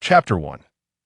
Chapter 1.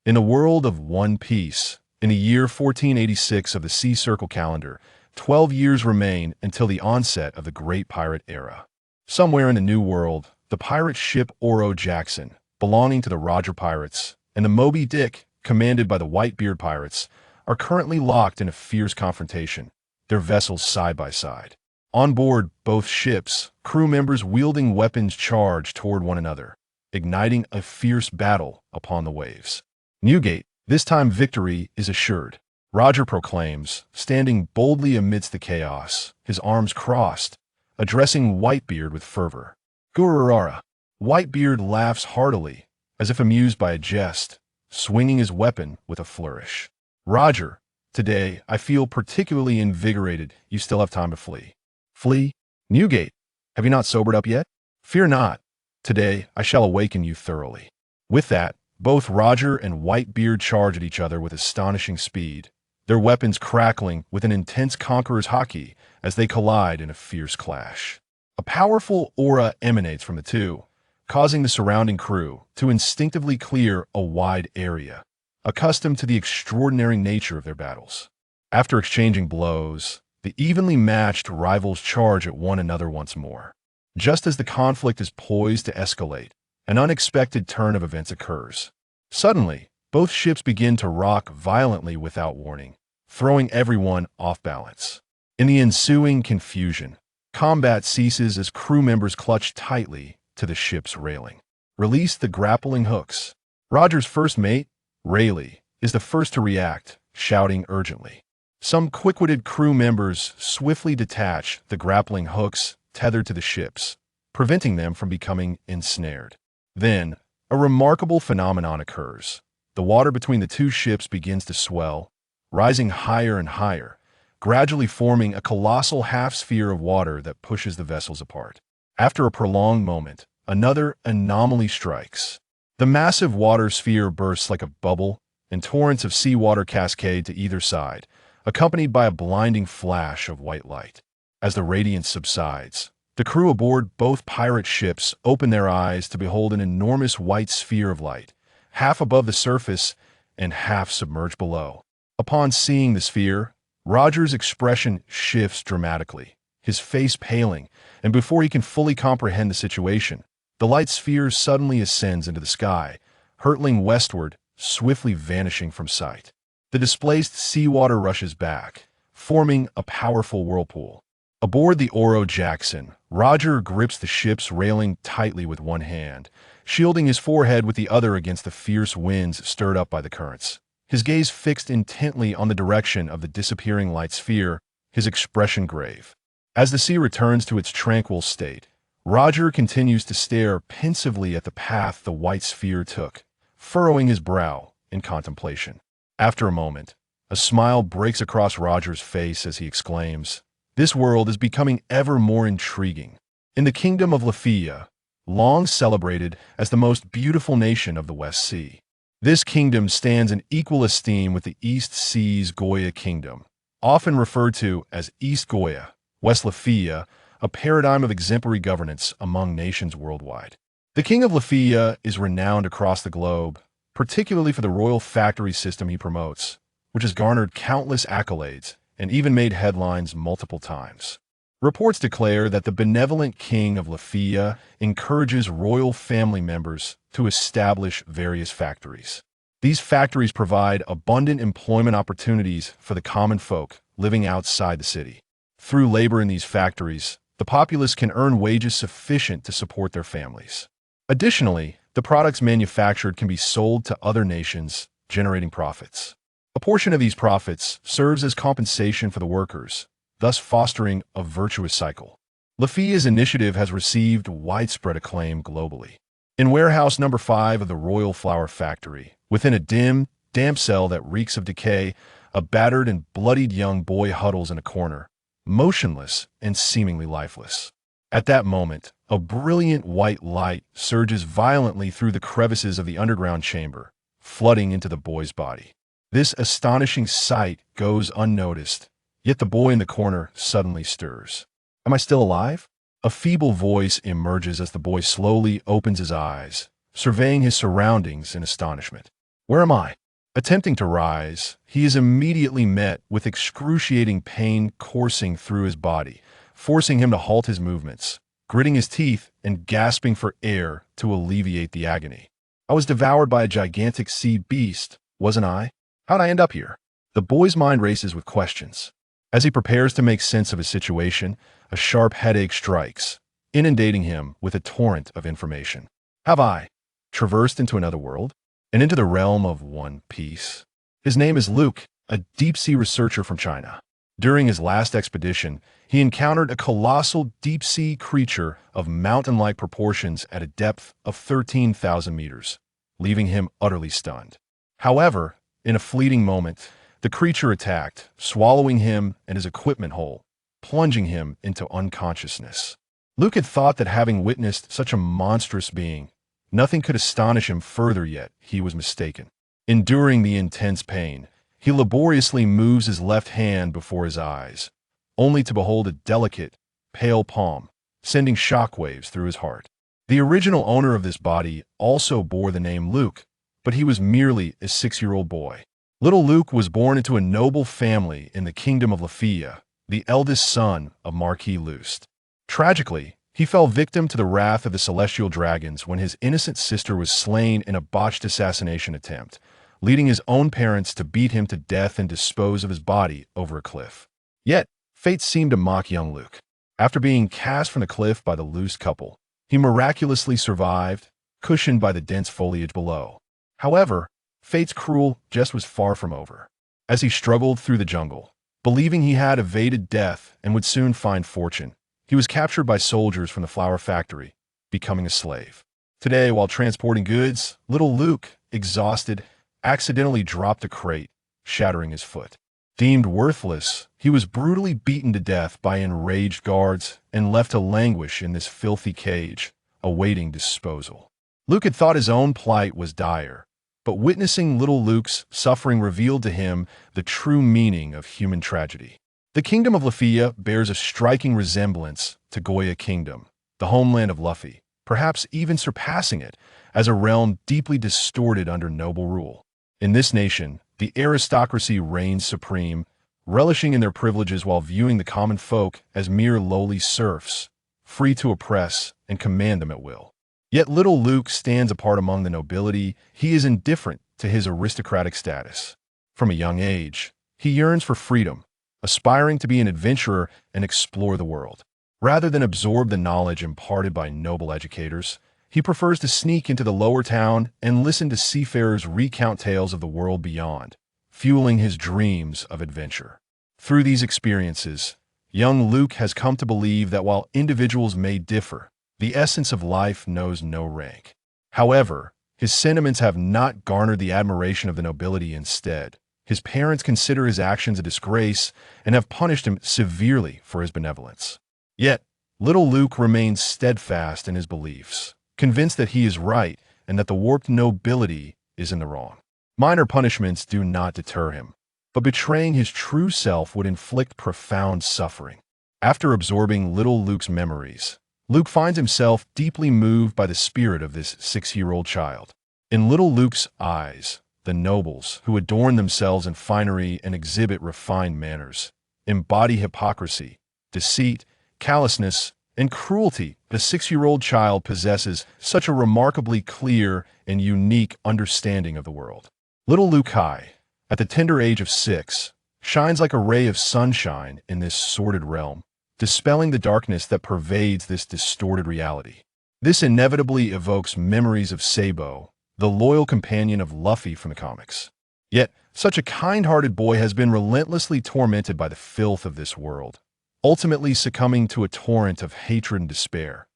In the world of One Piece, in the year 1486 of the Sea Circle calendar, 12 years remain until the onset of the Great Pirate Era. Somewhere in the New World, the pirate ship Oro Jackson, belonging to the Roger Pirates, and the Moby Dick, commanded by the Whitebeard Pirates, are currently locked in a fierce confrontation, their vessels side by side. On board both ships, crew members wielding weapons charge toward one another, igniting a fierce battle upon the waves. Newgate, this time victory is assured, Roger proclaims, standing boldly amidst the chaos, his arms crossed, addressing Whitebeard with fervor. Gururara. Whitebeard laughs heartily, as if amused by a jest, swinging his weapon with a flourish. Roger, today I feel particularly invigorated. You still have time to flee. Flee? Newgate, have you not sobered up yet? Fear not. Today I shall awaken you thoroughly. With that, both Roger and Whitebeard charge at each other with astonishing speed, their weapons crackling with an intense conqueror's haki as they collide in a fierce clash. A powerful aura emanates from the two, causing the surrounding crew to instinctively clear a wide area, accustomed to the extraordinary nature of their battles. After exchanging blows, the evenly matched rivals charge at one another once more. Just as the conflict is poised to escalate, an unexpected turn of events occurs. Suddenly, both ships begin to rock violently without warning, throwing everyone off balance. In the ensuing confusion, combat ceases as crew members clutch tightly to the ship's railing. Release the grappling hooks. Roger's first mate, Rayleigh, is the first to react, shouting urgently. Some quick-witted crew members swiftly detach the grappling hooks tethered to the ships, preventing them from becoming ensnared. Then, a remarkable phenomenon occurs. The water between the two ships begins to swell, rising higher and higher, gradually forming a colossal half-sphere of water that pushes the vessels apart. After a prolonged moment, another anomaly strikes. The massive water sphere bursts like a bubble, and torrents of seawater cascade to either side, accompanied by a blinding flash of white light. As the radiance subsides, the crew aboard both pirate ships open their eyes to behold an enormous white sphere of light, half above the surface and half submerged below. Upon seeing the sphere, Roger's expression shifts dramatically, his face paling, and before he can fully comprehend the situation, the light sphere suddenly ascends into the sky, hurtling westward, swiftly vanishing from sight. The displaced seawater rushes back, forming a powerful whirlpool. Aboard the Oro Jackson, Roger grips the ship's railing tightly with one hand, shielding his forehead with the other against the fierce winds stirred up by the currents. His gaze fixed intently on the direction of the disappearing light sphere, his expression grave. As the sea returns to its tranquil state, Roger continues to stare pensively at the path the white sphere took, furrowing his brow in contemplation. After a moment, a smile breaks across Roger's face as he exclaims, "This world is becoming ever more intriguing. In the kingdom of Lafia, long celebrated as the most beautiful nation of the West Sea, this kingdom stands in equal esteem with the East Sea's Goya kingdom, often referred to as East Goya, West Lafia, a paradigm of exemplary governance among nations worldwide. The king of Lafia is renowned across the globe, particularly for the royal factory system he promotes, which has garnered countless accolades and even made headlines multiple times. Reports declare that the benevolent king of Lafia encourages royal family members to establish various factories. These factories provide abundant employment opportunities for the common folk living outside the city. Through labor in these factories, the populace can earn wages sufficient to support their families. Additionally, the products manufactured can be sold to other nations, generating profits. A portion of these profits serves as compensation for the workers, thus fostering a virtuous cycle. Lafia's initiative has received widespread acclaim globally. In warehouse number 5 of the Royal Flower Factory, within a dim, damp cell that reeks of decay, a battered and bloodied young boy huddles in a corner, motionless and seemingly lifeless. At that moment, a brilliant white light surges violently through the crevices of the underground chamber, flooding into the boy's body. This astonishing sight goes unnoticed, yet the boy in the corner suddenly stirs. "Am I still alive?" A feeble voice emerges as the boy slowly opens his eyes, surveying his surroundings in astonishment. Where am I? Attempting to rise, he is immediately met with excruciating pain coursing through his body, forcing him to halt his movements, gritting his teeth and gasping for air to alleviate the agony. I was devoured by a gigantic sea beast, wasn't I? How'd I end up here? The boy's mind races with questions. As he prepares to make sense of his situation, a sharp headache strikes, inundating him with a torrent of information. Have I traversed into another world? And into the realm of One Piece? His name is Luke, a deep-sea researcher from China. During his last expedition, he encountered a colossal deep-sea creature of mountain-like proportions at a depth of 13,000 meters, leaving him utterly stunned. However, in a fleeting moment, the creature attacked, swallowing him and his equipment whole, plunging him into unconsciousness. Luke had thought that having witnessed such a monstrous being, nothing could astonish him further, yet he was mistaken. Enduring the intense pain, he laboriously moves his left hand before his eyes, only to behold a delicate, pale palm, sending shockwaves through his heart. The original owner of this body also bore the name Luke, but he was merely a 6-year-old boy. Little Luke was born into a noble family in the kingdom of Lafia, the eldest son of Marquis Lust. Tragically, he fell victim to the wrath of the celestial dragons when his innocent sister was slain in a botched assassination attempt, leading his own parents to beat him to death and dispose of his body over a cliff. Yet, fate seemed to mock young Luke. After being cast from the cliff by the Lust couple, he miraculously survived, cushioned by the dense foliage below. However, fate's cruel jest was far from over. As he struggled through the jungle, believing he had evaded death and would soon find fortune, he was captured by soldiers from the flour factory, becoming a slave. Today, while transporting goods, little Luke, exhausted, accidentally dropped a crate, shattering his foot. Deemed worthless, he was brutally beaten to death by enraged guards and left to languish in this filthy cage, awaiting disposal. Luke had thought his own plight was dire, but witnessing little Luke's suffering revealed to him the true meaning of human tragedy. The kingdom of Lafia bears a striking resemblance to Goya Kingdom, the homeland of Luffy, perhaps even surpassing it as a realm deeply distorted under noble rule. In this nation, the aristocracy reigns supreme, relishing in their privileges while viewing the common folk as mere lowly serfs, free to oppress and command them at will. Yet little Luke stands apart among the nobility. He is indifferent to his aristocratic status. From a young age, he yearns for freedom, aspiring to be an adventurer and explore the world. Rather than absorb the knowledge imparted by noble educators, he prefers to sneak into the lower town and listen to seafarers recount tales of the world beyond, fueling his dreams of adventure. Through these experiences, young Luke has come to believe that while individuals may differ, the essence of life knows no rank. However, his sentiments have not garnered the admiration of the nobility. Instead, his parents consider his actions a disgrace and have punished him severely for his benevolence. Yet, little Luke remains steadfast in his beliefs, convinced that he is right and that the warped nobility is in the wrong. Minor punishments do not deter him, but betraying his true self would inflict profound suffering. After absorbing little Luke's memories, Luke finds himself deeply moved by the spirit of this 6-year-old child. In little Luke's eyes, the nobles, who adorn themselves in finery and exhibit refined manners, embody hypocrisy, deceit, callousness, and cruelty. The 6-year-old child possesses such a remarkably clear and unique understanding of the world. Little Luke Kai, at the tender age of 6, shines like a ray of sunshine in this sordid realm, dispelling the darkness that pervades this distorted reality. This inevitably evokes memories of Sabo, the loyal companion of Luffy from the comics. Yet, such a kind-hearted boy has been relentlessly tormented by the filth of this world, ultimately succumbing to a torrent of hatred and despair,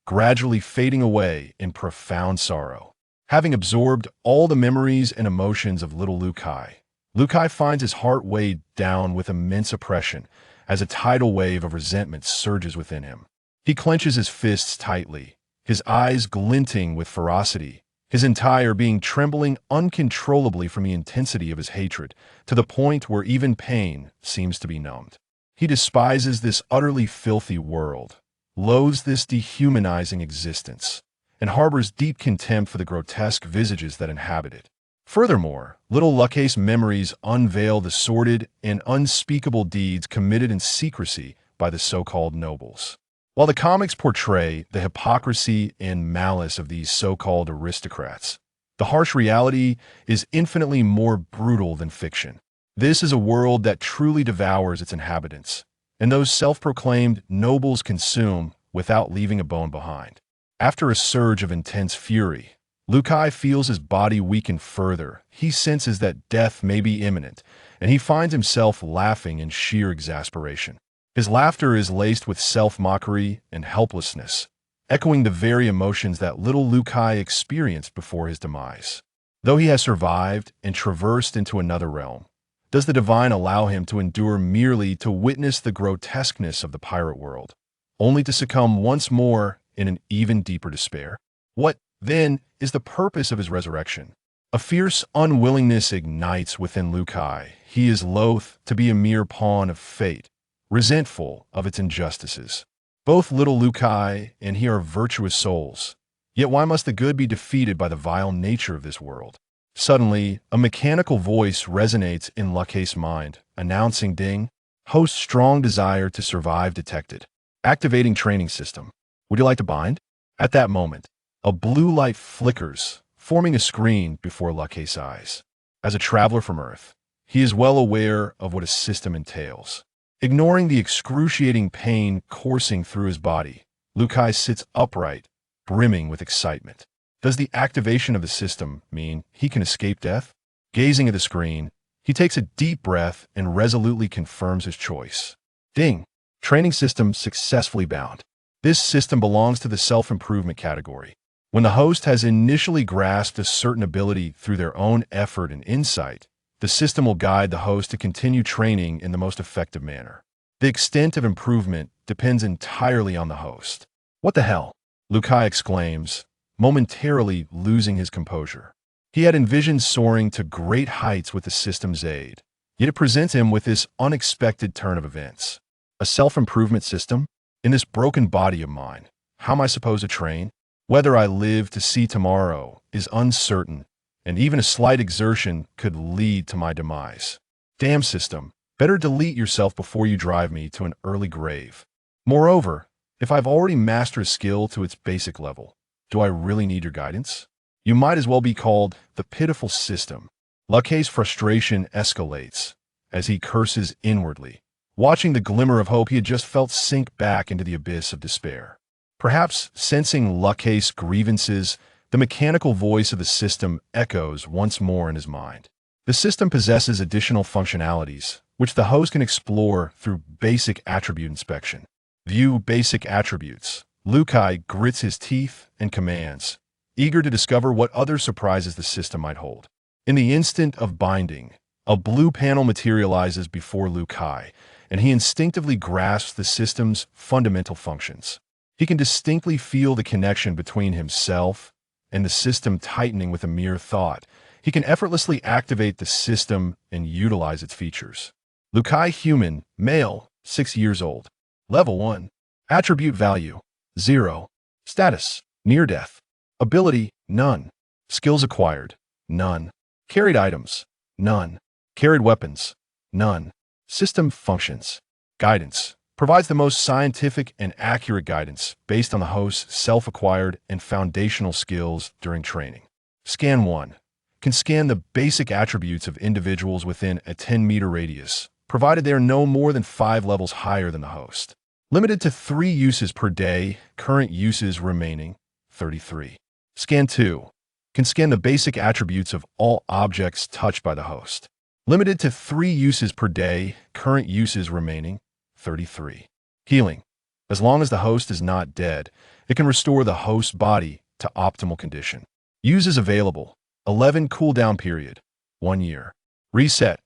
gradually fading away in profound sorrow. Having absorbed all the memories and emotions of little Luke Kai finds his heart weighed down with immense oppression as a tidal wave of resentment surges within him. He clenches his fists tightly, his eyes glinting with ferocity, his entire being trembling uncontrollably from the intensity of his hatred, to the point where even pain seems to be numbed. He despises this utterly filthy world, loathes this dehumanizing existence, and harbors deep contempt for the grotesque visages that inhabit it. Furthermore, little Lucca's memories unveil the sordid and unspeakable deeds committed in secrecy by the so-called nobles. While the comics portray the hypocrisy and malice of these so-called aristocrats, the harsh reality is infinitely more brutal than fiction. This is a world that truly devours its inhabitants, and those self-proclaimed nobles consume without leaving a bone behind. After a surge of intense fury, Lucai feels his body weaken further. He senses that death may be imminent, and he finds himself laughing in sheer exasperation. His laughter is laced with self-mockery and helplessness, echoing the very emotions that little Lucai experienced before his demise. Though he has survived and traversed into another realm, does the divine allow him to endure merely to witness the grotesqueness of the pirate world, only to succumb once more in an even deeper despair? What, then, is the purpose of his resurrection? A fierce unwillingness ignites within Lucai. He is loath to be a mere pawn of fate, resentful of its injustices. Both little Lucai and he are virtuous souls. Yet why must the good be defeated by the vile nature of this world? Suddenly, a mechanical voice resonates in Lucai's mind, announcing ding, host strong desire to survive detected. Activating training system. Would you like to bind? At that moment, a blue light flickers, forming a screen before Lucai's eyes. As a traveler from Earth, he is well aware of what a system entails. Ignoring the excruciating pain coursing through his body, Lucai sits upright, brimming with excitement. Does the activation of the system mean he can escape death? Gazing at the screen, he takes a deep breath and resolutely confirms his choice. Ding! Training system successfully bound. This system belongs to the self-improvement category. When the host has initially grasped a certain ability through their own effort and insight, the system will guide the host to continue training in the most effective manner. The extent of improvement depends entirely on the host. What the hell? Lucai exclaims, momentarily losing his composure. He had envisioned soaring to great heights with the system's aid, yet it presents him with this unexpected turn of events. A self-improvement system? In this broken body of mine, how am I supposed to train? Whether I live to see tomorrow is uncertain, and even a slight exertion could lead to my demise. Damn system, better delete yourself before you drive me to an early grave. Moreover, if I've already mastered a skill to its basic level, do I really need your guidance? You might as well be called the pitiful system. Lucai's frustration escalates as he curses inwardly, watching the glimmer of hope he had just felt sink back into the abyss of despair. Perhaps sensing Lucai's grievances, the mechanical voice of the system echoes once more in his mind. The system possesses additional functionalities, which the host can explore through basic attribute inspection. View basic attributes. Lucai grits his teeth and commands, eager to discover what other surprises the system might hold. In the instant of binding, a blue panel materializes before Lucai, and he instinctively grasps the system's fundamental functions. He can distinctly feel the connection between himself and the system tightening with a mere thought. He can effortlessly activate the system and utilize its features. Lucai human, male, 6 years old. Level 1. Attribute value, 0. Status, near death. Ability, none. Skills acquired, none. Carried items, none. Carried weapons, none. System functions. Guidance. Provides the most scientific and accurate guidance based on the host's self-acquired and foundational skills during training. Scan 1. Can scan the basic attributes of individuals within a 10-meter radius, provided they are no more than 5 levels higher than the host. Limited to 3 uses per day, current uses remaining, 33. Scan 2. Can scan the basic attributes of all objects touched by the host. Limited to 3 uses per day, current uses remaining, 33. Healing. As long as the host is not dead, it can restore the host's body to optimal condition. Uses available. 11 cooldown period. 1 year. Reset.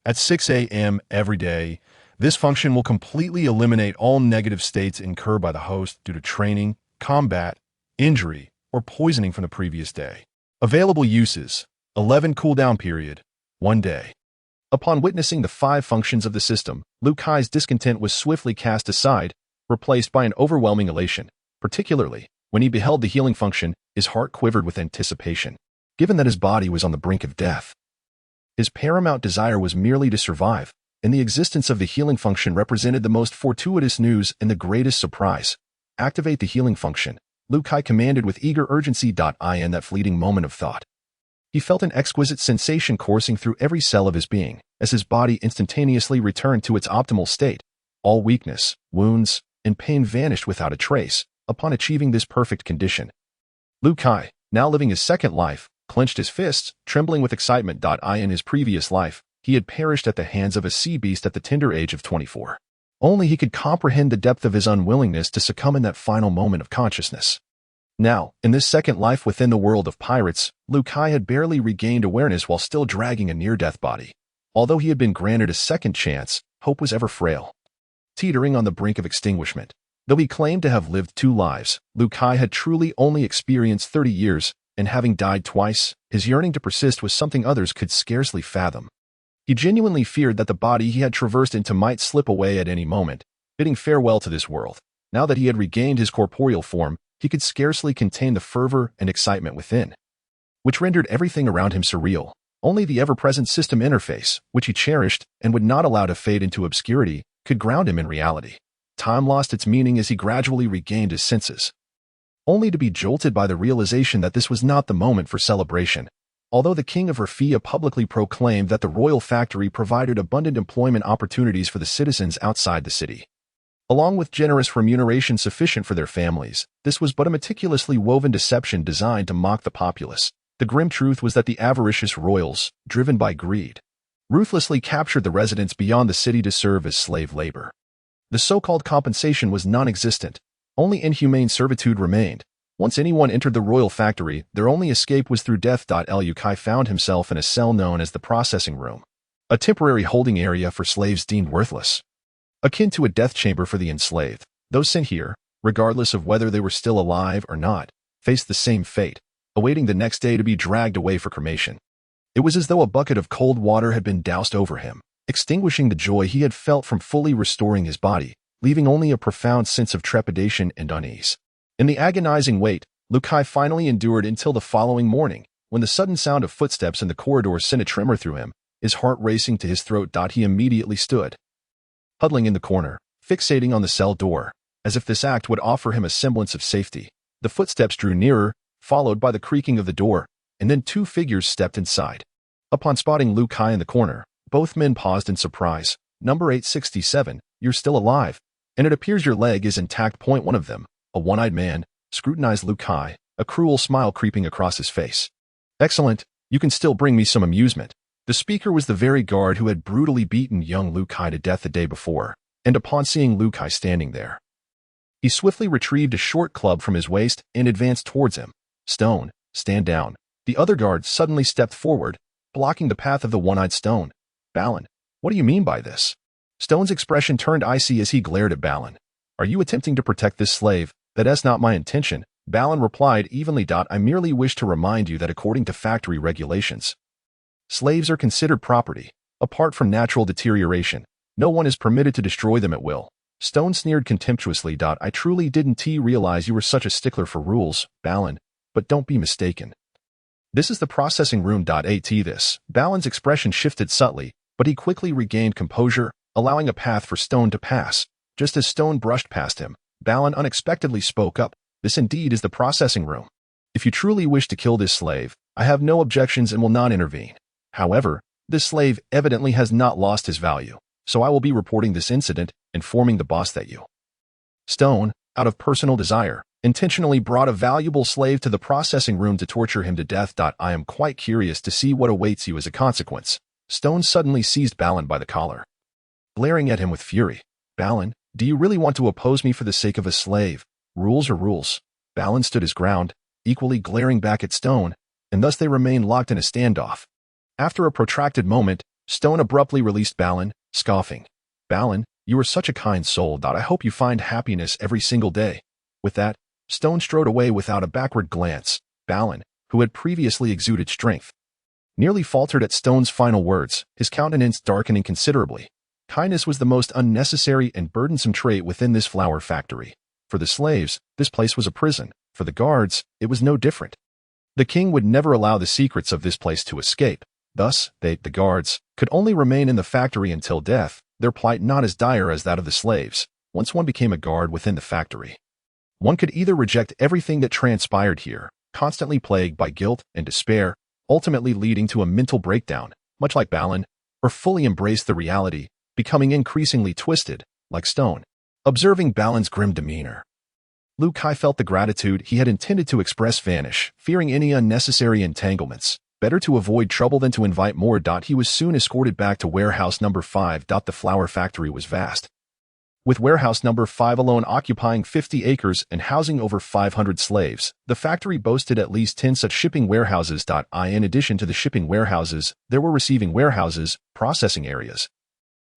At 6 a.m. every day, this function will completely eliminate all negative states incurred by the host due to training, combat, injury, or poisoning from the previous day. Available uses. 11 cooldown period. 1 day. Upon witnessing the 5 functions of the system, Lucai's discontent was swiftly cast aside, replaced by an overwhelming elation. Particularly, When he beheld the healing function, his heart quivered with anticipation. Given that his body was on the brink of death, his paramount desire was merely to survive, and the existence of the healing function represented the most fortuitous news and the greatest surprise. Activate the healing function, Liu Kai commanded with eager urgency. In that fleeting moment of thought, he felt an exquisite sensation coursing through every cell of his being, as his body instantaneously returned to its optimal state. All weakness, wounds, and pain vanished without a trace. Upon achieving this perfect condition, Liu Kai, now living his second life, clenched his fists, trembling with excitement. In his previous life, he had perished at the hands of a sea beast at the tender age of 24. Only he could comprehend the depth of his unwillingness to succumb in that final moment of consciousness. Now, in this second life within the world of pirates, Liu Kai had barely regained awareness while still dragging a near-death body. Although he had been granted a second chance, hope was ever frail, teetering on the brink of extinguishment. Though he claimed to have lived 2 lives, Liu Kai had truly only experienced 30 years, and having died twice, his yearning to persist was something others could scarcely fathom. He genuinely feared that the body he had traversed into might slip away at any moment, bidding farewell to this world. Now that he had regained his corporeal form, he could scarcely contain the fervor and excitement within, which rendered everything around him surreal. Only the ever-present system interface, which he cherished and would not allow to fade into obscurity, could ground him in reality. Time lost its meaning as he gradually regained his senses, only to be jolted by the realization that this was not the moment for celebration. Although the king of Rafia publicly proclaimed that the royal factory provided abundant employment opportunities for the citizens outside the city, along with generous remuneration sufficient for their families, this was but a meticulously woven deception designed to mock the populace. The grim truth was that the avaricious royals, driven by greed, ruthlessly captured the residents beyond the city to serve as slave labor. The so-called compensation was non-existent. Only inhumane servitude remained. Once anyone entered the royal factory, their only escape was through death. Liu Kai found himself in a cell known as the processing room, a temporary holding area for slaves deemed worthless, akin to a death chamber for the enslaved. Those sent here, regardless of whether they were still alive or not, faced the same fate, awaiting the next day to be dragged away for cremation. It was as though a bucket of cold water had been doused over him, extinguishing the joy he had felt from fully restoring his body, leaving only a profound sense of trepidation and unease. In the agonizing wait, Liu Kai finally endured until the following morning, when the sudden sound of footsteps in the corridor sent a tremor through him, his heart racing to his throat. He immediately stood, huddling in the corner, fixating on the cell door, as if this act would offer him a semblance of safety. The footsteps drew nearer, followed by the creaking of the door, and then 2 figures stepped inside. Upon spotting Liu Kai in the corner, both men paused in surprise. "Number 867, you're still alive, and it appears your leg is intact." One of them, a one-eyed man, scrutinized Liu Kai, a cruel smile creeping across his face. "Excellent, you can still bring me some amusement." The speaker was the very guard who had brutally beaten young Liu Kai to death the day before, and upon seeing Liu Kai standing there, he swiftly retrieved a short club from his waist and advanced towards him. "Stone, stand down." The other guard suddenly stepped forward, blocking the path of the one-eyed Stone. "Balin, what do you mean by this?" Stone's expression turned icy as he glared at Balin. "Are you attempting to protect this slave?" "That's not my intention," Balin replied evenly. "I merely wish to remind you that according to factory regulations, slaves are considered property. Apart from natural deterioration, no one is permitted to destroy them at will." Stone sneered contemptuously. "I truly didn't realize you were such a stickler for rules, Balin, but don't be mistaken. This is the processing room. This." Balin's expression shifted subtly, but he quickly regained composure, allowing a path for Stone to pass. Just as Stone brushed past him, Balin unexpectedly spoke up. "This indeed is the processing room. If you truly wish to kill this slave, I have no objections and will not intervene. However, this slave evidently has not lost his value, so I will be reporting this incident, informing the boss that you, Stone, out of personal desire, intentionally brought a valuable slave to the processing room to torture him to death. I am quite curious to see what awaits you as a consequence." Stone suddenly seized Balin by the collar, glaring at him with fury. "Balin, do you really want to oppose me for the sake of a slave? Rules are rules." Balin stood his ground, equally glaring back at Stone, and thus they remained locked in a standoff. After a protracted moment, Stone abruptly released Balin, scoffing. "Balin, you are such a kind soul. I hope you find happiness every single day." With that, Stone strode away without a backward glance. Balin, who had previously exuded strength, nearly faltered at Stone's final words, his countenance darkening considerably. Kindness was the most unnecessary and burdensome trait within this flower factory. For the slaves, this place was a prison. For the guards, it was no different. The king would never allow the secrets of this place to escape. Thus, they, the guards, could only remain in the factory until death, their plight not as dire as that of the slaves. Once one became a guard within the factory, one could either reject everything that transpired here, constantly plagued by guilt and despair, ultimately leading to a mental breakdown, much like Balin, or fully embrace the reality, becoming increasingly twisted, like stone. Observing Balin's grim demeanor, Liu Kai felt the gratitude he had intended to express vanish, fearing any unnecessary entanglements. Better to avoid trouble than to invite more. He was soon escorted back to warehouse number 5. The flour factory was vast, with warehouse number 5 alone occupying 50 acres and housing over 500 slaves. The factory boasted at least 10 such shipping warehouses. In addition to the shipping warehouses, there were receiving warehouses, processing areas,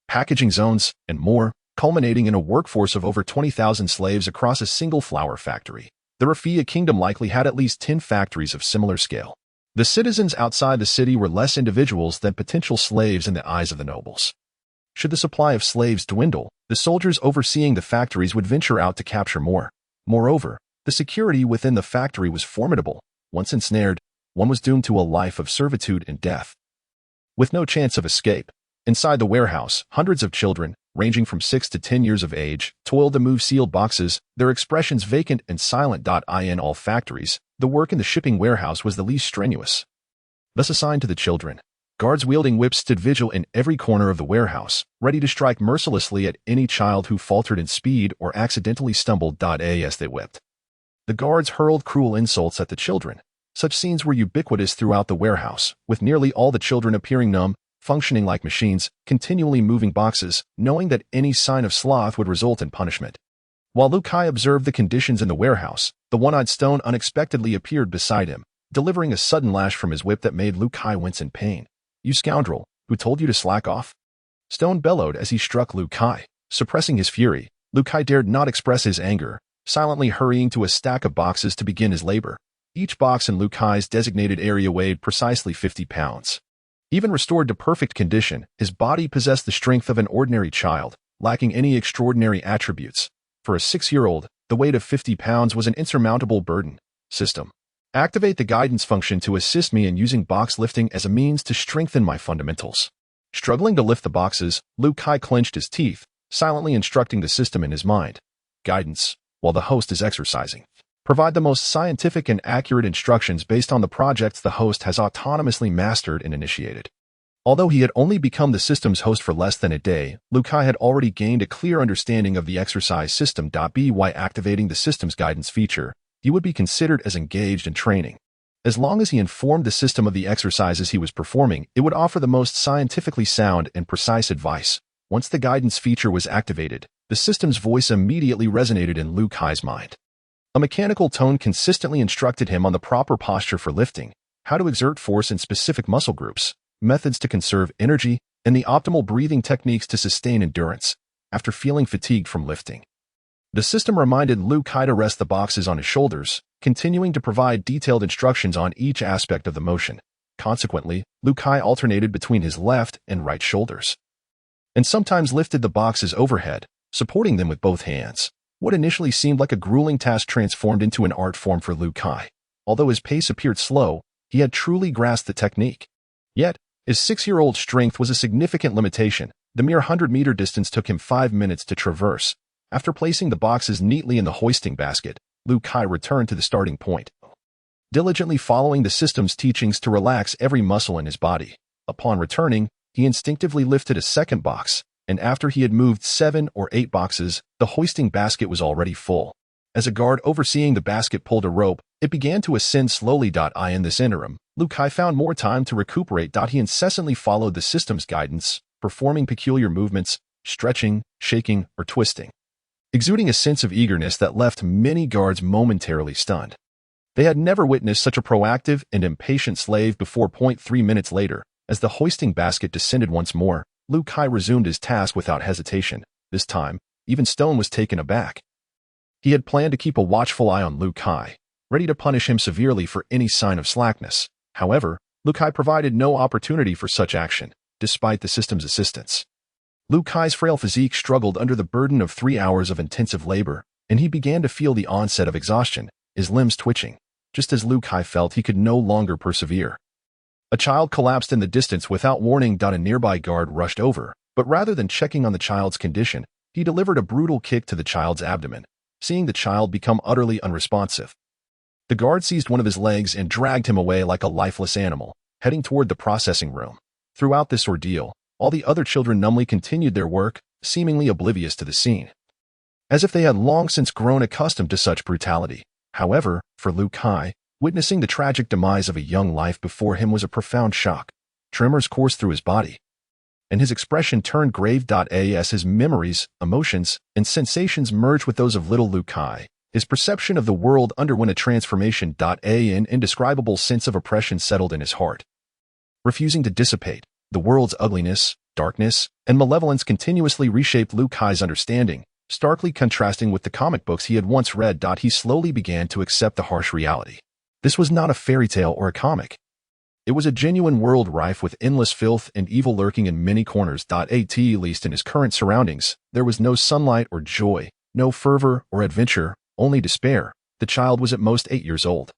packaging zones, and more, culminating in a workforce of over 20,000 slaves across a single flour factory. The Rafia kingdom likely had at least 10 factories of similar scale. The citizens outside the city were less individuals than potential slaves in the eyes of the nobles. Should the supply of slaves dwindle, the soldiers overseeing the factories would venture out to capture more. Moreover, the security within the factory was formidable. Once ensnared, one was doomed to a life of servitude and death, with no chance of escape. Inside the warehouse, hundreds of children, ranging from 6 to 10 years of age, toiled to move sealed boxes, their expressions vacant and silent. In all factories, the work in the shipping warehouse was the least strenuous, thus assigned to the children. Guards wielding whips stood vigil in every corner of the warehouse, ready to strike mercilessly at any child who faltered in speed or accidentally stumbled. As they whipped, the guards hurled cruel insults at the children. Such scenes were ubiquitous throughout the warehouse, with nearly all the children appearing numb, functioning like machines, continually moving boxes, knowing that any sign of sloth would result in punishment. While Liu Kai observed the conditions in the warehouse, the one-eyed Stone unexpectedly appeared beside him, delivering a sudden lash from his whip that made Liu Kai wince in pain. "You scoundrel, who told you to slack off?" Stone bellowed as he struck Liu Kai. Suppressing his fury, Liu Kai dared not express his anger, silently hurrying to a stack of boxes to begin his labor. Each box in Liu Kai's designated area weighed precisely 50 pounds. Even restored to perfect condition, his body possessed the strength of an ordinary child, lacking any extraordinary attributes. For a 6-year-old, the weight of 50 pounds was an insurmountable burden. System. Activate the guidance function to assist me in using box lifting as a means to strengthen my fundamentals. Struggling to lift the boxes, Liu Kai clenched his teeth, silently instructing the system in his mind. Guidance, while the host is exercising. Provide the most scientific and accurate instructions based on the projects the host has autonomously mastered and initiated. Although he had only become the system's host for less than a day, Liu Kai had already gained a clear understanding of the exercise system. By activating the system's guidance feature, he would be considered as engaged in training. As long as he informed the system of the exercises he was performing, it would offer the most scientifically sound and precise advice. Once the guidance feature was activated, the system's voice immediately resonated in Liu Kai's mind. A mechanical tone consistently instructed him on the proper posture for lifting, how to exert force in specific muscle groups, methods to conserve energy, and the optimal breathing techniques to sustain endurance after feeling fatigued from lifting. The system reminded Liu Kai to rest the boxes on his shoulders, continuing to provide detailed instructions on each aspect of the motion. Consequently, Liu Kai alternated between his left and right shoulders, and sometimes lifted the boxes overhead, supporting them with both hands. What initially seemed like a grueling task transformed into an art form for Liu Kai. Although his pace appeared slow, he had truly grasped the technique. Yet, his 6-year-old strength was a significant limitation. The mere 100-meter distance took him 5 minutes to traverse. After placing the boxes neatly in the hoisting basket, Liu Kai returned to the starting point, diligently following the system's teachings to relax every muscle in his body. Upon returning, he instinctively lifted a second box, and after he had moved 7 or 8 boxes, the hoisting basket was already full. As a guard overseeing the basket pulled a rope, it began to ascend slowly. In this interim, Liu Kai found more time to recuperate. He incessantly followed the system's guidance, performing peculiar movements, stretching, shaking, or twisting, exuding a sense of eagerness that left many guards momentarily stunned. They had never witnessed such a proactive and impatient slave before. 3 minutes later, as the hoisting basket descended once more, Liu Kai resumed his task without hesitation. This time, even Stone was taken aback. He had planned to keep a watchful eye on Liu Kai, ready to punish him severely for any sign of slackness. However, Liu Kai provided no opportunity for such action, despite the system's assistance. Liu Kai's frail physique struggled under the burden of 3 hours of intensive labor, and he began to feel the onset of exhaustion. his limbs twitching, just as Lu Kai felt he could no longer persevere. A child collapsed in the distance without warning. A nearby guard rushed over, but rather than checking on the child's condition, he delivered a brutal kick to the child's abdomen, seeing the child become utterly unresponsive. The guard seized one of his legs and dragged him away like a lifeless animal, heading toward the processing room. Throughout this ordeal, all the other children numbly continued their work, seemingly oblivious to the scene, as if they had long since grown accustomed to such brutality. However, for Lu Kai, witnessing the tragic demise of a young life before him was a profound shock. Tremors coursed through his body, and his expression turned grave. As his memories, emotions, and sensations merged with those of little Lu Kai, his perception of the world underwent a transformation. An indescribable sense of oppression settled in his heart, refusing to dissipate. The world's ugliness, darkness, and malevolence continuously reshaped Lu Kai's understanding, starkly contrasting with the comic books he had once read. He slowly began to accept the harsh reality. This was not a fairy tale or a comic. It was a genuine world rife with endless filth and evil lurking in many corners. At least in his current surroundings, there was no sunlight or joy, no fervor or adventure, only despair. The child was at most 8 years old.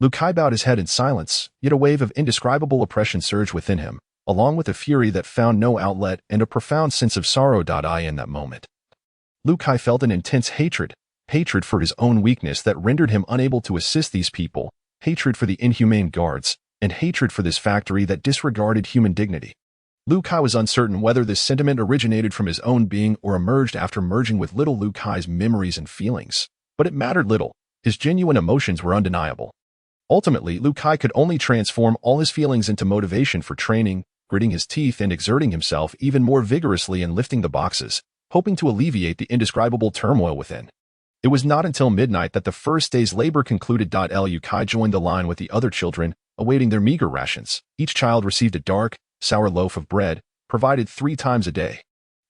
Lu Kai bowed his head in silence, yet a wave of indescribable oppression surged within him, along with a fury that found no outlet and a profound sense of sorrow. In that moment, Lu Kai felt an intense hatred for his own weakness that rendered him unable to assist these people, hatred for the inhumane guards, and hatred for this factory that disregarded human dignity. Lu Kai was uncertain whether this sentiment originated from his own being or emerged after merging with little Lu Kai's memories and feelings. But it mattered little. His genuine emotions were undeniable. Ultimately, Lu Kai could only transform all his feelings into motivation for training, gritting his teeth and exerting himself even more vigorously in lifting the boxes, hoping to alleviate the indescribable turmoil within. It was not until midnight that the first day's labor concluded. Lu Kai joined the line with the other children, awaiting their meager rations. Each child received a dark, sour loaf of bread, provided 3 times a day.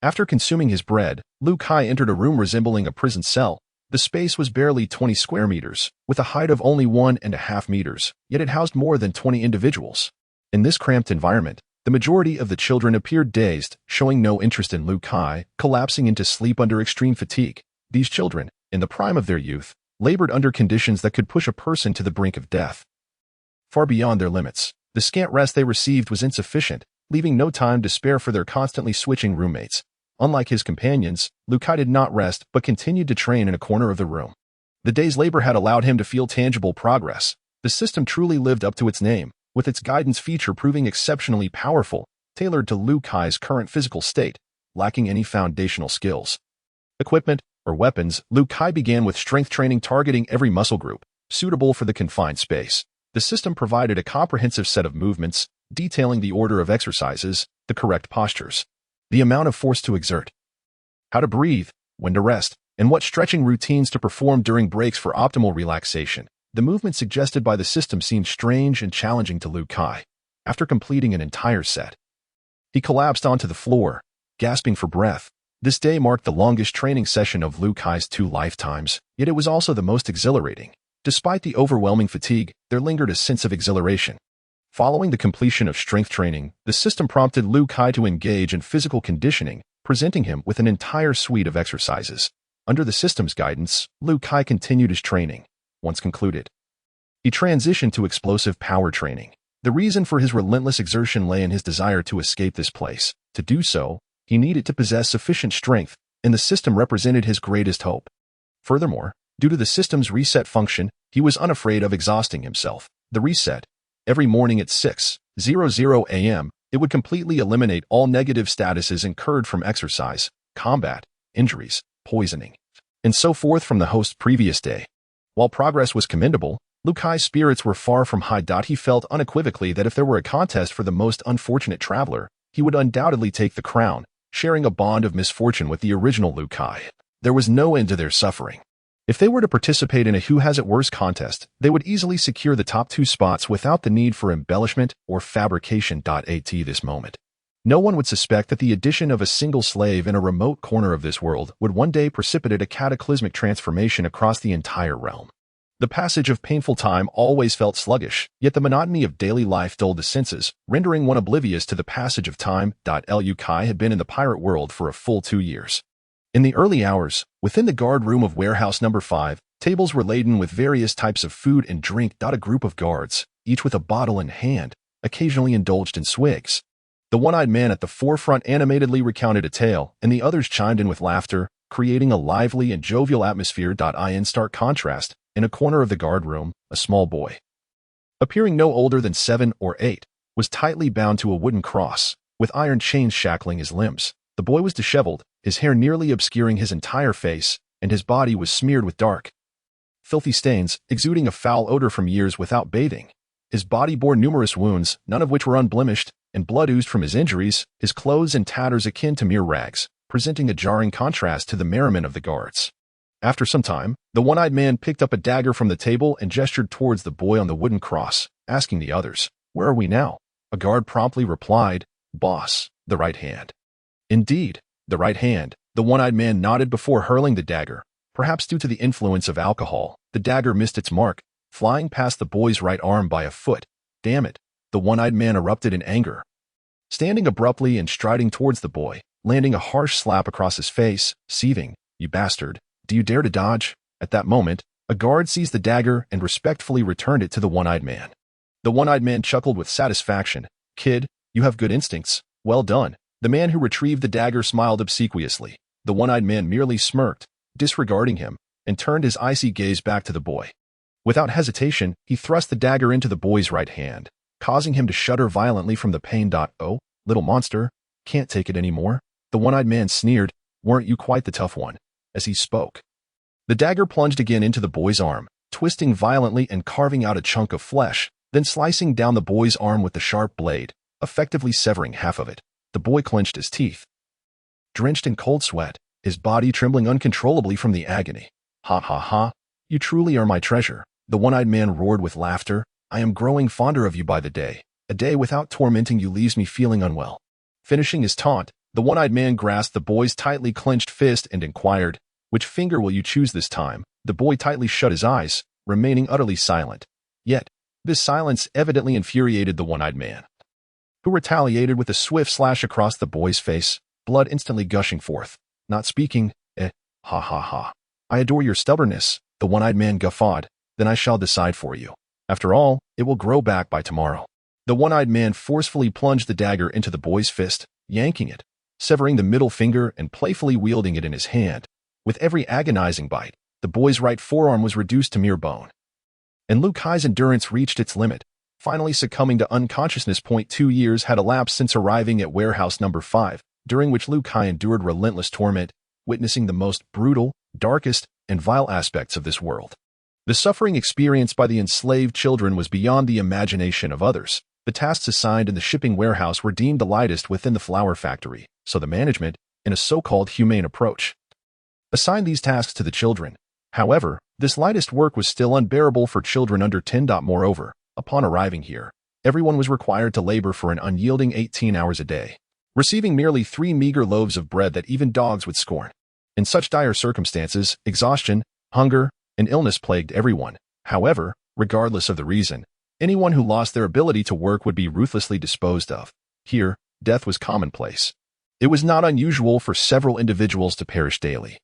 After consuming his bread, Lu Kai entered a room resembling a prison cell. The space was barely 20 square meters, with a height of only 1.5 meters, yet it housed more than 20 individuals. In this cramped environment, the majority of the children appeared dazed, showing no interest in Lu Kai, collapsing into sleep under extreme fatigue. These children, in the prime of their youth, labored under conditions that could push a person to the brink of death. Far beyond their limits, the scant rest they received was insufficient, leaving no time to spare for their constantly switching roommates. Unlike his companions, Lu Kai did not rest but continued to train in a corner of the room. The day's labor had allowed him to feel tangible progress. The system truly lived up to its name, with its guidance feature proving exceptionally powerful, tailored to Lu Kai's current physical state, lacking any foundational skills. Equipment, or weapons. Lu Kai began with strength training targeting every muscle group, suitable for the confined space. The system provided a comprehensive set of movements, detailing the order of exercises, the correct postures, the amount of force to exert, how to breathe, when to rest, and what stretching routines to perform during breaks for optimal relaxation. The movement suggested by the system seemed strange and challenging to Lu Kai. After completing an entire set, he collapsed onto the floor, gasping for breath. This day marked the longest training session of Lu Kai's 2 lifetimes, yet it was also the most exhilarating. Despite the overwhelming fatigue, there lingered a sense of exhilaration. Following the completion of strength training, the system prompted Lu Kai to engage in physical conditioning, presenting him with an entire suite of exercises. Under the system's guidance, Lu Kai continued his training. Once concluded, he transitioned to explosive power training. The reason for his relentless exertion lay in his desire to escape this place. To do so, he needed to possess sufficient strength, and the system represented his greatest hope. Furthermore, due to the system's reset function, he was unafraid of exhausting himself. The reset, every morning at 6:00 a.m., it would completely eliminate all negative statuses incurred from exercise, combat, injuries, poisoning, and so forth from the host's previous day. While progress was commendable, Lu Kai's spirits were far from high. He felt unequivocally that if there were a contest for the most unfortunate traveler, he would undoubtedly take the crown, sharing a bond of misfortune with the original Lu Kai. There was no end to their suffering. If they were to participate in a who has it worse contest, they would easily secure the top 2 spots without the need for embellishment or fabrication. At this moment, no one would suspect that the addition of a single slave in a remote corner of this world would one day precipitate a cataclysmic transformation across the entire realm. The passage of painful time always felt sluggish, yet the monotony of daily life dulled the senses, rendering one oblivious to the passage of time. Lu Kai had been in the pirate world for a full 2 years. In the early hours, within the guard room of warehouse number 5, Tables were laden with various types of food and drink. A group of guards, each with a bottle in hand, occasionally indulged in swigs. The one-eyed man at the forefront animatedly recounted a tale, and the others chimed in with laughter, creating a lively and jovial atmosphere. In stark contrast, in a corner of the guard room, a small boy, appearing no older than 7 or 8, was tightly bound to a wooden cross, with iron chains shackling his limbs. The boy was disheveled, his hair nearly obscuring his entire face, and his body was smeared with dark, filthy stains, exuding a foul odor from years without bathing. His body bore numerous wounds, none of which were unblemished, and blood oozed from his injuries, his clothes in tatters akin to mere rags, presenting a jarring contrast to the merriment of the guards. After some time, the one-eyed man picked up a dagger from the table and gestured towards the boy on the wooden cross, asking the others, "Where are we now?" A guard promptly replied, "Boss, the right hand." "Indeed, the right hand," the one-eyed man nodded before hurling the dagger. Perhaps due to the influence of alcohol, the dagger missed its mark, flying past the boy's right arm by a foot. "Damn it," the one-eyed man erupted in anger, standing abruptly and striding towards the boy, landing a harsh slap across his face, seething, "You bastard, do you dare to dodge?" At that moment, a guard seized the dagger and respectfully returned it to the one-eyed man. The one-eyed man chuckled with satisfaction. "Kid, you have good instincts. Well done." The man who retrieved the dagger smiled obsequiously. The one-eyed man merely smirked, disregarding him, and turned his icy gaze back to the boy. Without hesitation, he thrust the dagger into the boy's right hand, causing him to shudder violently from the pain. "Oh, little monster, can't take it anymore?" The one-eyed man sneered. "Weren't you quite the tough one?" As he spoke, the dagger plunged again into the boy's arm, twisting violently and carving out a chunk of flesh, then slicing down the boy's arm with the sharp blade, effectively severing half of it. The boy clenched his teeth, drenched in cold sweat, his body trembling uncontrollably from the agony. "Ha ha ha, you truly are my treasure," the one-eyed man roared with laughter. "I am growing fonder of you by the day. A day without tormenting you leaves me feeling unwell." Finishing his taunt, the one-eyed man grasped the boy's tightly clenched fist and inquired, "Which finger will you choose this time?" The boy tightly shut his eyes, remaining utterly silent. Yet, this silence evidently infuriated the one-eyed man, who retaliated with a swift slash across the boy's face, blood instantly gushing forth. "Not speaking, ha ha ha. I adore your stubbornness," the one-eyed man guffawed. "Then I shall decide for you. After all, it will grow back by tomorrow." The one-eyed man forcefully plunged the dagger into the boy's fist, yanking it, severing the middle finger and playfully wielding it in his hand. With every agonizing bite, the boy's right forearm was reduced to mere bone, and Liu Kai's endurance reached its limit, finally succumbing to unconsciousness. 2 years had elapsed since arriving at warehouse number 5, during which Liu Kai endured relentless torment, witnessing the most brutal, darkest, and vile aspects of this world. The suffering experienced by the enslaved children was beyond the imagination of others. The tasks assigned in the shipping warehouse were deemed the lightest within the flour factory, so the management, in a so-called humane approach, assigned these tasks to the children. However, this lightest work was still unbearable for children under 10. Moreover, upon arriving here, everyone was required to labor for an unyielding 18 hours a day, receiving merely 3 meager loaves of bread that even dogs would scorn. In such dire circumstances, exhaustion, hunger, and illness plagued everyone. However, regardless of the reason, anyone who lost their ability to work would be ruthlessly disposed of. Here, death was commonplace. It was not unusual for several individuals to perish daily,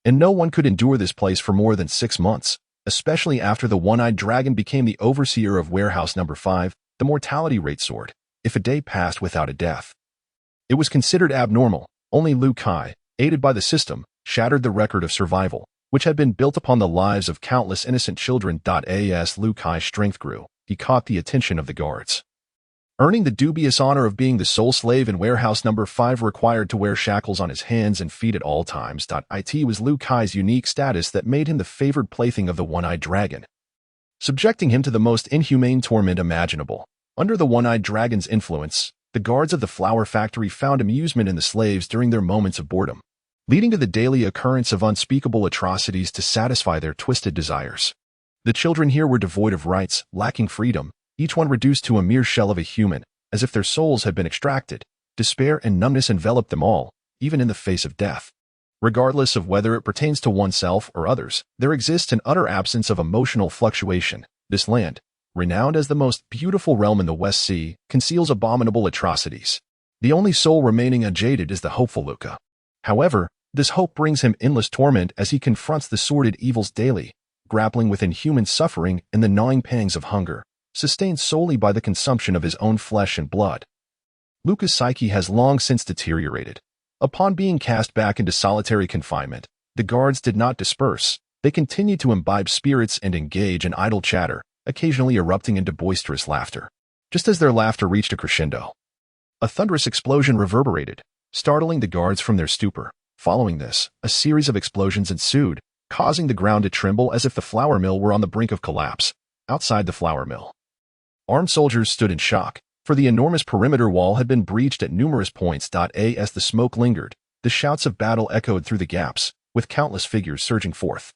and no one could endure this place for more than 6 months, especially after the one-eyed dragon became the overseer of warehouse number 5. The mortality rate soared. If a day passed without a death, it was considered abnormal. Only Liu Kai, aided by the system, shattered the record of survival, which had been built upon the lives of countless innocent children. As Liu Kai's strength grew, he caught the attention of the guards, earning the dubious honor of being the sole slave in warehouse number 5 required to wear shackles on his hands and feet at all times. It was Liu Kai's unique status that made him the favored plaything of the one-eyed dragon, subjecting him to the most inhumane torment imaginable. Under the one-eyed dragon's influence, the guards of the flour factory found amusement in the slaves during their moments of boredom, leading to the daily occurrence of unspeakable atrocities to satisfy their twisted desires. The children here were devoid of rights, lacking freedom, each one reduced to a mere shell of a human, as if their souls had been extracted. Despair and numbness enveloped them all, even in the face of death. Regardless of whether it pertains to oneself or others, there exists an utter absence of emotional fluctuation. This land, renowned as the most beautiful realm in the West Sea, conceals abominable atrocities. The only soul remaining unjaded is the hopeful Liu Kai. However, this hope brings him endless torment as he confronts the sordid evils daily. grappling with inhuman suffering and the gnawing pangs of hunger, sustained solely by the consumption of his own flesh and blood. Luca's psyche has long since deteriorated. Upon being cast back into solitary confinement, the guards did not disperse. They continued to imbibe spirits and engage in idle chatter, occasionally erupting into boisterous laughter. Just as their laughter reached a crescendo, a thunderous explosion reverberated, startling the guards from their stupor. Following this, a series of explosions ensued, causing the ground to tremble as if the flour mill were on the brink of collapse. Outside the flour mill, armed soldiers stood in shock, for the enormous perimeter wall had been breached at numerous points. As the smoke lingered, the shouts of battle echoed through the gaps, with countless figures surging forth,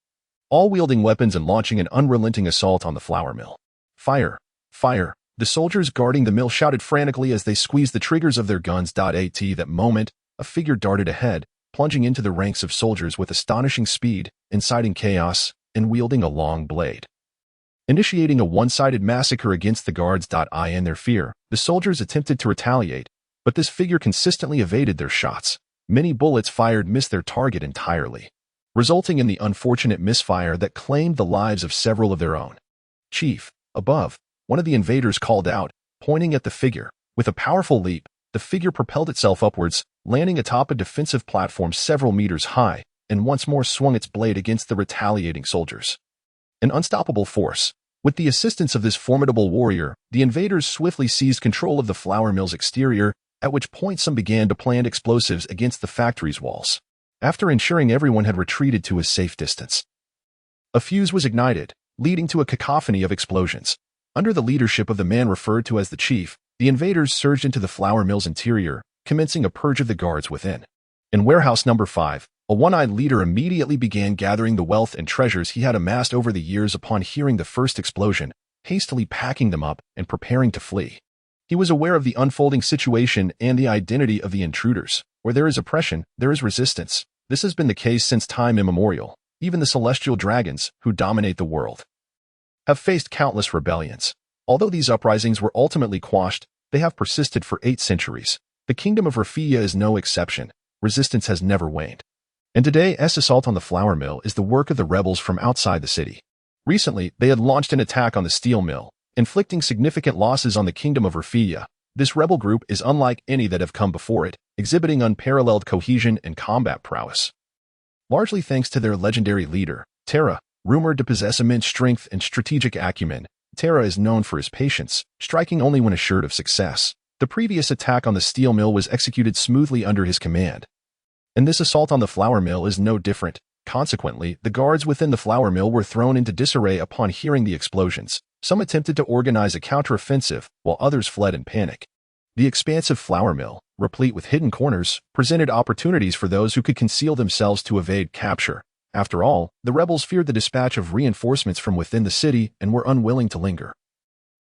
all wielding weapons and launching an unrelenting assault on the flour mill. Fire! Fire! The soldiers guarding the mill shouted frantically as they squeezed the triggers of their guns. At that moment, a figure darted ahead, plunging into the ranks of soldiers with astonishing speed, inciting chaos, and wielding a long blade. Initiating a one-sided massacre against the guards. In their fear, the soldiers attempted to retaliate, but this figure consistently evaded their shots. Many bullets fired missed their target entirely, resulting in the unfortunate misfire that claimed the lives of several of their own. "Chief, above," one of the invaders called out, pointing at the figure. With a powerful leap, the figure propelled itself upwards, landing atop a defensive platform several meters high, and once more swung its blade against the retaliating soldiers. An unstoppable force. With the assistance of this formidable warrior, the invaders swiftly seized control of the flour mill's exterior, at which point some began to plant explosives against the factory's walls. After ensuring everyone had retreated to a safe distance, a fuse was ignited, leading to a cacophony of explosions. Under the leadership of the man referred to as the chief, the invaders surged into the flour mill's interior, commencing a purge of the guards within. In warehouse number 5, a one-eyed leader immediately began gathering the wealth and treasures he had amassed over the years upon hearing the first explosion, hastily packing them up and preparing to flee. He was aware of the unfolding situation and the identity of the intruders. Where there is oppression, there is resistance. This has been the case since time immemorial. Even the celestial dragons, who dominate the world, have faced countless rebellions. Although these uprisings were ultimately quashed, they have persisted for 8 centuries. The kingdom of Raphia is no exception. Resistance has never waned. And today's assault on the flour mill is the work of the rebels from outside the city. Recently, they had launched an attack on the steel mill, inflicting significant losses on the kingdom of Raphia. This rebel group is unlike any that have come before it, exhibiting unparalleled cohesion and combat prowess. Largely thanks to their legendary leader, Terra, rumored to possess immense strength and strategic acumen, Terra is known for his patience, striking only when assured of success. The previous attack on the steel mill was executed smoothly under his command, and this assault on the flour mill is no different. Consequently, the guards within the flour mill were thrown into disarray upon hearing the explosions. Some attempted to organize a counteroffensive, while others fled in panic. The expansive flour mill, replete with hidden corners, presented opportunities for those who could conceal themselves to evade capture. After all, the rebels feared the dispatch of reinforcements from within the city and were unwilling to linger.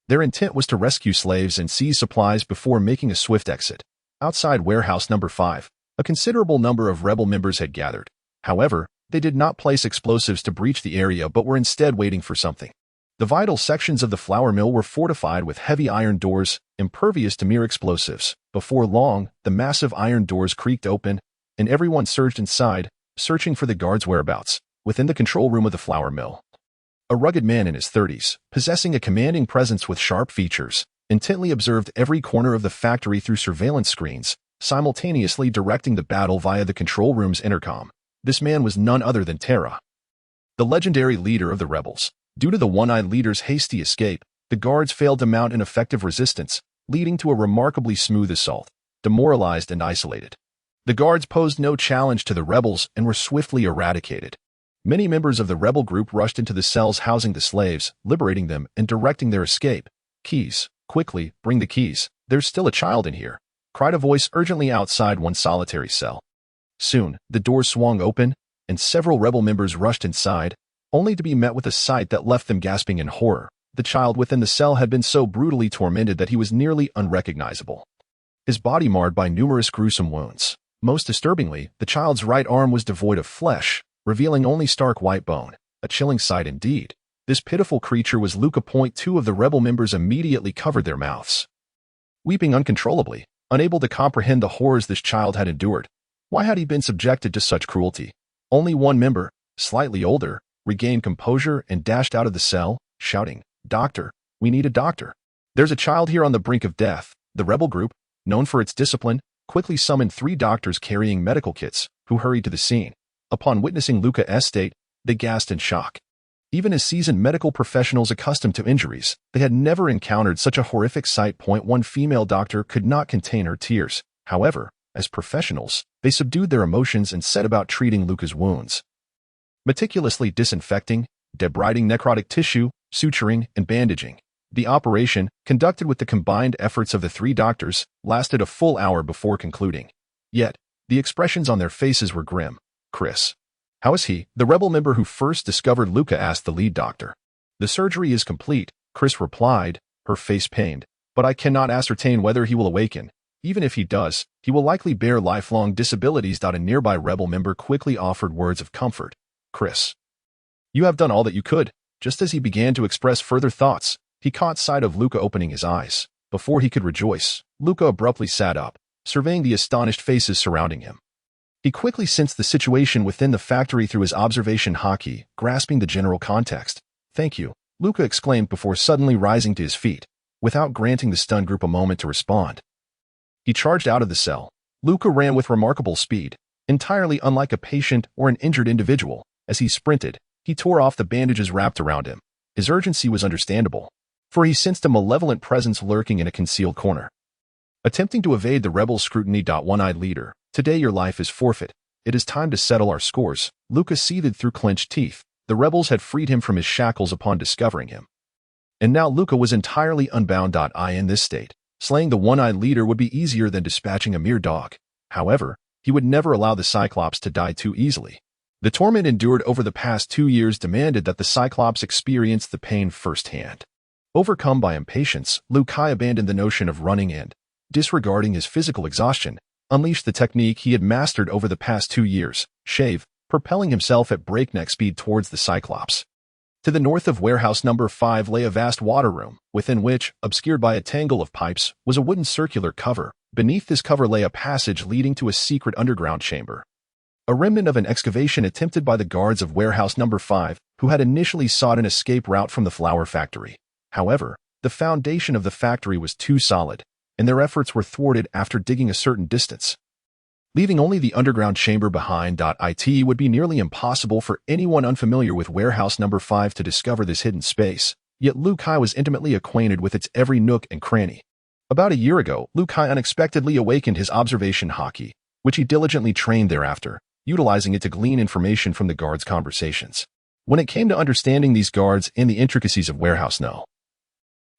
Their intent was to rescue slaves and seize supplies before making a swift exit. Outside warehouse number 5, a considerable number of rebel members had gathered. However, they did not place explosives to breach the area but were instead waiting for something. The vital sections of the flour mill were fortified with heavy iron doors, impervious to mere explosives. Before long, the massive iron doors creaked open, and everyone surged inside, searching for the guards' whereabouts. Within the control room of the flour mill, a rugged man in his 30s, possessing a commanding presence with sharp features, intently observed every corner of the factory through surveillance screens, simultaneously directing the battle via the control room's intercom. This man was none other than Terra, the legendary leader of the rebels. Due to the one-eyed leader's hasty escape, the guards failed to mount an effective resistance, leading to a remarkably smooth assault. Demoralized and isolated, the guards posed no challenge to the rebels and were swiftly eradicated. Many members of the rebel group rushed into the cells housing the slaves, liberating them and directing their escape. "Keys, quickly, bring the keys. There's still a child in here," cried a voice urgently outside one solitary cell. Soon, the doors swung open, and several rebel members rushed inside, only to be met with a sight that left them gasping in horror. The child within the cell had been so brutally tormented that he was nearly unrecognizable, his body marred by numerous gruesome wounds. Most disturbingly, the child's right arm was devoid of flesh, revealing only stark white bone. A chilling sight indeed. This pitiful creature was Luca. Two of the rebel members immediately covered their mouths, weeping uncontrollably, unable to comprehend the horrors this child had endured. Why had he been subjected to such cruelty? Only one member, slightly older, regained composure and dashed out of the cell, shouting, "Doctor, we need a doctor. There's a child here on the brink of death." The rebel group, known for its discipline, quickly summoned 3 doctors carrying medical kits, who hurried to the scene. Upon witnessing Luca's state, they gasped in shock. Even as seasoned medical professionals accustomed to injuries, they had never encountered such a horrific sight. One female doctor could not contain her tears. However, as professionals, they subdued their emotions and set about treating Luca's wounds. Meticulously disinfecting, debriding necrotic tissue, suturing, and bandaging. The operation, conducted with the combined efforts of the 3 doctors, lasted a full hour before concluding. Yet, the expressions on their faces were grim. "Chris, how is he?" the rebel member who first discovered Luca asked the lead doctor. "The surgery is complete," Chris replied, her face pained, "but I cannot ascertain whether he will awaken. Even if he does, he will likely bear lifelong disabilities." A nearby rebel member quickly offered words of comfort. "Chris, you have done all that you could." Just as he began to express further thoughts, he caught sight of Luca opening his eyes. Before he could rejoice, Luca abruptly sat up, surveying the astonished faces surrounding him. He quickly sensed the situation within the factory through his observation hockey, grasping the general context. "Thank you," Luca exclaimed before suddenly rising to his feet, without granting the stunned group a moment to respond. He charged out of the cell. Luca ran with remarkable speed, entirely unlike a patient or an injured individual. As he sprinted, he tore off the bandages wrapped around him. His urgency was understandable, for he sensed a malevolent presence lurking in a concealed corner. Attempting to evade the rebel's scrutiny. One-eyed leader, today your life is forfeit. It is time to settle our scores. Luca seethed through clenched teeth. The rebels had freed him from his shackles upon discovering him. And now Luca was entirely unbound. In this state, slaying the one-eyed leader would be easier than dispatching a mere dog. However, he would never allow the Cyclops to die too easily. The torment endured over the past 2 years demanded that the Cyclops experience the pain firsthand. Overcome by impatience, Luca abandoned the notion of running and, disregarding his physical exhaustion, unleashed the technique he had mastered over the past 2 years, shave, propelling himself at breakneck speed towards the Cyclops. To the north of warehouse number 5 lay a vast water room, within which, obscured by a tangle of pipes, was a wooden circular cover. Beneath this cover lay a passage leading to a secret underground chamber. A remnant of an excavation attempted by the guards of warehouse number 5, who had initially sought an escape route from the flour factory. However, the foundation of the factory was too solid, and their efforts were thwarted after digging a certain distance. Leaving only the underground chamber behind. It would be nearly impossible for anyone unfamiliar with warehouse number 5 to discover this hidden space, yet Luca was intimately acquainted with its every nook and cranny. About a year ago, Luca unexpectedly awakened his observation hockey, which he diligently trained thereafter, utilizing it to glean information from the guards' conversations. When it came to understanding these guards and the intricacies of warehouse No.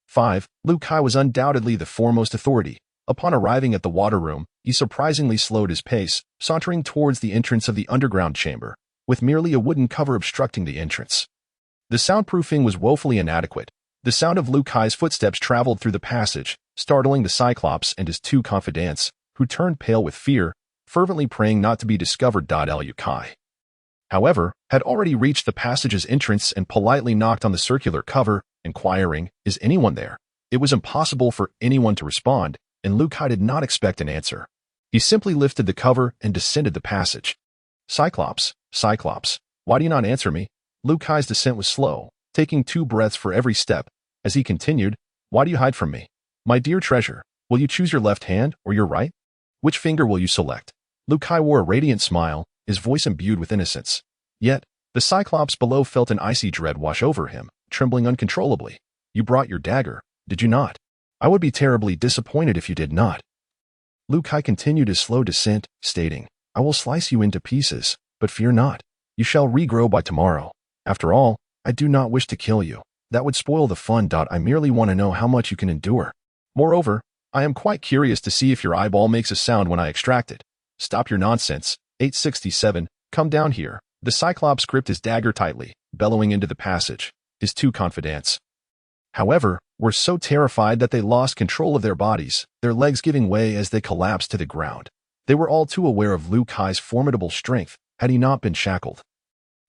5, Luca was undoubtedly the foremost authority. Upon arriving at the water room, he surprisingly slowed his pace, sauntering towards the entrance of the underground chamber, with merely a wooden cover obstructing the entrance. The soundproofing was woefully inadequate. The sound of Luca's footsteps traveled through the passage, startling the Cyclops and his 2 confidants, who turned pale with fear, fervently praying not to be discovered. Luca, however, had already reached the passage's entrance and politely knocked on the circular cover, inquiring, "Is anyone there?" It was impossible for anyone to respond, and Luca did not expect an answer. He simply lifted the cover and descended the passage. "Cyclops, Cyclops, why do you not answer me?" Luca's descent was slow, taking 2 breaths for every step. As he continued, "Why do you hide from me? My dear treasure, will you choose your left hand or your right? Which finger will you select?" Luca wore a radiant smile, his voice imbued with innocence. Yet, the Cyclops below felt an icy dread wash over him, trembling uncontrollably. "You brought your dagger, did you not? I would be terribly disappointed if you did not." Luca continued his slow descent, stating, "I will slice you into pieces, but fear not. You shall regrow by tomorrow. After all, I do not wish to kill you. That would spoil the fun. I merely want to know how much you can endure. Moreover, I am quite curious to see if your eyeball makes a sound when I extract it. Stop your nonsense. 867, come down here." The Cyclops gripped his dagger tightly, bellowing into the passage. His 2 confidants, however, were so terrified that they lost control of their bodies, their legs giving way as they collapsed to the ground. They were all too aware of Luca's formidable strength. Had he not been shackled,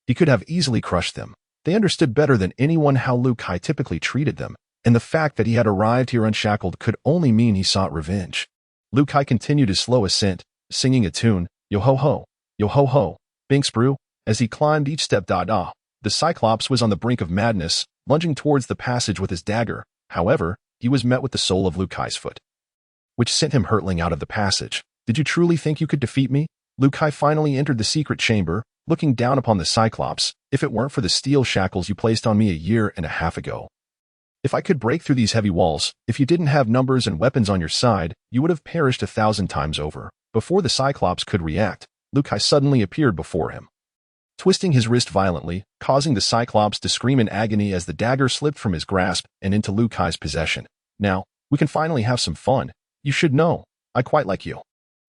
he could have easily crushed them. They understood better than anyone how Luca typically treated them, and the fact that he had arrived here unshackled could only mean he sought revenge. Luca continued his slow ascent, singing a tune, yo ho ho, bing sprue, as he climbed each step. The Cyclops was on the brink of madness, lunging towards the passage with his dagger. However, he was met with the sole of Liu Kai's foot, which sent him hurtling out of the passage. Did you truly think you could defeat me? Liu Kai finally entered the secret chamber, looking down upon the Cyclops. If it weren't for the steel shackles you placed on me a year and a half ago, if I could break through these heavy walls, if you didn't have numbers and weapons on your side, you would have perished 1,000 times over. Before the Cyclops could react, Liu Kai suddenly appeared before him, twisting his wrist violently, causing the Cyclops to scream in agony as the dagger slipped from his grasp and into Liu Kai's possession. Now, we can finally have some fun. You should know, I quite like you,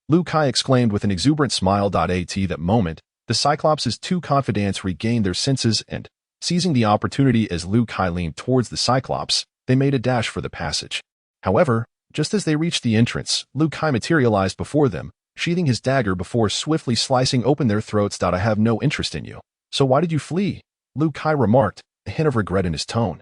Liu Kai exclaimed with an exuberant smile. At that moment, the Cyclops' two confidants regained their senses and, seizing the opportunity as Liu Kai leaned towards the Cyclops, they made a dash for the passage. However, just as they reached the entrance, Liu Kai materialized before them, sheathing his dagger before swiftly slicing open their throats. I have no interest in you. So why did you flee? Liu Kai remarked, a hint of regret in his tone.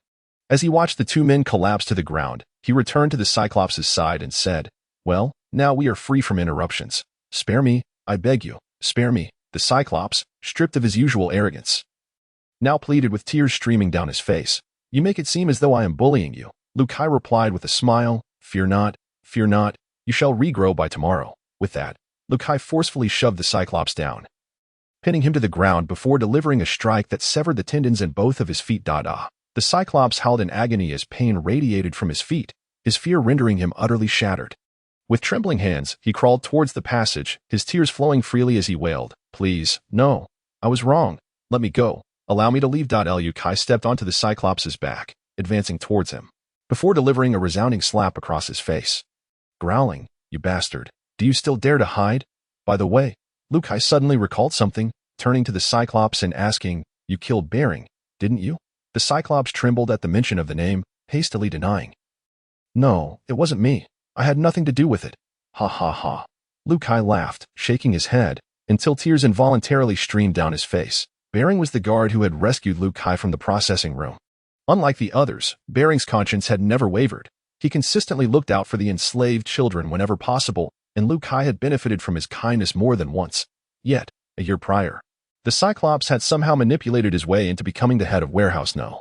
As he watched the two men collapse to the ground, he returned to the Cyclops' side and said, well, now we are free from interruptions. Spare me, I beg you, spare me. The Cyclops, stripped of his usual arrogance, now pleaded with tears streaming down his face. You make it seem as though I am bullying you. Liu Kai replied with a smile, fear not, you shall regrow by tomorrow. With that, Liu Kai forcefully shoved the Cyclops down, pinning him to the ground before delivering a strike that severed the tendons in both of his feet. The Cyclops howled in agony as pain radiated from his feet, his fear rendering him utterly shattered. With trembling hands, he crawled towards the passage, his tears flowing freely as he wailed, please, no, I was wrong, let me go, allow me to leave. Liu Kai stepped onto the Cyclops' back, advancing towards him, before delivering a resounding slap across his face, growling, you bastard, do you still dare to hide? By the way, Liu Kai suddenly recalled something, turning to the Cyclops and asking, you killed Bering, didn't you? The Cyclops trembled at the mention of the name, hastily denying, no, it wasn't me. I had nothing to do with it. Ha ha ha. Liu Kai laughed, shaking his head, until tears involuntarily streamed down his face. Bering was the guard who had rescued Liu Kai from the processing room. Unlike the others, Bering's conscience had never wavered. He consistently looked out for the enslaved children whenever possible, and Liu Kai had benefited from his kindness more than once. Yet, a year prior, the Cyclops had somehow manipulated his way into becoming the head of Warehouse No.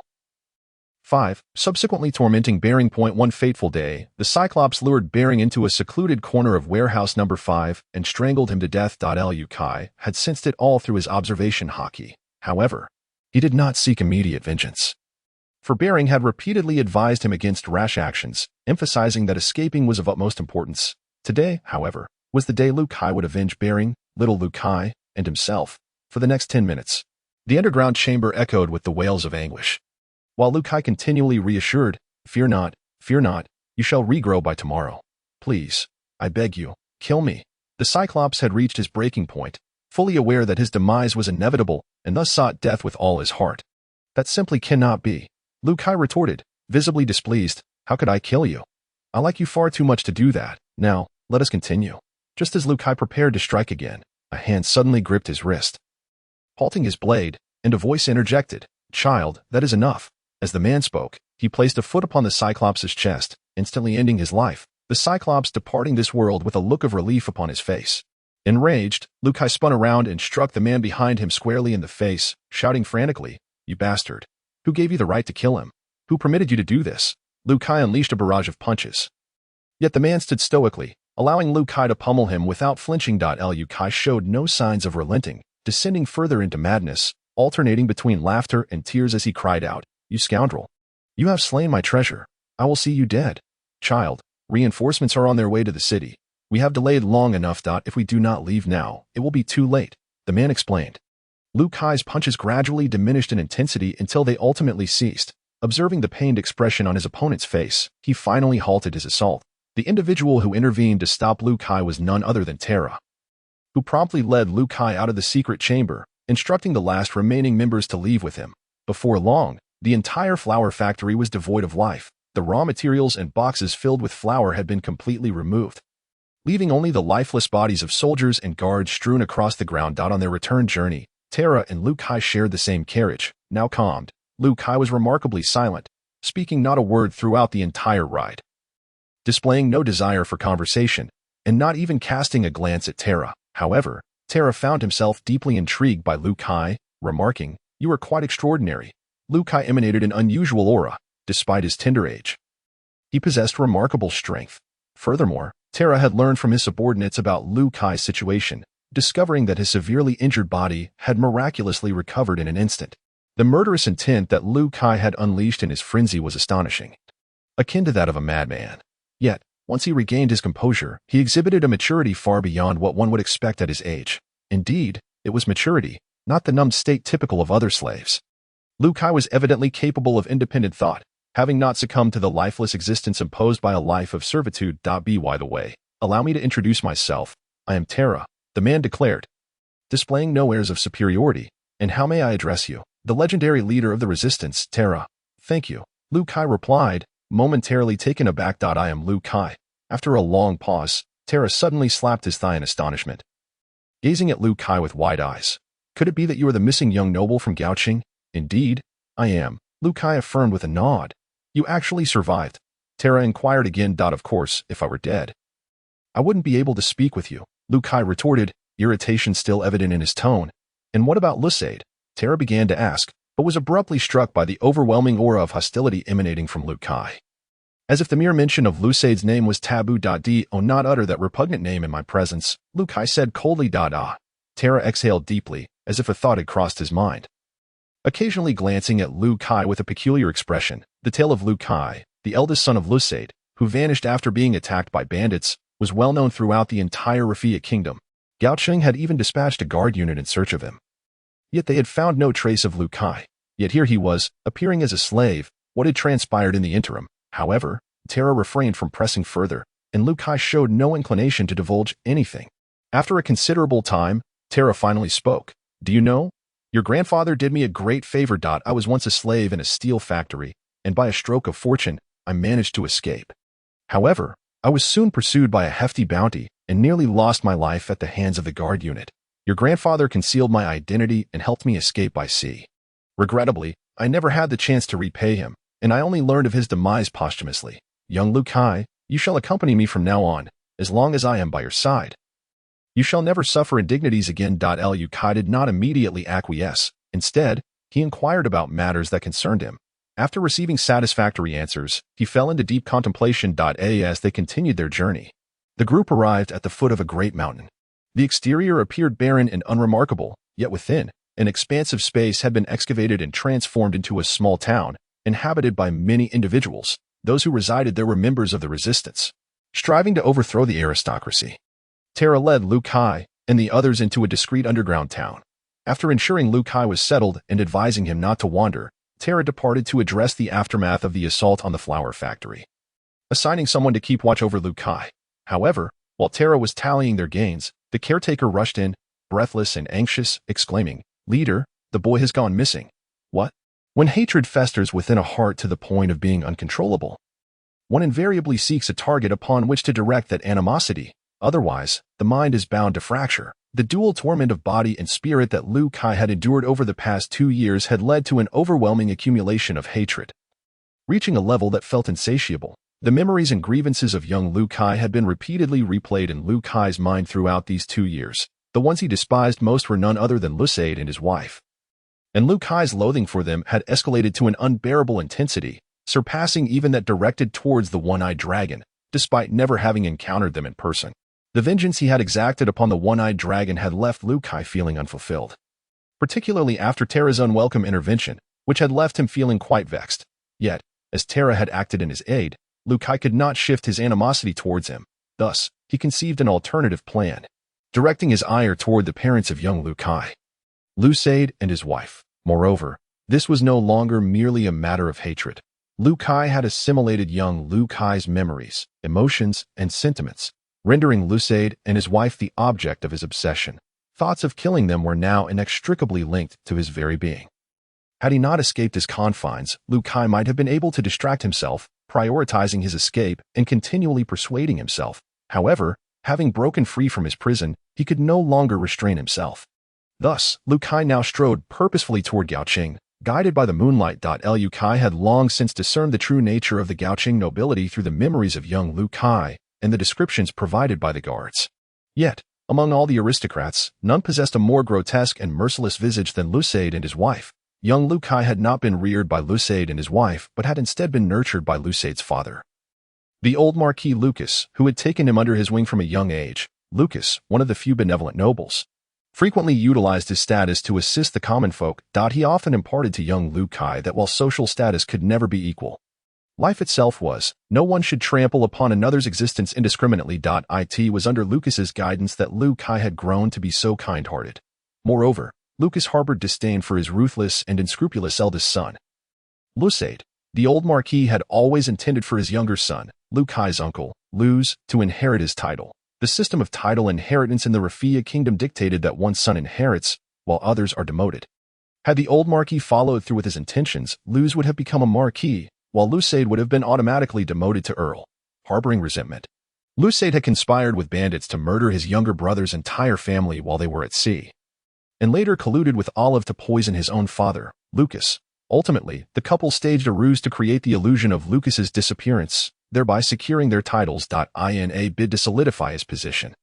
5, subsequently tormenting Bering. One fateful day, the Cyclops lured Bering into a secluded corner of Warehouse No. 5 and strangled him to death. Liu Kai had sensed it all through his observation haki. However, he did not seek immediate vengeance, for Bering had repeatedly advised him against rash actions, emphasizing that escaping was of utmost importance. Today, however, was the day Liu Kai would avenge Bering, little Liu Kai, and himself. For the next 10 minutes, the underground chamber echoed with the wails of anguish, while Liu Kai continually reassured, fear not, you shall regrow by tomorrow. Please, I beg you, kill me. The Cyclops had reached his breaking point, fully aware that his demise was inevitable, and thus sought death with all his heart. That simply cannot be. Liu Kai retorted, visibly displeased, how could I kill you? I like you far too much to do that. Now, let us continue. Just as Liu Kai prepared to strike again, a hand suddenly gripped his wrist, halting his blade, and a voice interjected, child, that is enough. As the man spoke, he placed a foot upon the Cyclops' chest, instantly ending his life, the Cyclops departing this world with a look of relief upon his face. Enraged, Liu Kai spun around and struck the man behind him squarely in the face, shouting frantically, you bastard. Who gave you the right to kill him? Who permitted you to do this? Liu Kai unleashed a barrage of punches. Yet the man stood stoically, allowing Liu Kai to pummel him without flinching. Liu Kai showed no signs of relenting, descending further into madness, alternating between laughter and tears as he cried out, you scoundrel. You have slain my treasure. I will see you dead. Child, reinforcements are on their way to the city. We have delayed long enough. If we do not leave now, it will be too late, the man explained. Liu Kai's punches gradually diminished in intensity until they ultimately ceased. Observing the pained expression on his opponent's face, he finally halted his assault. The individual who intervened to stop Liu Kai was none other than Terra, who promptly led Liu Kai out of the secret chamber, instructing the last remaining members to leave with him. Before long, the entire flour factory was devoid of life. The raw materials and boxes filled with flour had been completely removed, leaving only the lifeless bodies of soldiers and guards strewn across the ground. On their return journey, Terra and Liu Kai shared the same carriage. Now calmed, Liu Kai was remarkably silent, speaking not a word throughout the entire ride, displaying no desire for conversation, and not even casting a glance at Terra. However, Terra found himself deeply intrigued by Liu Kai, remarking, You are quite extraordinary. Lu Kai emanated an unusual aura, despite his tender age. He possessed remarkable strength. Furthermore, Terra had learned from his subordinates about Lu Kai's situation, discovering that his severely injured body had miraculously recovered in an instant. The murderous intent that Lu Kai had unleashed in his frenzy was astonishing, akin to that of a madman. Yet, once he regained his composure, he exhibited a maturity far beyond what one would expect at his age. Indeed, it was maturity, not the numbed state typical of other slaves. Lu Kai was evidently capable of independent thought, having not succumbed to the lifeless existence imposed by a life of servitude. By the way, allow me to introduce myself. I am Terra, the man declared, displaying no airs of superiority. And how may I address you? The legendary leader of the resistance, Terra. Thank you, Lu Kai replied, momentarily taken aback. I am Lu Kai. After a long pause, Terra suddenly slapped his thigh in astonishment, gazing at Lu Kai with wide eyes. Could it be that you are the missing young noble from Gaoqing? Indeed, I am, Lu Kai affirmed with a nod. You actually survived? Terra inquired again. Of course, if I were dead, I wouldn't be able to speak with you, Lu Kai retorted, irritation still evident in his tone. And what about Lusaid? Terra began to ask, but was abruptly struck by the overwhelming aura of hostility emanating from Lu Kai. As if the mere mention of Lusaid's name was taboo. Do not utter that repugnant name in my presence, Lu Kai said coldly. Terra exhaled deeply, as if a thought had crossed his mind. Occasionally glancing at Lu Kai with a peculiar expression, the tale of Lu Kai, the eldest son of Lusaid, who vanished after being attacked by bandits, was well known throughout the entire Rafia kingdom. Gaoqing had even dispatched a guard unit in search of him. Yet they had found no trace of Lu Kai. Yet here he was, appearing as a slave. What had transpired in the interim? However, Terra refrained from pressing further, and Lu Kai showed no inclination to divulge anything. After a considerable time, Terra finally spoke. Do you know? Your grandfather did me a great favor. I was once a slave in a steel factory, and by a stroke of fortune, I managed to escape. However, I was soon pursued by a hefty bounty and nearly lost my life at the hands of the guard unit. Your grandfather concealed my identity and helped me escape by sea. Regrettably, I never had the chance to repay him, and I only learned of his demise posthumously. Young Lu Kai, you shall accompany me from now on, as long as I am by your side. You shall never suffer indignities again. Lu Kai did not immediately acquiesce. Instead, he inquired about matters that concerned him. After receiving satisfactory answers, he fell into deep contemplation. As they continued their journey, the group arrived at the foot of a great mountain. The exterior appeared barren and unremarkable, yet within, an expansive space had been excavated and transformed into a small town, inhabited by many individuals. Those who resided there were members of the resistance, striving to overthrow the aristocracy. Terra led Lu Kai and the others into a discreet underground town. After ensuring Lu Kai was settled and advising him not to wander, Terra departed to address the aftermath of the assault on the flour factory, assigning someone to keep watch over Lu Kai. However, while Terra was tallying their gains, the caretaker rushed in, breathless and anxious, exclaiming, "Leader, the boy has gone missing." What? When hatred festers within a heart to the point of being uncontrollable, one invariably seeks a target upon which to direct that animosity. Otherwise, the mind is bound to fracture. The dual torment of body and spirit that Lu Kai had endured over the past 2 years had led to an overwhelming accumulation of hatred, reaching a level that felt insatiable. The memories and grievances of young Lu Kai had been repeatedly replayed in Lu Kai's mind throughout these 2 years. The ones he despised most were none other than Lusaid and his wife. And Lu Kai's loathing for them had escalated to an unbearable intensity, surpassing even that directed towards the one-eyed dragon, despite never having encountered them in person. The vengeance he had exacted upon the one-eyed dragon had left Lu Kai feeling unfulfilled, particularly after Terra's unwelcome intervention, which had left him feeling quite vexed. Yet, as Terra had acted in his aid, Lu Kai could not shift his animosity towards him. Thus, he conceived an alternative plan, directing his ire toward the parents of young Lu Kai, Lusaid and his wife. Moreover, this was no longer merely a matter of hatred. Lu Kai had assimilated young Lu Kai's memories, emotions, and sentiments, rendering Lusaid and his wife the object of his obsession. Thoughts of killing them were now inextricably linked to his very being. Had he not escaped his confines, Lu Kai might have been able to distract himself, prioritizing his escape and continually persuading himself. However, having broken free from his prison, he could no longer restrain himself. Thus, Lu Kai now strode purposefully toward Gaoqing, guided by the moonlight. Lu Kai had long since discerned the true nature of the Gaoqing nobility through the memories of young Lu Kai and the descriptions provided by the guards. Yet, among all the aristocrats, none possessed a more grotesque and merciless visage than Lusaid and his wife. Young Lu Kai had not been reared by Lucade and his wife, but had instead been nurtured by Lucade's father, the old Marquis Lucas, who had taken him under his wing from a young age. Lucas, one of the few benevolent nobles, frequently utilized his status to assist the common folk. He often imparted to young Lu Kai that while social status could never be equal, life itself was. No one should trample upon another's existence indiscriminately. It was under Lucas's guidance that Lu Kai had grown to be so kind-hearted. Moreover, Lucas harbored disdain for his ruthless and unscrupulous eldest son, Lucade. The old Marquis had always intended for his younger son, Lu Kai's uncle, Luz, to inherit his title. The system of title inheritance in the Rafia kingdom dictated that one son inherits, while others are demoted. Had the old Marquis followed through with his intentions, Luz would have become a Marquis, while Lucade would have been automatically demoted to Earl. Harboring resentment, Lucade had conspired with bandits to murder his younger brother's entire family while they were at sea, and later colluded with Olive to poison his own father, Lucas. Ultimately, the couple staged a ruse to create the illusion of Lucas's disappearance, thereby securing their titles. In a bid to solidify his position,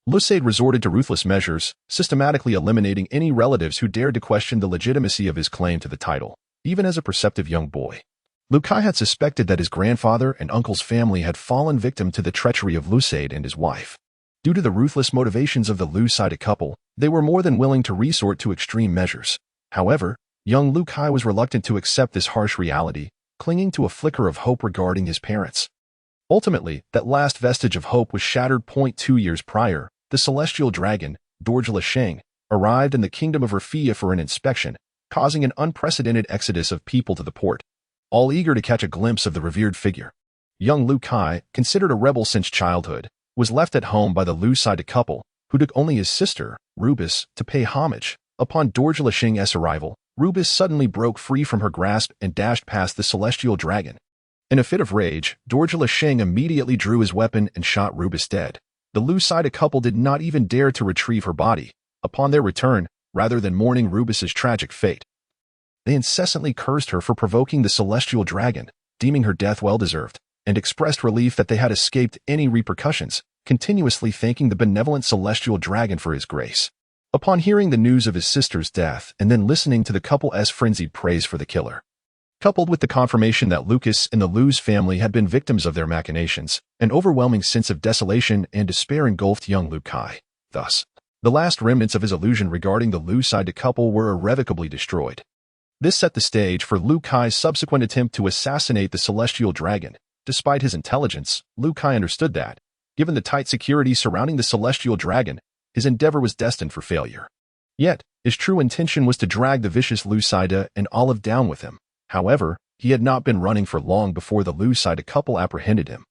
Lucade resorted to ruthless measures, systematically eliminating any relatives who dared to question the legitimacy of his claim to the title. Even as a perceptive young boy, Lu Kai had suspected that his grandfather and uncle's family had fallen victim to the treachery of Lucade and his wife. Due to the ruthless motivations of the Lu-sided couple, they were more than willing to resort to extreme measures. However, young Lu Kai was reluctant to accept this harsh reality, clinging to a flicker of hope regarding his parents. Ultimately, that last vestige of hope was shattered. 2 years prior, the celestial dragon, Dorjala Sheng, arrived in the kingdom of Rafia for an inspection, causing an unprecedented exodus of people to the port, all eager to catch a glimpse of the revered figure. Young Lu Kai, considered a rebel since childhood, was left at home by the Lu-sided couple, who took only his sister, Rubis, to pay homage. Upon Dorjala Sheng's arrival, Rubis suddenly broke free from her grasp and dashed past the celestial dragon. In a fit of rage, Dorjala Sheng immediately drew his weapon and shot Rubis dead. The Lu-sided couple did not even dare to retrieve her body. Upon their return, rather than mourning Rubis's tragic fate, they incessantly cursed her for provoking the celestial dragon, deeming her death well-deserved, and expressed relief that they had escaped any repercussions, continuously thanking the benevolent celestial dragon for his grace. Upon hearing the news of his sister's death and then listening to the couple's frenzied praise for the killer, coupled with the confirmation that Lucas and the Lu's family had been victims of their machinations, an overwhelming sense of desolation and despair engulfed young Lu Kai. Thus, the last remnants of his illusion regarding the Lu-sided couple were irrevocably destroyed. This set the stage for Lu Kai's subsequent attempt to assassinate the celestial dragon. Despite his intelligence, Lu Kai understood that, given the tight security surrounding the celestial dragon, his endeavor was destined for failure. Yet, his true intention was to drag the vicious Lucida and Olive down with him. However, he had not been running for long before the Lu-sided couple apprehended him,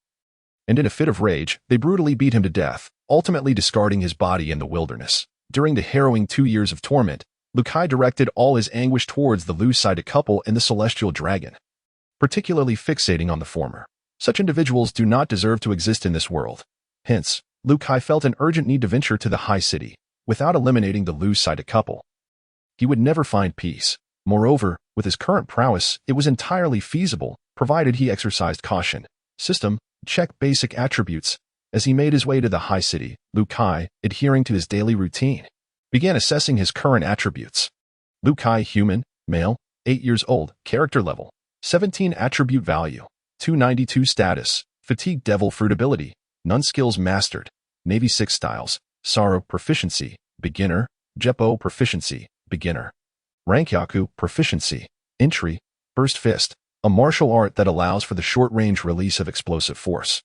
and in a fit of rage, they brutally beat him to death, ultimately discarding his body in the wilderness. During the harrowing 2 years of torment, Lu Kai directed all his anguish towards the Lu-sided couple and the celestial dragon, particularly fixating on the former. Such individuals do not deserve to exist in this world. Hence, Lu Kai felt an urgent need to venture to the high city. Without eliminating the Lu-sided couple, he would never find peace. Moreover, with his current prowess, it was entirely feasible, provided he exercised caution. System, check basic attributes. As he made his way to the high city, Lu Kai, adhering to his daily routine, began assessing his current attributes. Lu Kai, human, male, 8 years old, character level, 17 attribute value, 292 status, fatigue devil fruit ability, none skills mastered, Navy 6 styles, Sorrow proficiency, beginner, Jeppo proficiency, beginner, Rankyaku proficiency, entry, burst fist, a martial art that allows for the short-range release of explosive force,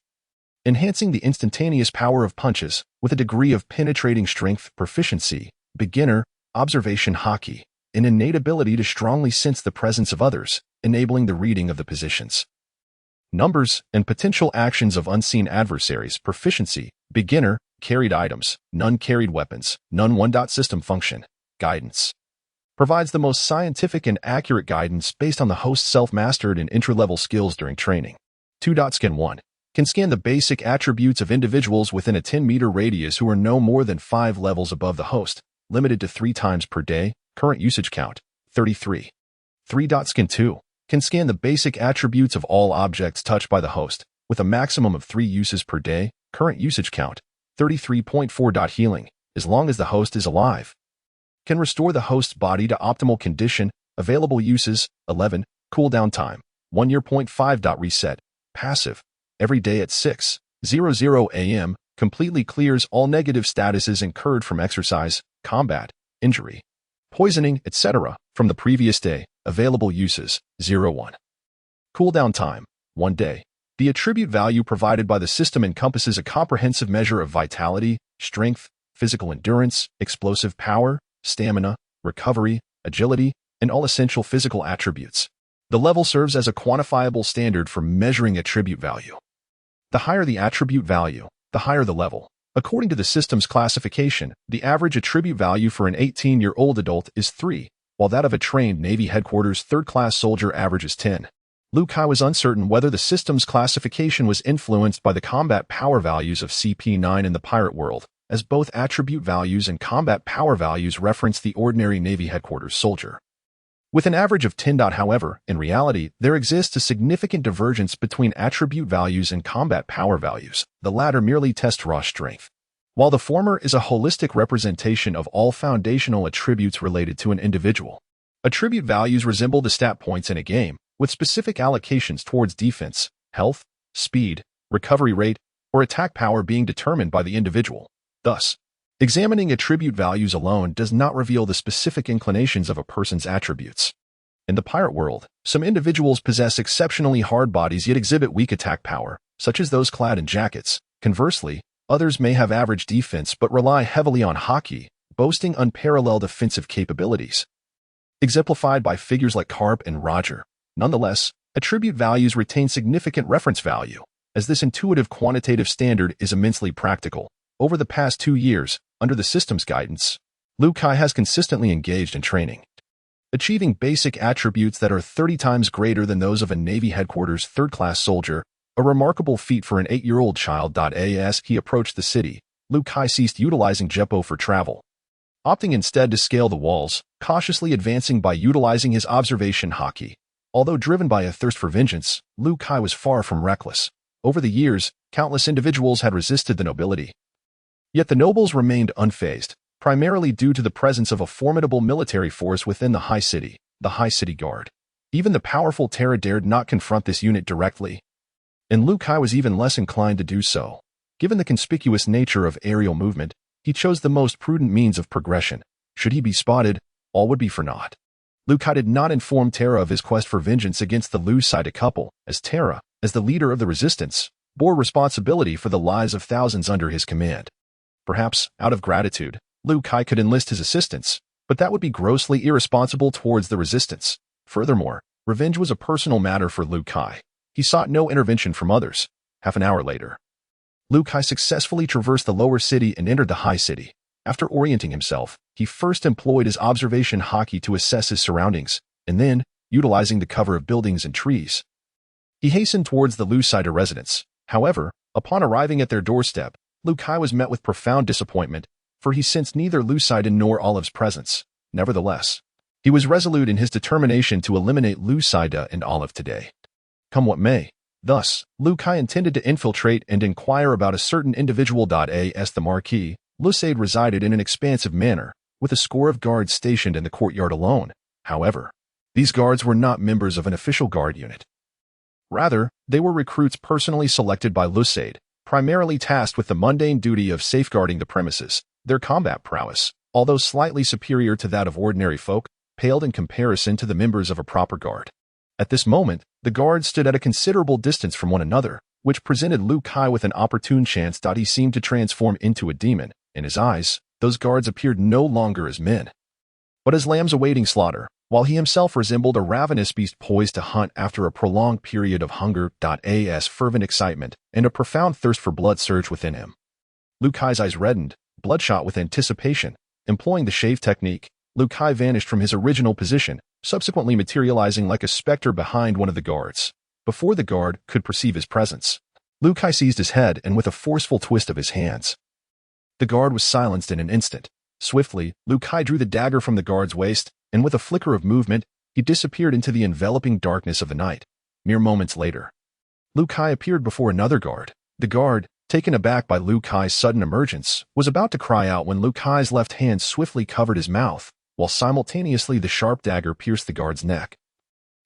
enhancing the instantaneous power of punches with a degree of penetrating strength proficiency, beginner, observation haki, an innate ability to strongly sense the presence of others, enabling the reading of the positions, numbers, and potential actions of unseen adversaries proficiency, beginner, carried items, none carried weapons, none 1. System function, guidance. Provides the most scientific and accurate guidance based on the host's self-mastered and entry-level skills during training. 2. Scan 1. Can scan the basic attributes of individuals within a 10-meter radius who are no more than 5 levels above the host, limited to 3 times per day, current usage count, 33. 3. Scan 2. Can scan the basic attributes of all objects touched by the host, with a maximum of 3 uses per day, current usage count, 33.4. Healing, as long as the host is alive. Can restore the host's body to optimal condition Available uses, 11. Cooldown time, 1 year. 5. Reset, passive. Every day at 6:00 a.m., completely clears all negative statuses incurred from exercise, combat, injury, poisoning, etc. from the previous day. Available uses, 1. Cooldown time, 1 day. The attribute value provided by the system encompasses a comprehensive measure of vitality, strength, physical endurance, explosive power, stamina, recovery, agility, and all essential physical attributes. The level serves as a quantifiable standard for measuring attribute value. The higher the attribute value, the higher the level. According to the system's classification, the average attribute value for an 18-year-old adult is 3, while that of a trained Navy headquarters third-class soldier averages 10. Liu Kai was uncertain whether the system's classification was influenced by the combat power values of CP9 in the pirate world, as both attribute values and combat power values reference the ordinary Navy headquarters soldier. With an average of 10. However, in reality, there exists a significant divergence between attribute values and combat power values. The latter merely test raw strength, while the former is a holistic representation of all foundational attributes related to an individual. Attribute values resemble the stat points in a game, with specific allocations towards defense, health, speed, recovery rate, or attack power being determined by the individual. Thus, examining attribute values alone does not reveal the specific inclinations of a person's attributes. In the pirate world, some individuals possess exceptionally hard bodies yet exhibit weak attack power, such as those clad in jackets. Conversely, others may have average defense but rely heavily on hockey, boasting unparalleled offensive capabilities. Exemplified by figures like Carp and Roger. Nonetheless, attribute values retain significant reference value, as this intuitive quantitative standard is immensely practical. Over the past 2 years, under the system's guidance, Liu Kai has consistently engaged in training, achieving basic attributes that are 30 times greater than those of a Navy headquarters third-class soldier, a remarkable feat for an 8-year-old child. As he approached the city, Liu Kai ceased utilizing Jeppo for travel, opting instead to scale the walls, cautiously advancing by utilizing his observation haki. Although driven by a thirst for vengeance, Liu Kai was far from reckless. Over the years, countless individuals had resisted the nobility. Yet the nobles remained unfazed, primarily due to the presence of a formidable military force within the High City, the High City Guard. Even the powerful Terra dared not confront this unit directly, and Liu Kai was even less inclined to do so. Given the conspicuous nature of aerial movement, he chose the most prudent means of progression. Should he be spotted, all would be for naught. Liu Kai did not inform Terra of his quest for vengeance against the Lu Sida couple, as Terra, as the leader of the resistance, bore responsibility for the lives of thousands under his command. Perhaps, out of gratitude, Liu Kai could enlist his assistance, but that would be grossly irresponsible towards the resistance. Furthermore, revenge was a personal matter for Liu Kai. He sought no intervention from others. Half an hour later, Liu Kai successfully traversed the lower city and entered the high city. After orienting himself, he first employed his observation haki to assess his surroundings, and then, utilizing the cover of buildings and trees, he hastened towards the Lu Sida residence. However, upon arriving at their doorstep, Liu Kai was met with profound disappointment, for he sensed neither Lu Sida nor Olive's presence. Nevertheless, he was resolute in his determination to eliminate Lu Sida and Olive today, come what may. Thus, Liu Kai intended to infiltrate and inquire about a certain individual. As the Marquis, Lu Sida resided in an expansive manor, with a score of guards stationed in the courtyard alone. However, these guards were not members of an official guard unit. Rather, they were recruits personally selected by Lu Sida, primarily tasked with the mundane duty of safeguarding the premises. Their combat prowess, although slightly superior to that of ordinary folk, paled in comparison to the members of a proper guard. At this moment, the guards stood at a considerable distance from one another, which presented Liu Kai with an opportune chance. He seemed to transform into a demon. In his eyes, those guards appeared no longer as men, but as lambs awaiting slaughter, while he himself resembled a ravenous beast poised to hunt after a prolonged period of hunger. As fervent excitement and a profound thirst for blood surged within him. Liu Kai's eyes reddened, bloodshot with anticipation. Employing the shave technique, Liu Kai vanished from his original position, subsequently materializing like a specter behind one of the guards. Before the guard could perceive his presence, Liu Kai seized his head and with a forceful twist of his hands, the guard was silenced in an instant. Swiftly, Liu Kai drew the dagger from the guard's waist, and with a flicker of movement, he disappeared into the enveloping darkness of the night. Mere moments later, Liu Kai appeared before another guard. The guard, taken aback by Liu Kai's sudden emergence, was about to cry out when Liu Kai's left hand swiftly covered his mouth. while simultaneously the sharp dagger pierced the guard's neck,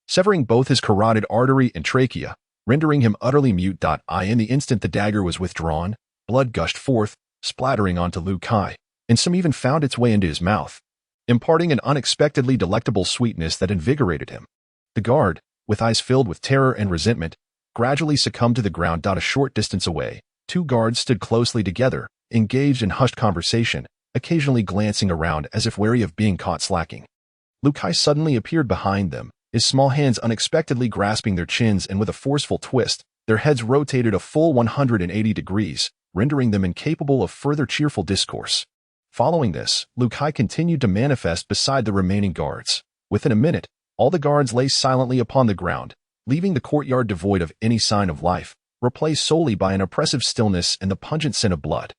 severing both his carotid artery and trachea, rendering him utterly mute. In the instant the dagger was withdrawn, blood gushed forth, splattering onto Liu Kai, and some even found its way into his mouth, imparting an unexpectedly delectable sweetness that invigorated him. The guard, with eyes filled with terror and resentment, gradually succumbed to the ground. A short distance away, two guards stood closely together, engaged in hushed conversation, occasionally glancing around as if wary of being caught slacking. Liu Kai suddenly appeared behind them, his small hands unexpectedly grasping their chins, and with a forceful twist, their heads rotated a full 180 degrees, rendering them incapable of further cheerful discourse. Following this, Liu Kai continued to manifest beside the remaining guards. Within a minute, all the guards lay silently upon the ground, leaving the courtyard devoid of any sign of life, replaced solely by an oppressive stillness and the pungent scent of blood.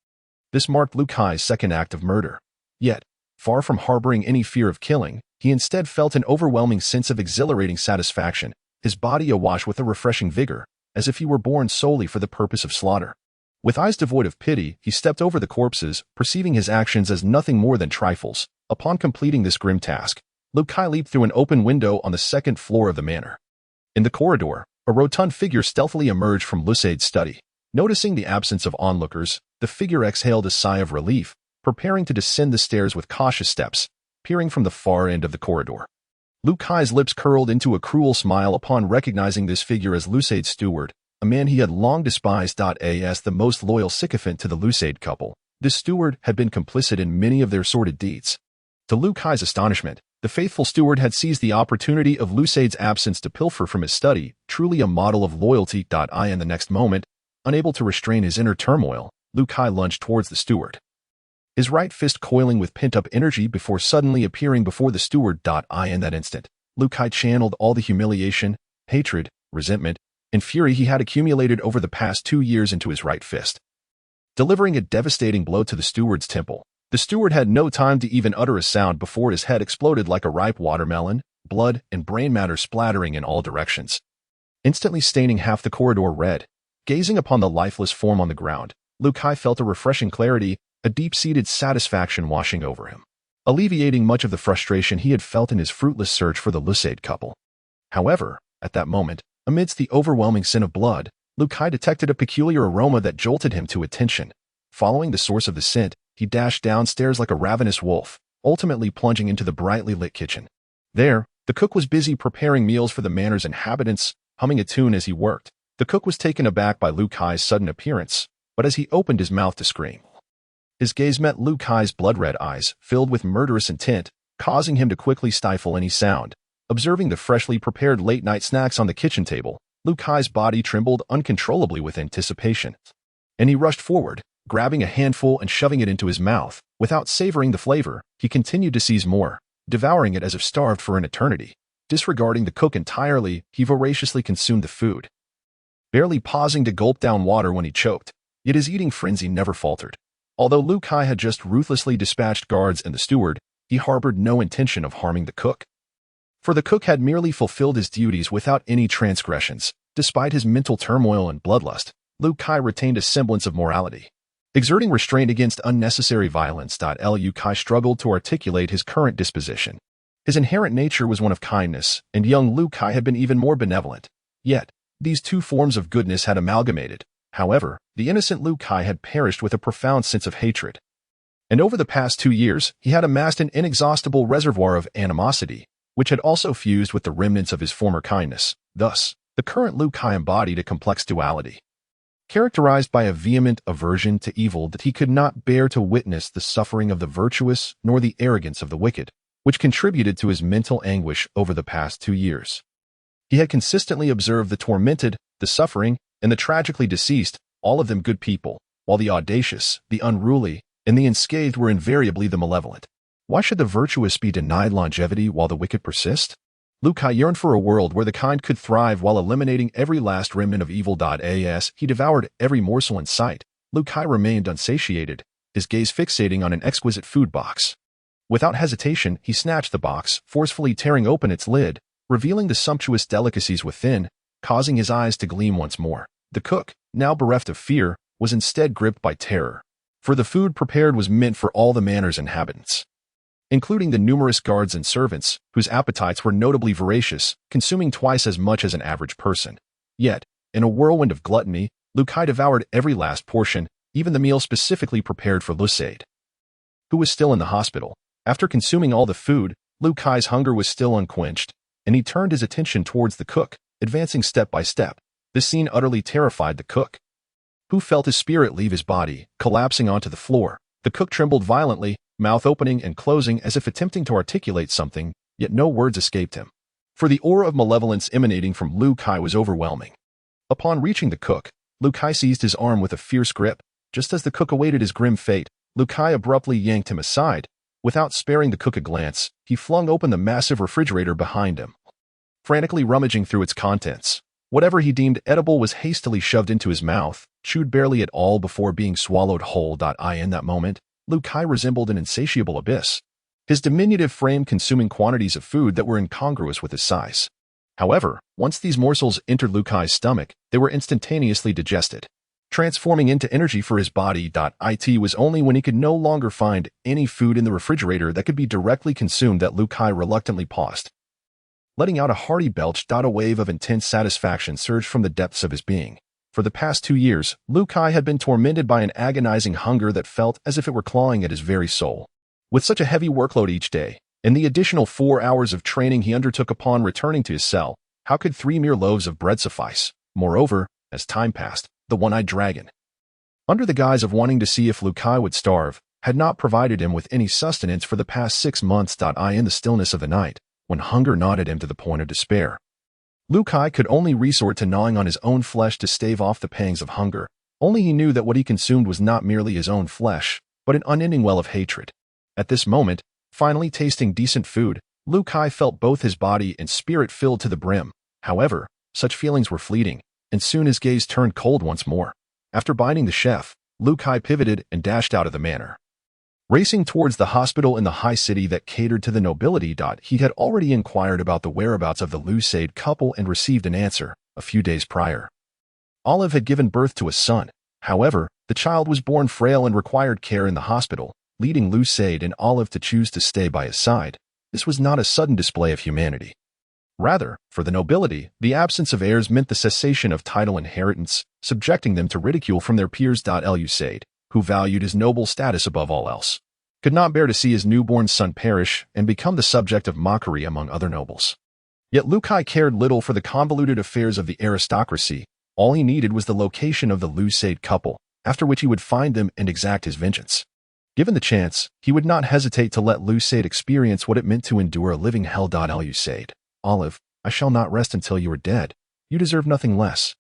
This marked Liu Kai's second act of murder. Yet, far from harboring any fear of killing, he instead felt an overwhelming sense of exhilarating satisfaction, his body awash with a refreshing vigor, as if he were born solely for the purpose of slaughter. With eyes devoid of pity, he stepped over the corpses, perceiving his actions as nothing more than trifles. Upon completing this grim task, Liu Kai leaped through an open window on the second floor of the manor. In the corridor, a rotund figure stealthily emerged from Lucaid's study. Noticing the absence of onlookers, the figure exhaled a sigh of relief, preparing to descend the stairs with cautious steps, peering from the far end of the corridor. Liu Kai's lips curled into a cruel smile upon recognizing this figure as Lucaid's steward, a man he had long despised. As the most loyal sycophant to the Lucaid couple, this steward had been complicit in many of their sordid deeds. To Liu Kai's astonishment, the faithful steward had seized the opportunity of Lucaid's absence to pilfer from his study, truly a model of loyalty. In the next moment, unable to restrain his inner turmoil, Liu Kai lunged towards the steward, his right fist coiling with pent-up energy before suddenly appearing before the steward. In that instant, Liu Kai channeled all the humiliation, hatred, resentment, and fury he had accumulated over the past 2 years into his right fist. Delivering a devastating blow to the steward's temple, the steward had no time to even utter a sound before his head exploded like a ripe watermelon, blood and brain matter splattering in all directions, instantly staining half the corridor red. Gazing upon the lifeless form on the ground, Liu Kai felt a refreshing clarity, a deep-seated satisfaction washing over him, alleviating much of the frustration he had felt in his fruitless search for the Lucaid couple. However, at that moment, amidst the overwhelming scent of blood, Liu Kai detected a peculiar aroma that jolted him to attention. Following the source of the scent, he dashed downstairs like a ravenous wolf, ultimately plunging into the brightly lit kitchen. There, the cook was busy preparing meals for the manor's inhabitants, humming a tune as he worked. The cook was taken aback by Liu Kai's sudden appearance, but as he opened his mouth to scream, his gaze met Liu Kai's blood-red eyes, filled with murderous intent, causing him to quickly stifle any sound. Observing the freshly prepared late-night snacks on the kitchen table, Liu Kai's body trembled uncontrollably with anticipation, and he rushed forward, grabbing a handful and shoving it into his mouth. Without savoring the flavor, he continued to seize more, devouring it as if starved for an eternity. Disregarding the cook entirely, he voraciously consumed the food, barely pausing to gulp down water when he choked. Yet his eating frenzy never faltered. Although Liu Kai had just ruthlessly dispatched guards and the steward, he harbored no intention of harming the cook. For the cook had merely fulfilled his duties without any transgressions. Despite his mental turmoil and bloodlust, Liu Kai retained a semblance of morality, exerting restraint against unnecessary violence. Liu Kai struggled to articulate his current disposition. His inherent nature was one of kindness, and young Liu Kai had been even more benevolent. Yet, these two forms of goodness had amalgamated. However, the innocent Liu Kai had perished with a profound sense of hatred. And over the past 2 years, he had amassed an inexhaustible reservoir of animosity, which had also fused with the remnants of his former kindness. Thus, the current Liu Kai embodied a complex duality, characterized by a vehement aversion to evil that he could not bear to witness the suffering of the virtuous nor the arrogance of the wicked, which contributed to his mental anguish over the past 2 years. He had consistently observed the tormented, the suffering, and the tragically deceased, all of them good people, while the audacious, the unruly, and the unscathed were invariably the malevolent. Why should the virtuous be denied longevity while the wicked persist? Liu Kai yearned for a world where the kind could thrive while eliminating every last remnant of evil. As he devoured every morsel in sight, Liu Kai remained unsatiated, his gaze fixating on an exquisite food box. Without hesitation, he snatched the box, forcefully tearing open its lid, revealing the sumptuous delicacies within, causing his eyes to gleam once more. The cook, now bereft of fear, was instead gripped by terror, for the food prepared was meant for all the manor's inhabitants. including the numerous guards and servants, whose appetites were notably voracious, consuming twice as much as an average person. Yet, in a whirlwind of gluttony, Lu Kai devoured every last portion, even the meal specifically prepared for Lucade, who was still in the hospital. After consuming all the food, Lu Kai's hunger was still unquenched, and he turned his attention towards the cook, advancing step by step. This scene utterly terrified the cook, who felt his spirit leave his body, collapsing onto the floor. The cook trembled violently, mouth opening and closing as if attempting to articulate something, yet no words escaped him. For the aura of malevolence emanating from Lu Kai was overwhelming. Upon reaching the cook, Lu Kai seized his arm with a fierce grip. Just as the cook awaited his grim fate, Lu Kai abruptly yanked him aside. Without sparing the cook a glance, he flung open the massive refrigerator behind him, frantically rummaging through its contents. Whatever he deemed edible was hastily shoved into his mouth, chewed barely at all before being swallowed whole. In that moment, Lu Kai resembled an insatiable abyss, his diminutive frame consuming quantities of food that were incongruous with his size. However, once these morsels entered Lu Kai's stomach, they were instantaneously digested, transforming into energy for his body. It was only when he could no longer find any food in the refrigerator that could be directly consumed that Lu Kai reluctantly paused, letting out a hearty belch. A wave of intense satisfaction surged from the depths of his being. For the past 2 years, Lu Kai had been tormented by an agonizing hunger that felt as if it were clawing at his very soul. With such a heavy workload each day, and the additional 4 hours of training he undertook upon returning to his cell, how could 3 mere loaves of bread suffice? Moreover, as time passed, the one-eyed dragon, under the guise of wanting to see if Lu Kai would starve, had not provided him with any sustenance for the past 6 months. In the stillness of the night, when hunger gnawed at him to the point of despair, Lu Kai could only resort to gnawing on his own flesh to stave off the pangs of hunger. Only he knew that what he consumed was not merely his own flesh, but an unending well of hatred. At this moment, finally tasting decent food, Lu Kai felt both his body and spirit filled to the brim. However, such feelings were fleeting, and soon his gaze turned cold once more. After biting the chef, Lu Kai pivoted and dashed out of the manor, racing towards the hospital in the high city that catered to the nobility. He had already inquired about the whereabouts of the Lucade couple and received an answer a few days prior. Olive had given birth to a son. However, the child was born frail and required care in the hospital, leading Lucade and Olive to choose to stay by his side. This was not a sudden display of humanity. Rather, for the nobility, the absence of heirs meant the cessation of title inheritance, subjecting them to ridicule from their peers. Lucade, who valued his noble status above all else, could not bear to see his newborn son perish and become the subject of mockery among other nobles. Yet Lu Kai cared little for the convoluted affairs of the aristocracy. All he needed was the location of the Lucade couple, after which he would find them and exact his vengeance. Given the chance, he would not hesitate to let Lucade experience what it meant to endure a living hell. Lucade, Olive, I shall not rest until you are dead. You deserve nothing less,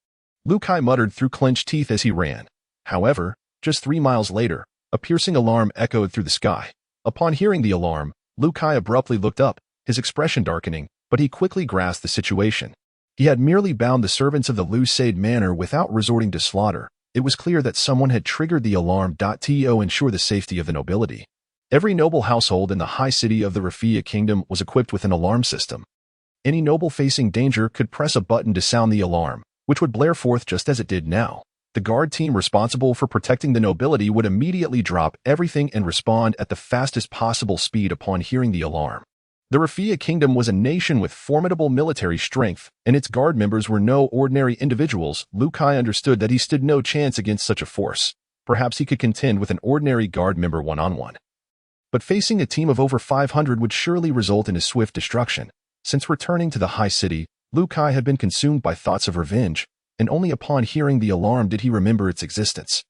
Lu Kai muttered through clenched teeth as he ran. However, just 3 miles later, a piercing alarm echoed through the sky. Upon hearing the alarm, Lu Kai abruptly looked up, his expression darkening, but he quickly grasped the situation. He had merely bound the servants of the Lucade manor without resorting to slaughter. It was clear that someone had triggered the alarm. To ensure the safety of the nobility, every noble household in the high city of the Rafia kingdom was equipped with an alarm system. Any noble facing danger could press a button to sound the alarm, which would blare forth just as it did now. The guard team responsible for protecting the nobility would immediately drop everything and respond at the fastest possible speed upon hearing the alarm. The Rafia kingdom was a nation with formidable military strength, and its guard members were no ordinary individuals. Lu Kai understood that he stood no chance against such a force. Perhaps he could contend with an ordinary guard member one-on-one, but facing a team of over 500 would surely result in his swift destruction. Since returning to the high city, Lu Kai had been consumed by thoughts of revenge, and only upon hearing the alarm did he remember its existence.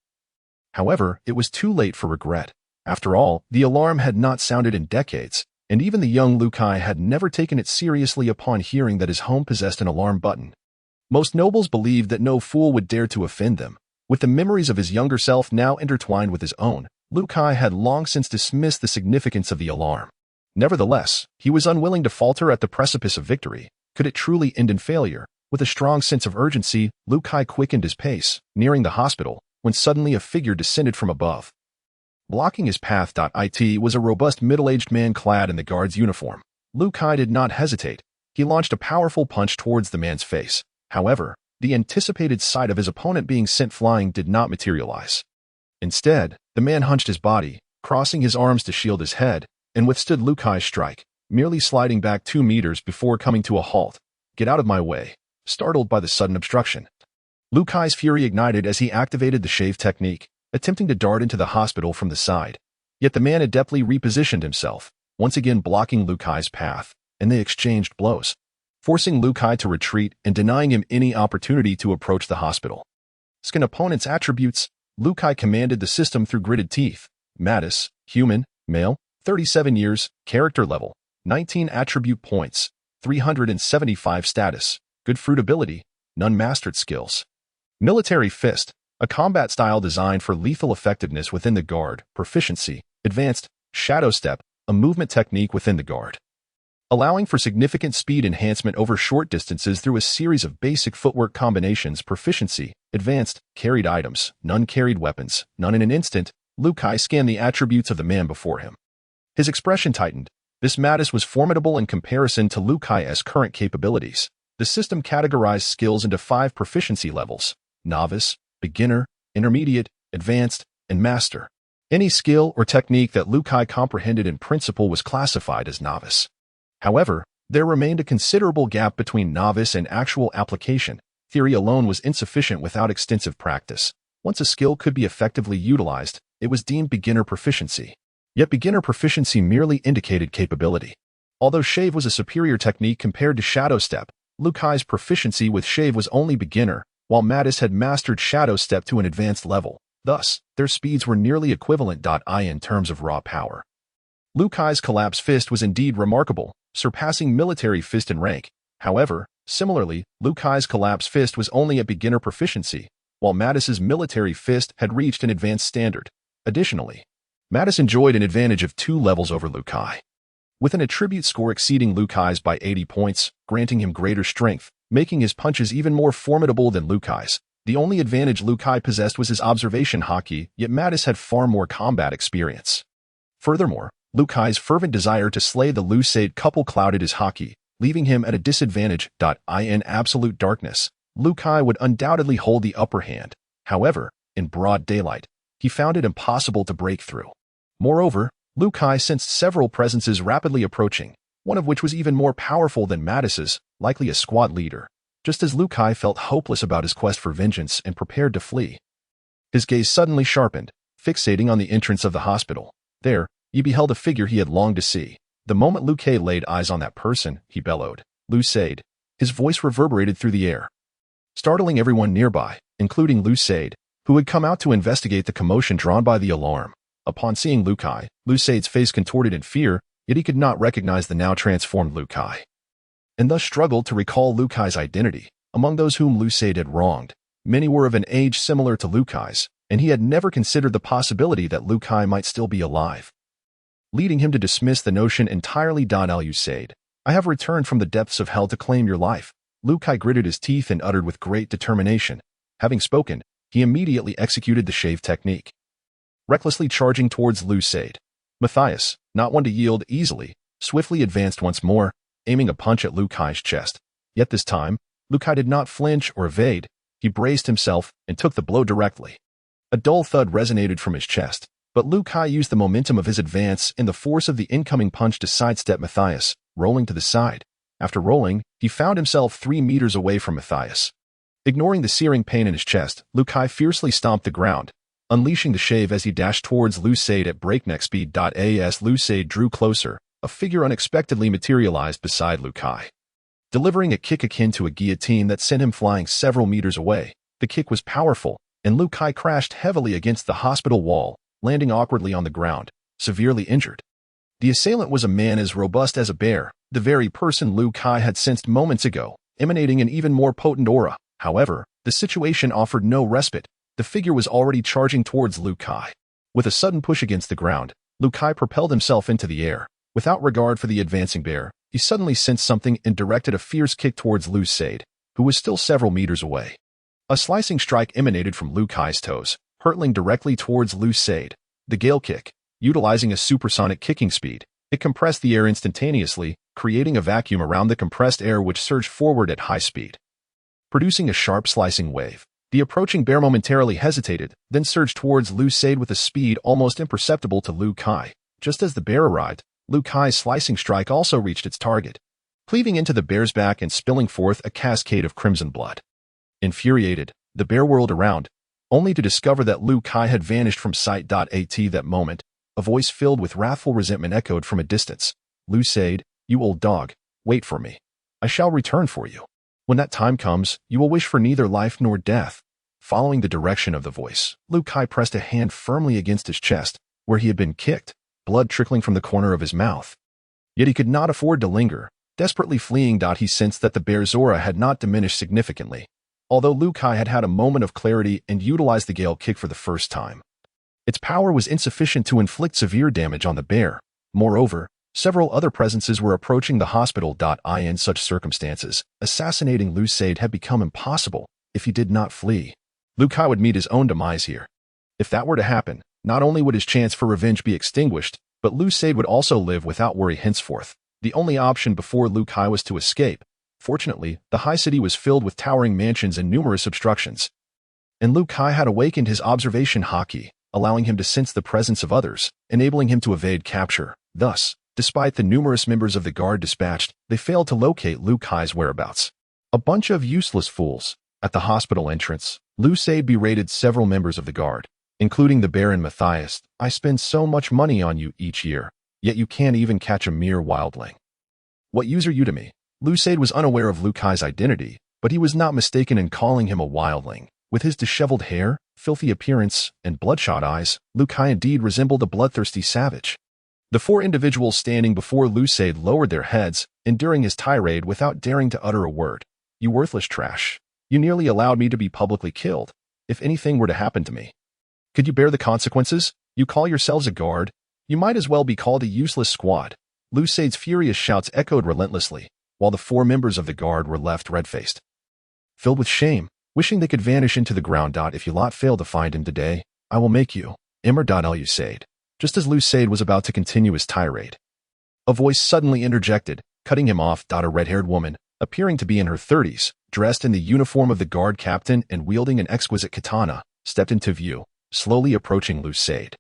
However, it was too late for regret. After all, the alarm had not sounded in decades, and even the young Lu Kai had never taken it seriously upon hearing that his home possessed an alarm button. Most nobles believed that no fool would dare to offend them. With the memories of his younger self now intertwined with his own, Lu Kai had long since dismissed the significance of the alarm. Nevertheless, he was unwilling to falter at the precipice of victory. Could it truly end in failure? With a strong sense of urgency, Lu Kai quickened his pace, nearing the hospital, when suddenly a figure descended from above. Blocking his path. It was a robust middle-aged man clad in the guard's uniform. Lu Kai did not hesitate. He launched a powerful punch towards the man's face. However, the anticipated sight of his opponent being sent flying did not materialize. Instead, the man hunched his body, crossing his arms to shield his head, and withstood Liu Kai's strike, merely sliding back 2 meters before coming to a halt. "Get out of my way," startled by the sudden obstruction. Liu Kai's fury ignited as he activated the shave technique, attempting to dart into the hospital from the side. Yet the man adeptly repositioned himself, once again blocking Liu Kai's path, and they exchanged blows, forcing Liu Kai to retreat and denying him any opportunity to approach the hospital. Skin opponent's attributes, Liu Kai commanded the system through gritted teeth. Mattis, human, male, 37 years, character level, 19 attribute points, 375 status, good fruit ability, none mastered skills. Military fist, a combat style designed for lethal effectiveness within the guard, proficiency, advanced, shadow step, a movement technique within the guard, allowing for significant speed enhancement over short distances through a series of basic footwork combinations. Proficiency, advanced, carried items, none carried weapons, none. In an instant, Liu Kai scanned the attributes of the man before him. His expression tightened. This Mattis was formidable in comparison to Liu Kai's current capabilities. The system categorized skills into 5 proficiency levels: novice, beginner, intermediate, advanced, and master. Any skill or technique that Liu Kai comprehended in principle was classified as novice. However, there remained a considerable gap between novice and actual application. Theory alone was insufficient without extensive practice. Once a skill could be effectively utilized, it was deemed beginner proficiency. Yet beginner proficiency merely indicated capability. Although shave was a superior technique compared to shadow step, Liu Kai's proficiency with shave was only beginner, while Mattis had mastered shadow step to an advanced level. Thus, their speeds were nearly equivalent. In terms of raw power, Liu Kai's collapse fist was indeed remarkable, surpassing military fist in rank. However, similarly, Liu Kai's collapse fist was only at beginner proficiency, while Mattis's military fist had reached an advanced standard. Additionally, Mattis enjoyed an advantage of 2 levels over Liu Kai, with an attribute score exceeding Liu Kai's by 80 points, granting him greater strength, making his punches even more formidable than Liu Kai's. The only advantage Liu Kai possessed was his observation haki, yet Mattis had far more combat experience. Furthermore, Liu Kai's fervent desire to slay the Liu Sade couple clouded his haki, leaving him at a disadvantage. In absolute darkness, Liu Kai would undoubtedly hold the upper hand. However, in broad daylight, he found it impossible to break through. Moreover, Liu Kai sensed several presences rapidly approaching, one of which was even more powerful than Mattis's, likely a squad leader. Just as Liu Kai felt hopeless about his quest for vengeance and prepared to flee, his gaze suddenly sharpened, fixating on the entrance of the hospital. There, he beheld a figure he had longed to see. The moment Liu Kai laid eyes on that person, he bellowed, "Liu Sade." His voice reverberated through the air, startling everyone nearby, including Liu Sade, who had come out to investigate the commotion drawn by the alarm. Upon seeing Liu Kai, Liu Sade's face contorted in fear, yet he could not recognize the now transformed Liu Kai, and thus struggled to recall Liu Kai's identity. Among those whom Liu Sade had wronged, many were of an age similar to Liu Kai's, and he had never considered the possibility that Liu Kai might still be alive, leading him to dismiss the notion entirely. Liu Sade, "I have returned from the depths of hell to claim your life." Liu Kai gritted his teeth and uttered with great determination. Having spoken, he immediately executed the shave technique, recklessly charging towards Liu Sade. Matthias, not one to yield easily, swiftly advanced once more, aiming a punch at Liu Kai's chest. Yet this time, Liu Kai did not flinch or evade. He braced himself and took the blow directly. A dull thud resonated from his chest, but Liu Kai used the momentum of his advance and the force of the incoming punch to sidestep Matthias, rolling to the side. After rolling, he found himself 3 meters away from Matthias. Ignoring the searing pain in his chest, Liu Kai fiercely stomped the ground, unleashing the shave as he dashed towards Liu Sade at breakneck speed. As Liu Sade drew closer, a figure unexpectedly materialized beside Liu Kai, delivering a kick akin to a guillotine that sent him flying several meters away. The kick was powerful, and Liu Kai crashed heavily against the hospital wall, landing awkwardly on the ground, severely injured. The assailant was a man as robust as a bear, the very person Liu Kai had sensed moments ago, emanating an even more potent aura. However, the situation offered no respite. The figure was already charging towards Liu Kai. With a sudden push against the ground, Liu Kai propelled himself into the air. Without regard for the advancing bear, he suddenly sensed something and directed a fierce kick towards Liu Sade, who was still several meters away. A slicing strike emanated from Liu Kai's toes, hurtling directly towards Liu Sade. The gale kick, utilizing a supersonic kicking speed, it compressed the air instantaneously, creating a vacuum around the compressed air which surged forward at high speed, producing a sharp slicing wave. The approaching bear momentarily hesitated, then surged towards Liu Sade with a speed almost imperceptible to Liu Kai. Just as the bear arrived, Lu Kai's slicing strike also reached its target, cleaving into the bear's back and spilling forth a cascade of crimson blood. Infuriated, the bear whirled around, only to discover that Lu Kai had vanished from sight. At that moment, a voice filled with wrathful resentment echoed from a distance. Lu said, "You old dog, wait for me. I shall return for you. When that time comes, you will wish for neither life nor death." Following the direction of the voice, Lu Kai pressed a hand firmly against his chest, where he had been kicked, blood trickling from the corner of his mouth. Yet he could not afford to linger, desperately fleeing. He sensed that the bear's aura had not diminished significantly, although Lu Kai had had a moment of clarity and utilized the gale kick for the first time. Its power was insufficient to inflict severe damage on the bear. Moreover, several other presences were approaching the hospital. In such circumstances, assassinating Lu Said had become impossible if he did not flee. Lu Kai would meet his own demise here. If that were to happen, not only would his chance for revenge be extinguished, but Lu Said would also live without worry henceforth. The only option before Lu Kai was to escape. Fortunately, the high city was filled with towering mansions and numerous obstructions, and Lu Kai had awakened his observation haki, allowing him to sense the presence of others, enabling him to evade capture. Thus, despite the numerous members of the guard dispatched, they failed to locate Lu Kai's whereabouts. A bunch of useless fools. At the hospital entrance, Lu Said berated several members of the guard, including the Baron Matthias. "I spend so much money on you each year, yet you can't even catch a mere wildling. What use are you to me?" Lu Said was unaware of Lu Kai's identity, but he was not mistaken in calling him a wildling. With his disheveled hair, filthy appearance, and bloodshot eyes, Lu Kai indeed resembled a bloodthirsty savage. The four individuals standing before Lu Said lowered their heads, enduring his tirade without daring to utter a word. "You worthless trash. You nearly allowed me to be publicly killed. If anything were to happen to me, could you bear the consequences? You call yourselves a guard? You might as well be called a useless squad." Lu Said's furious shouts echoed relentlessly, while the four members of the guard were left red-faced, filled with shame, wishing they could vanish into the ground. "If you lot fail to find him today, I will make you Lu Said." Just as Lu Said was about to continue his tirade, a voice suddenly interjected, cutting him off. A red-haired woman, appearing to be in her 30s, dressed in the uniform of the guard captain and wielding an exquisite katana, stepped into view, slowly approaching Lu Said.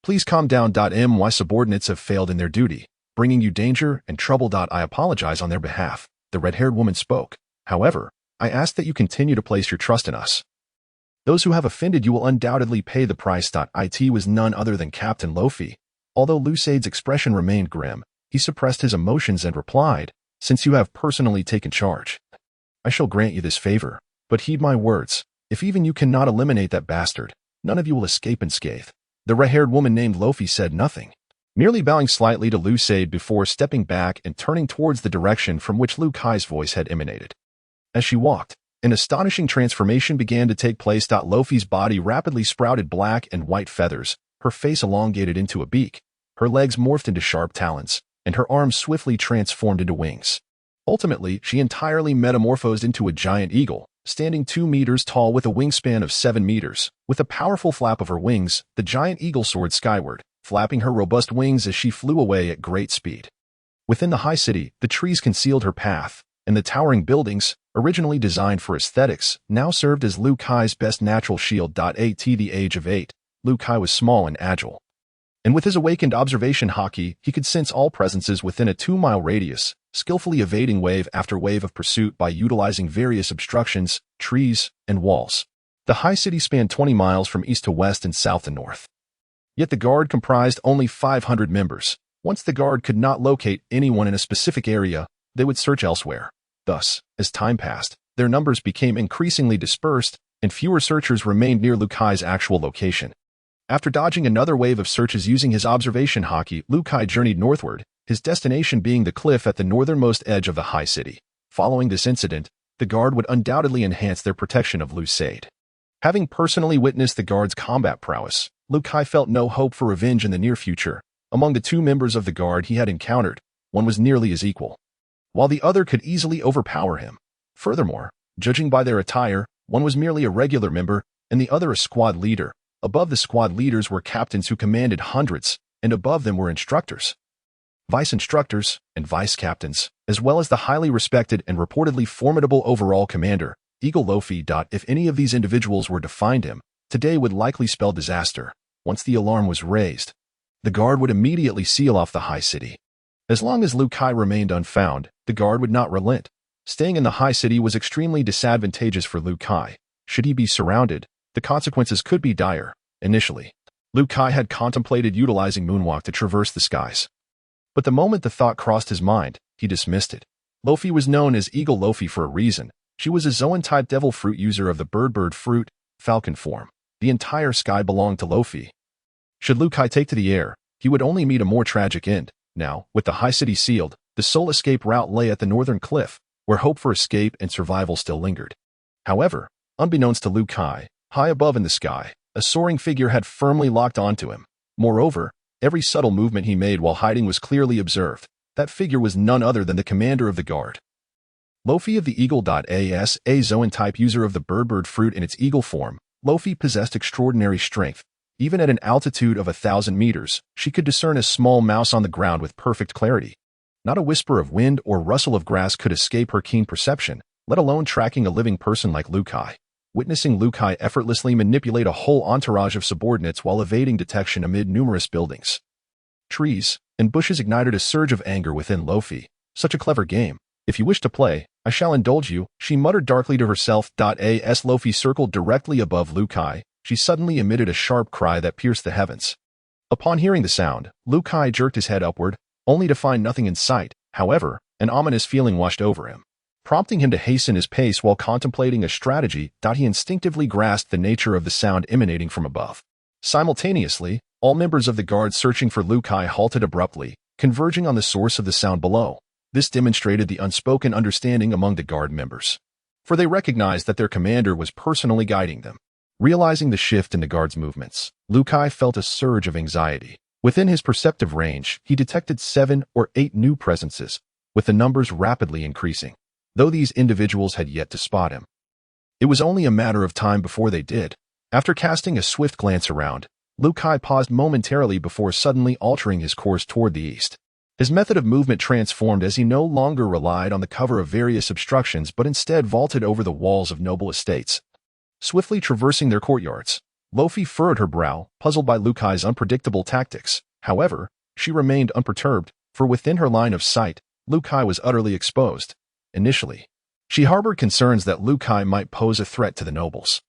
"Please calm down. My subordinates have failed in their duty, bringing you danger and trouble. I apologize on their behalf," the red-haired woman spoke. "However, I ask that you continue to place your trust in us. Those who have offended you will undoubtedly pay the price." It was none other than Captain Lofi. Although Lu Said's expression remained grim, he suppressed his emotions and replied, "Since you have personally taken charge, I shall grant you this favor, but heed my words. If even you cannot eliminate that bastard, none of you will escape unscathed." The red-haired woman named Lofi said nothing, merely bowing slightly to Lu Said before stepping back and turning towards the direction from which Lu Kai's voice had emanated. As she walked, an astonishing transformation began to take place. Lofi's body rapidly sprouted black and white feathers, her face elongated into a beak, her legs morphed into sharp talons, and her arms swiftly transformed into wings. Ultimately, she entirely metamorphosed into a giant eagle, standing 2 meters tall with a wingspan of 7 meters. With a powerful flap of her wings, the giant eagle soared skyward, flapping her robust wings as she flew away at great speed. Within the high city, the trees concealed her path, and the towering buildings, originally designed for aesthetics, now served as Lu Kai's best natural shield. At the age of 8, Lu Kai was small and agile, and with his awakened observation haki, he could sense all presences within a 2-mile radius, skillfully evading wave after wave of pursuit by utilizing various obstructions, trees, and walls. The high city spanned 20 miles from east to west and south to north. Yet the guard comprised only 500 members. Once the guard could not locate anyone in a specific area, they would search elsewhere. Thus, as time passed, their numbers became increasingly dispersed, and fewer searchers remained near Lu Kai's actual location. After dodging another wave of searches using his observation haki, Lu Kai journeyed northward, his destination being the cliff at the northernmost edge of the high city. Following this incident, the guard would undoubtedly enhance their protection of Lu Said. Having personally witnessed the guard's combat prowess, Lu Kai felt no hope for revenge in the near future. Among the 2 members of the guard he had encountered, one was nearly his equal, while the other could easily overpower him. Furthermore, judging by their attire, one was merely a regular member, and the other a squad leader. Above the squad leaders were captains who commanded hundreds, and above them were instructors, vice instructors, and vice captains, as well as the highly respected and reportedly formidable overall commander, Eagle Lofi. If any of these individuals were to find him, today would likely spell disaster. Once the alarm was raised, the guard would immediately seal off the high city. As long as Liu Kai remained unfound, the guard would not relent. Staying in the high city was extremely disadvantageous for Liu Kai. Should he be surrounded, the consequences could be dire. Initially, Liu Kai had contemplated utilizing Moonwalk to traverse the skies. But the moment the thought crossed his mind, he dismissed it. Luffy was known as Eagle Luffy for a reason. She was a Zoan-type devil fruit user of the bird fruit, falcon form. The entire sky belonged to Luffy. Should Liu Kai take to the air, he would only meet a more tragic end. Now, with the high city sealed, the sole escape route lay at the northern cliff, where hope for escape and survival still lingered. However, unbeknownst to Liu Kai, high above in the sky, a soaring figure had firmly locked onto him. Moreover, every subtle movement he made while hiding was clearly observed. That figure was none other than the commander of the guard. Luffy of the Eagle.as, a Zoan-type user of the bird fruit in its eagle form, Luffy possessed extraordinary strength. Even at an altitude of 1,000 meters, she could discern a small mouse on the ground with perfect clarity. Not a whisper of wind or rustle of grass could escape her keen perception, let alone tracking a living person like Liu Kai. Witnessing Liu Kai effortlessly manipulate a whole entourage of subordinates while evading detection amid numerous buildings, trees, and bushes ignited a surge of anger within Luffy. Such a clever game. If you wish to play, I shall indulge you, she muttered darkly to herself. As Luffy circled directly above Liu Kai, she suddenly emitted a sharp cry that pierced the heavens. Upon hearing the sound, Liu Kai jerked his head upward, only to find nothing in sight. However, an ominous feeling washed over him, prompting him to hasten his pace while contemplating a strategy. He instinctively grasped the nature of the sound emanating from above. Simultaneously, all members of the guard searching for Liu Kai halted abruptly, converging on the source of the sound below. This demonstrated the unspoken understanding among the guard members, for they recognized that their commander was personally guiding them. Realizing the shift in the guard's movements, Liu Kai felt a surge of anxiety. Within his perceptive range, he detected 7 or 8 new presences, with the numbers rapidly increasing, though these individuals had yet to spot him. It was only a matter of time before they did. After casting a swift glance around, Liu Kai paused momentarily before suddenly altering his course toward the east. His method of movement transformed as he no longer relied on the cover of various obstructions but instead vaulted over the walls of noble estates. Swiftly traversing their courtyards, Luffy furrowed her brow, puzzled by Liu Kai's unpredictable tactics. However, she remained unperturbed, for within her line of sight, Liu Kai was utterly exposed. Initially, she harbored concerns that Liu Kai might pose a threat to the nobles.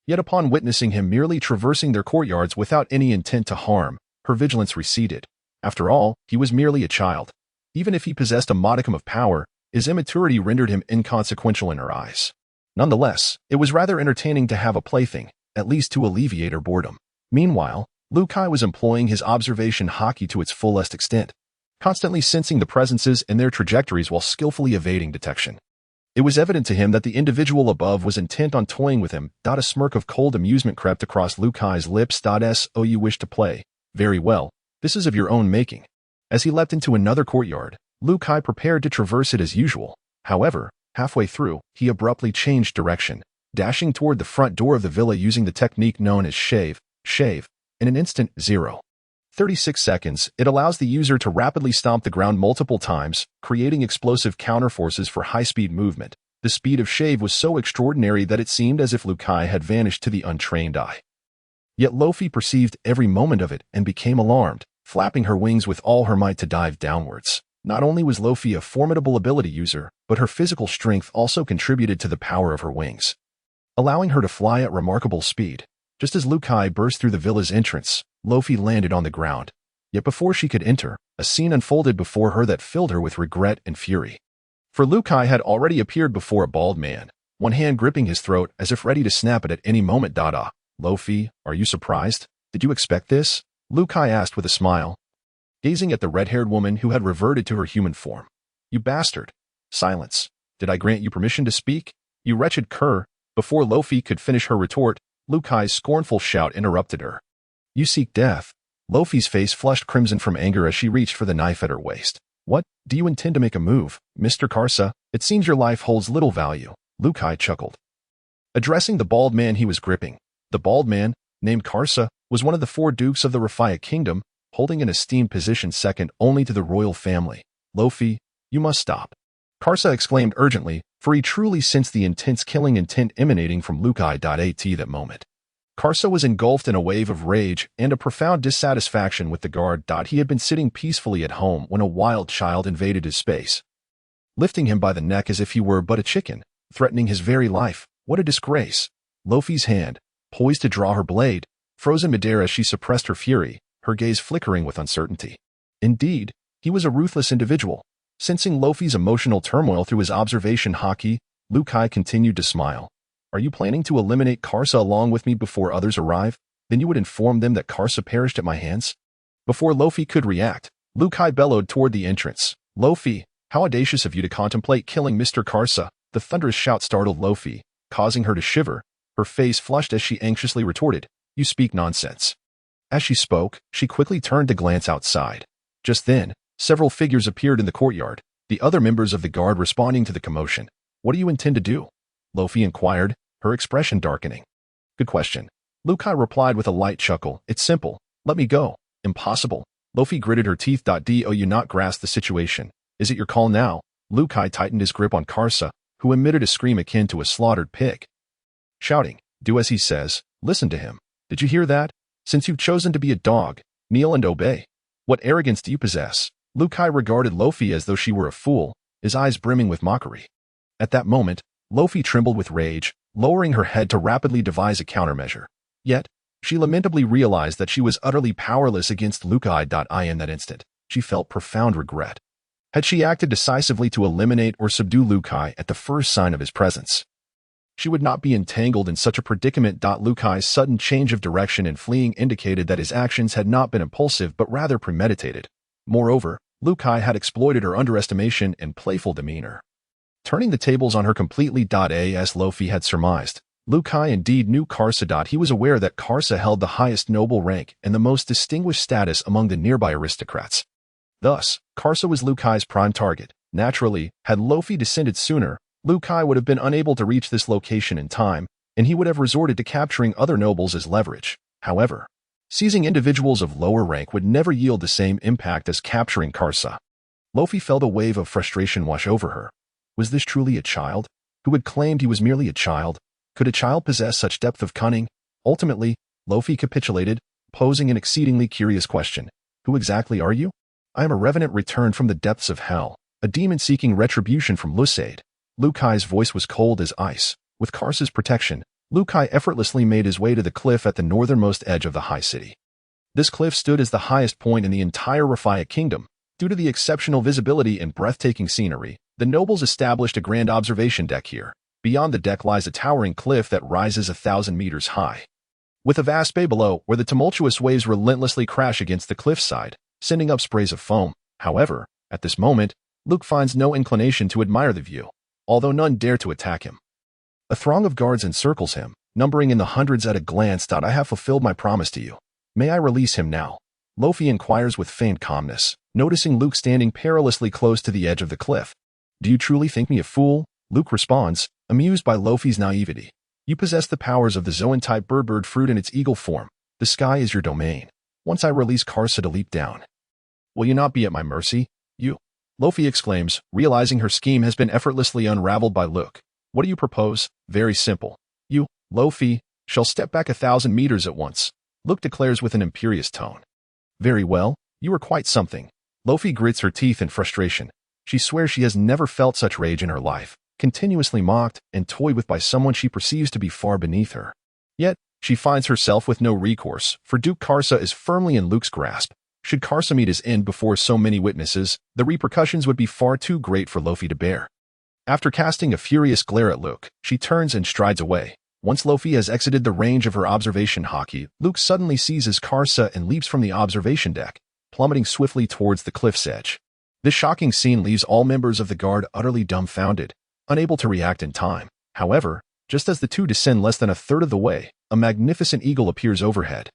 Yet upon witnessing him merely traversing their courtyards without any intent to harm, her vigilance receded. After all, he was merely a child. Even if he possessed a modicum of power, his immaturity rendered him inconsequential in her eyes. Nonetheless, it was rather entertaining to have a plaything, at least to alleviate her boredom. Meanwhile, Liu Kai was employing his observation haki to its fullest extent, constantly sensing the presences and their trajectories while skillfully evading detection. It was evident to him that the individual above was intent on toying with him. A smirk of cold amusement crept across Liu Kai's lips. So you wish to play? Very well, this is of your own making. As he leapt into another courtyard, Liu Kai prepared to traverse it as usual. However, halfway through, he abruptly changed direction, dashing toward the front door of the villa using the technique known as shave. In an instant, 0.36 seconds, it allows the user to rapidly stomp the ground multiple times, creating explosive counterforces for high-speed movement. The speed of shave was so extraordinary that it seemed as if Liu Kai had vanished to the untrained eye. Yet Luffy perceived every moment of it and became alarmed, flapping her wings with all her might to dive downwards. Not only was Luffy a formidable ability user, but her physical strength also contributed to the power of her wings, allowing her to fly at remarkable speed. Just as Liu Kai burst through the villa's entrance, Luffy landed on the ground. Yet before she could enter, a scene unfolded before her that filled her with regret and fury. For Liu Kai had already appeared before a bald man, one hand gripping his throat as if ready to snap it at any moment. Luffy, are you surprised? Did you expect this? Liu Kai asked with a smile, gazing at the red-haired woman who had reverted to her human form. You bastard! Silence. Did I grant you permission to speak? You wretched cur! Before Luffy could finish her retort, Liu Kai's scornful shout interrupted her. You seek death. Luffy's face flushed crimson from anger as she reached for the knife at her waist. What? Do you intend to make a move, Mr. Karsa? It seems your life holds little value. Liu Kai chuckled, addressing the bald man he was gripping. The bald man, named Karsa, was one of the 4 dukes of the Rafia kingdom, holding an esteemed position second only to the royal family. Luffy, you must stop. Karsa exclaimed urgently, for he truly sensed the intense killing intent emanating from Liu Kai. At that moment, Karsa was engulfed in a wave of rage and a profound dissatisfaction with the guard. He had been sitting peacefully at home when a wild child invaded his space, lifting him by the neck as if he were but a chicken, threatening his very life. What a disgrace! Lofi's hand, poised to draw her blade, froze in midair as she suppressed her fury, her gaze flickering with uncertainty. Indeed, he was a ruthless individual. Sensing Lofi's emotional turmoil through his observation haki, Liu Kai continued to smile. Are you planning to eliminate Karsa along with me before others arrive? Then you would inform them that Karsa perished at my hands? Before Lofi could react, Liu Kai bellowed toward the entrance. Lofi, how audacious of you to contemplate killing Mr. Karsa. The thunderous shout startled Lofi, causing her to shiver. Her face flushed as she anxiously retorted, You speak nonsense. As she spoke, she quickly turned to glance outside. Just then, several figures appeared in the courtyard, the other members of the guard responding to the commotion. What do you intend to do? Lofi inquired, her expression darkening. Good question. Liu Kai replied with a light chuckle. It's simple. Let me go. Impossible. Lofi gritted her teeth. Do you not grasp the situation? Is it your call now? Liu Kai tightened his grip on Karsa, who emitted a scream akin to a slaughtered pig. Shouting, do as he says, listen to him. Did you hear that? Since you've chosen to be a dog, kneel and obey. What arrogance do you possess? Liu Kai regarded Lofi as though she were a fool, his eyes brimming with mockery. At that moment, Lofi trembled with rage, lowering her head to rapidly devise a countermeasure. Yet, she lamentably realized that she was utterly powerless against Liu Kai. In that instant, she felt profound regret. Had she acted decisively to eliminate or subdue Liu Kai at the first sign of his presence, she would not be entangled in such a predicament. Liu Kai's sudden change of direction and fleeing indicated that his actions had not been impulsive but rather premeditated. Moreover, Liu Kai had exploited her underestimation and playful demeanor, turning the tables on her completely. As Lofi had surmised, Liu Kai indeed knew Karsa. He was aware that Karsa held the highest noble rank and the most distinguished status among the nearby aristocrats. Thus, Karsa was Liu Kai's prime target. Naturally, had Lofi descended sooner, Liu Kai would have been unable to reach this location in time, and he would have resorted to capturing other nobles as leverage. However, seizing individuals of lower rank would never yield the same impact as capturing Karsa. Lofi felt a wave of frustration wash over her. Was this truly a child? Who had claimed he was merely a child? Could a child possess such depth of cunning? Ultimately, Lofi capitulated, posing an exceedingly curious question. Who exactly are you? I am a revenant returned from the depths of hell, a demon seeking retribution from Lusaid. Liu Kai's voice was cold as ice. With Karsa's protection, Liu Kai effortlessly made his way to the cliff at the northernmost edge of the high city. This cliff stood as the highest point in the entire Rafia kingdom. Due to the exceptional visibility and breathtaking scenery, the nobles established a grand observation deck here. Beyond the deck lies a towering cliff that rises 1,000 meters high, with a vast bay below where the tumultuous waves relentlessly crash against the cliffside, sending up sprays of foam. However, at this moment, Luke finds no inclination to admire the view, although none dare to attack him. A throng of guards encircles him, numbering in the hundreds at a glance. I have fulfilled my promise to you. May I release him now? Lofi inquires with feigned calmness, noticing Luke standing perilously close to the edge of the cliff. Do you truly think me a fool? Luke responds, amused by Lofi's naivety. You possess the powers of the Zoan-type bird fruit in its eagle form. The sky is your domain. Once I release Karsa to leap down, will you not be at my mercy? You, Lofi exclaims, realizing her scheme has been effortlessly unraveled by Luke. What do you propose? Very simple. You, Lofi, shall step back 1,000 meters at once. Luke declares with an imperious tone. Very well, you are quite something. Lofi grits her teeth in frustration. She swears she has never felt such rage in her life, continuously mocked and toyed with by someone she perceives to be far beneath her. Yet, she finds herself with no recourse, for Duke Karsa is firmly in Luke's grasp. Should Karsa meet his end before so many witnesses, the repercussions would be far too great for Lofi to bear. After casting a furious glare at Luke, she turns and strides away. Once Lofi has exited the range of her observation haki, Luke suddenly seizes Karsa and leaps from the observation deck, plummeting swiftly towards the cliff's edge. This shocking scene leaves all members of the guard utterly dumbfounded, unable to react in time. However, just as the two descend less than a third of the way, a magnificent eagle appears overhead.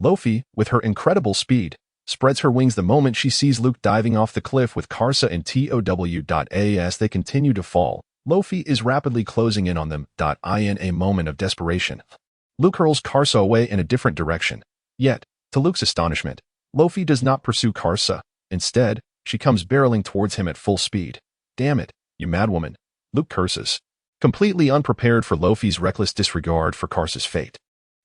Lofi, with her incredible speed, spreads her wings the moment she sees Luke diving off the cliff with Karsa and TOW. As they continue to fall, Lofi is rapidly closing in on them. In a moment of desperation, Luke hurls Karsa away in a different direction. Yet, to Luke's astonishment, Lofi does not pursue Karsa. Instead, she comes barreling towards him at full speed. Damn it, you madwoman, Luke curses, completely unprepared for Lofi's reckless disregard for Karsa's fate.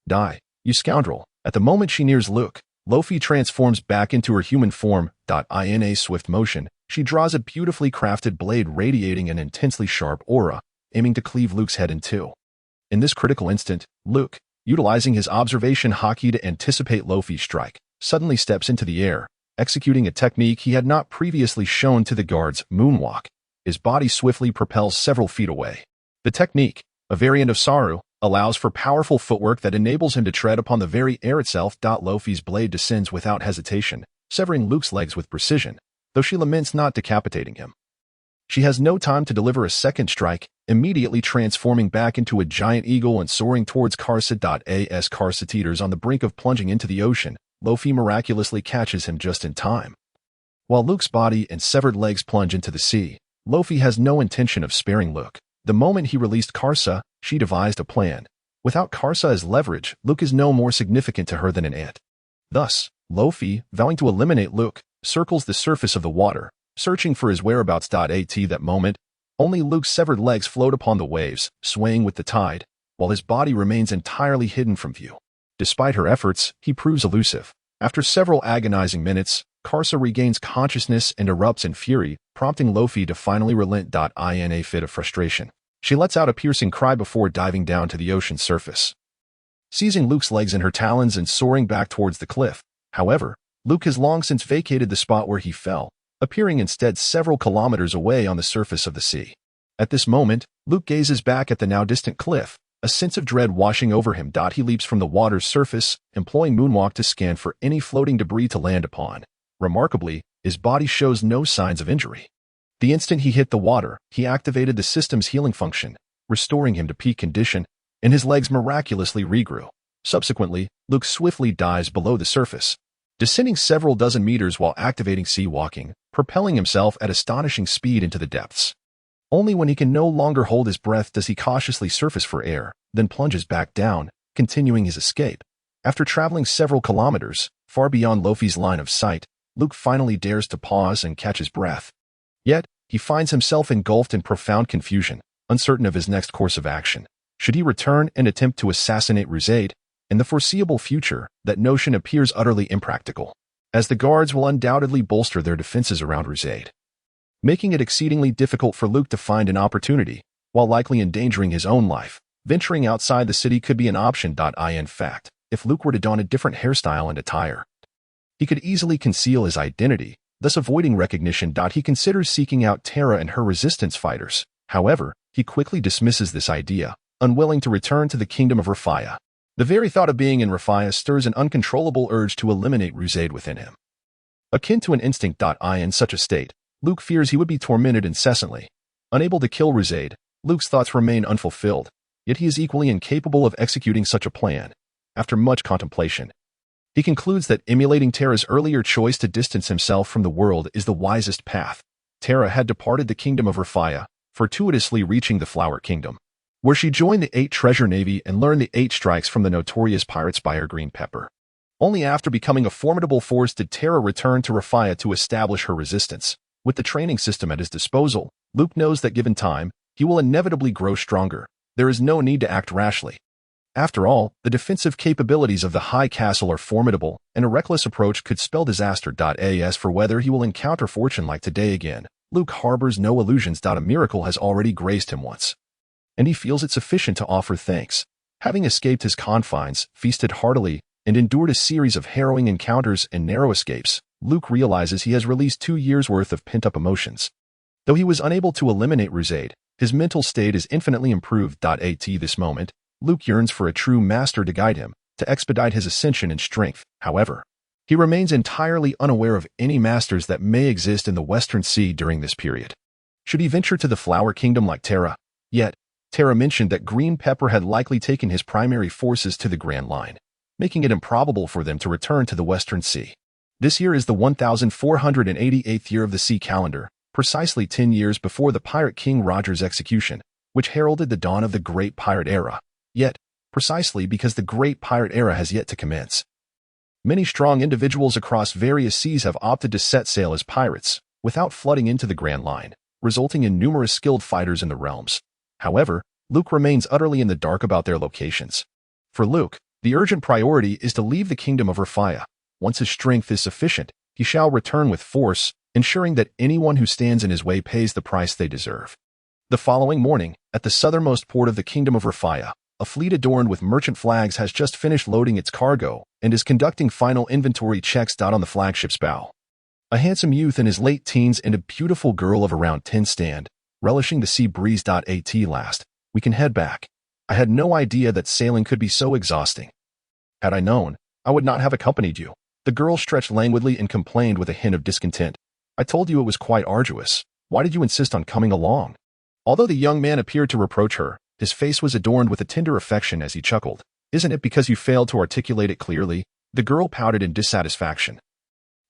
Die, you scoundrel. At the moment she nears Luke, Luffy transforms back into her human form. In a swift motion, she draws a beautifully crafted blade radiating an intensely sharp aura, aiming to cleave Luke's head in two. In this critical instant, Luke, utilizing his observation haki to anticipate Luffy's strike, suddenly steps into the air, executing a technique he had not previously shown to the guards, moonwalk. His body swiftly propels several feet away. The technique, a variant of Saru, allows for powerful footwork that enables him to tread upon the very air itself. Luffy's blade descends without hesitation, severing Luke's legs with precision, though she laments not decapitating him. She has no time to deliver a second strike, immediately transforming back into a giant eagle and soaring towards Karsa. As Karsa teeters on the brink of plunging into the ocean, Luffy miraculously catches him just in time. While Luke's body and severed legs plunge into the sea, Luffy has no intention of sparing Luke. The moment he released Karsa, she devised a plan. Without Karsa as leverage, Luke is no more significant to her than an ant. Thus, Luffy, vowing to eliminate Luke, circles the surface of the water, searching for his whereabouts. At that moment, only Luke's severed legs float upon the waves, swaying with the tide, while his body remains entirely hidden from view. Despite her efforts, he proves elusive. After several agonizing minutes, Karsa regains consciousness and erupts in fury, prompting Luffy to finally relent. In a fit of frustration, she lets out a piercing cry before diving down to the ocean's surface. Seizing Luke's legs in her talons and soaring back towards the cliff. However, Luke has long since vacated the spot where he fell, appearing instead several kilometers away on the surface of the sea. At this moment, Luke gazes back at the now distant cliff, a sense of dread washing over him. He leaps from the water's surface, employing moonwalk to scan for any floating debris to land upon. Remarkably, his body shows no signs of injury. The instant he hit the water, he activated the system's healing function, restoring him to peak condition, and his legs miraculously regrew. Subsequently, Luke swiftly dives below the surface, descending several dozen meters while activating sea walking, propelling himself at astonishing speed into the depths. Only when he can no longer hold his breath does he cautiously surface for air, then plunges back down, continuing his escape. After traveling several kilometers, far beyond Luffy's line of sight, Luke finally dares to pause and catch his breath. Yet, he finds himself engulfed in profound confusion, uncertain of his next course of action. Should he return and attempt to assassinate Ruzaid? In the foreseeable future, that notion appears utterly impractical, as the guards will undoubtedly bolster their defenses around Ruzaid, making it exceedingly difficult for Luke to find an opportunity, while likely endangering his own life. Venturing outside the city could be an option. In fact, if Luke were to don a different hairstyle and attire, he could easily conceal his identity, thus avoiding recognition. He considers seeking out Terra and her resistance fighters. However, he quickly dismisses this idea, unwilling to return to the kingdom of Rafia. The very thought of being in Rafia stirs an uncontrollable urge to eliminate Ruzaid within him. Akin to an instinct. In such a state, Luke fears he would be tormented incessantly. Unable to kill Ruzaid, Luke's thoughts remain unfulfilled, yet he is equally incapable of executing such a plan. After much contemplation, he concludes that emulating Terra's earlier choice to distance himself from the world is the wisest path. Terra had departed the kingdom of Rafia, fortuitously reaching the Flower Kingdom, where she joined the 8 Treasure Navy and learned the 8 strikes from the notorious pirate spire Green Pepper. Only after becoming a formidable force did Terra return to Rafia to establish her resistance. With the training system at his disposal, Luke knows that given time, he will inevitably grow stronger. There is no need to act rashly. After all, the defensive capabilities of the High Castle are formidable, and a reckless approach could spell disaster. As for whether he will encounter fortune like today again, Luke harbors no illusions. A miracle has already graced him once, and he feels it sufficient to offer thanks. Having escaped his confines, feasted heartily, and endured a series of harrowing encounters and narrow escapes, Luke realizes he has released 2 years' worth of pent-up emotions. Though he was unable to eliminate Ruzaid, his mental state is infinitely improved. At this moment, Luke yearns for a true master to guide him, to expedite his ascension in strength. However, he remains entirely unaware of any masters that may exist in the Western Sea during this period. Should he venture to the Flower Kingdom like Terra? Yet, Terra mentioned that Green Pepper had likely taken his primary forces to the Grand Line, making it improbable for them to return to the Western Sea. This year is the 1488th year of the sea calendar, precisely 10 years before the pirate King Roger's execution, which heralded the dawn of the Great Pirate Era. Yet, precisely because the Great Pirate Era has yet to commence, many strong individuals across various seas have opted to set sail as pirates, without flooding into the Grand Line, resulting in numerous skilled fighters in the realms. However, Luke remains utterly in the dark about their locations. For Luke, The urgent priority is to leave the kingdom of Rafia. Once his strength is sufficient, he shall return with force, ensuring that anyone who stands in his way pays the price they deserve. The following morning, at the southernmost port of the kingdom of Rafia, a fleet adorned with merchant flags has just finished loading its cargo and is conducting final inventory checks. On the flagship's bow, a handsome youth in his late teens and a beautiful girl of around 10 stand, relishing the sea breeze. At last, we can head back. I had no idea that sailing could be so exhausting. Had I known, I would not have accompanied you. The girl stretched languidly and complained with a hint of discontent. I told you it was quite arduous. Why did you insist on coming along? Although the young man appeared to reproach her, his face was adorned with a tender affection as he chuckled. Isn't it because you failed to articulate it clearly? The girl pouted in dissatisfaction,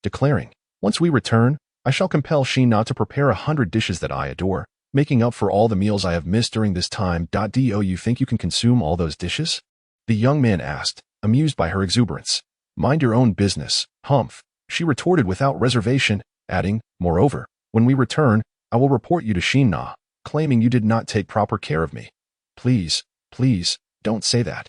declaring, once we return, I shall compel Sheena to prepare 100 dishes that I adore, making up for all the meals I have missed during this time. Do you think you can consume all those dishes? The young man asked, amused by her exuberance. Mind your own business, humph, she retorted without reservation, adding, moreover, when we return, I will report you to Sheena, claiming you did not take proper care of me. Please, don't say that.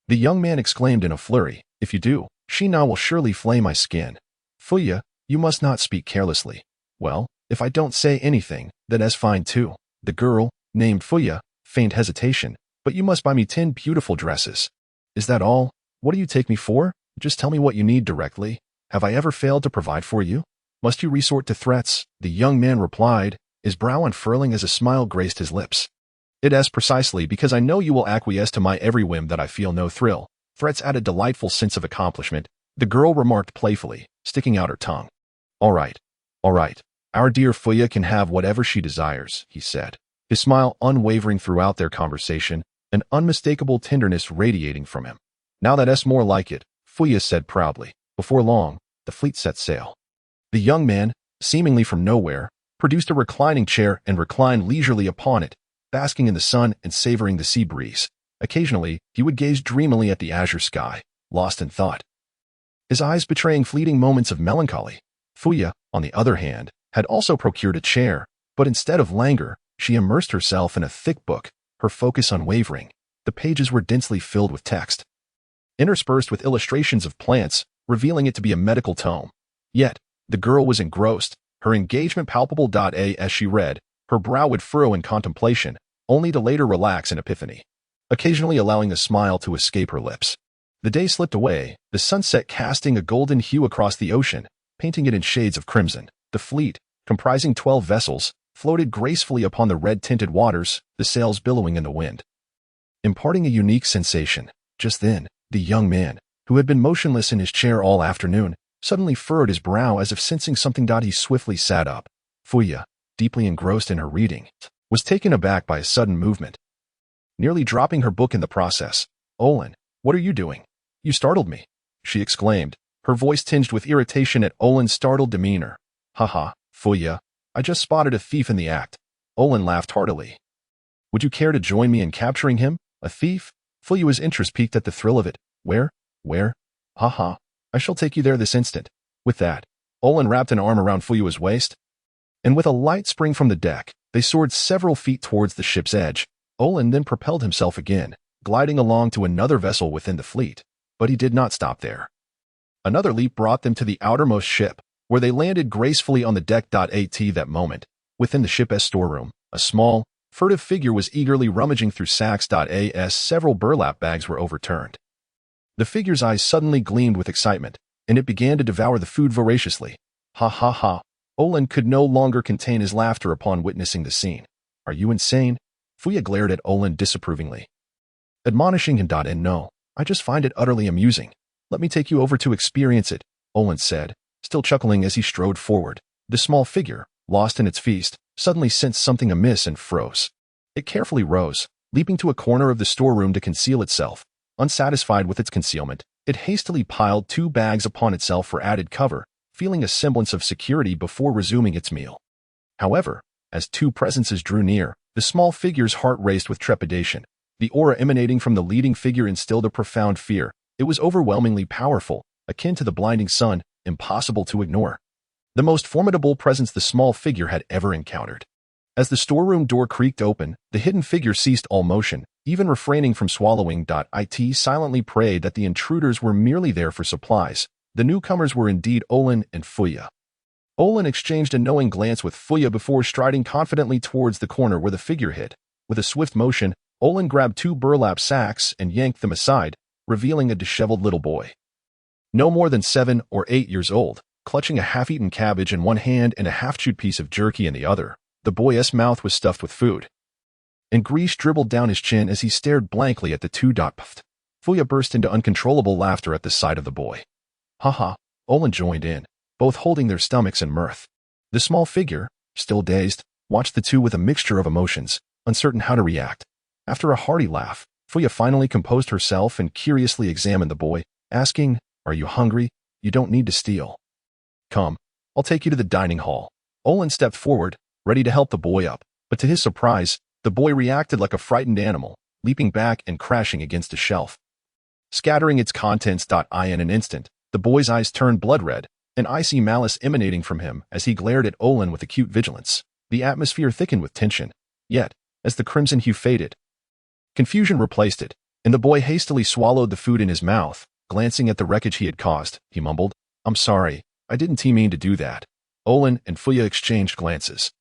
The young man exclaimed in a flurry, if you do, Sheena will surely flay my skin. Fuya, you must not speak carelessly. Well, if I don't say anything, then that's fine too. The girl, named Fuya, feigned hesitation, but you must buy me 10 beautiful dresses. Is that all? What do you take me for? Just tell me what you need directly. Have I ever failed to provide for you? Must you resort to threats? The young man replied, his brow unfurling as a smile graced his lips. It is precisely because I know you will acquiesce to my every whim that I feel no thrill. Threats add a delightful sense of accomplishment, the girl remarked playfully, sticking out her tongue. All right. Our dear Fuya can have whatever she desires, he said, his smile unwavering throughout their conversation, an unmistakable tenderness radiating from him. Now that's more like it, Fuya said proudly. Before long, the fleet set sail. The young man, seemingly from nowhere, produced a reclining chair and reclined leisurely upon it, basking in the sun and savoring the sea breeze. Occasionally, he would gaze dreamily at the azure sky, lost in thought, his eyes betraying fleeting moments of melancholy. Fuya, on the other hand, had also procured a chair, but instead of languor, she immersed herself in a thick book, her focus unwavering. The pages were densely filled with text, interspersed with illustrations of plants, revealing it to be a medical tome. Yet, the girl was engrossed, her engagement palpable. As she read, her brow would furrow in contemplation, only to later relax in epiphany, occasionally allowing a smile to escape her lips. The day slipped away, the sunset casting a golden hue across the ocean, painting it in shades of crimson. The fleet, comprising 12 vessels, floated gracefully upon the red-tinted waters, the sails billowing in the wind, imparting a unique sensation. Just then, the young man, who had been motionless in his chair all afternoon, suddenly furrowed his brow as if sensing something. He swiftly sat up. Fuya, deeply engrossed in her reading, was taken aback by a sudden movement, nearly dropping her book in the process. Olin, what are you doing? You startled me, she exclaimed, her voice tinged with irritation at Olin's startled demeanor. Haha, Fuya, I just spotted a thief in the act. Olin laughed heartily. Would you care to join me in capturing him? A thief? Fuya's interest piqued at the thrill of it. Where? Haha, I shall take you there this instant. With that, Olin wrapped an arm around Fuya's waist, and with a light spring from the deck, they soared several feet towards the ship's edge. Olin then propelled himself again, gliding along to another vessel within the fleet. But he did not stop there. Another leap brought them to the outermost ship, where they landed gracefully on the deck. At that moment, within the ship's storeroom, a small, furtive figure was eagerly rummaging through sacks. As several burlap bags were overturned, the figure's eyes suddenly gleamed with excitement, and it began to devour the food voraciously. Ha. Olin could no longer contain his laughter upon witnessing the scene. Are you insane? Fuya glared at Olin disapprovingly, admonishing him. And no, I just find it utterly amusing. Let me take you over to experience it, Olin said, still chuckling as he strode forward. The small figure, lost in its feast, suddenly sensed something amiss and froze. It carefully rose, leaping to a corner of the storeroom to conceal itself. Unsatisfied with its concealment, it hastily piled 2 bags upon itself for added cover, feeling a semblance of security before resuming its meal. However, as 2 presences drew near, the small figure's heart raced with trepidation. The aura emanating from the leading figure instilled a profound fear. It was overwhelmingly powerful, akin to the blinding sun, impossible to ignore. The most formidable presence the small figure had ever encountered. As the storeroom door creaked open, the hidden figure ceased all motion, even refraining from swallowing. It silently prayed that the intruders were merely there for supplies. The newcomers were indeed Olin and Fuya. Olin exchanged a knowing glance with Fuya before striding confidently towards the corner where the figure hid. With a swift motion, Olin grabbed 2 burlap sacks and yanked them aside, revealing a disheveled little boy. No more than 7 or 8 years old, clutching a half-eaten cabbage in one hand and a half-chewed piece of jerky in the other. The boy's mouth was stuffed with food, and grease dribbled down his chin as he stared blankly at the 2. Puffed. Fuya burst into uncontrollable laughter at the sight of the boy. "Ha!" Olin joined in, both holding their stomachs in mirth. The small figure, still dazed, watched the two with a mixture of emotions, uncertain how to react. After a hearty laugh, Fuya finally composed herself and curiously examined the boy, asking, "Are you hungry? You don't need to steal. Come, I'll take you to the dining hall." Olin stepped forward, ready to help the boy up, but to his surprise, the boy reacted like a frightened animal, leaping back and crashing against a shelf, scattering its contents. In an instant, the boy's eyes turned blood red, an icy malice emanating from him as he glared at Olin with acute vigilance. The atmosphere thickened with tension. Yet, as the crimson hue faded, confusion replaced it, and the boy hastily swallowed the food in his mouth. Glancing at the wreckage he had caused, he mumbled, "I'm sorry, I didn't mean to do that." Olin and Fuya exchanged glances,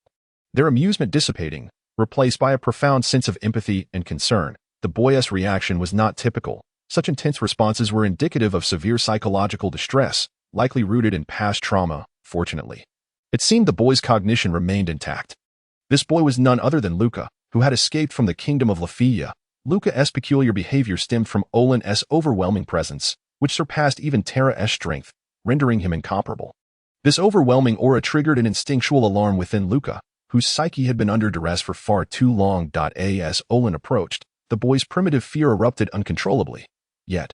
their amusement dissipating, replaced by a profound sense of empathy and concern. The boy's reaction was not typical. Such intense responses were indicative of severe psychological distress, likely rooted in past trauma. Fortunately, it seemed the boy's cognition remained intact. This boy was none other than Luca, who had escaped from the kingdom of Lafia. Luca's peculiar behavior stemmed from Olin's overwhelming presence, which surpassed even Terra's strength, rendering him incomparable. This overwhelming aura triggered an instinctual alarm within Luca, whose psyche had been under duress for far too long. As Olin approached, the boy's primitive fear erupted uncontrollably. Yet,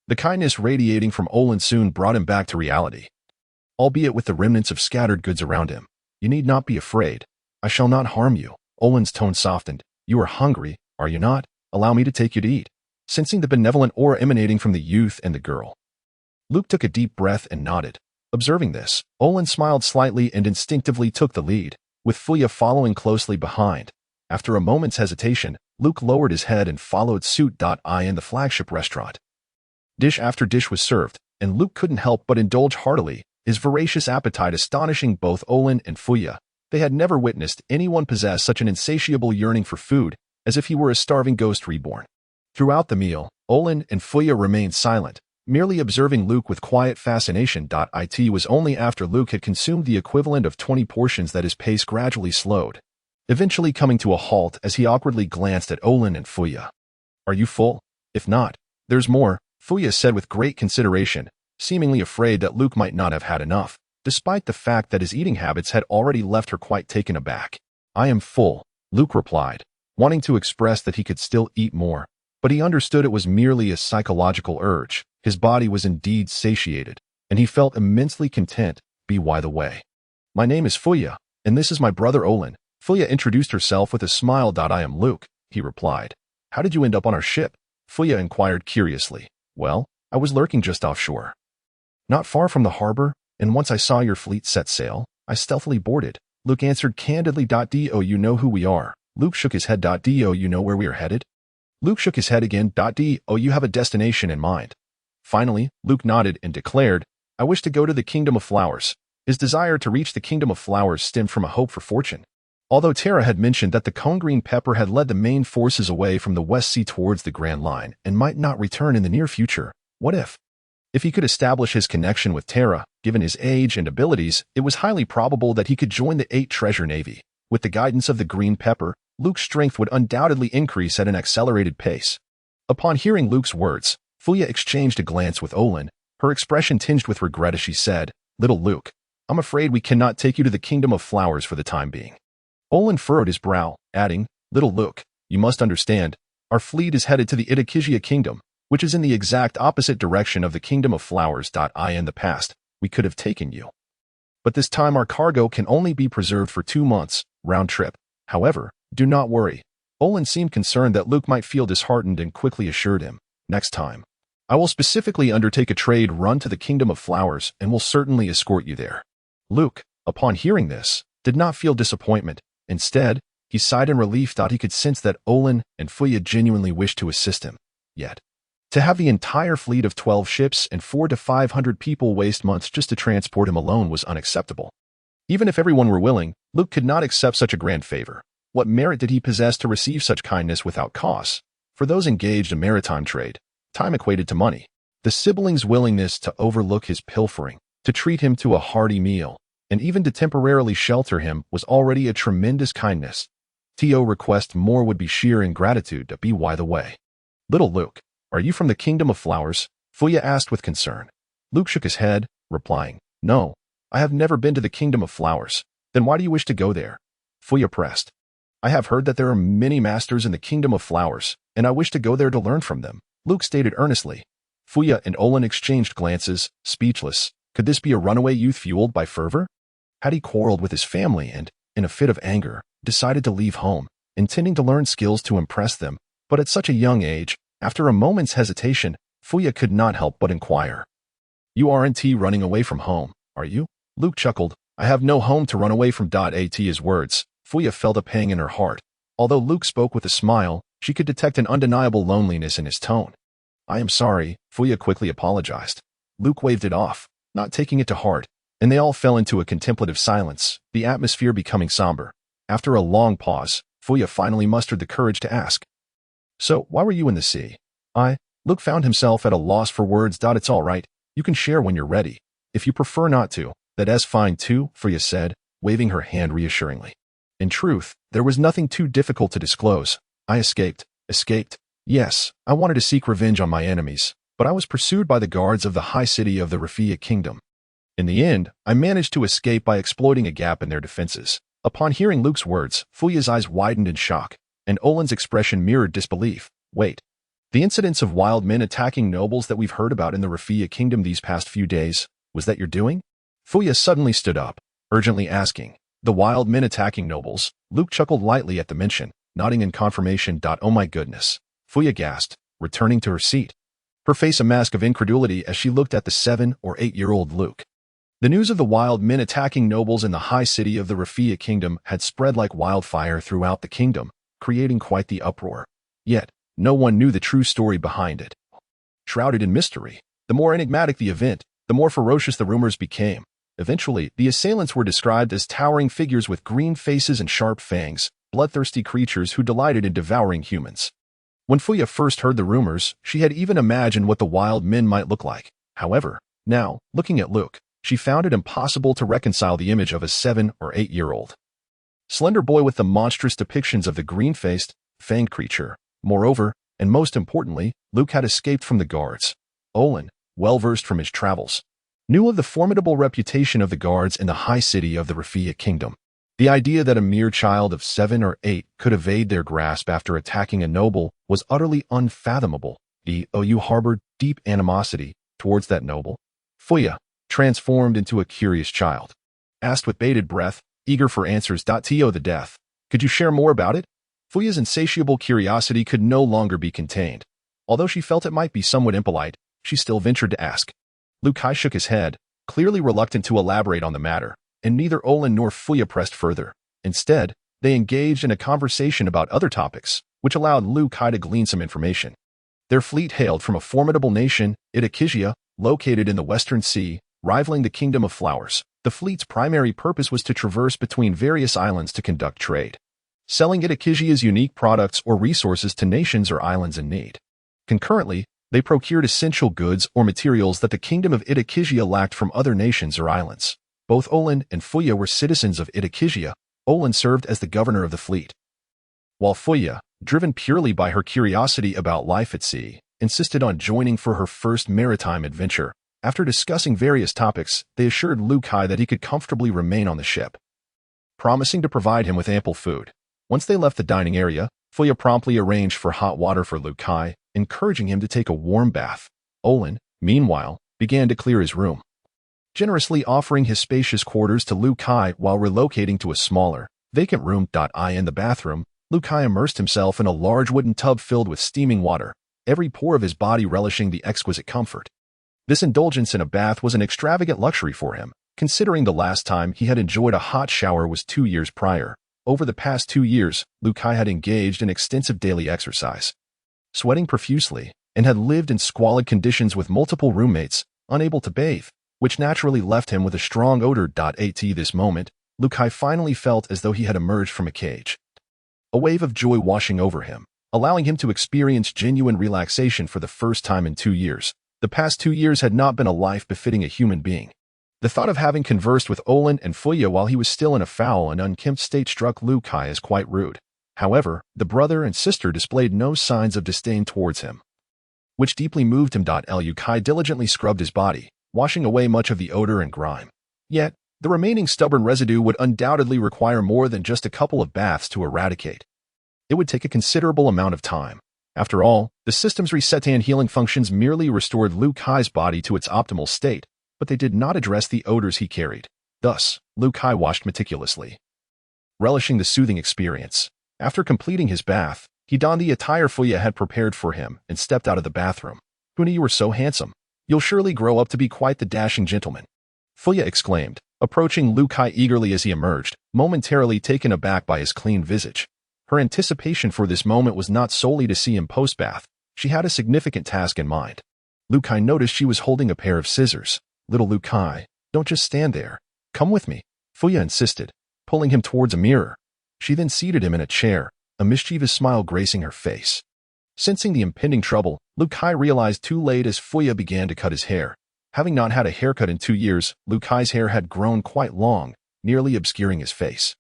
the kindness radiating from Olin soon brought him back to reality, albeit with the remnants of scattered goods around him. "You need not be afraid. I shall not harm you." Olin's tone softened. "You are hungry, are you not? Allow me to take you to eat." Sensing the benevolent aura emanating from the youth and the girl, Luke took a deep breath and nodded. Observing this, Olin smiled slightly and instinctively took the lead, with Fuya following closely behind. After a moment's hesitation, Luke lowered his head and followed suit. In the flagship restaurant, dish after dish was served, and Luke couldn't help but indulge heartily, his voracious appetite astonishing both Olin and Fuya. They had never witnessed anyone possess such an insatiable yearning for food, as if he were a starving ghost reborn. Throughout the meal, Olin and Fuya remained silent, merely observing Luke with quiet fascination. It was only after Luke had consumed the equivalent of 20 portions that his pace gradually slowed, eventually coming to a halt as he awkwardly glanced at Olin and Fuya. "Are you full? If not, there's more," Fuya said with great consideration, seemingly afraid that Luke might not have had enough, despite the fact that his eating habits had already left her quite taken aback. "I am full," Luke replied, wanting to express that he could still eat more, but he understood it was merely a psychological urge. His body was indeed satiated, and he felt immensely content. By the way, my name is Fuya, and this is my brother Olin." Fuya introduced herself with a smile. "I am Luke," he replied. "How did you end up on our ship?" Fuya inquired curiously. "Well, I was lurking just offshore, not far from the harbor, and once I saw your fleet set sail, I stealthily boarded." Luke answered candidly. "Do you know who we are?" Luke shook his head. "Do you know where we are headed?" Luke shook his head again. "Do you have a destination in mind?" Finally, Luke nodded and declared, "I wish to go to the Kingdom of Flowers." His desire to reach the Kingdom of Flowers stemmed from a hope for fortune. Although Terra had mentioned that the cone green pepper had led the main forces away from the West Sea towards the Grand Line and might not return in the near future, what if? If he could establish his connection with Terra, given his age and abilities, it was highly probable that he could join the 8 Treasure Navy. With the guidance of the green pepper, Luke's strength would undoubtedly increase at an accelerated pace. Upon hearing Luke's words, Fuya exchanged a glance with Olin, her expression tinged with regret as she said, "Little Luke, I'm afraid we cannot take you to the Kingdom of Flowers for the time being." Olin furrowed his brow, adding, "Little Luke, you must understand, our fleet is headed to the Itakizia Kingdom, which is in the exact opposite direction of the Kingdom of Flowers. In the past, we could have taken you, but this time our cargo can only be preserved for 2 months, round trip. However, do not worry." Olin seemed concerned that Luke might feel disheartened and quickly assured him, "Next time, I will specifically undertake a trade run to the Kingdom of Flowers and will certainly escort you there." Luke, upon hearing this, did not feel disappointment. Instead, He sighed in relief. He could sense that Olin and Fuya genuinely wished to assist him. Yet, to have the entire fleet of 12 ships and 400 to 500 people waste months just to transport him alone was unacceptable. Even if everyone were willing, Luke could not accept such a grand favor. What merit did he possess to receive such kindness without costs? For those engaged in maritime trade, time equated to money. The siblings' willingness to overlook his pilfering, to treat him to a hearty meal, and even to temporarily shelter him was already a tremendous kindness. To request more would be sheer ingratitude. To be by the way. Little Luke, are you from the Kingdom of Flowers? Fuya asked with concern. Luke shook his head, replying, No, I have never been to the Kingdom of Flowers. Then why do you wish to go there? Fuya pressed. I have heard that there are many masters in the Kingdom of Flowers, and I wish to go there to learn from them, Luke stated earnestly. Fuya and Olin exchanged glances, speechless. Could this be a runaway youth fueled by fervor? Had he quarreled with his family and, in a fit of anger, decided to leave home, intending to learn skills to impress them, but at such a young age? After a moment's hesitation, Fuya could not help but inquire. You aren't running away from home, are you? Luke chuckled. I have no home to run away from. At his words, Fuya felt a pang in her heart. Although Luke spoke with a smile, she could detect an undeniable loneliness in his tone. I am sorry, Fuya quickly apologized. Luke waved it off, not taking it to heart, and they all fell into a contemplative silence, the atmosphere becoming somber. After a long pause, Fuya finally mustered the courage to ask. So, why were you in the sea? Luke found himself at a loss for words. It's all right, you can share when you're ready. If you prefer not to, that's fine too, Fuya said, waving her hand reassuringly. In truth, there was nothing too difficult to disclose. I escaped. Yes, I wanted to seek revenge on my enemies, but I was pursued by the guards of the high city of the Rafia Kingdom. In the end, I managed to escape by exploiting a gap in their defenses. Upon hearing Luke's words, Fuya's eyes widened in shock, and Olin's expression mirrored disbelief. Wait. The incidents of wild men attacking nobles that we've heard about in the Rafia Kingdom these past few days, was that your doing? Fuya suddenly stood up, urgently asking. The wild men attacking nobles? Luke chuckled lightly at the mention, nodding in confirmation. Oh my goodness. Fuya gasped, returning to her seat. Her face a mask of incredulity as she looked at the 7 or 8-year-old Luke. The news of the wild men attacking nobles in the high city of the Rafia Kingdom had spread like wildfire throughout the kingdom, creating quite the uproar. Yet, no one knew the true story behind it. Shrouded in mystery, the more enigmatic the event, the more ferocious the rumors became. Eventually, the assailants were described as towering figures with green faces and sharp fangs, bloodthirsty creatures who delighted in devouring humans. When Fuya first heard the rumors, she had even imagined what the wild men might look like. However, now, looking at Luke, she found it impossible to reconcile the image of a 7 or 8-year-old slender boy with the monstrous depictions of the green-faced, fanged creature. Moreover, and most importantly, Luke had escaped from the guards. Olin, well-versed from his travels, knew of the formidable reputation of the guards in the high city of the Rafia Kingdom. The idea that a mere child of 7 or 8 could evade their grasp after attacking a noble was utterly unfathomable. You harbored deep animosity towards that noble. Fuya, transformed into a curious child, asked with bated breath, eager for answers. To the death. Could you share more about it? Fuya's insatiable curiosity could no longer be contained. Although she felt it might be somewhat impolite, she still ventured to ask. Luke shook his head, clearly reluctant to elaborate on the matter, and neither Olin nor Fuya pressed further. Instead, they engaged in a conversation about other topics, which allowed Luke to glean some information. Their fleet hailed from a formidable nation, Itakizia, located in the Western Sea, rivaling the Kingdom of Flowers. The fleet's primary purpose was to traverse between various islands to conduct trade, selling Itakizia's unique products or resources to nations or islands in need. Concurrently, they procured essential goods or materials that the Kingdom of Itakizia lacked from other nations or islands. Both Olin and Fuya were citizens of Itakizia. Olin served as the governor of the fleet, while Fuya, driven purely by her curiosity about life at sea, insisted on joining for her first maritime adventure. After discussing various topics, they assured Luke that he could comfortably remain on the ship, promising to provide him with ample food. Once they left the dining area, Fuya promptly arranged for hot water for Luke, encouraging him to take a warm bath. Olin, meanwhile, began to clear his room, generously offering his spacious quarters to Luke while relocating to a smaller, vacant room. In the bathroom, Luke immersed himself in a large wooden tub filled with steaming water, every pore of his body relishing the exquisite comfort. This indulgence in a bath was an extravagant luxury for him, considering the last time he had enjoyed a hot shower was 2 years prior. Over the past 2 years, Lu Kai had engaged in extensive daily exercise, sweating profusely, and had lived in squalid conditions with multiple roommates, unable to bathe, which naturally left him with a strong odor. At this moment, Lu Kai finally felt as though he had emerged from a cage. A wave of joy washing over him, allowing him to experience genuine relaxation for the first time in 2 years. The past 2 years had not been a life befitting a human being. The thought of having conversed with Olin and Fuya while he was still in a foul and unkempt state struck Lu Kai as quite rude. However, the brother and sister displayed no signs of disdain towards him, which deeply moved him. Lu Kai diligently scrubbed his body, washing away much of the odor and grime. Yet, the remaining stubborn residue would undoubtedly require more than just a couple of baths to eradicate. It would take a considerable amount of time. After all, the system's reset and healing functions merely restored Lu Kai's body to its optimal state, but they did not address the odors he carried. Thus, Lu Kai washed meticulously, relishing the soothing experience. After completing his bath, he donned the attire Fuya had prepared for him and stepped out of the bathroom. "Huni, you were so handsome. You'll surely grow up to be quite the dashing gentleman," Fuya exclaimed, approaching Lu Kai eagerly as he emerged, momentarily taken aback by his clean visage. Her anticipation for this moment was not solely to see him post-bath. She had a significant task in mind. Lu Kai noticed she was holding a pair of scissors. "Little Lu Kai, don't just stand there. Come with me," Fuya insisted, pulling him towards a mirror. She then seated him in a chair, a mischievous smile gracing her face. Sensing the impending trouble, Lu Kai realized too late as Fuya began to cut his hair. Having not had a haircut in 2 years, Lu Kai's hair had grown quite long, nearly obscuring his face.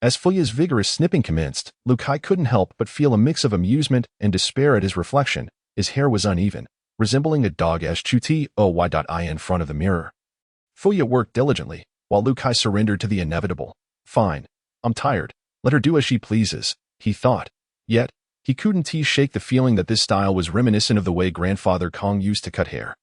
As Fuya's vigorous snipping commenced, Lu Kai couldn't help but feel a mix of amusement and despair at his reflection. His hair was uneven, resembling a dog-ass chuti in front of the mirror. Fuya worked diligently, while Lu Kai surrendered to the inevitable. "Fine. I'm tired. Let her do as she pleases," he thought. Yet, he couldn't shake the feeling that this style was reminiscent of the way Grandfather Kong used to cut hair.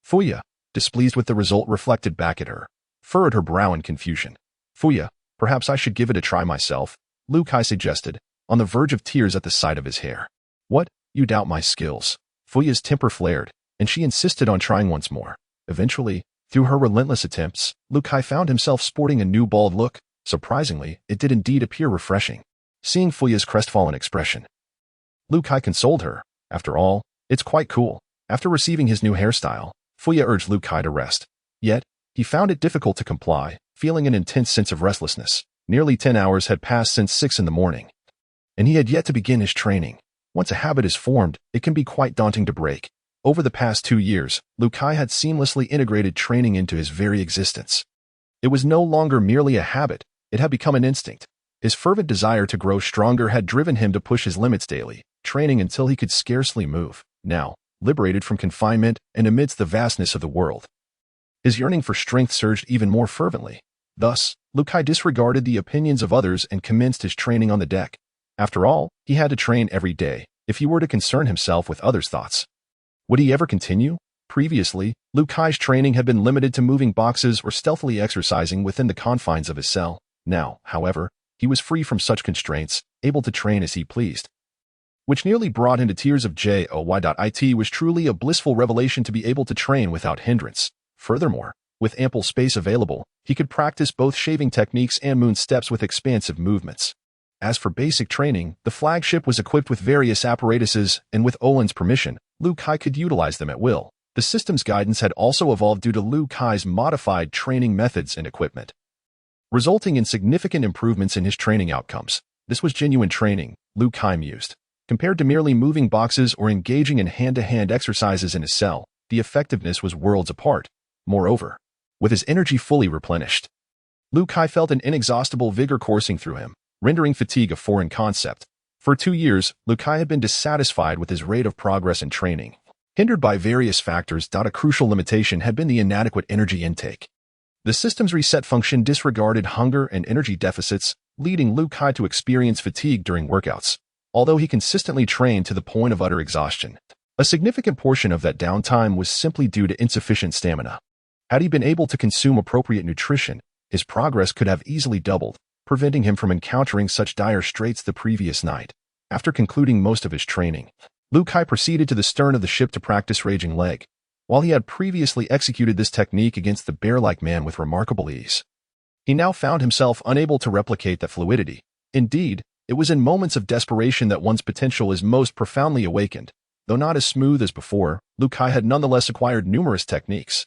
Fuya, displeased with the result, reflected back at her, furrowed her brow in confusion. "Fuya, perhaps I should give it a try myself," Lu Kai suggested, on the verge of tears at the sight of his hair. "What? You doubt my skills?" Fuya's temper flared, and she insisted on trying once more. Eventually, through her relentless attempts, Lu Kai found himself sporting a new bald look. Surprisingly, it did indeed appear refreshing. Seeing Fuya's crestfallen expression, Lu Kai consoled her. "After all, it's quite cool." After receiving his new hairstyle, Fuya urged Lu Kai to rest. Yet, he found it difficult to comply, feeling an intense sense of restlessness. Nearly 10 hours had passed since 6 in the morning, and he had yet to begin his training. Once a habit is formed, it can be quite daunting to break. Over the past 2 years, Lu Kai had seamlessly integrated training into his very existence. It was no longer merely a habit, it had become an instinct. His fervent desire to grow stronger had driven him to push his limits daily, training until he could scarcely move. Now, liberated from confinement and amidst the vastness of the world, his yearning for strength surged even more fervently. Thus, Lu Kai disregarded the opinions of others and commenced his training on the deck. After all, he had to train every day, if he were to concern himself with others' thoughts. Would he ever continue? Previously, Lu Kai's training had been limited to moving boxes or stealthily exercising within the confines of his cell. Now, however, he was free from such constraints, able to train as he pleased, which nearly brought him to tears of joy. It was truly a blissful revelation to be able to train without hindrance. Furthermore, with ample space available, he could practice both shaving techniques and moon steps with expansive movements. As for basic training, the flagship was equipped with various apparatuses, and with Olin's permission, Lu Kai could utilize them at will. The system's guidance had also evolved due to Lu Kai's modified training methods and equipment, resulting in significant improvements in his training outcomes. This was genuine training, Lu Kai mused. Compared to merely moving boxes or engaging in hand-to-hand exercises in his cell, the effectiveness was worlds apart. Moreover, with his energy fully replenished, Lu Kai felt an inexhaustible vigor coursing through him, rendering fatigue a foreign concept. For 2 years, Lu Kai had been dissatisfied with his rate of progress in training, hindered by various factors. A crucial limitation had been the inadequate energy intake. The system's reset function disregarded hunger and energy deficits, leading Lu Kai to experience fatigue during workouts. Although he consistently trained to the point of utter exhaustion, a significant portion of that downtime was simply due to insufficient stamina. Had he been able to consume appropriate nutrition, his progress could have easily doubled, preventing him from encountering such dire straits the previous night. After concluding most of his training, Lu Kai proceeded to the stern of the ship to practice raging leg. While he had previously executed this technique against the bear-like man with remarkable ease, he now found himself unable to replicate that fluidity. Indeed, it was in moments of desperation that one's potential is most profoundly awakened. Though not as smooth as before, Liu Kai had nonetheless acquired numerous techniques.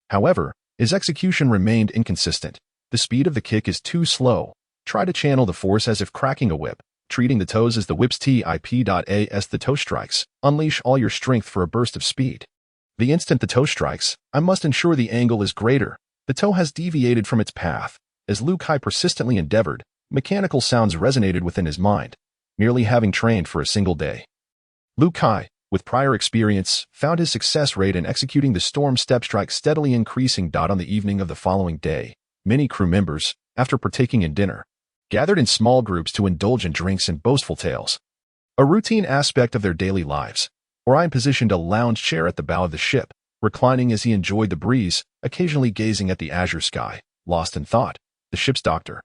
However, his execution remained inconsistent. The speed of the kick is too slow. Try to channel the force as if cracking a whip, treating the toes as the whip's tip as the toe strikes. Unleash all your strength for a burst of speed. The instant the toe strikes, I must ensure the angle is greater. The toe has deviated from its path. As Liu Kai persistently endeavored, mechanical sounds resonated within his mind, merely having trained for a single day. Liu Kai, with prior experience, found his success rate in executing the storm step strike steadily increasing. On the evening of the following day, many crew members, after partaking in dinner, gathered in small groups to indulge in drinks and boastful tales. A routine aspect of their daily lives. Orion positioned a lounge chair at the bow of the ship, reclining as he enjoyed the breeze, occasionally gazing at the azure sky, lost in thought. The ship's doctor,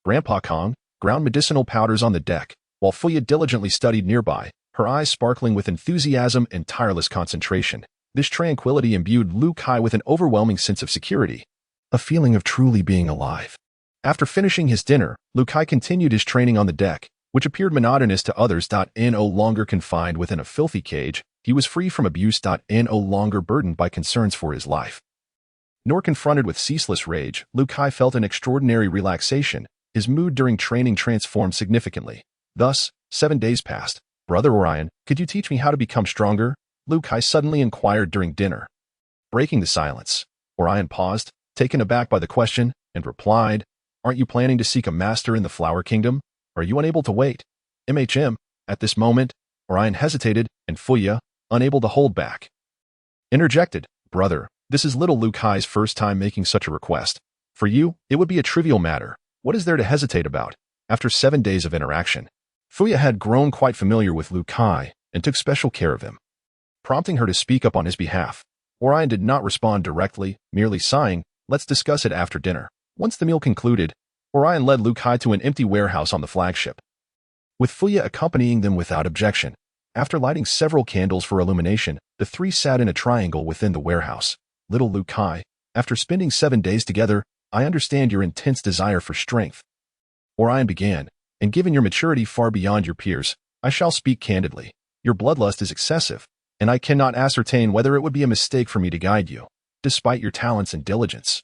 Grandpa Kong, ground medicinal powders on the deck, while Fuya diligently studied nearby, her eyes sparkling with enthusiasm and tireless concentration. This tranquility imbued Liu Kai with an overwhelming sense of security, a feeling of truly being alive. After finishing his dinner, Liu Kai continued his training on the deck, which appeared monotonous to others. No longer confined within a filthy cage, he was free from abuse. No longer burdened by concerns for his life, nor confronted with ceaseless rage, Liu Kai felt an extraordinary relaxation. His mood during training transformed significantly. Thus, 7 days passed. Brother Orion, could you teach me how to become stronger? Liu Kai suddenly inquired during dinner. Breaking the silence, Orion paused, taken aback by the question, and replied, Aren't you planning to seek a master in the Flower Kingdom? Are you unable to wait? At this moment, Orion hesitated, and Fuya, unable to hold back, interjected, Brother, this is little Liu Kai's first time making such a request. For you, it would be a trivial matter. What is there to hesitate about? After 7 days of interaction, Fuya had grown quite familiar with Liu Kai and took special care of him, prompting her to speak up on his behalf. Orion did not respond directly, merely sighing, Let's discuss it after dinner. Once the meal concluded, Orion led Liu Kai to an empty warehouse on the flagship, with Fuya accompanying them without objection. After lighting several candles for illumination, the three sat in a triangle within the warehouse. Little Liu Kai, after spending 7 days together, I understand your intense desire for strength. Orion began, and given your maturity far beyond your peers, I shall speak candidly. Your bloodlust is excessive, and I cannot ascertain whether it would be a mistake for me to guide you. Despite your talents and diligence,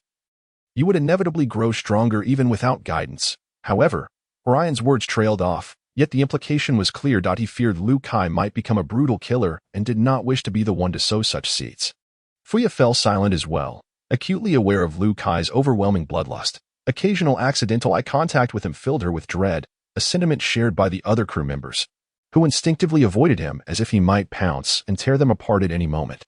you would inevitably grow stronger even without guidance. However, Orion's words trailed off, yet the implication was clear. He feared Liu Kai might become a brutal killer and did not wish to be the one to sow such seeds. Fuya fell silent as well, acutely aware of Liu Kai's overwhelming bloodlust. Occasional accidental eye contact with him filled her with dread, a sentiment shared by the other crew members, who instinctively avoided him as if he might pounce and tear them apart at any moment.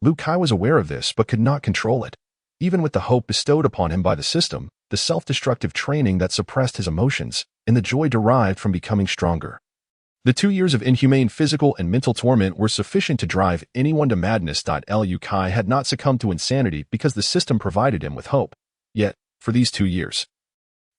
Liu Kai was aware of this but could not control it. Even with the hope bestowed upon him by the system, the self-destructive training that suppressed his emotions, and the joy derived from becoming stronger, the 2 years of inhumane physical and mental torment were sufficient to drive anyone to madness. Liu Kai had not succumbed to insanity because the system provided him with hope. Yet, for these 2 years,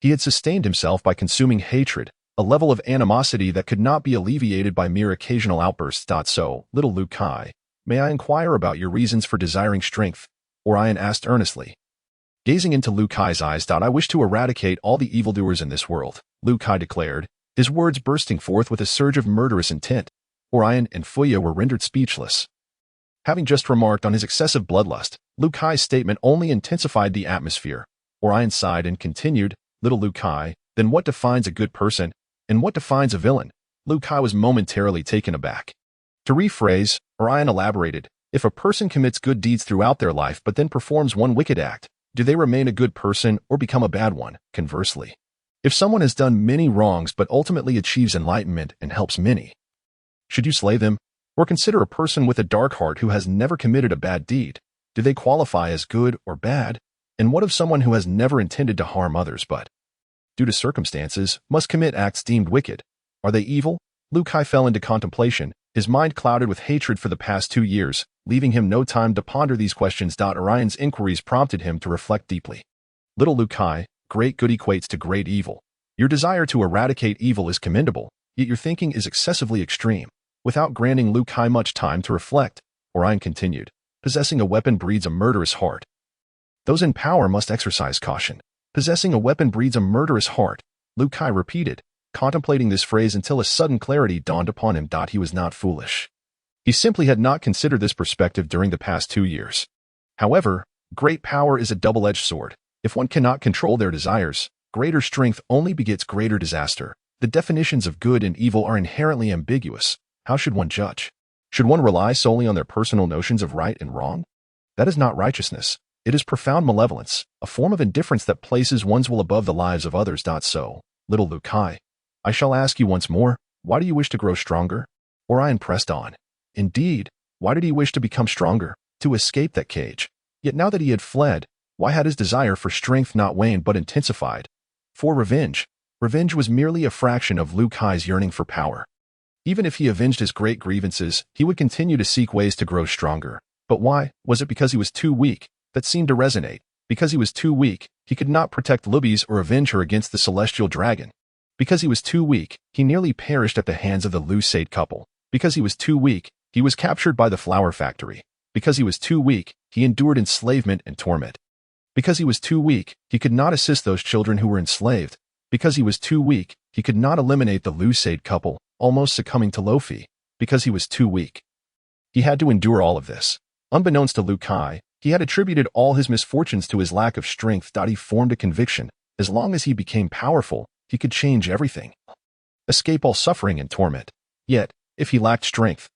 he had sustained himself by consuming hatred, a level of animosity that could not be alleviated by mere occasional outbursts. So, little Liu Kai, may I inquire about your reasons for desiring strength? Orion asked earnestly. Gazing into Liu Kai's eyes. I wish to eradicate all the evildoers in this world, Liu Kai declared, his words bursting forth with a surge of murderous intent. Orion and Fuya were rendered speechless. Having just remarked on his excessive bloodlust, Liu Kai's statement only intensified the atmosphere. Orion sighed and continued, Little Liu Kai, then what defines a good person, and what defines a villain? Liu Kai was momentarily taken aback. To rephrase, Orion elaborated, if a person commits good deeds throughout their life but then performs one wicked act, do they remain a good person or become a bad one? Conversely, if someone has done many wrongs but ultimately achieves enlightenment and helps many, should you slay them? Or consider a person with a dark heart who has never committed a bad deed? Do they qualify as good or bad? And what of someone who has never intended to harm others but, due to circumstances, must commit acts deemed wicked? Are they evil? Liu Kai fell into contemplation, his mind clouded with hatred for the past 2 years, leaving him no time to ponder these questions. Orion's inquiries prompted him to reflect deeply. Little Liu Kai, great good equates to great evil. Your desire to eradicate evil is commendable, yet your thinking is excessively extreme. Without granting Liu Kai much time to reflect, Orion continued, possessing a weapon breeds a murderous heart. Those in power must exercise caution. Possessing a weapon breeds a murderous heart. Lu Kai repeated, contemplating this phrase until a sudden clarity dawned upon him. He was not foolish. He simply had not considered this perspective during the past 2 years. However, great power is a double-edged sword. If one cannot control their desires, greater strength only begets greater disaster. The definitions of good and evil are inherently ambiguous. How should one judge? Should one rely solely on their personal notions of right and wrong? That is not righteousness. It is profound malevolence, a form of indifference that places one's will above the lives of others. So, little Lu Kai, I shall ask you once more, why do you wish to grow stronger? Orion pressed on. Indeed, why did he wish to become stronger? To escape that cage. Yet now that he had fled, why had his desire for strength not waned but intensified? For revenge. Revenge was merely a fraction of Lu Kai's yearning for power. Even if he avenged his great grievances, he would continue to seek ways to grow stronger. But why? Was it because he was too weak? That seemed to resonate. Because he was too weak, he could not protect Lubies or avenge her against the celestial dragon. Because he was too weak, he nearly perished at the hands of the Lucade couple. Because he was too weak, he was captured by the flower factory. Because he was too weak, he endured enslavement and torment. Because he was too weak, he could not assist those children who were enslaved. Because he was too weak, he could not eliminate the Lucade couple, almost succumbing to Lofi. Because he was too weak. He had to endure all of this. Unbeknownst to Lu Kai, he had attributed all his misfortunes to his lack of strength. He formed a conviction. As long as he became powerful, he could change everything. Escape all suffering and torment. Yet, if he lacked strength,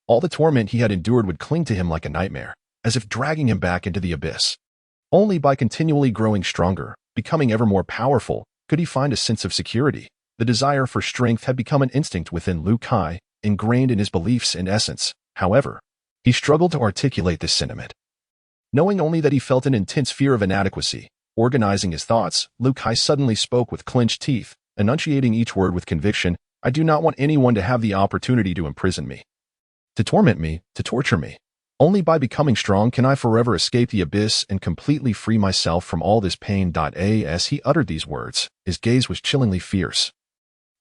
all the torment he had endured would cling to him like a nightmare, as if dragging him back into the abyss. Only by continually growing stronger, becoming ever more powerful, could he find a sense of security. The desire for strength had become an instinct within Lu Kai, ingrained in his beliefs and essence. However, he struggled to articulate this sentiment. Knowing only that he felt an intense fear of inadequacy, organizing his thoughts, Lu Kai suddenly spoke with clenched teeth, enunciating each word with conviction. I do not want anyone to have the opportunity to imprison me, to torment me, to torture me. Only by becoming strong can I forever escape the abyss and completely free myself from all this pain. As he uttered these words, his gaze was chillingly fierce.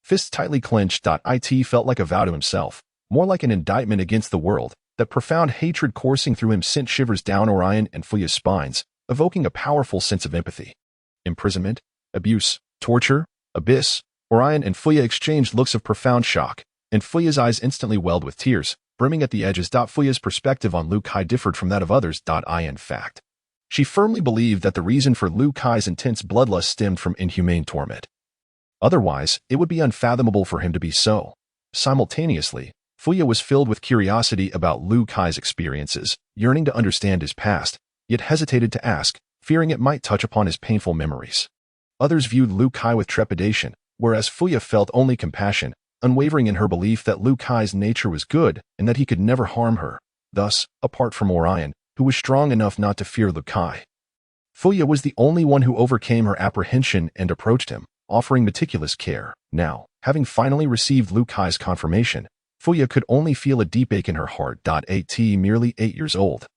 Fists tightly clenched. It felt like a vow to himself, more like an indictment against the world. That profound hatred coursing through him sent shivers down Orion and Fuya's spines, evoking a powerful sense of empathy. Imprisonment, abuse, torture, abyss. Orion and Fuya exchanged looks of profound shock, and Fuya's eyes instantly welled with tears, brimming at the edges. Fuya's perspective on Lu Kai differed from that of others. In fact, she firmly believed that the reason for Lu Kai's intense bloodlust stemmed from inhumane torment. Otherwise, it would be unfathomable for him to be so. Simultaneously, Fuya was filled with curiosity about Lu Kai's experiences, yearning to understand his past, yet hesitated to ask, fearing it might touch upon his painful memories. Others viewed Lu Kai with trepidation, whereas Fuya felt only compassion, unwavering in her belief that Lu Kai's nature was good and that he could never harm her. Thus, apart from Orion, who was strong enough not to fear Lu Kai, Fuya was the only one who overcame her apprehension and approached him, offering meticulous care. Now, having finally received Lu Kai's confirmation, Fuya could only feel a deep ache in her heart. Merely 8 years old.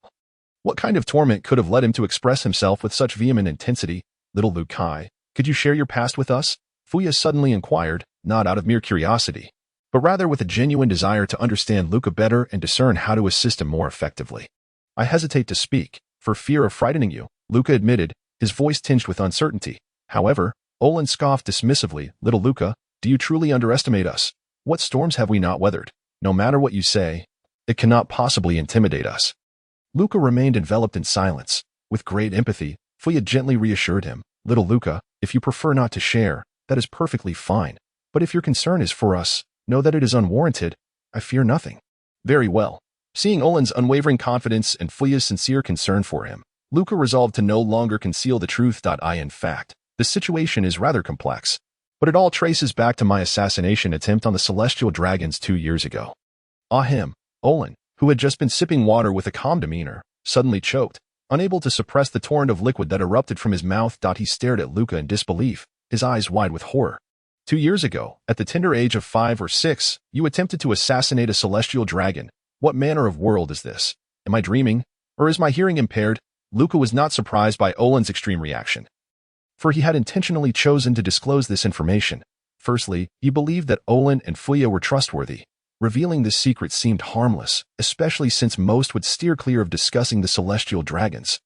What kind of torment could have led him to express himself with such vehement intensity? Little Lu Kai, could you share your past with us? Fuya suddenly inquired, not out of mere curiosity, but rather with a genuine desire to understand Luca better and discern how to assist him more effectively. I hesitate to speak, for fear of frightening you, Luca admitted, his voice tinged with uncertainty. However, Olin scoffed dismissively. Little Luca, do you truly underestimate us? What storms have we not weathered? No matter what you say, it cannot possibly intimidate us. Luca remained enveloped in silence. With great empathy, Fuya gently reassured him. Little Luca, if you prefer not to share, that is perfectly fine. But if your concern is for us, know that it is unwarranted. I fear nothing. Very well. Seeing Olin's unwavering confidence and Fuya's sincere concern for him, Luca resolved to no longer conceal the truth. In fact, the situation is rather complex, but it all traces back to my assassination attempt on the celestial dragons 2 years ago. Him, Olin, who had just been sipping water with a calm demeanor, suddenly choked, unable to suppress the torrent of liquid that erupted from his mouth. He stared at Luca in disbelief, his eyes wide with horror. 2 years ago, at the tender age of 5 or 6, you attempted to assassinate a celestial dragon. What manner of world is this? Am I dreaming? Or is my hearing impaired? Luca was not surprised by Olin's extreme reaction, for he had intentionally chosen to disclose this information. Firstly, he believed that Olin and Fuya were trustworthy. Revealing this secret seemed harmless, especially since most would steer clear of discussing the celestial dragons,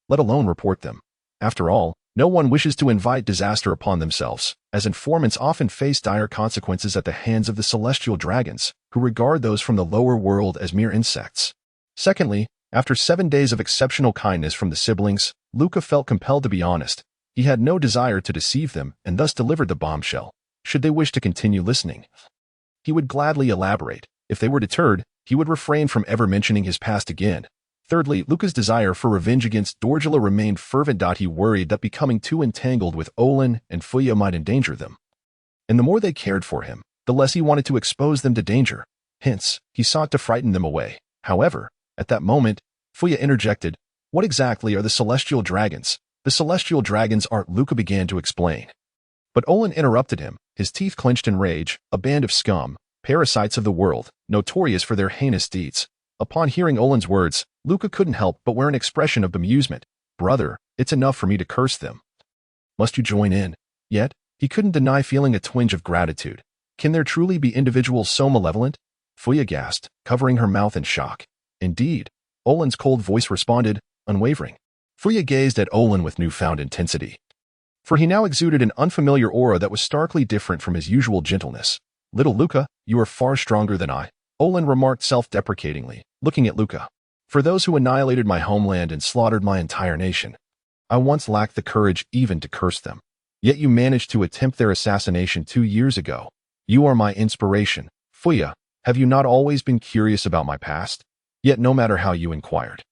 let alone report them. After all, No one wishes to invite disaster upon themselves, as informants often face dire consequences at the hands of the celestial dragons, who regard those from the lower world as mere insects. Secondly, after 7 days of exceptional kindness from the siblings, Luca felt compelled to be honest. He had no desire to deceive them and thus delivered the bombshell. Should they wish to continue listening, he would gladly elaborate. If they were deterred, he would refrain from ever mentioning his past again. Thirdly, Luca's desire for revenge against Dorgula remained fervent. He worried that becoming too entangled with Olin and Fuya might endanger them. And the more they cared for him, the less he wanted to expose them to danger. Hence, he sought to frighten them away. However, at that moment, Fuya interjected, "What exactly are the celestial dragons?" "The celestial dragons are," Luca began to explain. But Olin interrupted him, his teeth clenched in rage. "A band of scum, parasites of the world, notorious for their heinous deeds." Upon hearing Olin's words, Luca couldn't help but wear an expression of bemusement. "Brother, it's enough for me to curse them. Must you join in?" Yet, he couldn't deny feeling a twinge of gratitude. Can there truly be individuals so malevolent? Fuya gasped, covering her mouth in shock. "Indeed," Olin's cold voice responded, unwavering. Fuya gazed at Olin with newfound intensity, for he now exuded an unfamiliar aura that was starkly different from his usual gentleness. "Little Luca, you are far stronger than I," Olin remarked self-deprecatingly, looking at Luca. "For those who annihilated my homeland and slaughtered my entire nation, I once lacked the courage even to curse them. Yet you managed to attempt their assassination 2 years ago. You are my inspiration. Fuya, have you not always been curious about my past? Yet no matter how you inquired,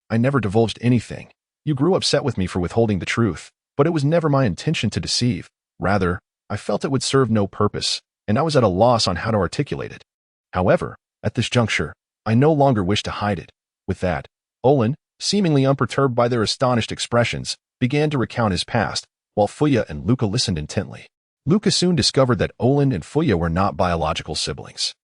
I never divulged anything. You grew upset with me for withholding the truth, but it was never my intention to deceive. Rather, I felt it would serve no purpose, and I was at a loss on how to articulate it. However, at this juncture, I no longer wish to hide it." With that, Olin, seemingly unperturbed by their astonished expressions, began to recount his past, while Fuya and Luca listened intently. Luca soon discovered that Olin and Fuya were not biological siblings.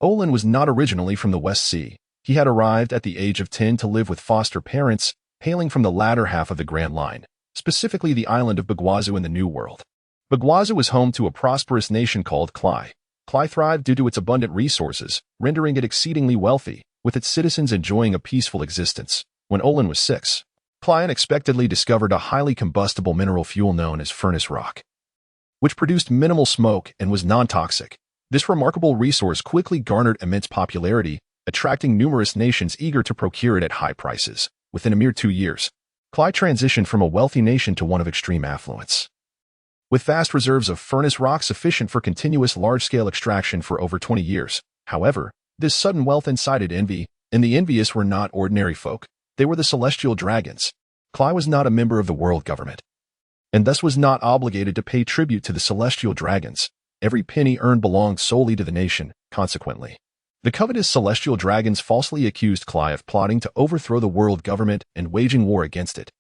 Olin was not originally from the West Sea. He had arrived at the age of 10 to live with foster parents, hailing from the latter half of the Grand Line, specifically the island of Bagwazu in the New World. Bagwazu was home to a prosperous nation called Klai. Klai thrived due to its abundant resources, rendering it exceedingly wealthy, with its citizens enjoying a peaceful existence. When Olin was 6, Klai unexpectedly discovered a highly combustible mineral fuel known as furnace rock, which produced minimal smoke and was non-toxic. This remarkable resource quickly garnered immense popularity, attracting numerous nations eager to procure it at high prices. Within a mere 2 years, Klai transitioned from a wealthy nation to one of extreme affluence, with vast reserves of furnace rock sufficient for continuous large-scale extraction for over 20 years. However, this sudden wealth incited envy, and the envious were not ordinary folk. They were the celestial dragons. Klai was not a member of the world government, and thus was not obligated to pay tribute to the celestial dragons. Every penny earned belonged solely to the nation. Consequently, the covetous celestial dragons falsely accused Klai of plotting to overthrow the world government and waging war against it.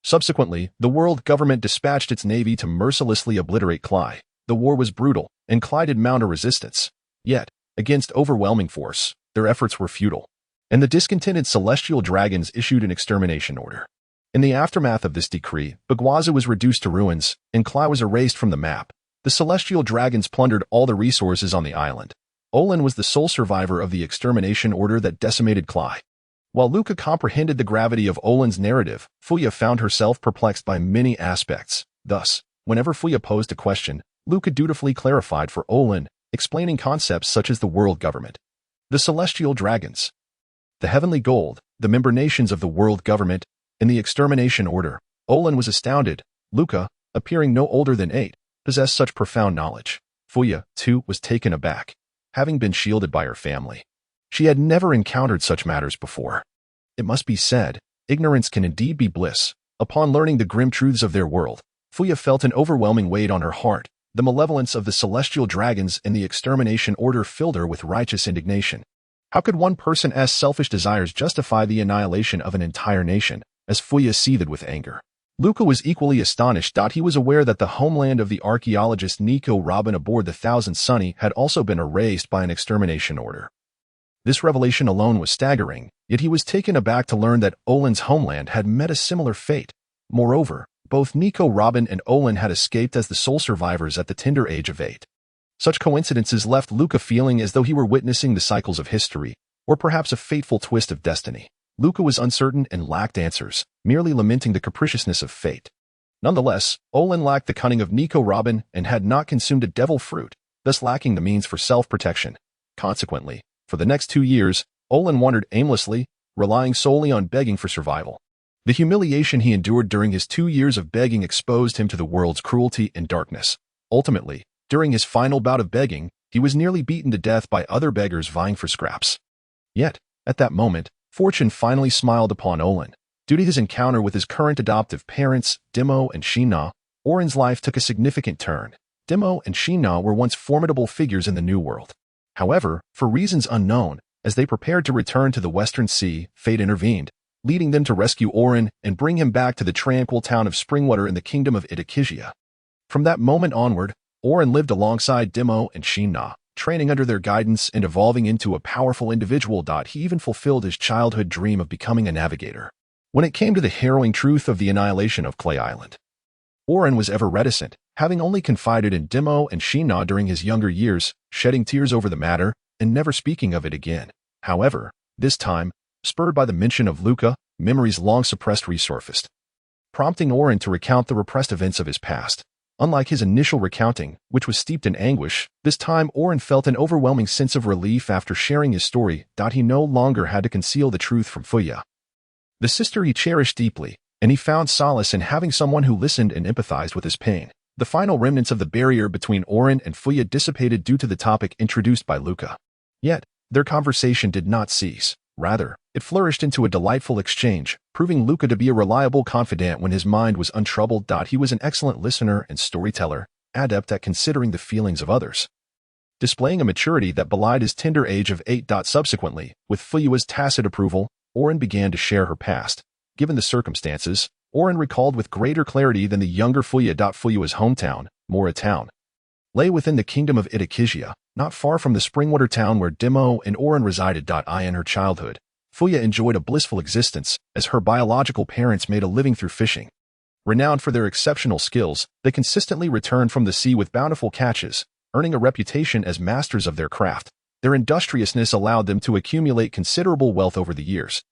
Subsequently, the world government dispatched its navy to mercilessly obliterate Klai. The war was brutal, and Klai did mount a resistance. Yet, against overwhelming force, their efforts were futile, and the discontented celestial dragons issued an extermination order. In the aftermath of this decree, Bagwaza was reduced to ruins, and Klai was erased from the map. The celestial dragons plundered all the resources on the island. Olin was the sole survivor of the extermination order that decimated Klai. While Luca comprehended the gravity of Olin's narrative, Fuya found herself perplexed by many aspects. Thus, whenever Fuya posed a question, Luca dutifully clarified for Olin, explaining concepts such as the world government, the celestial dragons, the heavenly gold, the member nations of the world government, and the extermination order. Olin was astounded. Luca, appearing no older than 8, possessed such profound knowledge. Fuya, too, was taken aback, having been shielded by her family. She had never encountered such matters before. It must be said, ignorance can indeed be bliss. Upon learning the grim truths of their world, Fuya felt an overwhelming weight on her heart. The malevolence of the celestial dragons and the extermination order filled her with righteous indignation. How could one person's selfish desires justify the annihilation of an entire nation? As Fuya seethed with anger, Luca was equally astonished. He was aware that the homeland of the archaeologist Nico Robin aboard the Thousand Sunny had also been erased by an extermination order. This revelation alone was staggering, yet he was taken aback to learn that Olin's homeland had met a similar fate. Moreover, both Nico Robin and Olin had escaped as the sole survivors at the tender age of 8. Such coincidences left Luca feeling as though he were witnessing the cycles of history, or perhaps a fateful twist of destiny. Luca was uncertain and lacked answers, merely lamenting the capriciousness of fate. Nonetheless, Olin lacked the cunning of Nico Robin and had not consumed a devil fruit, thus lacking the means for self-protection. Consequently, for the next 2 years, Olin wandered aimlessly, relying solely on begging for survival. The humiliation he endured during his 2 years of begging exposed him to the world's cruelty and darkness. Ultimately, during his final bout of begging, he was nearly beaten to death by other beggars vying for scraps. Yet, at that moment, fortune finally smiled upon Olin. Due to his encounter with his current adoptive parents, Dimo and Sheena, Oren's life took a significant turn. Dimo and Sheena were once formidable figures in the New World. However, for reasons unknown, as they prepared to return to the Western Sea, fate intervened, leading them to rescue Oren and bring him back to the tranquil town of Springwater in the kingdom of Itakizia. From that moment onward, Oren lived alongside Dimo and Sheena, training under their guidance and evolving into a powerful individual. He even fulfilled his childhood dream of becoming a navigator. When it came to the harrowing truth of the annihilation of Clay Island, Oren was ever reticent, having only confided in Dimo and Sheena during his younger years, shedding tears over the matter and never speaking of it again. However, this time, spurred by the mention of Luca, memories long suppressed resurfaced, prompting Oren to recount the repressed events of his past. Unlike his initial recounting, which was steeped in anguish, this time Oren felt an overwhelming sense of relief after sharing his story. He no longer had to conceal the truth from Fuya, the sister he cherished deeply, and he found solace in having someone who listened and empathized with his pain. The final remnants of the barrier between Oren and Fuya dissipated due to the topic introduced by Luca. Yet, their conversation did not cease. Rather, it flourished into a delightful exchange, proving Luca to be a reliable confidant when his mind was untroubled. He was an excellent listener and storyteller, adept at considering the feelings of others, displaying a maturity that belied his tender age of 8. Subsequently, with Fuyua's tacit approval, Oren began to share her past. Given the circumstances, Oren recalled with greater clarity than the younger Fuya. Fuyua's hometown, Mora Town, lay within the kingdom of Itakizia, not far from the Springwater town where Dimo and Oren resided. In her childhood, Fuya enjoyed a blissful existence, as her biological parents made a living through fishing. Renowned for their exceptional skills, they consistently returned from the sea with bountiful catches, earning a reputation as masters of their craft. Their industriousness allowed them to accumulate considerable wealth over the years,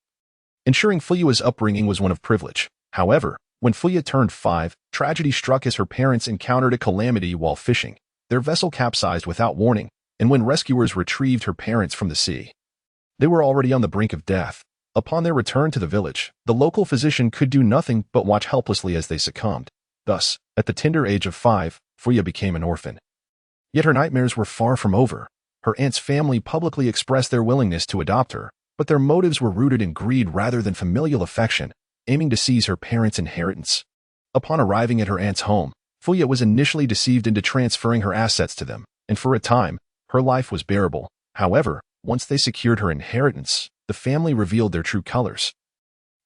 ensuring Fuyua's upbringing was one of privilege. However, when Fuya turned 5, tragedy struck as her parents encountered a calamity while fishing. Their vessel capsized without warning, and when rescuers retrieved her parents from the sea, they were already on the brink of death. Upon their return to the village, the local physician could do nothing but watch helplessly as they succumbed. Thus, at the tender age of 5, Fuya became an orphan. Yet her nightmares were far from over. Her aunt's family publicly expressed their willingness to adopt her, but their motives were rooted in greed rather than familial affection, aiming to seize her parents' inheritance. Upon arriving at her aunt's home, Fuya was initially deceived into transferring her assets to them, and for a time, her life was bearable. However, once they secured her inheritance, the family revealed their true colors,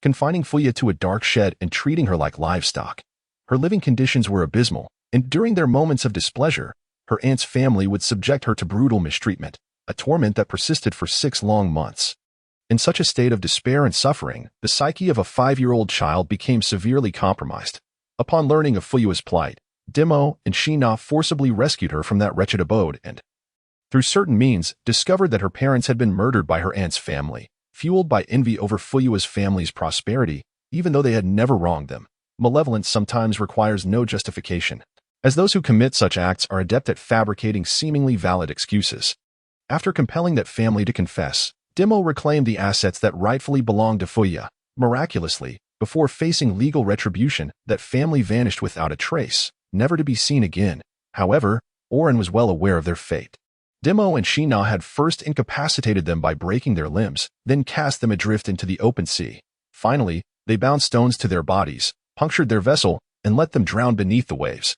confining Fuya to a dark shed and treating her like livestock. Her living conditions were abysmal, and during their moments of displeasure, her aunt's family would subject her to brutal mistreatment, a torment that persisted for 6 long months. In such a state of despair and suffering, the psyche of a 5-year-old child became severely compromised. Upon learning of Fuyua's plight, Dimo and Sheena forcibly rescued her from that wretched abode and, through certain means, discovered that her parents had been murdered by her aunt's family, fueled by envy over Fuyua's family's prosperity, even though they had never wronged them. Malevolence sometimes requires no justification, as those who commit such acts are adept at fabricating seemingly valid excuses. After compelling that family to confess, Dimo reclaimed the assets that rightfully belonged to Fuya. Miraculously, before facing legal retribution, that family vanished without a trace, never to be seen again. However, Oren was well aware of their fate. Dimo and Sheena had first incapacitated them by breaking their limbs, then cast them adrift into the open sea. Finally, they bound stones to their bodies, punctured their vessel, and let them drown beneath the waves.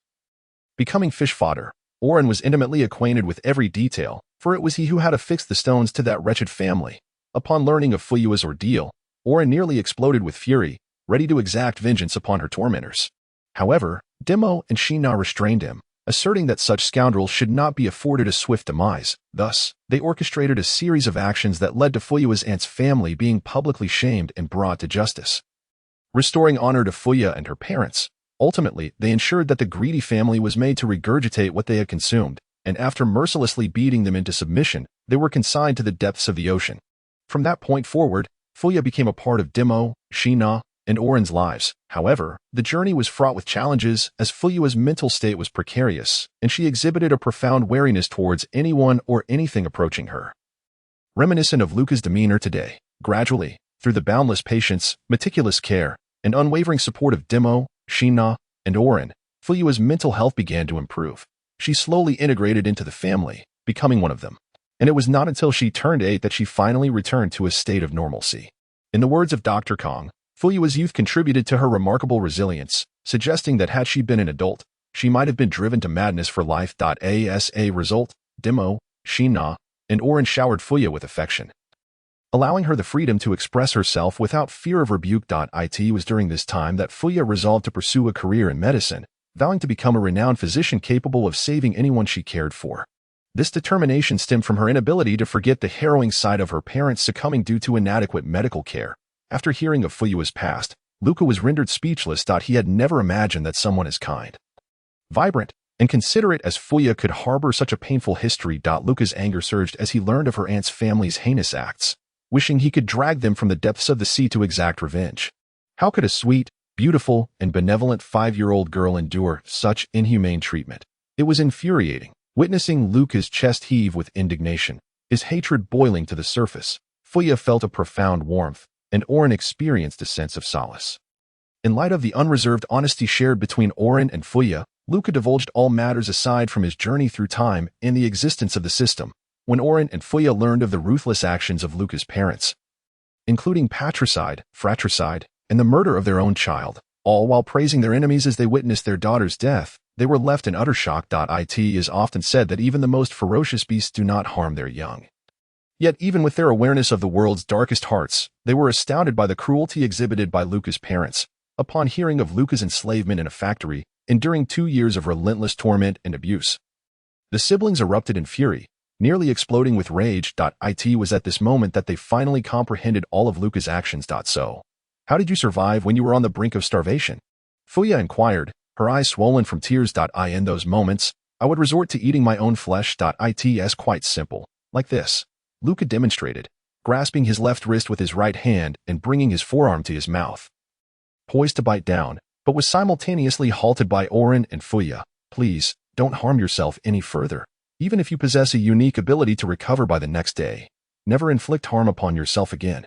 Becoming fish fodder, Oren was intimately acquainted with every detail, for it was he who had affixed the stones to that wretched family. Upon learning of Fuyua's ordeal, Oren nearly exploded with fury, ready to exact vengeance upon her tormentors. However, Dimo and Sheena restrained him, asserting that such scoundrels should not be afforded a swift demise. Thus, they orchestrated a series of actions that led to Fuyua's aunt's family being publicly shamed and brought to justice, restoring honor to Fuya and her parents. Ultimately, they ensured that the greedy family was made to regurgitate what they had consumed, and after mercilessly beating them into submission, they were consigned to the depths of the ocean. From that point forward, Fuya became a part of Dimo, Sheena, and Oren's lives. However, the journey was fraught with challenges as Fuyua's mental state was precarious, and she exhibited a profound wariness towards anyone or anything approaching her. Reminiscent of Luca's demeanor today, gradually, through the boundless patience, meticulous care, and unwavering support of Demo, Shina, and Oren, Fuyua's mental health began to improve. She slowly integrated into the family, becoming one of them. And it was not until she turned 8 that she finally returned to a state of normalcy. In the words of Dr. Kong, Fuyua's youth contributed to her remarkable resilience, suggesting that had she been an adult, she might have been driven to madness for life. As a result, Demo, Shina, and Oren showered Fuyua with affection, allowing her the freedom to express herself without fear of rebuke. It was during this time that Fuyua resolved to pursue a career in medicine, vowing to become a renowned physician capable of saving anyone she cared for. This determination stemmed from her inability to forget the harrowing sight of her parents succumbing due to inadequate medical care. After hearing of Fuyua's past, Luca was rendered speechless. He had never imagined that someone as kind, vibrant, and considerate as Fuyua could harbor such a painful history. Luca's anger surged as he learned of her aunt's family's heinous acts, wishing he could drag them from the depths of the sea to exact revenge. How could a sweet, beautiful, and benevolent 5-year-old girl endure such inhumane treatment? It was infuriating. Witnessing Luca's chest heave with indignation, his hatred boiling to the surface, Fuyua felt a profound warmth, and Oren experienced a sense of solace. In light of the unreserved honesty shared between Oren and Fuyua, Luca divulged all matters aside from his journey through time and the existence of the system. When Oren and Fuyua learned of the ruthless actions of Luca's parents, including patricide, fratricide, and the murder of their own child, all while praising their enemies as they witnessed their daughter's death, they were left in utter shock. It is often said that even the most ferocious beasts do not harm their young. Yet even with their awareness of the world's darkest hearts, they were astounded by the cruelty exhibited by Luca's parents. Upon hearing of Luca's enslavement in a factory, enduring 2 years of relentless torment and abuse, the siblings erupted in fury, nearly exploding with rage. It was at this moment that they finally comprehended all of Luca's actions. So, how did you survive when you were on the brink of starvation? Fuyua inquired, her eyes swollen from tears. In those moments, I would resort to eating my own flesh. It's quite simple, like this. Luca demonstrated, grasping his left wrist with his right hand and bringing his forearm to his mouth, poised to bite down, but was simultaneously halted by Oren and Fuyua. Please, don't harm yourself any further. Even if you possess a unique ability to recover by the next day, never inflict harm upon yourself again.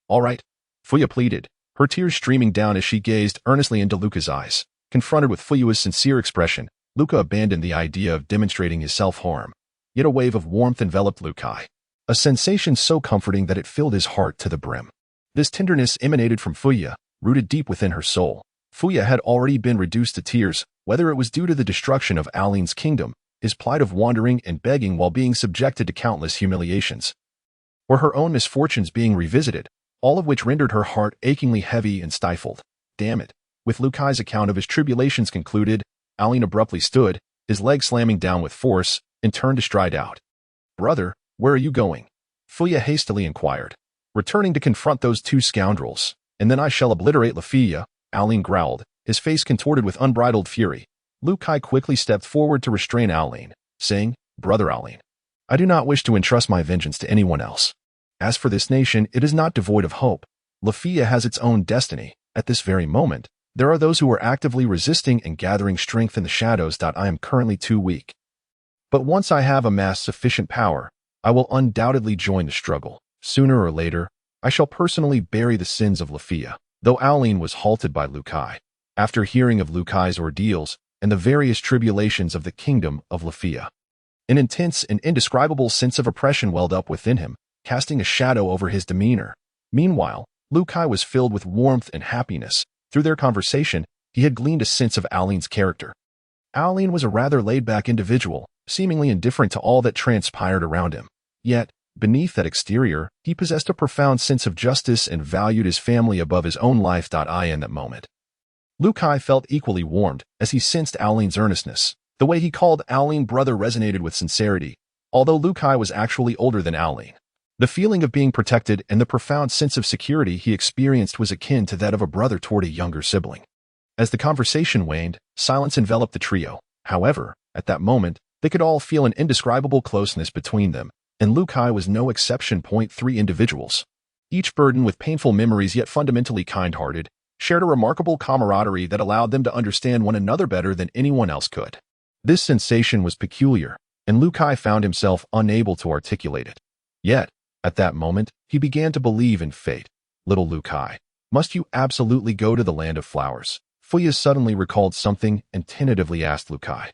All right, Fuyua pleaded, her tears streaming down as she gazed earnestly into Luca's eyes. Confronted with Fuyua's sincere expression, Luca abandoned the idea of demonstrating his self-harm. Yet a wave of warmth enveloped Luca, a sensation so comforting that it filled his heart to the brim. This tenderness emanated from Fuyua, rooted deep within her soul. Fuyua had already been reduced to tears, whether it was due to the destruction of Aline's kingdom, his plight of wandering and begging while being subjected to countless humiliations, or her own misfortunes being revisited, all of which rendered her heart achingly heavy and stifled. Damn it. With Luca's account of his tribulations concluded, Aline abruptly stood, his leg slamming down with force, and turned to stride out. Brother, where are you going? Fuyua hastily inquired. Returning to confront those 2 scoundrels, and then I shall obliterate Lafia, Aline growled, his face contorted with unbridled fury. Luca quickly stepped forward to restrain Aline, saying, Brother Aline, I do not wish to entrust my vengeance to anyone else. As for this nation, it is not devoid of hope. Lafia has its own destiny. At this very moment, there are those who are actively resisting and gathering strength in the shadows. I am currently too weak. But once I have amassed sufficient power, I will undoubtedly join the struggle. Sooner or later, I shall personally bury the sins of Lafia. Though Aline was halted by Luca, after hearing of Luca's ordeals and the various tribulations of the kingdom of Lafia, an intense and indescribable sense of oppression welled up within him, casting a shadow over his demeanor. Meanwhile, Luca was filled with warmth and happiness. Through their conversation, he had gleaned a sense of Aline's character. Aline was a rather laid-back individual, seemingly indifferent to all that transpired around him. Yet, beneath that exterior, he possessed a profound sense of justice and valued his family above his own life. In that moment, Luca felt equally warmed as he sensed Aline's earnestness. The way he called Aline brother resonated with sincerity, although Luca was actually older than Aline. The feeling of being protected and the profound sense of security he experienced was akin to that of a brother toward a younger sibling. As the conversation waned, silence enveloped the trio. However, at that moment, they could all feel an indescribable closeness between them, and Luca was no exception. 3 individuals, each burdened with painful memories yet fundamentally kind-hearted, shared a remarkable camaraderie that allowed them to understand one another better than anyone else could. This sensation was peculiar, and Lukai found himself unable to articulate it. Yet, at that moment, he began to believe in fate. Little Lukai, must you absolutely go to the land of flowers? Fuya suddenly recalled something and tentatively asked Lukai.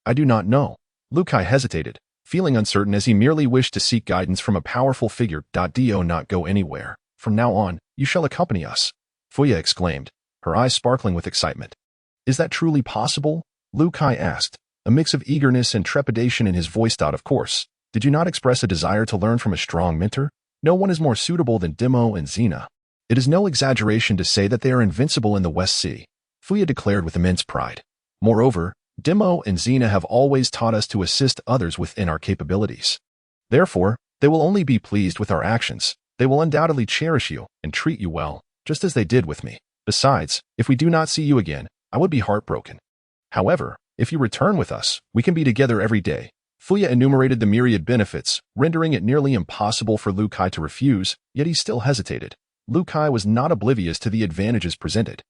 I do not know. Lukai hesitated, feeling uncertain as he merely wished to seek guidance from a powerful figure. Do not go anywhere. From now on, you shall accompany us, Fuya exclaimed, her eyes sparkling with excitement. Is that truly possible? Lukai asked, a mix of eagerness and trepidation in his voice. Of course. Did you not express a desire to learn from a strong mentor? No one is more suitable than Demo and Xena. It is no exaggeration to say that they are invincible in the West Sea, Fuya declared with immense pride. Moreover, Demo and Xena have always taught us to assist others within our capabilities. Therefore, they will only be pleased with our actions. They will undoubtedly cherish you and treat you well, just as they did with me. Besides, if we do not see you again, I would be heartbroken. However, if you return with us, we can be together every day. Fuya enumerated the myriad benefits, rendering it nearly impossible for Lukai to refuse, yet he still hesitated. Lukai was not oblivious to the advantages presented.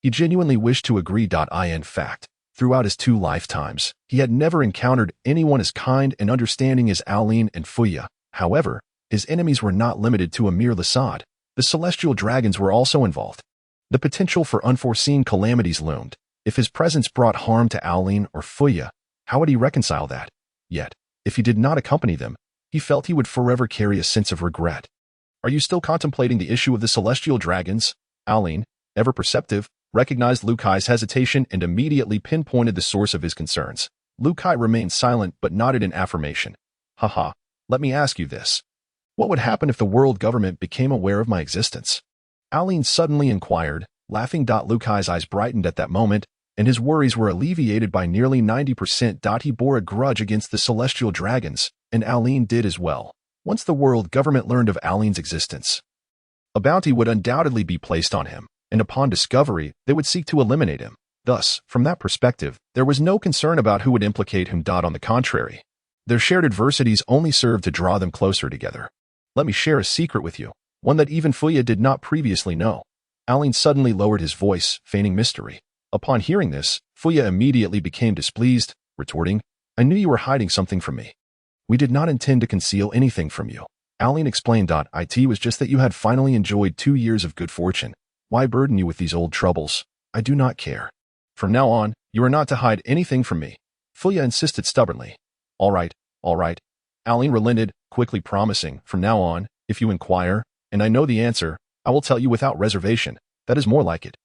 He genuinely wished to agree. In fact, throughout his 2 lifetimes, he had never encountered anyone as kind and understanding as Aline and Fuya. However, his enemies were not limited to Amir Lasad. The celestial dragons were also involved. The potential for unforeseen calamities loomed. If his presence brought harm to Aline or Fuya, how would he reconcile that? Yet, if he did not accompany them, he felt he would forever carry a sense of regret. Are you still contemplating the issue of the celestial dragons? Aline, ever perceptive, recognized Lukai's hesitation and immediately pinpointed the source of his concerns. Lukai remained silent but nodded in affirmation. Haha, let me ask you this. What would happen if the world government became aware of my existence? Aline suddenly inquired, laughing. Lukai's eyes brightened at that moment, and his worries were alleviated by nearly 90%. He bore a grudge against the celestial dragons, and Aline did as well. Once the world government learned of Aline's existence, a bounty would undoubtedly be placed on him, and upon discovery, they would seek to eliminate him. Thus, from that perspective, there was no concern about who would implicate whom. On the contrary, their shared adversities only served to draw them closer together. Let me share a secret with you, one that even Fuya did not previously know. Aline suddenly lowered his voice, feigning mystery. Upon hearing this, Fuya immediately became displeased, retorting, I knew you were hiding something from me. We did not intend to conceal anything from you. Aline explained. It was just that you had finally enjoyed 2 years of good fortune. Why burden you with these old troubles? I do not care. From now on, you are not to hide anything from me. Fuya insisted stubbornly. All right. Aline relented, quickly promising, from now on, if you inquire, and I know the answer, I will tell you without reservation. That is more like it.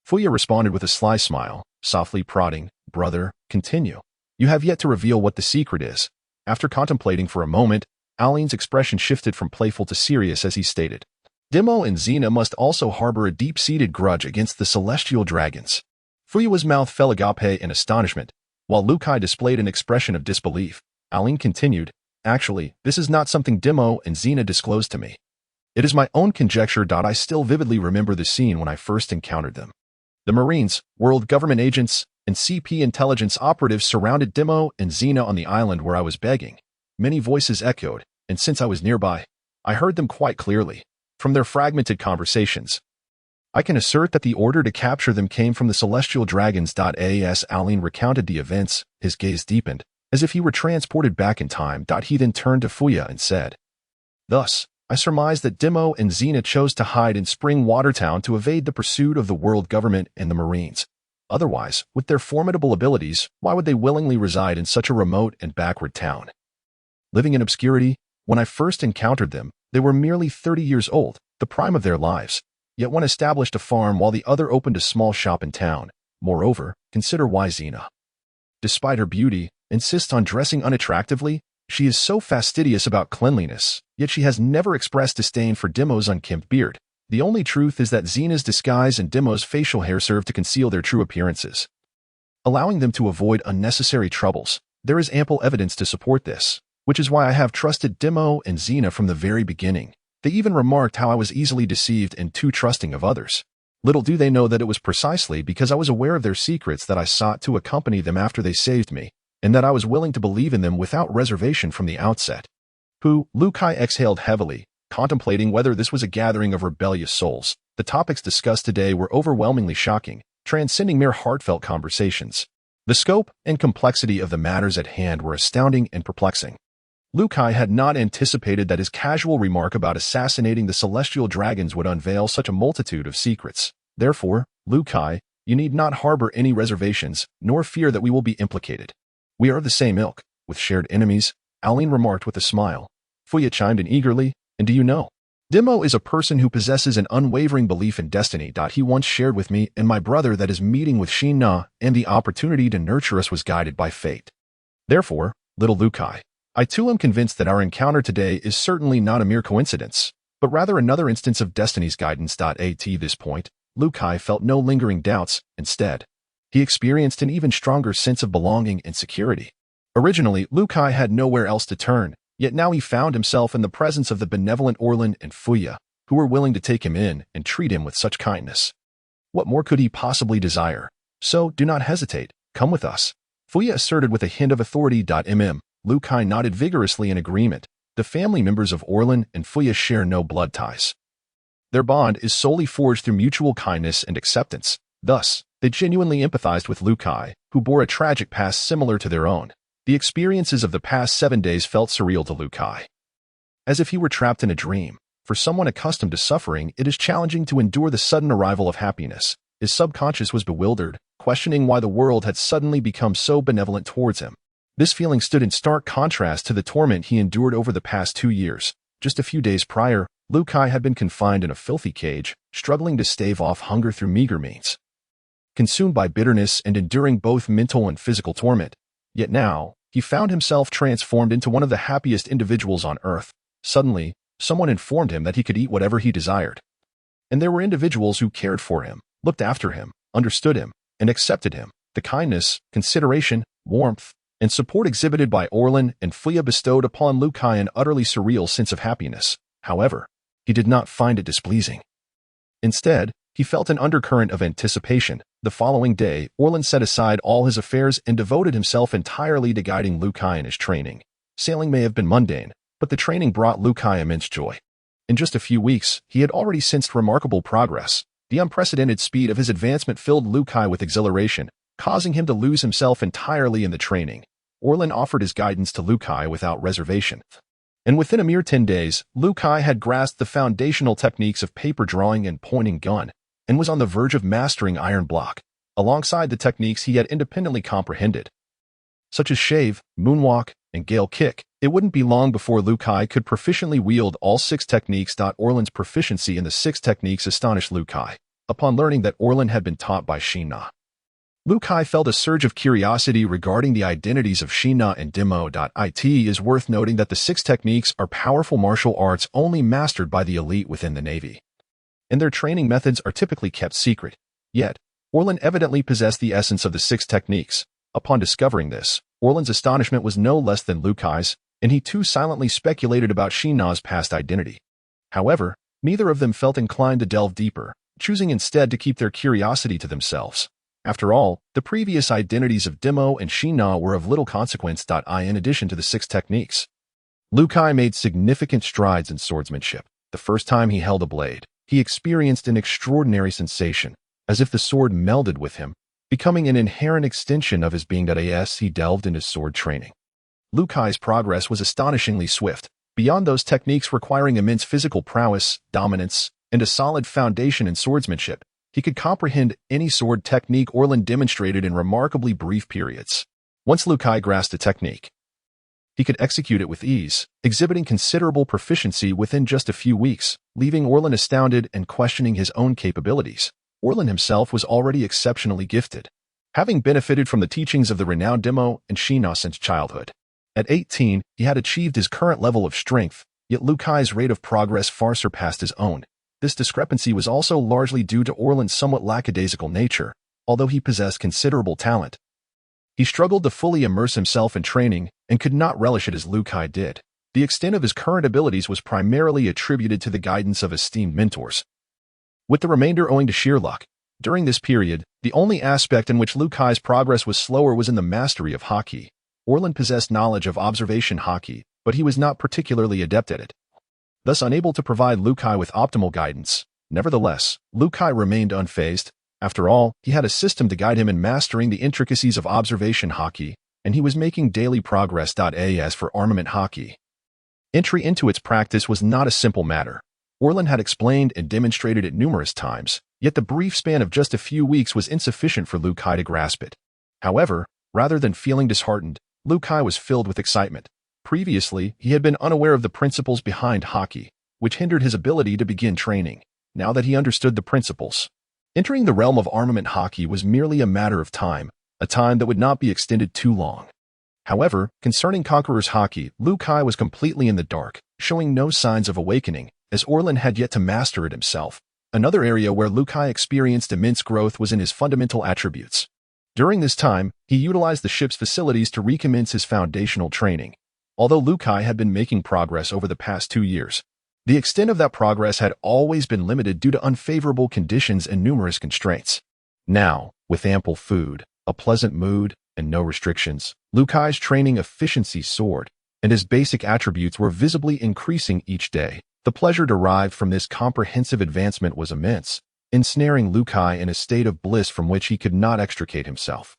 Fuya responded with a sly smile, softly prodding, Brother, continue. You have yet to reveal what the secret is. After contemplating for a moment, Aline's expression shifted from playful to serious as he stated, Demo and Xena must also harbor a deep-seated grudge against the celestial dragons. Fuya's mouth fell agape in astonishment, while Lukai displayed an expression of disbelief. Aline continued, Actually, this is not something Demo and Xena disclosed to me. It is my own conjecture. I still vividly remember the scene when I first encountered them. The Marines, world government agents, and CP intelligence operatives surrounded Demo and Xena on the island where I was begging. Many voices echoed, and since I was nearby, I heard them quite clearly. From their fragmented conversations, I can assert that the order to capture them came from the celestial dragons. As Aline recounted the events, his gaze deepened, as if he were transported back in time. He then turned to Fuya and said, Thus, I surmise that Demo and Xena chose to hide in Spring Watertown to evade the pursuit of the world government and the Marines. Otherwise, with their formidable abilities, why would they willingly reside in such a remote and backward town? Living in obscurity, when I first encountered them, they were merely 30 years old, the prime of their lives. Yet one established a farm while the other opened a small shop in town. Moreover, consider why Xena, despite her beauty, insists on dressing unattractively. She is so fastidious about cleanliness, yet she has never expressed disdain for Demo's unkempt beard. The only truth is that Xena's disguise and Demo's facial hair serve to conceal their true appearances, allowing them to avoid unnecessary troubles. There is ample evidence to support this, which is why I have trusted Demo and Xena from the very beginning. They even remarked how I was easily deceived and too trusting of others. Little do they know that it was precisely because I was aware of their secrets that I sought to accompany them after they saved me, and that I was willing to believe in them without reservation from the outset. Lukai exhaled heavily, contemplating whether this was a gathering of rebellious souls. The The topics discussed today were overwhelmingly shocking, transcending mere heartfelt conversations. The scope and complexity of the matters at hand were astounding and perplexing. Liu Kai had not anticipated that his casual remark about assassinating the celestial dragons would unveil such a multitude of secrets. Therefore, Liu Kai, you need not harbor any reservations, nor fear that we will be implicated. We are of the same ilk, with shared enemies, Aline remarked with a smile. Fuya chimed in eagerly, and do you know? Demo is a person who possesses an unwavering belief in destiny. He once shared with me and my brother that his meeting with Xin Na and the opportunity to nurture us was guided by fate. Therefore, little Liu Kai, I too am convinced that our encounter today is certainly not a mere coincidence, but rather another instance of destiny's guidance. At this point, Liu Kai felt no lingering doubts. Instead, he experienced an even stronger sense of belonging and security. Originally, Liu Kai had nowhere else to turn, yet now he found himself in the presence of the benevolent Orlan and Fuya, who were willing to take him in and treat him with such kindness. What more could he possibly desire? So, do not hesitate, come with us, Fuya asserted with a hint of authority. Liu Kai nodded vigorously in agreement. The family members of Orlan and Fuya share no blood ties. Their bond is solely forged through mutual kindness and acceptance. Thus, they genuinely empathized with Liu Kai, who bore a tragic past similar to their own. The experiences of the past 7 days felt surreal to Liu Kai. As if he were trapped in a dream. For someone accustomed to suffering, it is challenging to endure the sudden arrival of happiness. His subconscious was bewildered, questioning why the world had suddenly become so benevolent towards him. This feeling stood in stark contrast to the torment he endured over the past 2 years. Just a few days prior, Liu Kai had been confined in a filthy cage, struggling to stave off hunger through meager means. Consumed by bitterness and enduring both mental and physical torment. Yet now, he found himself transformed into one of the happiest individuals on earth. Suddenly, someone informed him that he could eat whatever he desired. And there were individuals who cared for him, looked after him, understood him, and accepted him. The kindness, consideration, warmth, and support exhibited by Orlan and Fuya bestowed upon Liu Kai an utterly surreal sense of happiness. However, he did not find it displeasing. Instead, he felt an undercurrent of anticipation. The following day, Orlan set aside all his affairs and devoted himself entirely to guiding Liu Kai in his training. Sailing may have been mundane, but the training brought Liu Kai immense joy. In just a few weeks, he had already sensed remarkable progress. The unprecedented speed of his advancement filled Liu Kai with exhilaration, causing him to lose himself entirely in the training. Orlan offered his guidance to Liu Kai without reservation. And within a mere 10 days, Liu Kai had grasped the foundational techniques of paper drawing and pointing gun, and was on the verge of mastering iron block, alongside the techniques he had independently comprehended, such as shave, moonwalk, and gale kick. It wouldn't be long before Liu Kai could proficiently wield all 6 techniques. Orlan's proficiency in the 6 techniques astonished Liu Kai. Upon learning that Orlan had been taught by Xin Na, Liu Kai felt a surge of curiosity regarding the identities of Xin Na and Demo. It is worth noting that the 6 techniques are powerful martial arts only mastered by the elite within the Navy, and their training methods are typically kept secret. Yet, Orlan evidently possessed the essence of the 6 techniques. Upon discovering this, Orlan's astonishment was no less than Liu Kai's, and he too silently speculated about Xin Na's past identity. However, neither of them felt inclined to delve deeper, choosing instead to keep their curiosity to themselves. After all, the previous identities of Demo and Xin Na were of little consequence. In addition to the 6 techniques, Liu Kai made significant strides in swordsmanship. The first time he held a blade, he experienced an extraordinary sensation, as if the sword melded with him, becoming an inherent extension of his being. As he delved into sword training, Liu Kai's progress was astonishingly swift. Beyond those techniques requiring immense physical prowess, dominance, and a solid foundation in swordsmanship, he could comprehend any sword technique Orlan demonstrated in remarkably brief periods. Once Liu Kai grasped a technique, he could execute it with ease, exhibiting considerable proficiency within just a few weeks, leaving Orlan astounded and questioning his own capabilities. Orlan himself was already exceptionally gifted, having benefited from the teachings of the renowned Demo and Xin Na since childhood. At 18, he had achieved his current level of strength, yet Liu Kai's rate of progress far surpassed his own. This discrepancy was also largely due to Orlan's somewhat lackadaisical nature. Although he possessed considerable talent, he struggled to fully immerse himself in training and could not relish it as Liu Kai did. The extent of his current abilities was primarily attributed to the guidance of esteemed mentors, with the remainder owing to sheer luck. During this period, the only aspect in which Liu Kai's progress was slower was in the mastery of Haki. Orlan possessed knowledge of observation Haki, but he was not particularly adept at it. Thus unable to provide Liu Kai with optimal guidance, Nevertheless, Liu Kai remained unfazed. After all, he had a system to guide him in mastering the intricacies of observation hockey, and he was making daily progress. As for armament hockey, entry into its practice was not a simple matter. Orlan had explained and demonstrated it numerous times, yet the brief span of just a few weeks was insufficient for Liu Kai to grasp it. However, rather than feeling disheartened, Liu Kai was filled with excitement. Previously, he had been unaware of the principles behind hockey, which hindered his ability to begin training. Now that he understood the principles, entering the realm of armament hockey was merely a matter of time, a time that would not be extended too long. However, concerning Conqueror's hockey, Liu Kai was completely in the dark, showing no signs of awakening, as Orlan had yet to master it himself. Another area where Liu Kai experienced immense growth was in his fundamental attributes. During this time, he utilized the ship's facilities to recommence his foundational training. Although Liu Kai had been making progress over the past 2 years, the extent of that progress had always been limited due to unfavorable conditions and numerous constraints. Now, with ample food, a pleasant mood, and no restrictions, Liu Kai's training efficiency soared, and his basic attributes were visibly increasing each day. The pleasure derived from this comprehensive advancement was immense, ensnaring Liu Kai in a state of bliss from which he could not extricate himself.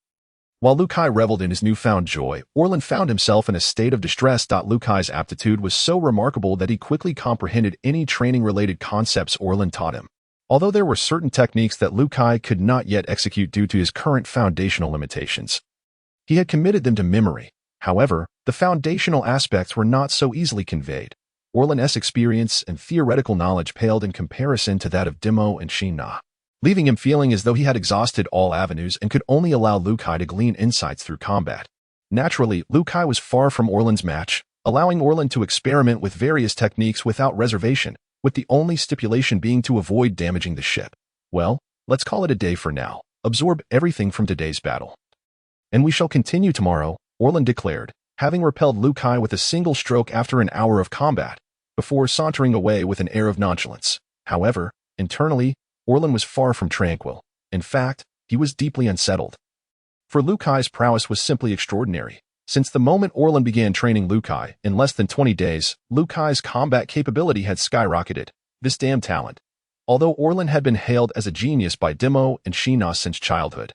While Liu Kai reveled in his newfound joy, Orlan found himself in a state of distress. Liu Kai's aptitude was so remarkable that he quickly comprehended any training-related concepts Orlan taught him. Although there were certain techniques that Liu Kai could not yet execute due to his current foundational limitations, he had committed them to memory. However, the foundational aspects were not so easily conveyed. Orlan's experience and theoretical knowledge paled in comparison to that of Demo and Shina, leaving him feeling as though he had exhausted all avenues and could only allow Liu Kai to glean insights through combat. Naturally, Liu Kai was far from Orlan's match, allowing Orlan to experiment with various techniques without reservation, with the only stipulation being to avoid damaging the ship. Well, let's call it a day for now. Absorb everything from today's battle, and we shall continue tomorrow, Orlan declared, having repelled Liu Kai with a single stroke after an hour of combat, before sauntering away with an air of nonchalance. However, internally, Orlan was far from tranquil. In fact, he was deeply unsettled. For Liu Kai's prowess was simply extraordinary. Since the moment Orlan began training Liu Kai, in less than 20 days, Liu Kai's combat capability had skyrocketed. This damn talent. Although Orlan had been hailed as a genius by Demo and Shina since childhood,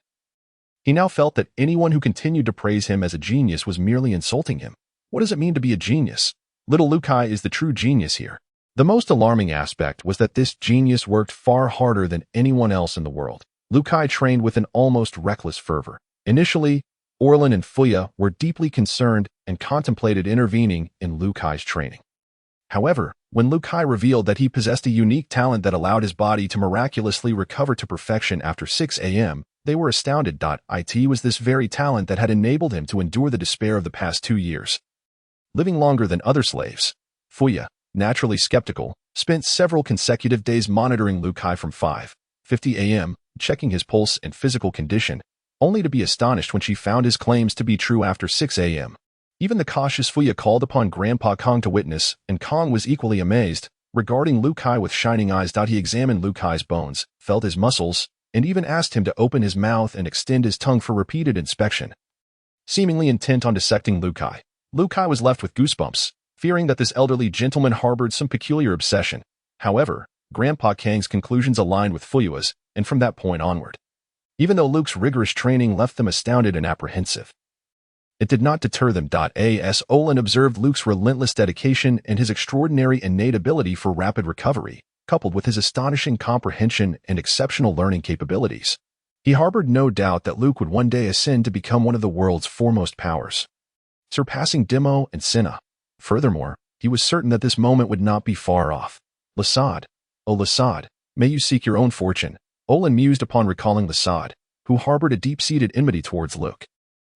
he now felt that anyone who continued to praise him as a genius was merely insulting him. What does it mean to be a genius? Little Liu Kai is the true genius here. The most alarming aspect was that this genius worked far harder than anyone else in the world. Liu Kai trained with an almost reckless fervor. Initially, Orlan and Fuya were deeply concerned and contemplated intervening in Liu Kai's training. However, when Liu Kai revealed that he possessed a unique talent that allowed his body to miraculously recover to perfection after 6 a.m., they were astounded. It was this very talent that had enabled him to endure the despair of the past 2 years, living longer than other slaves. Fuya, naturally skeptical, spent several consecutive days monitoring Liu Kai from 5:50 a.m., checking his pulse and physical condition, only to be astonished when she found his claims to be true after 6 a.m. Even the cautious Fuya called upon Grandpa Kong to witness, and Kong was equally amazed. Regarding Liu Kai with shining eyes, he examined Liu Kai's bones, felt his muscles, and even asked him to open his mouth and extend his tongue for repeated inspection. Seemingly intent on dissecting Liu Kai was left with goosebumps, fearing that this elderly gentleman harbored some peculiar obsession. However, Grandpa Kang's conclusions aligned with Fuya's, and from that point onward, even though Luke's rigorous training left them astounded and apprehensive, it did not deter them. As Olin observed Luke's relentless dedication and his extraordinary innate ability for rapid recovery, coupled with his astonishing comprehension and exceptional learning capabilities, he harbored no doubt that Luke would one day ascend to become one of the world's foremost powers, surpassing Demo and Senna. Furthermore, he was certain that this moment would not be far off. Lasad, oh Lasad, may you seek your own fortune, Olin mused upon recalling Lasad, who harbored a deep-seated enmity towards Luke.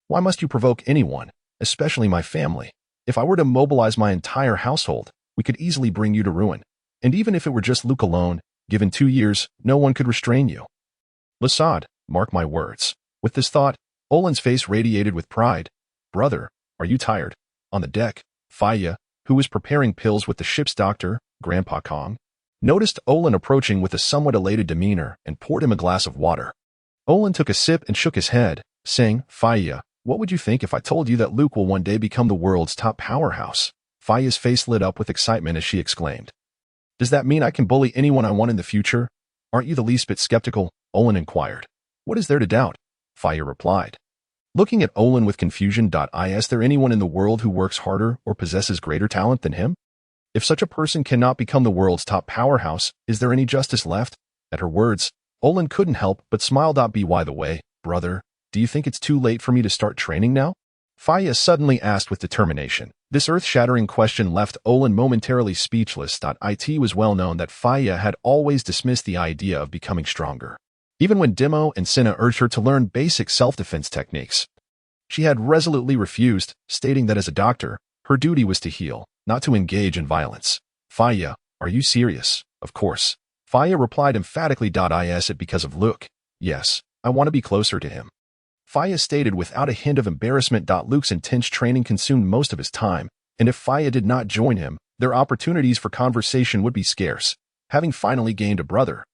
Why must you provoke anyone, especially my family? If I were to mobilize my entire household, we could easily bring you to ruin. And even if it were just Luke alone, given 2 years, no one could restrain you. Lasad, mark my words. With this thought, Olin's face radiated with pride. Brother, are you tired? On the deck, Faya, who was preparing pills with the ship's doctor, Grandpa Kong, noticed Olin approaching with a somewhat elated demeanor and poured him a glass of water. Olin took a sip and shook his head, saying, Faya, what would you think if I told you that Luke will one day become the world's top powerhouse? Faya's face lit up with excitement as she exclaimed. Does that mean I can bully anyone I want in the future? Aren't you the least bit skeptical? Olin inquired. What is there to doubt? Faya replied. Looking at Olin with confusion. Is there anyone in the world who works harder or possesses greater talent than him? If such a person cannot become the world's top powerhouse, is there any justice left? At her words, Olin couldn't help but smile. By the way, brother, do you think it's too late for me to start training now? Faya suddenly asked with determination. This earth-shattering question left Olin momentarily speechless. It was well known that Faya had always dismissed the idea of becoming stronger. Even when Demo and Cinna urged her to learn basic self-defense techniques, she had resolutely refused, stating that as a doctor, her duty was to heal, not to engage in violence. Faya, are you serious? Of course. Faya replied emphatically. Is it because of Luke? Yes, I want to be closer to him. Faya stated without a hint of embarrassment. Luke's intense training consumed most of his time, and if Faya did not join him, their opportunities for conversation would be scarce. Having finally gained a brother,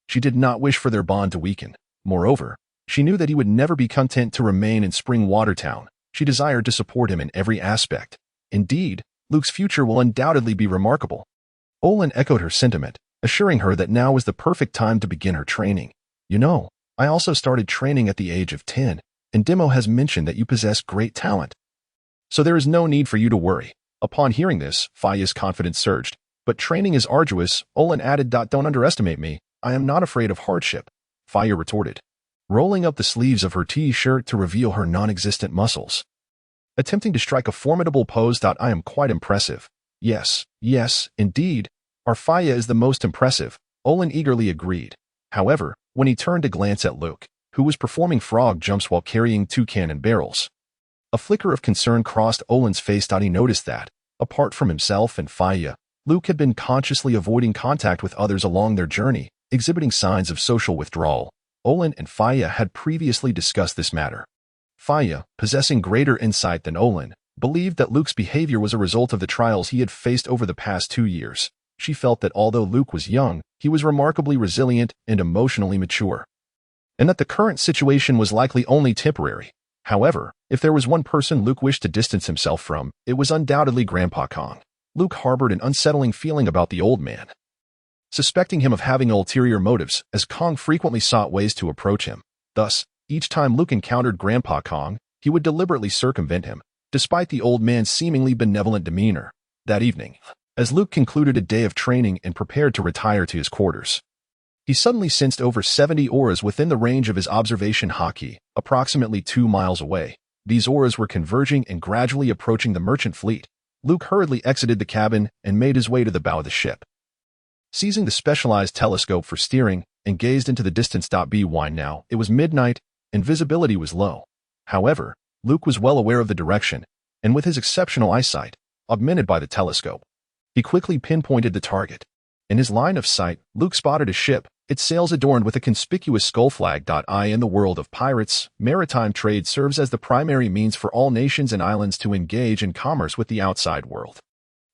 she did not wish for their bond to weaken. Moreover, she knew that he would never be content to remain in Springwater Town. She desired to support him in every aspect. Indeed, Luke's future will undoubtedly be remarkable. Olin echoed her sentiment, assuring her that now was the perfect time to begin her training. You know, I also started training at the age of 10, and Demo has mentioned that you possess great talent. So there is no need for you to worry. Upon hearing this, Faya's confidence surged. But training is arduous, Olin added. Don't underestimate me. I am not afraid of hardship. Faya retorted, rolling up the sleeves of her T-shirt to reveal her non-existent muscles. Attempting to strike a formidable pose. I am quite impressive. Yes, indeed. Our Faya is the most impressive, Olin eagerly agreed. However, when he turned to glance at Luke, who was performing frog jumps while carrying 2 cannon barrels, a flicker of concern crossed Olin's face. He noticed that, apart from himself and Faya, Luke had been consciously avoiding contact with others along their journey, exhibiting signs of social withdrawal. Olin and Faya had previously discussed this matter. Faya, possessing greater insight than Olin, believed that Luke's behavior was a result of the trials he had faced over the past 2 years. She felt that although Luke was young, he was remarkably resilient and emotionally mature, and that the current situation was likely only temporary. However, if there was one person Luke wished to distance himself from, it was undoubtedly Grandpa Kong. Luke harbored an unsettling feeling about the old man, suspecting him of having ulterior motives, as Kong frequently sought ways to approach him. Thus, each time Luke encountered Grandpa Kong, he would deliberately circumvent him, despite the old man's seemingly benevolent demeanor. That evening, as Luke concluded a day of training and prepared to retire to his quarters, he suddenly sensed over 70 auras within the range of his observation hockey, approximately 2 miles away. These auras were converging and gradually approaching the merchant fleet. Luke hurriedly exited the cabin and made his way to the bow of the ship. Seizing the specialized telescope for steering, and gazed into the distance. Now, it was midnight, and visibility was low. However, Luke was well aware of the direction, and with his exceptional eyesight, augmented by the telescope, he quickly pinpointed the target. In his line of sight, Luke spotted a ship, its sails adorned with a conspicuous skull flag. In the world of pirates, maritime trade serves as the primary means for all nations and islands to engage in commerce with the outside world.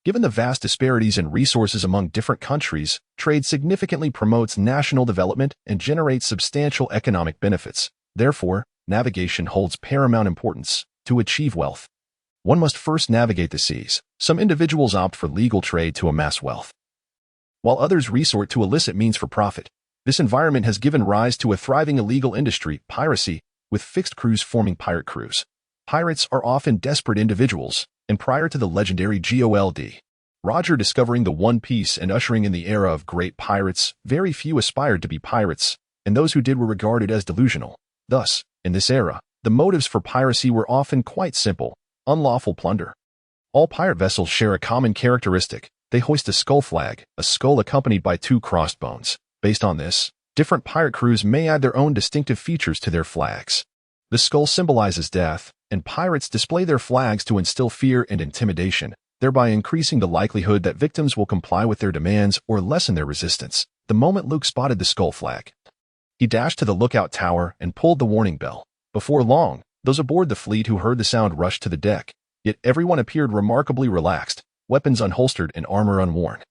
Given the vast disparities in resources among different countries, trade significantly promotes national development and generates substantial economic benefits. Therefore, navigation holds paramount importance. To achieve wealth, one must first navigate the seas. Some individuals opt for legal trade to amass wealth, while others resort to illicit means for profit. This environment has given rise to a thriving illegal industry, piracy, with fixed crews forming pirate crews. Pirates are often desperate individuals, and prior to the legendary Gold Roger discovering the One Piece and ushering in the era of great pirates, very few aspired to be pirates, and those who did were regarded as delusional. Thus, in this era, the motives for piracy were often quite simple: unlawful plunder. All pirate vessels share a common characteristic. They hoist a skull flag, a skull accompanied by 2 crossed bones. Based on this, different pirate crews may add their own distinctive features to their flags. The skull symbolizes death, and pirates display their flags to instill fear and intimidation, thereby increasing the likelihood that victims will comply with their demands or lessen their resistance. The moment Luke spotted the skull flag, he dashed to the lookout tower and pulled the warning bell. Before long, those aboard the fleet who heard the sound rushed to the deck, yet everyone appeared remarkably relaxed, weapons unholstered and armor unworn,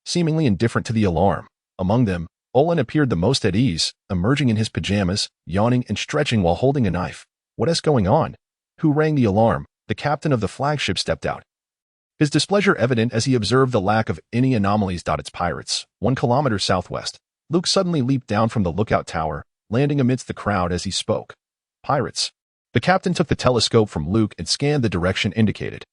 seemingly indifferent to the alarm. Among them, Olin appeared the most at ease, emerging in his pajamas, yawning and stretching while holding a knife. What is going on? Who rang the alarm? The captain of the flagship stepped out, his displeasure evident as he observed the lack of any anomalies. It's pirates. 1 kilometer southwest. Luke suddenly leaped down from the lookout tower, landing amidst the crowd as he spoke. Pirates. The captain took the telescope from Luke and scanned the direction indicated.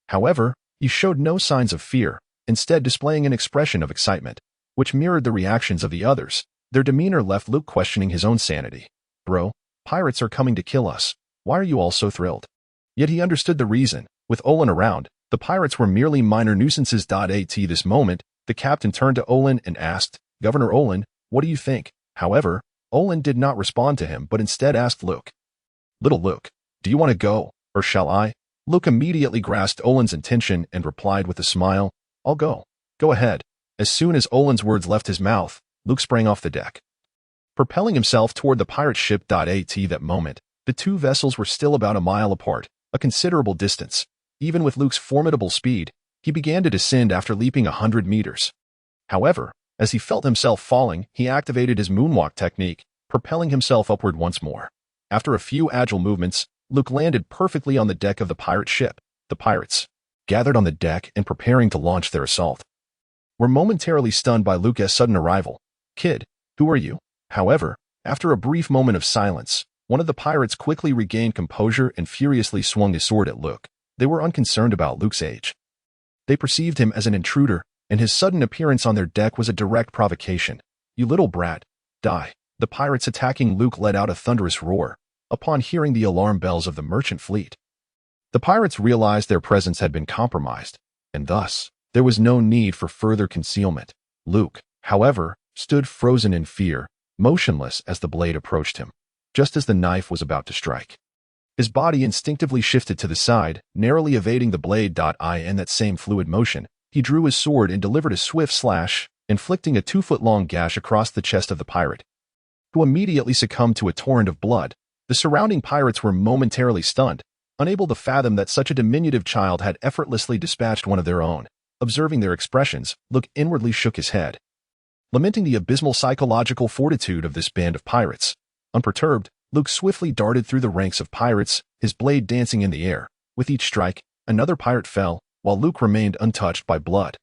However, he showed no signs of fear, instead displaying an expression of excitement, which mirrored the reactions of the others. Their demeanor left Luke questioning his own sanity. Bro, pirates are coming to kill us. Why are you all so thrilled? Yet he understood the reason. With Olin around, the pirates were merely minor nuisances. At this moment, the captain turned to Olin and asked, Governor Olin, what do you think? However, Olin did not respond to him but instead asked Luke. Little Luke, do you want to go, or shall I? Luke immediately grasped Olin's intention and replied with a smile, I'll go. Go ahead. As soon as Olin's words left his mouth, Luke sprang off the deck, propelling himself toward the pirate ship. At that moment, the two vessels were still about a mile apart, a considerable distance. Even with Luke's formidable speed, he began to descend after leaping 100 meters. However, as he felt himself falling, he activated his moonwalk technique, propelling himself upward once more. After a few agile movements, Luke landed perfectly on the deck of the pirate ship. The pirates, gathered on the deck and preparing to launch their assault, were momentarily stunned by Luke's sudden arrival. Kid, who are you? However, after a brief moment of silence, one of the pirates quickly regained composure and furiously swung his sword at Luke. They were unconcerned about Luke's age. They perceived him as an intruder, and his sudden appearance on their deck was a direct provocation. You little brat, die. The pirates attacking Luke let out a thunderous roar upon hearing the alarm bells of the merchant fleet. The pirates realized their presence had been compromised, and thus, there was no need for further concealment. Luke, however, stood frozen in fear, motionless as the blade approached him. Just as the knife was about to strike, his body instinctively shifted to the side, narrowly evading the blade. In that same fluid motion, he drew his sword and delivered a swift slash, inflicting a 2-foot-long gash across the chest of the pirate, who immediately succumbed to a torrent of blood. The surrounding pirates were momentarily stunned, unable to fathom that such a diminutive child had effortlessly dispatched one of their own. Observing their expressions, Luke inwardly shook his head, lamenting the abysmal psychological fortitude of this band of pirates. Unperturbed, Luke swiftly darted through the ranks of pirates, his blade dancing in the air. With each strike, another pirate fell, while Luke remained untouched by blood.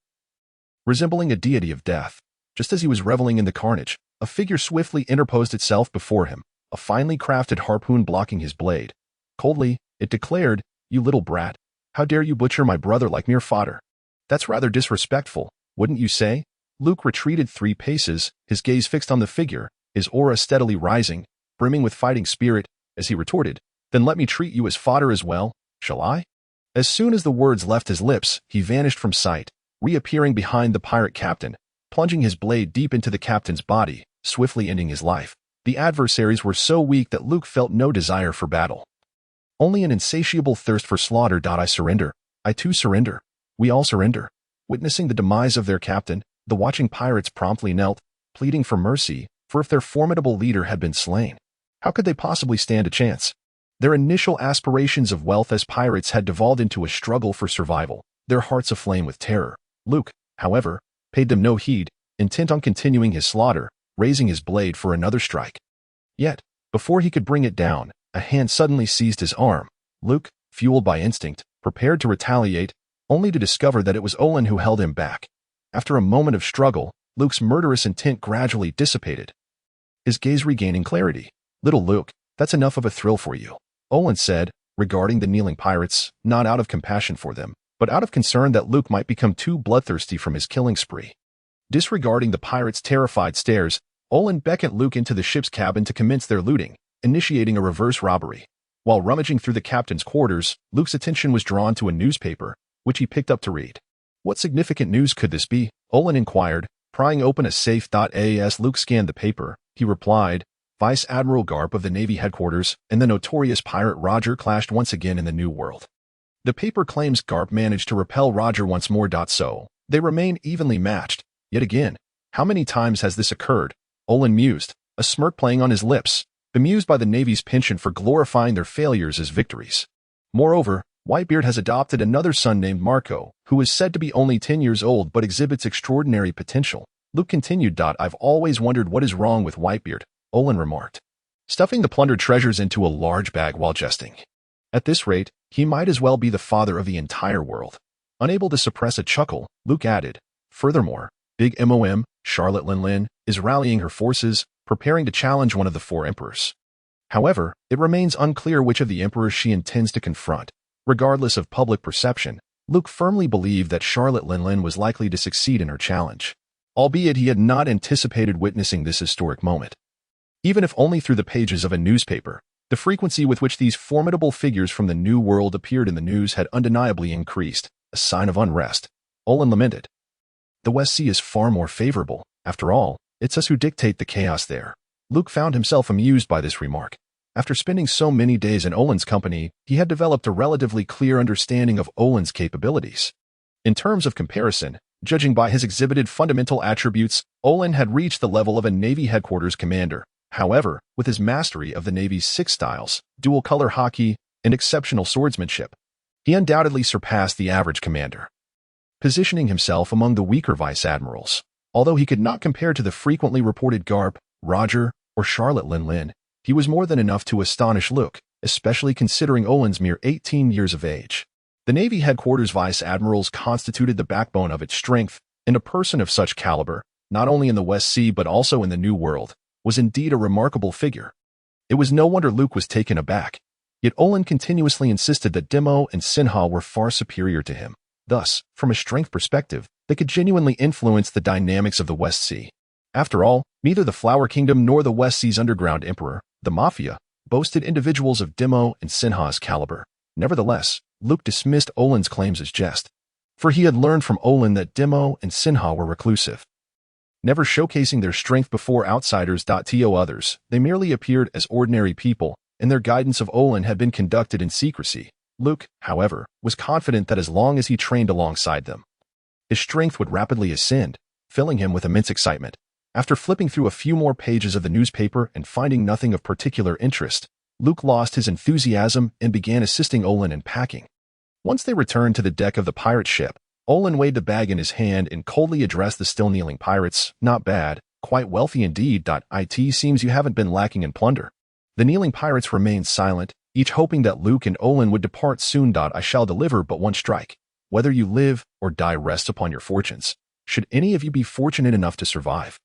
Resembling a deity of death, just as he was reveling in the carnage, a figure swiftly interposed itself before him, a finely crafted harpoon blocking his blade. Coldly, it declared, You little brat, how dare you butcher my brother like mere fodder? That's rather disrespectful, wouldn't you say? Luke retreated 3 paces, his gaze fixed on the figure, his aura steadily rising, brimming with fighting spirit, as he retorted, Then let me treat you as fodder as well, shall I? As soon as the words left his lips, he vanished from sight, reappearing behind the pirate captain, plunging his blade deep into the captain's body, swiftly ending his life. The adversaries were so weak that Luke felt no desire for battle, only an insatiable thirst for slaughter. I surrender. I too surrender. We all surrender. Witnessing the demise of their captain, the watching pirates promptly knelt, pleading for mercy, for if their formidable leader had been slain, how could they possibly stand a chance? Their initial aspirations of wealth as pirates had devolved into a struggle for survival, their hearts aflame with terror. Luke, however, paid them no heed, intent on continuing his slaughter, raising his blade for another strike. Yet, before he could bring it down, a hand suddenly seized his arm. Luke, fueled by instinct, prepared to retaliate, only to discover that it was Olin who held him back. After a moment of struggle, Luke's murderous intent gradually dissipated, his gaze regaining clarity. Little Luke, that's enough of a thrill for you, Olin said, regarding the kneeling pirates, not out of compassion for them, but out of concern that Luke might become too bloodthirsty from his killing spree. Disregarding the pirates' terrified stares, Olin beckoned Luke into the ship's cabin to commence their looting, initiating a reverse robbery. While rummaging through the captain's quarters, Luke's attention was drawn to a newspaper, which he picked up to read. What significant news could this be? Olin inquired, prying open a safe. As Luke scanned the paper, he replied, Vice Admiral Garp of the Navy headquarters and the notorious pirate Roger clashed once again in the New World. The paper claims Garp managed to repel Roger once more. So, they remain evenly matched. Yet again, how many times has this occurred? Olin mused, a smirk playing on his lips, bemused by the Navy's penchant for glorifying their failures as victories. Moreover, Whitebeard has adopted another son named Marco, who is said to be only 10 years old but exhibits extraordinary potential. Luke continued. I've always wondered what is wrong with Whitebeard, Olin remarked, stuffing the plundered treasures into a large bag while jesting. At this rate, he might as well be the father of the entire world. Unable to suppress a chuckle, Luke added, "Furthermore, Big Mom, Charlotte Linlin, is rallying her forces, preparing to challenge one of the four emperors." However, it remains unclear which of the emperors she intends to confront. Regardless of public perception, Luke firmly believed that Charlotte Linlin was likely to succeed in her challenge, albeit he had not anticipated witnessing this historic moment. Even if only through the pages of a newspaper, the frequency with which these formidable figures from the New World appeared in the news had undeniably increased, a sign of unrest. Olin lamented. "The West Sea is far more favorable. After all, it's us who dictate the chaos there." Luke found himself amused by this remark. After spending so many days in Olin's company, he had developed a relatively clear understanding of Olin's capabilities. In terms of comparison, judging by his exhibited fundamental attributes, Olin had reached the level of a Navy headquarters commander. However, with his mastery of the Navy's 6 styles, dual-color hockey, and exceptional swordsmanship, he undoubtedly surpassed the average commander, positioning himself among the weaker vice admirals. Although he could not compare to the frequently reported Garp, Roger, or Charlotte Linlin, he was more than enough to astonish Luke, especially considering Olin's mere 18 years of age. The Navy headquarters vice admirals constituted the backbone of its strength, and a person of such caliber, not only in the West Sea but also in the New World, was indeed a remarkable figure. It was no wonder Luke was taken aback, yet Olin continuously insisted that Demo and Sinha were far superior to him. Thus, from a strength perspective, they could genuinely influence the dynamics of the West Sea. After all, neither the Flower Kingdom nor the West Sea's underground emperor, the Mafia, boasted individuals of Demo and Sinha's caliber. Nevertheless, Luke dismissed Olin's claims as jest, for he had learned from Olin that Demo and Sinha were reclusive, never showcasing their strength before outsiders. To others, they merely appeared as ordinary people, and their guidance of Olin had been conducted in secrecy. Luke, however, was confident that as long as he trained alongside them, his strength would rapidly ascend, filling him with immense excitement. After flipping through a few more pages of the newspaper and finding nothing of particular interest, Luke lost his enthusiasm and began assisting Olin in packing. Once they returned to the deck of the pirate ship, Olin weighed the bag in his hand and coldly addressed the still kneeling pirates. "Not bad, quite wealthy indeed. It seems you haven't been lacking in plunder." The kneeling pirates remained silent, each hoping that Luke and Olin would depart soon. "I shall deliver but one strike. Whether you live or die rests upon your fortunes, should any of you be fortunate enough to survive.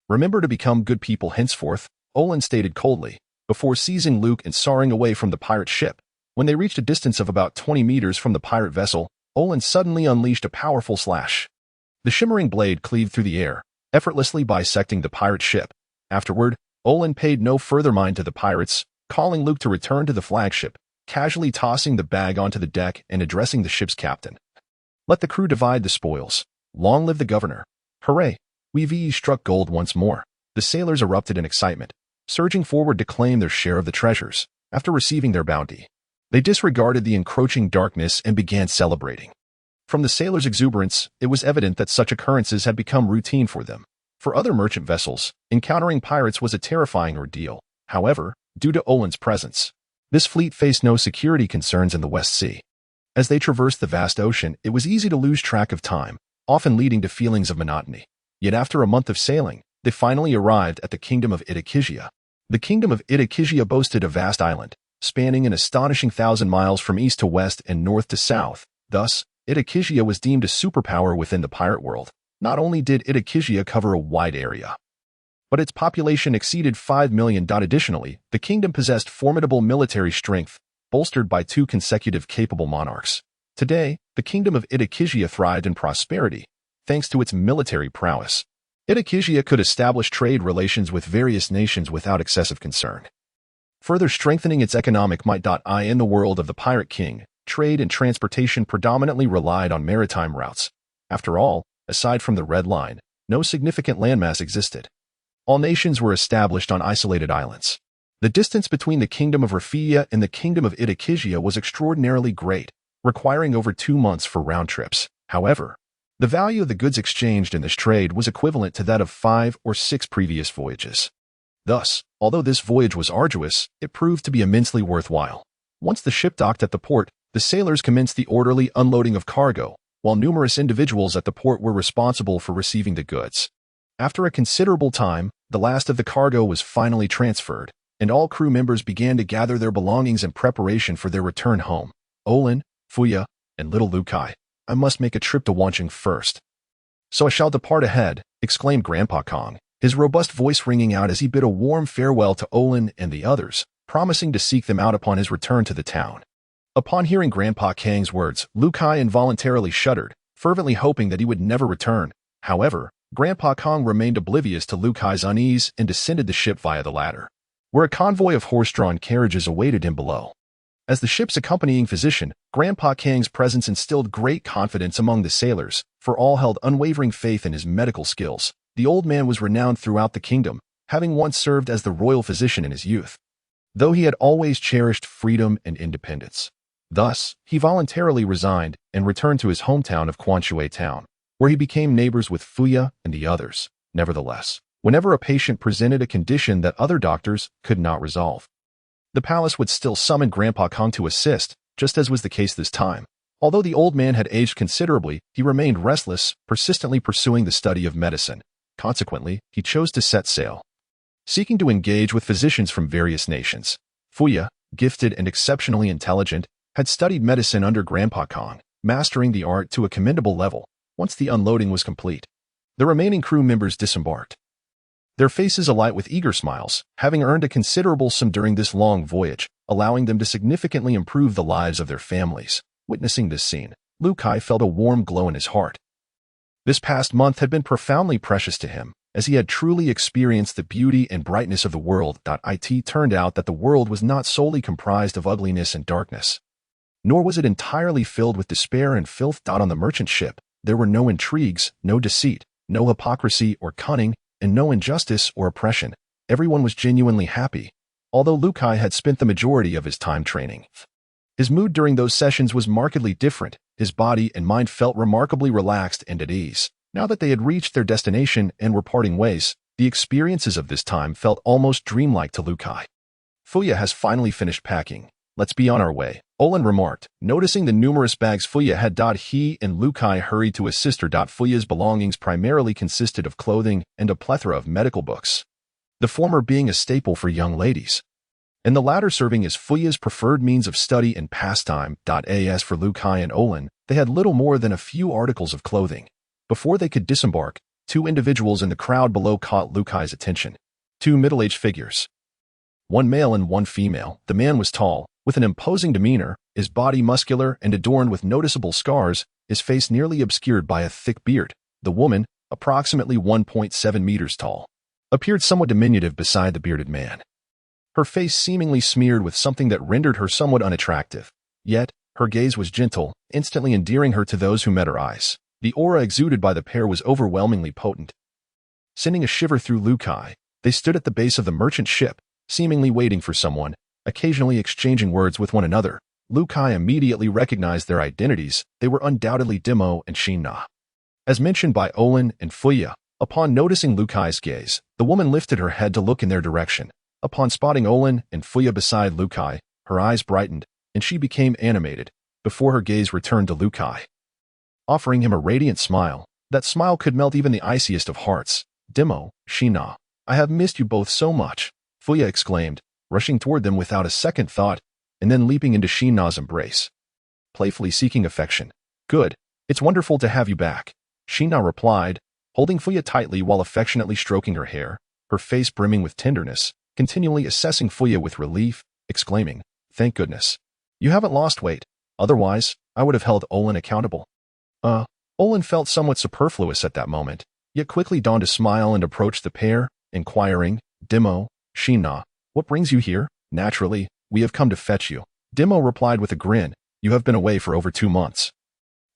Remember to become good people henceforth," Olin stated coldly, before seizing Luke and soaring away from the pirate ship. When they reached a distance of about 20 meters from the pirate vessel, Olin suddenly unleashed a powerful slash. The shimmering blade cleaved through the air, effortlessly bisecting the pirate ship. Afterward, Olin paid no further mind to the pirates, calling Luke to return to the flagship, casually tossing the bag onto the deck and addressing the ship's captain. "Let the crew divide the spoils. Long live the governor. Hooray!" We've struck gold once more. The sailors erupted in excitement, surging forward to claim their share of the treasures. After receiving their bounty, they disregarded the encroaching darkness and began celebrating. From the sailors' exuberance, it was evident that such occurrences had become routine for them. For other merchant vessels, encountering pirates was a terrifying ordeal. However, due to Olin's presence, this fleet faced no security concerns in the West Sea. As they traversed the vast ocean, it was easy to lose track of time, often leading to feelings of monotony. Yet after a month of sailing, they finally arrived at the Kingdom of Itakizia. The Kingdom of Itakizia boasted a vast island, spanning an astonishing 1,000 miles from east to west and north to south. Thus, Itakizia was deemed a superpower within the pirate world. Not only did Itakizia cover a wide area, but its population exceeded 5 million. Additionally, the kingdom possessed formidable military strength, bolstered by 2 consecutive capable monarchs. Today, the Kingdom of Itakizia thrived in prosperity, thanks to its military prowess. Itakizia could establish trade relations with various nations without excessive concern, further strengthening its economic might. In the world of the Pirate King, trade and transportation predominantly relied on maritime routes. After all, aside from the Red Line, no significant landmass existed. All nations were established on isolated islands. The distance between the Kingdom of Rafia and the Kingdom of Itakizia was extraordinarily great, requiring over 2 months for round trips. However, the value of the goods exchanged in this trade was equivalent to that of 5 or 6 previous voyages. Thus, although this voyage was arduous, it proved to be immensely worthwhile. Once the ship docked at the port, the sailors commenced the orderly unloading of cargo, while numerous individuals at the port were responsible for receiving the goods. After a considerable time, the last of the cargo was finally transferred, and all crew members began to gather their belongings in preparation for their return home. Olin, Fuya, and little Lukai, I must make a trip to Wancheng first. So I shall depart ahead, exclaimed Grandpa Kong, his robust voice ringing out as he bid a warm farewell to Olin and the others, promising to seek them out upon his return to the town. Upon hearing Grandpa Kang's words, Lu Kai involuntarily shuddered, fervently hoping that he would never return. However, Grandpa Kong remained oblivious to Lu Kai's unease and descended the ship via the ladder, where a convoy of horse-drawn carriages awaited him below. As the ship's accompanying physician, Grandpa Kang's presence instilled great confidence among the sailors, for all held unwavering faith in his medical skills. The old man was renowned throughout the kingdom, having once served as the royal physician in his youth, though he had always cherished freedom and independence. Thus, he voluntarily resigned and returned to his hometown of Quanshui Town, where he became neighbors with Fuya and the others. Nevertheless, whenever a patient presented a condition that other doctors could not resolve, the palace would still summon Grandpa Kong to assist, just as was the case this time. Although the old man had aged considerably, he remained restless, persistently pursuing the study of medicine. Consequently, he chose to set sail, seeking to engage with physicians from various nations. Fuya, gifted and exceptionally intelligent, had studied medicine under Grandpa Kong, mastering the art to a commendable level. Once the unloading was complete, the remaining crew members disembarked, their faces alight with eager smiles, having earned a considerable sum during this long voyage, allowing them to significantly improve the lives of their families. Witnessing this scene, Lu Kai felt a warm glow in his heart. This past month had been profoundly precious to him, as he had truly experienced the beauty and brightness of the world. It turned out that the world was not solely comprised of ugliness and darkness, nor was it entirely filled with despair and filth. On the merchant ship, there were no intrigues, no deceit, no hypocrisy or cunning, and no injustice or oppression. Everyone was genuinely happy, although Lu Kai had spent the majority of his time training. His mood during those sessions was markedly different. His body and mind felt remarkably relaxed and at ease. Now that they had reached their destination and were parting ways, the experiences of this time felt almost dreamlike to Lu Kai. Fuya has finally finished packing. Let's be on our way, Olin remarked, noticing the numerous bags Fuya had. He and Lu Kai hurried to assist her. Fuya's belongings primarily consisted of clothing and a plethora of medical books, the former being a staple for young ladies, and the latter serving as Fuya's preferred means of study and pastime. As for Lu Kai and Olin, they had little more than a few articles of clothing. Before they could disembark, two individuals in the crowd below caught Lu Kai's attention. Two middle-aged figures, one male and one female. The man was tall, with an imposing demeanor, his body muscular and adorned with noticeable scars, his face nearly obscured by a thick beard. The woman, approximately 1.7 meters tall, appeared somewhat diminutive beside the bearded man, her face seemingly smeared with something that rendered her somewhat unattractive. Yet, her gaze was gentle, instantly endearing her to those who met her eyes. The aura exuded by the pair was overwhelmingly potent, sending a shiver through Lu Kai. They stood at the base of the merchant ship, seemingly waiting for someone, occasionally exchanging words with one another. Lu Kai immediately recognized their identities. They were undoubtedly Demo and Shina. As mentioned by Olin and Fuya, upon noticing Lu Kai's gaze, the woman lifted her head to look in their direction. Upon spotting Olin and Fuya beside Lu Kai, her eyes brightened, and she became animated, before her gaze returned to Lu Kai, offering him a radiant smile. That smile could melt even the iciest of hearts. Demo, Shina, I have missed you both so much, Fuya exclaimed, rushing toward them without a second thought, and then leaping into Shina's embrace, playfully seeking affection. Good, it's wonderful to have you back, Shina replied, holding Fuya tightly while affectionately stroking her hair, her face brimming with tenderness, continually assessing Fuya with relief, exclaiming, thank goodness. You haven't lost weight, otherwise, I would have held Olin accountable. Olin felt somewhat superfluous at that moment, yet quickly donned a smile and approached the pair, inquiring, Demo, Shina, what brings you here? Naturally, we have come to fetch you. Demo replied with a grin, you have been away for over 2 months.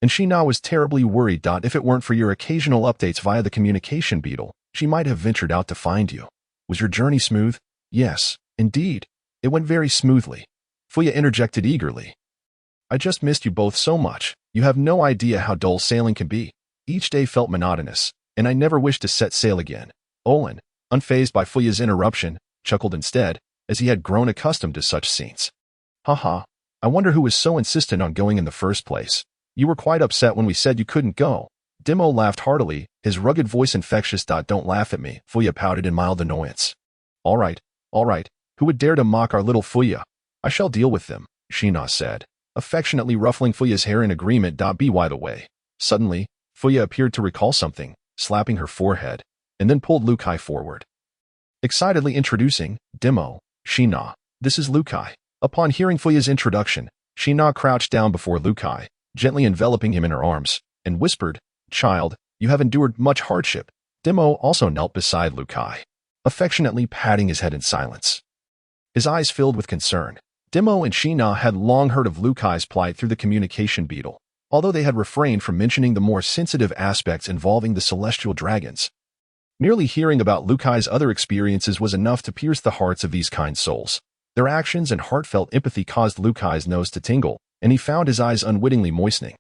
And Shina was terribly worried. If it weren't for your occasional updates via the communication beetle, she might have ventured out to find you. Was your journey smooth? Yes, indeed. It went very smoothly. Fuya interjected eagerly. I just missed you both so much. You have no idea how dull sailing can be. Each day felt monotonous, and I never wished to set sail again. Olin, unfazed by Fuya's interruption, chuckled instead, as he had grown accustomed to such scenes. Haha, I wonder who was so insistent on going in the first place. You were quite upset when we said you couldn't go. Demo laughed heartily, his rugged voice infectious. Don't laugh at me, Fuya pouted in mild annoyance. All right, who would dare to mock our little Fuya? I shall deal with them, Shina said, affectionately ruffling Fuya's hair in agreement. By the way. Suddenly, Fuya appeared to recall something, slapping her forehead, and then pulled Lukai forward. Excitedly introducing, Demo, Shina. This is Lukai. Upon hearing Fuya's introduction, Shina crouched down before Lukai, gently enveloping him in her arms, and whispered, Child, you have endured much hardship. Demo also knelt beside Lukai, affectionately patting his head in silence. His eyes filled with concern. Demo and Shina had long heard of Lukai's plight through the communication beetle, although they had refrained from mentioning the more sensitive aspects involving the celestial dragons. Merely hearing about Lukai's other experiences was enough to pierce the hearts of these kind souls. Their actions and heartfelt empathy caused Lukai's nose to tingle, and he found his eyes unwittingly moistening.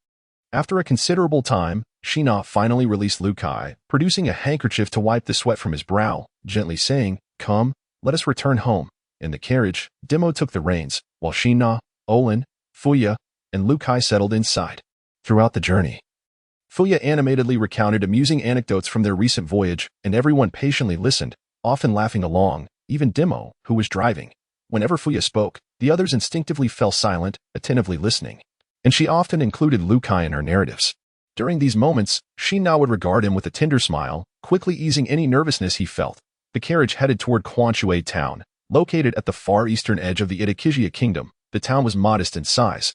After a considerable time, Shina finally released Lukai, producing a handkerchief to wipe the sweat from his brow, gently saying, Come, let us return home. In the carriage, Demo took the reins, while Shina, Olin, Fuya, and Lukai settled inside. Throughout the journey, Fuya animatedly recounted amusing anecdotes from their recent voyage, and everyone patiently listened, often laughing along, even Demo, who was driving. Whenever Fuya spoke, the others instinctively fell silent, attentively listening, and she often included Lukai in her narratives. During these moments, Shina would regard him with a tender smile, quickly easing any nervousness he felt. The carriage headed toward Quanshui town. Located at the far eastern edge of the Itakizia kingdom, the town was modest in size,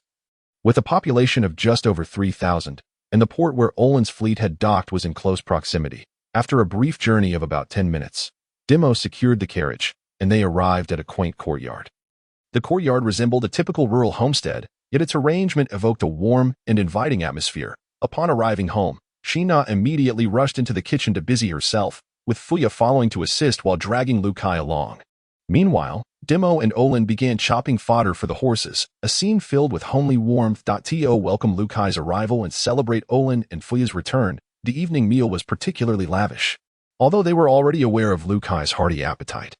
with a population of just over 3,000, and the port where Olin's fleet had docked was in close proximity. After a brief journey of about 10 minutes, Demo secured the carriage, and they arrived at a quaint courtyard. The courtyard resembled a typical rural homestead, yet its arrangement evoked a warm and inviting atmosphere. Upon arriving home, Shina immediately rushed into the kitchen to busy herself, with Fuya following to assist while dragging Lukai along. Meanwhile, Demo and Olin began chopping fodder for the horses, a scene filled with homely warmth. To welcome Lukai's arrival and celebrate Olin and Fuya's return, the evening meal was particularly lavish, although they were already aware of Lukai's hearty appetite.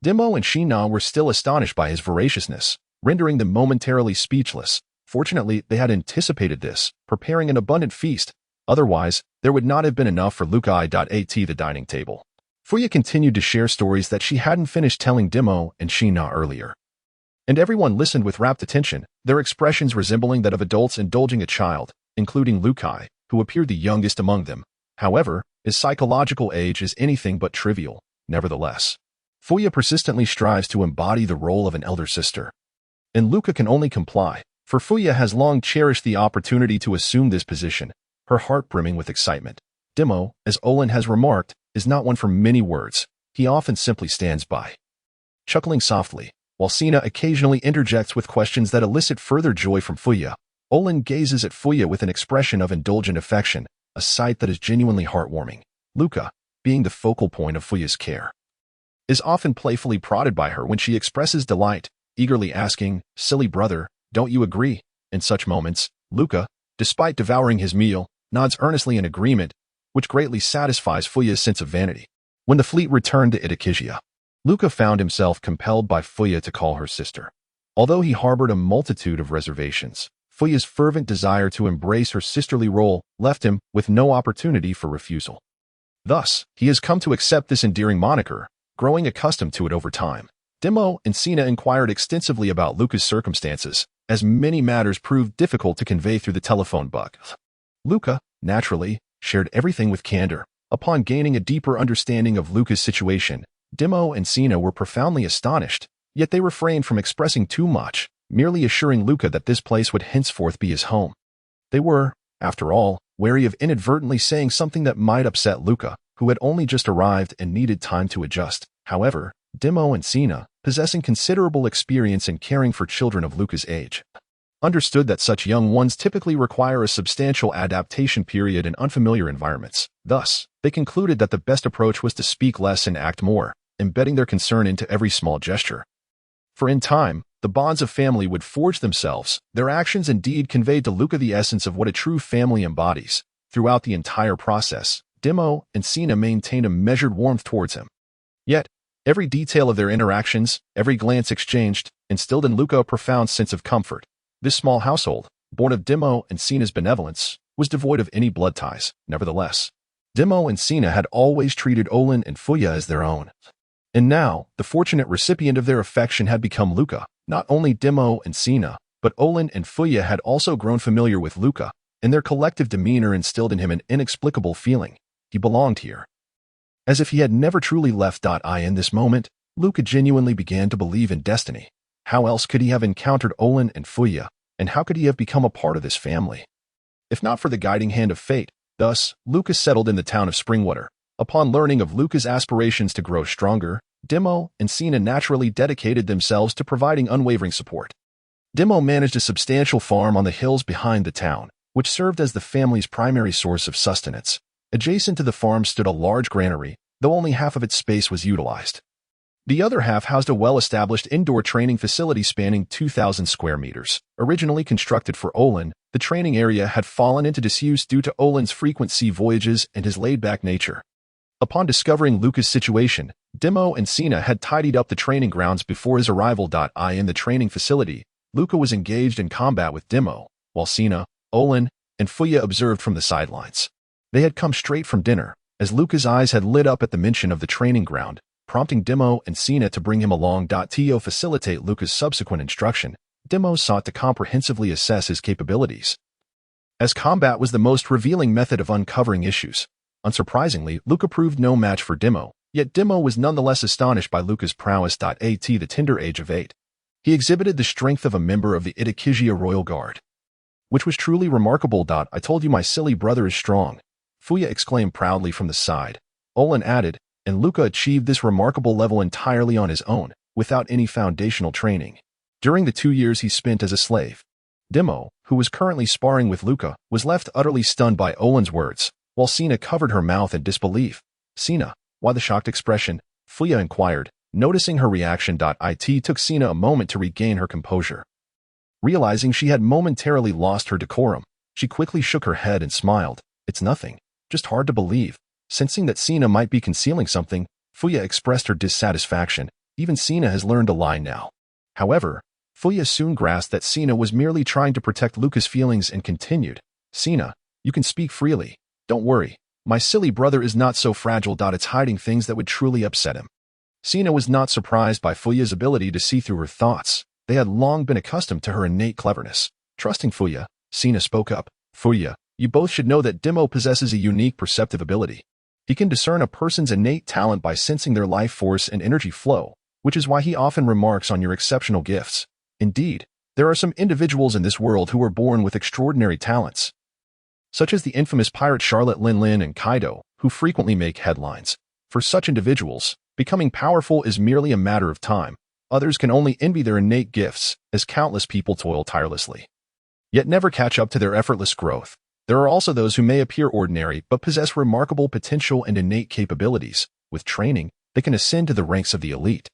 Demo and Shina were still astonished by his voraciousness, rendering them momentarily speechless. Fortunately, they had anticipated this, preparing an abundant feast. Otherwise, there would not have been enough for Lukai. At the dining table, Fuya continued to share stories that she hadn't finished telling Demo and Shina earlier. And everyone listened with rapt attention, their expressions resembling that of adults indulging a child, including Lukai, who appeared the youngest among them. However, his psychological age is anything but trivial. Nevertheless, Fuya persistently strives to embody the role of an elder sister. And Luka can only comply, for Fuya has long cherished the opportunity to assume this position, her heart brimming with excitement. Demo, as Olin has remarked, is not one for many words. He often simply stands by, chuckling softly, while Sina occasionally interjects with questions that elicit further joy from Fuya. Olin gazes at Fuya with an expression of indulgent affection, a sight that is genuinely heartwarming. Luka, being the focal point of Fuya's care, is often playfully prodded by her when she expresses delight, eagerly asking, Silly brother, don't you agree? In such moments, Luka, despite devouring his meal, nods earnestly in agreement, which greatly satisfies Fuya's sense of vanity. When the fleet returned to Itakizia, Luka found himself compelled by Fuya to call her sister. Although he harbored a multitude of reservations, Fuya's fervent desire to embrace her sisterly role left him with no opportunity for refusal. Thus, he has come to accept this endearing moniker, growing accustomed to it over time. Demo and Sina inquired extensively about Luka's circumstances, as many matters proved difficult to convey through the telephone book. Luka, naturally, shared everything with candor. Upon gaining a deeper understanding of Luka's situation, Demo and Sina were profoundly astonished, yet they refrained from expressing too much, merely assuring Luka that this place would henceforth be his home. They were, after all, wary of inadvertently saying something that might upset Luka, who had only just arrived and needed time to adjust. However, Demo and Sina, possessing considerable experience in caring for children of Luka's age, understood that such young ones typically require a substantial adaptation period in unfamiliar environments. Thus, they concluded that the best approach was to speak less and act more, embedding their concern into every small gesture. For in time, the bonds of family would forge themselves. Their actions indeed conveyed to Luka the essence of what a true family embodies. Throughout the entire process, Demo and Sina maintained a measured warmth towards him. Yet, every detail of their interactions, every glance exchanged, instilled in Luka a profound sense of comfort. This small household, born of Demo and Sina's benevolence, was devoid of any blood ties. Nevertheless, Demo and Sina had always treated Olin and Fuya as their own. And now, the fortunate recipient of their affection had become Luka. Not only Demo and Sina, But Olin and Fuya had also grown familiar with Luca, and their collective demeanor instilled in him an inexplicable feeling. He belonged here. As if he had never truly left. In this moment, Luca genuinely began to believe in destiny. How else could he have encountered Olin and Fuya, and how could he have become a part of this family? If not for the guiding hand of fate. Thus, Luca settled in the town of Springwater. Upon learning of Luca's aspirations to grow stronger, Dimo and Sina naturally dedicated themselves to providing unwavering support. Dimo managed a substantial farm on the hills behind the town, which served as the family's primary source of sustenance. Adjacent to the farm stood a large granary, though only half of its space was utilized. The other half housed a well-established indoor training facility spanning 2,000 square meters. Originally constructed for Olin, the training area had fallen into disuse due to Olin's frequent sea voyages and his laid-back nature. Upon discovering Luca's situation, Dimo and Sina had tidied up the training grounds before his arrival. In the training facility, Luca was engaged in combat with Dimo, while Sina, Olin, and Fuya observed from the sidelines. They had come straight from dinner, as Luca's eyes had lit up at the mention of the training ground, prompting Dimo and Sina to bring him along. To facilitate Luca's subsequent instruction, Dimo sought to comprehensively assess his capabilities. As combat was the most revealing method of uncovering issues, unsurprisingly, Luca proved no match for Dimo, yet Dimo was nonetheless astonished by Luca's prowess. At the tender age of 8, he exhibited the strength of a member of the Itakizia Royal Guard, which was truly remarkable. I told you my silly brother is strong, Fuya exclaimed proudly from the side. Olin added, and Luca achieved this remarkable level entirely on his own, without any foundational training. During the 2 years he spent as a slave. Dimo, who was currently sparring with Luca, was left utterly stunned by Olin's words, while Sina covered her mouth in disbelief. Sina, why the shocked expression? Fuya inquired, noticing her reaction. It took Sina a moment to regain her composure. Realizing she had momentarily lost her decorum, she quickly shook her head and smiled. It's nothing, just hard to believe. Sensing that Sina might be concealing something, Fuya expressed her dissatisfaction. Even Sina has learned to lie now. However, Fuya soon grasped that Sina was merely trying to protect Luca's feelings and continued, Sina, you can speak freely. Don't worry, my silly brother is not so fragile. It's hiding things that would truly upset him. Sina was not surprised by Fuya's ability to see through her thoughts. They had long been accustomed to her innate cleverness. Trusting Fuya, Sina spoke up, Fuya, you both should know that Dimo possesses a unique perceptive ability. He can discern a person's innate talent by sensing their life force and energy flow, which is why he often remarks on your exceptional gifts. Indeed, there are some individuals in this world who are born with extraordinary talents, such as the infamous pirate Charlotte Lin and Kaido, who frequently make headlines. For such individuals, becoming powerful is merely a matter of time. Others can only envy their innate gifts, as countless people toil tirelessly, yet never catch up to their effortless growth. There are also those who may appear ordinary but possess remarkable potential and innate capabilities. With training, they can ascend to the ranks of the elite.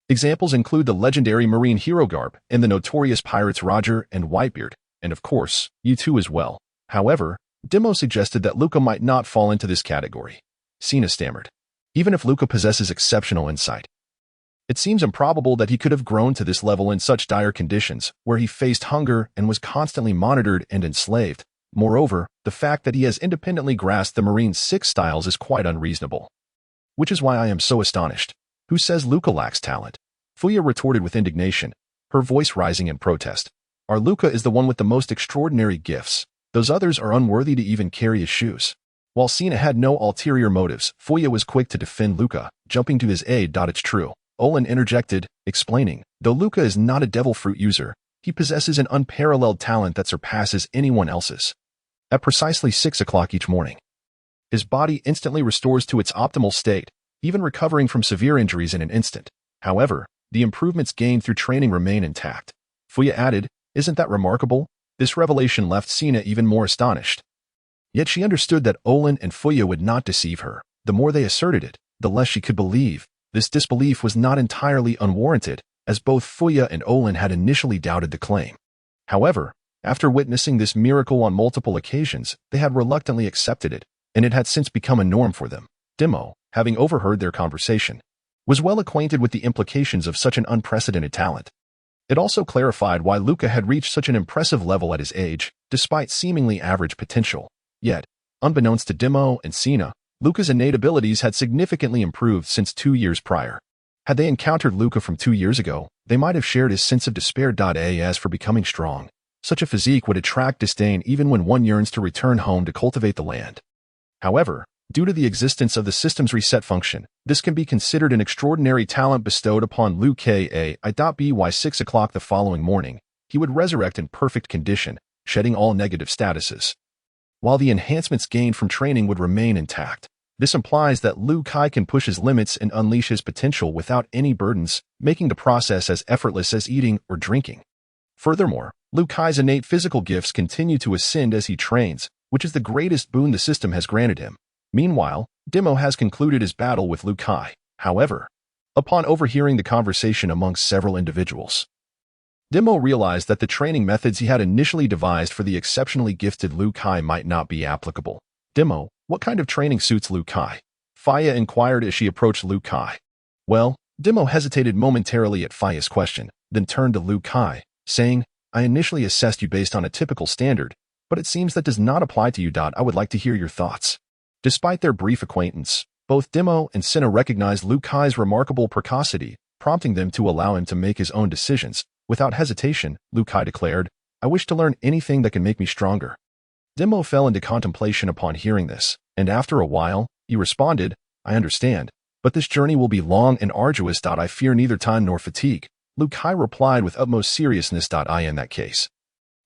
Examples include the legendary marine hero Garb and the notorious pirates Roger and Whitebeard, and of course, you two as well. However, Dimo suggested that Luca might not fall into this category. Sina stammered. Even if Luca possesses exceptional insight, it seems improbable that he could have grown to this level in such dire conditions, where he faced hunger and was constantly monitored and enslaved. Moreover, the fact that he has independently grasped the Marine's 6 styles is quite unreasonable. Which is why I am so astonished. Who says Luca lacks talent? Fuya retorted with indignation, her voice rising in protest. Our Luca is the one with the most extraordinary gifts. Those others are unworthy to even carry his shoes. While Sina had no ulterior motives, Fuya was quick to defend Luca, jumping to his aid. It's true, Olin interjected, explaining, though Luca is not a devil fruit user, he possesses an unparalleled talent that surpasses anyone else's. At precisely 6 o'clock each morning, his body instantly restores to its optimal state, even recovering from severe injuries in an instant. However, the improvements gained through training remain intact. Fuya added, isn't that remarkable? This revelation left Sina even more astonished. Yet she understood that Olin and Fuya would not deceive her. The more they asserted it, the less she could believe. This disbelief was not entirely unwarranted, as both Fuya and Olin had initially doubted the claim. However, after witnessing this miracle on multiple occasions, they had reluctantly accepted it, and it had since become a norm for them. Dimo, having overheard their conversation, was well acquainted with the implications of such an unprecedented talent. It also clarified why Luca had reached such an impressive level at his age, despite seemingly average potential. Yet, unbeknownst to Dimo and Sina, Luca's innate abilities had significantly improved since 2 years prior. Had they encountered Luca from 2 years ago, they might have shared his sense of despair. As for becoming strong, such a physique would attract disdain even when one yearns to return home to cultivate the land. However, due to the existence of the system's reset function, this can be considered an extraordinary talent bestowed upon Liu Ka. By 6 o'clock the following morning, he would resurrect in perfect condition, shedding all negative statuses. While the enhancements gained from training would remain intact, this implies that Liu Kai can push his limits and unleash his potential without any burdens, making the process as effortless as eating or drinking. Furthermore, Liu Kai's innate physical gifts continue to ascend as he trains, which is the greatest boon the system has granted him. Meanwhile, Demo has concluded his battle with Liu Kai. However, upon overhearing the conversation amongst several individuals, Demo realized that the training methods he had initially devised for the exceptionally gifted Liu Kai might not be applicable. Demo, what kind of training suits Liu Kai? Faya inquired as she approached Liu Kai. Well, Demo hesitated momentarily at Faya's question, then turned to Liu Kai, saying, I initially assessed you based on a typical standard, but it seems that does not apply to you. I would like to hear your thoughts. Despite their brief acquaintance, both Demo and Cinna recognized Liu Kai's remarkable precocity, prompting them to allow him to make his own decisions. Without hesitation, Liu Kai declared, I wish to learn anything that can make me stronger. Demo fell into contemplation upon hearing this, and after a while, he responded, I understand, but this journey will be long and arduous. I fear neither time nor fatigue. Liu Kai replied with utmost seriousness. In that case,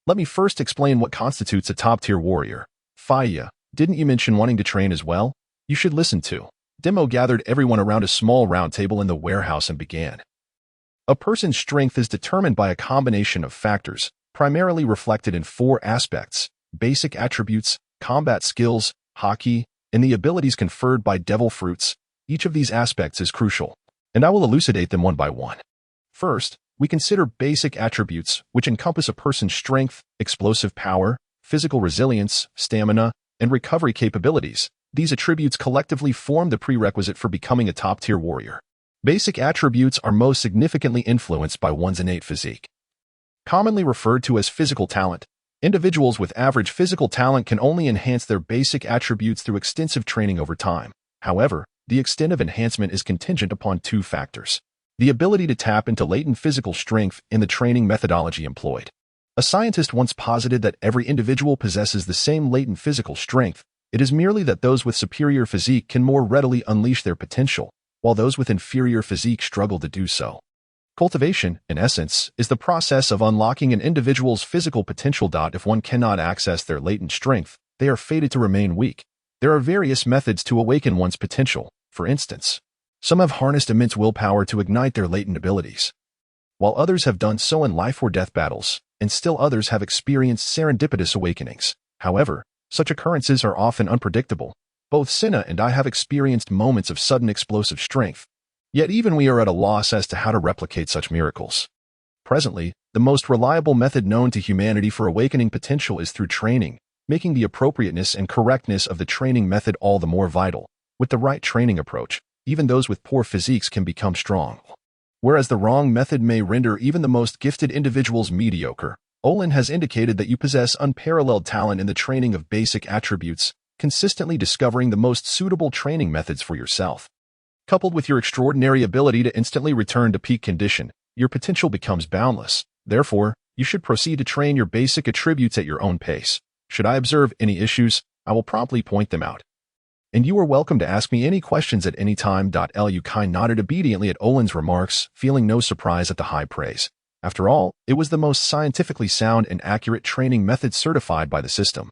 let me first explain what constitutes a top-tier warrior. Faya, didn't you mention wanting to train as well? You should listen to. Demo gathered everyone around a small round table in the warehouse and began. A person's strength is determined by a combination of factors, primarily reflected in 4 aspects: basic attributes, combat skills, haki, and the abilities conferred by devil fruits. Each of these aspects is crucial, and I will elucidate them one by one. First, we consider basic attributes, which encompass a person's strength, explosive power, physical resilience, stamina, and recovery capabilities. These attributes collectively form the prerequisite for becoming a top-tier warrior. Basic attributes are most significantly influenced by one's innate physique. Commonly referred to as physical talent, individuals with average physical talent can only enhance their basic attributes through extensive training over time. However, the extent of enhancement is contingent upon 2 factors: the ability to tap into latent physical strength and the training methodology employed. A scientist once posited that every individual possesses the same latent physical strength. It is merely that those with superior physique can more readily unleash their potential, while those with inferior physique struggle to do so. Cultivation, in essence, is the process of unlocking an individual's physical potential. If one cannot access their latent strength, they are fated to remain weak. There are various methods to awaken one's potential. For instance, some have harnessed immense willpower to ignite their latent abilities, while others have done so in life-or-death battles, and still others have experienced serendipitous awakenings. However, such occurrences are often unpredictable. Both Cinna and I have experienced moments of sudden explosive strength, yet even we are at a loss as to how to replicate such miracles. Presently, the most reliable method known to humanity for awakening potential is through training, making the appropriateness and correctness of the training method all the more vital. With the right training approach, even those with poor physiques can become strong, whereas the wrong method may render even the most gifted individuals mediocre. Olin has indicated that you possess unparalleled talent in the training of basic attributes, consistently discovering the most suitable training methods for yourself. Coupled with your extraordinary ability to instantly return to peak condition, your potential becomes boundless. Therefore, you should proceed to train your basic attributes at your own pace. Should I observe any issues, I will promptly point them out. And you are welcome to ask me any questions at any time. Liu Kai nodded obediently at Olin's remarks, feeling no surprise at the high praise. After all, it was the most scientifically sound and accurate training method certified by the system.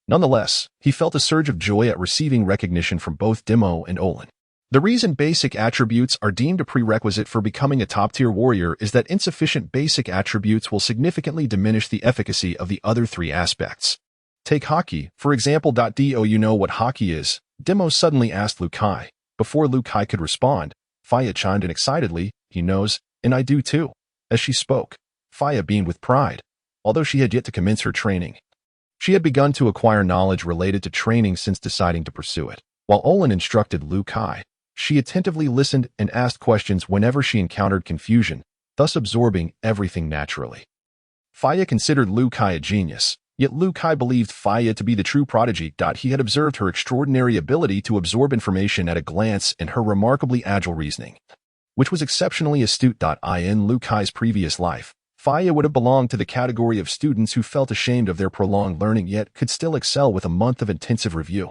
Nonetheless, he felt a surge of joy at receiving recognition from both Demo and Olin. The reason basic attributes are deemed a prerequisite for becoming a top-tier warrior is that insufficient basic attributes will significantly diminish the efficacy of the other 3 aspects. Take haki, for example. Do you know what haki is? Demo suddenly asked Liu Kai. Before Liu Kai could respond, Faya chimed in excitedly, he knows, and I do too. As she spoke, Faya beamed with pride. Although she had yet to commence her training, she had begun to acquire knowledge related to training since deciding to pursue it. While Olin instructed Liu Kai, she attentively listened and asked questions whenever she encountered confusion, thus absorbing everything naturally. Faya considered Liu Kai a genius, yet Liu Kai believed Faya to be the true prodigy. He had observed her extraordinary ability to absorb information at a glance and her remarkably agile reasoning. which was exceptionally astute. In Liu Kai's previous life, Faya would have belonged to the category of students who felt ashamed of their prolonged learning yet could still excel with a month of intensive review.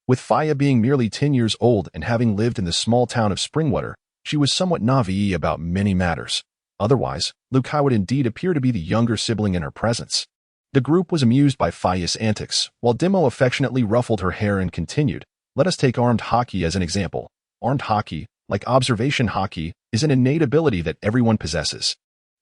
With Faya being merely 10 years old and having lived in the small town of Springwater, she was somewhat naive about many matters. Otherwise, Liu Kai would indeed appear to be the younger sibling in her presence. The group was amused by Faya's antics, while Demo affectionately ruffled her hair and continued, "Let us take armed hockey as an example. Armed hockey, like observation hockey, is an innate ability that everyone possesses.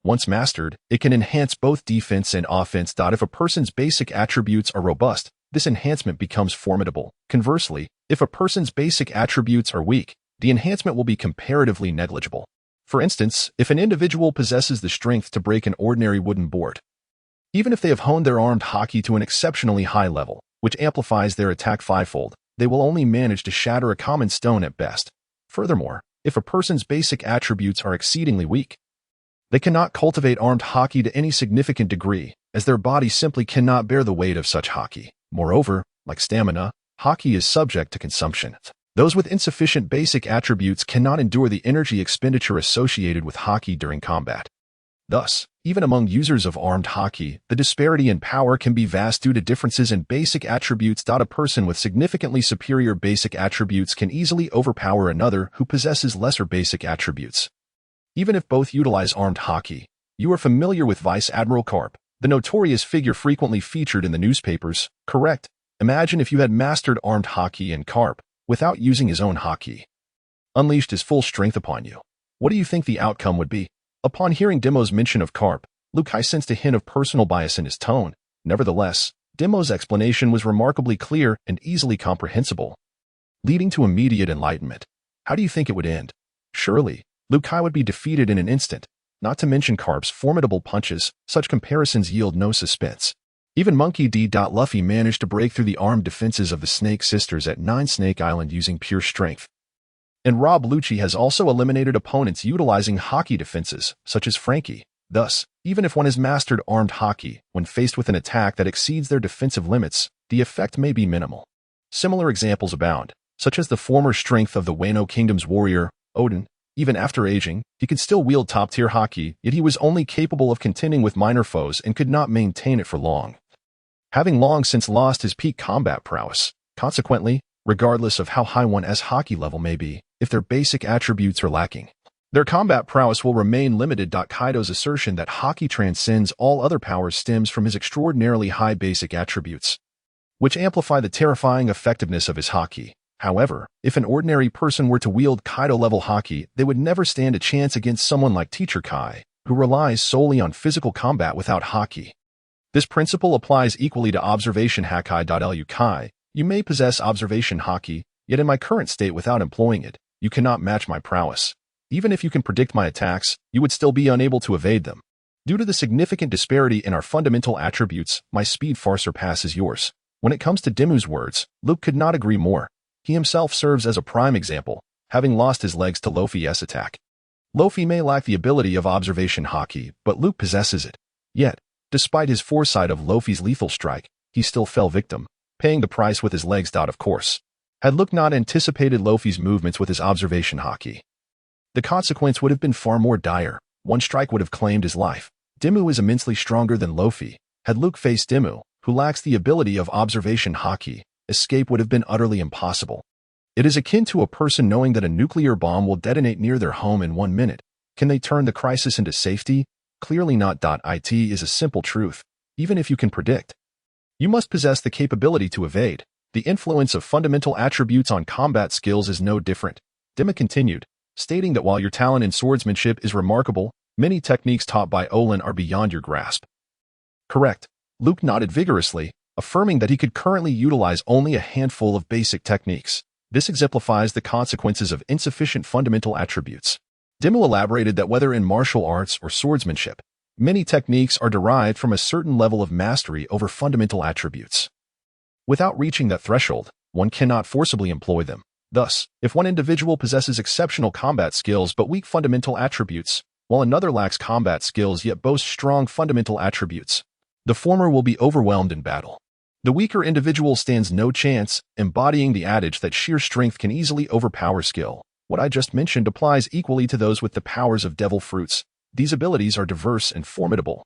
Once mastered, it can enhance both defense and offense. If a person's basic attributes are robust, this enhancement becomes formidable. Conversely, if a person's basic attributes are weak, the enhancement will be comparatively negligible. For instance, if an individual possesses the strength to break an ordinary wooden board, even if they have honed their armed hockey to an exceptionally high level, which amplifies their attack fivefold, they will only manage to shatter a common stone at best. Furthermore, if a person's basic attributes are exceedingly weak, they cannot cultivate armed hockey to any significant degree, as their body simply cannot bear the weight of such hockey. Moreover, like stamina, hockey is subject to consumption. Those with insufficient basic attributes cannot endure the energy expenditure associated with hockey during combat. Thus, even among users of armed hockey, the disparity in power can be vast due to differences in basic attributes. A person with significantly superior basic attributes can easily overpower another who possesses lesser basic attributes. Even if both utilize armed hockey, you are familiar with Vice Admiral Karp, the notorious figure frequently featured in the newspapers, correct? Imagine if you had mastered armed hockey and Karp, without using his own hockey, unleashed his full strength upon you. What do you think the outcome would be? Upon hearing Demo's mention of Karp, Liu Kai sensed a hint of personal bias in his tone. Nevertheless, Demo's explanation was remarkably clear and easily comprehensible, leading to immediate enlightenment. How do you think it would end? Surely, Liu Kai would be defeated in an instant. Not to mention Karp's formidable punches, such comparisons yield no suspense. Even Monkey D. Luffy managed to break through the armed defenses of the Snake Sisters at 9 Snake Island using pure strength. And Rob Lucci has also eliminated opponents utilizing hockey defenses, such as Frankie. Thus, even if one has mastered armed hockey, when faced with an attack that exceeds their defensive limits, the effect may be minimal. Similar examples abound, such as the former strength of the Wano Kingdom's warrior, Odin. Even after aging, he could still wield top-tier hockey, yet he was only capable of contending with minor foes and could not maintain it for long, having long since lost his peak combat prowess. Consequently, regardless of how high one's hockey level may be, if their basic attributes are lacking, their combat prowess will remain limited. Kaido's assertion that hockey transcends all other powers stems from his extraordinarily high basic attributes, which amplify the terrifying effectiveness of his hockey. However, if an ordinary person were to wield Kaido-level hockey, they would never stand a chance against someone like Teacher Kai, who relies solely on physical combat without hockey. This principle applies equally to observation hockey. Liu Kai, you may possess observation hockey, yet in my current state without employing it, you cannot match my prowess. Even if you can predict my attacks, you would still be unable to evade them. Due to the significant disparity in our fundamental attributes, my speed far surpasses yours. When it comes to Demu's words, Luke could not agree more. He himself serves as a prime example, having lost his legs to Luffy's attack. Luffy may lack the ability of observation hockey, but Luke possesses it. Yet, despite his foresight of Luffy's lethal strike, he still fell victim, paying the price with his legs. Of course, had Luke not anticipated Luffy's movements with his observation hockey, the consequence would have been far more dire. One strike would have claimed his life. Demu is immensely stronger than Luffy. Had Luke faced Demu, who lacks the ability of observation hockey, escape would have been utterly impossible. It is akin to a person knowing that a nuclear bomb will detonate near their home in 1 minute. Can they turn the crisis into safety? Clearly not. It is a simple truth. Even if you can predict, you must possess the capability to evade. The influence of fundamental attributes on combat skills is no different. Dema continued, stating that while your talent in swordsmanship is remarkable, many techniques taught by Olin are beyond your grasp. Correct. Luke nodded vigorously, affirming that he could currently utilize only a handful of basic techniques. This exemplifies the consequences of insufficient fundamental attributes. Demu elaborated that whether in martial arts or swordsmanship, many techniques are derived from a certain level of mastery over fundamental attributes. Without reaching that threshold, one cannot forcibly employ them. Thus, if one individual possesses exceptional combat skills but weak fundamental attributes, while another lacks combat skills yet boasts strong fundamental attributes, the former will be overwhelmed in battle. The weaker individual stands no chance, embodying the adage that sheer strength can easily overpower skill. What I just mentioned applies equally to those with the powers of devil fruits. These abilities are diverse and formidable.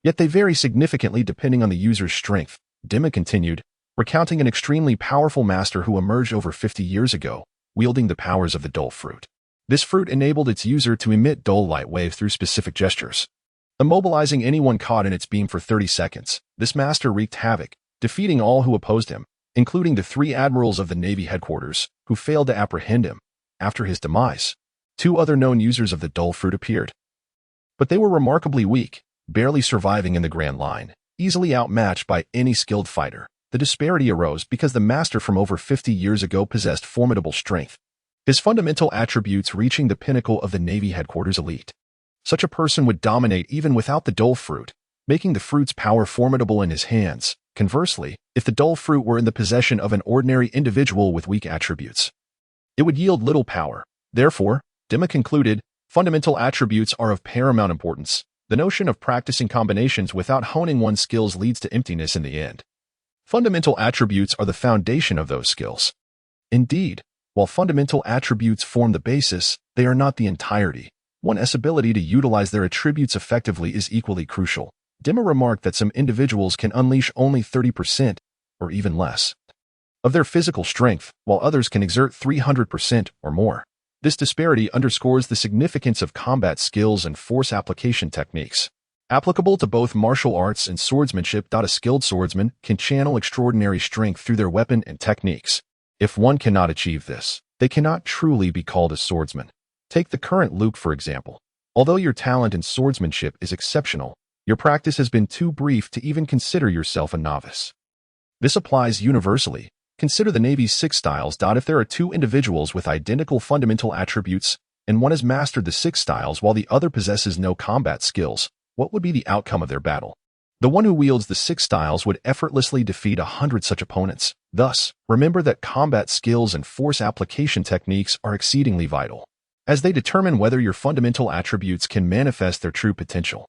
Yet they vary significantly depending on the user's strength. Dimma continued, recounting an extremely powerful master who emerged over 50 years ago, wielding the powers of the dull fruit. This fruit enabled its user to emit dull light waves through specific gestures, immobilizing anyone caught in its beam for 30 seconds. This master wreaked havoc, defeating all who opposed him, including the 3 admirals of the Navy headquarters, who failed to apprehend him. After his demise, 2 other known users of the dull fruit appeared. But they were remarkably weak, barely surviving in the Grand Line, easily outmatched by any skilled fighter. The disparity arose because the master from over 50 years ago possessed formidable strength, his fundamental attributes reaching the pinnacle of the Navy headquarters elite. Such a person would dominate even without the dull fruit, making the fruit's power formidable in his hands. Conversely, if the dull fruit were in the possession of an ordinary individual with weak attributes, it would yield little power. Therefore, Dimma concluded, fundamental attributes are of paramount importance. The notion of practicing combinations without honing one's skills leads to emptiness in the end. Fundamental attributes are the foundation of those skills. Indeed, while fundamental attributes form the basis, they are not the entirety. One's ability to utilize their attributes effectively is equally crucial. Dimma remarked that some individuals can unleash only 30%, or even less, of their physical strength, while others can exert 300% or more. This disparity underscores the significance of combat skills and force application techniques, applicable to both martial arts and swordsmanship. A skilled swordsman can channel extraordinary strength through their weapon and techniques. If one cannot achieve this, they cannot truly be called a swordsman. Take the current Luke, for example. Although your talent in swordsmanship is exceptional, your practice has been too brief to even consider yourself a novice. This applies universally. Consider the Navy's 6 styles. If there are 2 individuals with identical fundamental attributes, and one has mastered the 6 styles while the other possesses no combat skills, what would be the outcome of their battle? The one who wields the 6 styles would effortlessly defeat 100 such opponents. Thus, remember that combat skills and force application techniques are exceedingly vital, as they determine whether your fundamental attributes can manifest their true potential.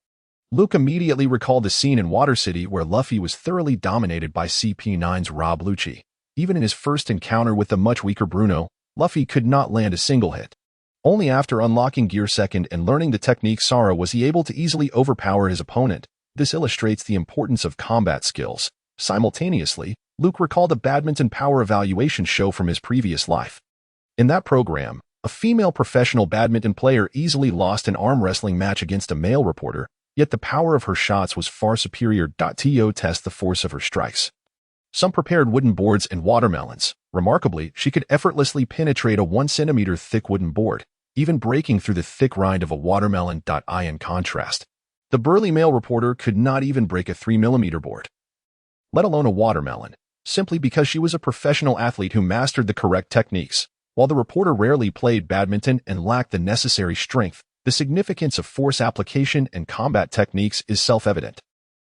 Luke immediately recalled the scene in Water City where Luffy was thoroughly dominated by CP9's Rob Lucci. Even in his first encounter with the much weaker Bruno, Luffy could not land a single hit. Only after unlocking Gear Second and learning the technique Sara was he able to easily overpower his opponent. This illustrates the importance of combat skills. Simultaneously, Luke recalled a badminton power evaluation show from his previous life. In that program, a female professional badminton player easily lost an arm wrestling match against a male reporter, yet the power of her shots was far superior. To test the force of her strikes, some prepared wooden boards and watermelons. Remarkably, she could effortlessly penetrate a 1 centimeter thick wooden board, even breaking through the thick rind of a watermelon. In contrast, the burly male reporter could not even break a 3 millimeter board, let alone a watermelon, simply because she was a professional athlete who mastered the correct techniques. While the reporter rarely played badminton and lacked the necessary strength, the significance of force application and combat techniques is self-evident.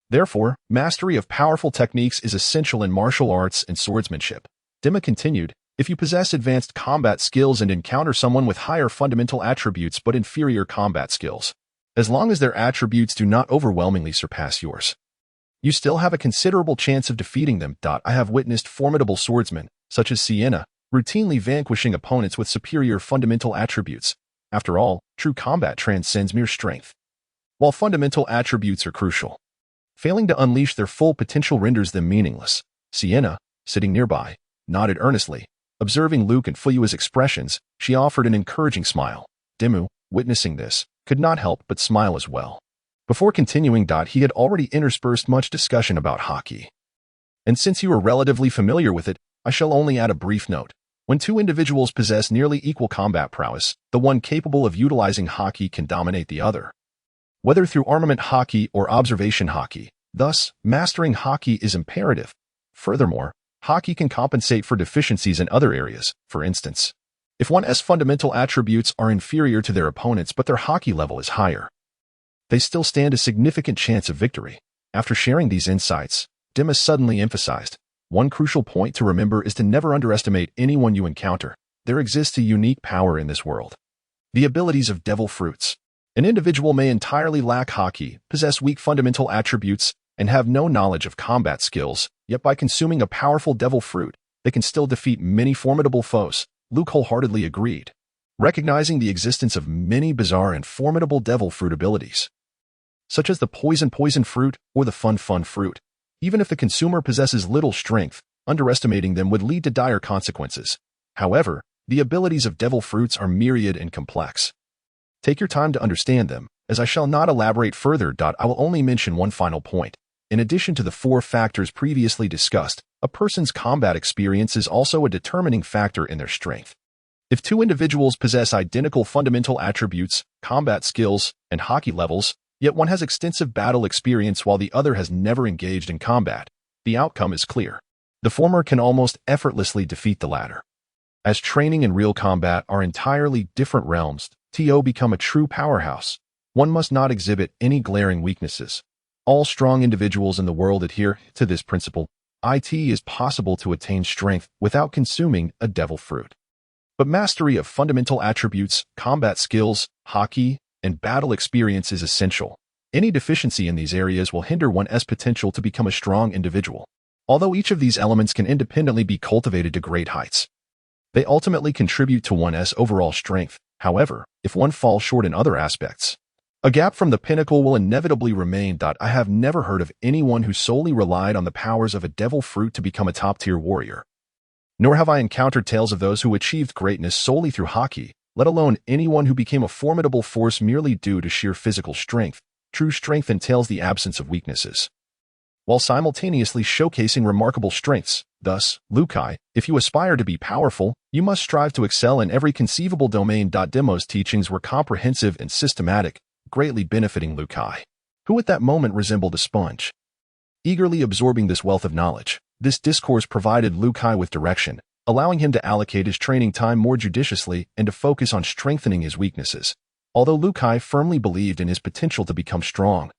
Therefore, mastery of powerful techniques is essential in martial arts and swordsmanship. Dimma continued, if you possess advanced combat skills and encounter someone with higher fundamental attributes but inferior combat skills, as long as their attributes do not overwhelmingly surpass yours, you still have a considerable chance of defeating them. I have witnessed formidable swordsmen, such as Sienna, routinely vanquishing opponents with superior fundamental attributes. After all, true combat transcends mere strength. While fundamental attributes are crucial, failing to unleash their full potential renders them meaningless. Sienna, sitting nearby, nodded earnestly. Observing Luke and Fuyua's expressions, she offered an encouraging smile. Dimmu, witnessing this, could not help but smile as well. Before continuing, he had already interspersed much discussion about hockey. And since you are relatively familiar with it, I shall only add a brief note. When 2 individuals possess nearly equal combat prowess, the one capable of utilizing hockey can dominate the other, whether through armament hockey or observation hockey. Thus, mastering hockey is imperative. Furthermore, hockey can compensate for deficiencies in other areas. For instance, if one's fundamental attributes are inferior to their opponents but their hockey level is higher, they still stand a significant chance of victory. After sharing these insights, Dimma suddenly emphasized, one crucial point to remember is to never underestimate anyone you encounter. There exists a unique power in this world: the abilities of devil fruits. An individual may entirely lack hockey, possess weak fundamental attributes, and have no knowledge of combat skills, yet by consuming a powerful devil fruit, they can still defeat many formidable foes. Luke wholeheartedly agreed. recognizing the existence of many bizarre and formidable devil fruit abilities, such as the poison fruit or the fun fruit. Even if the consumer possesses little strength, underestimating them would lead to dire consequences. However, the abilities of devil fruits are myriad and complex. Take your time to understand them, as I shall not elaborate further. I will only mention one final point. In addition to the 4 factors previously discussed, a person's combat experience is also a determining factor in their strength. If 2 individuals possess identical fundamental attributes, combat skills, and hockey levels, yet one has extensive battle experience while the other has never engaged in combat, the outcome is clear. The former can almost effortlessly defeat the latter. As training and real combat are entirely different realms, to become a true powerhouse, one must not exhibit any glaring weaknesses. All strong individuals in the world adhere to this principle. It is possible to attain strength without consuming a devil fruit. But mastery of fundamental attributes, combat skills, hockey, and battle experience is essential. Any deficiency in these areas will hinder one's potential to become a strong individual. Although each of these elements can independently be cultivated to great heights, they ultimately contribute to one's overall strength. However, if one falls short in other aspects, a gap from the pinnacle will inevitably remain. I have never heard of anyone who solely relied on the powers of a devil fruit to become a top-tier warrior. Nor have I encountered tales of those who achieved greatness solely through hockey, let alone anyone who became a formidable force merely due to sheer physical strength. True strength entails the absence of weaknesses, while simultaneously showcasing remarkable strengths. Thus, Lukai, if you aspire to be powerful, you must strive to excel in every conceivable domain. Demo's teachings were comprehensive and systematic, greatly benefiting Lukai, who at that moment resembled a sponge, eagerly absorbing this wealth of knowledge. This discourse provided Lukai with direction, allowing him to allocate his training time more judiciously and to focus on strengthening his weaknesses. Although Lukai firmly believed in his potential to become strong,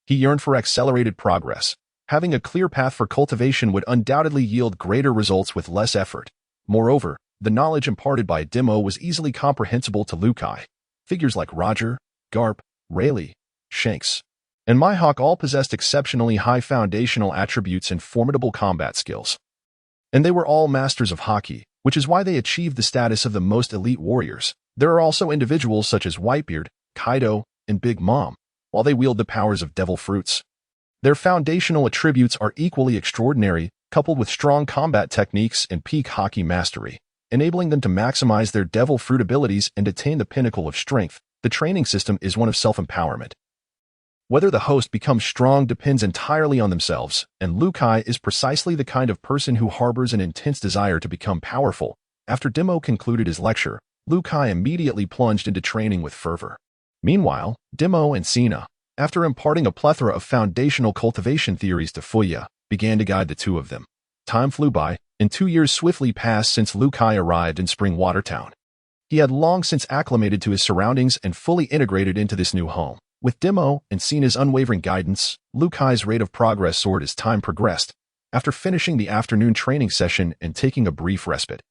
he yearned for accelerated progress. Having a clear path for cultivation would undoubtedly yield greater results with less effort. Moreover, the knowledge imparted by Demo was easily comprehensible to Lukai. Figures like Roger, Garp, Rayleigh, Shanks, and Mihawk all possessed exceptionally high foundational attributes and formidable combat skills. And they were all masters of hockey, which is why they achieved the status of the most elite warriors. There are also individuals such as Whitebeard, Kaido, and Big Mom, while they wield the powers of devil fruits. Their foundational attributes are equally extraordinary, coupled with strong combat techniques and peak hockey mastery, enabling them to maximize their devil fruit abilities and attain the pinnacle of strength. The training system is one of self-empowerment. Whether the host becomes strong depends entirely on themselves, and Lukai is precisely the kind of person who harbors an intense desire to become powerful. After Demo concluded his lecture, Lukai immediately plunged into training with fervor. Meanwhile, Demo and Sina, after imparting a plethora of foundational cultivation theories to Fuya, began to guide the two of them. Time flew by, and 2 years swiftly passed since Lukai arrived in Springwater Town. He had long since acclimated to his surroundings and fully integrated into this new home. With Demo and Sina's unwavering guidance, Lukai's rate of progress soared as time progressed. After finishing the afternoon training session and taking a brief respite,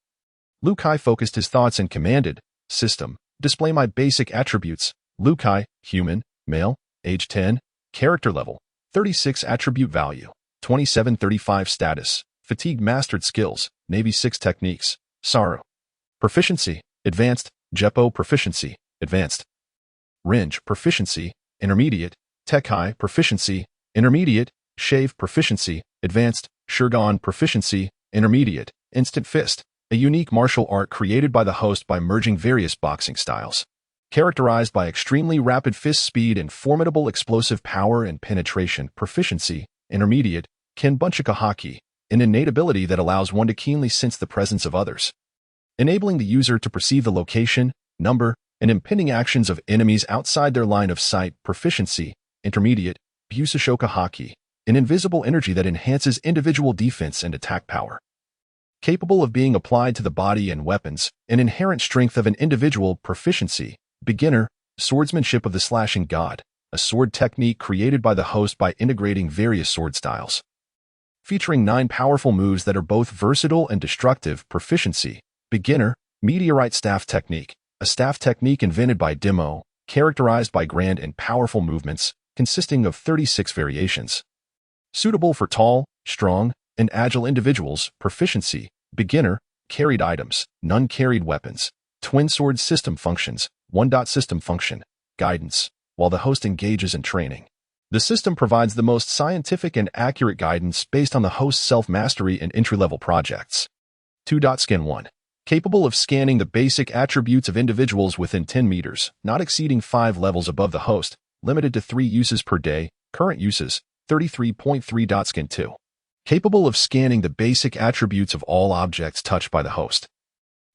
Lukai focused his thoughts and commanded, "System, display my basic attributes. Lukai, human, male, age 10, character level, 36 attribute value, 2735 status, fatigue mastered skills, Navy 6 techniques, Saru. Proficiency, advanced, Jeppo proficiency, advanced. Range proficiency, intermediate, Tekai proficiency, intermediate, Shave proficiency, advanced, Shurgon proficiency, intermediate, Instant Fist, a unique martial art created by the host by merging various boxing styles. Characterized by extremely rapid fist speed and formidable explosive power and penetration, proficiency, intermediate, Kenbunchika Haki, an innate ability that allows one to keenly sense the presence of others, enabling the user to perceive the location, number, and impending actions of enemies outside their line of sight. Proficiency, intermediate, Busashoka Haki, an invisible energy that enhances individual defense and attack power. Capable of being applied to the body and weapons, an inherent strength of an individual. Proficiency, beginner, swordsmanship of the slashing god, a sword technique created by the host by integrating various sword styles. Featuring 9 powerful moves that are both versatile and destructive. Proficiency, beginner, meteorite staff technique, a staff technique invented by Demo, characterized by grand and powerful movements, consisting of 36 variations. Suitable for tall, strong, and agile individuals. Proficiency, beginner, carried items, none carried weapons, Twin sword system functions. 1. System function. Guidance. While the host engages in training, the system provides the most scientific and accurate guidance based on the host's self-mastery and entry-level projects. 2. Scan 1. Capable of scanning the basic attributes of individuals within 10 meters, not exceeding 5 levels above the host, limited to 3 uses per day, current uses, 33.3. Scan 2. Capable of scanning the basic attributes of all objects touched by the host,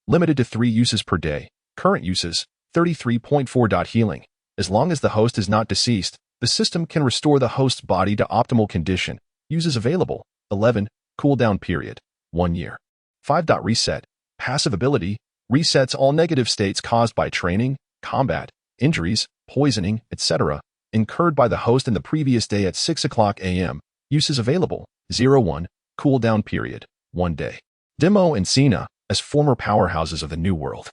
limited to 3 uses per day, current uses, 33.4. Healing. As long as the host is not deceased, the system can restore the host's body to optimal condition. Uses available, 11, cooldown period, 1 year. 5. Reset. Passive ability, resets all negative states caused by training, combat, injuries, poisoning, etc., incurred by the host in the previous day at 6 a.m. Uses available, 01, cooldown period, 1 day. Demo and Cena, as former powerhouses of the New World,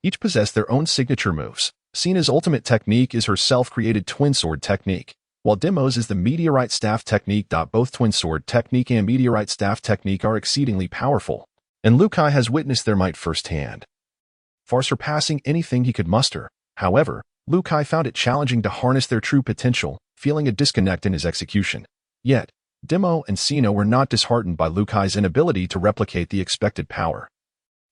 each possess their own signature moves. Cena's ultimate technique is her self-created twin sword technique, while Demo's is the meteorite staff technique. Both twin sword technique and meteorite staff technique are exceedingly powerful, and Liu Kai has witnessed their might firsthand, far surpassing anything he could muster. However, Liu Kai found it challenging to harness their true potential, feeling a disconnect in his execution. Yet, Demo and Cena were not disheartened by Liu Kai's inability to replicate the expected power.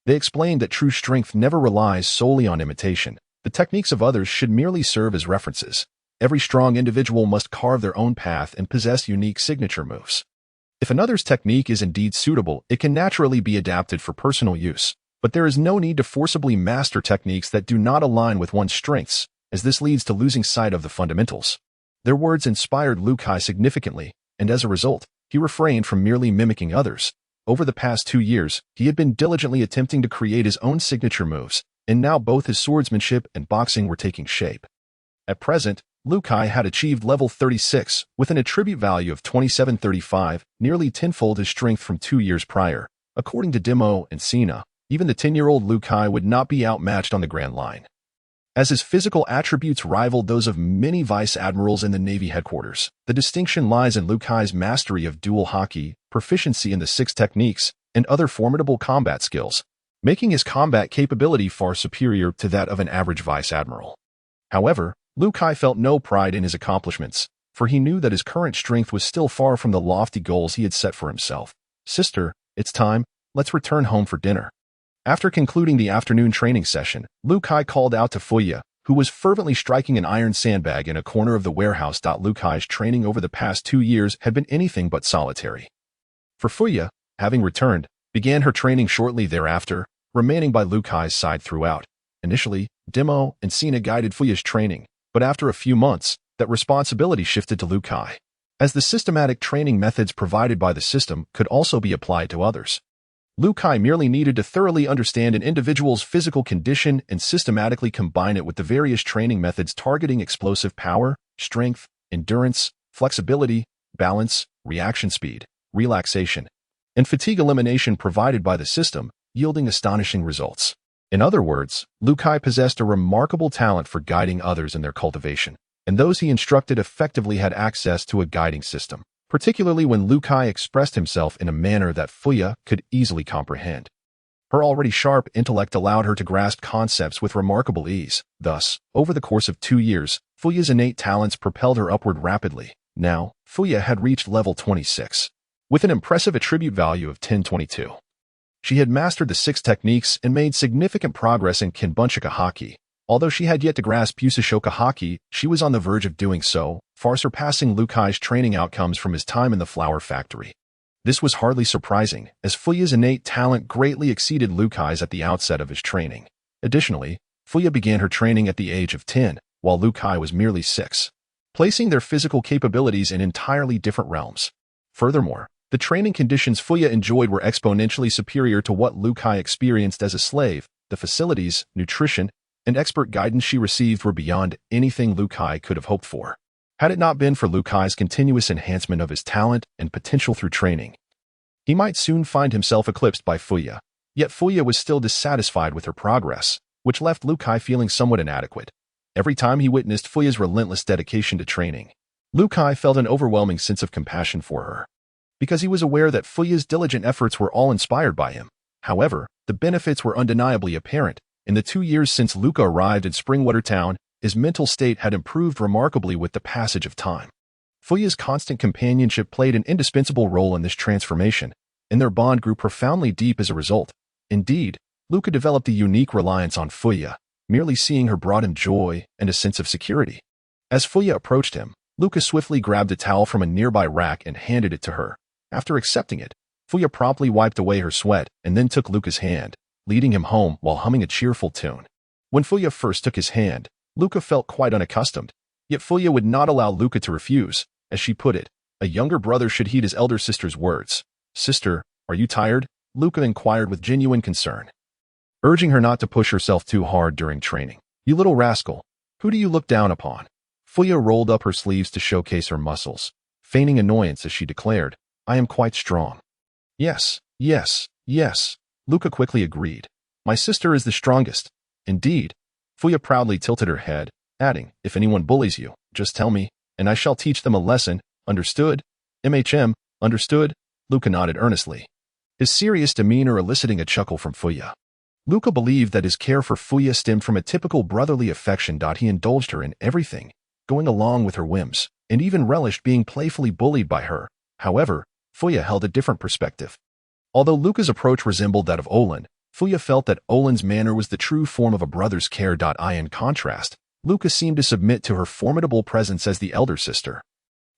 They explained that true strength never relies solely on imitation. The techniques of others should merely serve as references. Every strong individual must carve their own path and possess unique signature moves. If another's technique is indeed suitable, it can naturally be adapted for personal use, but there is no need to forcibly master techniques that do not align with one's strengths, as this leads to losing sight of the fundamentals. Their words inspired Liu Kai significantly, and as a result, he refrained from merely mimicking others. Over the past 2 years, he had been diligently attempting to create his own signature moves, and now both his swordsmanship and boxing were taking shape. At present, Liu Kai had achieved level 36, with an attribute value of 2735, nearly tenfold his strength from 2 years prior. According to Demo and Cena, even the 10-year-old Liu Kai would not be outmatched on the Grand Line, as his physical attributes rivaled those of many vice admirals in the Navy headquarters. The distinction lies in Liu Kai's mastery of dual haki, proficiency in the 6 techniques, and other formidable combat skills, making his combat capability far superior to that of an average vice admiral. However, Liu Kai felt no pride in his accomplishments, for he knew that his current strength was still far from the lofty goals he had set for himself. "Sister, it's time, let's return home for dinner." After concluding the afternoon training session, Liu Kai called out to Fuya, who was fervently striking an iron sandbag in a corner of the warehouse. Liu Kai's training over the past 2 years had been anything but solitary. For Fuya, having returned, began her training shortly thereafter, remaining by Liu Kai's side throughout. Initially, Demo and Cena guided Fuya's training, but after a few months, that responsibility shifted to Liu Kai, as the systematic training methods provided by the system could also be applied to others. Liu Kai merely needed to thoroughly understand an individual's physical condition and systematically combine it with the various training methods targeting explosive power, strength, endurance, flexibility, balance, reaction speed, relaxation, and fatigue elimination provided by the system, yielding astonishing results. In other words, Liu Kai possessed a remarkable talent for guiding others in their cultivation, and those he instructed effectively had access to a guiding system, particularly when Liu Kai expressed himself in a manner that Fuya could easily comprehend. Her already sharp intellect allowed her to grasp concepts with remarkable ease. Thus, over the course of 2 years, Fuya's innate talents propelled her upward rapidly. Now, Fuya had reached level 26, with an impressive attribute value of 1022. She had mastered the 6 techniques and made significant progress in Kinbunchika Haki. Although she had yet to grasp Yusashoka Haki, she was on the verge of doing so, far surpassing Liu Kai's training outcomes from his time in the flower factory. This was hardly surprising, as Fuya's innate talent greatly exceeded Liu Kai's at the outset of his training. Additionally, Fuya began her training at the age of 10, while Liu Kai was merely 6, placing their physical capabilities in entirely different realms. Furthermore, the training conditions Fuya enjoyed were exponentially superior to what Liu Kai experienced as a slave. The facilities, nutrition, and expert guidance she received were beyond anything Liu Kai could have hoped for. Had it not been for Liu Kai's continuous enhancement of his talent and potential through training, he might soon find himself eclipsed by Fuya. Yet Fuya was still dissatisfied with her progress, which left Liu Kai feeling somewhat inadequate. Every time he witnessed Fuya's relentless dedication to training, Liu Kai felt an overwhelming sense of compassion for her, because he was aware that Fuya's diligent efforts were all inspired by him. However, the benefits were undeniably apparent. In the 2 years since Luca arrived in Springwater Town, his mental state had improved remarkably with the passage of time. Fuya's constant companionship played an indispensable role in this transformation, and their bond grew profoundly deep as a result. Indeed, Luca developed a unique reliance on Fuya, merely seeing her brought him joy and a sense of security. As Fuya approached him, Luca swiftly grabbed a towel from a nearby rack and handed it to her. After accepting it, Fuya promptly wiped away her sweat and then took Luca's hand, leading him home while humming a cheerful tune. When Fuya first took his hand, Luca felt quite unaccustomed, yet Fuya would not allow Luca to refuse. As she put it, a younger brother should heed his elder sister's words. "Sister, are you tired?" Luca inquired with genuine concern, urging her not to push herself too hard during training. "You little rascal, who do you look down upon?" Fuya rolled up her sleeves to showcase her muscles, feigning annoyance as she declared, "I am quite strong." Yes, Luca quickly agreed. "My sister is the strongest." Indeed. Fuya proudly tilted her head, adding, "If anyone bullies you, just tell me, and I shall teach them a lesson. Understood?" Understood? Luca nodded earnestly, his serious demeanor eliciting a chuckle from Fuya. Luca believed that his care for Fuya stemmed from a typical brotherly affection. He indulged her in everything, going along with her whims, and even relished being playfully bullied by her. However, Fuya held a different perspective. Although Luca's approach resembled that of Olin, Fuya felt that Olin's manner was the true form of a brother's care. In contrast, Luca seemed to submit to her formidable presence as the elder sister.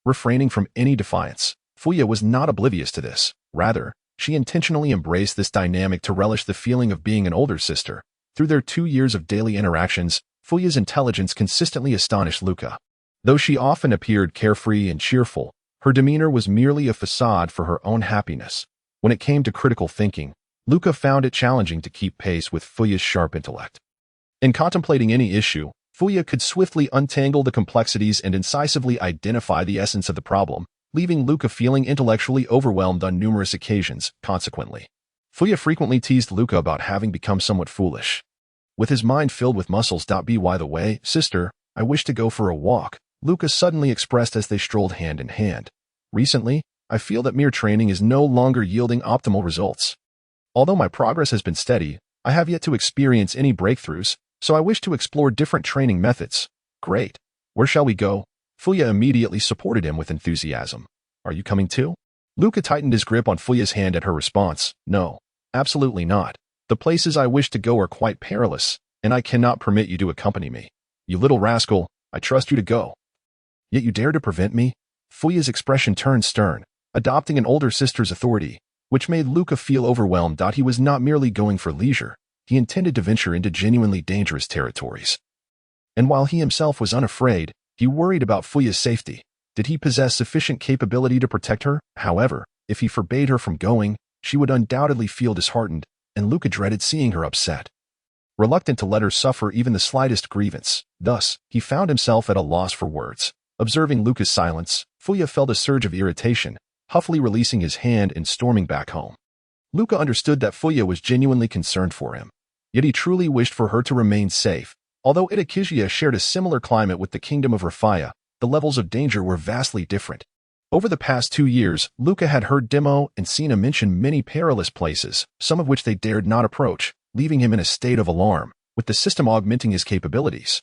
Refraining from any defiance, Fuya was not oblivious to this. Rather, she intentionally embraced this dynamic to relish the feeling of being an older sister. Through their 2 years of daily interactions, Fuya's intelligence consistently astonished Luca. Though she often appeared carefree and cheerful, her demeanor was merely a facade for her own happiness. When it came to critical thinking, Luca found it challenging to keep pace with Fuya's sharp intellect. In contemplating any issue, Fuya could swiftly untangle the complexities and incisively identify the essence of the problem, leaving Luca feeling intellectually overwhelmed on numerous occasions. Consequently, Fuya frequently teased Luca about having become somewhat foolish. With his mind filled with muscles. By the way, sister, I wish to go for a walk, Luca suddenly expressed as they strolled hand in hand. Recently, I feel that mere training is no longer yielding optimal results. Although my progress has been steady, I have yet to experience any breakthroughs, so I wish to explore different training methods. Great. Where shall we go? Fuya immediately supported him with enthusiasm. Are you coming too? Luca tightened his grip on Fuya's hand at her response. No, absolutely not. The places I wish to go are quite perilous, and I cannot permit you to accompany me. You little rascal, I trust you to go. Yet you dare to prevent me? Fuya's expression turned stern, adopting an older sister's authority, which made Luca feel overwhelmed. He was not merely going for leisure, he intended to venture into genuinely dangerous territories. And while he himself was unafraid, he worried about Fuya's safety. Did he possess sufficient capability to protect her? However, if he forbade her from going, she would undoubtedly feel disheartened, and Luca dreaded seeing her upset. Reluctant to let her suffer even the slightest grievance, thus, he found himself at a loss for words. Observing Luca's silence, Fuya felt a surge of irritation, huffily releasing his hand and storming back home. Luca understood that Fuya was genuinely concerned for him, yet he truly wished for her to remain safe. Although Itakizia shared a similar climate with the kingdom of Rafaya, the levels of danger were vastly different. Over the past 2 years, Luca had heard Demo and Sina mention many perilous places, some of which they dared not approach, leaving him in a state of alarm, with the system augmenting his capabilities.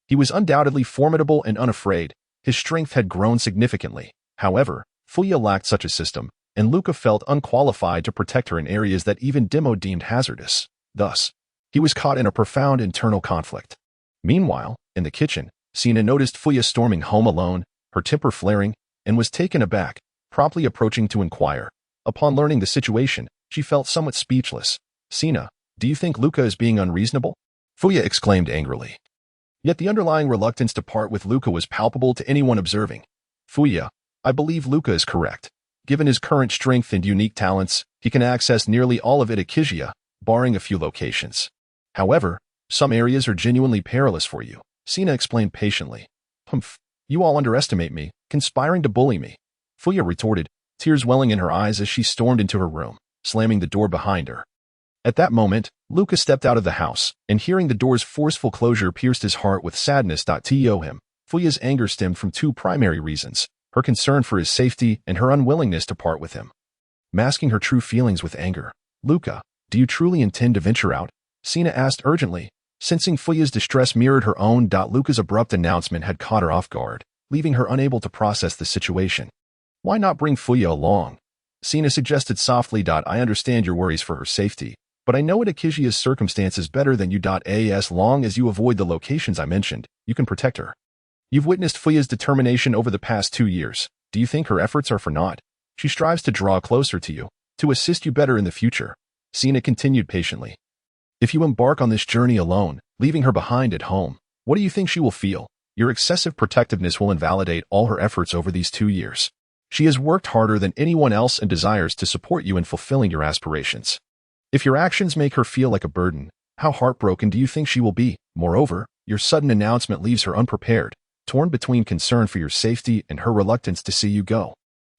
He was undoubtedly formidable and unafraid. His strength had grown significantly. However, Fuya lacked such a system, and Luca felt unqualified to protect her in areas that even Demo deemed hazardous. Thus, he was caught in a profound internal conflict. Meanwhile, in the kitchen, Sina noticed Fuya storming home alone, her temper flaring, and was taken aback, promptly approaching to inquire. Upon learning the situation, she felt somewhat speechless. Sina, do you think Luca is being unreasonable? Fuya exclaimed angrily. Yet the underlying reluctance to part with Luca was palpable to anyone observing. Fuya, I believe Luca is correct. Given his current strength and unique talents, he can access nearly all of Itakizia, barring a few locations. However, some areas are genuinely perilous for you, Sina explained patiently. Humph, you all underestimate me, conspiring to bully me. Fuya retorted, tears welling in her eyes as she stormed into her room, slamming the door behind her. At that moment, Luca stepped out of the house, and hearing the door's forceful closure pierced his heart with sadness. To him, Fuya's anger stemmed from 2 primary reasons, her concern for his safety and her unwillingness to part with him. Masking her true feelings with anger, Luca, do you truly intend to venture out? Sina asked urgently. Sensing Fuya's distress mirrored her own, Luca's abrupt announcement had caught her off guard, leaving her unable to process the situation. Why not bring Fuya along? Sina suggested softly. I understand your worries for her safety, but I know Akishia's circumstances better than you. As long as you avoid the locations I mentioned, you can protect her. You've witnessed Fuya's determination over the past 2 years. Do you think her efforts are for naught? She strives to draw closer to you, to assist you better in the future. Sina continued patiently. If you embark on this journey alone, leaving her behind at home, what do you think she will feel? Your excessive protectiveness will invalidate all her efforts over these 2 years. She has worked harder than anyone else and desires to support you in fulfilling your aspirations. If your actions make her feel like a burden, how heartbroken do you think she will be? Moreover, your sudden announcement leaves her unprepared, torn between concern for your safety and her reluctance to see you go.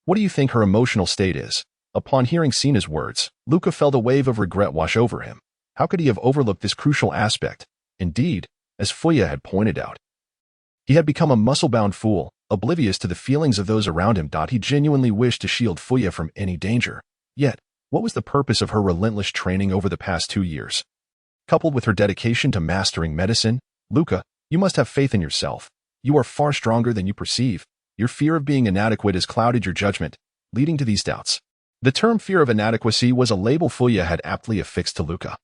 What do you think her emotional state is? Upon hearing Sina's words, Luca felt a wave of regret wash over him. How could he have overlooked this crucial aspect? Indeed, as Fuya had pointed out, he had become a muscle-bound fool, oblivious to the feelings of those around him. He genuinely wished to shield Fuya from any danger. Yet, what was the purpose of her relentless training over the past 2 years? Coupled with her dedication to mastering medicine, Luca, you must have faith in yourself. You are far stronger than you perceive. Your fear of being inadequate has clouded your judgment, leading to these doubts. The term fear of inadequacy was a label Fuya had aptly affixed to Luca,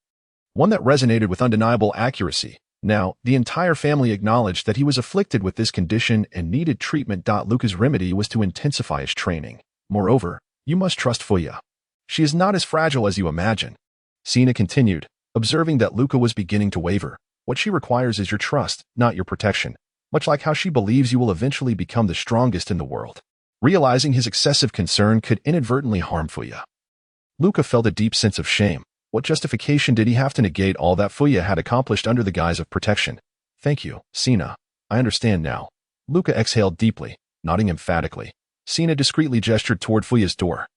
one that resonated with undeniable accuracy. Now, the entire family acknowledged that he was afflicted with this condition and needed treatment. Luca's remedy was to intensify his training. Moreover, you must trust Fuya. She is not as fragile as you imagine. Sina continued, observing that Luca was beginning to waver. What she requires is your trust, not your protection, much like how she believes you will eventually become the strongest in the world. Realizing his excessive concern could inadvertently harm Fuya, Luca felt a deep sense of shame. What justification did he have to negate all that Fuya had accomplished under the guise of protection? Thank you, Sina. I understand now. Luca exhaled deeply, nodding emphatically. Sina discreetly gestured toward Fuya's door,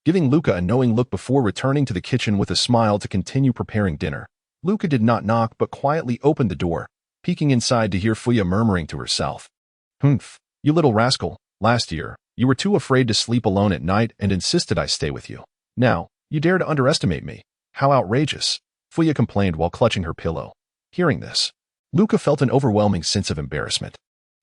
giving Luca a knowing look before returning to the kitchen with a smile to continue preparing dinner. Luca did not knock but quietly opened the door, peeking inside to hear Fuya murmuring to herself. Humph, you little rascal. Last year, you were too afraid to sleep alone at night and insisted I stay with you. Now, you dare to underestimate me. How outrageous, Fuya complained while clutching her pillow. Hearing this, Luca felt an overwhelming sense of embarrassment.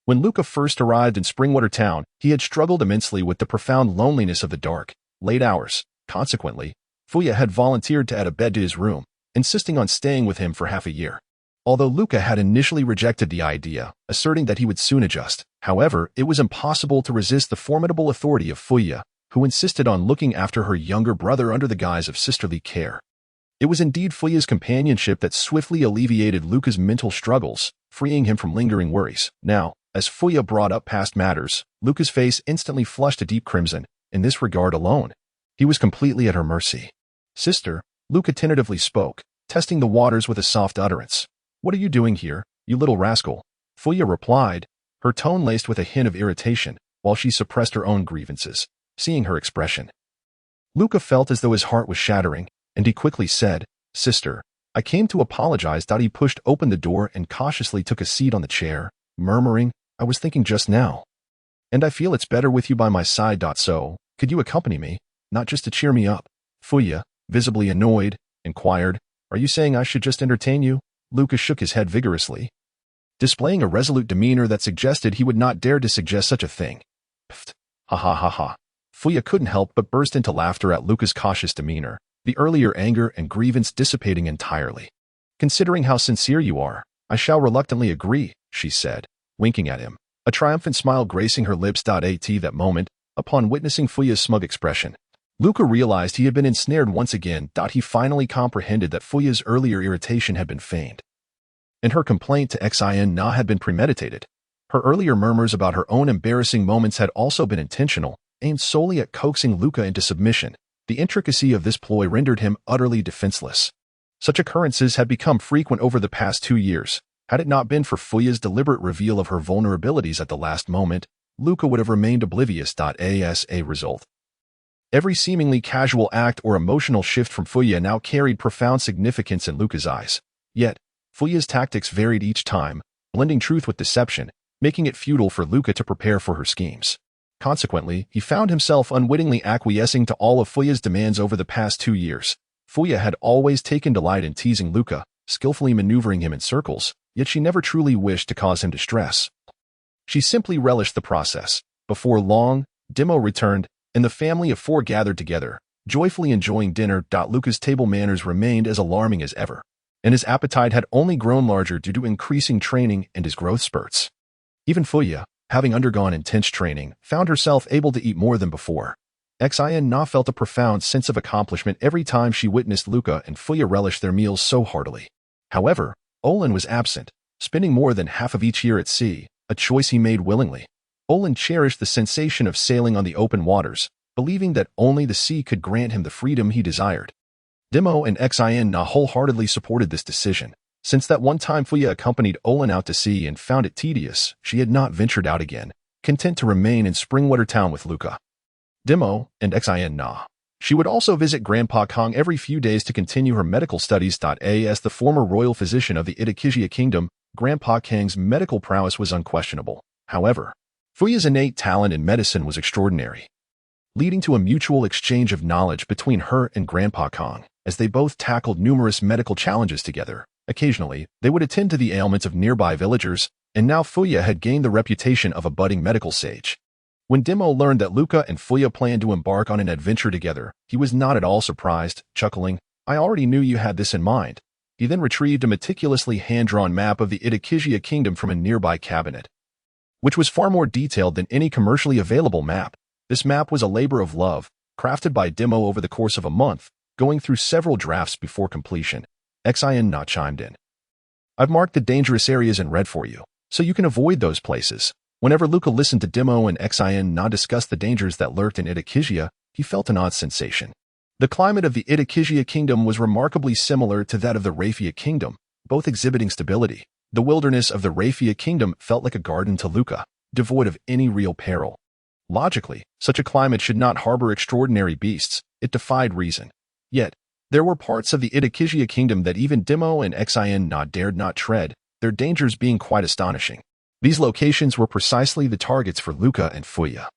When Luca first arrived in Springwater Town, he had struggled immensely with the profound loneliness of the dark, late hours. Consequently, Fuya had volunteered to add a bed to his room, insisting on staying with him for half a year. Although Luca had initially rejected the idea, asserting that he would soon adjust, however, it was impossible to resist the formidable authority of Fuya, who insisted on looking after her younger brother under the guise of sisterly care. It was indeed Fuya's companionship that swiftly alleviated Luca's mental struggles, freeing him from lingering worries. Now, as Fuya brought up past matters, Luca's face instantly flushed a deep crimson. In this regard alone, he was completely at her mercy. Sister, Luca tentatively spoke, testing the waters with a soft utterance. What are you doing here, you little rascal? Fuya replied, her tone laced with a hint of irritation, while she suppressed her own grievances. Seeing her expression, Luca felt as though his heart was shattering, and he quickly said, Sister, I came to apologize. He pushed open the door and cautiously took a seat on the chair, murmuring, I was thinking just now. And I feel it's better with you by my side. So, could you accompany me, not just to cheer me up? Fuya, visibly annoyed, inquired, Are you saying I should just entertain you? Luca shook his head vigorously, displaying a resolute demeanor that suggested he would not dare to suggest such a thing. Pfft, ha ha ha ha. Fuya couldn't help but burst into laughter at Luca's cautious demeanor, the earlier anger and grievance dissipating entirely. Considering how sincere you are, I shall reluctantly agree, she said, winking at him, a triumphant smile gracing her lips. At that moment, upon witnessing Fuya's smug expression, Luca realized he had been ensnared once again. He finally comprehended that Fuya's earlier irritation had been feigned, and her complaint to Xin Na had been premeditated. Her earlier murmurs about her own embarrassing moments had also been intentional, aimed solely at coaxing Luca into submission. The intricacy of this ploy rendered him utterly defenseless. Such occurrences had become frequent over the past 2 years. Had it not been for Fuya's deliberate reveal of her vulnerabilities at the last moment, Luca would have remained oblivious. As a result, every seemingly casual act or emotional shift from Fuya now carried profound significance in Luca's eyes. Yet, Fuya's tactics varied each time, blending truth with deception, making it futile for Luca to prepare for her schemes. Consequently, he found himself unwittingly acquiescing to all of Fuya's demands over the past 2 years. Fuya had always taken delight in teasing Luca, skillfully maneuvering him in circles, yet she never truly wished to cause him distress. She simply relished the process. Before long, Demo returned, and the family of four gathered together, joyfully enjoying dinner. Luca's table manners remained as alarming as ever, and his appetite had only grown larger due to increasing training and his growth spurts. Even Fuya, having undergone intense training, found herself able to eat more than before. Xin felt a profound sense of accomplishment every time she witnessed Luca and Fuya relish their meals so heartily. However, Olin was absent, spending more than half of each year at sea, a choice he made willingly. Olin cherished the sensation of sailing on the open waters, believing that only the sea could grant him the freedom he desired. Demo and Xin wholeheartedly supported this decision. Since that one time Fuya accompanied Olin out to sea and found it tedious, she had not ventured out again, content to remain in Springwater Town with Luca. Demo and Xin. She would also visit Grandpa Kong every few days to continue her medical studies. As the former royal physician of the Itakizia Kingdom, Grandpa Kang's medical prowess was unquestionable. However, Fuya's innate talent in medicine was extraordinary, leading to a mutual exchange of knowledge between her and Grandpa Kong, as they both tackled numerous medical challenges together. Occasionally, they would attend to the ailments of nearby villagers, and now Fuya had gained the reputation of a budding medical sage. When Demo learned that Luca and Fuya planned to embark on an adventure together, he was not at all surprised, chuckling, "I already knew you had this in mind." He then retrieved a meticulously hand-drawn map of the Itakizia Kingdom from a nearby cabinet, which was far more detailed than any commercially available map. This map was a labor of love, crafted by Demo over the course of a month, going through several drafts before completion. Xin chimed in. "I've marked the dangerous areas in red for you, so you can avoid those places." Whenever Luca listened to Demo and Xin discuss the dangers that lurked in Itakizia, he felt an odd sensation. The climate of the Itakizia Kingdom was remarkably similar to that of the Rafia Kingdom, both exhibiting stability. The wilderness of the Rafia Kingdom felt like a garden to Luca, devoid of any real peril. Logically, such a climate should not harbor extraordinary beasts. It defied reason. Yet, there were parts of the Itakizia Kingdom that even Demo and Xin dared not tread, their dangers being quite astonishing. These locations were precisely the targets for Luca and Fuya,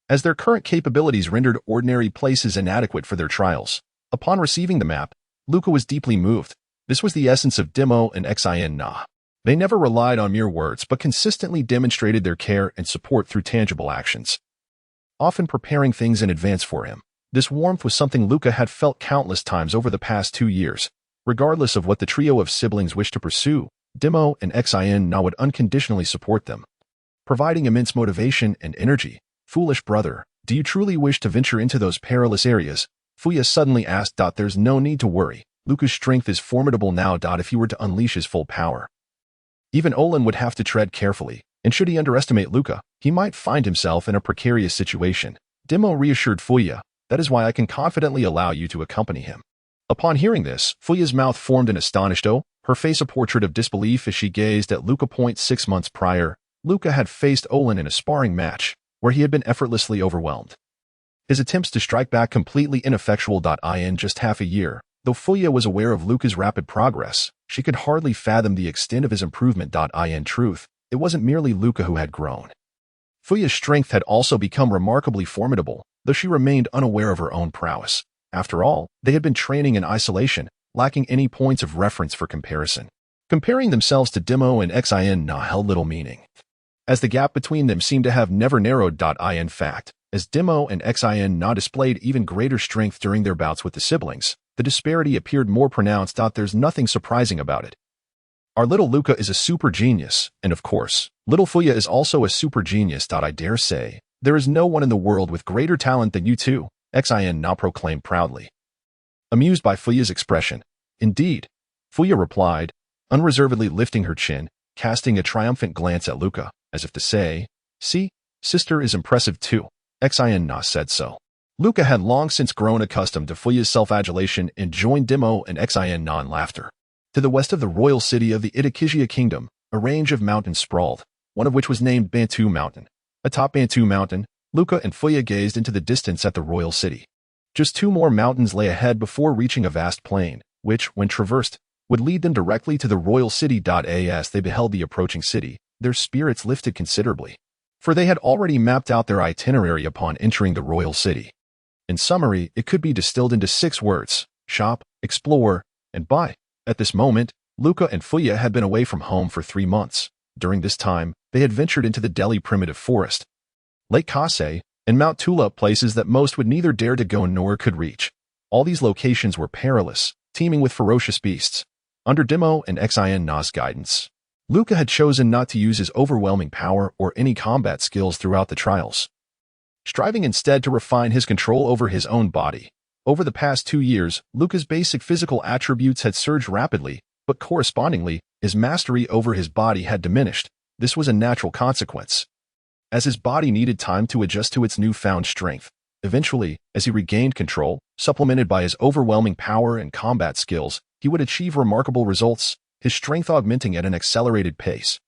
as their current capabilities rendered ordinary places inadequate for their trials. Upon receiving the map, Luca was deeply moved. This was the essence of Demo and Xin. They never relied on mere words but consistently demonstrated their care and support through tangible actions, often preparing things in advance for him. This warmth was something Luca had felt countless times over the past 2 years. Regardless of what the trio of siblings wished to pursue, Demo and Xin would unconditionally support them, providing immense motivation and energy. "Foolish brother, do you truly wish to venture into those perilous areas?" Fuya suddenly asked. "There's no need to worry. Luca's strength is formidable now. If he were to unleash his full power, even Olin would have to tread carefully, and should he underestimate Luca, he might find himself in a precarious situation." Demo reassured Fuya, "That is why I can confidently allow you to accompany him." Upon hearing this, Fuya's mouth formed an astonished O, her face a portrait of disbelief as she gazed at Luca. 6 months prior, Luca had faced Olin in a sparring match, where he had been effortlessly overwhelmed, his attempts to strike back completely ineffectual. In just half a year, though Fuya was aware of Luca's rapid progress, she could hardly fathom the extent of his improvement. In truth, it wasn't merely Luca who had grown. Fuya's strength had also become remarkably formidable, though she remained unaware of her own prowess. After all, they had been training in isolation, lacking any points of reference for comparison. Comparing themselves to Demo and Xin held little meaning, as the gap between them seemed to have never narrowed. In fact, as Demo and Xin displayed even greater strength during their bouts with the siblings, the disparity appeared more pronounced. There's nothing surprising about it. Our little Luca is a super genius, and of course, little Fuya is also a super genius. I dare say, there is no one in the world with greater talent than you two, Xin proclaimed proudly, amused by Fuya's expression. "Indeed," Fuya replied, unreservedly lifting her chin, casting a triumphant glance at Luca, as if to say, "See, sister is impressive too." Xin said so. Luca had long since grown accustomed to Fuya's self-adulation and joined Demo and Xin in laughter. To the west of the royal city of the Itakizia Kingdom, a range of mountains sprawled, one of which was named Bantu Mountain. Atop Bantu Mountain, Luca and Fuya gazed into the distance at the royal city. Just 2 more mountains lay ahead before reaching a vast plain, which, when traversed, would lead them directly to the royal city. As they beheld the approaching city, their spirits lifted considerably, for they had already mapped out their itinerary upon entering the royal city. In summary, it could be distilled into 6 words: shop, explore, and buy. At this moment, Luca and Fuya had been away from home for 3 months. During this time, they had ventured into the Delhi primitive forest, Lake Kase, and Mount Tula, places that most would neither dare to go nor could reach. All these locations were perilous, teeming with ferocious beasts. Under Dimo and Xin-Na's guidance, Luca had chosen not to use his overwhelming power or any combat skills throughout the trials, striving instead to refine his control over his own body. Over the past 2 years, Luca's basic physical attributes had surged rapidly, but correspondingly, his mastery over his body had diminished. This was a natural consequence, as his body needed time to adjust to its newfound strength. Eventually, as he regained control, supplemented by his overwhelming power and combat skills, he would achieve remarkable results, his strength augmenting at an accelerated pace.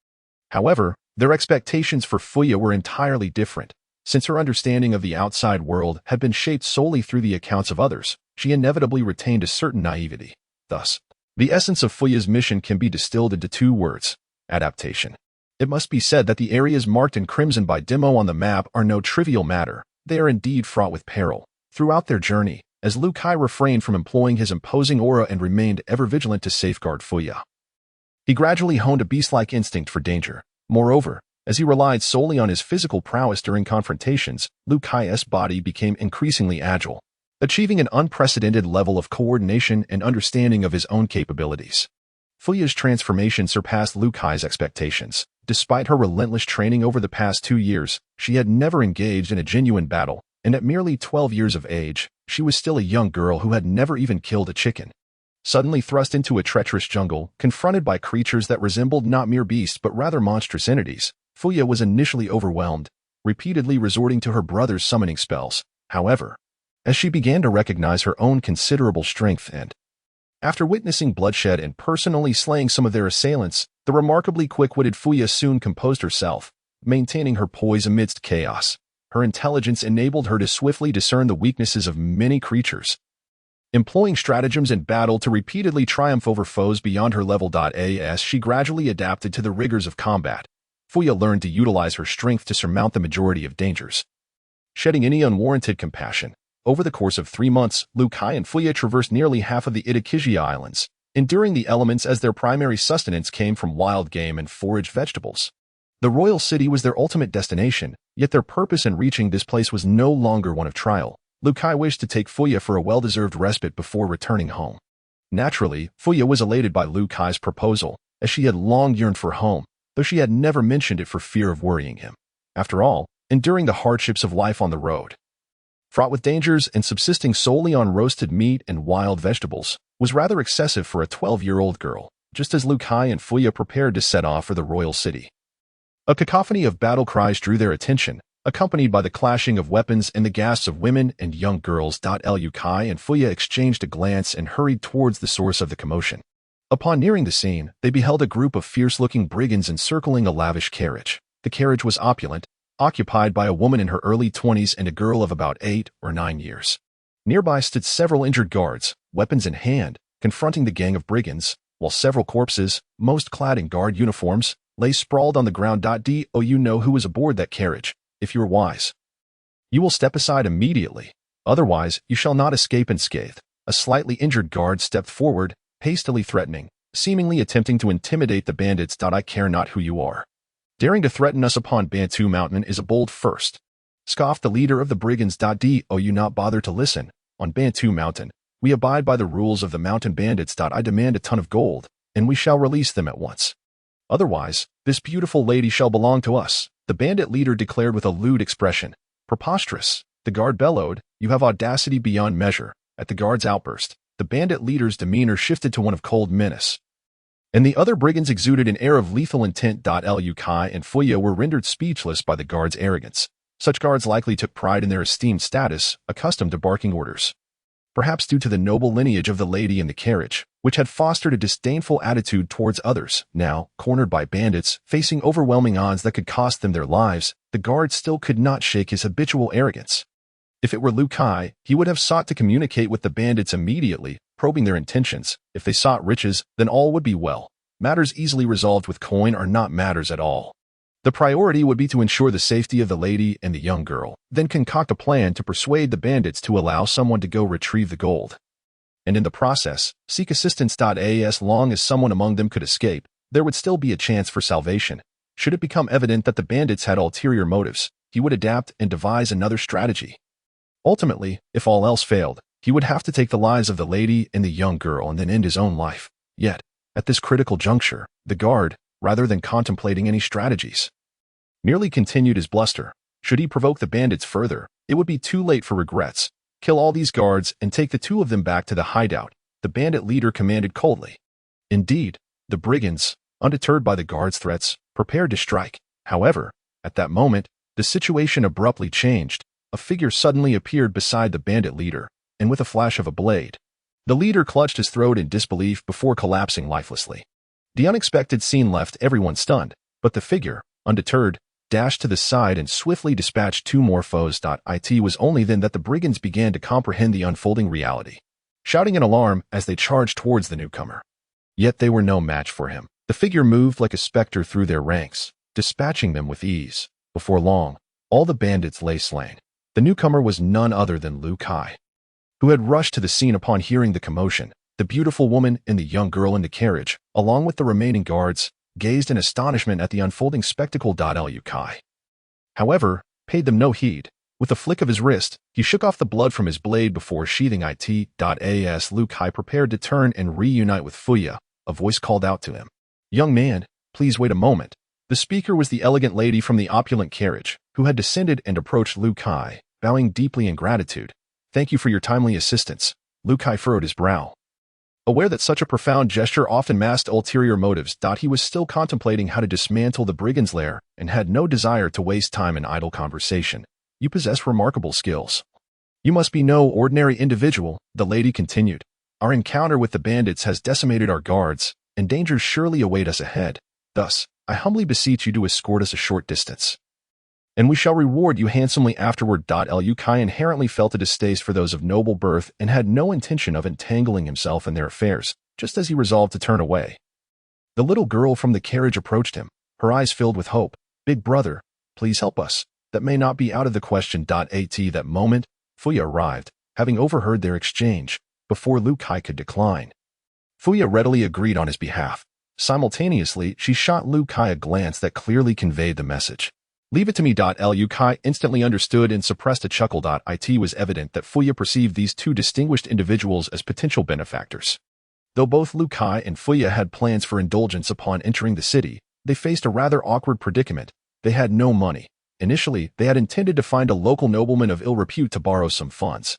However, their expectations for Fuya were entirely different. Since her understanding of the outside world had been shaped solely through the accounts of others, she inevitably retained a certain naivety. Thus, the essence of Fuya's mission can be distilled into 2 words: adaptation. It must be said that the areas marked in crimson by Dimo on the map are no trivial matter. They are indeed fraught with peril. Throughout their journey, as Liu Kai refrained from employing his imposing aura and remained ever vigilant to safeguard Fuya, he gradually honed a beast-like instinct for danger. Moreover, as he relied solely on his physical prowess during confrontations, Liu Kai's body became increasingly agile, achieving an unprecedented level of coordination and understanding of his own capabilities. Fuya's transformation surpassed Liu Kai's expectations. Despite her relentless training over the past 2 years, she had never engaged in a genuine battle, and at merely 12 years of age, she was still a young girl who had never even killed a chicken. Suddenly thrust into a treacherous jungle, confronted by creatures that resembled not mere beasts but rather monstrous entities, Fuya was initially overwhelmed, repeatedly resorting to her brother's summoning spells. However, as she began to recognize her own considerable strength and, after witnessing bloodshed and personally slaying some of their assailants, the remarkably quick-witted Fuya soon composed herself, maintaining her poise amidst chaos. Her intelligence enabled her to swiftly discern the weaknesses of many creatures, employing stratagems in battle to repeatedly triumph over foes beyond her level. As she gradually adapted to the rigors of combat, Fuya learned to utilize her strength to surmount the majority of dangers, shedding any unwarranted compassion. Over the course of 3 months, Liu Kai and Fuya traversed nearly half of the Itakishia Islands, enduring the elements as their primary sustenance came from wild game and foraged vegetables. The royal city was their ultimate destination, yet their purpose in reaching this place was no longer one of trial. Liu Kai wished to take Fuya for a well-deserved respite before returning home. Naturally, Fuya was elated by Liu Kai's proposal, as she had long yearned for home, though she had never mentioned it for fear of worrying him. After all, enduring the hardships of life on the road, fraught with dangers and subsisting solely on roasted meat and wild vegetables, was rather excessive for a 12-year-old girl. Just as Liu Kai and Fuya prepared to set off for the royal city, a cacophony of battle cries drew their attention, accompanied by the clashing of weapons and the gasps of women and young girls. Liu Kai and Fuya exchanged a glance and hurried towards the source of the commotion. Upon nearing the scene, they beheld a group of fierce-looking brigands encircling a lavish carriage. The carriage was opulent, occupied by a woman in her early 20s and a girl of about 8 or 9 years. Nearby stood several injured guards, weapons in hand, confronting the gang of brigands, while several corpses, most clad in guard uniforms, lay sprawled on the ground. Do you know who was aboard that carriage? If you are wise, you will step aside immediately. Otherwise, you shall not escape unscathed. A slightly injured guard stepped forward, hastily threatening, seemingly attempting to intimidate the bandits. I care not who you are. Daring to threaten us upon Bantu Mountain is a bold first, scoffed the leader of the brigands. Do you not bother to listen? On Bantu Mountain, we abide by the rules of the mountain bandits. I demand a ton of gold, and we shall release them at once. Otherwise, this beautiful lady shall belong to us, the bandit leader declared with a lewd expression. Preposterous, the guard bellowed, you have audacity beyond measure. At the guard's outburst, the bandit leader's demeanor shifted to one of cold menace, and the other brigands exuded an air of lethal intent. Liu Kai and Fuya were rendered speechless by the guard's arrogance. Such guards likely took pride in their esteemed status, accustomed to barking orders. Perhaps due to the noble lineage of the lady in the carriage, which had fostered a disdainful attitude towards others. Now, cornered by bandits, facing overwhelming odds that could cost them their lives, the guard still could not shake his habitual arrogance. If it were Liu Kai, he would have sought to communicate with the bandits immediately, probing their intentions. If they sought riches, then all would be well. Matters easily resolved with coin are not matters at all. The priority would be to ensure the safety of the lady and the young girl, then concoct a plan to persuade the bandits to allow someone to go retrieve the gold. and in the process, seek assistance. As long as someone among them could escape, there would still be a chance for salvation. Should it become evident that the bandits had ulterior motives, he would adapt and devise another strategy. Ultimately, if all else failed, he would have to take the lives of the lady and the young girl and then end his own life. Yet, at this critical juncture, the guard, rather than contemplating any strategies, merely continued his bluster. Should he provoke the bandits further, it would be too late for regrets. Kill all these guards and take the two of them back to the hideout, the bandit leader commanded coldly. Indeed, the brigands, undeterred by the guards' threats, prepared to strike. However, at that moment, the situation abruptly changed. A figure suddenly appeared beside the bandit leader, and with a flash of a blade, the leader clutched his throat in disbelief before collapsing lifelessly. The unexpected scene left everyone stunned, but the figure, undeterred, dashed to the side and swiftly dispatched two more foes. It was only then that the brigands began to comprehend the unfolding reality, shouting in alarm as they charged towards the newcomer. Yet they were no match for him. The figure moved like a specter through their ranks, dispatching them with ease. Before long, all the bandits lay slain. The newcomer was none other than Lu Kai, who had rushed to the scene upon hearing the commotion. The beautiful woman and the young girl in the carriage, along with the remaining guards, gazed in astonishment at the unfolding spectacle. Lu Kai, however, paid them no heed. With a flick of his wrist, he shook off the blood from his blade before sheathing it. As Lu Kai prepared to turn and reunite with Fuya, a voice called out to him. "Young man, please wait a moment." The speaker was the elegant lady from the opulent carriage, who had descended and approached Lu Kai, bowing deeply in gratitude. "Thank you for your timely assistance." Lu Kai furrowed his brow, aware that such a profound gesture often masked ulterior motives. He was still contemplating how to dismantle the brigand's lair and had no desire to waste time in idle conversation. "You possess remarkable skills. You must be no ordinary individual," the lady continued. "Our encounter with the bandits has decimated our guards, and dangers surely await us ahead. Thus, I humbly beseech you to escort us a short distance, and we shall reward you handsomely afterward." Lu Kai inherently felt a distaste for those of noble birth and had no intention of entangling himself in their affairs, just as he resolved to turn away. The little girl from the carriage approached him, her eyes filled with hope. "Big brother, please help us." "That may not be out of the question." At that moment, Fuya arrived, having overheard their exchange, before Lu Kai could decline. Fuya readily agreed on his behalf. Simultaneously, she shot Lu Kai a glance that clearly conveyed the message. "Leave it to me." Lu Kai instantly understood and suppressed a chuckle. It was evident that Fuya perceived these two distinguished individuals as potential benefactors. Though both Lu Kai and Fuya had plans for indulgence upon entering the city, they faced a rather awkward predicament. They had no money. Initially, they had intended to find a local nobleman of ill repute to borrow some funds.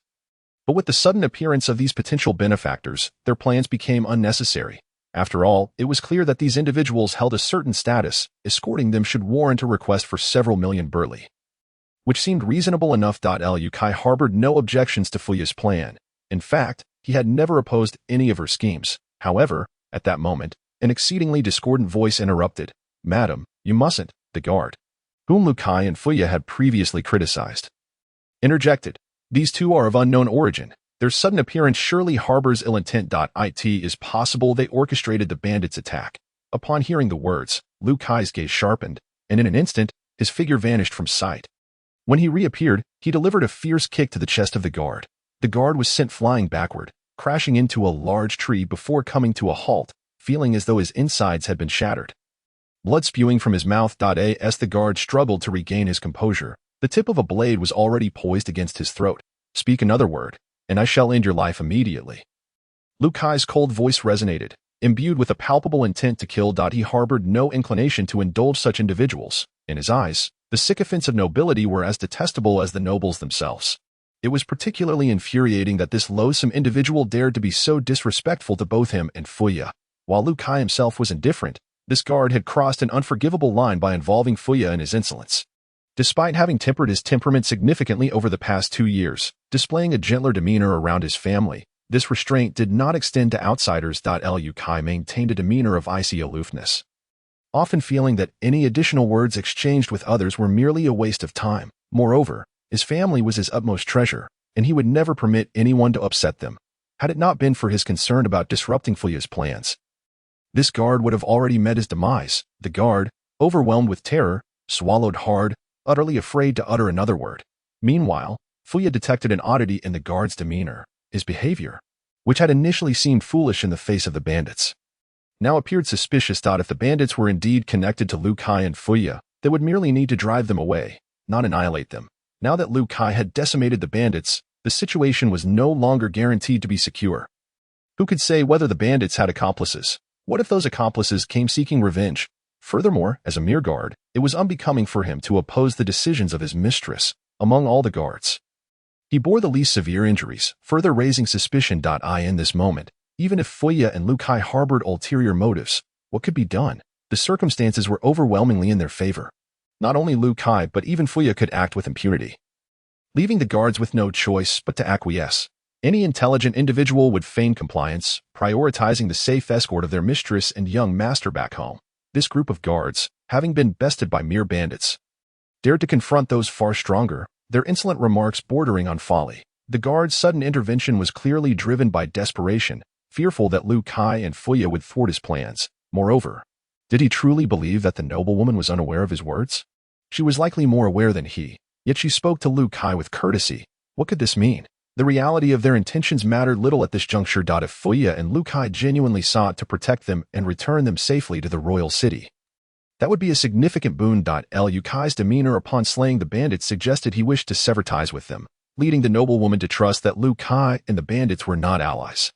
But with the sudden appearance of these potential benefactors, their plans became unnecessary. After all, it was clear that these individuals held a certain status. Escorting them should warrant a request for several million burli, which seemed reasonable enough. Lu Kai harbored no objections to Fuya's plan. In fact, he had never opposed any of her schemes. However, at that moment, an exceedingly discordant voice interrupted. "Madam, you mustn't," the guard, whom Lu Kai and Fuya had previously criticized, interjected. "These two are of unknown origin. Their sudden appearance surely harbors ill intent. It is possible they orchestrated the bandits' attack." Upon hearing the words, Lu Kai's gaze sharpened, and in an instant, his figure vanished from sight. When he reappeared, he delivered a fierce kick to the chest of the guard. The guard was sent flying backward, crashing into a large tree before coming to a halt, feeling as though his insides had been shattered. Blood spewing from his mouth. As the guard struggled to regain his composure, the tip of a blade was already poised against his throat. "Speak another word, and I shall end your life immediately." Lu Kai's cold voice resonated, imbued with a palpable intent to kill. He harbored no inclination to indulge such individuals. In his eyes, the sycophants of nobility were as detestable as the nobles themselves. It was particularly infuriating that this loathsome individual dared to be so disrespectful to both him and Fuya. While Lu Kai himself was indifferent, this guard had crossed an unforgivable line by involving Fuya in his insolence. Despite having tempered his temperament significantly over the past 2 years, displaying a gentler demeanor around his family, this restraint did not extend to outsiders. Lu Kai maintained a demeanor of icy aloofness, often feeling that any additional words exchanged with others were merely a waste of time. Moreover, his family was his utmost treasure, and he would never permit anyone to upset them. Had it not been for his concern about disrupting Fuya's plans, this guard would have already met his demise. The guard, overwhelmed with terror, swallowed hard, utterly afraid to utter another word. Meanwhile, Fuya detected an oddity in the guard's demeanor. His behavior which had initially seemed foolish in the face of the bandits, now appeared suspicious. If the bandits were indeed connected to Lu Kai and Fuya, they would merely need to drive them away, not annihilate them. Now that Lu Kai had decimated the bandits, the situation was no longer guaranteed to be secure. Who could say whether the bandits had accomplices? What if those accomplices came seeking revenge? Furthermore, as a mere guard, it was unbecoming for him to oppose the decisions of his mistress. Among all the guards, he bore the least severe injuries, further raising suspicion. In this moment, even if Fuya and Lu Kai harbored ulterior motives, what could be done? The circumstances were overwhelmingly in their favor. Not only Lu Kai but even Fuya could act with impunity, leaving the guards with no choice but to acquiesce. Any intelligent individual would feign compliance, prioritizing the safe escort of their mistress and young master back home. This group of guards, having been bested by mere bandits, dared to confront those far stronger, their insolent remarks bordering on folly. The guards' sudden intervention was clearly driven by desperation, fearful that Lu Kai and Fuya would thwart his plans. Moreover, did he truly believe that the noblewoman was unaware of his words? She was likely more aware than he, yet she spoke to Lu Kai with courtesy. What could this mean? The reality of their intentions mattered little at this juncture. If Fuya and Lu Kai genuinely sought to protect them and return them safely to the royal city, that would be a significant boon. Lu Kai's demeanor upon slaying the bandits suggested he wished to sever ties with them, leading the noblewoman to trust that Lu Kai and the bandits were not allies.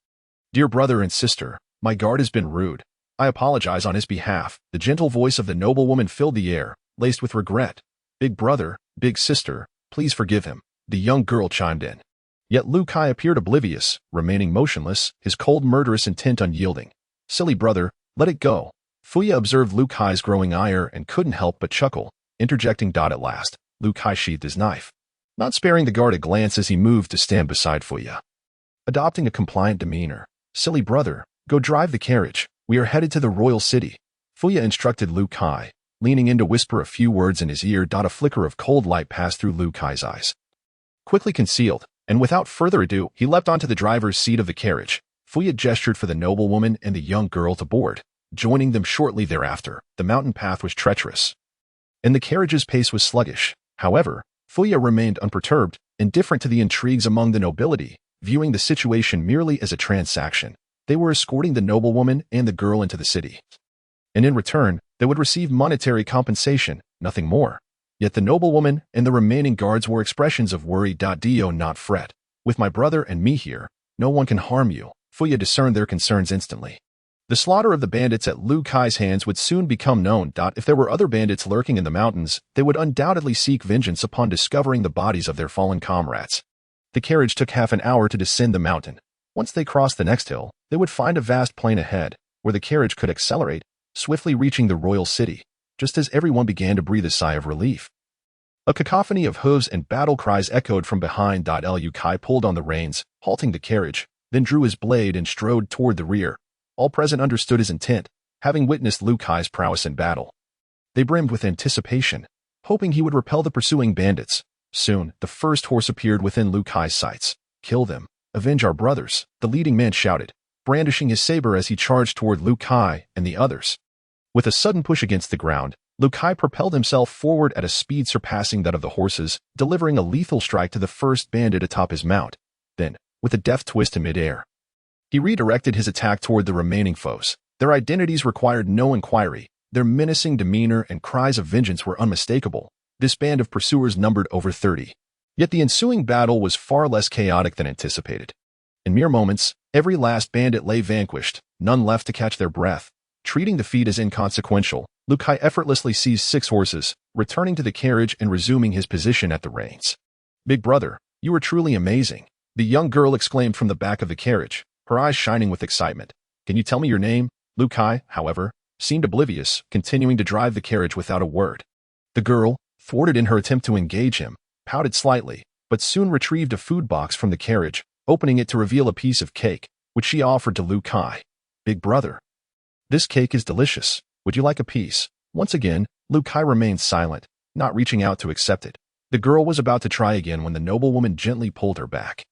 Dear brother and sister, my guard has been rude. I apologize on his behalf. The gentle voice of the noblewoman filled the air, laced with regret. Big brother, big sister, please forgive him, the young girl chimed in. Yet Lu Kai appeared oblivious, remaining motionless, his cold murderous intent unyielding. Silly brother, let it go. Fuya observed Lu Kai's growing ire and couldn't help but chuckle, interjecting. At last, Lu Kai sheathed his knife, not sparing the guard a glance as he moved to stand beside Fuya, adopting a compliant demeanor. Silly brother, go drive the carriage. We are headed to the royal city. Fuya instructed Lu Kai, leaning in to whisper a few words in his ear. A flicker of cold light passed through Lu Kai's eyes, quickly concealed, and without further ado, he leapt onto the driver's seat of the carriage. Fuya gestured for the noblewoman and the young girl to board, joining them shortly thereafter. The mountain path was treacherous, and the carriage's pace was sluggish. However, Fuya remained unperturbed, indifferent to the intrigues among the nobility, viewing the situation merely as a transaction. They were escorting the noblewoman and the girl into the city, and in return, they would receive monetary compensation, nothing more. Yet the noblewoman and the remaining guards were expressions of worry. Do not fret. With my brother and me here, no one can harm you. Fuya discerned their concerns instantly. The slaughter of the bandits at Lu Kai's hands would soon become known. If there were other bandits lurking in the mountains, they would undoubtedly seek vengeance upon discovering the bodies of their fallen comrades. The carriage took half an hour to descend the mountain. Once they crossed the next hill, they would find a vast plain ahead, where the carriage could accelerate, swiftly reaching the royal city, just as everyone began to breathe a sigh of relief. A cacophony of hooves and battle cries echoed from behind. Lu Kai pulled on the reins, halting the carriage, then drew his blade and strode toward the rear. All present understood his intent, having witnessed Lu Kai's prowess in battle. They brimmed with anticipation, hoping he would repel the pursuing bandits. Soon, the first horse appeared within Lu Kai's sights. Kill them. Avenge our brothers, the leading man shouted, brandishing his saber as he charged toward Lu Kai and the others. With a sudden push against the ground, Lu Kai propelled himself forward at a speed surpassing that of the horses, delivering a lethal strike to the first bandit atop his mount. Then, with a deft twist in midair, he redirected his attack toward the remaining foes. Their identities required no inquiry. Their menacing demeanor and cries of vengeance were unmistakable. This band of pursuers numbered over 30. Yet the ensuing battle was far less chaotic than anticipated. In mere moments, every last bandit lay vanquished, none left to catch their breath. Treating defeat as inconsequential, Lu Kai effortlessly seized 6 horses, returning to the carriage and resuming his position at the reins. Big brother, you are truly amazing, the young girl exclaimed from the back of the carriage, her eyes shining with excitement. Can you tell me your name? Lu Kai, however, seemed oblivious, continuing to drive the carriage without a word. The girl, thwarted in her attempt to engage him, pouted slightly, but soon retrieved a food box from the carriage, opening it to reveal a piece of cake, which she offered to Lu Kai. Big brother, this cake is delicious. Would you like a piece? Once again, Lu Kai remained silent, not reaching out to accept it. The girl was about to try again when the noblewoman gently pulled her back,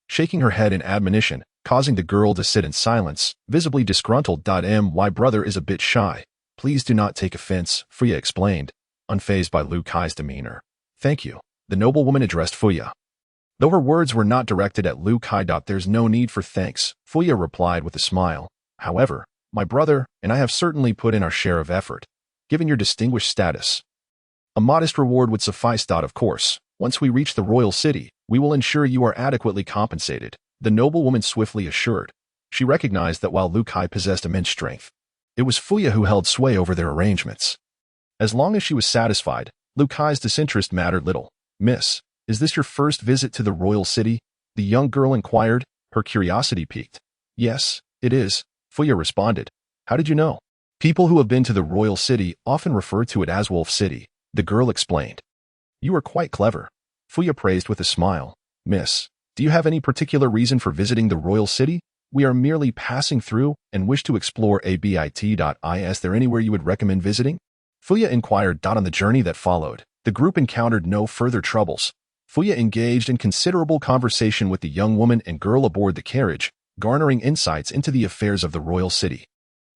shaking her head in admonition, causing the girl to sit in silence, visibly disgruntled. My brother is a bit shy. Please do not take offense, Fuya explained, unfazed by Lu Kai's demeanor. Thank you. The noblewoman addressed Fuya. Though her words were not directed at Liu Kai. There's no need for thanks, Fuya replied with a smile. However, my brother and I have certainly put in our share of effort, given your distinguished status. A modest reward would suffice. Of course, once we reach the royal city, we will ensure you are adequately compensated, the noblewoman swiftly assured. She recognized that while Liu Kai possessed immense strength, it was Fuya who held sway over their arrangements. As long as she was satisfied, Liu Kai's disinterest mattered little. Miss, is this your first visit to the royal city? The young girl inquired, her curiosity piqued. Yes, it is, Fuya responded. How did you know? People who have been to the royal city often refer to it as Wolf City, the girl explained. You are quite clever, Fuya praised with a smile. Miss, do you have any particular reason for visiting the royal city? We are merely passing through and wish to explore a bit. Is there anywhere you would recommend visiting? Fuya inquired. On the journey that followed, the group encountered no further troubles. Fuya engaged in considerable conversation with the young woman and girl aboard the carriage, garnering insights into the affairs of the royal city.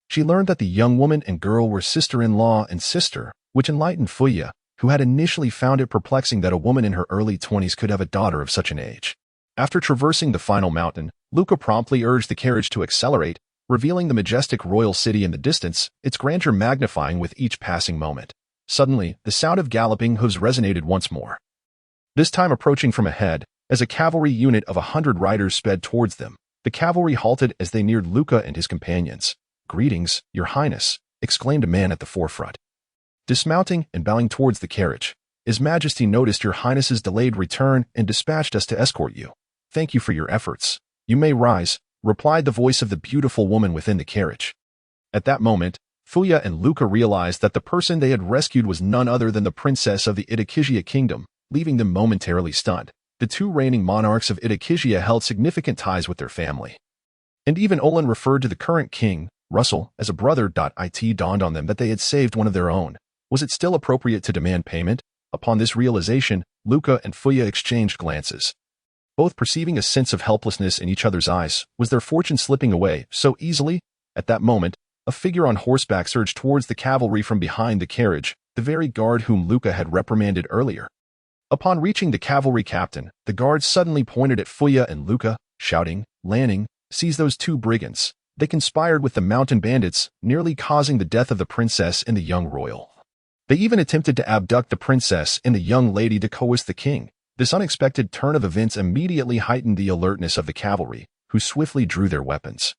She learned that the young woman and girl were sister-in-law and sister, which enlightened Fuya, who had initially found it perplexing that a woman in her early 20s could have a daughter of such an age. After traversing the final mountain, Luca promptly urged the carriage to accelerate, revealing the majestic royal city in the distance, its grandeur magnifying with each passing moment. Suddenly, the sound of galloping hooves resonated once more. This time approaching from ahead, as a cavalry unit of 100 riders sped towards them. The cavalry halted as they neared Luca and his companions. Greetings, Your Highness, exclaimed a man at the forefront. Dismounting and bowing towards the carriage, His Majesty noticed Your Highness's delayed return and dispatched us to escort you. Thank you for your efforts. You may rise, replied the voice of the beautiful woman within the carriage. At that moment, Fuya and Luca realized that the person they had rescued was none other than the princess of the Itakizia kingdom, leaving them momentarily stunned. The two reigning monarchs of Itakizia held significant ties with their family. And even Olin referred to the current king, Russell, as a brother. It dawned on them that they had saved one of their own. Was it still appropriate to demand payment? Upon this realization, Luca and Fuya exchanged glances. Both perceiving a sense of helplessness in each other's eyes. Was their fortune slipping away so easily? At that moment, a figure on horseback surged towards the cavalry from behind the carriage, the very guard whom Luca had reprimanded earlier. Upon reaching the cavalry captain, the guard suddenly pointed at Fuya and Luca, shouting, Lanning, seize those two brigands. They conspired with the mountain bandits, nearly causing the death of the princess and the young royal. They even attempted to abduct the princess and the young lady to coerce the king. This unexpected turn of events immediately heightened the alertness of the cavalry, who swiftly drew their weapons.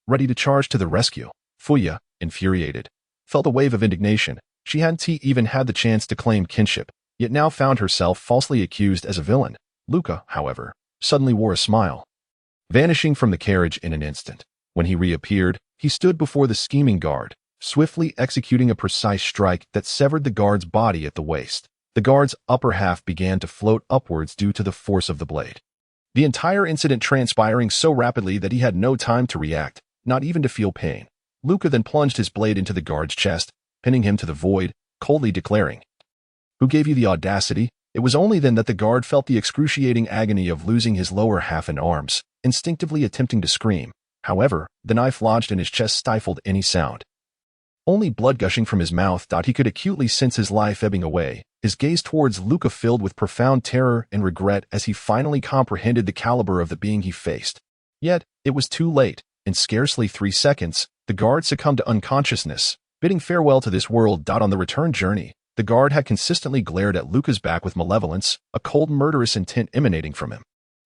Ready to charge to the rescue, Fuya, infuriated, felt a wave of indignation. She hadn't even had the chance to claim kinship, yet now found herself falsely accused as a villain. Luca, however, suddenly wore a smile, vanishing from the carriage in an instant. When he reappeared, he stood before the scheming guard, swiftly executing a precise strike that severed the guard's body at the waist. The guard's upper half began to float upwards due to the force of the blade. The entire incident transpiring so rapidly that he had no time to react, not even to feel pain. Luca then plunged his blade into the guard's chest, pinning him to the void, coldly declaring, Who gave you the audacity? It was only then that the guard felt the excruciating agony of losing his lower half and arms, instinctively attempting to scream. However, the knife lodged in his chest stifled any sound. Only blood gushing from his mouth. He could acutely sense his life ebbing away, his gaze towards Luca filled with profound terror and regret as he finally comprehended the caliber of the being he faced. Yet, it was too late. In scarcely 3 seconds, the guard succumbed to unconsciousness, bidding farewell to this world. On the return journey, the guard had consistently glared at Luca's back with malevolence, a cold murderous intent emanating from him.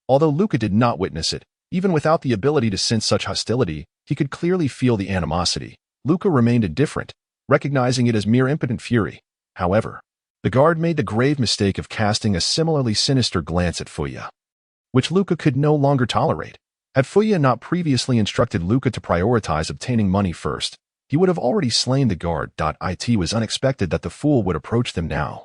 Although Luca did not witness it, even without the ability to sense such hostility, he could clearly feel the animosity. Luca remained indifferent, recognizing it as mere impotent fury. However, the guard made the grave mistake of casting a similarly sinister glance at Fuya, which Luca could no longer tolerate. Had Fuya not previously instructed Luca to prioritize obtaining money first, he would have already slain the guard. It was unexpected that the fool would approach them now,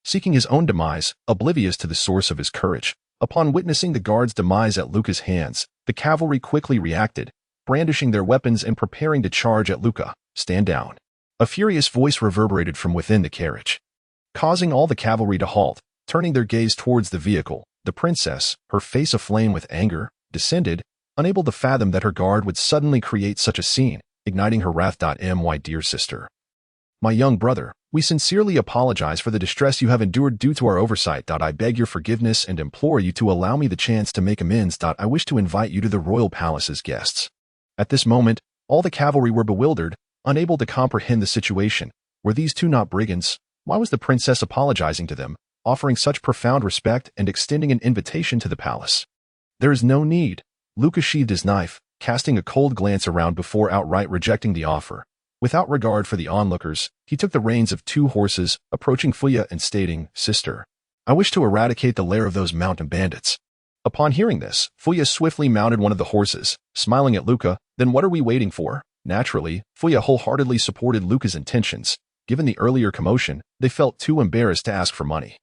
seeking his own demise, oblivious to the source of his courage. Upon witnessing the guard's demise at Luca's hands, the cavalry quickly reacted, brandishing their weapons and preparing to charge at Luca. Stand down. A furious voice reverberated from within the carriage, causing all the cavalry to halt. Turning their gaze towards the vehicle, the princess, her face aflame with anger, descended, unable to fathom that her guard would suddenly create such a scene, igniting her wrath. My dear sister, My young brother, we sincerely apologize for the distress you have endured due to our oversight. I beg your forgiveness and implore you to allow me the chance to make amends. I wish to invite you to the royal palace as guests. At this moment, all the cavalry were bewildered, unable to comprehend the situation. Were these two not brigands? Why was the princess apologizing to them, offering such profound respect and extending an invitation to the palace? There is no need. Luca sheathed his knife, casting a cold glance around before outright rejecting the offer. Without regard for the onlookers, he took the reins of two horses, approaching Fuya and stating, "Sister, I wish to eradicate the lair of those mountain bandits." Upon hearing this, Fuya swiftly mounted one of the horses, smiling at Luca. Then what are we waiting for? Naturally, Fuya wholeheartedly supported Luca's intentions. Given the earlier commotion, they felt too embarrassed to ask for money.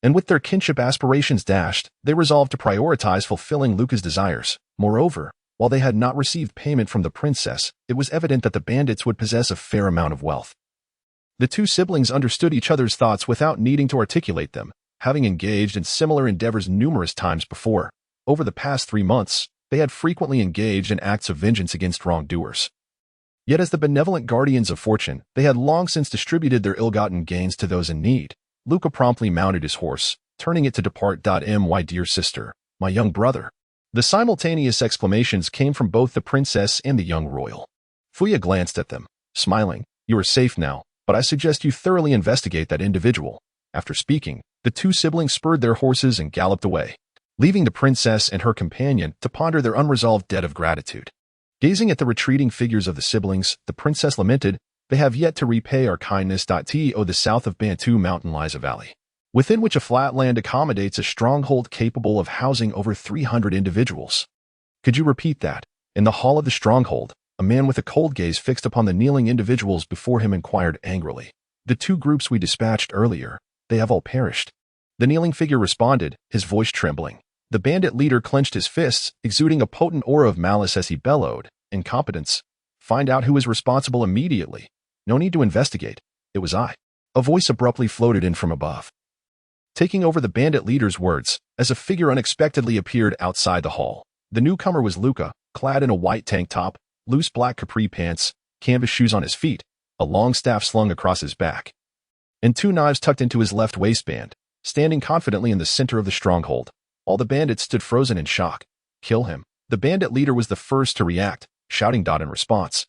And with their kinship aspirations dashed, they resolved to prioritize fulfilling Luca's desires. Moreover, while they had not received payment from the princess, it was evident that the bandits would possess a fair amount of wealth. The two siblings understood each other's thoughts without needing to articulate them, having engaged in similar endeavors numerous times before. Over the past 3 months, they had frequently engaged in acts of vengeance against wrongdoers. Yet as the benevolent guardians of fortune, they had long since distributed their ill-gotten gains to those in need. Luca promptly mounted his horse, turning it to depart. My dear sister, my young brother. The simultaneous exclamations came from both the princess and the young royal. Fuya glanced at them, smiling. You are safe now, but I suggest you thoroughly investigate that individual. After speaking, the two siblings spurred their horses and galloped away, leaving the princess and her companion to ponder their unresolved debt of gratitude. Gazing at the retreating figures of the siblings, the princess lamented, "They have yet to repay our kindness." The south of Bantu Mountain lies a valley, within which a flat land accommodates a stronghold capable of housing over 300 individuals. Could you repeat that? In the hall of the stronghold, a man with a cold gaze fixed upon the kneeling individuals before him inquired angrily. The two groups we dispatched earlier, they have all perished. The kneeling figure responded, his voice trembling. The bandit leader clenched his fists, exuding a potent aura of malice as he bellowed, "Incompetence! Find out who is responsible immediately. No need to investigate. It was I." A voice abruptly floated in from above, taking over the bandit leader's words, as a figure unexpectedly appeared outside the hall. The newcomer was Luca, clad in a white tank top, loose black capri pants, canvas shoes on his feet, a long staff slung across his back, and 2 knives tucked into his left waistband. Standing confidently in the center of the stronghold, all the bandits stood frozen in shock. "Kill him." The bandit leader was the first to react, shouting in response.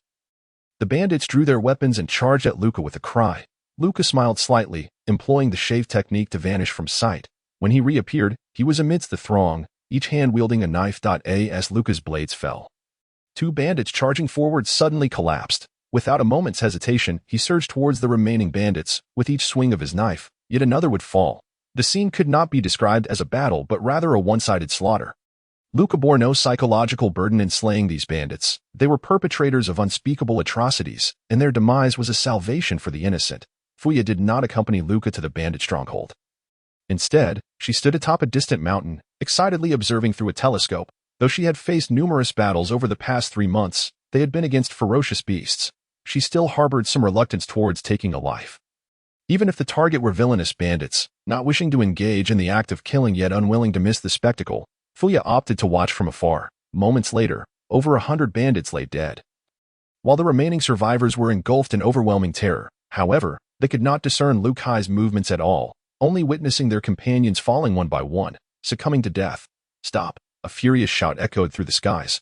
The bandits drew their weapons and charged at Luca with a cry. Luca smiled slightly, employing the shave technique to vanish from sight. When he reappeared, he was amidst the throng, each hand wielding a knife. As Luca's blades fell, 2 bandits charging forward suddenly collapsed. Without a moment's hesitation, he surged towards the remaining bandits. With each swing of his knife, yet another would fall. The scene could not be described as a battle but rather a one-sided slaughter. Luca bore no psychological burden in slaying these bandits. They were perpetrators of unspeakable atrocities, and their demise was a salvation for the innocent. Fuya did not accompany Luca to the bandit stronghold. Instead, she stood atop a distant mountain, excitedly observing through a telescope. Though she had faced numerous battles over the past 3 months, they had been against ferocious beasts. She still harbored some reluctance towards taking a life. Even if the target were villainous bandits, not wishing to engage in the act of killing yet unwilling to miss the spectacle, Fuya opted to watch from afar. Moments later, over 100 bandits lay dead, while the remaining survivors were engulfed in overwhelming terror. However, they could not discern Liu Kai's movements at all, only witnessing their companions falling one by one, succumbing to death. "Stop!" A furious shout echoed through the skies,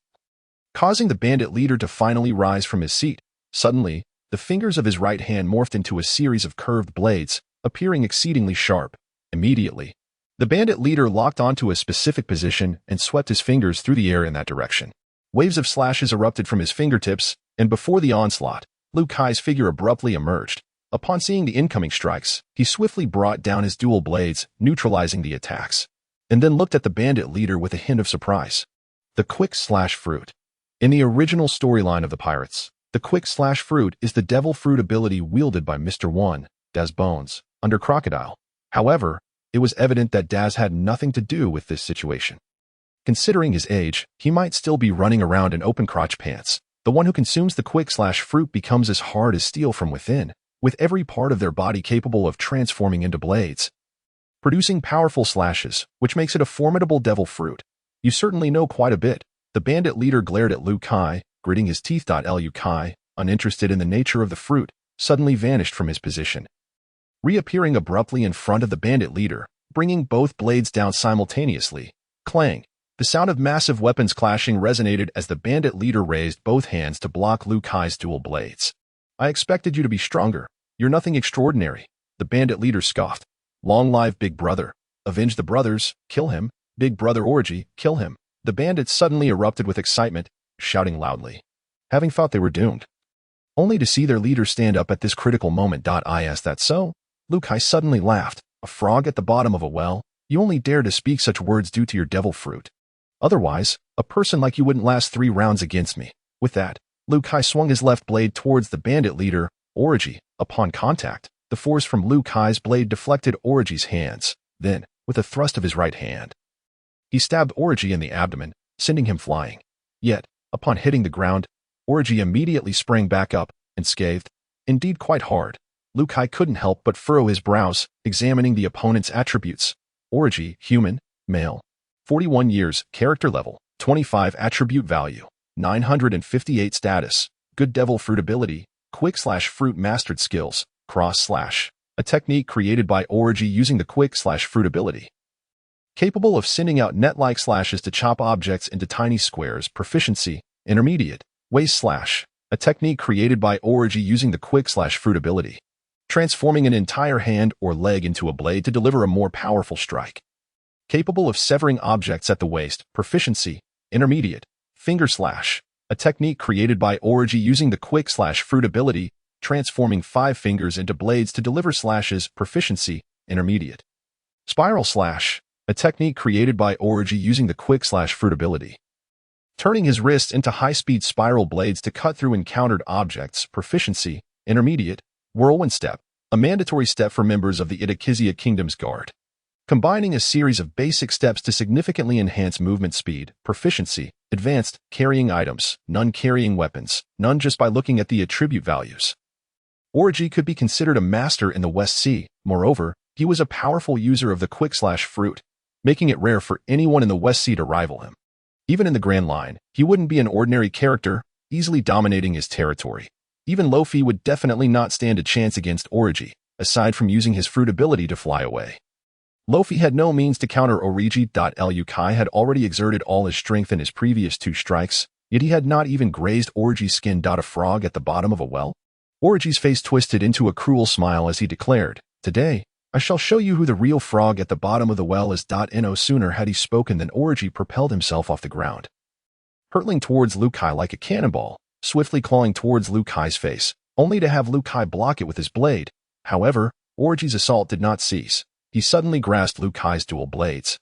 causing the bandit leader to finally rise from his seat. Suddenly, the fingers of his right hand morphed into a series of curved blades, appearing exceedingly sharp. Immediately, the bandit leader locked onto a specific position and swept his fingers through the air in that direction. Waves of slashes erupted from his fingertips, and before the onslaught, Liu Kai's figure abruptly emerged. Upon seeing the incoming strikes, he swiftly brought down his dual blades, neutralizing the attacks, and then looked at the bandit leader with a hint of surprise. The quick slash fruit. In the original storyline of the pirates, the quick slash fruit is the devil fruit ability wielded by Mr. One, Daz Bones, under Crocodile. However, it was evident that Daz had nothing to do with this situation. Considering his age, he might still be running around in open crotch pants. The one who consumes the quick slash fruit becomes as hard as steel from within, with every part of their body capable of transforming into blades, producing powerful slashes, which makes it a formidable devil fruit. You certainly know quite a bit. The bandit leader glared at Liu Kai, gritting his teeth. Liu Kai, uninterested in the nature of the fruit, suddenly vanished from his position, reappearing abruptly in front of the bandit leader, bringing both blades down simultaneously. Clang! The sound of massive weapons clashing resonated as the bandit leader raised both hands to block Liu Kai's dual blades. I expected you to be stronger. You're nothing extraordinary. The bandit leader scoffed. Long live Big Brother. Avenge the brothers, kill him. Big Brother orgy, kill him. The bandits suddenly erupted with excitement, shouting loudly, having thought they were doomed, only to see their leader stand up at this critical moment. Is that so? Liu Kai suddenly laughed. A frog at the bottom of a well? You only dare to speak such words due to your devil fruit. Otherwise, a person like you wouldn't last 3 rounds against me. With that, Liu Kai swung his left blade towards the bandit leader, Orgy. Upon contact, the force from Liu Kai's blade deflected Orgy's hands. Then, with a thrust of his right hand, he stabbed Orgy in the abdomen, sending him flying. Yet, upon hitting the ground, Orgy immediately sprang back up and scathed, indeed quite hard. Liu Kai couldn't help but furrow his brows, examining the opponent's attributes. Orgy, human, male. 41 years, character level, 25 attribute value, 958 status, good devil fruit ability, quick/fruit mastered skills, cross/. A technique created by Orgy using the quick/fruit ability. Capable of sending out net-like slashes to chop objects into tiny squares. Proficiency, intermediate. Waist/. A technique created by Orgy using the quick/fruit ability. Transforming an entire hand or leg into a blade to deliver a more powerful strike. Capable of severing objects at the waist. Proficiency, intermediate. Finger/. A technique created by Orgy using the quick/fruit ability, transforming 5 fingers into blades to deliver slashes. Proficiency, intermediate. Spiral/. A technique created by Orgy using the quick/fruit ability. Turning his wrists into high-speed spiral blades to cut through encountered objects. Proficiency, intermediate. Whirlwind step, a mandatory step for members of the Itakizia Kingdom's Guard. Combining a series of basic steps to significantly enhance movement speed. Proficiency, advanced, carrying items, none carrying weapons, none just by looking at the attribute values. Orgy could be considered a master in the West Sea. Moreover, he was a powerful user of the quick/fruit, making it rare for anyone in the West Sea to rival him. Even in the Grand Line, he wouldn't be an ordinary character, easily dominating his territory. Even Luffy would definitely not stand a chance against Orgy, aside from using his fruit ability to fly away. Luffy had no means to counter Origi. Liu Kai had already exerted all his strength in his previous 2 strikes, yet he had not even grazed Orgy's skin. A frog at the bottom of a well? Orgy's face twisted into a cruel smile as he declared, "Today, I shall show you who the real frog at the bottom of the well is." No sooner had he spoken than Orgy propelled himself off the ground, hurtling towards Liu Kai like a cannonball, swiftly clawing towards Liu Kai's face, only to have Liu Kai block it with his blade. However, Orgy's assault did not cease. He suddenly grasped Liu Kai's dual blades,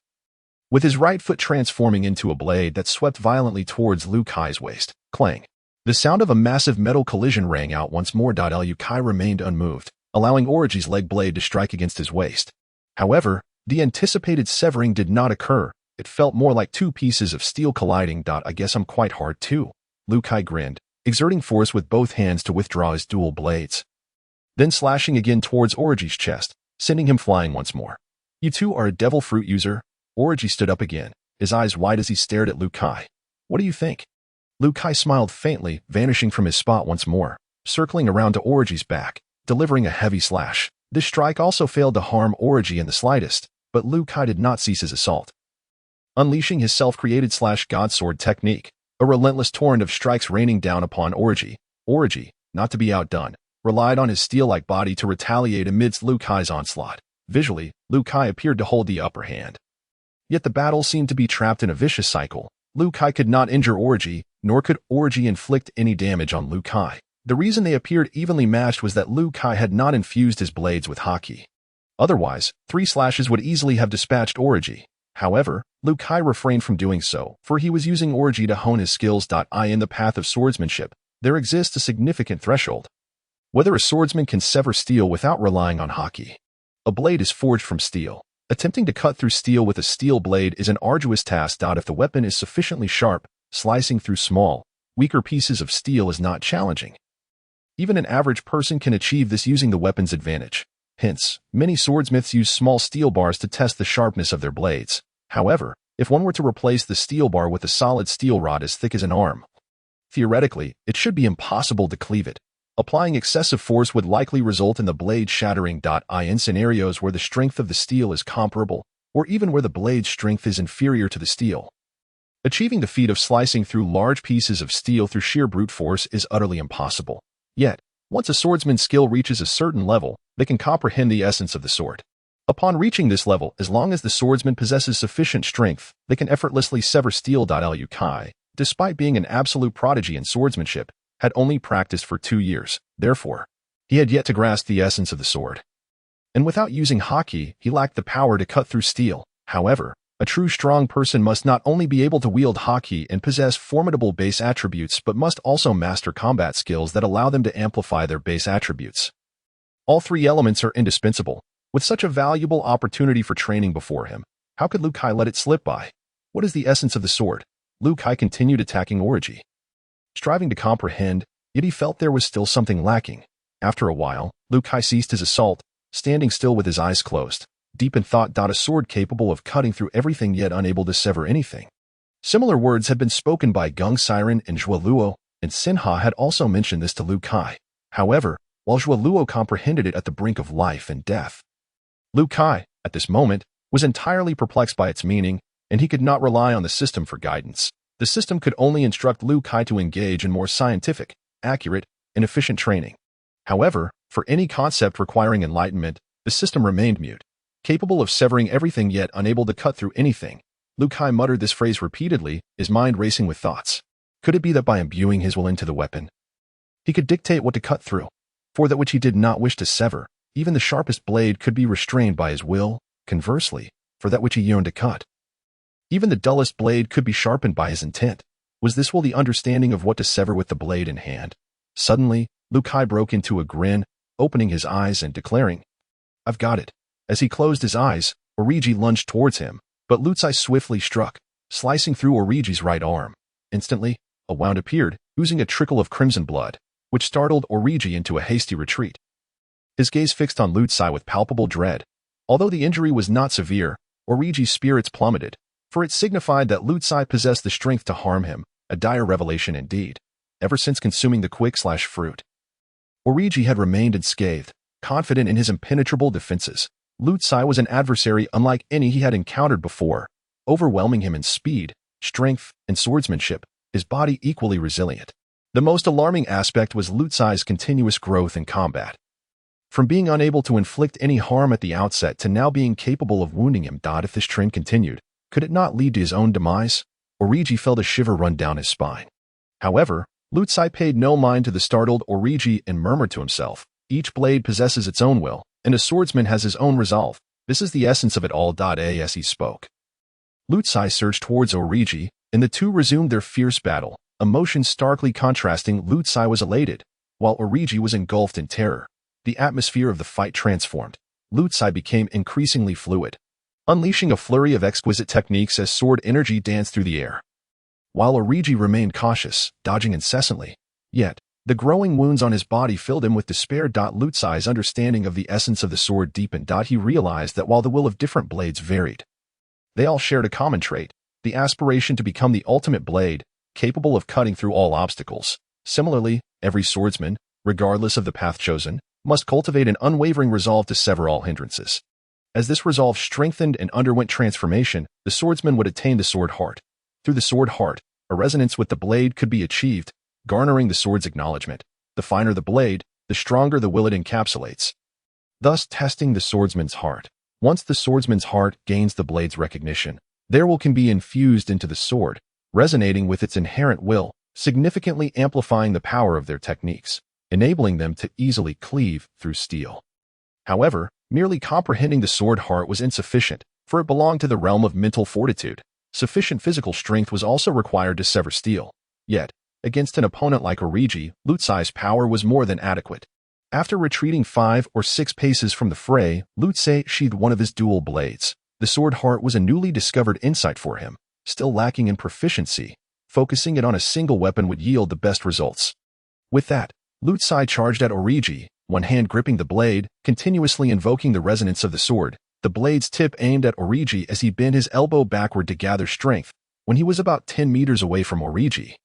with his right foot transforming into a blade that swept violently towards Liu Kai's waist. Clang! The sound of a massive metal collision rang out once more. Liu Kai remained unmoved, allowing Orgy's leg blade to strike against his waist. However, the anticipated severing did not occur. It felt more like 2 pieces of steel colliding. I guess I'm quite hard too. Liu Kai grinned, exerting force with both hands to withdraw his dual blades, then slashing again towards Orgy's chest, sending him flying once more. You two are a devil fruit user. Orgy stood up again, his eyes wide as he stared at Liu Kai. What do you think? Liu Kai smiled faintly, vanishing from his spot once more, circling around to Orgy's back, delivering a heavy slash. This strike also failed to harm Orgy in the slightest, but Liu Kai did not cease his assault, unleashing his self-created God Sword technique, a relentless torrent of strikes raining down upon Orgy. Orgy, not to be outdone, relied on his steel-like body to retaliate amidst Liu Kai's onslaught. Visually, Liu Kai appeared to hold the upper hand. Yet the battle seemed to be trapped in a vicious cycle. Liu Kai could not injure Orgy, nor could Orgy inflict any damage on Liu Kai. The reason they appeared evenly matched was that Liu Kai had not infused his blades with haki. Otherwise, 3 slashes would easily have dispatched Orgy. However, Liu Kai refrained from doing so, for he was using Orgy to hone his skills. In the path of swordsmanship, there exists a significant threshold. Whether a swordsman can sever steel without relying on haki. A blade is forged from steel. Attempting to cut through steel with a steel blade is an arduous task. If the weapon is sufficiently sharp, slicing through small, weaker pieces of steel is not challenging. Even an average person can achieve this using the weapon's advantage. Hence, many swordsmiths use small steel bars to test the sharpness of their blades. However, if one were to replace the steel bar with a solid steel rod as thick as an arm, theoretically, it should be impossible to cleave it. Applying excessive force would likely result in the blade shattering. In scenarios where the strength of the steel is comparable, or even where the blade's strength is inferior to the steel. Achieving the feat of slicing through large pieces of steel through sheer brute force is utterly impossible. Yet, once a swordsman's skill reaches a certain level, they can comprehend the essence of the sword. Upon reaching this level, as long as the swordsman possesses sufficient strength, they can effortlessly sever steel. Liu Kai, despite being an absolute prodigy in swordsmanship, had only practiced for 2 years. Therefore, he had yet to grasp the essence of the sword. And without using haki, he lacked the power to cut through steel. However, a true strong person must not only be able to wield haki and possess formidable base attributes but must also master combat skills that allow them to amplify their base attributes. All 3 elements are indispensable. With such a valuable opportunity for training before him, how could Liu Kai let it slip by? What is the essence of the sword? Liu Kai continued attacking Origi, striving to comprehend, yet he felt there was still something lacking. After a while, Liu Kai ceased his assault, standing still with his eyes closed, deep in thought. A sword capable of cutting through everything yet unable to sever anything. Similar words had been spoken by Gung Siren and Zhuo Luo, and Sinha had also mentioned this to Liu Kai. However, while Zhuo Luo comprehended it at the brink of life and death, Liu Kai, at this moment, was entirely perplexed by its meaning, and he could not rely on the system for guidance. The system could only instruct Liu Kai to engage in more scientific, accurate, and efficient training. However, for any concept requiring enlightenment, the system remained mute, capable of severing everything yet unable to cut through anything. Liu Kai muttered this phrase repeatedly, his mind racing with thoughts. Could it be that by imbuing his will into the weapon, he could dictate what to cut through? For that which he did not wish to sever, even the sharpest blade could be restrained by his will. Conversely, for that which he yearned to cut, even the dullest blade could be sharpened by his intent. Was this will the understanding of what to sever with the blade in hand? Suddenly, Liu Kai broke into a grin, opening his eyes and declaring, "I've got it." As he closed his eyes, Origi lunged towards him, but Liu Kai swiftly struck, slicing through Origi's right arm. Instantly, a wound appeared, oozing a trickle of crimson blood, which startled Origi into a hasty retreat. His gaze fixed on Liu Kai with palpable dread. Although the injury was not severe, Origi's spirits plummeted, for it signified that Liu Kai possessed the strength to harm him, a dire revelation indeed. Ever since consuming the quick-fruit, Origi had remained unscathed, confident in his impenetrable defenses. Liu Kai was an adversary unlike any he had encountered before, overwhelming him in speed, strength, and swordsmanship, his body equally resilient. The most alarming aspect was Liu Kai's continuous growth in combat. From being unable to inflict any harm at the outset to now being capable of wounding him. If this trend continued, could it not lead to his own demise? Origi felt a shiver run down his spine. However, Liu Kai paid no mind to the startled Origi and murmured to himself, "Each blade possesses its own will, and a swordsman has his own resolve. This is the essence of it all." As he spoke, Liu Kai surged towards Origi, and the two resumed their fierce battle, emotions starkly contrasting. Liu Kai was elated, while Origi was engulfed in terror. The atmosphere of the fight transformed. Liu Kai became increasingly fluid, unleashing a flurry of exquisite techniques as sword energy danced through the air, while Origi remained cautious, dodging incessantly. Yet, the growing wounds on his body filled him with despair. Liu Kai's understanding of the essence of the sword deepened. He realized that while the will of different blades varied, they all shared a common trait, the aspiration to become the ultimate blade, capable of cutting through all obstacles. Similarly, every swordsman, regardless of the path chosen, must cultivate an unwavering resolve to sever all hindrances. As this resolve strengthened and underwent transformation, the swordsman would attain the sword heart. Through the sword heart, a resonance with the blade could be achieved, garnering the sword's acknowledgement. The finer the blade, the stronger the will it encapsulates, thus testing the swordsman's heart. Once the swordsman's heart gains the blade's recognition, their will can be infused into the sword, resonating with its inherent will, significantly amplifying the power of their techniques, enabling them to easily cleave through steel. However, merely comprehending the sword heart was insufficient, for it belonged to the realm of mental fortitude. Sufficient physical strength was also required to sever steel. Yet, against an opponent like Origi, Liu Kai's power was more than adequate. After retreating 5 or 6 paces from the fray, Liu Kai sheathed one of his dual blades. The sword heart was a newly discovered insight for him, still lacking in proficiency. Focusing it on a single weapon would yield the best results. With that, Liu Kai charged at Origi, one hand gripping the blade, continuously invoking the resonance of the sword. The blade's tip aimed at Origi as he bent his elbow backward to gather strength. When he was about 10 meters away from Origi,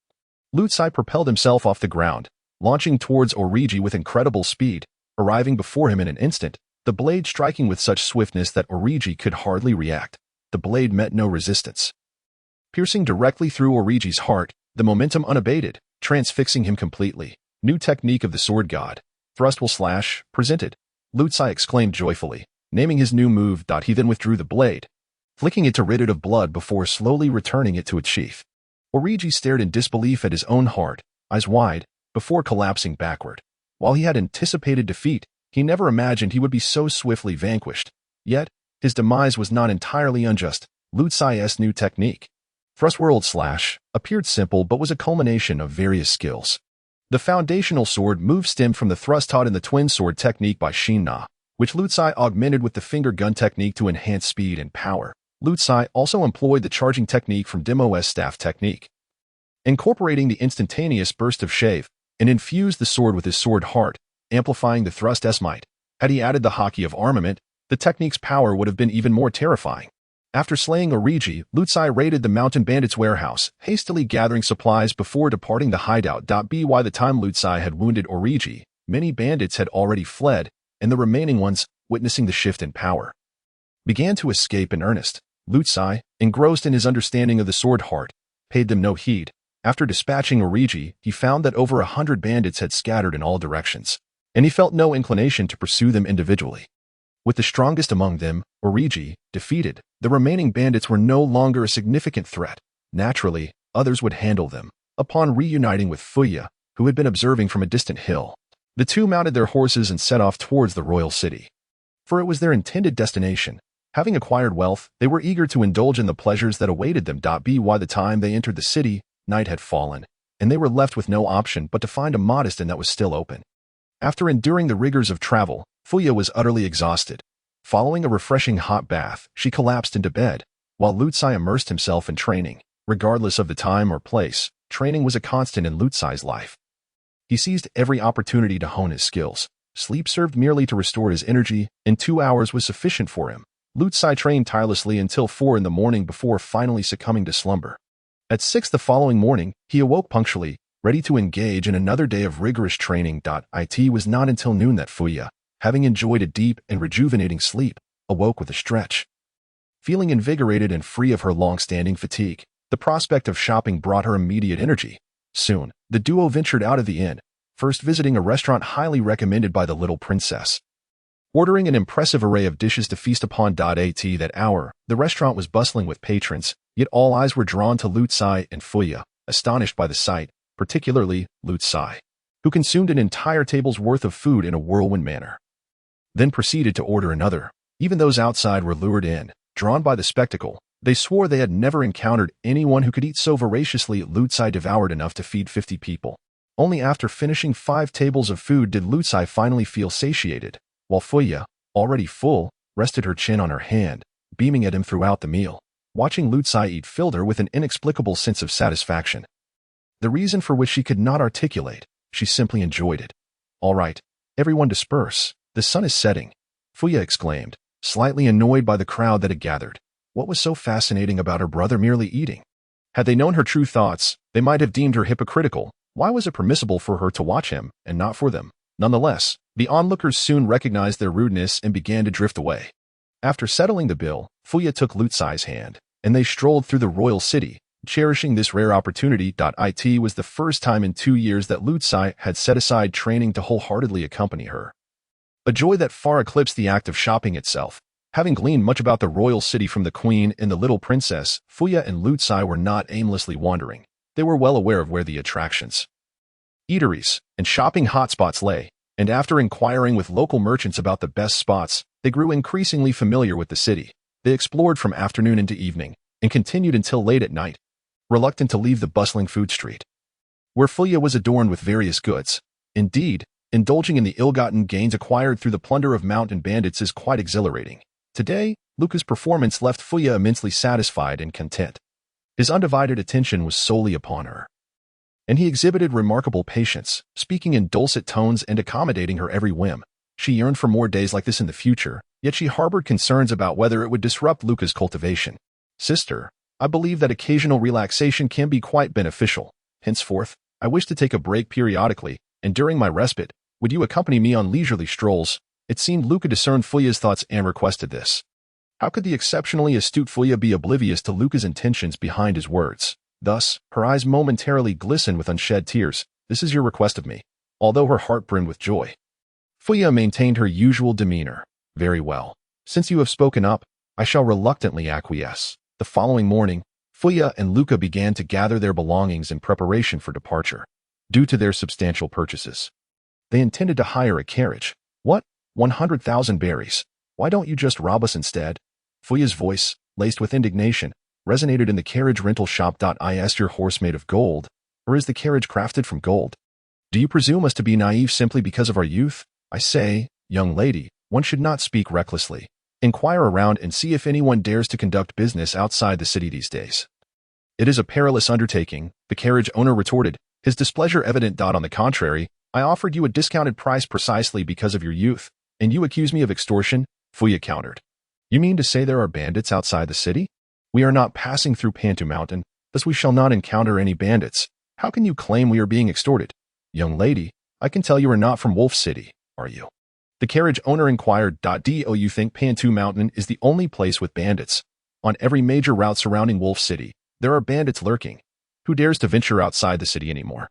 Liu Kai propelled himself off the ground, launching towards Origi with incredible speed, arriving before him in an instant, the blade striking with such swiftness that Origi could hardly react. The blade met no resistance. Piercing directly through Origi's heart, the momentum unabated, transfixing him completely. New technique of the sword god. Thrust will slash, presented. Lutsai exclaimed joyfully, naming his new move. He then withdrew the blade, flicking it to rid it of blood before slowly returning it to its sheath. Origi stared in disbelief at his own heart, eyes wide, before collapsing backward. While he had anticipated defeat, he never imagined he would be so swiftly vanquished. Yet, his demise was not entirely unjust. Lutsai's new technique, Thrust World Slash, appeared simple but was a culmination of various skills. The foundational sword move stemmed from the thrust taught in the twin sword technique by Shin-Na, which Lutsai augmented with the finger gun technique to enhance speed and power. Lutsai also employed the charging technique from Demo's staff technique, incorporating the instantaneous burst of shave, and infused the sword with his sword heart, amplifying the thrust's might. Had he added the hockey of armament, the technique's power would have been even more terrifying. After slaying Origi, Lutsai raided the mountain bandits' warehouse, hastily gathering supplies before departing the hideout. By the time Lutsai had wounded Origi, many bandits had already fled, and the remaining ones, witnessing the shift in power, began to escape in earnest. Lutsai, engrossed in his understanding of the sword heart, paid them no heed. After dispatching Origi, he found that over 100 bandits had scattered in all directions, and he felt no inclination to pursue them individually. With the strongest among them, Origi, defeated, the remaining bandits were no longer a significant threat. Naturally, others would handle them. Upon reuniting with Fuya, who had been observing from a distant hill, the two mounted their horses and set off towards the royal city. For it was their intended destination. Having acquired wealth, they were eager to indulge in the pleasures that awaited them. By the time they entered the city, night had fallen, and they were left with no option but to find a modest inn that was still open. After enduring the rigors of travel, Fuya was utterly exhausted. Following a refreshing hot bath, she collapsed into bed, while Lutsai immersed himself in training. Regardless of the time or place, training was a constant in Lutsai's life. He seized every opportunity to hone his skills. Sleep served merely to restore his energy, and 2 hours was sufficient for him. Lutsai trained tirelessly until 4 in the morning before finally succumbing to slumber. At 6 the following morning, he awoke punctually, ready to engage in another day of rigorous training. It was not until noon that Fuya, having enjoyed a deep and rejuvenating sleep, awoke with a stretch. Feeling invigorated and free of her long-standing fatigue, the prospect of shopping brought her immediate energy. Soon, the duo ventured out of the inn, first visiting a restaurant highly recommended by the little princess. Ordering an impressive array of dishes to feast upon. At that hour, the restaurant was bustling with patrons, yet all eyes were drawn to Lutsai and Fuya, astonished by the sight, particularly Lutsai, who consumed an entire table's worth of food in a whirlwind manner, then proceeded to order another. Even those outside were lured in, drawn by the spectacle. They swore they had never encountered anyone who could eat so voraciously. Lutsai devoured enough to feed 50 people. Only after finishing 5 tables of food did Lutsai finally feel satiated, while Fuya, already full, rested her chin on her hand, beaming at him throughout the meal. Watching Lutsai eat filled her with an inexplicable sense of satisfaction. The reason for which she could not articulate, she simply enjoyed it. "All right, everyone disperse. The sun is setting," Fuya exclaimed, slightly annoyed by the crowd that had gathered. What was so fascinating about her brother merely eating? Had they known her true thoughts, they might have deemed her hypocritical. Why was it permissible for her to watch him, and not for them? Nonetheless, the onlookers soon recognized their rudeness and began to drift away. After settling the bill, Fuya took Lutsai's hand, and they strolled through the royal city, cherishing this rare opportunity. It was the first time in 2 years that Lutsai had set aside training to wholeheartedly accompany her. A joy that far eclipsed the act of shopping itself. Having gleaned much about the royal city from the queen and the little princess, Fuya and Lutsai were not aimlessly wandering. They were well aware of where the attractions, eateries, and shopping hotspots lay, and after inquiring with local merchants about the best spots, they grew increasingly familiar with the city. They explored from afternoon into evening, and continued until late at night, reluctant to leave the bustling food street, where Fuya was adorned with various goods. Indeed, indulging in the ill-gotten gains acquired through the plunder of mountain bandits is quite exhilarating. Today, Luca's performance left Fuya immensely satisfied and content. His undivided attention was solely upon her, and he exhibited remarkable patience, speaking in dulcet tones and accommodating her every whim. She yearned for more days like this in the future, yet she harbored concerns about whether it would disrupt Luca's cultivation. "Sister, I believe that occasional relaxation can be quite beneficial. Henceforth, I wish to take a break periodically, And during my respite, would you accompany me on leisurely strolls? It seemed Luca discerned Fuya's thoughts and requested this. How could the exceptionally astute Fuya be oblivious to Luca's intentions behind his words? Thus, her eyes momentarily glistened with unshed tears. This is your request of me. Although her heart brimmed with joy, Fuya maintained her usual demeanor. Very well. Since you have spoken up, I shall reluctantly acquiesce. The following morning, Fuya and Luca began to gather their belongings in preparation for departure. Due to their substantial purchases, they intended to hire a carriage. What? 100,000 berries. Why don't you just rob us instead? Fuya's voice, laced with indignation, resonated in the carriage rental shop. Is your horse made of gold, or is the carriage crafted from gold? Do you presume us to be naive simply because of our youth? I say, young lady, one should not speak recklessly. Inquire around and see if anyone dares to conduct business outside the city these days. It is a perilous undertaking, the carriage owner retorted, his displeasure evident. On the contrary, I offered you a discounted price precisely because of your youth, and you accuse me of extortion, Fuya countered. You mean to say there are bandits outside the city? We are not passing through Pantu Mountain, thus we shall not encounter any bandits. How can you claim we are being extorted? Young lady, I can tell you are not from Wolf City, are you? The carriage owner inquired. Do you think Pantu Mountain is the only place with bandits? On every major route surrounding Wolf City, there are bandits lurking. Who dares to venture outside the city anymore?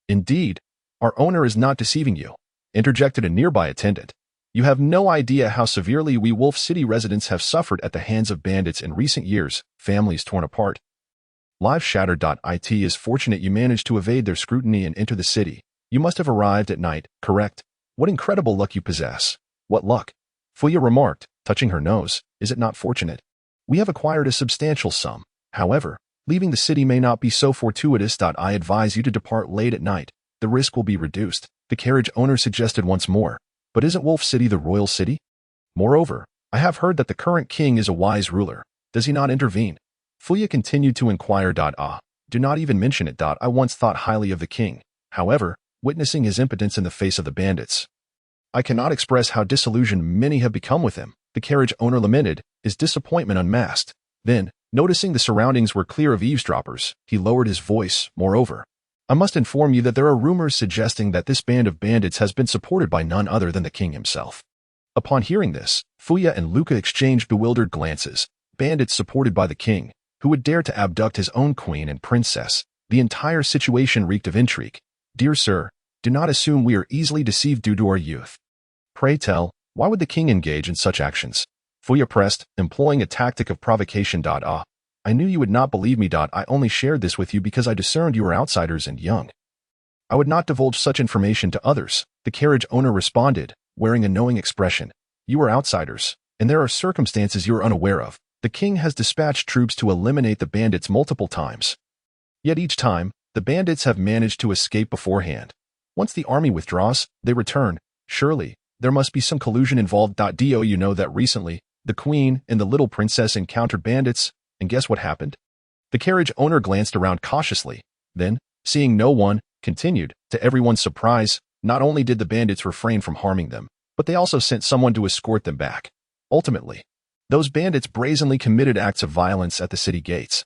Indeed, our owner is not deceiving you, interjected a nearby attendant. You have no idea how severely we Wolf City residents have suffered at the hands of bandits in recent years, families torn apart. Lives shattered. It is fortunate you managed to evade their scrutiny and enter the city. You must have arrived at night, correct? What incredible luck you possess. What luck? Fuya remarked, touching her nose. Is it not fortunate? We have acquired a substantial sum. However, leaving the city may not be so fortuitous. I advise you to depart late at night. The risk will be reduced, the carriage owner suggested once more. But isn't Wolf City the royal city? Moreover, I have heard that the current king is a wise ruler. Does he not intervene? Fuya continued to inquire. Do not even mention it. I once thought highly of the king. However, witnessing his impotence in the face of the bandits, I cannot express how disillusioned many have become with him, the carriage owner lamented, his disappointment unmasked. Then, noticing the surroundings were clear of eavesdroppers, he lowered his voice. Moreover, I must inform you that there are rumors suggesting that this band of bandits has been supported by none other than the king himself. Upon hearing this, Fuya and Luca exchanged bewildered glances. Bandits supported by the king, who would dare to abduct his own queen and princess. The entire situation reeked of intrigue. Dear sir, do not assume we are easily deceived due to our youth. Pray tell, why would the king engage in such actions? Fuya pressed, employing a tactic of provocation. I knew you would not believe me. I only shared this with you because I discerned you were outsiders and young. I would not divulge such information to others, the carriage owner responded, wearing a knowing expression. You are outsiders, and there are circumstances you are unaware of. The king has dispatched troops to eliminate the bandits multiple times. Yet each time, the bandits have managed to escape beforehand. Once the army withdraws, they return. Surely, there must be some collusion involved. Do you know that recently, the queen and the little princess encountered bandits? And guess what happened? The carriage owner glanced around cautiously. Then, seeing no one, continued, to everyone's surprise, not only did the bandits refrain from harming them, but they also sent someone to escort them back. Ultimately, those bandits brazenly committed acts of violence at the city gates,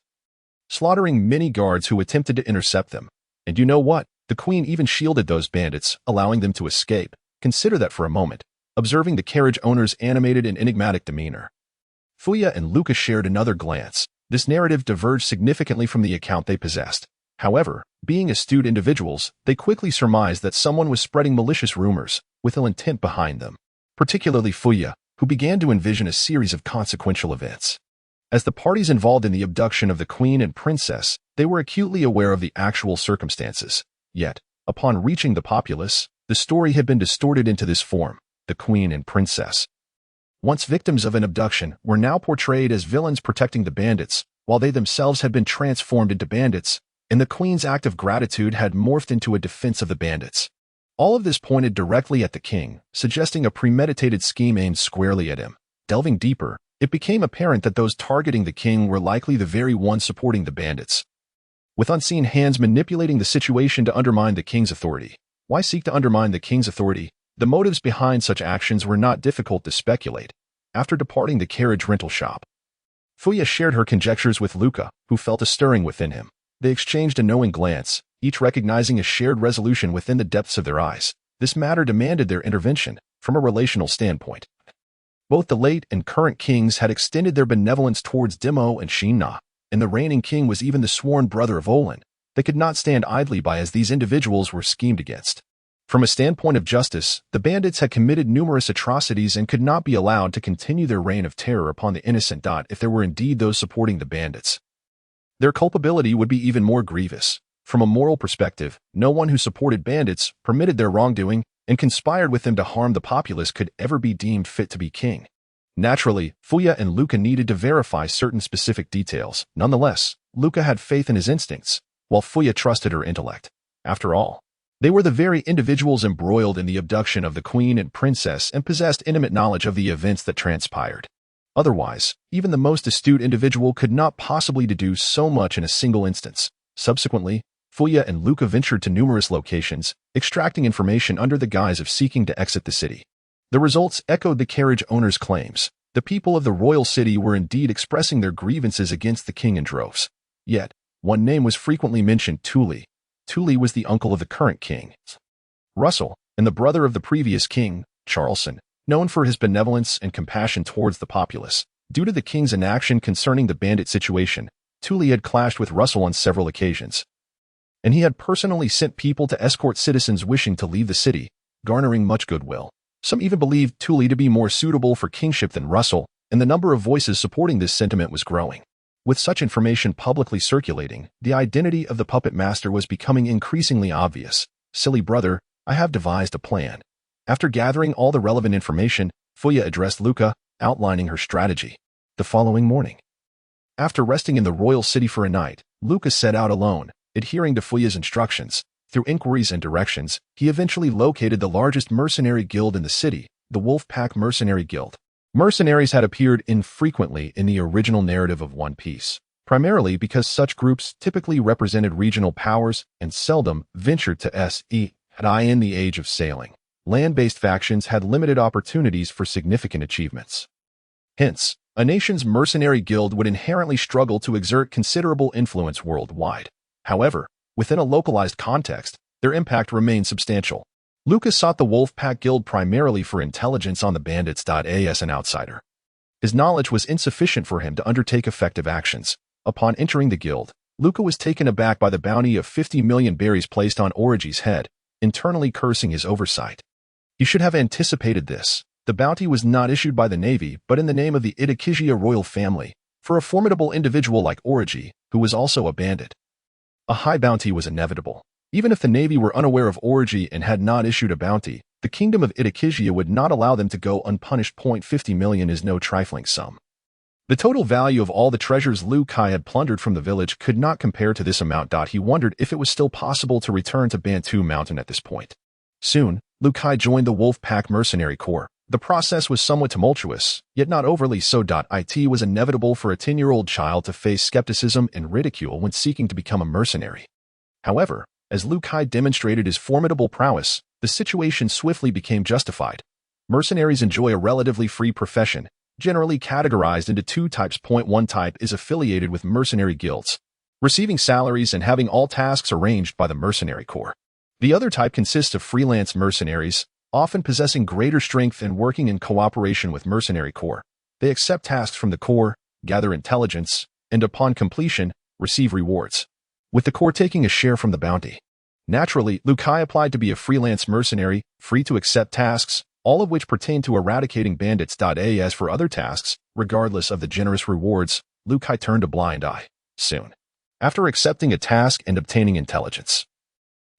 slaughtering many guards who attempted to intercept them. And you know what? The queen even shielded those bandits, allowing them to escape. Consider that for a moment, observing the carriage owner's animated and enigmatic demeanor. Fuya and Luca shared another glance. This narrative diverged significantly from the account they possessed. However, being astute individuals, they quickly surmised that someone was spreading malicious rumors, with ill intent behind them. Particularly Fuya, who began to envision a series of consequential events. As the parties involved in the abduction of the queen and princess, they were acutely aware of the actual circumstances. Yet, upon reaching the populace, the story had been distorted into this form: the queen and princess, once victims of an abduction, were now portrayed as villains protecting the bandits, while they themselves had been transformed into bandits, and the queen's act of gratitude had morphed into a defense of the bandits. All of this pointed directly at the king, suggesting a premeditated scheme aimed squarely at him. Delving deeper, it became apparent that those targeting the king were likely the very ones supporting the bandits, with unseen hands manipulating the situation to undermine the king's authority. Why seek to undermine the king's authority? The motives behind such actions were not difficult to speculate. After departing the carriage rental shop, Fuya shared her conjectures with Luca, who felt a stirring within him. They exchanged a knowing glance. each recognizing a shared resolution within the depths of their eyes. This matter demanded their intervention from a relational standpoint. Both the late and current kings had extended their benevolence towards Dimo and Shinna, and the reigning king was even the sworn brother of Olin. They could not stand idly by as these individuals were schemed against. From a standpoint of justice, the bandits had committed numerous atrocities and could not be allowed to continue their reign of terror upon the innocent. If there were indeed those supporting the bandits, their culpability would be even more grievous. From a moral perspective, no one who supported bandits, permitted their wrongdoing, and conspired with them to harm the populace could ever be deemed fit to be king. Naturally, Fuya and Luca needed to verify certain specific details. Nonetheless, Luca had faith in his instincts, while Fuya trusted her intellect. After all, they were the very individuals embroiled in the abduction of the queen and princess and possessed intimate knowledge of the events that transpired. Otherwise, even the most astute individual could not possibly deduce so much in a single instance. Subsequently, Fuya and Luca ventured to numerous locations, extracting information under the guise of seeking to exit the city. The results echoed the carriage owner's claims. The people of the royal city were indeed expressing their grievances against the king in droves. Yet, one name was frequently mentioned: Tuli. Tuli was the uncle of the current king, Russell, and the brother of the previous king, Charleson, known for his benevolence and compassion towards the populace. Due to the king's inaction concerning the bandit situation, Tuli had clashed with Russell on several occasions, and he had personally sent people to escort citizens wishing to leave the city, garnering much goodwill. Some even believed Tuli to be more suitable for kingship than Russell, and the number of voices supporting this sentiment was growing. With such information publicly circulating, the identity of the puppet master was becoming increasingly obvious. Silly brother, I have devised a plan. After gathering all the relevant information, Fuya addressed Luca, outlining her strategy. The following morning, after resting in the royal city for a night, Luca set out alone, adhering to Fuya's instructions. Through inquiries and directions, he eventually located the largest mercenary guild in the city, the Wolfpack Mercenary Guild. Mercenaries had appeared infrequently in the original narrative of One Piece, primarily because such groups typically represented regional powers and seldom ventured to in the age of sailing. Land-based factions had limited opportunities for significant achievements. Hence, a nation's mercenary guild would inherently struggle to exert considerable influence worldwide. However, within a localized context, their impact remained substantial. Lucas sought the Wolfpack Guild primarily for intelligence on the bandits. As an outsider, his knowledge was insufficient for him to undertake effective actions. Upon entering the guild, Luca was taken aback by the bounty of 50 million berries placed on Origi's head, internally cursing his oversight. He should have anticipated this. The bounty was not issued by the Navy, but in the name of the Itakishia royal family, for a formidable individual like Origi, who was also a bandit. A high bounty was inevitable. Even if the Navy were unaware of Origi and had not issued a bounty, the kingdom of Itakishia would not allow them to go unpunished. 50 million is no trifling sum. The total value of all the treasures Liu Kai had plundered from the village could not compare to this amount. He wondered if it was still possible to return to Bantu Mountain at this point. Soon, Liu Kai joined the Wolfpack Mercenary Corps. The process was somewhat tumultuous, yet not overly so. It was inevitable for a 10-year-old child to face skepticism and ridicule when seeking to become a mercenary. However, as Liu Kai demonstrated his formidable prowess, the situation swiftly became justified. Mercenaries enjoy a relatively free profession, generally categorized into two types. One type is affiliated with mercenary guilds, receiving salaries and having all tasks arranged by the mercenary corps. The other type consists of freelance mercenaries, often possessing greater strength and working in cooperation with mercenary corps. They accept tasks from the corps, gather intelligence, and upon completion, receive rewards, with the corps taking a share from the bounty. Naturally, Liu Kai applied to be a freelance mercenary, free to accept tasks, all of which pertain to eradicating bandits. As for other tasks, regardless of the generous rewards, Liu Kai turned a blind eye. Soon, after accepting a task and obtaining intelligence,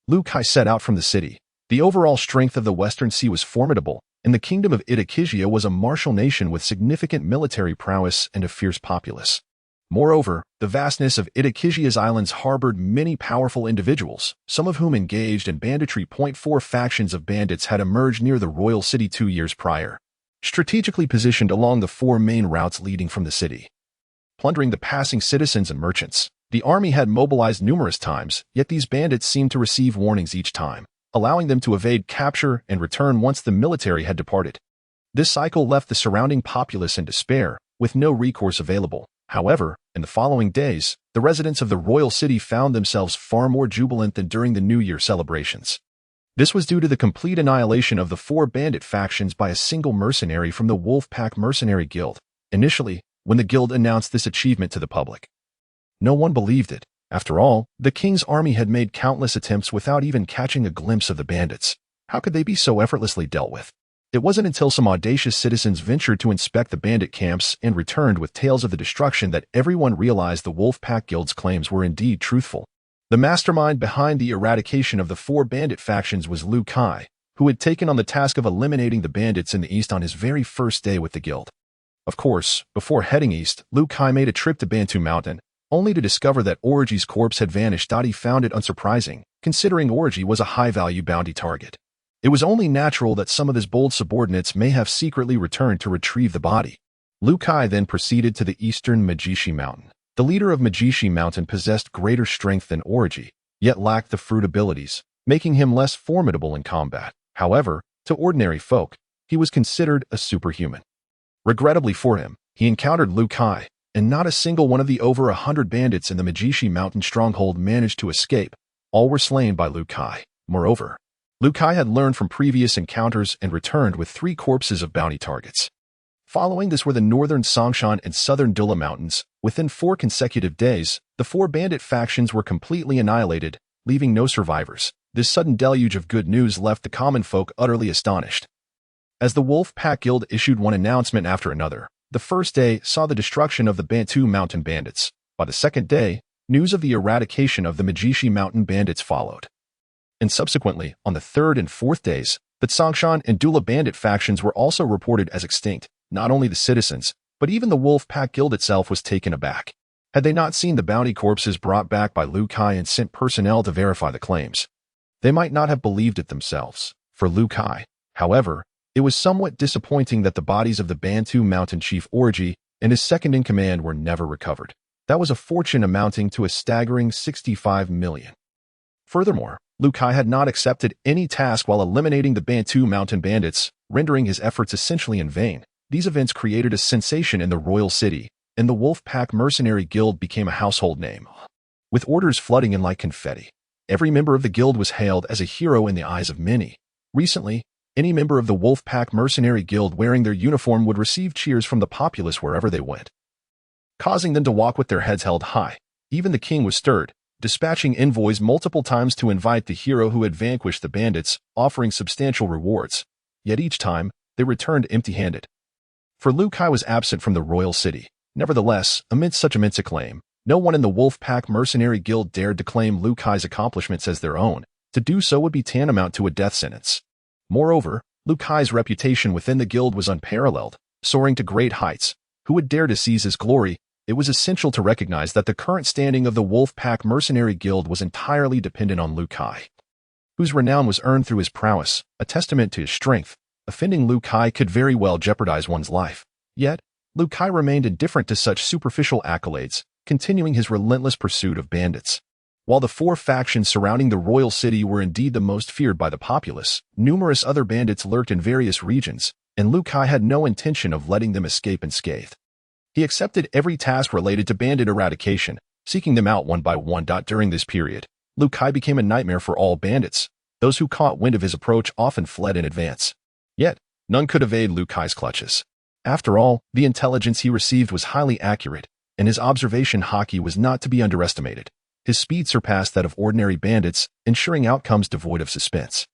Liu Kai set out from the city. The overall strength of the Western Sea was formidable, and the kingdom of Itakishia was a martial nation with significant military prowess and a fierce populace. Moreover, the vastness of Itakishia's islands harbored many powerful individuals, some of whom engaged in banditry. 4 factions of bandits had emerged near the royal city 2 years prior, strategically positioned along the 4 main routes leading from the city, plundering the passing citizens and merchants. The army had mobilized numerous times, yet these bandits seemed to receive warnings each time, allowing them to evade capture and return once the military had departed. This cycle left the surrounding populace in despair, with no recourse available. However, in the following days, the residents of the royal city found themselves far more jubilant than during the New Year celebrations. This was due to the complete annihilation of the four bandit factions by a single mercenary from the Wolfpack Mercenary Guild. Initially, when the guild announced this achievement to the public, no one believed it. After all, the king's army had made countless attempts without even catching a glimpse of the bandits. How could they be so effortlessly dealt with? It wasn't until some audacious citizens ventured to inspect the bandit camps and returned with tales of the destruction that everyone realized the Wolfpack Guild's claims were indeed truthful. The mastermind behind the eradication of the four bandit factions was Lu Kai, who had taken on the task of eliminating the bandits in the east on his very first day with the guild. Of course, before heading east, Lu Kai made a trip to Bantu Mountain, only to discover that Orgy's corpse had vanished. He found it unsurprising, considering Orgy was a high-value bounty target. It was only natural that some of his bold subordinates may have secretly returned to retrieve the body. Lu Kai then proceeded to the eastern Majishi Mountain. The leader of Majishi Mountain possessed greater strength than Orgy, yet lacked the fruit abilities, making him less formidable in combat. However, to ordinary folk, he was considered a superhuman. Regrettably for him, he encountered Lu Kai, and not a single one of the over 100 bandits in the Majishi Mountain stronghold managed to escape. All were slain by Lu Kai. Moreover, Lu Kai had learned from previous encounters and returned with 3 corpses of bounty targets. Following this were the northern Songshan and southern Dula Mountains. Within 4 consecutive days, the 4 bandit factions were completely annihilated, leaving no survivors. This sudden deluge of good news left the common folk utterly astonished. As the Wolfpack Guild issued one announcement after another, the first day saw the destruction of the Bantu Mountain bandits. By the second day, news of the eradication of the Majishi Mountain bandits followed. And subsequently, on the third and fourth days, the Songshan and Dula bandit factions were also reported as extinct. Not only the citizens, but even the Wolfpack Guild itself was taken aback. Had they not seen the bounty corpses brought back by Lu Kai and sent personnel to verify the claims, they might not have believed it themselves. For Lu Kai, however, it was somewhat disappointing that the bodies of the Bantu Mountain chief Orgy and his second-in-command were never recovered. That was a fortune amounting to a staggering 65 million. Furthermore, Lu Kai had not accepted any task while eliminating the Bantu Mountain bandits, rendering his efforts essentially in vain. These events created a sensation in the royal city, and the Wolfpack Mercenary Guild became a household name. With orders flooding in like confetti, every member of the guild was hailed as a hero in the eyes of many. Recently, any member of the Wolfpack Mercenary Guild wearing their uniform would receive cheers from the populace wherever they went, causing them to walk with their heads held high. Even the king was stirred, dispatching envoys multiple times to invite the hero who had vanquished the bandits, offering substantial rewards. Yet each time, they returned empty-handed. For Lu Kai was absent from the royal city. Nevertheless, amidst such immense acclaim, no one in the Wolfpack Mercenary Guild dared to claim Lu Kai's accomplishments as their own. To do so would be tantamount to a death sentence. Moreover, Lu Kai's reputation within the guild was unparalleled, soaring to great heights. Who would dare to seize his glory? It was essential to recognize that the current standing of the Wolfpack Mercenary Guild was entirely dependent on Lu Kai, whose renown was earned through his prowess, a testament to his strength. Offending Lu Kai could very well jeopardize one's life. Yet, Lu Kai remained indifferent to such superficial accolades, continuing his relentless pursuit of bandits. While the 4 factions surrounding the royal city were indeed the most feared by the populace, numerous other bandits lurked in various regions, and Lu Kai had no intention of letting them escape unscathed. He accepted every task related to bandit eradication, seeking them out one by one. During this period, Lu Kai became a nightmare for all bandits. Those who caught wind of his approach often fled in advance. Yet, none could evade Lu Kai's clutches. After all, the intelligence he received was highly accurate, and his observation hockey was not to be underestimated. His speed surpassed that of ordinary bandits, ensuring outcomes devoid of suspense.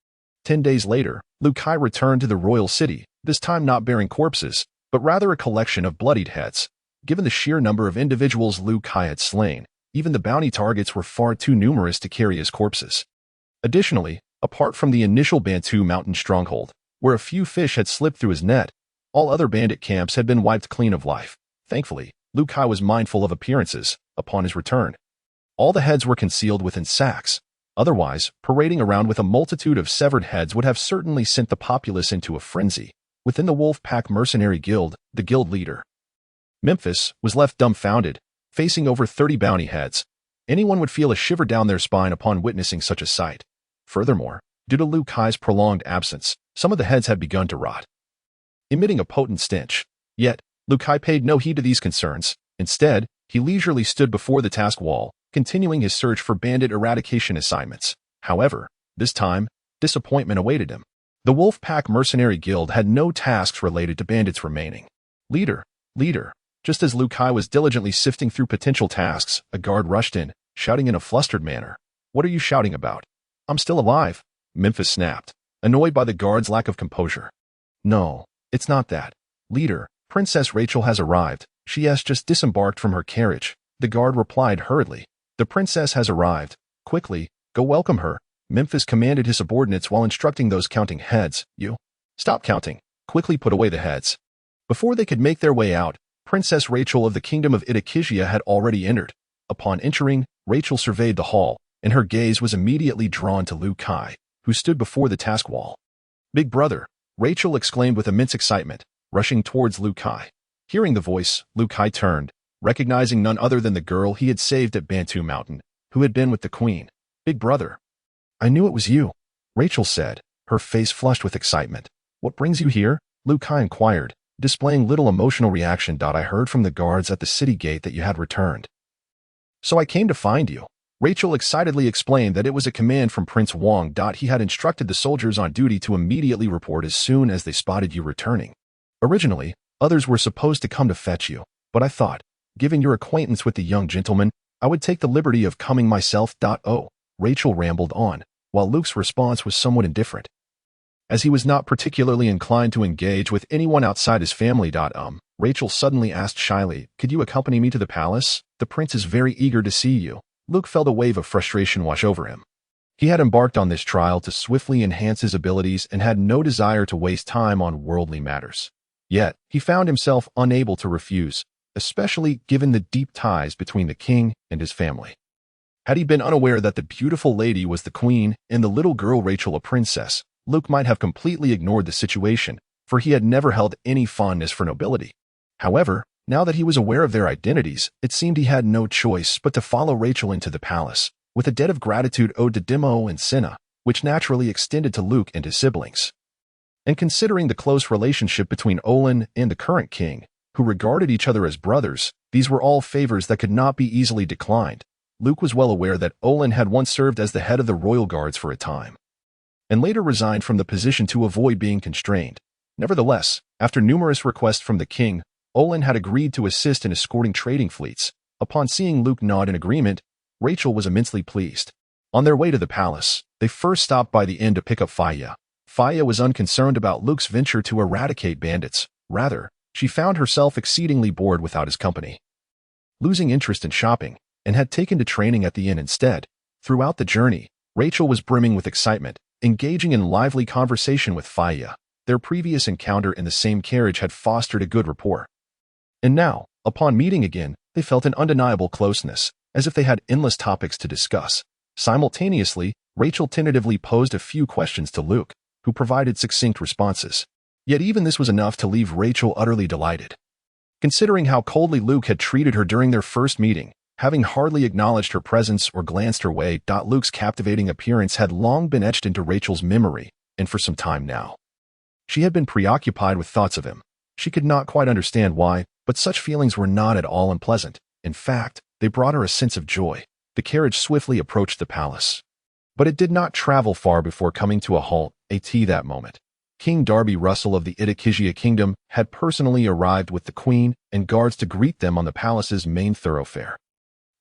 10 days later, Lu Kai returned to the royal city, this time not bearing corpses, but rather a collection of bloodied heads. Given the sheer number of individuals Lu Kai had slain, even the bounty targets were far too numerous to carry his corpses. Additionally, apart from the initial Bantu Mountain stronghold, where a few fish had slipped through his net, all other bandit camps had been wiped clean of life. Thankfully, Lu Kai was mindful of appearances. Upon his return, all the heads were concealed within sacks. Otherwise, parading around with a multitude of severed heads would have certainly sent the populace into a frenzy. Within the Wolfpack Mercenary Guild, the guild leader, Memphis, was left dumbfounded, facing over 30 bounty heads. Anyone would feel a shiver down their spine upon witnessing such a sight. Furthermore, due to Lu Kai's prolonged absence, some of the heads had begun to rot, emitting a potent stench. Yet, Lu Kai paid no heed to these concerns. Instead, he leisurely stood before the task wall, continuing his search for bandit eradication assignments. However, this time, disappointment awaited him. The Wolfpack Mercenary Guild had no tasks related to bandits remaining. Leader. Just as Liu Kai was diligently sifting through potential tasks, a guard rushed in, shouting in a flustered manner. What are you shouting about? I'm still alive, Memphis snapped, annoyed by the guard's lack of composure. No, it's not that. Leader, Princess Rachel has arrived. She has just disembarked from her carriage. The guard replied hurriedly. The princess has arrived. Quickly, go welcome her, Memphis commanded his subordinates while instructing those counting heads. You. Stop counting. Quickly put away the heads. Before they could make their way out, Princess Rachel of the Kingdom of Itachisia had already entered. Upon entering, Rachel surveyed the hall, and her gaze was immediately drawn to Liu Kai, who stood before the task wall. Big brother, Rachel exclaimed with immense excitement, rushing towards Liu Kai. Hearing the voice, Liu Kai turned, recognizing none other than the girl he had saved at Bantu Mountain, who had been with the queen. Big brother. I knew it was you, Rachel said, her face flushed with excitement. What brings you here? Liu Kai inquired, displaying little emotional reaction. I heard from the guards at the city gate that you had returned. So I came to find you. Rachel excitedly explained that it was a command from Prince Wang. He had instructed the soldiers on duty to immediately report as soon as they spotted you returning. Originally, others were supposed to come to fetch you, but I thought, given your acquaintance with the young gentleman, I would take the liberty of coming myself. Oh, Rachel rambled on, while Luke's response was somewhat indifferent. As he was not particularly inclined to engage with anyone outside his family. Rachel suddenly asked shyly, could you accompany me to the palace? The prince is very eager to see you. Luke felt a wave of frustration wash over him. He had embarked on this trial to swiftly enhance his abilities and had no desire to waste time on worldly matters. Yet, he found himself unable to refuse, especially given the deep ties between the king and his family. Had he been unaware that the beautiful lady was the queen and the little girl Rachel a princess, Luke might have completely ignored the situation, for he had never held any fondness for nobility. However, now that he was aware of their identities, it seemed he had no choice but to follow Rachel into the palace, with a debt of gratitude owed to Dimo and Cinna, which naturally extended to Luke and his siblings. And considering the close relationship between Olin and the current king, who regarded each other as brothers, these were all favors that could not be easily declined. Luke was well aware that Olin had once served as the head of the royal guards for a time, and later resigned from the position to avoid being constrained. Nevertheless, after numerous requests from the king, Olin had agreed to assist in escorting trading fleets. Upon seeing Luke nod in agreement, Rachel was immensely pleased. On their way to the palace, they first stopped by the inn to pick up Faya. Faya was unconcerned about Luke's venture to eradicate bandits. Rather, she found herself exceedingly bored without his company. Losing interest in shopping, and had taken to training at the inn instead. Throughout the journey, Rachel was brimming with excitement, engaging in lively conversation with Faya. Their previous encounter in the same carriage had fostered a good rapport. And now, upon meeting again, they felt an undeniable closeness, as if they had endless topics to discuss. Simultaneously, Rachel tentatively posed a few questions to Luke, who provided succinct responses. Yet even this was enough to leave Rachel utterly delighted. Considering how coldly Luke had treated her during their first meeting, having hardly acknowledged her presence or glanced her way, Luke's captivating appearance had long been etched into Rachel's memory, and for some time now. She had been preoccupied with thoughts of him. She could not quite understand why, but such feelings were not at all unpleasant. In fact, they brought her a sense of joy. The carriage swiftly approached the palace. But it did not travel far before coming to a halt, that moment. King Darby Russell of the Itachisia Kingdom had personally arrived with the queen and guards to greet them on the palace's main thoroughfare.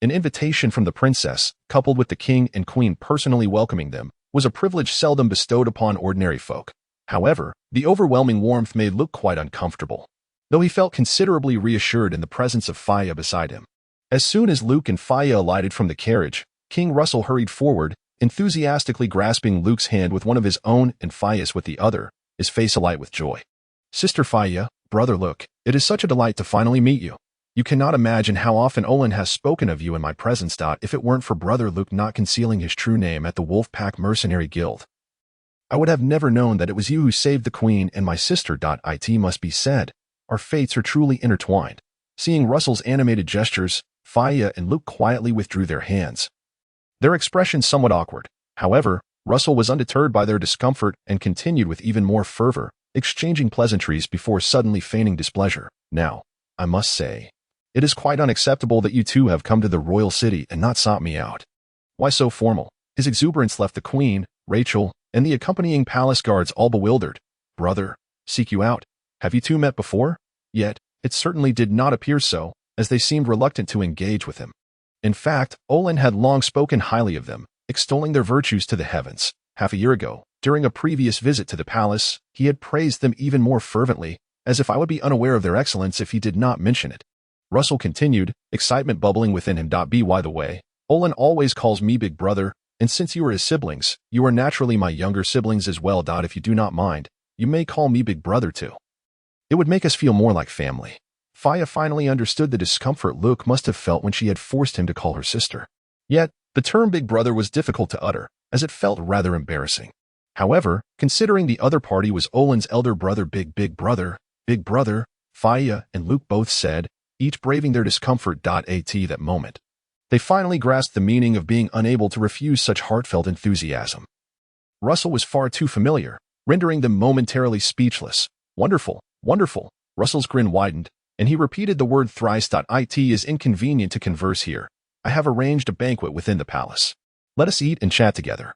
An invitation from the princess, coupled with the king and queen personally welcoming them, was a privilege seldom bestowed upon ordinary folk. However, the overwhelming warmth made Luke quite uncomfortable, though he felt considerably reassured in the presence of Faya beside him. As soon as Luke and Faya alighted from the carriage, King Russell hurried forward, enthusiastically grasping Luke's hand with one of his own and Faya's with the other, his face alight with joy. Sister Faya, brother Luke, it is such a delight to finally meet you. You cannot imagine how often Olin has spoken of you in my presence. If it weren't for brother Luke not concealing his true name at the Wolfpack Mercenary Guild, I would have never known that it was you who saved the queen and my sister. It must be said, our fates are truly intertwined. Seeing Russell's animated gestures, Faya and Luke quietly withdrew their hands. Their expressions somewhat awkward. However, Russell was undeterred by their discomfort and continued with even more fervor, exchanging pleasantries before suddenly feigning displeasure. Now, I must say, It is quite unacceptable that you two have come to the royal city and not sought me out. Why so formal? His exuberance left the queen, Rachel, and the accompanying palace guards all bewildered. Brother, seek you out. Have you two met before? Yet, it certainly did not appear so, as they seemed reluctant to engage with him. In fact, Olin had long spoken highly of them, extolling their virtues to the heavens. Half a year ago, during a previous visit to the palace, he had praised them even more fervently, as if I would be unaware of their excellence if he did not mention it. Russell continued, excitement bubbling within him. By the way, Olin always calls me big brother, and since you are his siblings, you are naturally my younger siblings as well. If you do not mind, you may call me big brother too. It would make us feel more like family. Faya finally understood the discomfort Luke must have felt when she had forced him to call her sister. Yet, the term big brother was difficult to utter, as it felt rather embarrassing. However, considering the other party was Olin's elder brother, big brother, Faya and Luke both said, each braving their discomfort. At that moment, they finally grasped the meaning of being unable to refuse such heartfelt enthusiasm. Russell was far too familiar, rendering them momentarily speechless. Wonderful, wonderful. Russell's grin widened, and he repeated the word thrice. It is inconvenient to converse here. I have arranged a banquet within the palace. Let us eat and chat together.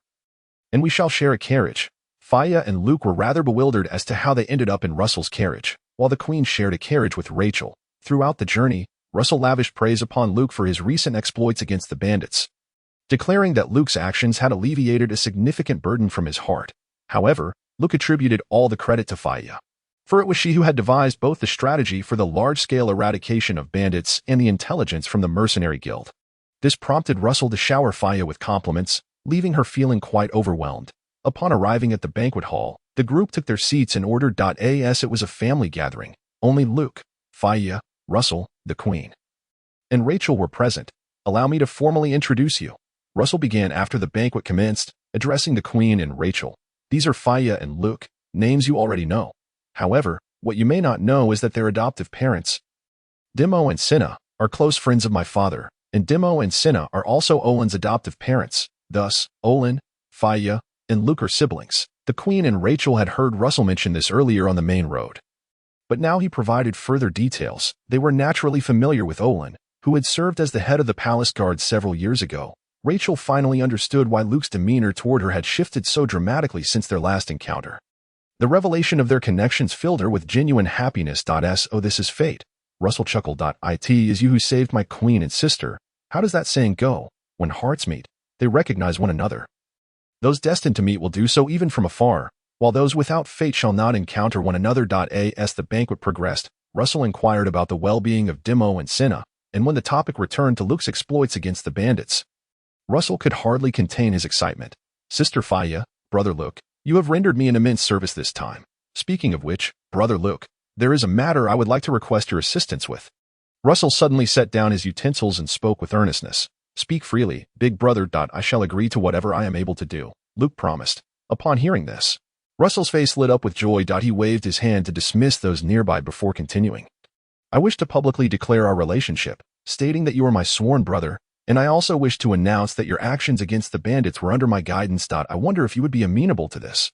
And we shall share a carriage. Faya and Luke were rather bewildered as to how they ended up in Russell's carriage, while the queen shared a carriage with Rachel. Throughout the journey, Russell lavished praise upon Luke for his recent exploits against the bandits, declaring that Luke's actions had alleviated a significant burden from his heart. However, Luke attributed all the credit to Faya, for it was she who had devised both the strategy for the large-scale eradication of bandits and the intelligence from the mercenary guild. This prompted Russell to shower Faya with compliments, leaving her feeling quite overwhelmed. Upon arriving at the banquet hall, the group took their seats in order. As it was a family gathering, only Luke, Faya, Russell, the queen, and Rachel were present. Allow me to formally introduce you. Russell began after the banquet commenced, addressing the queen and Rachel. These are Faya and Luke, names you already know. However, what you may not know is that their adoptive parents, Dimo and Cinna, are close friends of my father, and Dimo and Cinna are also Olin's adoptive parents. Thus, Olin, Faya, and Luke are siblings. The queen and Rachel had heard Russell mention this earlier on the main road, but now he provided further details. They were naturally familiar with Olin, who had served as the head of the palace guard several years ago. Rachel finally understood why Luke's demeanor toward her had shifted so dramatically since their last encounter. The revelation of their connections filled her with genuine happiness. Oh, this is fate. Russell chuckled. It is you who saved my queen and sister. How does that saying go? When hearts meet, they recognize one another. Those destined to meet will do so even from afar, while those without fate shall not encounter one another. As the banquet progressed, Russell inquired about the well-being of Dimo and Cinna, and when the topic returned to Luke's exploits against the bandits, Russell could hardly contain his excitement. Sister Faya, Brother Luke, you have rendered me an immense service this time. Speaking of which, Brother Luke, there is a matter I would like to request your assistance with. Russell suddenly set down his utensils and spoke with earnestness. Speak freely, big brother. I shall agree to whatever I am able to do, Luke promised. Upon hearing this, Russell's face lit up with joy. He waved his hand to dismiss those nearby before continuing. I wish to publicly declare our relationship, stating that you are my sworn brother, and I also wish to announce that your actions against the bandits were under my guidance. I wonder if you would be amenable to this.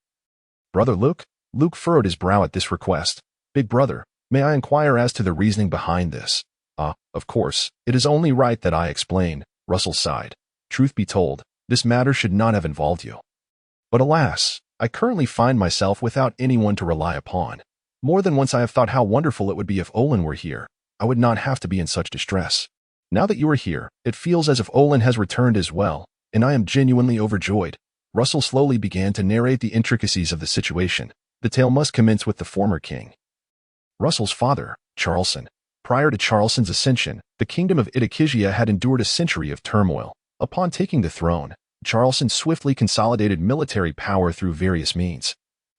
Brother Luke? Luke furrowed his brow at this request. Big brother, may I inquire as to the reasoning behind this? Of course, it is only right that I explain, Russell sighed. Truth be told, this matter should not have involved you. But alas, I currently find myself without anyone to rely upon. More than once I have thought how wonderful it would be if Olin were here. I would not have to be in such distress. Now that you are here, it feels as if Olin has returned as well, and I am genuinely overjoyed. Russell slowly began to narrate the intricacies of the situation. The tale must commence with the former king, Russell's father, Charleston. Prior to Charleston's ascension, the kingdom of Itakizia had endured a century of turmoil. Upon taking the throne, Charleston swiftly consolidated military power through various means,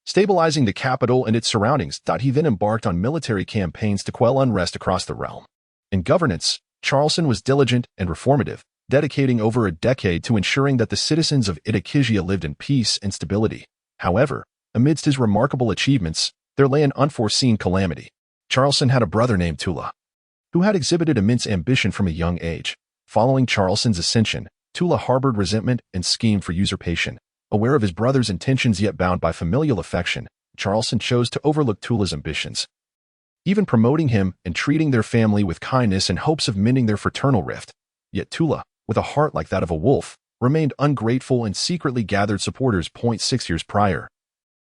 stabilizing the capital and its surroundings. He then embarked on military campaigns to quell unrest across the realm. In governance, Charleston was diligent and reformative, dedicating over a decade to ensuring that the citizens of Itakizia lived in peace and stability. However, amidst his remarkable achievements, there lay an unforeseen calamity. Charleston had a brother named Tula, who had exhibited immense ambition from a young age. Following Charleston's ascension, Tula harbored resentment and schemed for usurpation. Aware of his brother's intentions yet bound by familial affection, Charleston chose to overlook Tula's ambitions. even promoting him and treating their family with kindness in hopes of mending their fraternal rift. Yet Tula, with a heart like that of a wolf, remained ungrateful and secretly gathered supporters. 6 years prior.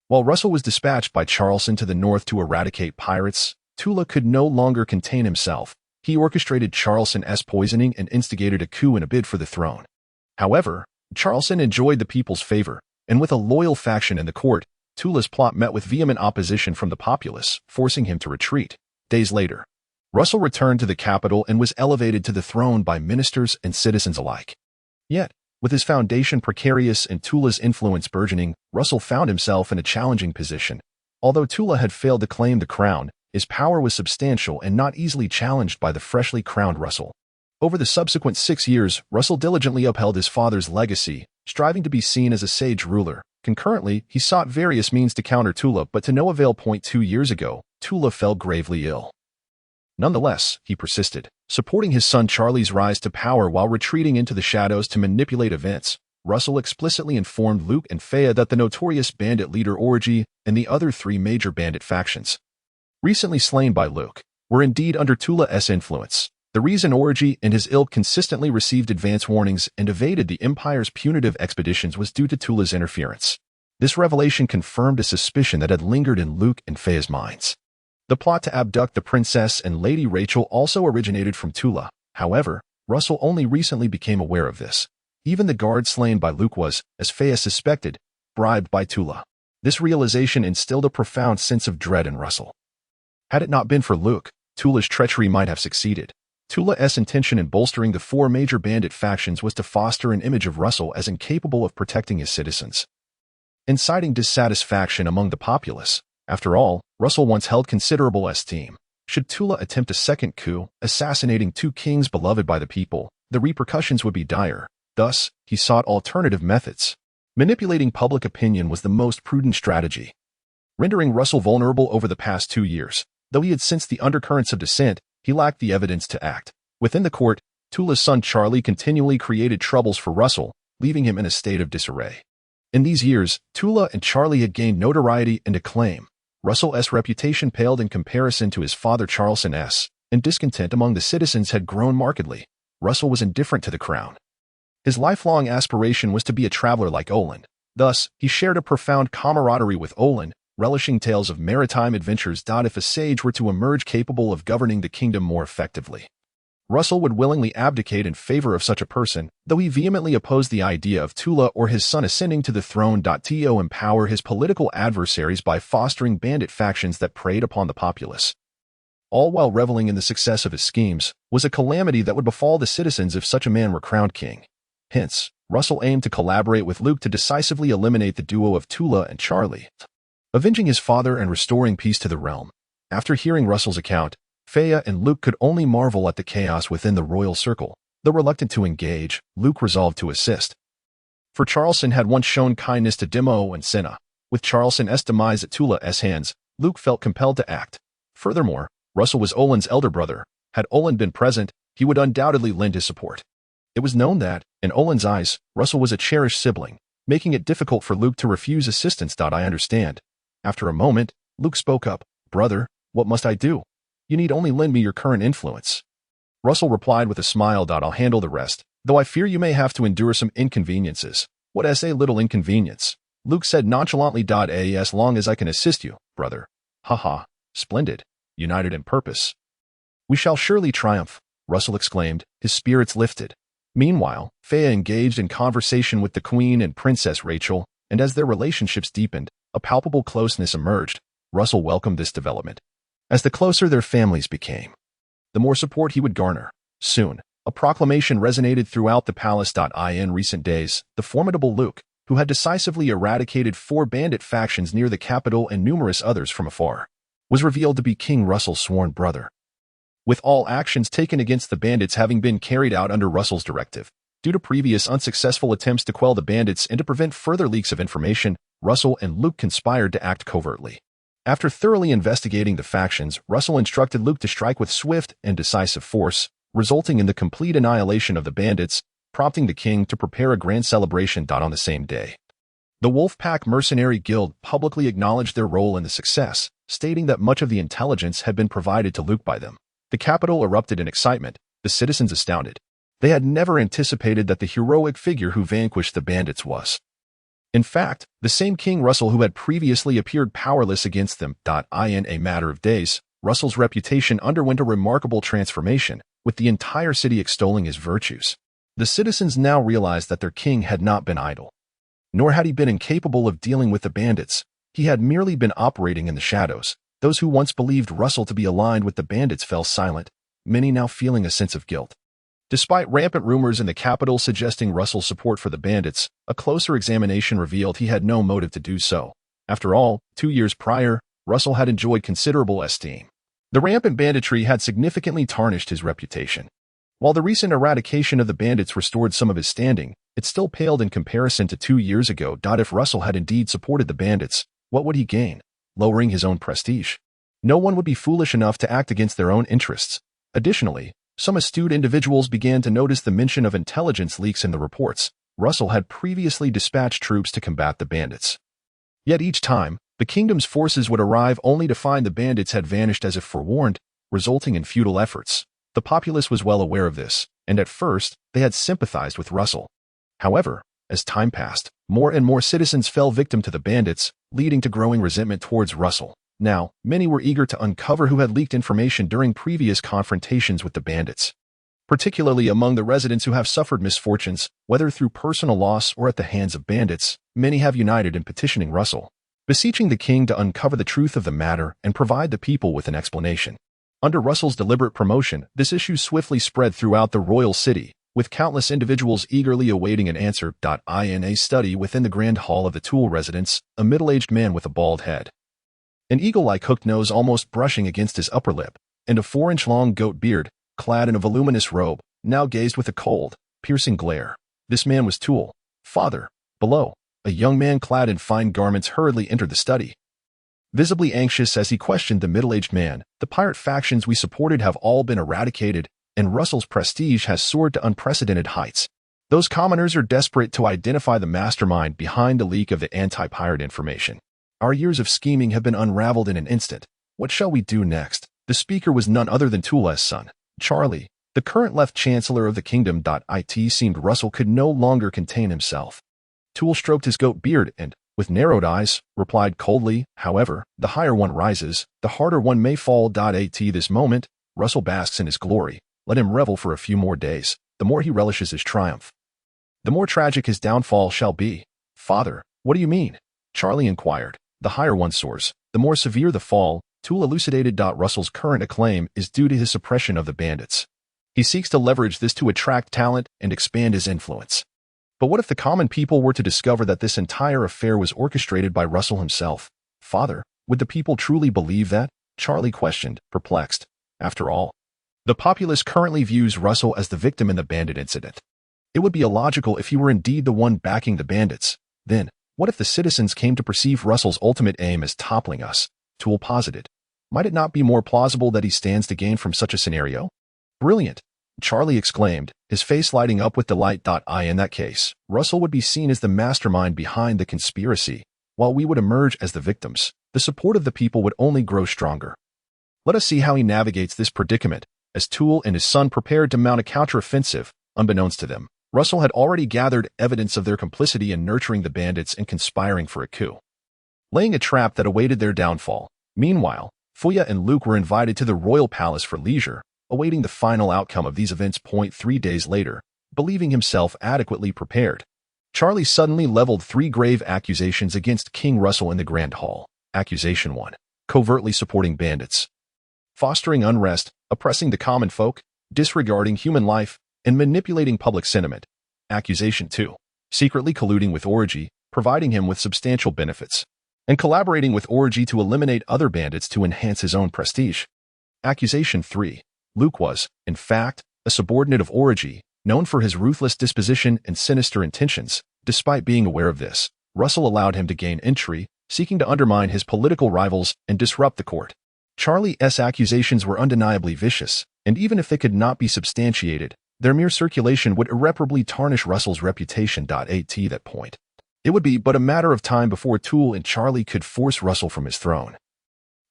While Russell was dispatched by Charleston to the north to eradicate pirates, Tula could no longer contain himself. He orchestrated Charleston's poisoning and instigated a coup in a bid for the throne. However, Charleston enjoyed the people's favor, and with a loyal faction in the court, Tula's plot met with vehement opposition from the populace, forcing him to retreat. Days later, Russell returned to the capital and was elevated to the throne by ministers and citizens alike. Yet, with his foundation precarious and Tula's influence burgeoning, Russell found himself in a challenging position. Although Tula had failed to claim the crown, his power was substantial and not easily challenged by the freshly crowned Russell. Over the subsequent 6 years, Russell diligently upheld his father's legacy, striving to be seen as a sage ruler. Concurrently, he sought various means to counter Tula, but to no avail. 2 years ago, Tula fell gravely ill. Nonetheless, he persisted, supporting his son Charlie's rise to power while retreating into the shadows to manipulate events. Russell explicitly informed Luke and Fea that the notorious bandit leader Orgy and the other 3 major bandit factions, recently slain by Luke, were indeed under Tula's influence. The reason Orgy and his ilk consistently received advance warnings and evaded the Empire's punitive expeditions was due to Tula's interference. This revelation confirmed a suspicion that had lingered in Luke and Fea's minds. The plot to abduct the princess and Lady Rachel also originated from Tula. However, Russell only recently became aware of this. Even the guard slain by Luke was, as Fea suspected, bribed by Tula. This realization instilled a profound sense of dread in Russell. Had it not been for Luke, Tula's treachery might have succeeded. Tula's intention in bolstering the 4 major bandit factions was to foster an image of Russell as incapable of protecting his citizens, inciting dissatisfaction among the populace. After all, Russell once held considerable esteem. Should Tula attempt a second coup, assassinating 2 kings beloved by the people, the repercussions would be dire. Thus, he sought alternative methods. Manipulating public opinion was the most prudent strategy, rendering Russell vulnerable over the past 2 years. Though he had sensed the undercurrents of dissent, he lacked the evidence to act. Within the court, Tula's son Charlie continually created troubles for Russell, leaving him in a state of disarray. In these years, Tula and Charlie had gained notoriety and acclaim. Russell's reputation paled in comparison to his father Charleston's, and discontent among the citizens had grown markedly. Russell was indifferent to the crown. His lifelong aspiration was to be a traveler like Olin. Thus, he shared a profound camaraderie with Olin, relishing tales of maritime adventures. If a sage were to emerge capable of governing the kingdom more effectively, Russell would willingly abdicate in favor of such a person, though he vehemently opposed the idea of Tula or his son ascending to the throne. To empower his political adversaries by fostering bandit factions that preyed upon the populace, all while reveling in the success of his schemes, was a calamity that would befall the citizens if such a man were crowned king. Hence, Russell aimed to collaborate with Luke to decisively eliminate the duo of Tula and Charlie, avenging his father and restoring peace to the realm. After hearing Russell's account, Fea and Luke could only marvel at the chaos within the royal circle. Though reluctant to engage, Luke resolved to assist. For Charleston had once shown kindness to Demo and Senna. With Charleston's demise at Tula's hands, Luke felt compelled to act. Furthermore, Russell was Olin's elder brother. Had Olin been present, he would undoubtedly lend his support. It was known that, in Olin's eyes, Russell was a cherished sibling, making it difficult for Luke to refuse assistance. I understand. After a moment, Luke spoke up. Brother, what must I do? You need only lend me your current influence. Russell replied with a smile. I'll handle the rest, though I fear you may have to endure some inconveniences. What as a little inconvenience? Luke said nonchalantly. As long as I can assist you, brother. Haha, splendid. United in purpose, we shall surely triumph, Russell exclaimed, his spirits lifted. Meanwhile, Fea engaged in conversation with the Queen and Princess Rachel, and as their relationships deepened, a palpable closeness emerged. Russell welcomed this development. As the closer their families became, the more support he would garner. Soon, a proclamation resonated throughout the palace. In recent days, the formidable Luke, who had decisively eradicated 4 bandit factions near the capital and numerous others from afar, was revealed to be King Russell's sworn brother. With all actions taken against the bandits having been carried out under Russell's directive, due to previous unsuccessful attempts to quell the bandits and to prevent further leaks of information, Russell and Luke conspired to act covertly. After thoroughly investigating the factions, Russell instructed Luke to strike with swift and decisive force, resulting in the complete annihilation of the bandits, prompting the king to prepare a grand celebration. On the same day, The Wolfpack Mercenary Guild publicly acknowledged their role in the success, stating that much of the intelligence had been provided to Luke by them. The capital erupted in excitement, the citizens astounded. They had never anticipated that the heroic figure who vanquished the bandits was, in fact, the same King Russell who had previously appeared powerless against them. In a matter of days, Russell's reputation underwent a remarkable transformation, with the entire city extolling his virtues. The citizens now realized that their king had not been idle. Nor had he been incapable of dealing with the bandits. He had merely been operating in the shadows. Those who once believed Russell to be aligned with the bandits fell silent, many now feeling a sense of guilt. Despite rampant rumors in the capital suggesting Russell's support for the bandits, a closer examination revealed he had no motive to do so. After all, 2 years prior, Russell had enjoyed considerable esteem. The rampant banditry had significantly tarnished his reputation. While the recent eradication of the bandits restored some of his standing, it still paled in comparison to 2 years ago. If Russell had indeed supported the bandits, what would he gain? Lowering his own prestige. No one would be foolish enough to act against their own interests. Additionally, some astute individuals began to notice the mention of intelligence leaks in the reports. Russell had previously dispatched troops to combat the bandits. Yet each time, the kingdom's forces would arrive only to find the bandits had vanished as if forewarned, resulting in futile efforts. The populace was well aware of this, and at first, they had sympathized with Russell. However, as time passed, more and more citizens fell victim to the bandits, leading to growing resentment towards Russell. Now, many were eager to uncover who had leaked information during previous confrontations with the bandits. Particularly among the residents who have suffered misfortunes, whether through personal loss or at the hands of bandits, many have united in petitioning Russell, beseeching the king to uncover the truth of the matter and provide the people with an explanation. Under Russell's deliberate promotion, this issue swiftly spread throughout the royal city, with countless individuals eagerly awaiting an answer. In a study within the grand hall of the Toole residence, a middle-aged man with a bald head, an eagle-like hooked nose almost brushing against his upper lip, and a 4-inch-long goat beard, clad in a voluminous robe, now gazed with a cold, piercing glare. This man was Toole. Father. Below, a young man clad in fine garments hurriedly entered the study. Visibly anxious as he questioned the middle-aged man, the pirate factions we supported have all been eradicated, and Russell's prestige has soared to unprecedented heights. Those commoners are desperate to identify the mastermind behind the leak of the anti-pirate information. Our years of scheming have been unraveled in an instant. What shall we do next? The speaker was none other than Toole's son, Charlie, the current left chancellor of the kingdom. It seemed Russell could no longer contain himself. Toole stroked his goat beard and, with narrowed eyes, replied coldly, "However, the higher one rises, the harder one may fall." At this moment, Russell basks in his glory. Let him revel for a few more days. The more he relishes his triumph, the more tragic his downfall shall be. Father, what do you mean? Charlie inquired. The higher one soars, the more severe the fall. Toole elucidated. Russell's current acclaim is due to his suppression of the bandits. He seeks to leverage this to attract talent and expand his influence. But what if the common people were to discover that this entire affair was orchestrated by Russell himself? Father, would the people truly believe that? Charlie questioned, perplexed. After all, the populace currently views Russell as the victim in the bandit incident. It would be illogical if he were indeed the one backing the bandits. Then, what if the citizens came to perceive Russell's ultimate aim as toppling us? Toole posited. Might it not be more plausible that he stands to gain from such a scenario? Brilliant! Charlie exclaimed, his face lighting up with delight. In that case, Russell would be seen as the mastermind behind the conspiracy, while we would emerge as the victims. The support of the people would only grow stronger. Let us see how he navigates this predicament. As Toole and his son prepared to mount a counteroffensive, unbeknownst to them, Russell had already gathered evidence of their complicity in nurturing the bandits and conspiring for a coup, laying a trap that awaited their downfall. Meanwhile, Fuya and Luke were invited to the royal palace for leisure, awaiting the final outcome of these events. 3 days later, believing himself adequately prepared, Charlie suddenly leveled 3 grave accusations against King Russell in the Grand Hall. Accusation 1. Covertly supporting bandits, fostering unrest, oppressing the common folk, disregarding human life, and manipulating public sentiment. Accusation 2. Secretly colluding with Orgy, providing him with substantial benefits, and collaborating with Orgy to eliminate other bandits to enhance his own prestige. Accusation 3. Luke was, in fact, a subordinate of Orgy, known for his ruthless disposition and sinister intentions. Despite being aware of this, Russell allowed him to gain entry, seeking to undermine his political rivals and disrupt the court. Charlie's accusations were undeniably vicious, and even if they could not be substantiated, their mere circulation would irreparably tarnish Russell's reputation. At that point, It would be but a matter of time before Toole and Charlie could force Russell from his throne.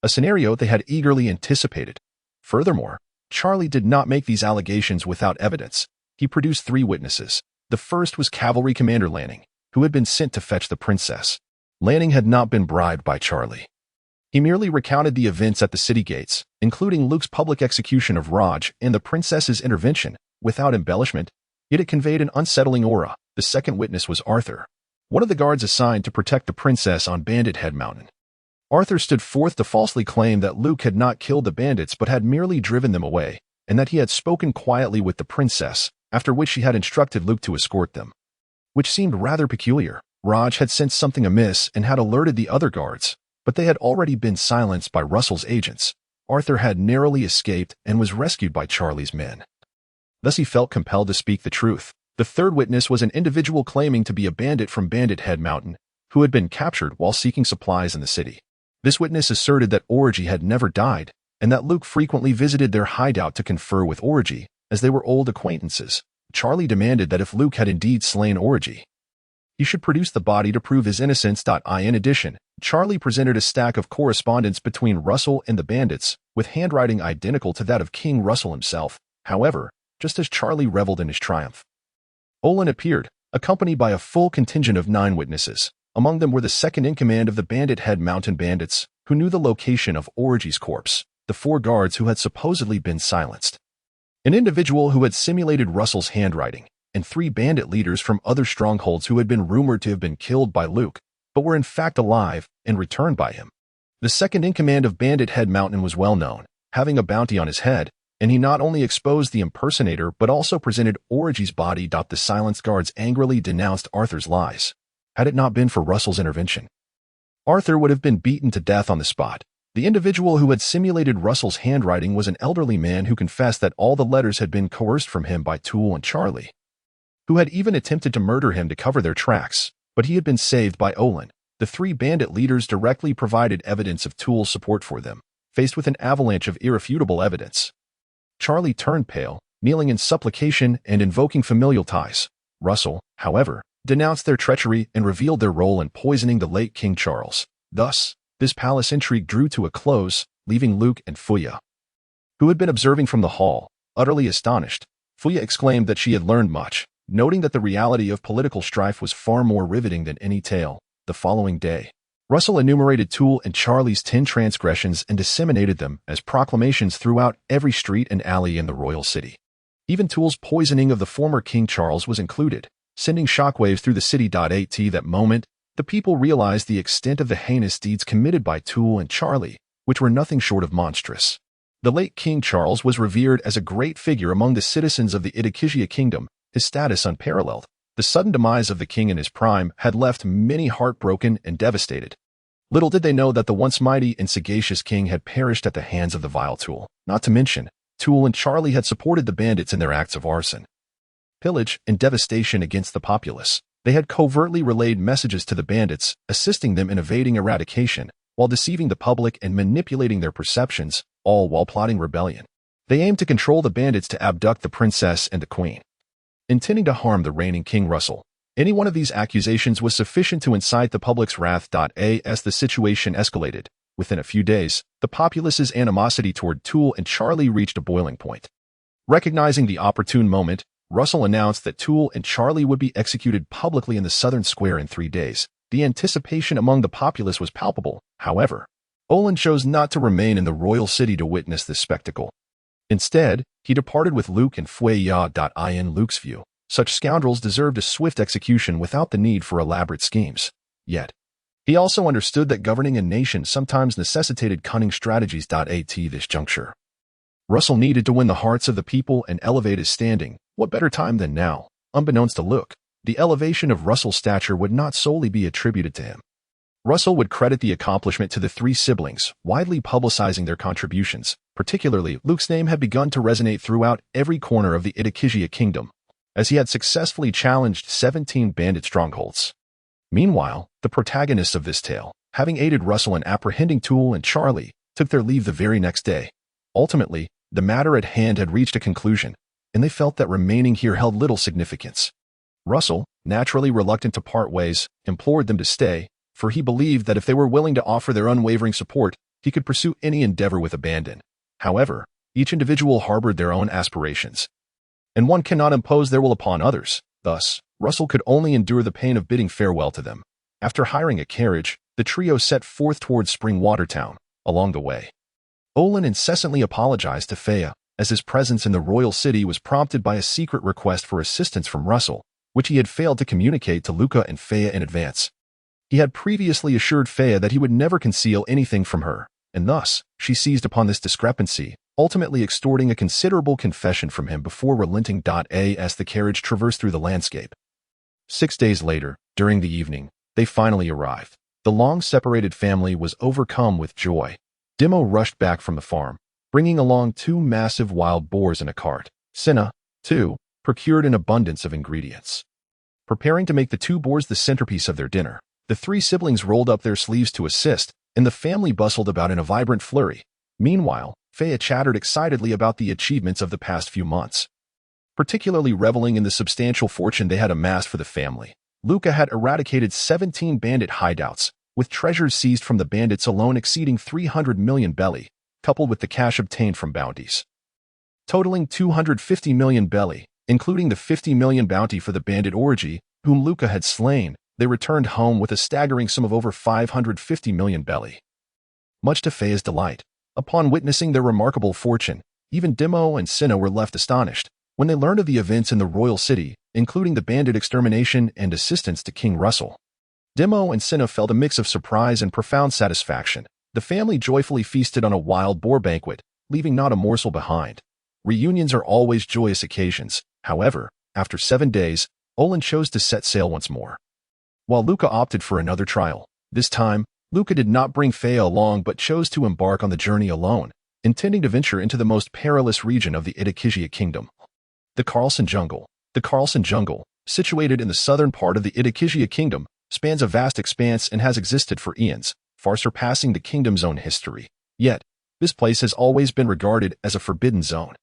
A scenario they had eagerly anticipated. Furthermore, Charlie did not make these allegations without evidence. He produced 3 witnesses. The first was Cavalry Commander Lanning, who had been sent to fetch the princess. Lanning had not been bribed by Charlie. He merely recounted the events at the city gates, including Luke's public execution of Raj and the princess's intervention, without embellishment, yet it conveyed an unsettling aura. The second witness was Arthur, one of the guards assigned to protect the princess on Bandit Head Mountain. Arthur stood forth to falsely claim that Luke had not killed the bandits but had merely driven them away, and that he had spoken quietly with the princess, after which he had instructed Luke to escort them. Which seemed rather peculiar. Raj had sensed something amiss and had alerted the other guards, but they had already been silenced by Russell's agents. Arthur had narrowly escaped and was rescued by Charlie's men. Thus he felt compelled to speak the truth. The third witness was an individual claiming to be a bandit from Bandit Head Mountain, who had been captured while seeking supplies in the city. This witness asserted that Orgy had never died, and that Luke frequently visited their hideout to confer with Orgy, as they were old acquaintances. Charlie demanded that if Luke had indeed slain Orgy, he should produce the body to prove his innocence. In addition, Charlie presented a stack of correspondence between Russell and the bandits, with handwriting identical to that of King Russell himself. However, just as Charlie reveled in his triumph, Olin appeared, accompanied by a full contingent of 9 witnesses. Among them were the second-in-command of the Bandit Head Mountain bandits, who knew the location of Orgy's corpse, the 4 guards who had supposedly been silenced, an individual who had simulated Russell's handwriting, and 3 bandit leaders from other strongholds who had been rumored to have been killed by Luke, but were in fact alive and returned by him. The second-in-command of Bandit Head Mountain was well known, having a bounty on his head, and he not only exposed the impersonator but also presented Orgy's body. The silenced guards angrily denounced Arthur's lies. Had it not been for Russell's intervention, Arthur would have been beaten to death on the spot. The individual who had simulated Russell's handwriting was an elderly man who confessed that all the letters had been coerced from him by Toole and Charlie, who had even attempted to murder him to cover their tracks, but he had been saved by Olin. The 3 bandit leaders directly provided evidence of Toole's support for them. Faced with an avalanche of irrefutable evidence, Charlie turned pale, kneeling in supplication and invoking familial ties. Russell, however, denounced their treachery and revealed their role in poisoning the late King Charles. Thus, this palace intrigue drew to a close, leaving Luke and Fuya, who had been observing from the hall, utterly astonished. Fuya exclaimed that she had learned much, noting that the reality of political strife was far more riveting than any tale. The following day, Russell enumerated Toole and Charlie's 10 transgressions and disseminated them as proclamations throughout every street and alley in the royal city. Even Toole's poisoning of the former King Charles was included, sending shockwaves through the city. At that moment, the people realized the extent of the heinous deeds committed by Toole and Charlie, which were nothing short of monstrous. The late King Charles was revered as a great figure among the citizens of the Idikizia kingdom, his status unparalleled. The sudden demise of the king in his prime had left many heartbroken and devastated. Little did they know that the once mighty and sagacious king had perished at the hands of the vile Toole. Not to mention, Toole and Charlie had supported the bandits in their acts of arson, pillage, and devastation against the populace. They had covertly relayed messages to the bandits, assisting them in evading eradication, while deceiving the public and manipulating their perceptions, all while plotting rebellion. They aimed to control the bandits to abduct the princess and the queen, intending to harm the reigning King Russell. Any one of these accusations was sufficient to incite the public's wrath. As the situation escalated, within a few days, the populace's animosity toward Toole and Charlie reached a boiling point. Recognizing the opportune moment, Russell announced that Toole and Charlie would be executed publicly in the southern square in 3 days. The anticipation among the populace was palpable. However, Olin chose not to remain in the royal city to witness this spectacle. Instead, he departed with Luke and Fuya. In Luke's view, such scoundrels deserved a swift execution without the need for elaborate schemes. Yet, he also understood that governing a nation sometimes necessitated cunning strategies. At this juncture, Russell needed to win the hearts of the people and elevate his standing. What better time than now? Unbeknownst to Luke, the elevation of Russell's stature would not solely be attributed to him. Russell would credit the accomplishment to the 3 siblings, widely publicizing their contributions. Particularly, Luke's name had begun to resonate throughout every corner of the Idikizia kingdom, as he had successfully challenged 17 bandit strongholds. Meanwhile, the protagonists of this tale, having aided Russell in apprehending Toole and Charlie, took their leave the very next day. Ultimately, the matter at hand had reached a conclusion, and they felt that remaining here held little significance. Russell, naturally reluctant to part ways, implored them to stay, for he believed that if they were willing to offer their unwavering support, he could pursue any endeavor with abandon. However, each individual harbored their own aspirations, and one cannot impose their will upon others. Thus, Russell could only endure the pain of bidding farewell to them. After hiring a carriage, the trio set forth towards Springwater Town. Along the way, Olin incessantly apologized to Fea, as his presence in the royal city was prompted by a secret request for assistance from Russell, which he had failed to communicate to Luca and Fea in advance. He had previously assured Fea that he would never conceal anything from her, and thus, she seized upon this discrepancy, ultimately extorting a considerable confession from him before relenting. As the carriage traversed through the landscape. 6 days later, during the evening, they finally arrived. The long-separated family was overcome with joy. Demo rushed back from the farm, bringing along 2 massive wild boars in a cart. Cinna, too, procured an abundance of ingredients. Preparing to make the 2 boars the centerpiece of their dinner, the 3 siblings rolled up their sleeves to assist, and the family bustled about in a vibrant flurry. Meanwhile, Fea chattered excitedly about the achievements of the past few months, particularly reveling in the substantial fortune they had amassed for the family. Luca had eradicated 17 bandit hideouts, with treasures seized from the bandits alone exceeding 300 million belly, coupled with the cash obtained from bounties, totaling 250 million belly, including the 50 million bounty for the bandit orgy, whom Luca had slain. They returned home with a staggering sum of over 550 million belly. Much to Fea's delight, upon witnessing their remarkable fortune, even Demo and Cinna were left astonished when they learned of the events in the royal city, including the bandit extermination and assistance to King Russell. Demo and Cinna felt a mix of surprise and profound satisfaction. The family joyfully feasted on a wild boar banquet, leaving not a morsel behind. Reunions are always joyous occasions. However, after 7 days, Olin chose to set sail once more, while Luca opted for another trial. This time, Luca did not bring Fea along but chose to embark on the journey alone, intending to venture into the most perilous region of the Itokizia Kingdom, the Carlson Jungle. The Carlson Jungle, situated in the southern part of the Itokizia Kingdom, spans a vast expanse and has existed for eons, far surpassing the kingdom's own history. Yet, this place has always been regarded as a forbidden zone,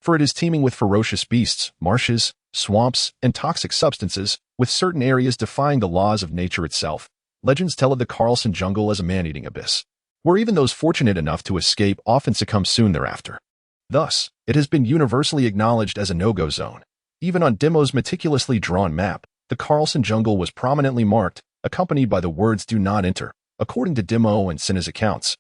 for it is teeming with ferocious beasts, marshes, swamps, and toxic substances, with certain areas defying the laws of nature itself. Legends tell of the Carlson Jungle as a man-eating abyss, where even those fortunate enough to escape often succumb soon thereafter. Thus, it has been universally acknowledged as a no-go zone. Even on Demo's meticulously drawn map, the Carlson Jungle was prominently marked, accompanied by the words "Do not enter." According to Demo and Cinna's accounts,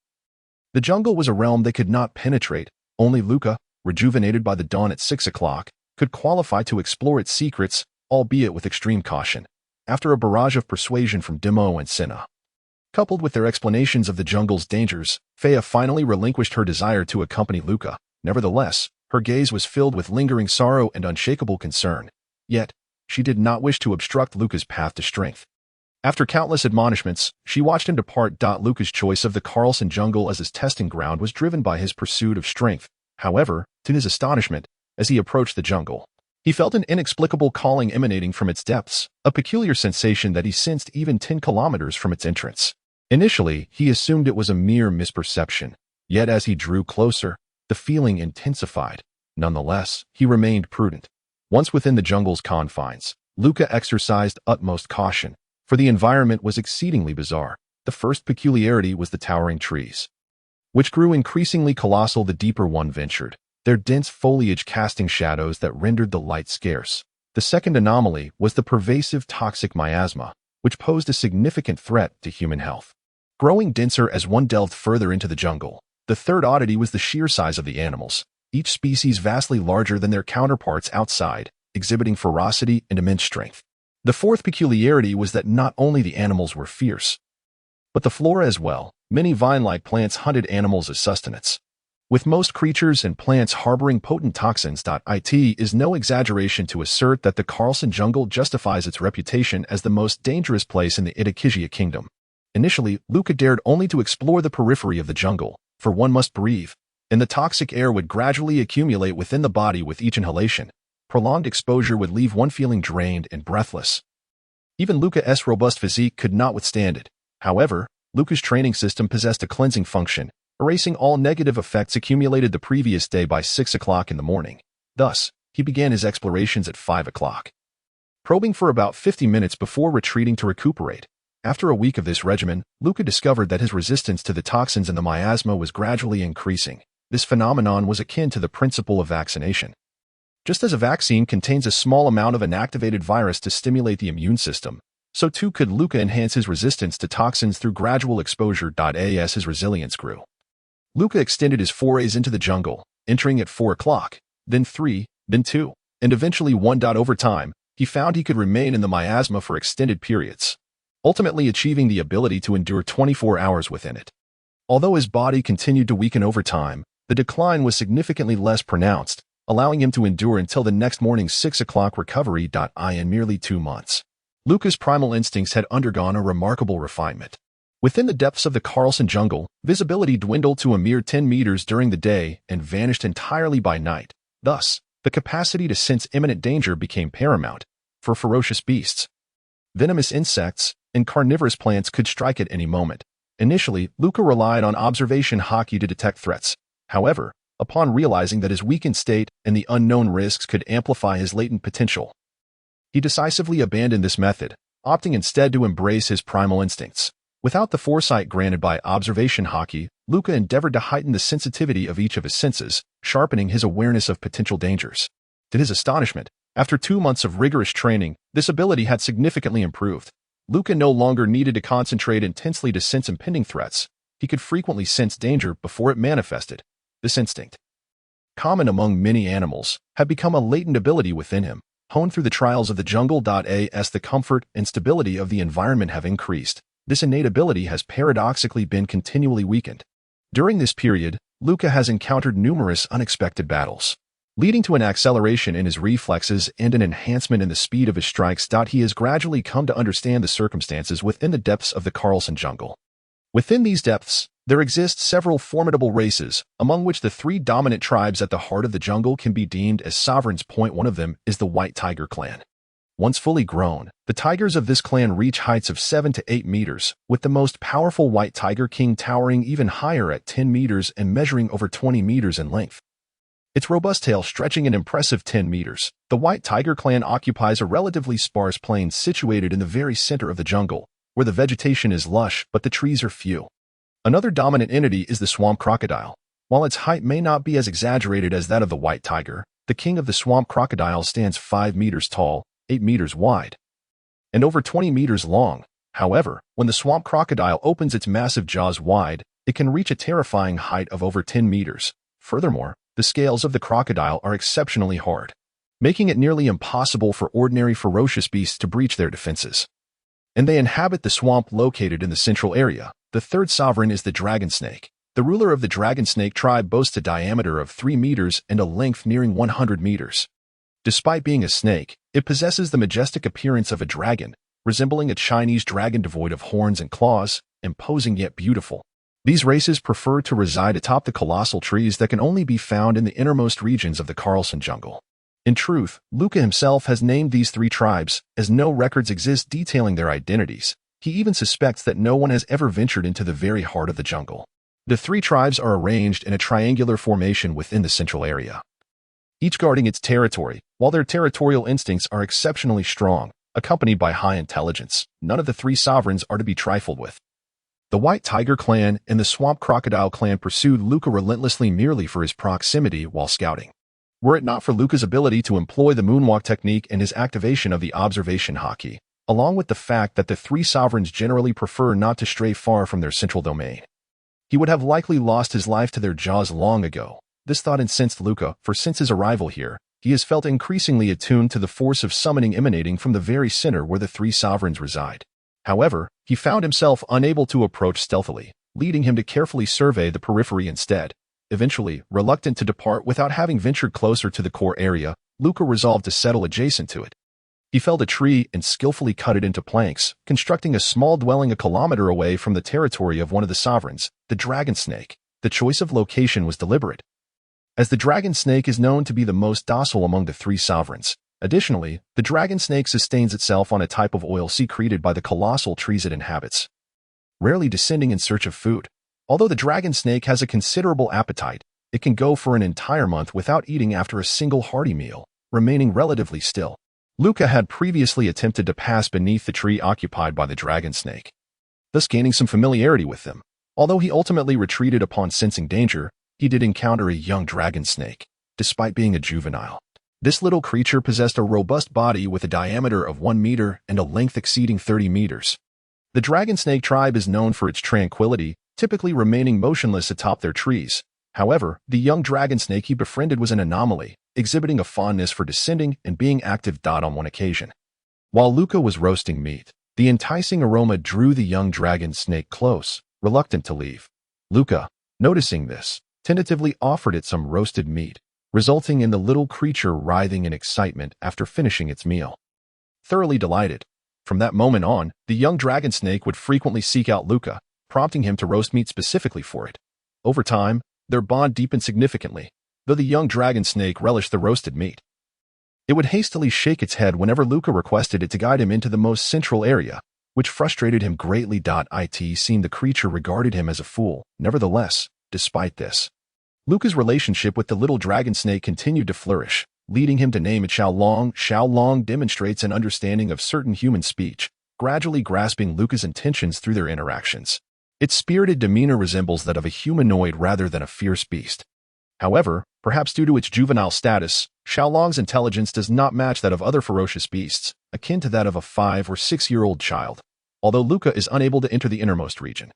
the jungle was a realm they could not penetrate. Only Luca, rejuvenated by the dawn at 6 o'clock, could qualify to explore its secrets, albeit with extreme caution. After a barrage of persuasion from Demo and Cinna, coupled with their explanations of the jungle's dangers, Fea finally relinquished her desire to accompany Luca. Nevertheless, her gaze was filled with lingering sorrow and unshakable concern. Yet, she did not wish to obstruct Luca's path to strength. After countless admonishments, she watched him depart. Luca's choice of the Carlson Jungle as his testing ground was driven by his pursuit of strength. However, to his astonishment, as he approached the jungle, he felt an inexplicable calling emanating from its depths, a peculiar sensation that he sensed even 10 kilometers from its entrance. Initially, he assumed it was a mere misperception, yet as he drew closer, the feeling intensified. Nonetheless, he remained prudent. Once within the jungle's confines, Luca exercised utmost caution, for the environment was exceedingly bizarre. The first peculiarity was the towering trees, which grew increasingly colossal the deeper one ventured, their dense foliage casting shadows that rendered the light scarce. The second anomaly was the pervasive toxic miasma, which posed a significant threat to human health, growing denser as one delved further into the jungle. The third oddity was the sheer size of the animals, each species vastly larger than their counterparts outside, exhibiting ferocity and immense strength. The fourth peculiarity was that not only the animals were fierce, but the flora as well. Many vine-like plants hunted animals as sustenance, with most creatures and plants harboring potent toxins. It is no exaggeration to assert that the Carlson Jungle justifies its reputation as the most dangerous place in the Itokizia Kingdom. Initially, Luca dared only to explore the periphery of the jungle, for one must breathe, and the toxic air would gradually accumulate within the body with each inhalation. Prolonged exposure would leave one feeling drained and breathless. Even Luca's robust physique could not withstand it. However, Luca's training system possessed a cleansing function, erasing all negative effects accumulated the previous day by 6 o'clock in the morning. Thus, he began his explorations at 5 o'clock. probing for about 50 minutes before retreating to recuperate. After a week of this regimen, Luca discovered that his resistance to the toxins in the miasma was gradually increasing. This phenomenon was akin to the principle of vaccination. Just as a vaccine contains a small amount of inactivated virus to stimulate the immune system, so too could Luca enhance his resistance to toxins through gradual exposure. As his resilience grew, Luca extended his forays into the jungle, entering at 4 o'clock, then 3, then 2, and eventually 1. Over time, he found he could remain in the miasma for extended periods, ultimately achieving the ability to endure 24 hours within it. Although his body continued to weaken over time, the decline was significantly less pronounced, allowing him to endure until the next morning's 6 o'clock recovery. In merely 2 months, Luca's primal instincts had undergone a remarkable refinement. Within the depths of the Carlson jungle, visibility dwindled to a mere 10 meters during the day and vanished entirely by night. Thus, the capacity to sense imminent danger became paramount for ferocious beasts. Venomous insects and carnivorous plants could strike at any moment. Initially, Luca relied on observation hockey to detect threats. However, upon realizing that his weakened state and the unknown risks could amplify his latent potential, he decisively abandoned this method, opting instead to embrace his primal instincts. Without the foresight granted by observation hockey, Luca endeavored to heighten the sensitivity of each of his senses, sharpening his awareness of potential dangers. To his astonishment, after 2 months of rigorous training, this ability had significantly improved. Luca no longer needed to concentrate intensely to sense impending threats. He could frequently sense danger before it manifested. This instinct, common among many animals, had become a latent ability within him, honed through the trials of the jungle. As the comfort and stability of the environment have increased, this innate ability has paradoxically been continually weakened. During this period, Luca has encountered numerous unexpected battles, leading to an acceleration in his reflexes and an enhancement in the speed of his strikes. He has gradually come to understand the circumstances within the depths of the Carlson jungle. Within these depths, there exist several formidable races, among which the 3 dominant tribes at the heart of the jungle can be deemed as sovereigns. One of them is the White Tiger clan. Once fully grown, the tigers of this clan reach heights of 7 to 8 meters, with the most powerful White Tiger king towering even higher at 10 meters and measuring over 20 meters in length. Its robust tail stretching an impressive 10 meters, the White Tiger clan occupies a relatively sparse plain situated in the very center of the jungle, where the vegetation is lush but the trees are few. Another dominant entity is the swamp crocodile. While its height may not be as exaggerated as that of the white tiger, the king of the swamp crocodile stands 5 meters tall, 8 meters wide, and over 20 meters long. However, when the swamp crocodile opens its massive jaws wide, it can reach a terrifying height of over 10 meters. Furthermore, the scales of the crocodile are exceptionally hard, making it nearly impossible for ordinary ferocious beasts to breach their defenses. And they inhabit the swamp located in the central area. The third sovereign is the dragon snake. The ruler of the dragon snake tribe boasts a diameter of 3 meters and a length nearing 100 meters. Despite being a snake, it possesses the majestic appearance of a dragon, resembling a Chinese dragon devoid of horns and claws, imposing yet beautiful. These races prefer to reside atop the colossal trees that can only be found in the innermost regions of the Carlson jungle. In truth, Luca himself has named these 3 tribes, as no records exist detailing their identities. He even suspects that no one has ever ventured into the very heart of the jungle. The 3 tribes are arranged in a triangular formation within the central area, each guarding its territory. While their territorial instincts are exceptionally strong, accompanied by high intelligence, none of the 3 sovereigns are to be trifled with. The White Tiger clan and the Swamp Crocodile clan pursued Luca relentlessly merely for his proximity while scouting. Were it not for Luca's ability to employ the moonwalk technique and his activation of the observation hockey, along with the fact that the 3 sovereigns generally prefer not to stray far from their central domain, he would have likely lost his life to their jaws long ago. This thought incensed Luca, for since his arrival here, he has felt increasingly attuned to the force of summoning emanating from the very center where the 3 sovereigns reside. However, he found himself unable to approach stealthily, leading him to carefully survey the periphery instead. Eventually, reluctant to depart without having ventured closer to the core area, Luca resolved to settle adjacent to it. He felled a tree and skillfully cut it into planks, constructing a small dwelling a kilometer away from the territory of one of the sovereigns, the dragon snake. The choice of location was deliberate, as the dragon snake is known to be the most docile among the 3 sovereigns. Additionally, the dragon snake sustains itself on a type of oil secreted by the colossal trees it inhabits, rarely descending in search of food. Although the dragon snake has a considerable appetite, it can go for an entire month without eating after a single hearty meal, remaining relatively still. Luca had previously attempted to pass beneath the tree occupied by the dragon snake, thus gaining some familiarity with them. Although he ultimately retreated upon sensing danger, he did encounter a young dragon snake, despite being a juvenile. This little creature possessed a robust body with a diameter of 1 meter and a length exceeding 30 meters. The dragon snake tribe is known for its tranquility, typically remaining motionless atop their trees. However, the young dragon snake he befriended was an anomaly, exhibiting a fondness for descending and being active. On one occasion, while Luca was roasting meat, the enticing aroma drew the young dragon snake close, reluctant to leave. Luca, noticing this, tentatively offered it some roasted meat, resulting in the little creature writhing in excitement after finishing its meal. Thoroughly delighted, from that moment on, the young dragon snake would frequently seek out Luca, prompting him to roast meat specifically for it. Over time, their bond deepened significantly, though the young dragon snake relished the roasted meat. It would hastily shake its head whenever Luca requested it to guide him into the most central area, which frustrated him greatly. It seemed the creature regarded him as a fool. Nevertheless, despite this, Luca's relationship with the little dragon snake continued to flourish, leading him to name it Xiaolong. Xiaolong demonstrates an understanding of certain human speech, gradually grasping Luca's intentions through their interactions. Its spirited demeanor resembles that of a humanoid rather than a fierce beast. However, perhaps due to its juvenile status, Xiaolong's intelligence does not match that of other ferocious beasts, akin to that of a 5- or 6-year-old child, although Luca is unable to enter the innermost region.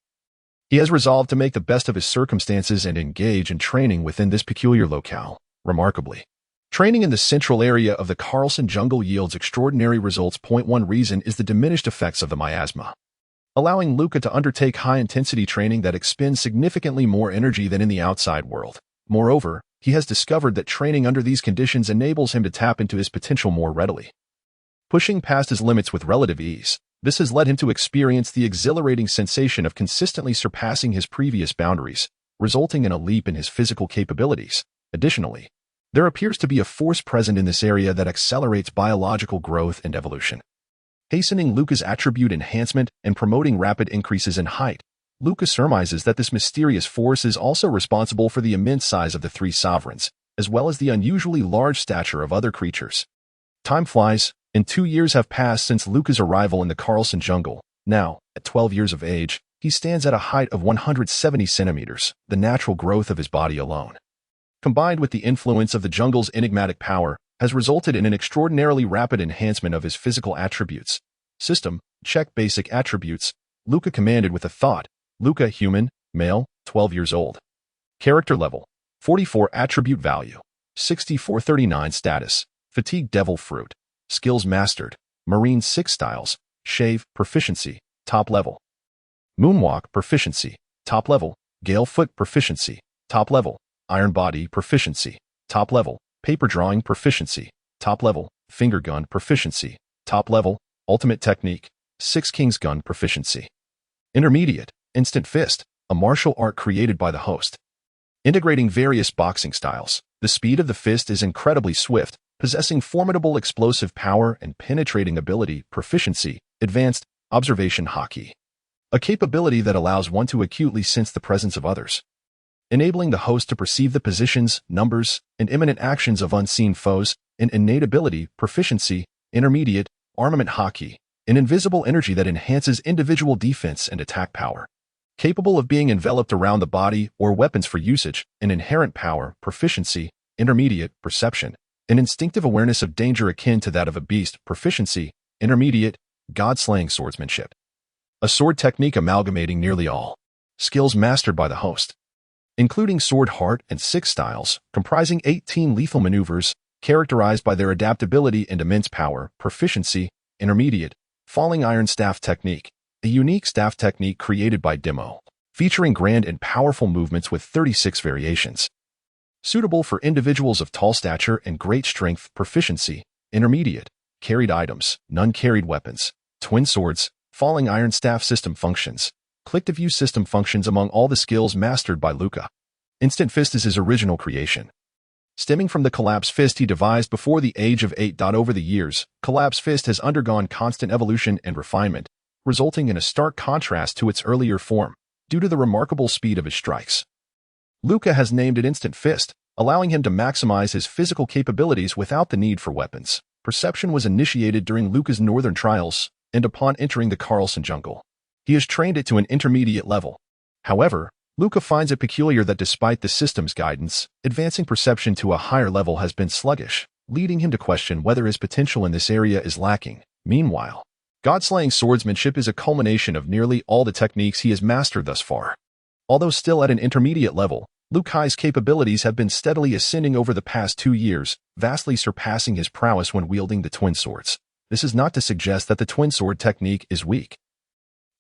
He has resolved to make the best of his circumstances and engage in training within this peculiar locale. Remarkably, training in the central area of the Carlson jungle yields extraordinary results. One reason is the diminished effects of the miasma, allowing Luca to undertake high-intensity training that expends significantly more energy than in the outside world. Moreover, he has discovered that training under these conditions enables him to tap into his potential more readily, pushing past his limits with relative ease. This has led him to experience the exhilarating sensation of consistently surpassing his previous boundaries, resulting in a leap in his physical capabilities. Additionally, there appears to be a force present in this area that accelerates biological growth and evolution, hastening Luca's attribute enhancement and promoting rapid increases in height. Luca surmises that this mysterious force is also responsible for the immense size of the 3 sovereigns, as well as the unusually large stature of other creatures. Time flies, and 2 years have passed since Luca's arrival in the Carlson jungle. Now, at 12 years of age, he stands at a height of 170 centimeters, the natural growth of his body alone, combined with the influence of the jungle's enigmatic power, has resulted in an extraordinarily rapid enhancement of his physical attributes. System, check basic attributes. Luca commanded with a thought. Luca, human, male, 12 years old. Character level, 44. Attribute value, 6439. Status, fatigue. Devil fruit. Skills mastered, marine 6 styles. Shave, proficiency, top level. Moonwalk, proficiency, top level. Gale foot, proficiency, top level. Iron body, proficiency, top level. Paper drawing, proficiency, top level. Finger gun, proficiency, top level. Ultimate technique, 6 King's gun, proficiency. Intermediate, instant fist, a martial art created by the host, integrating various boxing styles. The speed of the fist is incredibly swift, possessing formidable explosive power and penetrating ability. Proficiency, advanced, observation hockey, a capability that allows one to acutely sense the presence of others, enabling the host to perceive the positions, numbers, and imminent actions of unseen foes. An innate ability. Proficiency, intermediate, armament hockey, an invisible energy that enhances individual defense and attack power, capable of being enveloped around the body or weapons for usage. An inherent power. Proficiency, intermediate, perception, an instinctive awareness of danger akin to that of a beast. Proficiency, intermediate, god-slaying swordsmanship, a sword technique amalgamating nearly all skills mastered by the host, including sword, heart, and 6 styles, comprising 18 lethal maneuvers, characterized by their adaptability and immense power. Proficiency, intermediate, falling iron staff technique, a unique staff technique created by Demo, featuring grand and powerful movements with 36 variations, suitable for individuals of tall stature and great strength. Proficiency, intermediate, carried items, none carried weapons, twin swords, falling iron staff. System functions, click-to-view system functions among all the skills mastered by Luca. Instant fist is his original creation, stemming from the collapse fist he devised before the age of 8. Over the years, collapse fist has undergone constant evolution and refinement, resulting in a stark contrast to its earlier form, due to the remarkable speed of his strikes. Luca has named it Instant Fist, allowing him to maximize his physical capabilities without the need for weapons. Perception was initiated during Luca's northern trials and upon entering the Carlson jungle. He has trained it to an intermediate level. However, Luca finds it peculiar that despite the system's guidance, advancing perception to a higher level has been sluggish, leading him to question whether his potential in this area is lacking. Meanwhile, God-slaying swordsmanship is a culmination of nearly all the techniques he has mastered thus far. Although still at an intermediate level, Liu Kai's capabilities have been steadily ascending over the past 2 years, vastly surpassing his prowess when wielding the twin swords. This is not to suggest that the twin sword technique is weak.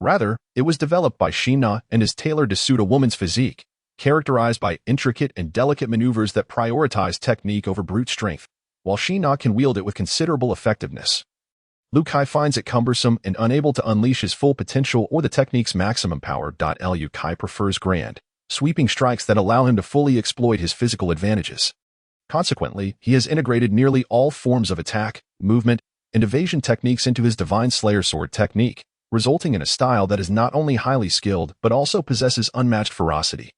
Rather, it was developed by Xina and is tailored to suit a woman's physique, characterized by intricate and delicate maneuvers that prioritize technique over brute strength, while Xina can wield it with considerable effectiveness. Liu Kai finds it cumbersome and unable to unleash his full potential or the technique's maximum power. Liu Kai prefers grand, sweeping strikes that allow him to fully exploit his physical advantages. Consequently, he has integrated nearly all forms of attack, movement, and evasion techniques into his Divine Slayer sword technique, resulting in a style that is not only highly skilled but also possesses unmatched ferocity.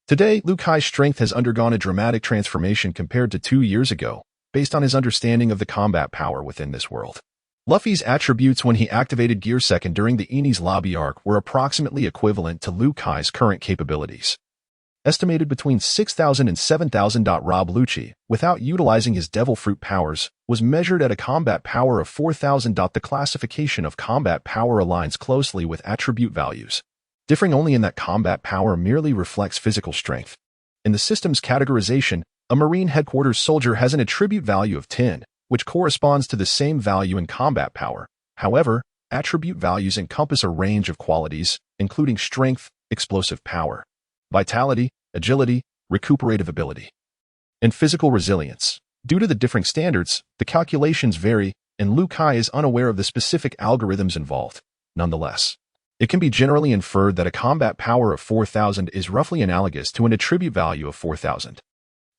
Today, Liu Kai's strength has undergone a dramatic transformation compared to 2 years ago, based on his understanding of the combat power within this world. Luffy's attributes when he activated Gear 2nd during the Enies Lobby arc were approximately equivalent to Liu Kai's current capabilities. Estimated between 6,000 and 7,000. Rob Lucci, without utilizing his Devil Fruit powers, was measured at a combat power of 4,000. The classification of combat power aligns closely with attribute values, differing only in that combat power merely reflects physical strength. In the system's categorization, a Marine headquarters soldier has an attribute value of 10, which corresponds to the same value in combat power. However, attribute values encompass a range of qualities, including strength, explosive power, vitality, agility, recuperative ability, and physical resilience. Due to the differing standards, the calculations vary, and Liu Kai is unaware of the specific algorithms involved. Nonetheless, it can be generally inferred that a combat power of 4,000 is roughly analogous to an attribute value of 4,000.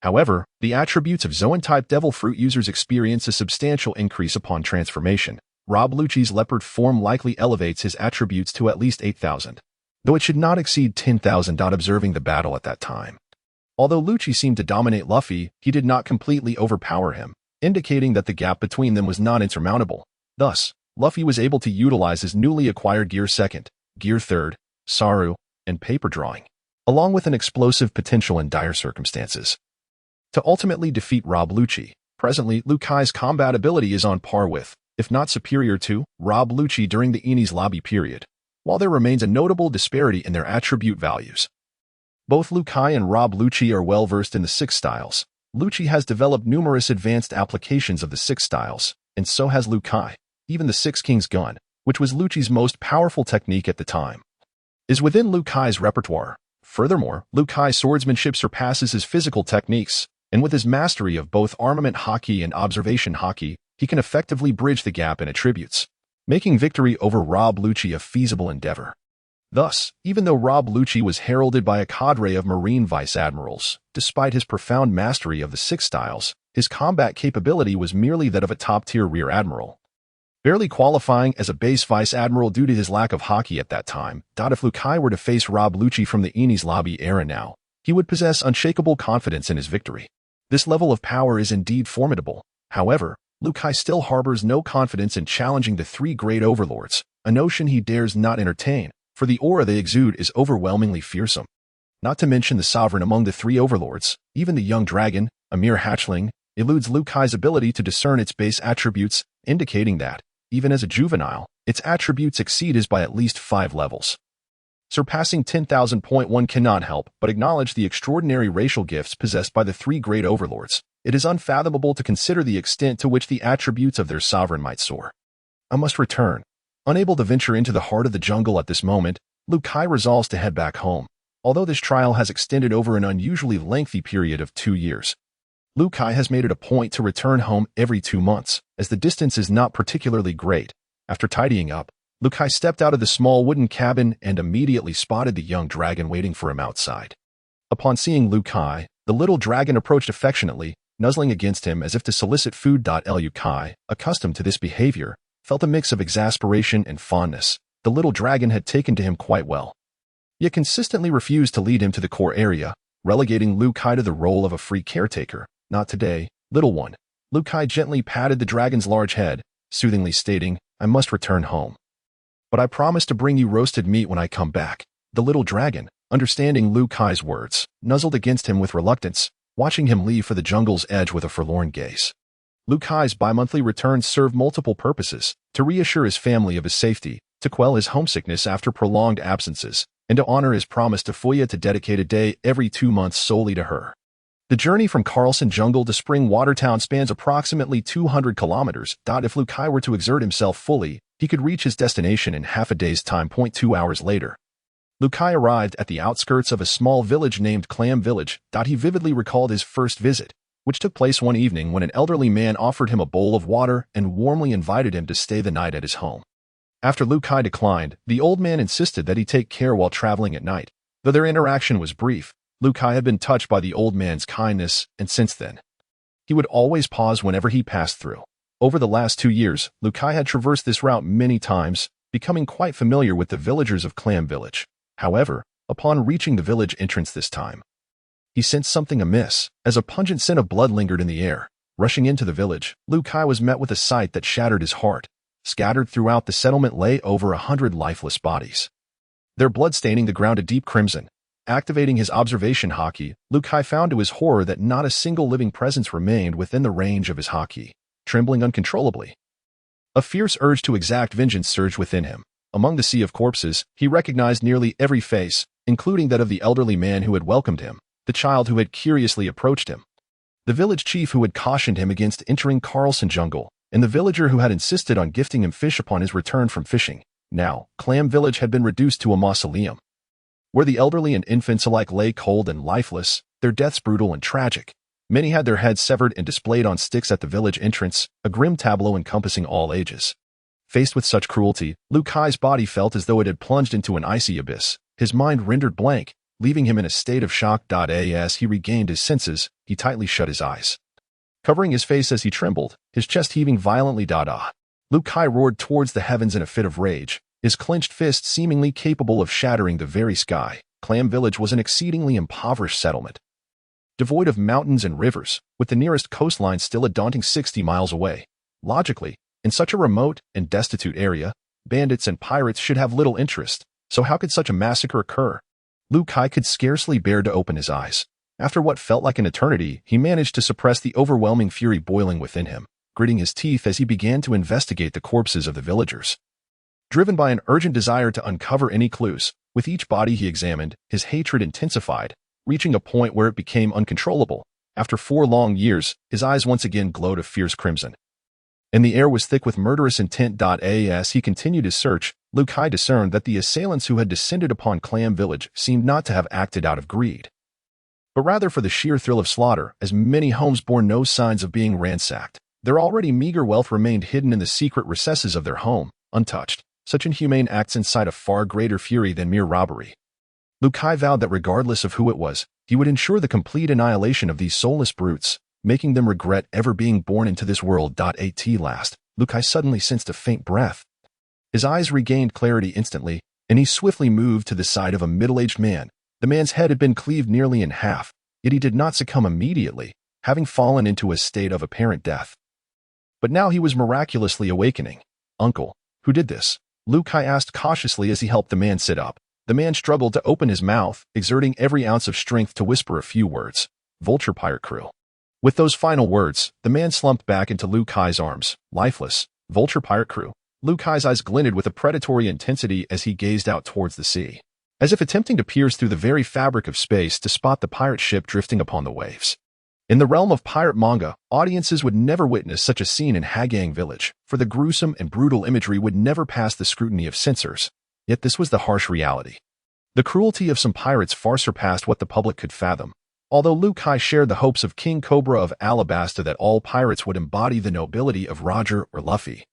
However, the attributes of Zoan-type Devil Fruit users experience a substantial increase upon transformation. Rob Lucci's leopard form likely elevates his attributes to at least 8,000, though it should not exceed 10,000. Observing the battle at that time. Although Lucci seemed to dominate Luffy, he did not completely overpower him, indicating that the gap between them was not insurmountable. Thus, Luffy was able to utilize his newly acquired Gear 2nd, Gear 3rd, Saru, and Paper Drawing, along with an explosive potential in dire circumstances, to ultimately defeat Rob Lucci. Presently, Liu Kai's combat ability is on par with, if not superior to, Rob Lucci during the Enies Lobby period, while there remains a notable disparity in their attribute values. Both Liu Kai and Rob Lucci are well versed in the 6 styles. Lucci has developed numerous advanced applications of the 6 styles, and so has Liu Kai. Even the 6 Kings Gun, which was Lucci's most powerful technique at the time, is within Liu Kai's repertoire. Furthermore, Liu Kai's swordsmanship surpasses his physical techniques, and with his mastery of both armament haki and observation haki, he can effectively bridge the gap in attributes, making victory over Rob Lucci a feasible endeavor. Thus, even though Rob Lucci was heralded by a cadre of Marine Vice Admirals, despite his profound mastery of the 6 styles, his combat capability was merely that of a top-tier Rear Admiral, barely qualifying as a base Vice Admiral due to his lack of haki at that time. If Liu Kai were to face Rob Lucci from the Enies Lobby era now, he would possess unshakable confidence in his victory. This level of power is indeed formidable. However, Liu Kai still harbors no confidence in challenging the 3 great overlords, a notion he dares not entertain, for the aura they exude is overwhelmingly fearsome. Not to mention the sovereign among the 3 overlords, even the young dragon, a mere hatchling, eludes Liu Kai's ability to discern its base attributes, indicating that, even as a juvenile, its attributes exceed his by at least 5 levels. Surpassing 10,000.1 cannot help but acknowledge the extraordinary racial gifts possessed by the 3 great overlords. It is unfathomable to consider the extent to which the attributes of their sovereign might soar. I must return. Unable to venture into the heart of the jungle at this moment, Liu Kai resolves to head back home. Although this trial has extended over an unusually lengthy period of 2 years, Liu Kai has made it a point to return home every 2 months, as the distance is not particularly great. After tidying up, Liu Kai stepped out of the small wooden cabin and immediately spotted the young dragon waiting for him outside. Upon seeing Liu Kai, the little dragon approached affectionately, nuzzling against him as if to solicit food. Liu Kai, accustomed to this behavior, felt a mix of exasperation and fondness. The little dragon had taken to him quite well, yet consistently refused to lead him to the core area, relegating Liu Kai to the role of a free caretaker. Not today, little one. Kai gently patted the dragon's large head, soothingly stating, "I must return home. But I promise to bring you roasted meat when I come back." The little dragon, understanding Kai's words, nuzzled against him with reluctance, watching him leave for the jungle's edge with a forlorn gaze. Kai's bi-monthly returns served multiple purposes: to reassure his family of his safety, to quell his homesickness after prolonged absences, and to honor his promise to Fuya to dedicate a day every 2 months solely to her. The journey from Carlson Jungle to Spring Watertown spans approximately 200 kilometers. If Kai were to exert himself fully, he could reach his destination in half a day's time. 2 hours later, Kai arrived at the outskirts of a small village named Clam Village. He vividly recalled his first visit, which took place one evening when an elderly man offered him a bowl of water and warmly invited him to stay the night at his home. After Kai declined, the old man insisted that he take care while traveling at night. Though their interaction was brief, Kai had been touched by the old man's kindness, and since then, he would always pause whenever he passed through. Over the last 2 years, Kai had traversed this route many times, becoming quite familiar with the villagers of Clam Village. However, upon reaching the village entrance this time, he sensed something amiss, as a pungent scent of blood lingered in the air. Rushing into the village, Kai was met with a sight that shattered his heart. Scattered throughout the settlement lay over 100 lifeless bodies, their blood staining the ground a deep crimson. Activating his observation haki, Kai found to his horror that not a single living presence remained within the range of his haki. Trembling uncontrollably, a fierce urge to exact vengeance surged within him. Among the sea of corpses, he recognized nearly every face, including that of the elderly man who had welcomed him, the child who had curiously approached him, the village chief who had cautioned him against entering Carlson Jungle, and the villager who had insisted on gifting him fish upon his return from fishing. Now, Clam Village had been reduced to a mausoleum, where the elderly and infants alike lay cold and lifeless, their deaths brutal and tragic. Many had their heads severed and displayed on sticks at the village entrance, a grim tableau encompassing all ages. Faced with such cruelty, Kai's body felt as though it had plunged into an icy abyss, his mind rendered blank, leaving him in a state of shock. As he regained his senses, he tightly shut his eyes, covering his face as he trembled, his chest heaving violently. Kai roared towards the heavens in a fit of rage, his clenched fist seemingly capable of shattering the very sky. Clam Village was an exceedingly impoverished settlement, devoid of mountains and rivers, with the nearest coastline still a daunting 60 miles away. Logically, in such a remote and destitute area, bandits and pirates should have little interest, so how could such a massacre occur? Kai could scarcely bear to open his eyes. After what felt like an eternity, he managed to suppress the overwhelming fury boiling within him, gritting his teeth as he began to investigate the corpses of the villagers. Driven by an urgent desire to uncover any clues, with each body he examined, his hatred intensified, reaching a point where it became uncontrollable. After 4 long years, his eyes once again glowed a fierce crimson, and the air was thick with murderous intent. As he continued his search, Kai discerned that the assailants who had descended upon Clam Village seemed not to have acted out of greed, but rather for the sheer thrill of slaughter, as many homes bore no signs of being ransacked. Their already meager wealth remained hidden in the secret recesses of their home, untouched. Such inhumane acts incite a far greater fury than mere robbery. Kai vowed that regardless of who it was, he would ensure the complete annihilation of these soulless brutes, making them regret ever being born into this world. At last, Kai suddenly sensed a faint breath. His eyes regained clarity instantly, and he swiftly moved to the side of a middle-aged man. The man's head had been cleaved nearly in half, yet he did not succumb immediately, having fallen into a state of apparent death. But now he was miraculously awakening. "Uncle, who did this?" Kai asked cautiously as he helped the man sit up. The man struggled to open his mouth, exerting every ounce of strength to whisper a few words. "Vulture pirate crew." With those final words, the man slumped back into Kai's arms, lifeless. "Vulture pirate crew." Kai's eyes glinted with a predatory intensity as he gazed out towards the sea, as if attempting to pierce through the very fabric of space to spot the pirate ship drifting upon the waves. In the realm of pirate manga, audiences would never witness such a scene in Hagang Village, for the gruesome and brutal imagery would never pass the scrutiny of censors. Yet this was the harsh reality. The cruelty of some pirates far surpassed what the public could fathom. Although Kai shared the hopes of King Cobra of Alabasta that all pirates would embody the nobility of Roger or Luffy,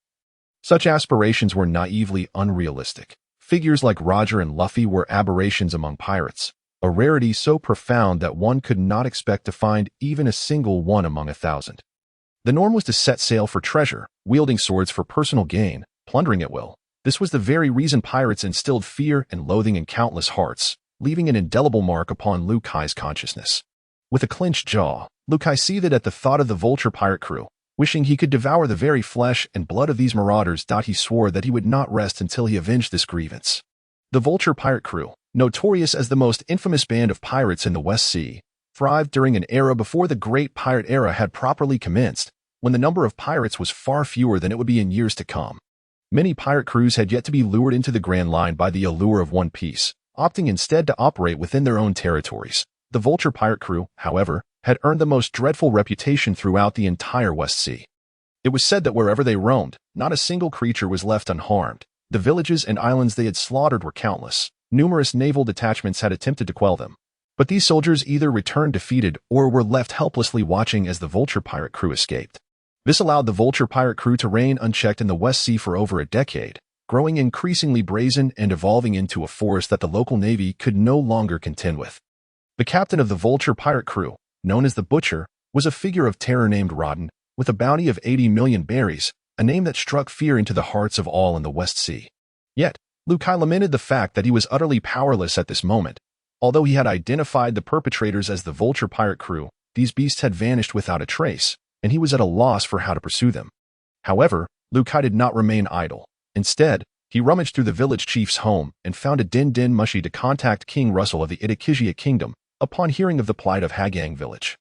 such aspirations were naively unrealistic. Figures like Roger and Luffy were aberrations among pirates, a rarity so profound that one could not expect to find even a single one among 1,000. The norm was to set sail for treasure, wielding swords for personal gain, plundering at will. This was the very reason pirates instilled fear and loathing in countless hearts, leaving an indelible mark upon Kai's consciousness. With a clenched jaw, Kai seethed at the thought of the vulture pirate crew. Wishing he could devour the very flesh and blood of these marauders, he swore that he would not rest until he avenged this grievance. The Vulture pirate crew, notorious as the most infamous band of pirates in the West Sea, thrived during an era before the Great Pirate Era had properly commenced, when the number of pirates was far fewer than it would be in years to come. Many pirate crews had yet to be lured into the Grand Line by the allure of one piece, opting instead to operate within their own territories. The Vulture pirate crew, however, had earned the most dreadful reputation throughout the entire West Sea. It was said that wherever they roamed, not a single creature was left unharmed. The villages and islands they had slaughtered were countless. Numerous naval detachments had attempted to quell them. But these soldiers either returned defeated or were left helplessly watching as the Vulture pirate crew escaped. This allowed the Vulture pirate crew to reign unchecked in the West Sea for over a decade, growing increasingly brazen and evolving into a force that the local navy could no longer contend with. The captain of the Vulture pirate crew, known as the Butcher, was a figure of terror named Rodden, with a bounty of 80 million berries, a name that struck fear into the hearts of all in the West Sea. Yet, Lukai lamented the fact that he was utterly powerless at this moment. Although he had identified the perpetrators as the Vulture pirate crew, these beasts had vanished without a trace, and he was at a loss for how to pursue them. However, Lukai did not remain idle. Instead, he rummaged through the village chief's home and found a Din Mushi to contact King Russell of the Itakizia Kingdom upon hearing of the plight of Hagang village.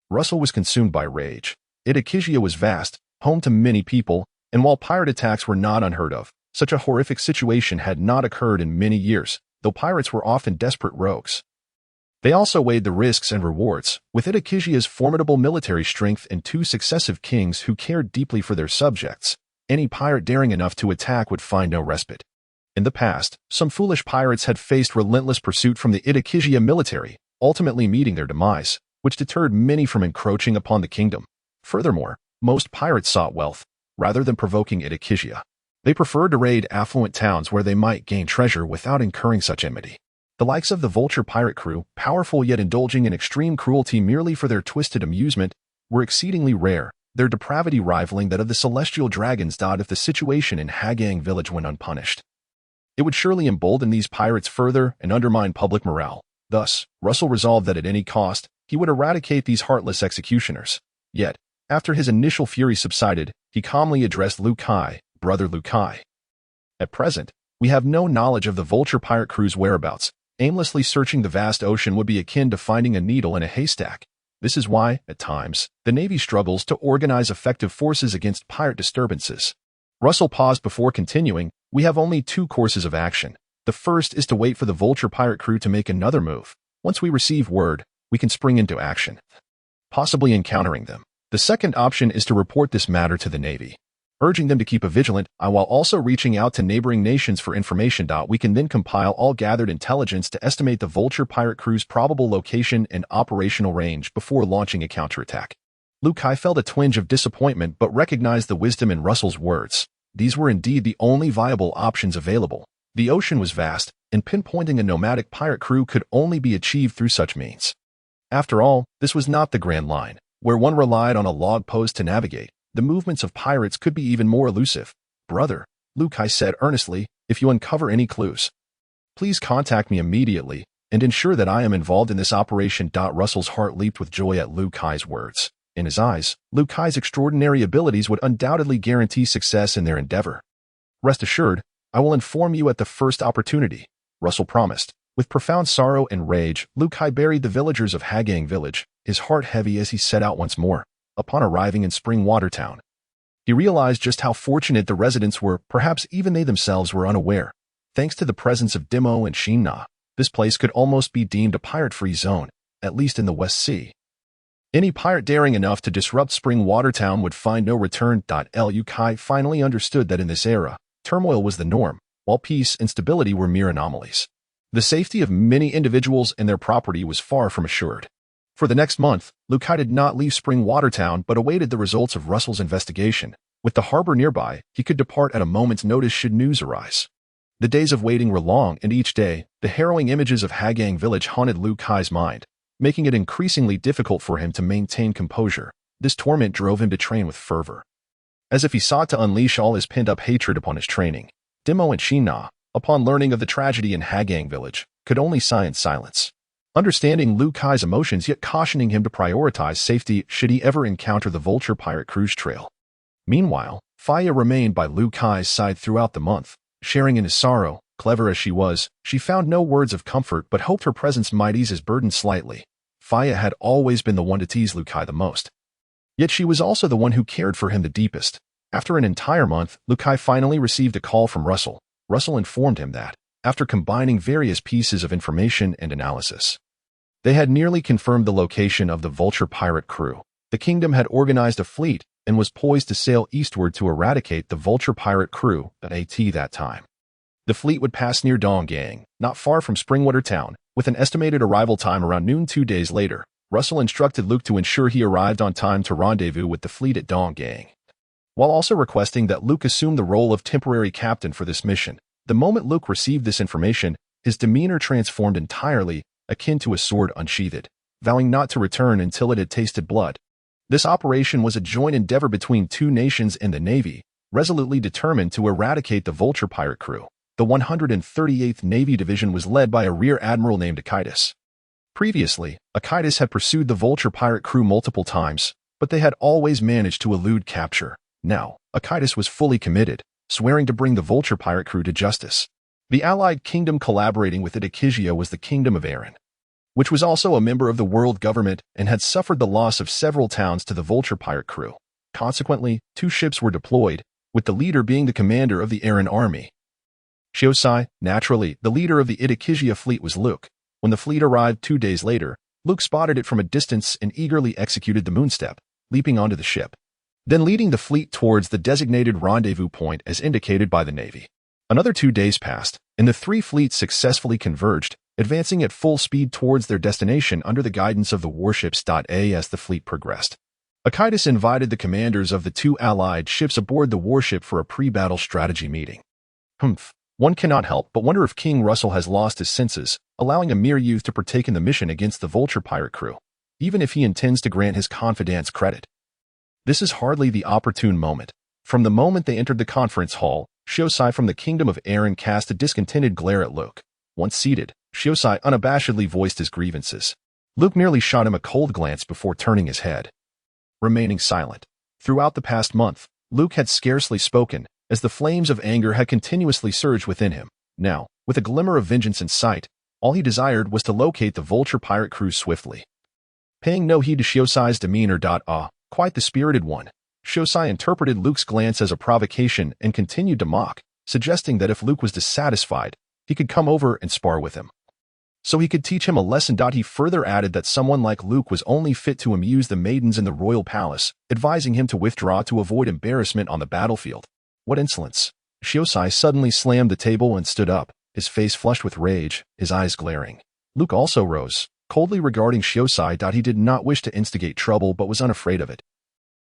Russell was consumed by rage. Itakizia was vast, home to many people, and while pirate attacks were not unheard of, such a horrific situation had not occurred in many years, though pirates were often desperate rogues. They also weighed the risks and rewards, with Itakizia's formidable military strength and 2 successive kings who cared deeply for their subjects. Any pirate daring enough to attack would find no respite. In the past, some foolish pirates had faced relentless pursuit from the Itakizia military, ultimately meeting their demise, which deterred many from encroaching upon the kingdom. Furthermore, most pirates sought wealth, rather than provoking Itakizia. They preferred to raid affluent towns where they might gain treasure without incurring such enmity. The likes of the Vulture pirate crew, powerful yet indulging in extreme cruelty merely for their twisted amusement, were exceedingly rare, their depravity rivaling that of the celestial dragons. If the situation in Hagang village went unpunished, it would surely embolden these pirates further and undermine public morale. Thus, Russell resolved that at any cost, he would eradicate these heartless executioners. Yet, after his initial fury subsided, he calmly addressed Lukai, "Brother Lukai. At present, we have no knowledge of the Vulture pirate crew's whereabouts. Aimlessly searching the vast ocean would be akin to finding a needle in a haystack. This is why, at times, the Navy struggles to organize effective forces against pirate disturbances." Russell paused before continuing, "We have only 2 courses of action. The first is to wait for the Vulture pirate crew to make another move. Once we receive word, we can spring into action, possibly encountering them. The second option is to report this matter to the Navy, urging them to keep a vigilant eye while also reaching out to neighboring nations for information. We can then compile all gathered intelligence to estimate the Vulture pirate crew's probable location and operational range before launching a counterattack." Lukai felt a twinge of disappointment but recognized the wisdom in Russell's words. These were indeed the only viable options available. The ocean was vast, and pinpointing a nomadic pirate crew could only be achieved through such means. After all, this was not the Grand Line, where one relied on a log post to navigate. The movements of pirates could be even more elusive. "Brother," Lukai said earnestly, "if you uncover any clues, please contact me immediately and ensure that I am involved in this operation." Russell's heart leaped with joy at Lukai's words. In his eyes, Lukai's extraordinary abilities would undoubtedly guarantee success in their endeavor. "Rest assured, I will inform you at the first opportunity," Russell promised. With profound sorrow and rage, Lukai buried the villagers of Hagang village, his heart heavy as he set out once more. Upon arriving in Springwater Town, he realized just how fortunate the residents were. Perhaps even they themselves were unaware. Thanks to the presence of Dimo and Shinna, this place could almost be deemed a pirate-free zone, at least in the West Sea. Any pirate daring enough to disrupt Springwater Town would find no return. Lukai finally understood that in this era, turmoil was the norm, while peace and stability were mere anomalies. The safety of many individuals and their property was far from assured. For the next month, Lukai did not leave Springwater Town but awaited the results of Russell's investigation. With the harbor nearby, he could depart at a moment's notice should news arise. The days of waiting were long, and each day, the harrowing images of Hagang village haunted Lukai's mind, making it increasingly difficult for him to maintain composure. This torment drove him to train with fervor, as if he sought to unleash all his pent-up hatred upon his training. Dimo and Shinna, upon learning of the tragedy in Hagang village, could only sigh in silence. understanding Luke Kai's emotions yet cautioning him to prioritize safety should he ever encounter the Vulture pirate cruise trail. Meanwhile, Faya remained by Luke Kai's side throughout the month, sharing in his sorrow. Clever as she was, she found no words of comfort but hoped her presence might ease his burden slightly. Faya had always been the one to tease Luke Kai the most. Yet she was also the one who cared for him the deepest. After an entire month, Luke Kai finally received a call from Russell. Russell informed him that, after combining various pieces of information and analysis, they had nearly confirmed the location of the Vulture pirate crew. The kingdom had organized a fleet and was poised to sail eastward to eradicate the Vulture pirate crew at that time. The fleet would pass near Donggang, not far from Springwater Town, with an estimated arrival time around noon 2 days later. Russell instructed Luke to ensure he arrived on time to rendezvous with the fleet at Donggang, while also requesting that Luke assume the role of temporary captain for this mission. The moment Luke received this information, his demeanor transformed entirely, akin to a sword unsheathed, vowing not to return until it had tasted blood. This operation was a joint endeavor between two nations and the Navy, resolutely determined to eradicate the Vulture pirate crew. The 138th Navy Division was led by a rear admiral named Akitis. Previously, Akitis had pursued the Vulture pirate crew multiple times, but they had always managed to elude capture. Now, Akitis was fully committed, swearing to bring the Vulture pirate crew to justice. The allied kingdom collaborating with Idikizia was the Kingdom of Aaron, which was also a member of the world government and had suffered the loss of several towns to the Vulture pirate crew. Consequently, 2 ships were deployed, with the leader being the commander of the Aaron army. Shiosai, naturally, the leader of the Idikizia fleet was Luke. When the fleet arrived 2 days later, Luke spotted it from a distance and eagerly executed the moonstep, leaping onto the ship, then leading the fleet towards the designated rendezvous point as indicated by the Navy. Another 2 days passed, and the 3 fleets successfully converged, advancing at full speed towards their destination under the guidance of the warships. As the fleet progressed, Akitis invited the commanders of the 2 allied ships aboard the warship for a pre-battle strategy meeting. One cannot help but wonder if King Russell has lost his senses, allowing a mere youth to partake in the mission against the Vulture pirate crew, even if he intends to grant his confidants credit. This is hardly the opportune moment. From the moment they entered the conference hall, Shiosai from the Kingdom of Aaron cast a discontented glare at Luke. Once seated, Shiosai unabashedly voiced his grievances. Luke merely shot him a cold glance before turning his head, remaining silent. Throughout the past month, Luke had scarcely spoken, as the flames of anger had continuously surged within him. Now, with a glimmer of vengeance in sight, all he desired was to locate the Vulture pirate crew swiftly. Paying no heed to Shiosai's demeanor. Quite the spirited one, Shiosai interpreted Luke's glance as a provocation and continued to mock, suggesting that if Luke was dissatisfied, he could come over and spar with him, so he could teach him a lesson. He further added that someone like Luke was only fit to amuse the maidens in the royal palace, advising him to withdraw to avoid embarrassment on the battlefield. What insolence! Shiosai suddenly slammed the table and stood up, his face flushed with rage, his eyes glaring. Luke also rose, coldly regarding Shiosai. He did not wish to instigate trouble but was unafraid of it,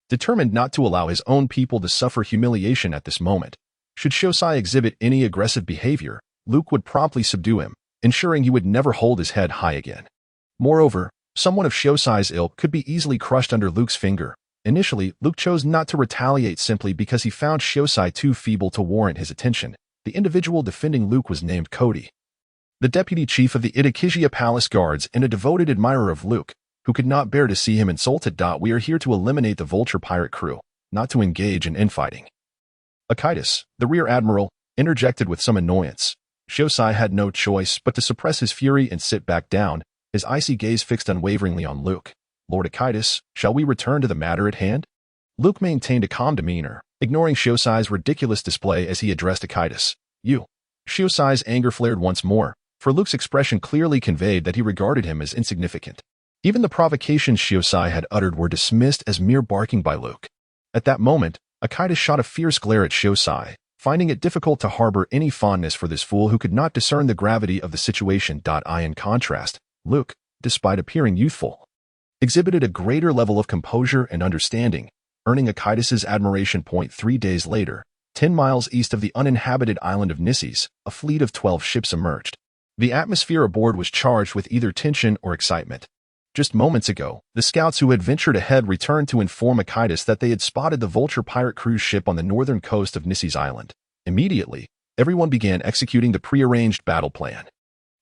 determined not to allow his own people to suffer humiliation at this moment. Should Shiosai exhibit any aggressive behavior, Luke would promptly subdue him, ensuring he would never hold his head high again. Moreover, someone of Shiosai's ilk could be easily crushed under Luke's finger. Initially, Luke chose not to retaliate simply because he found Shiosai too feeble to warrant his attention. The individual defending Luke was named Cody, the deputy chief of the Idikizia Palace Guards and a devoted admirer of Luke, who could not bear to see him insulted. We are here to eliminate the Vulture pirate crew, not to engage in infighting. Akitis, the rear admiral, interjected with some annoyance. Shiosai had no choice but to suppress his fury and sit back down, his icy gaze fixed unwaveringly on Luke. Lord Akitis, shall we return to the matter at hand? Luke maintained a calm demeanor, ignoring Shiosai's ridiculous display as he addressed Akitis. You. Shiosai's anger flared once more, for Luke's expression clearly conveyed that he regarded him as insignificant. Even the provocations Shiosai had uttered were dismissed as mere barking by Luke. At that moment, Akitis shot a fierce glare at Shiosai, finding it difficult to harbor any fondness for this fool who could not discern the gravity of the situation. In contrast, Luke, despite appearing youthful, exhibited a greater level of composure and understanding, earning Akitis' admiration. 3 days later, 10 miles east of the uninhabited island of Nisses, a fleet of 12 ships emerged. The atmosphere aboard was charged with either tension or excitement. Just moments ago, the scouts who had ventured ahead returned to inform Akitis that they had spotted the Vulture pirate cruise ship on the northern coast of Nisses Island. Immediately, everyone began executing the prearranged battle plan.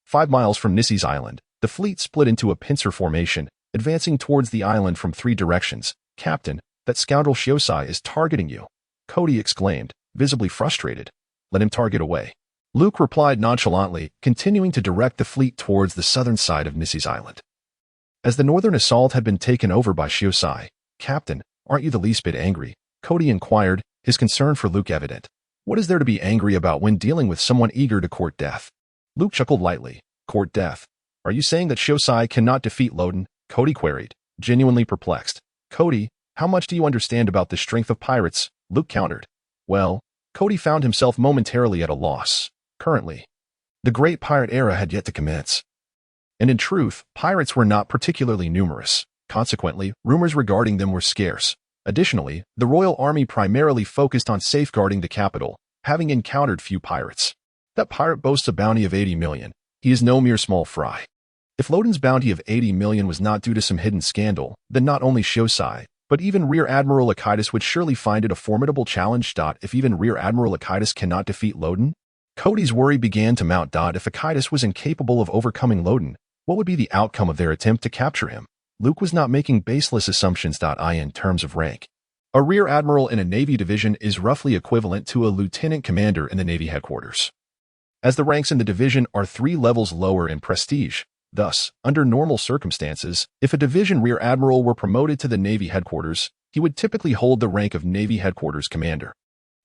5 miles from Nisses Island, The fleet split into a pincer formation, advancing towards the island from 3 directions. "Captain, that scoundrel Shiosai is targeting you," Cody exclaimed, visibly frustrated. "Let him target away." Luke replied nonchalantly, continuing to direct the fleet towards the southern side of Nissy's island. As the northern assault had been taken over by Shiosai, "Captain, aren't you the least bit angry?" Cody inquired, his concern for Luke evident. "What is there to be angry about when dealing with someone eager to court death?" Luke chuckled lightly. "Court death? Are you saying that Shiosai cannot defeat Loden?" Cody queried, genuinely perplexed. "Cody, how much do you understand about the strength of pirates?" Luke countered. Well, Cody found himself momentarily at a loss. Currently, the Great Pirate Era had yet to commence. And in truth, pirates were not particularly numerous. Consequently, rumors regarding them were scarce. Additionally, the Royal Army primarily focused on safeguarding the capital, having encountered few pirates. That pirate boasts a bounty of 80 million. He is no mere small fry. If Loden's bounty of 80 million was not due to some hidden scandal, then not only Shiosai, but even Rear Admiral Akitis would surely find it a formidable challenge. If even Rear Admiral Akitis cannot defeat Loden? Cody's worry began to mount. If Akitis was incapable of overcoming Loden, what would be the outcome of their attempt to capture him? Luke was not making baseless assumptions. In terms of rank, a Rear Admiral in a Navy division is roughly equivalent to a Lieutenant Commander in the Navy headquarters, as the ranks in the division are 3 levels lower in prestige. Thus, under normal circumstances, if a division Rear Admiral were promoted to the Navy headquarters, he would typically hold the rank of Navy headquarters commander.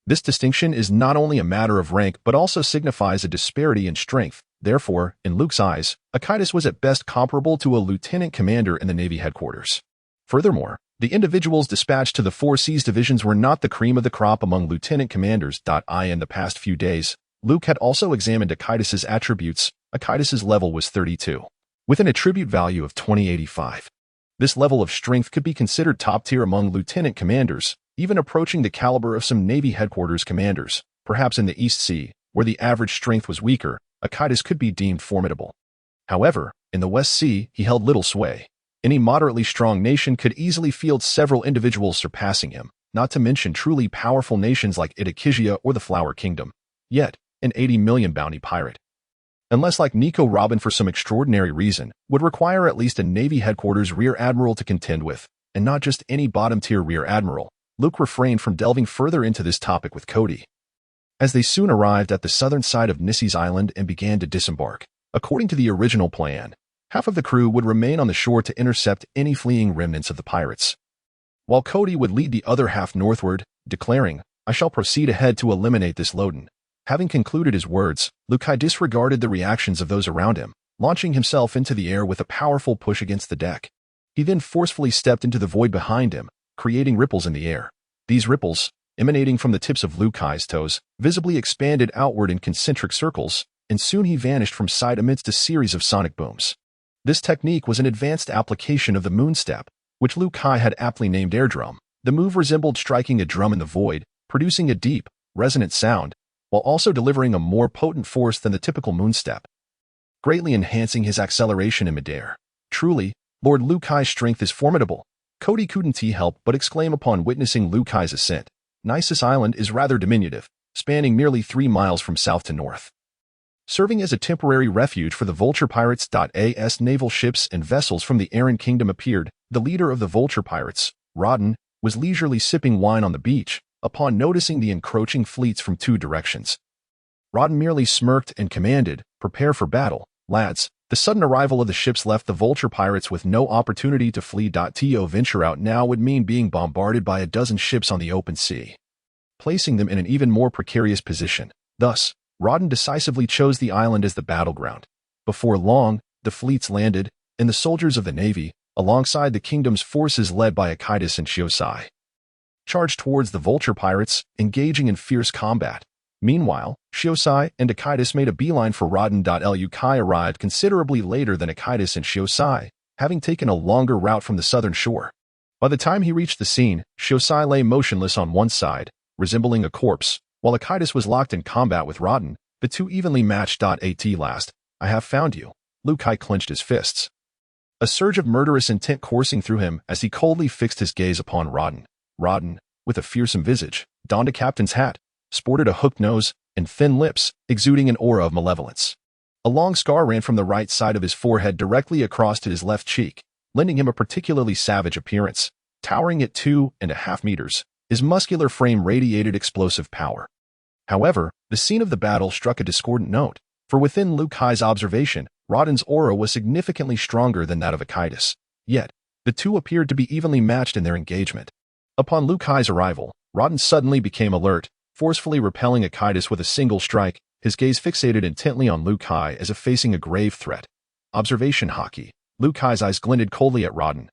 This distinction is not only a matter of rank but also signifies a disparity in strength. Therefore, in Luke's eyes, Akitis was at best comparable to a lieutenant commander in the Navy headquarters. Furthermore, the individuals dispatched to the 4 Seas divisions were not the cream of the crop among lieutenant commanders. In the past few days, Luke had also examined Akitis's attributes. Akitis's level was 32, with an attribute value of 2085. This level of strength could be considered top tier among lieutenant commanders, even approaching the caliber of some Navy headquarters commanders. Perhaps in the East Sea, where the average strength was weaker, Akitis could be deemed formidable. However, in the West Sea, he held little sway. Any moderately strong nation could easily field several individuals surpassing him, not to mention truly powerful nations like Idakizia or the Flower Kingdom. Yet, an 80 million bounty pirate, unless like Nico Robin for some extraordinary reason, would require at least a Navy headquarters Rear Admiral to contend with, and not just any bottom-tier Rear Admiral. Luke refrained from delving further into this topic with Cody, as they soon arrived at the southern side of Nissy's island and began to disembark. According to the original plan, half of the crew would remain on the shore to intercept any fleeing remnants of the pirates, while Cody would lead the other half northward, declaring, "I shall proceed ahead to eliminate this Loden." Having concluded his words, Luke disregarded the reactions of those around him, launching himself into the air with a powerful push against the deck. He then forcefully stepped into the void behind him, creating ripples in the air. These ripples, emanating from the tips of Luke's toes, visibly expanded outward in concentric circles, and soon he vanished from sight amidst a series of sonic booms. This technique was an advanced application of the moonstep, which Luke had aptly named air drum. The move resembled striking a drum in the void, producing a deep, resonant sound, while also delivering a more potent force than the typical moonstep, greatly enhancing his acceleration in midair. Truly, Lord Luke's strength is formidable. Cody couldn't help but exclaim upon witnessing Luke's ascent. Nissus Island is rather diminutive, spanning nearly 3 miles from south to north, serving as a temporary refuge for the Vulture Pirates. As naval ships and vessels from the Aran Kingdom appeared, the leader of the Vulture Pirates, Rodden, was leisurely sipping wine on the beach, upon noticing the encroaching fleets from 2 directions. Rodden merely smirked and commanded, "Prepare for battle, lads." The sudden arrival of the ships left the Vulture Pirates with no opportunity to flee. To venture out now would mean being bombarded by a dozen ships on the open sea, placing them in an even more precarious position. Thus, Rodden decisively chose the island as the battleground. Before long, the fleets landed, and the soldiers of the Navy, alongside the kingdom's forces led by Akitis and Shiosai, charged towards the Vulture Pirates, engaging in fierce combat. Meanwhile, Shiosai and Akitis made a beeline for Rodden. Luke arrived considerably later than Akitis and Shiosai, having taken a longer route from the southern shore. By the time he reached the scene, Shiosai lay motionless on one side, resembling a corpse, while Akitis was locked in combat with Rodden, the 2 evenly matched. At last, "I have found you." Luke clenched his fists, a surge of murderous intent coursing through him as he coldly fixed his gaze upon Rodden. Rodden, with a fearsome visage, donned a captain's hat, sported a hooked nose, and thin lips, exuding an aura of malevolence. A long scar ran from the right side of his forehead directly across to his left cheek, lending him a particularly savage appearance. Towering at 2.5 meters, his muscular frame radiated explosive power. However, the scene of the battle struck a discordant note, for within Liu Kai's observation, Raden's aura was significantly stronger than that of Akitis. Yet, the two appeared to be evenly matched in their engagement. Upon Liu Kai's arrival, Raden suddenly became alert, forcefully repelling Akitis with a single strike, his gaze fixated intently on Liu Kai as if facing a grave threat. Observation Haki. Liu Kai's eyes glinted coldly at Raden.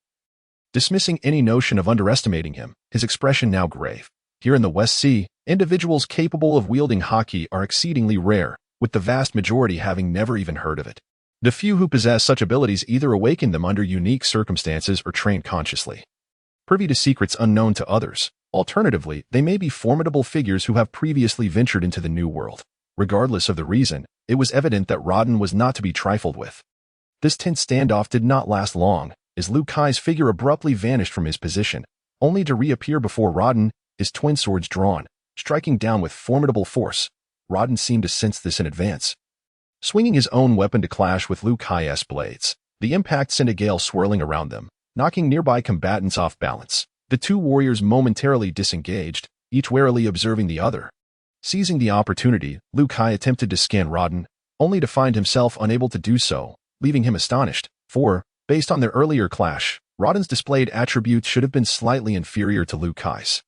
Dismissing any notion of underestimating him, his expression now grave. Here in the West Sea, individuals capable of wielding Haki are exceedingly rare, with the vast majority having never even heard of it. The few who possess such abilities either awaken them under unique circumstances or train consciously, privy to secrets unknown to others. Alternatively, they may be formidable figures who have previously ventured into the New World. Regardless of the reason, it was evident that Raden was not to be trifled with. This tense standoff did not last long, as Liu Kai's figure abruptly vanished from his position, only to reappear before Raden, his twin swords drawn, striking down with formidable force. Raden seemed to sense this in advance. Swinging his own weapon to clash with Liu Kai's blades, the impact sent a gale swirling around them, knocking nearby combatants off balance. The two warriors momentarily disengaged, each warily observing the other. Seizing the opportunity, Liu Kai attempted to scan Raden, only to find himself unable to do so, leaving him astonished, for, based on their earlier clash, Raden's displayed attributes should have been slightly inferior to Liu Kai's.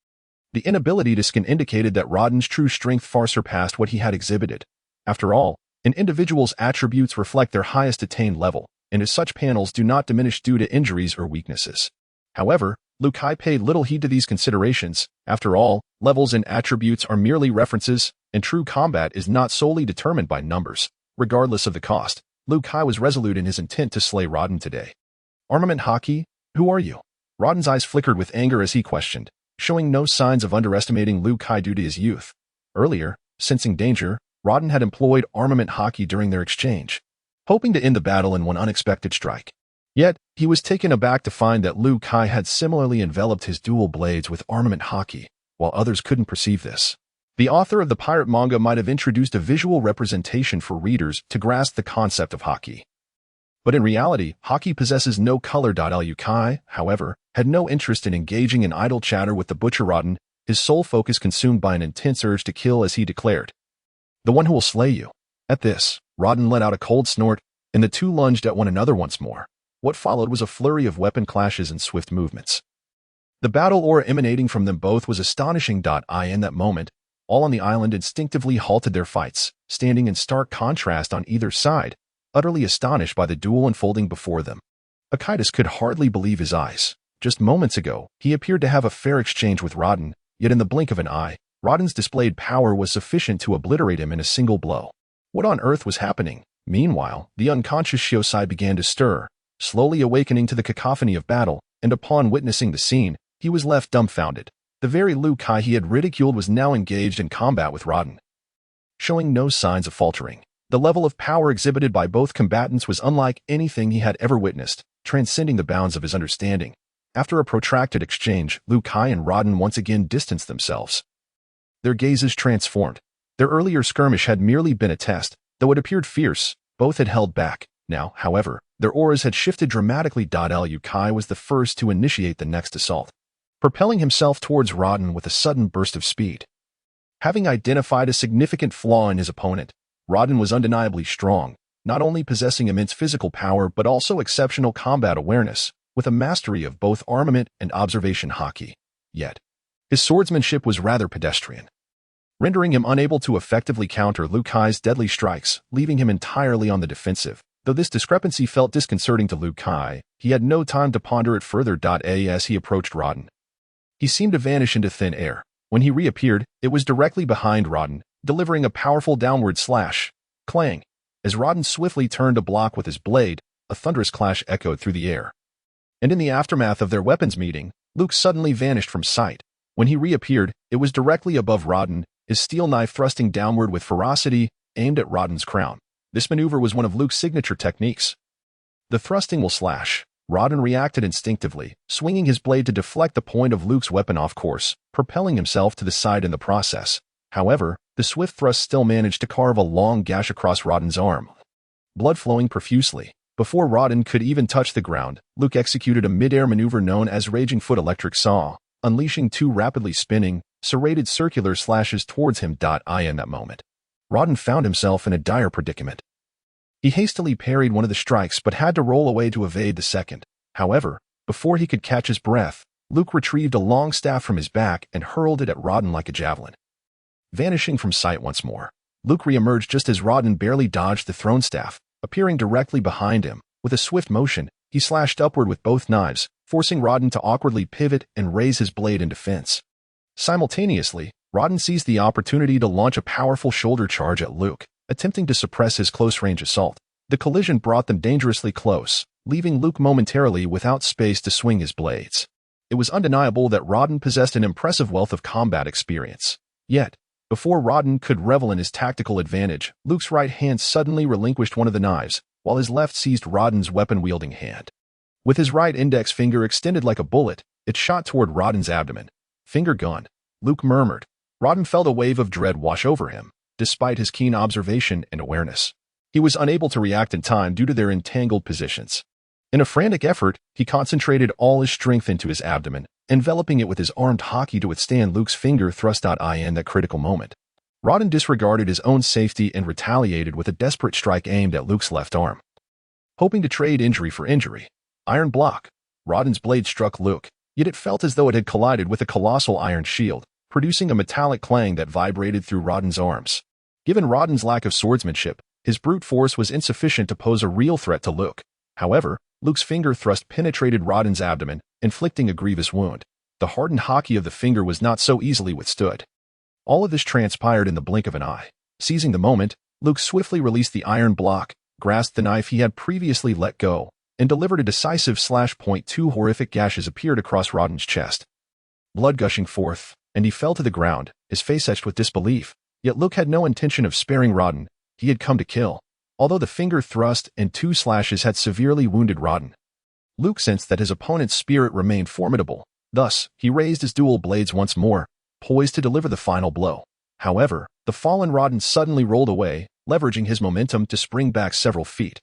The inability to scan indicated that Raden's true strength far surpassed what he had exhibited. After all, an individual's attributes reflect their highest attained level, and as such panels do not diminish due to injuries or weaknesses. However, Liu Kai paid little heed to these considerations. After all, levels and attributes are merely references, and true combat is not solely determined by numbers. Regardless of the cost, Liu Kai was resolute in his intent to slay Raden today. Armament Haki, who are you? Raden's eyes flickered with anger as he questioned, showing no signs of underestimating Liu Kai due to his youth. Earlier, sensing danger, Raden had employed armament Haki during their exchange, hoping to end the battle in one unexpected strike. Yet, he was taken aback to find that Liu Kai had similarly enveloped his dual blades with armament Haki, while others couldn't perceive this. The author of the pirate manga might have introduced a visual representation for readers to grasp the concept of Haki. But in reality, Haki possesses no color. Liu Kai, however, had no interest in engaging in idle chatter with the butcher Raden, his sole focus consumed by an intense urge to kill as he declared, "The one who will slay you." At this, Raden let out a cold snort, and the two lunged at one another once more. What followed was a flurry of weapon clashes and swift movements. The battle aura emanating from them both was astonishing. In that moment, all on the island instinctively halted their fights, standing in stark contrast on either side, utterly astonished by the duel unfolding before them. Akitis could hardly believe his eyes. Just moments ago, he appeared to have a fair exchange with Raden, yet in the blink of an eye, Raden's displayed power was sufficient to obliterate him in a single blow. What on earth was happening? Meanwhile, the unconscious Shiosai began to stir, slowly awakening to the cacophony of battle, and upon witnessing the scene, he was left dumbfounded. The very Liu Kai he had ridiculed was now engaged in combat with Raden, showing no signs of faltering. The level of power exhibited by both combatants was unlike anything he had ever witnessed, transcending the bounds of his understanding. After a protracted exchange, Liu Kai and Raden once again distanced themselves. Their gazes transformed. Their earlier skirmish had merely been a test, though it appeared fierce. Both had held back. Now, however, their auras had shifted dramatically. Liu Kai was the first to initiate the next assault, propelling himself towards Raden with a sudden burst of speed. Having identified a significant flaw in his opponent, Raden was undeniably strong, not only possessing immense physical power but also exceptional combat awareness, with a mastery of both armament and observation Haki. Yet, his swordsmanship was rather pedestrian, rendering him unable to effectively counter Liu Kai's deadly strikes, leaving him entirely on the defensive. Though this discrepancy felt disconcerting to Liu Kai, he had no time to ponder it further. As he approached Raden, he seemed to vanish into thin air. When he reappeared, it was directly behind Raden, delivering a powerful downward slash. Clang! As Raden swiftly turned to block with his blade, a thunderous clash echoed through the air. And in the aftermath of their weapons meeting, Luke suddenly vanished from sight. When he reappeared, it was directly above Raden, his steel knife thrusting downward with ferocity, aimed at Raden's crown. This maneuver was one of Luke's signature techniques. The thrusting will slash. Raden reacted instinctively, swinging his blade to deflect the point of Luke's weapon off course, propelling himself to the side in the process. However, the swift thrust still managed to carve a long gash across Raden's arm. blood flowing profusely. Before Rodden could even touch the ground, Luke executed a mid-air maneuver known as Raging Foot Electric Saw, unleashing two rapidly spinning, serrated circular slashes towards him. In that moment, Rodden found himself in a dire predicament. He hastily parried one of the strikes but had to roll away to evade the second. However, before he could catch his breath, Luke retrieved a long staff from his back and hurled it at Rodden like a javelin. Vanishing from sight once more, Luke reemerged just as Rodden barely dodged the thrown staff, appearing directly behind him. With a swift motion, he slashed upward with both knives, forcing Rodden to awkwardly pivot and raise his blade in defense. Simultaneously, Rodden seized the opportunity to launch a powerful shoulder charge at Luke, attempting to suppress his close-range assault. The collision brought them dangerously close, leaving Luke momentarily without space to swing his blades. It was undeniable that Rodden possessed an impressive wealth of combat experience. Yet, before Rodden could revel in his tactical advantage, Luke's right hand suddenly relinquished one of the knives, while his left seized Rodden's weapon-wielding hand. With his right index finger extended like a bullet, it shot toward Rodden's abdomen. Finger gone, Luke murmured. Rodden felt a wave of dread wash over him, despite his keen observation and awareness. He was unable to react in time due to their entangled positions. In a frantic effort, he concentrated all his strength into his abdomen, enveloping it with his armed hockey to withstand Luke's finger thrust. In that critical moment, Rodden disregarded his own safety and retaliated with a desperate strike aimed at Luke's left arm. Hoping to trade injury for injury, iron block, Rodden's blade struck Luke, yet it felt as though it had collided with a colossal iron shield, producing a metallic clang that vibrated through Rodden's arms. Given Rodden's lack of swordsmanship, his brute force was insufficient to pose a real threat to Luke. However, Luke's finger thrust penetrated Rodden's abdomen, inflicting a grievous wound. The hardened hockey of the finger was not so easily withstood. All of this transpired in the blink of an eye. Seizing the moment, Luke swiftly released the iron block, grasped the knife he had previously let go, and delivered a decisive slash. Two horrific gashes appeared across Rodden's chest. Blood gushing forth, and he fell to the ground, his face etched with disbelief. Yet Luke had no intention of sparing Rodden. He had come to kill. Although the finger thrust and two slashes had severely wounded Rodden, Luke sensed that his opponent's spirit remained formidable. Thus, he raised his dual blades once more, poised to deliver the final blow. However, the fallen Rodden suddenly rolled away, leveraging his momentum to spring back several feet.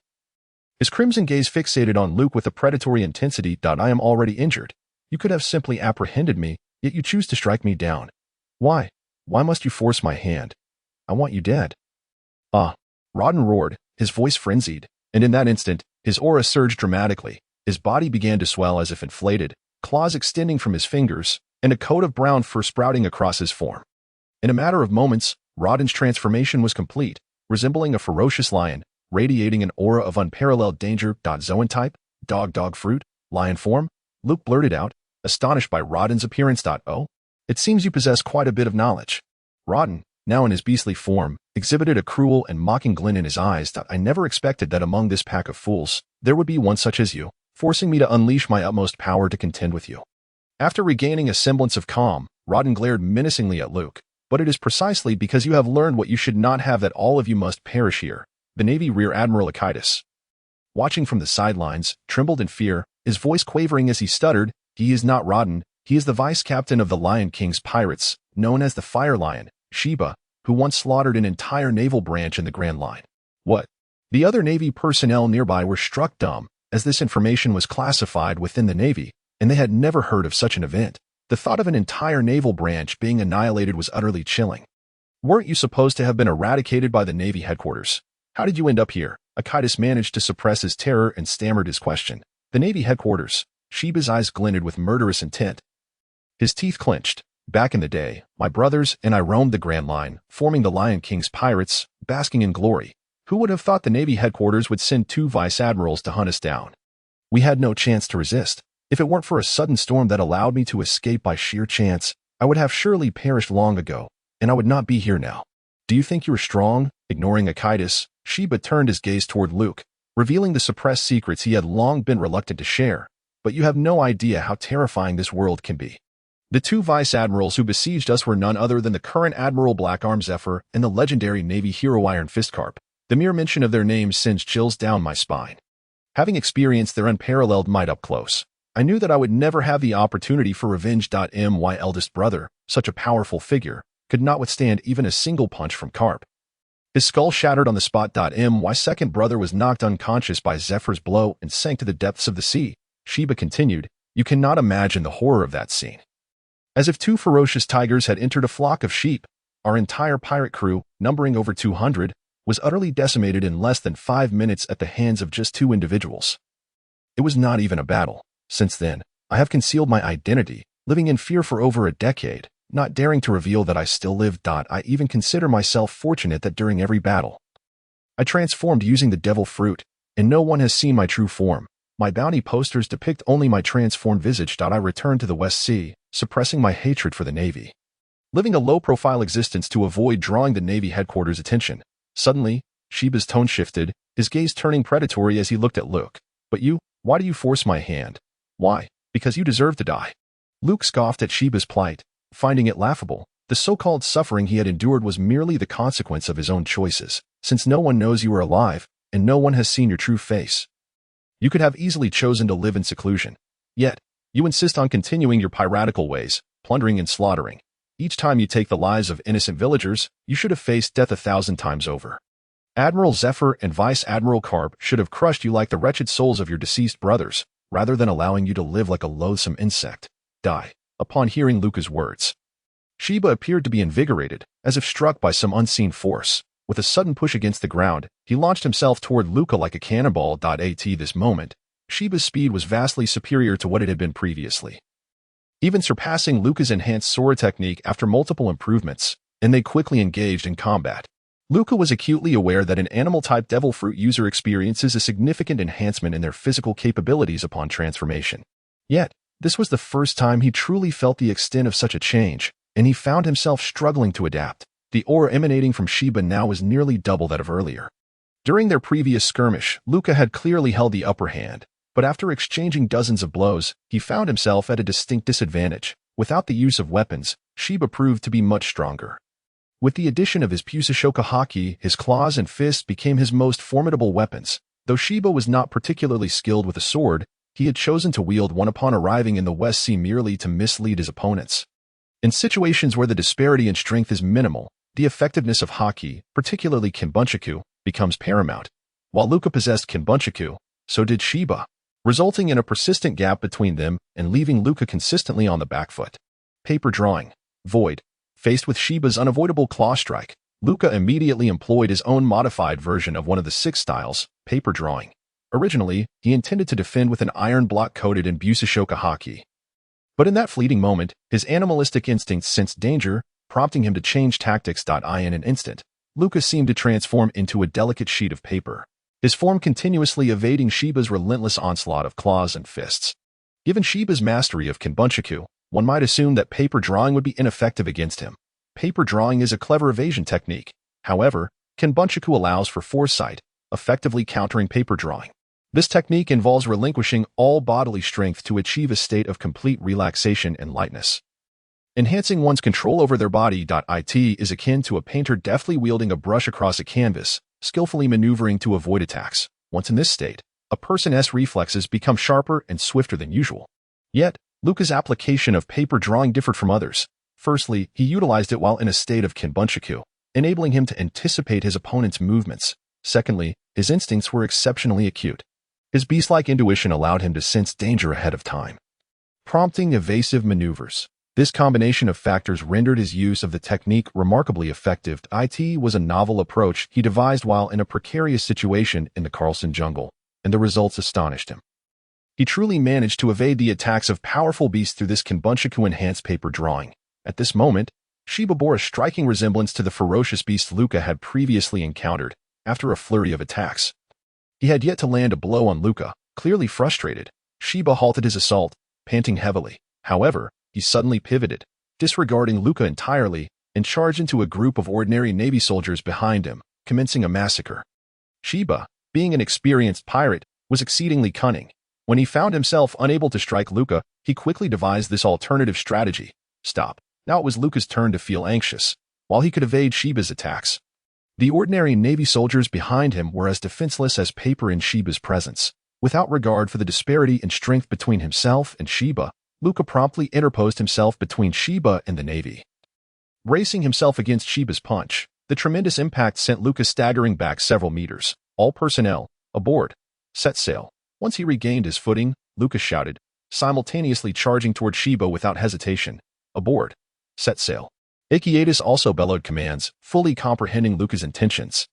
His crimson gaze fixated on Luke with a predatory intensity. I am already injured. You could have simply apprehended me, yet you choose to strike me down. Why? Why must you force my hand? I want you dead. Ah! Rodden roared, his voice frenzied, and in that instant, his aura surged dramatically. His body began to swell as if inflated, claws extending from his fingers, and a coat of brown fur sprouting across his form. In a matter of moments, Rodden's transformation was complete, resembling a ferocious lion, radiating an aura of unparalleled danger. Zoan type, dog fruit, lion form, Luke blurted out, astonished by Rodden's appearance. Oh, it seems you possess quite a bit of knowledge. Rodden, now in his beastly form, exhibited a cruel and mocking glint in his eyes. I never expected that among this pack of fools, there would be one such as you, forcing me to unleash my utmost power to contend with you. After regaining a semblance of calm, Rodden glared menacingly at Luke. But it is precisely because you have learned what you should not have that all of you must perish here. The Navy Rear Admiral watching from the sidelines, trembled in fear, his voice quavering as he stuttered, he is not Rodden, he is the vice captain of the Lion King's pirates, known as the Fire Lion, Sheba, who once slaughtered an entire naval branch in the Grand Line. What? The other Navy personnel nearby were struck dumb, as this information was classified within the Navy, and they had never heard of such an event. The thought of an entire naval branch being annihilated was utterly chilling. Weren't you supposed to have been eradicated by the Navy headquarters? How did you end up here? Akitis managed to suppress his terror and stammered his question. The Navy headquarters. Sheba's eyes glinted with murderous intent. His teeth clenched. Back in the day, my brothers and I roamed the Grand Line, forming the Lion King's pirates, basking in glory. Who would have thought the Navy headquarters would send 2 vice admirals to hunt us down? We had no chance to resist. If it weren't for a sudden storm that allowed me to escape by sheer chance, I would have surely perished long ago, and I would not be here now. Do you think you are strong? Ignoring Akitis, Sheba turned his gaze toward Luke, revealing the suppressed secrets he had long been reluctant to share. But you have no idea how terrifying this world can be. The 2 vice admirals who besieged us were none other than the current Admiral Blackarm Zephyr and the legendary Navy hero Iron Fistcarp. The mere mention of their names sends chills down my spine. Having experienced their unparalleled might up close, I knew that I would never have the opportunity for revenge. My eldest brother, such a powerful figure, could not withstand even a single punch from Carp. His skull shattered on the spot. My second brother was knocked unconscious by Zephyr's blow and sank to the depths of the sea. Shiba continued, "You cannot imagine the horror of that scene. As if two ferocious tigers had entered a flock of sheep, our entire pirate crew, numbering over 200, was utterly decimated in less than 5 minutes at the hands of just 2 individuals. It was not even a battle. Since then, I have concealed my identity, living in fear for over a decade, not daring to reveal that I still live. I even consider myself fortunate that during every battle, I transformed using the devil fruit, and no one has seen my true form. My bounty posters depict only my transformed visage. I returned to the West Sea, suppressing my hatred for the Navy, living a low-profile existence to avoid drawing the Navy headquarters' attention. Suddenly, Shiba's tone shifted, his gaze turning predatory as he looked at Luke. "But you, why do you force my hand?" "Why? Because you deserve to die." Luke scoffed at Shiba's plight, finding it laughable. The so-called suffering he had endured was merely the consequence of his own choices, since no one knows you are alive, and no one has seen your true face. You could have easily chosen to live in seclusion. Yet, you insist on continuing your piratical ways, plundering and slaughtering. Each time you take the lives of innocent villagers, you should have faced death 1,000 times over. Admiral Zephyr and Vice Admiral Carp should have crushed you like the wretched souls of your deceased brothers, rather than allowing you to live like a loathsome insect. Die. Upon hearing Luca's words, Shiba appeared to be invigorated, as if struck by some unseen force. With a sudden push against the ground, he launched himself toward Luca like a cannonball. At this moment, Shiba's speed was vastly superior to what it had been previously, even surpassing Luca's enhanced sword technique after multiple improvements, and they quickly engaged in combat. Luca was acutely aware that an animal-type devil fruit user experiences a significant enhancement in their physical capabilities upon transformation. Yet, this was the first time he truly felt the extent of such a change, and he found himself struggling to adapt. The aura emanating from Shiba now was nearly double that of earlier. During their previous skirmish, Luca had clearly held the upper hand, but after exchanging dozens of blows, he found himself at a distinct disadvantage. Without the use of weapons, Shiba proved to be much stronger. With the addition of his Pusashoka Haki, his claws and fists became his most formidable weapons. Though Shiba was not particularly skilled with a sword, he had chosen to wield one upon arriving in the West Sea merely to mislead his opponents. In situations where the disparity in strength is minimal, the effectiveness of Haki, particularly Kinbunchaku, becomes paramount. While Luca possessed Kinbunchaku, so did Shiba, resulting in a persistent gap between them and leaving Luca consistently on the back foot. Paper drawing. Void. Faced with Shiba's unavoidable claw strike, Luca immediately employed his own modified version of one of the 6 styles, paper drawing. Originally, he intended to defend with an iron block coated in Pusashoka Haki. But in that fleeting moment, his animalistic instincts sensed danger, prompting him to change tactics. In an instant, Luca seemed to transform into a delicate sheet of paper, his form continuously evading Shiba's relentless onslaught of claws and fists. Given Shiba's mastery of Kinbunchaku, one might assume that paper drawing would be ineffective against him. Paper drawing is a clever evasion technique. However, Kinbunchaku allows for foresight, effectively countering paper drawing. This technique involves relinquishing all bodily strength to achieve a state of complete relaxation and lightness. Enhancing one's control over their body. It is akin to a painter deftly wielding a brush across a canvas, skillfully maneuvering to avoid attacks. Once in this state, a person's reflexes become sharper and swifter than usual. Yet, Luca's application of paper drawing differed from others. Firstly, he utilized it while in a state of Kinbunchaku, enabling him to anticipate his opponent's movements. Secondly, his instincts were exceptionally acute. His beast-like intuition allowed him to sense danger ahead of time, prompting evasive maneuvers. This combination of factors rendered his use of the technique remarkably effective. It was a novel approach he devised while in a precarious situation in the Carlson jungle, and the results astonished him. He truly managed to evade the attacks of powerful beasts through this Kinbunchaku-enhanced paper drawing. At this moment, Shiba bore a striking resemblance to the ferocious beast Luca had previously encountered. After a flurry of attacks, he had yet to land a blow on Luca. Clearly frustrated, Shiba halted his assault, panting heavily. However, he suddenly pivoted, disregarding Luca entirely, and charged into a group of ordinary Navy soldiers behind him, commencing a massacre. Shiba, being an experienced pirate, was exceedingly cunning. When he found himself unable to strike Luca, he quickly devised this alternative strategy. Stop. Now it was Luca's turn to feel anxious, while he could evade Shiba's attacks. The ordinary Navy soldiers behind him were as defenseless as paper in Shiba's presence. Without regard for the disparity in strength between himself and Shiba, Luca promptly interposed himself between Shiba and the Navy. Bracing himself against Shiba's punch, The tremendous impact sent Luca staggering back several meters. All personnel, aboard. Set sail. Once he regained his footing, Luca shouted, simultaneously charging toward Sheba without hesitation. Aboard. Set sail. Ikiatis also bellowed commands, fully comprehending Luca's intentions.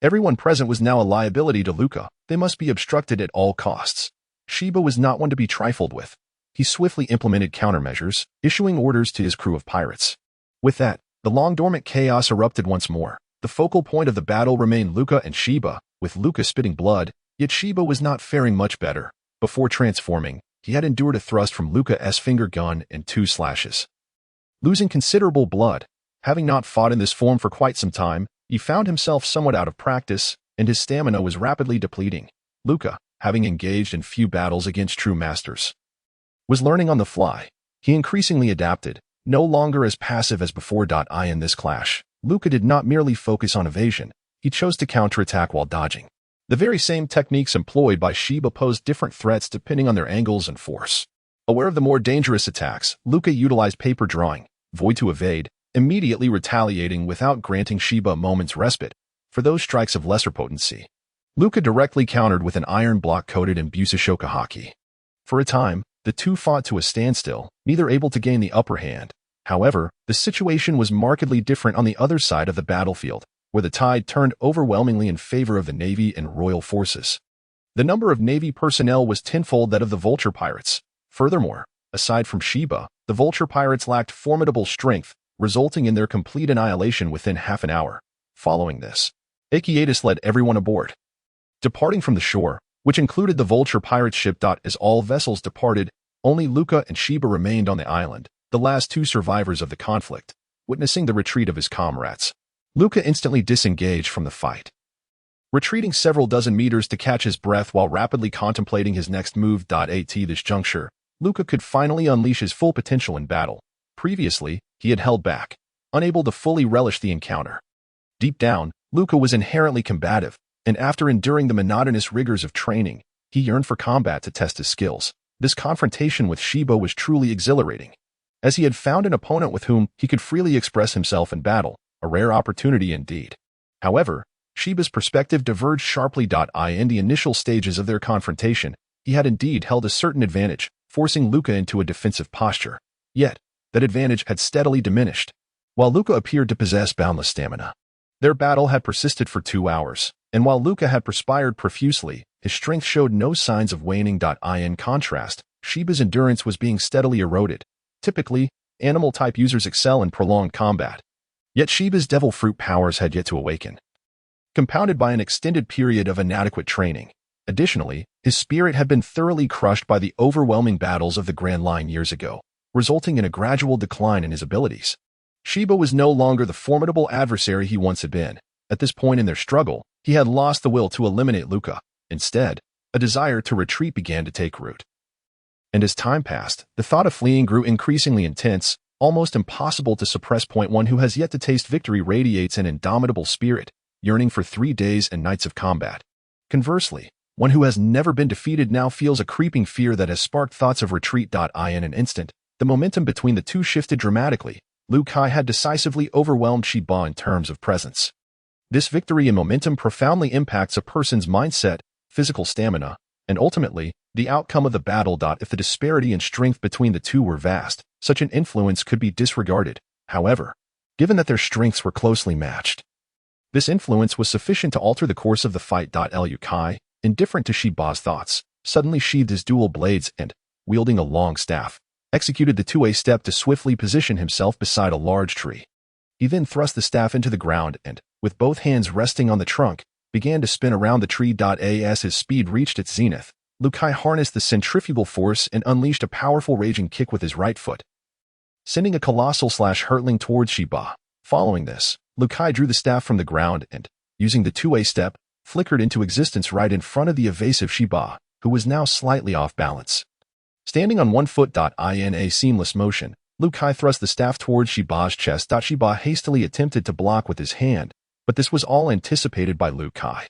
Everyone present was now a liability to Luca. They must be obstructed at all costs. Sheba was not one to be trifled with. He swiftly implemented countermeasures, issuing orders to his crew of pirates. With that, the long-dormant chaos erupted once more. The focal point of the battle remained Luca and Sheba, with Luca spitting blood, yet Sheba was not faring much better. Before transforming, he had endured a thrust from Luca's finger gun and 2 slashes. Losing considerable blood, having not fought in this form for quite some time, he found himself somewhat out of practice, and his stamina was rapidly depleting. Luca, having engaged in few battles against true masters, was learning on the fly. He increasingly adapted, no longer as passive as before. In this clash, Luca did not merely focus on evasion, he chose to counterattack while dodging. The very same techniques employed by Sheba posed different threats depending on their angles and force. Aware of the more dangerous attacks, Luca utilized paper drawing, void to evade, immediately retaliating without granting Sheba a moment's respite for those strikes of lesser potency. Luca directly countered with an iron block-coated Busashoka haki. For a time, the two fought to a standstill, neither able to gain the upper hand. However, the situation was markedly different on the other side of the battlefield, where the tide turned overwhelmingly in favor of the Navy and Royal Forces. The number of Navy personnel was tenfold that of the Vulture pirates. Furthermore, aside from Sheba, the Vulture pirates lacked formidable strength, resulting in their complete annihilation within half an hour. Following this, Ikiatis led everyone aboard. Departing from the shore, which included the Vulture pirate ship. As all vessels departed, only Luca and Sheba remained on the island, the last 2 survivors of the conflict, witnessing the retreat of his comrades. Luca instantly disengaged from the fight, retreating several dozen meters to catch his breath while rapidly contemplating his next move. At this juncture, Luca could finally unleash his full potential in battle. Previously, he had held back, unable to fully relish the encounter. Deep down, Luca was inherently combative, and after enduring the monotonous rigors of training, he yearned for combat to test his skills. This confrontation with Sheba was truly exhilarating, as he had found an opponent with whom he could freely express himself in battle, a rare opportunity indeed. However, Sheba's perspective diverged sharply. In the initial stages of their confrontation, he had indeed held a certain advantage, forcing Luca into a defensive posture. Yet, that advantage had steadily diminished, while Luca appeared to possess boundless stamina. Their battle had persisted for 2 hours, and while Luca had perspired profusely, his strength showed no signs of waning. In contrast, Sheba's endurance was being steadily eroded. Typically, animal-type users excel in prolonged combat. Yet Sheba's devil fruit powers had yet to awaken, compounded by an extended period of inadequate training. Additionally, his spirit had been thoroughly crushed by the overwhelming battles of the Grand Line years ago, resulting in a gradual decline in his abilities. Sheba was no longer the formidable adversary he once had been. At this point in their struggle, he had lost the will to eliminate Luca. Instead, a desire to retreat began to take root. And as time passed, the thought of fleeing grew increasingly intense, almost impossible to suppress. One who has yet to taste victory radiates an indomitable spirit, yearning for 3 days and nights of combat. Conversely, one who has never been defeated now feels a creeping fear that has sparked thoughts of retreat. In an instant, the momentum between the two shifted dramatically. Luca had decisively overwhelmed Sheba in terms of presence. This victory and momentum profoundly impacts a person's mindset, physical stamina, and ultimately, the outcome of the battle. If the disparity in strength between the two were vast, such an influence could be disregarded. However, given that their strengths were closely matched, this influence was sufficient to alter the course of the fight. Luca, indifferent to Sheba's thoughts, suddenly sheathed his dual blades and, wielding a long staff, executed the 2-way step to swiftly position himself beside a large tree. He then thrust the staff into the ground and, with both hands resting on the trunk, began to spin around the tree. As his speed reached its zenith, Luca harnessed the centrifugal force and unleashed a powerful raging kick with his right foot, sending a colossal slash hurtling towards Sheba. Following this, Luca drew the staff from the ground and, using the 2-way step, flickered into existence right in front of the evasive Sheba, who was now slightly off balance. Standing on one foot. In a seamless motion, Luca thrust the staff towards Sheba's chest. Sheba hastily attempted to block with his hand, but this was all anticipated by Luca.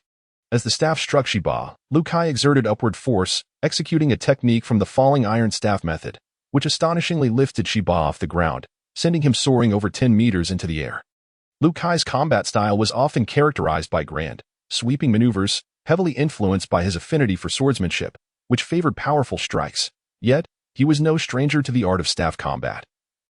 As the staff struck Sheba, Luca exerted upward force, executing a technique from the falling iron staff method, which astonishingly lifted Sheba off the ground, sending him soaring over 10 meters into the air. Liu Kai's combat style was often characterized by grand, sweeping maneuvers, heavily influenced by his affinity for swordsmanship, which favored powerful strikes. Yet, he was no stranger to the art of staff combat,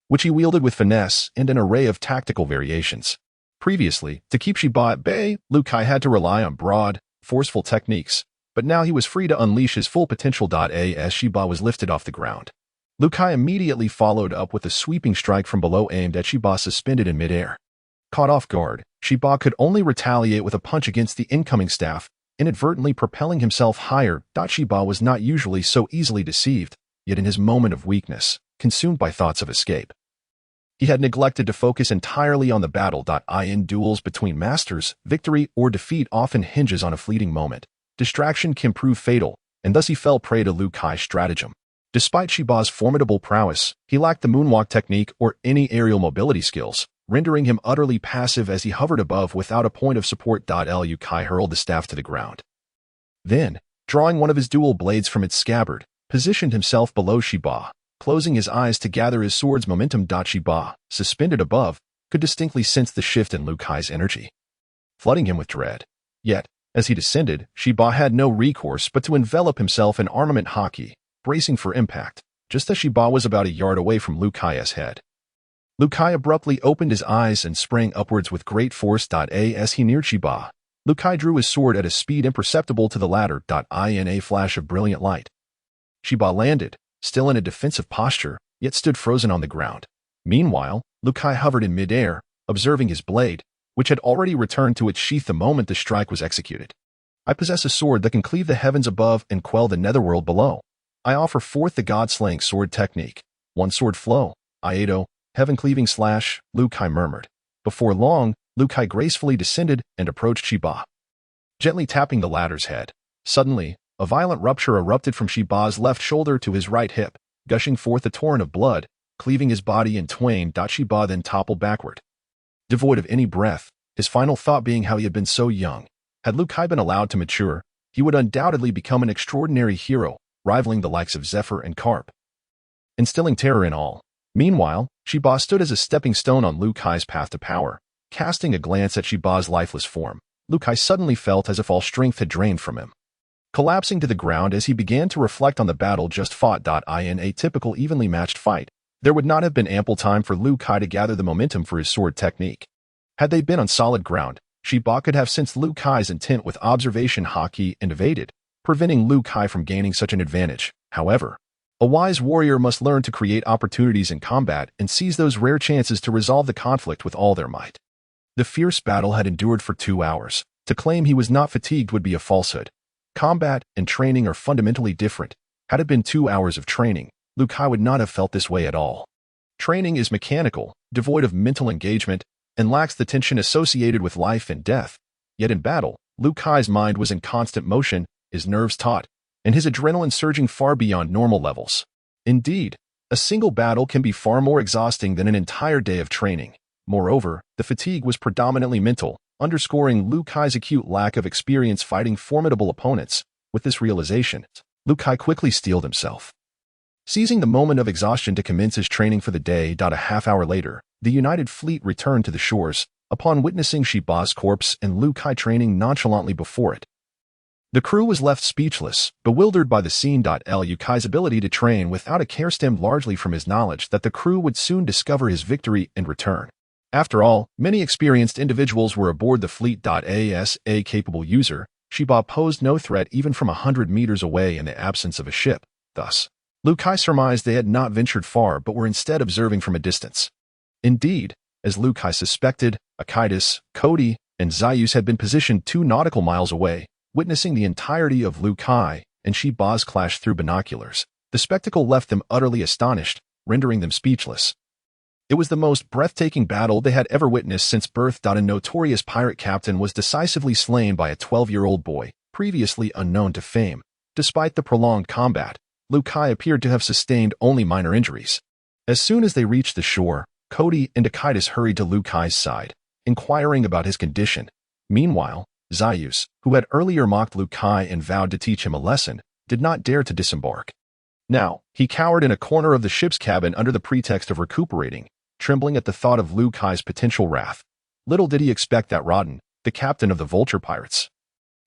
which he wielded with finesse and an array of tactical variations. Previously, to keep Shiba at bay, Liu Kai had to rely on broad, forceful techniques, but now he was free to unleash his full potential. As Shiba was lifted off the ground, Liu Kai immediately followed up with a sweeping strike from below aimed at Shiba suspended in midair. Caught off guard, Shiba could only retaliate with a punch against the incoming staff, inadvertently propelling himself higher. Shiba was not usually so easily deceived, yet in his moment of weakness, consumed by thoughts of escape, he had neglected to focus entirely on the battle. In duels between masters, victory or defeat often hinges on a fleeting moment. Distraction can prove fatal, and thus he fell prey to Liu Kai's stratagem. Despite Shiba's formidable prowess, he lacked the moonwalk technique or any aerial mobility skills, rendering him utterly passive as he hovered above without a point of support. Liu Kai hurled the staff to the ground. Then, drawing one of his dual blades from its scabbard, positioned himself below Shiba, closing his eyes to gather his sword's momentum. Shiba, suspended above, could distinctly sense the shift in Liu Kai's energy, flooding him with dread. Yet, as he descended, Shiba had no recourse but to envelop himself in armament haki, bracing for impact, just as Shiba was about a yard away from Liu Kai's head. Liu Kai abruptly opened his eyes and sprang upwards with great force. As he neared Shiba, Liu Kai drew his sword at a speed imperceptible to the latter. In a flash of brilliant light, Shiba landed, still in a defensive posture, yet stood frozen on the ground. Meanwhile, Liu Kai hovered in midair, observing his blade, which had already returned to its sheath the moment the strike was executed. I possess a sword that can cleave the heavens above and quell the netherworld below. I offer forth the god-slaying sword technique. One sword flow, Iato, heaven-cleaving slash, Liu Kai murmured. Before long, Liu Kai gracefully descended and approached Shiba, gently tapping the latter's head. Suddenly, a violent rupture erupted from Shiba's left shoulder to his right hip, gushing forth a torrent of blood, cleaving his body in twain. Shiba then toppled backward, devoid of any breath, his final thought being how he had been so young. Had Liu Kai been allowed to mature, he would undoubtedly become an extraordinary hero, rivaling the likes of Zephyr and Carp, instilling terror in all. Meanwhile, Shiba stood as a stepping stone on Liu Kai's path to power. Casting a glance at Shiba's lifeless form, Liu Kai suddenly felt as if all strength had drained from him, collapsing to the ground as he began to reflect on the battle just fought. In a typical evenly matched fight, there would not have been ample time for Liu Kai to gather the momentum for his sword technique. Had they been on solid ground, Shiba could have sensed Liu Kai's intent with observation haki and evaded, preventing Liu Kai from gaining such an advantage. However, a wise warrior must learn to create opportunities in combat and seize those rare chances to resolve the conflict with all their might. The fierce battle had endured for 2 hours. To claim he was not fatigued would be a falsehood. Combat and training are fundamentally different. Had it been 2 hours of training, Liu Kai would not have felt this way at all. Training is mechanical, devoid of mental engagement, and lacks the tension associated with life and death. Yet in battle, Liu Kai's mind was in constant motion, his nerves taut, and his adrenaline surging far beyond normal levels. Indeed, a single battle can be far more exhausting than an entire day of training. Moreover, the fatigue was predominantly mental, underscoring Liu Kai's acute lack of experience fighting formidable opponents. With this realization, Liu Kai quickly steeled himself, seizing the moment of exhaustion to commence his training for the day. A half hour later, the United Fleet returned to the shores, upon witnessing Shiba's corpse and Liu Kai training nonchalantly before it. The crew was left speechless, bewildered by the scene. Liu Kai's ability to train without a care stemmed largely from his knowledge that the crew would soon discover his victory and return. After all, many experienced individuals were aboard the fleet. As a capable user, Shiba posed no threat even from 100 meters away in the absence of a ship. Thus, Liu Kai surmised they had not ventured far but were instead observing from a distance. Indeed, as Liu Kai suspected, Akitis, Cody, and Zayus had been positioned 2 nautical miles away, witnessing the entirety of Liu Kai and Shiba's clash through binoculars. The spectacle left them utterly astonished, rendering them speechless. It was the most breathtaking battle they had ever witnessed since birth. A notorious pirate captain was decisively slain by a 12-year-old boy, previously unknown to fame. Despite the prolonged combat, Liu Kai appeared to have sustained only minor injuries. As soon as they reached the shore, Cody and Akitis hurried to Liu Kai's side, inquiring about his condition. Meanwhile, Zayus, who had earlier mocked Liu Kai and vowed to teach him a lesson, did not dare to disembark. Now, he cowered in a corner of the ship's cabin under the pretext of recuperating, trembling at the thought of Liu Kai's potential wrath. Little did he expect that Rodden, the captain of the Vulture Pirates,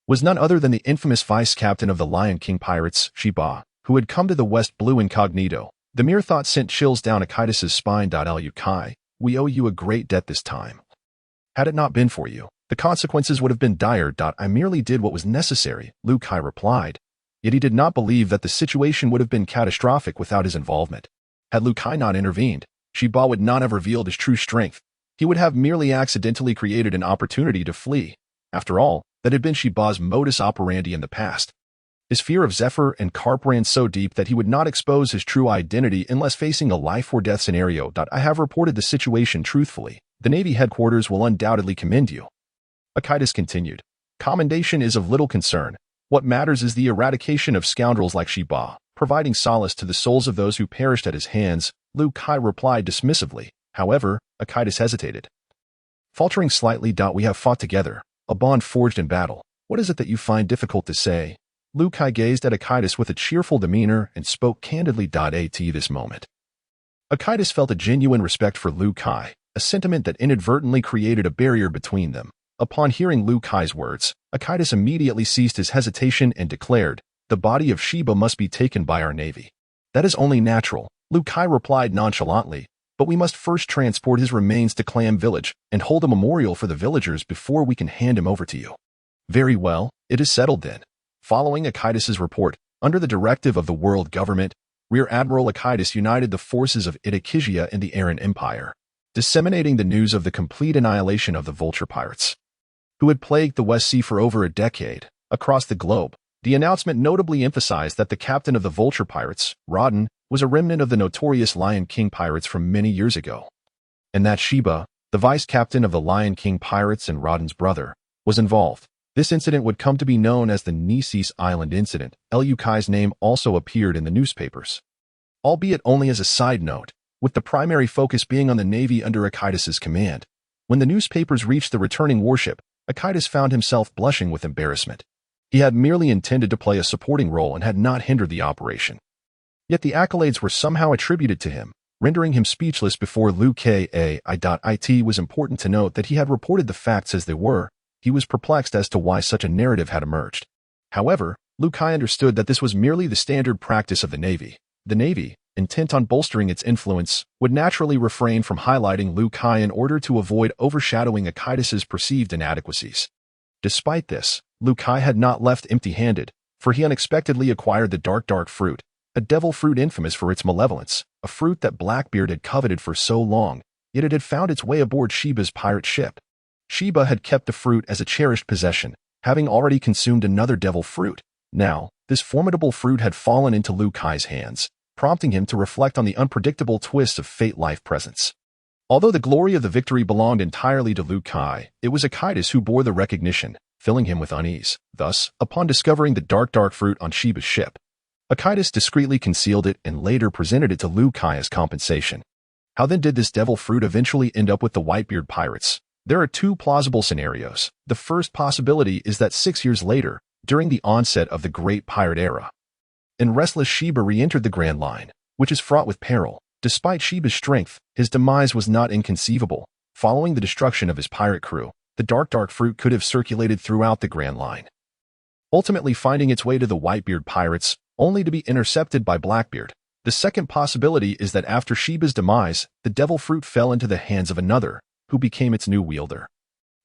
was none other than the infamous vice-captain of the Lion King Pirates, Shiba, who had come to the West Blue incognito. The mere thought sent chills down Akitas' spine. Liu Kai, we owe you a great debt this time. Had it not been for you, the consequences would have been dire. I merely did what was necessary, Liu Kai replied. Yet he did not believe that the situation would have been catastrophic without his involvement. Had Liu Kai not intervened, Shiba would not have revealed his true strength. He would have merely accidentally created an opportunity to flee. After all, that had been Shiba's modus operandi in the past. His fear of Zephyr and Carp ran so deep that he would not expose his true identity unless facing a life-or-death scenario. I have reported the situation truthfully. The Navy headquarters will undoubtedly commend you. Akitas continued. Commendation is of little concern. What matters is the eradication of scoundrels like Shiba, providing solace to the souls of those who perished at his hands, Liu Kai replied dismissively. However, Akitas hesitated. Faltering slightly. We have fought together, a bond forged in battle. What is it that you find difficult to say? Liu Kai gazed at Akitas with a cheerful demeanor and spoke candidly. At this moment, Akitas felt a genuine respect for Liu Kai, a sentiment that inadvertently created a barrier between them. Upon hearing Liu Kai's words, Akitas immediately ceased his hesitation and declared, the body of Shiba must be taken by our navy. That is only natural, Liu Kai replied nonchalantly, but we must first transport his remains to Clam Village and hold a memorial for the villagers before we can hand him over to you. Very well, it is settled then. Following Akitas' report, under the directive of the world government, Rear Admiral Akitas united the forces of Itakizia and the Aran Empire, disseminating the news of the complete annihilation of the Vulture Pirates, who had plagued the West Sea for over a decade. Across the globe, the announcement notably emphasized that the captain of the Vulture Pirates, Rodden, was a remnant of the notorious Lion King Pirates from many years ago, and that Shiba, the vice-captain of the Lion King Pirates and Rodden's brother, was involved. This incident would come to be known as the Nisis Island Incident. Liu Kai's name also appeared in the newspapers, albeit only as a side note, with the primary focus being on the Navy under Akitas' command. When the newspapers reached the returning warship, Akitas found himself blushing with embarrassment. He had merely intended to play a supporting role and had not hindered the operation. Yet the accolades were somehow attributed to him, rendering him speechless before Liu Kai. It was important to note that he had reported the facts as they were. He was perplexed as to why such a narrative had emerged. However, Liu Kai understood that this was merely the standard practice of the Navy. The Navy, intent on bolstering its influence, would naturally refrain from highlighting Liu Kai in order to avoid overshadowing Akitas' perceived inadequacies. Despite this, Liu Kai had not left empty-handed, for he unexpectedly acquired the dark fruit, a devil fruit infamous for its malevolence, a fruit that Blackbeard had coveted for so long, yet it had found its way aboard Shiba's pirate ship. Shiba had kept the fruit as a cherished possession, having already consumed another devil fruit. Now, this formidable fruit had fallen into Liu Kai's hands, prompting him to reflect on the unpredictable twists of fate life presents. Although the glory of the victory belonged entirely to Liu Kai, it was Akitas who bore the recognition, filling him with unease. Thus, upon discovering the dark fruit on Shiba's ship, Akitas discreetly concealed it and later presented it to Liu Kai as compensation. How then did this devil fruit eventually end up with the Whitebeard pirates? There are two plausible scenarios. The first possibility is that 6 years later, during the onset of the Great Pirate Era, and restless Shiba re-entered the Grand Line, which is fraught with peril. Despite Shiba's strength, his demise was not inconceivable. Following the destruction of his pirate crew, the dark fruit could have circulated throughout the Grand Line, ultimately finding its way to the Whitebeard pirates, only to be intercepted by Blackbeard. The second possibility is that after Shiba's demise, the devil fruit fell into the hands of another, who became its new wielder.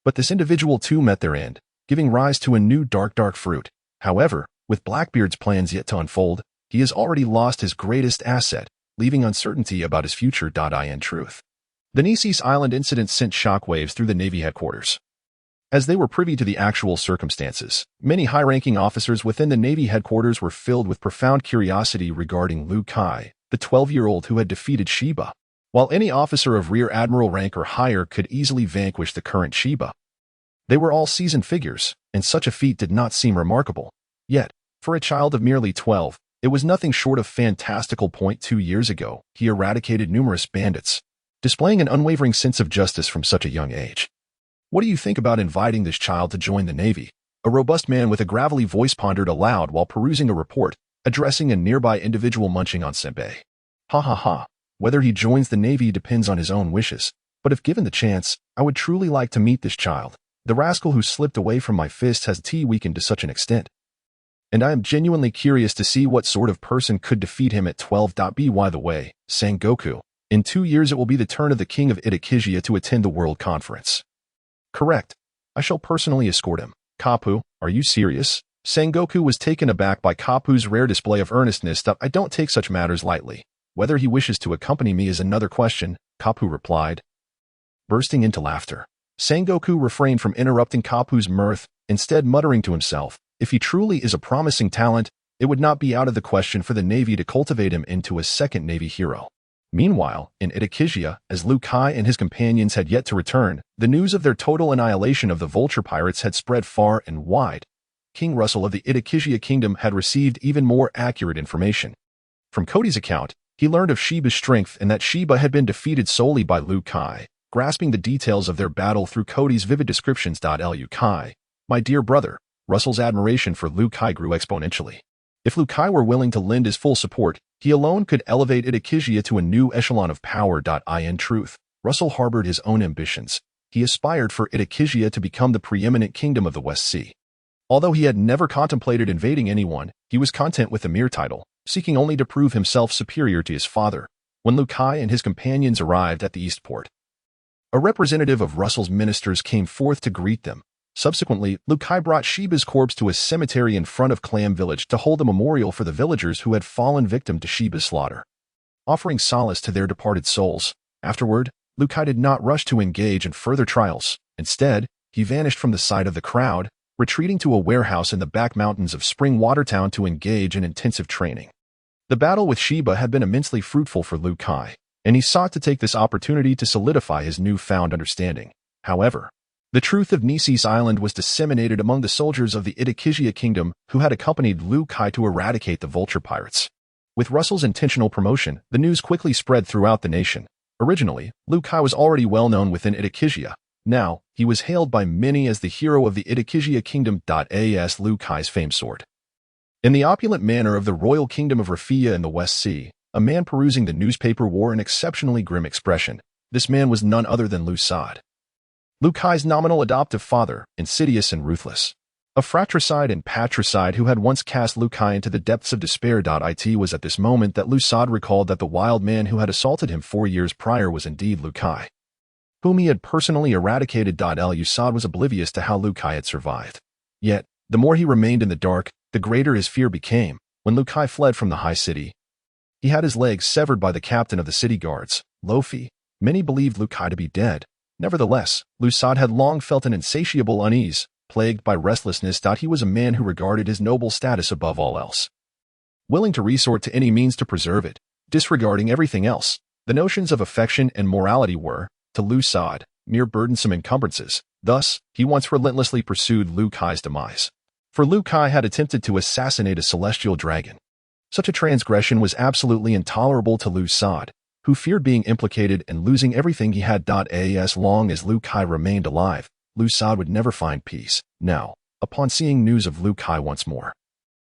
But this individual too met their end, giving rise to a new dark fruit. However, with Blackbeard's plans yet to unfold, he has already lost his greatest asset, leaving uncertainty about his future. In truth, the Nisis Island incident sent shockwaves through the Navy headquarters. As they were privy to the actual circumstances, many high-ranking officers within the Navy headquarters were filled with profound curiosity regarding Liu Kai, the 12-year-old who had defeated Shiba. While any officer of Rear Admiral rank or higher could easily vanquish the current Shiba, they were all seasoned figures, and such a feat did not seem remarkable. Yet, for a child of merely 12, it was nothing short of fantastical. 2 years ago, he eradicated numerous bandits, displaying an unwavering sense of justice from such a young age. What do you think about inviting this child to join the Navy? A robust man with a gravelly voice pondered aloud while perusing a report, addressing a nearby individual munching on senbei. Ha ha ha. Whether he joins the Navy depends on his own wishes. But if given the chance, I would truly like to meet this child. The rascal who slipped away from my fists has weakened to such an extent. And I am genuinely curious to see what sort of person could defeat him at 12. By the way, Sengoku, in 2 years it will be the turn of the king of Itakizia to attend the World Conference. Correct. I shall personally escort him. Kapu, are you serious? Sengoku was taken aback by Kapu's rare display of earnestness. I don't take such matters lightly. Whether he wishes to accompany me is another question, Kapu replied. Bursting into laughter, Sengoku refrained from interrupting Kapu's mirth, instead muttering to himself, if he truly is a promising talent, it would not be out of the question for the Navy to cultivate him into a second Navy hero. Meanwhile, in Itakizia, as Liu Kai and his companions had yet to return, the news of their total annihilation of the vulture pirates had spread far and wide. King Russell of the Itakizia Kingdom had received even more accurate information. From Cody's account, he learned of Shiba's strength and that Shiba had been defeated solely by Liu Kai. Grasping the details of their battle through Cody's vivid descriptions. Liu Kai, my dear brother, Russell's admiration for Liu Kai grew exponentially. If Liu Kai were willing to lend his full support, he alone could elevate Itakizia to a new echelon of power. In truth, Russell harbored his own ambitions. He aspired for Itakizia to become the preeminent kingdom of the West Sea. Although he had never contemplated invading anyone, he was content with the mere title, seeking only to prove himself superior to his father. When Liu Kai and his companions arrived at the East Port, a representative of Russell's ministers came forth to greet them. Subsequently, Liu Kai brought Shiba's corpse to a cemetery in front of Clam Village to hold a memorial for the villagers who had fallen victim to Shiba's slaughter, offering solace to their departed souls. Afterward, Liu Kai did not rush to engage in further trials. Instead, he vanished from the sight of the crowd, retreating to a warehouse in the back mountains of Spring Watertown to engage in intensive training. The battle with Shiba had been immensely fruitful for Liu Kai, and he sought to take this opportunity to solidify his newfound understanding. However, the truth of Nisis Island was disseminated among the soldiers of the Itakizia Kingdom who had accompanied Liu Kai to eradicate the vulture pirates. With Russell's intentional promotion, the news quickly spread throughout the nation. Originally, Liu Kai was already well known within Itakizia. Now, he was hailed by many as the hero of the Itakizia Kingdom. As Liu Kai's famed sword. In the opulent manor of the royal kingdom of Rafia in the West Sea, a man perusing the newspaper wore an exceptionally grim expression. This man was none other than Liu Sad, Liu Kai's nominal adoptive father, insidious and ruthless. A fratricide and patricide who had once cast Liu Kai into the depths of despair. It was at this moment that Liu Sad recalled that the wild man who had assaulted him 4 years prior was indeed Liu Kai, whom he had personally eradicated. Liu Sad was oblivious to how Liu Kai had survived. Yet, the more he remained in the dark, the greater his fear became. When Liu Kai fled from the high city, he had his legs severed by the captain of the city guards, Lofi. Many believed Liu Kai to be dead. Nevertheless, Liu Sad had long felt an insatiable unease, plagued by restlessness. He was a man who regarded his noble status above all else, willing to resort to any means to preserve it, disregarding everything else. The notions of affection and morality were, to Liu Sad, mere burdensome encumbrances. Thus, he once relentlessly pursued Liu Kai's demise. For Liu Kai had attempted to assassinate a celestial dragon. Such a transgression was absolutely intolerable to Liu Sad, who feared being implicated and losing everything he had. As long as Liu Kai remained alive, Liu Sad would never find peace. Now, upon seeing news of Liu Kai once more,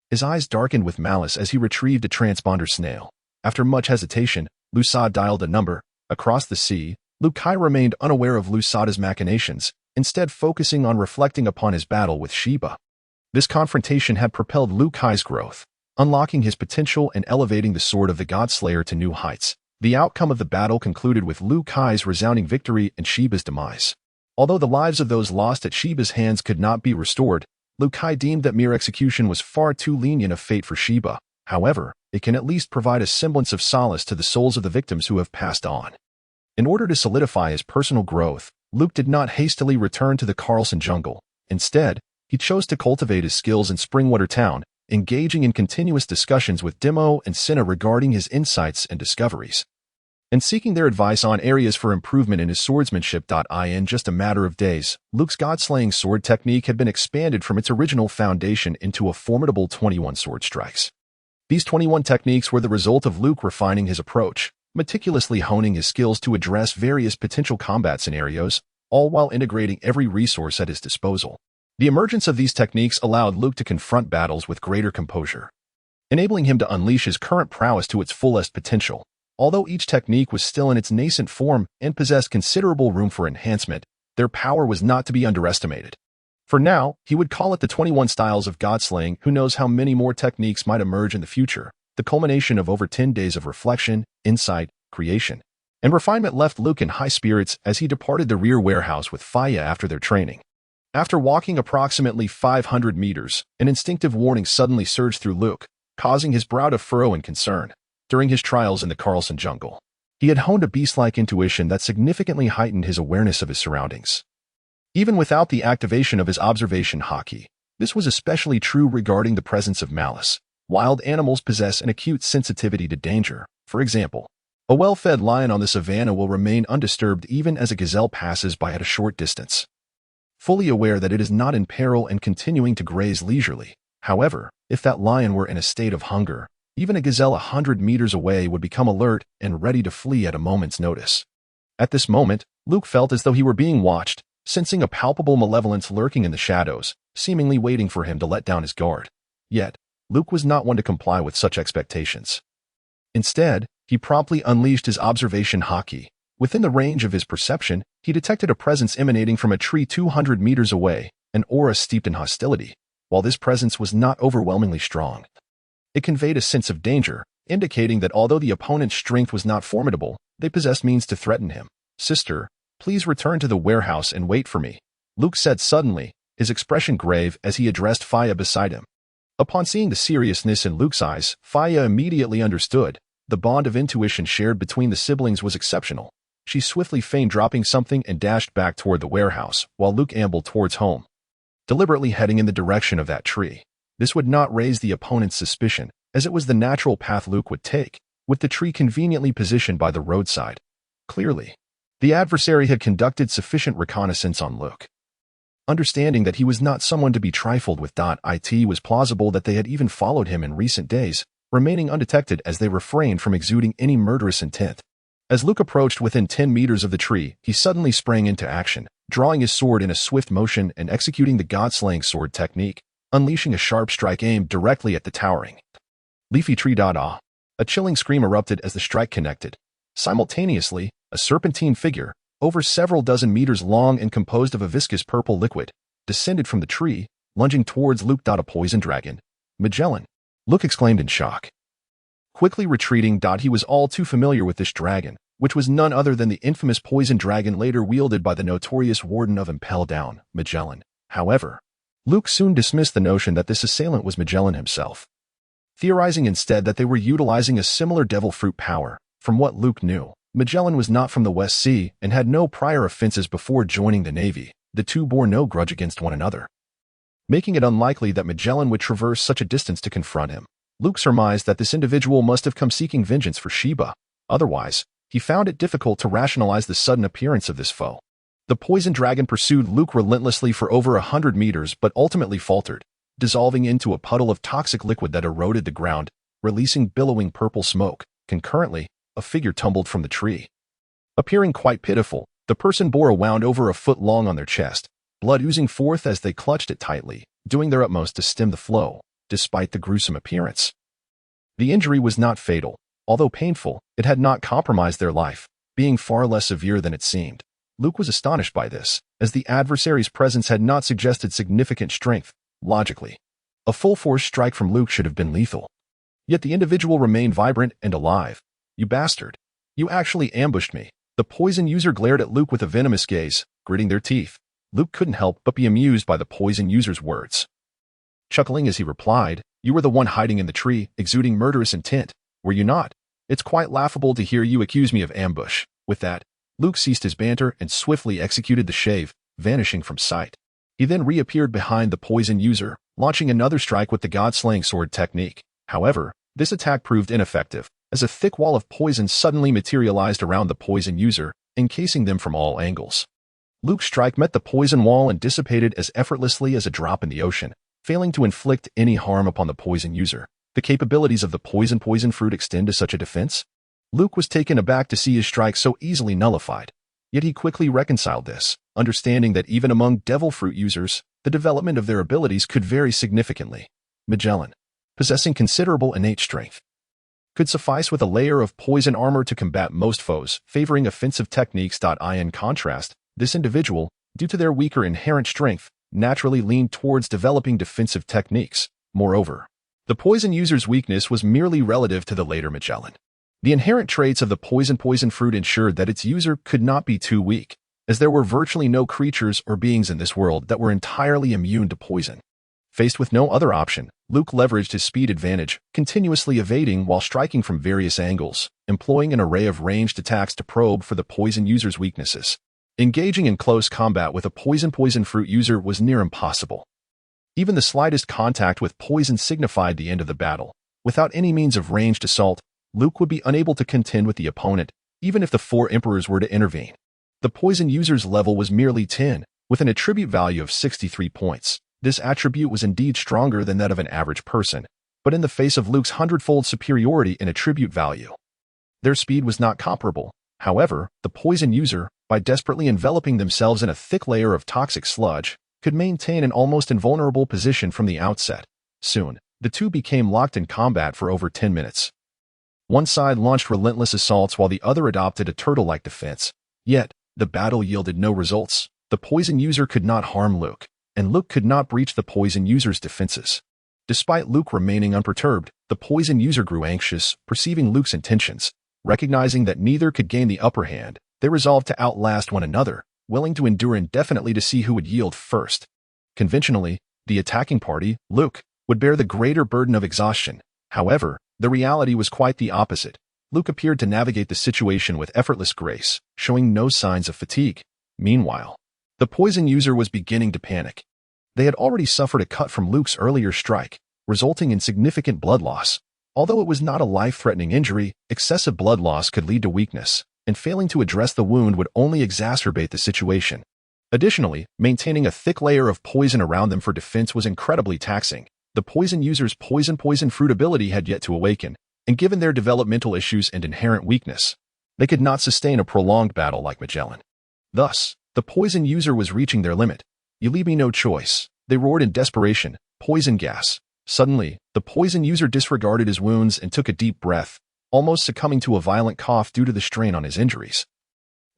his eyes darkened with malice as he retrieved a transponder snail. After much hesitation, Liu Sad dialed a number. Across the sea, Liu Kai remained unaware of Liu Sad's machinations, instead focusing on reflecting upon his battle with Shiba. This confrontation had propelled Liu Kai's growth, unlocking his potential and elevating the sword of the God-Slayer to new heights. The outcome of the battle concluded with Liu Kai's resounding victory and Shiba's demise. Although the lives of those lost at Shiba's hands could not be restored, Liu Kai deemed that mere execution was far too lenient a fate for Shiba. However, it can at least provide a semblance of solace to the souls of the victims who have passed on. In order to solidify his personal growth, Luke did not hastily return to the Carlson jungle. Instead, he chose to cultivate his skills in Springwater Town, engaging in continuous discussions with Demo and Cinna regarding his insights and discoveries, and seeking their advice on areas for improvement in his swordsmanship. In just a matter of days, Luke's god-slaying sword technique had been expanded from its original foundation into a formidable 21 sword strikes. These 21 techniques were the result of Luke refining his approach, meticulously honing his skills to address various potential combat scenarios, all while integrating every resource at his disposal. The emergence of these techniques allowed Luke to confront battles with greater composure, enabling him to unleash his current prowess to its fullest potential. Although each technique was still in its nascent form and possessed considerable room for enhancement, their power was not to be underestimated. For now, he would call it the 21 styles of godslaying. Who knows how many more techniques might emerge in the future. The culmination of over 10 days of reflection, insight, creation, and refinement left Luke in high spirits as he departed the rear warehouse with Faya after their training. After walking approximately 500 meters, an instinctive warning suddenly surged through Luke, causing his brow to furrow in concern. During his trials in the Carlson jungle, he had honed a beast-like intuition that significantly heightened his awareness of his surroundings. Even without the activation of his observation haki, this was especially true regarding the presence of malice. Wild animals possess an acute sensitivity to danger. For example, a well-fed lion on the savannah will remain undisturbed even as a gazelle passes by at a short distance, fully aware that it is not in peril and continuing to graze leisurely. However, if that lion were in a state of hunger, even a gazelle 100 meters away would become alert and ready to flee at a moment's notice. At this moment, Luke felt as though he were being watched, sensing a palpable malevolence lurking in the shadows, seemingly waiting for him to let down his guard. Yet, Luke was not one to comply with such expectations. Instead, he promptly unleashed his observation haki. Within the range of his perception, he detected a presence emanating from a tree 200 meters away, an aura steeped in hostility. While this presence was not overwhelmingly strong, it conveyed a sense of danger, indicating that although the opponent's strength was not formidable, they possessed means to threaten him. "Sister, please return to the warehouse and wait for me," Luke said suddenly, his expression grave as he addressed Faya beside him. Upon seeing the seriousness in Luke's eyes, Faya immediately understood. The bond of intuition shared between the siblings was exceptional. She swiftly feigned dropping something and dashed back toward the warehouse, while Luke ambled towards home, deliberately heading in the direction of that tree. This would not raise the opponent's suspicion, as it was the natural path Luke would take, with the tree conveniently positioned by the roadside. Clearly, the adversary had conducted sufficient reconnaissance on Luke. Understanding that he was not someone to be trifled with, it was plausible that they had even followed him in recent days, remaining undetected as they refrained from exuding any murderous intent. As Luke approached within 10 meters of the tree, he suddenly sprang into action, drawing his sword in a swift motion and executing the god-slaying sword technique, unleashing a sharp strike aimed directly at the towering leafy tree. A chilling scream erupted as the strike connected. Simultaneously, a serpentine figure, over several dozen meters long and composed of a viscous purple liquid, descended from the tree, lunging towards Luke. A poison dragon. Magellan, Luke exclaimed in shock. Quickly retreating, he was all too familiar with this dragon, which was none other than the infamous poison dragon later wielded by the notorious warden of Impel Down, Magellan. However, Luke soon dismissed the notion that this assailant was Magellan himself, theorizing instead that they were utilizing a similar devil fruit power. From what Luke knew, Magellan was not from the West Sea and had no prior offenses before joining the Navy. The two bore no grudge against one another, making it unlikely that Magellan would traverse such a distance to confront him. Luke surmised that this individual must have come seeking vengeance for Sheba. Otherwise, he found it difficult to rationalize the sudden appearance of this foe. The poison dragon pursued Luke relentlessly for over 100 meters but ultimately faltered, dissolving into a puddle of toxic liquid that eroded the ground, releasing billowing purple smoke. Concurrently, a figure tumbled from the tree. Appearing quite pitiful, the person bore a wound over a foot long on their chest, blood oozing forth as they clutched it tightly, doing their utmost to stem the flow. Despite the gruesome appearance, the injury was not fatal. Although painful, it had not compromised their life, being far less severe than it seemed. Luke was astonished by this, as the adversary's presence had not suggested significant strength. Logically, a full-force strike from Luke should have been lethal. Yet the individual remained vibrant and alive. "You bastard! You actually ambushed me." The poison user glared at Luke with a venomous gaze, gritting their teeth. Luke couldn't help but be amused by the poison user's words, chuckling as he replied, "You were the one hiding in the tree, exuding murderous intent, were you not? It's quite laughable to hear you accuse me of ambush." With that, Luke ceased his banter and swiftly executed the shave, vanishing from sight. He then reappeared behind the poison user, launching another strike with the god-slaying sword technique. However, this attack proved ineffective, as a thick wall of poison suddenly materialized around the poison user, encasing them from all angles. Luke's strike met the poison wall and dissipated as effortlessly as a drop in the ocean, failing to inflict any harm upon the poison user. The capabilities of the poison fruit extend to such a defense? Luke was taken aback to see his strike so easily nullified. Yet he quickly reconciled this, understanding that even among devil fruit users, the development of their abilities could vary significantly. Magellan, possessing considerable innate strength, could suffice with a layer of poison armor to combat most foes, favoring offensive techniques. In contrast, this individual, due to their weaker inherent strength, naturally leaned towards developing defensive techniques. Moreover, the poison user's weakness was merely relative to the later Magellan. The inherent traits of the poison fruit ensured that its user could not be too weak, as there were virtually no creatures or beings in this world that were entirely immune to poison. Faced with no other option, Luke leveraged his speed advantage, continuously evading while striking from various angles, employing an array of ranged attacks to probe for the poison user's weaknesses. Engaging in close combat with a poison fruit user was near impossible. Even the slightest contact with poison signified the end of the battle. Without any means of ranged assault, Luke would be unable to contend with the opponent, even if the 4 emperors were to intervene. The poison user's level was merely 10, with an attribute value of 63 points. This attribute was indeed stronger than that of an average person, but in the face of Luke's 100-fold superiority in attribute value, their speed was not comparable. However, the poison user, by desperately enveloping themselves in a thick layer of toxic sludge, could maintain an almost invulnerable position from the outset. Soon, the two became locked in combat for over 10 minutes. One side launched relentless assaults while the other adopted a turtle-like defense. Yet, the battle yielded no results. The poison user could not harm Luke, and Luke could not breach the poison user's defenses. Despite Luke remaining unperturbed, the poison user grew anxious, perceiving Luke's intentions. Recognizing that neither could gain the upper hand, they resolved to outlast one another, willing to endure indefinitely to see who would yield first. Conventionally, the attacking party, Luke, would bear the greater burden of exhaustion. However, the reality was quite the opposite. Luke appeared to navigate the situation with effortless grace, showing no signs of fatigue. Meanwhile, the poison user was beginning to panic. They had already suffered a cut from Luke's earlier strike, resulting in significant blood loss. Although it was not a life-threatening injury, excessive blood loss could lead to weakness, and failing to address the wound would only exacerbate the situation. Additionally, maintaining a thick layer of poison around them for defense was incredibly taxing. The poison user's poison fruit ability had yet to awaken, and given their developmental issues and inherent weakness, they could not sustain a prolonged battle like Magellan. Thus, the poison user was reaching their limit. "You leave me no choice," they roared in desperation. Poison gas. Suddenly, the poison user disregarded his wounds and took a deep breath, almost succumbing to a violent cough due to the strain on his injuries,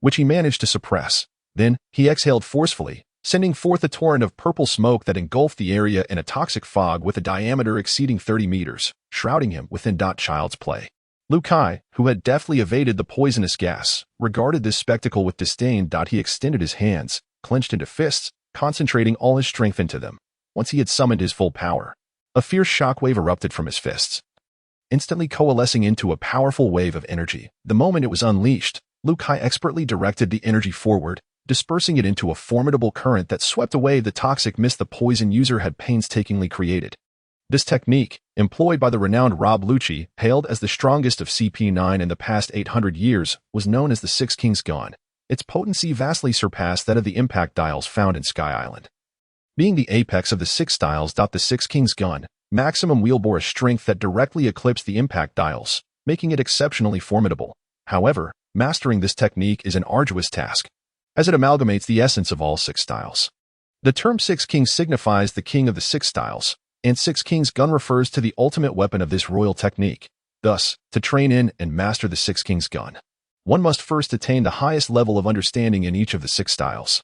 which he managed to suppress. Then, he exhaled forcefully, sending forth a torrent of purple smoke that engulfed the area in a toxic fog with a diameter exceeding 30 meters, shrouding him within. Child's play. Luke, who had deftly evaded the poisonous gas, regarded this spectacle with disdain. He extended his hands, clenched into fists, concentrating all his strength into them. Once he had summoned his full power, a fierce shockwave erupted from his fists, instantly coalescing into a powerful wave of energy. The moment it was unleashed, Luke expertly directed the energy forward, dispersing it into a formidable current that swept away the toxic mist the poison user had painstakingly created. This technique, employed by the renowned Rob Lucci, hailed as the strongest of CP9 in the past 800 years, was known as the Six Kings Gun. Its potency vastly surpassed that of the impact dials found in Sky Island. Being the apex of the 6 styles, the Six Kings Gun maximum wield bore a strength that directly eclipsed the impact dials, making it exceptionally formidable. However, mastering this technique is an arduous task, as it amalgamates the essence of all 6 styles. The term Six Kings signifies the king of the 6 styles, and Six Kings Gun refers to the ultimate weapon of this royal technique. Thus, to train in and master the Six Kings Gun, one must first attain the highest level of understanding in each of the 6 styles.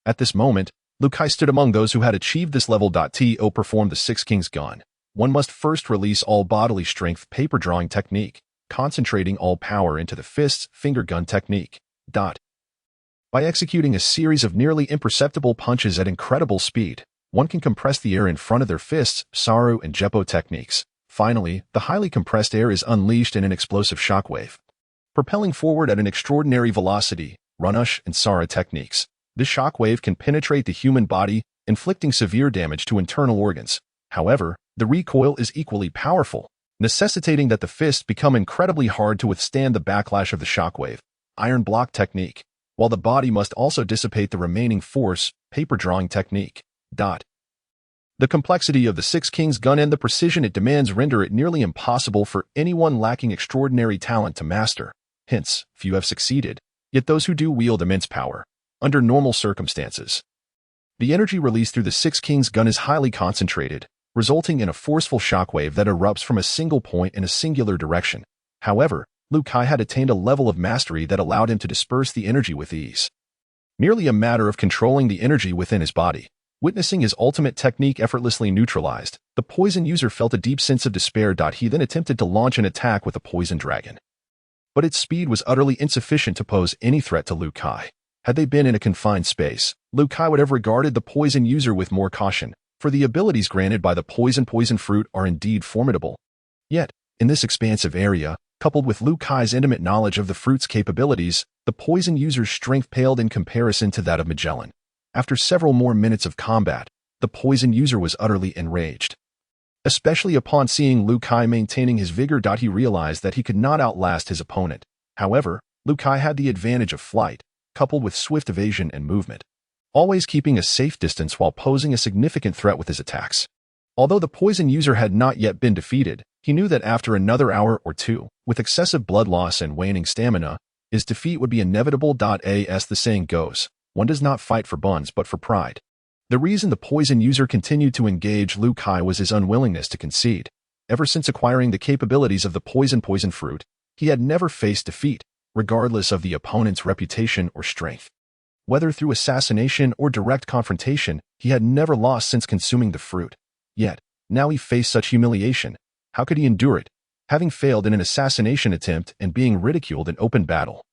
At this moment, Luke stood among those who had achieved this level. To perform the Six Kings Gun, one must first release all bodily strength paper drawing technique, concentrating all power into the fists finger gun technique. By executing a series of nearly imperceptible punches at incredible speed, one can compress the air in front of their fists, Saru and Jeppo techniques. Finally, the highly compressed air is unleashed in an explosive shockwave, propelling forward at an extraordinary velocity, Runush and Sara techniques. This shockwave can penetrate the human body, inflicting severe damage to internal organs. However, the recoil is equally powerful, necessitating that the fists become incredibly hard to withstand the backlash of the shockwave, Iron Block technique, while the body must also dissipate the remaining force, paper drawing technique. The complexity of the Six Kings Gun and the precision it demands render it nearly impossible for anyone lacking extraordinary talent to master. Hence, few have succeeded, yet those who do wield immense power. Under normal circumstances, the energy released through the Six Kings Gun is highly concentrated, resulting in a forceful shockwave that erupts from a single point in a singular direction. However, Liu Kai had attained a level of mastery that allowed him to disperse the energy with ease. Merely a matter of controlling the energy within his body. Witnessing his ultimate technique effortlessly neutralized, the poison user felt a deep sense of despair. He then attempted to launch an attack with a poison dragon. But its speed was utterly insufficient to pose any threat to Liu Kai. Had they been in a confined space, Liu Kai would have regarded the poison user with more caution, for the abilities granted by the poison fruit are indeed formidable. Yet, in this expansive area, coupled with Liu Kai's intimate knowledge of the fruit's capabilities, the poison user's strength paled in comparison to that of Magellan. After several more minutes of combat, the poison user was utterly enraged. Especially upon seeing Liu Kai maintaining his vigor. He realized that he could not outlast his opponent. However, Liu Kai had the advantage of flight, coupled with swift evasion and movement, always keeping a safe distance while posing a significant threat with his attacks. Although the poison user had not yet been defeated, he knew that after another hour or two, with excessive blood loss and waning stamina, his defeat would be inevitable. As the saying goes, one does not fight for buns but for pride. The reason the poison user continued to engage Liu Kai was his unwillingness to concede. Ever since acquiring the capabilities of the poison fruit, he had never faced defeat, regardless of the opponent's reputation or strength. Whether through assassination or direct confrontation, he had never lost since consuming the fruit. Yet, now he faced such humiliation. How could he endure it, having failed in an assassination attempt and being ridiculed in open battle?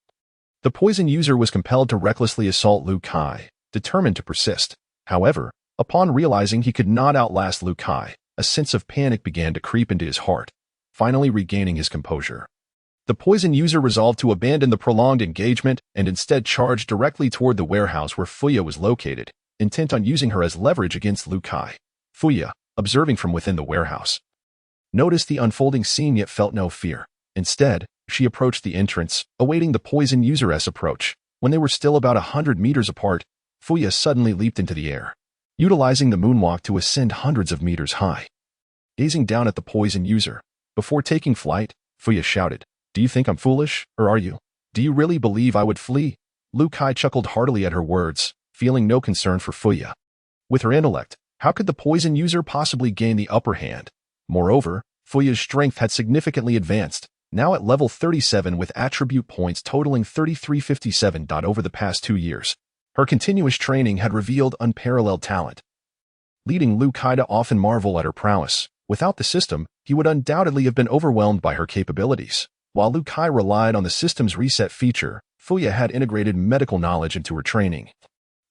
The poison user was compelled to recklessly assault Liu Kai, determined to persist. However, upon realizing he could not outlast Liu Kai, a sense of panic began to creep into his heart. Finally regaining his composure, the poison user resolved to abandon the prolonged engagement and instead charged directly toward the warehouse where Fuya was located, intent on using her as leverage against Liu Kai. Fuya, observing from within the warehouse, noticed the unfolding scene yet felt no fear. Instead, she approached the entrance, awaiting the poison user's approach. When they were still about 100 meters apart, Fuya suddenly leaped into the air, utilizing the moonwalk to ascend hundreds of meters high. Gazing down at the poison user, before taking flight, Fuya shouted, "Do you think I'm foolish, or are you? Do you really believe I would flee?" Liu Kai chuckled heartily at her words, feeling no concern for Fuya. With her intellect, how could the poison user possibly gain the upper hand? Moreover, Fuya's strength had significantly advanced, now at level 37 with attribute points totaling 3357. Over the past 2 years, her continuous training had revealed unparalleled talent, leading Liu Kai to often marvel at her prowess. Without the system, he would undoubtedly have been overwhelmed by her capabilities. While Liu Kai relied on the system's reset feature, Fuya had integrated medical knowledge into her training,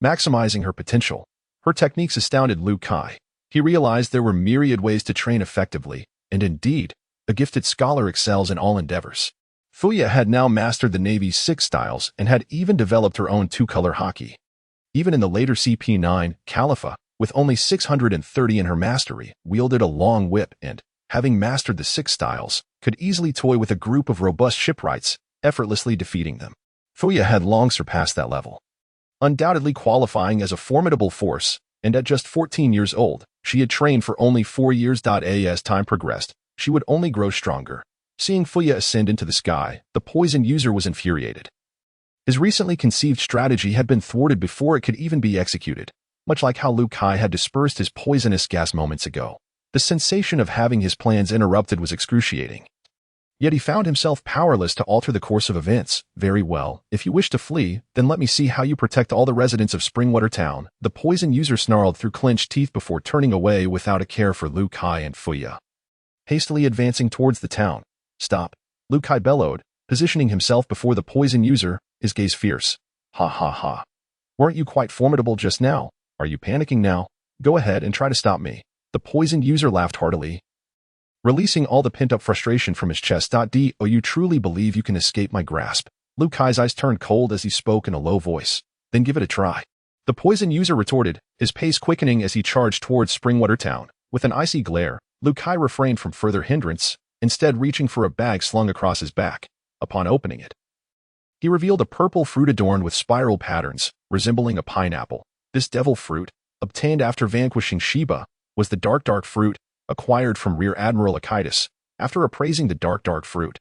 maximizing her potential. Her techniques astounded Liu Kai. He realized there were myriad ways to train effectively, and indeed, a gifted scholar excels in all endeavors. Fuya had now mastered the Navy's 6 styles and had even developed her own 2-color hockey. Even in the later CP9, Khalifa, with only 630 in her mastery, wielded a long whip and, having mastered the 6 styles, could easily toy with a group of robust shipwrights, effortlessly defeating them. Fuya had long surpassed that level, undoubtedly qualifying as a formidable force, and at just 14 years old, she had trained for only 4 years. As time progressed, she would only grow stronger. Seeing Fuya ascend into the sky, the poison user was infuriated. His recently conceived strategy had been thwarted before it could even be executed, much like how Liu Kai had dispersed his poisonous gas moments ago. The sensation of having his plans interrupted was excruciating. Yet he found himself powerless to alter the course of events. "Very well, if you wish to flee, then let me see how you protect all the residents of Springwater Town," the poison user snarled through clenched teeth before turning away without a care for Liu Kai and Fuya. Hastily advancing towards the town. "Stop," Liu Kai bellowed, positioning himself before the poison user, his gaze fierce. "Ha ha ha. Weren't you quite formidable just now? Are you panicking now? Go ahead and try to stop me." The poison user laughed heartily, releasing all the pent-up frustration from his chest. "Do you truly believe you can escape my grasp?" Liu Kai's eyes turned cold as he spoke in a low voice. "Then give it a try." The poison user retorted, his pace quickening as he charged towards Springwater Town. With an icy glare, Liu Kai refrained from further hindrance, instead reaching for a bag slung across his back. Upon opening it, he revealed a purple fruit adorned with spiral patterns, resembling a pineapple. This devil fruit, obtained after vanquishing Sheba, was the dark fruit, acquired from Rear Admiral Akitis. After appraising the dark fruit,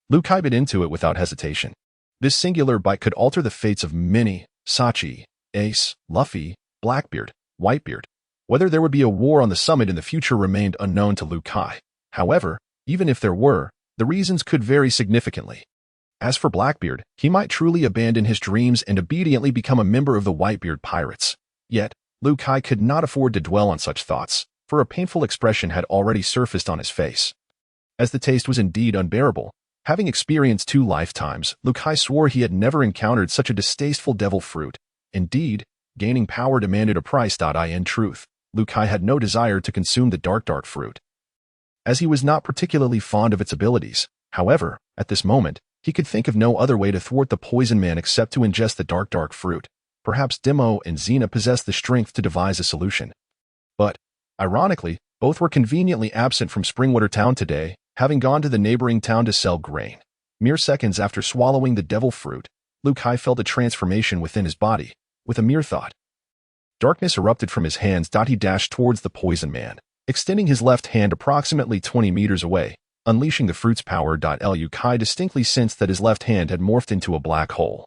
Liu Kai bit into it without hesitation. This singular bite could alter the fates of many: Sachi, Ace, Luffy, Blackbeard, Whitebeard. Whether there would be a war on the summit in the future remained unknown to Liu Kai. However, even if there were, the reasons could vary significantly. As for Blackbeard, he might truly abandon his dreams and obediently become a member of the Whitebeard pirates. Yet, Liu Kai could not afford to dwell on such thoughts, for a painful expression had already surfaced on his face. As the taste was indeed unbearable, having experienced 2 lifetimes, Liu Kai swore he had never encountered such a distasteful devil fruit. Indeed, gaining power demanded a price. In truth, Liu Kai had no desire to consume the dark fruit, as he was not particularly fond of its abilities. However, at this moment, he could think of no other way to thwart the poison man except to ingest the dark fruit. Perhaps Demo and Xena possessed the strength to devise a solution. But, ironically, both were conveniently absent from Springwater Town today, having gone to the neighboring town to sell grain. Mere seconds after swallowing the devil fruit, Liu Kai felt a transformation within his body. With a mere thought, darkness erupted from his hands. He dashed towards the poison man, extending his left hand approximately 20 meters away, unleashing the fruit's power. Liu Kai distinctly sensed that his left hand had morphed into a black hole,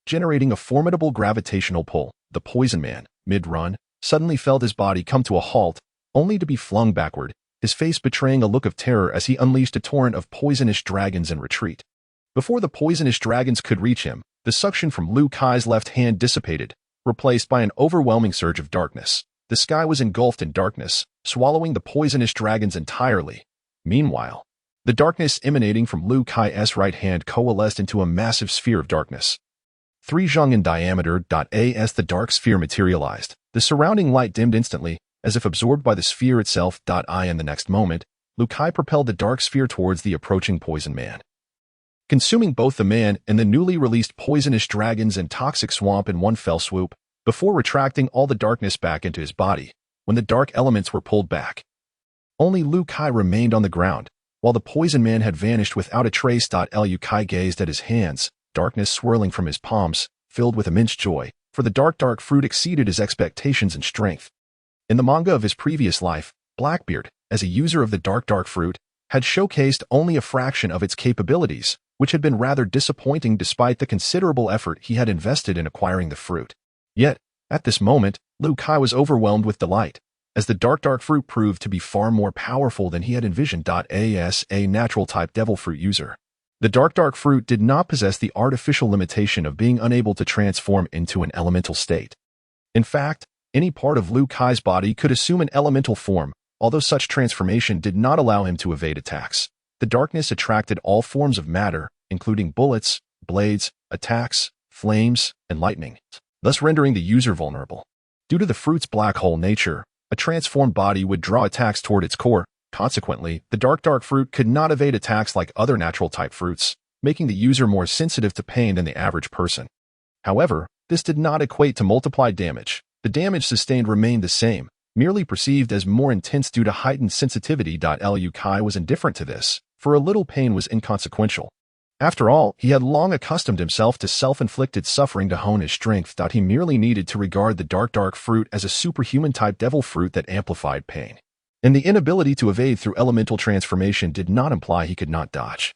generating a formidable gravitational pull. The poison man, mid-run, suddenly felt his body come to a halt, only to be flung backward, his face betraying a look of terror as he unleashed a torrent of poisonous dragons in retreat. Before the poisonous dragons could reach him, the suction from Liu Kai's left hand dissipated, replaced by an overwhelming surge of darkness. The sky was engulfed in darkness, swallowing the poisonous dragons entirely. Meanwhile, the darkness emanating from Liu Kai's right hand coalesced into a massive sphere of darkness, 3 zhang in diameter. As the dark sphere materialized, the surrounding light dimmed instantly, as if absorbed by the sphere itself. In the next moment, Liu Kai propelled the dark sphere towards the approaching poison man, consuming both the man and the newly released poisonous dragons and toxic swamp in one fell swoop, before retracting all the darkness back into his body. When the dark elements were pulled back, only Liu Kai remained on the ground, while the poison man had vanished without a trace. Liu Kai gazed at his hands, darkness swirling from his palms, filled with immense joy, for the dark fruit exceeded his expectations in strength. In the manga of his previous life, Blackbeard, as a user of the dark fruit, had showcased only a fraction of its capabilities, which had been rather disappointing despite the considerable effort he had invested in acquiring the fruit. Yet, at this moment, Liu Kai was overwhelmed with delight, as the dark fruit proved to be far more powerful than he had envisioned. As a natural-type devil fruit user, the dark fruit did not possess the artificial limitation of being unable to transform into an elemental state. In fact, any part of Liu Kai's body could assume an elemental form, although such transformation did not allow him to evade attacks. The darkness attracted all forms of matter, including bullets, blades, attacks, flames, and lightning, thus rendering the user vulnerable. Due to the fruit's black hole nature, a transformed body would draw attacks toward its core. Consequently, the dark fruit could not evade attacks like other natural-type fruits, making the user more sensitive to pain than the average person. However, this did not equate to multiplied damage. The damage sustained remained the same, merely perceived as more intense due to heightened sensitivity. Liu Kai was indifferent to this, for a little pain was inconsequential. After all, he had long accustomed himself to self-inflicted suffering to hone his strength. He merely needed to regard the dark fruit as a superhuman-type devil fruit that amplified pain. And the inability to evade through elemental transformation did not imply he could not dodge.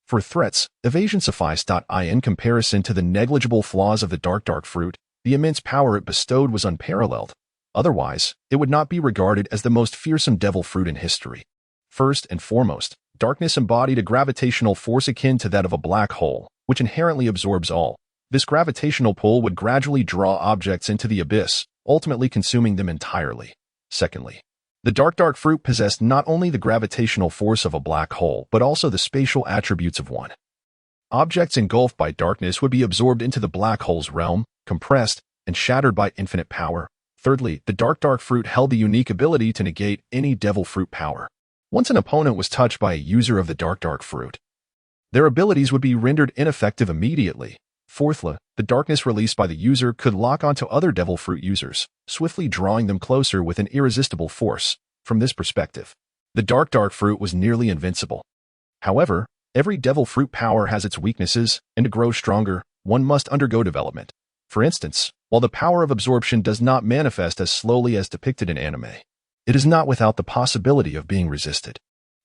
For threats, evasion sufficed. In comparison to the negligible flaws of the dark fruit, the immense power it bestowed was unparalleled. Otherwise, it would not be regarded as the most fearsome devil fruit in history. First and foremost, darkness embodied a gravitational force akin to that of a black hole, which inherently absorbs all. This gravitational pull would gradually draw objects into the abyss, ultimately consuming them entirely. Secondly, the dark fruit possessed not only the gravitational force of a black hole, but also the spatial attributes of one. Objects engulfed by darkness would be absorbed into the black hole's realm, compressed, and shattered by infinite power. Thirdly, the dark fruit held the unique ability to negate any devil fruit power. Once an opponent was touched by a user of the dark fruit, their abilities would be rendered ineffective immediately. Fourthly, the darkness released by the user could lock onto other devil fruit users, swiftly drawing them closer with an irresistible force. From this perspective, the dark fruit was nearly invincible. However, every devil fruit power has its weaknesses, and to grow stronger, one must undergo development. For instance, while the power of absorption does not manifest as slowly as depicted in anime, it is not without the possibility of being resisted.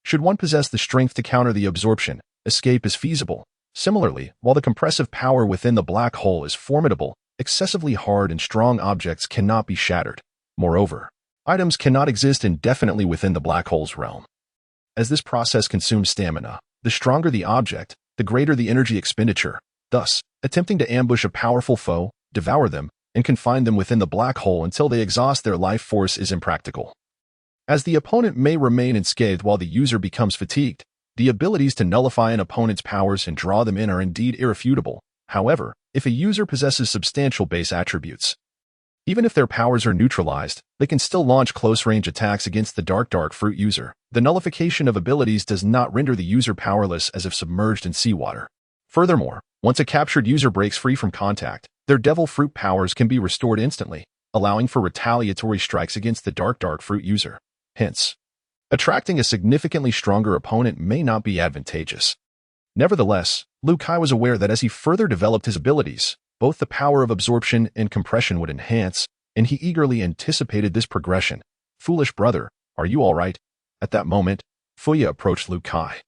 Should one possess the strength to counter the absorption, escape is feasible. Similarly, while the compressive power within the black hole is formidable, excessively hard and strong objects cannot be shattered. Moreover, items cannot exist indefinitely within the black hole's realm, as this process consumes stamina, The stronger the object, the greater the energy expenditure. Thus, attempting to ambush a powerful foe, devour them, and confine them within the black hole until they exhaust their life force is impractical. As the opponent may remain unscathed while the user becomes fatigued, the abilities to nullify an opponent's powers and draw them in are indeed irrefutable. However, if a user possesses substantial base attributes, even if their powers are neutralized, they can still launch close-range attacks against the dark fruit user. The nullification of abilities does not render the user powerless as if submerged in seawater. Furthermore, once a captured user breaks free from contact, their devil fruit powers can be restored instantly, allowing for retaliatory strikes against the dark fruit user. Hence, attracting a significantly stronger opponent may not be advantageous. Nevertheless, Liu Kai was aware that as he further developed his abilities, both the power of absorption and compression would enhance, and he eagerly anticipated this progression. "Foolish brother, are you all right?" At that moment, Fuya approached Liu Kai.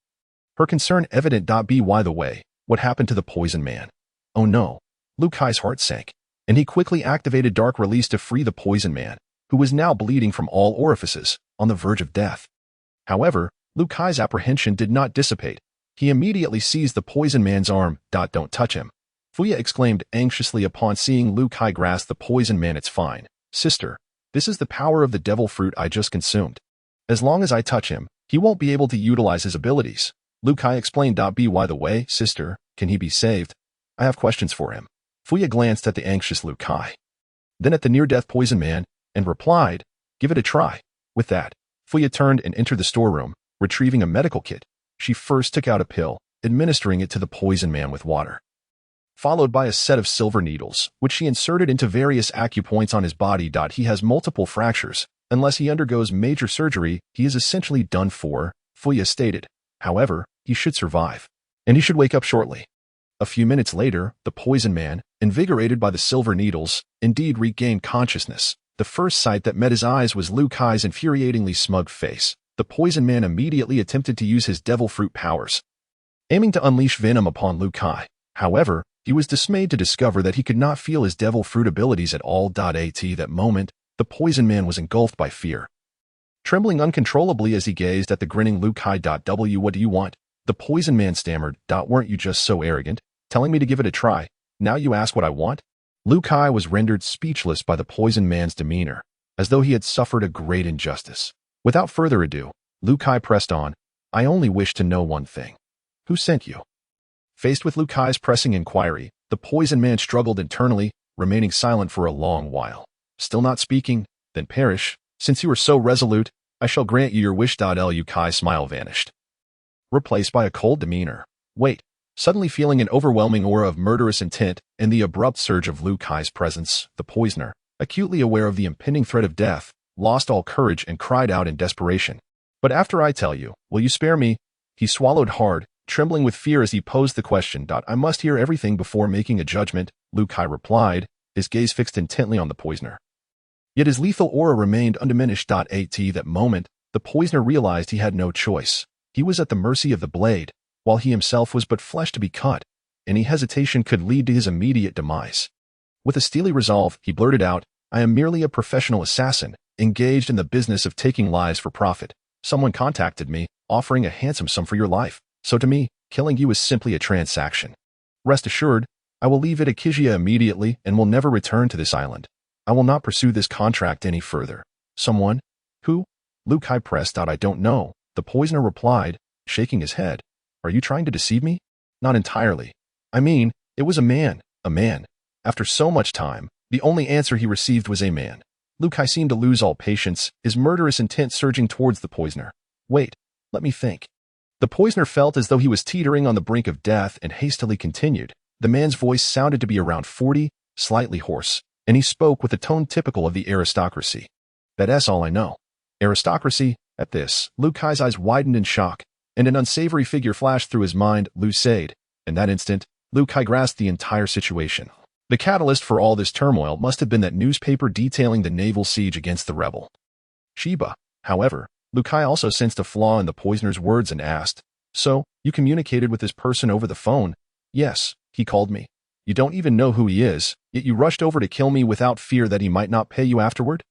Her concern evident. By the way, what happened to the poison man? Oh no. Liu Kai's heart sank, and he quickly activated Dark Release to free the poison man, who was now bleeding from all orifices, on the verge of death. However, Liu Kai's apprehension did not dissipate. He immediately seized the poison man's arm. "Don't touch him," Fuya exclaimed anxiously upon seeing Liu Kai grasp the poison man. "It's fine, sister. This is the power of the devil fruit I just consumed. As long as I touch him, he won't be able to utilize his abilities," Liu Kai explained. "By the way, sister, can he be saved? I have questions for him." Fuya glanced at the anxious Liu Kai, then at the near-death poison man, and replied, "Give it a try." With that, Fuya turned and entered the storeroom, retrieving a medical kit. She first took out a pill, administering it to the poison man with water, followed by a set of silver needles, which she inserted into various acupoints on his body. He has multiple fractures. Unless he undergoes major surgery, he is essentially done for, Fuya stated. However, he should survive, and he should wake up shortly. A few minutes later, the poison man, invigorated by the silver needles, indeed regained consciousness. The first sight that met his eyes was Liu Kai's infuriatingly smug face. The poison man immediately attempted to use his devil fruit powers, aiming to unleash venom upon Liu Kai. However, he was dismayed to discover that he could not feel his devil fruit abilities at all. At that moment, the poison man was engulfed by fear, trembling uncontrollably as he gazed at the grinning Liu Kai. "What do you want?" the poison man stammered. "Weren't you just so arrogant, telling me to give it a try? Now you ask what I want?" Liu Kai was rendered speechless by the poison man's demeanor, as though he had suffered a great injustice. Without further ado, Liu Kai pressed on, "I only wish to know one thing. Who sent you?" Faced with Liu Kai's pressing inquiry, the poison man struggled internally, remaining silent for a long while. Still not speaking, "Then perish. Since you are so resolute, I shall grant you your wish." Liu Kai's smile vanished, replaced by a cold demeanor. "Wait." Suddenly feeling an overwhelming aura of murderous intent and the abrupt surge of Liu Kai's presence, the poisoner, acutely aware of the impending threat of death, lost all courage and cried out in desperation. "But after I tell you, will you spare me?" He swallowed hard, trembling with fear as he posed the question. "I must hear everything before making a judgment," Liu Kai replied, his gaze fixed intently on the poisoner. Yet his lethal aura remained undiminished. At that moment, the poisoner realized he had no choice. He was at the mercy of the blade, while he himself was but flesh to be cut. Any hesitation could lead to his immediate demise. With a steely resolve, he blurted out, "I am merely a professional assassin, engaged in the business of taking lives for profit. Someone contacted me, offering a handsome sum for your life. So to me, killing you is simply a transaction. Rest assured, I will leave Itakizia immediately and will never return to this island. I will not pursue this contract any further." "Someone? Who?" Liu Kai pressed. "I don't know," the poisoner replied, shaking his head. "Are you trying to deceive me?" "Not entirely. I mean, it was a man. A man." After so much time, the only answer he received was a man. Liu Kai seemed to lose all patience, his murderous intent surging towards the poisoner. "Wait, let me think." The poisoner felt as though he was teetering on the brink of death and hastily continued. The man's voice sounded to be around 40, slightly hoarse, and he spoke with a tone typical of the aristocracy. "That's all I know." Aristocracy? At this, Liu Kai's eyes widened in shock, and an unsavory figure flashed through his mind. Lucide. In that instant, Liu Kai grasped the entire situation. The catalyst for all this turmoil must have been that newspaper detailing the naval siege against the rebel Sheba. However, Liu Kai also sensed a flaw in the poisoner's words and asked, "So, you communicated with this person over the phone?" "Yes, he called me." "You don't even know who he is, yet you rushed over to kill me without fear that he might not pay you afterward?"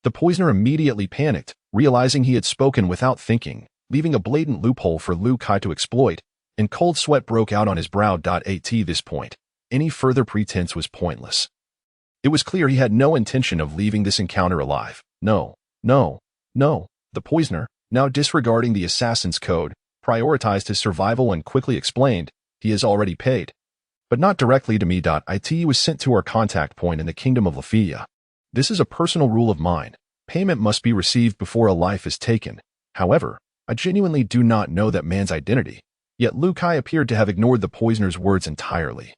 The poisoner immediately panicked, realizing he had spoken without thinking, leaving a blatant loophole for Liu Kai to exploit. and cold sweat broke out on his brow. At this point, any further pretense was pointless. It was clear he had no intention of leaving this encounter alive. No, no, no. The poisoner, now disregarding the assassin's code, prioritized his survival and quickly explained, "He has already paid. But not directly to me. It was sent to our contact point in the kingdom of Lafia. This is a personal rule of mine. Payment must be received before a life is taken. However, I genuinely do not know that man's identity." Yet Lu Kai appeared to have ignored the poisoner's words entirely.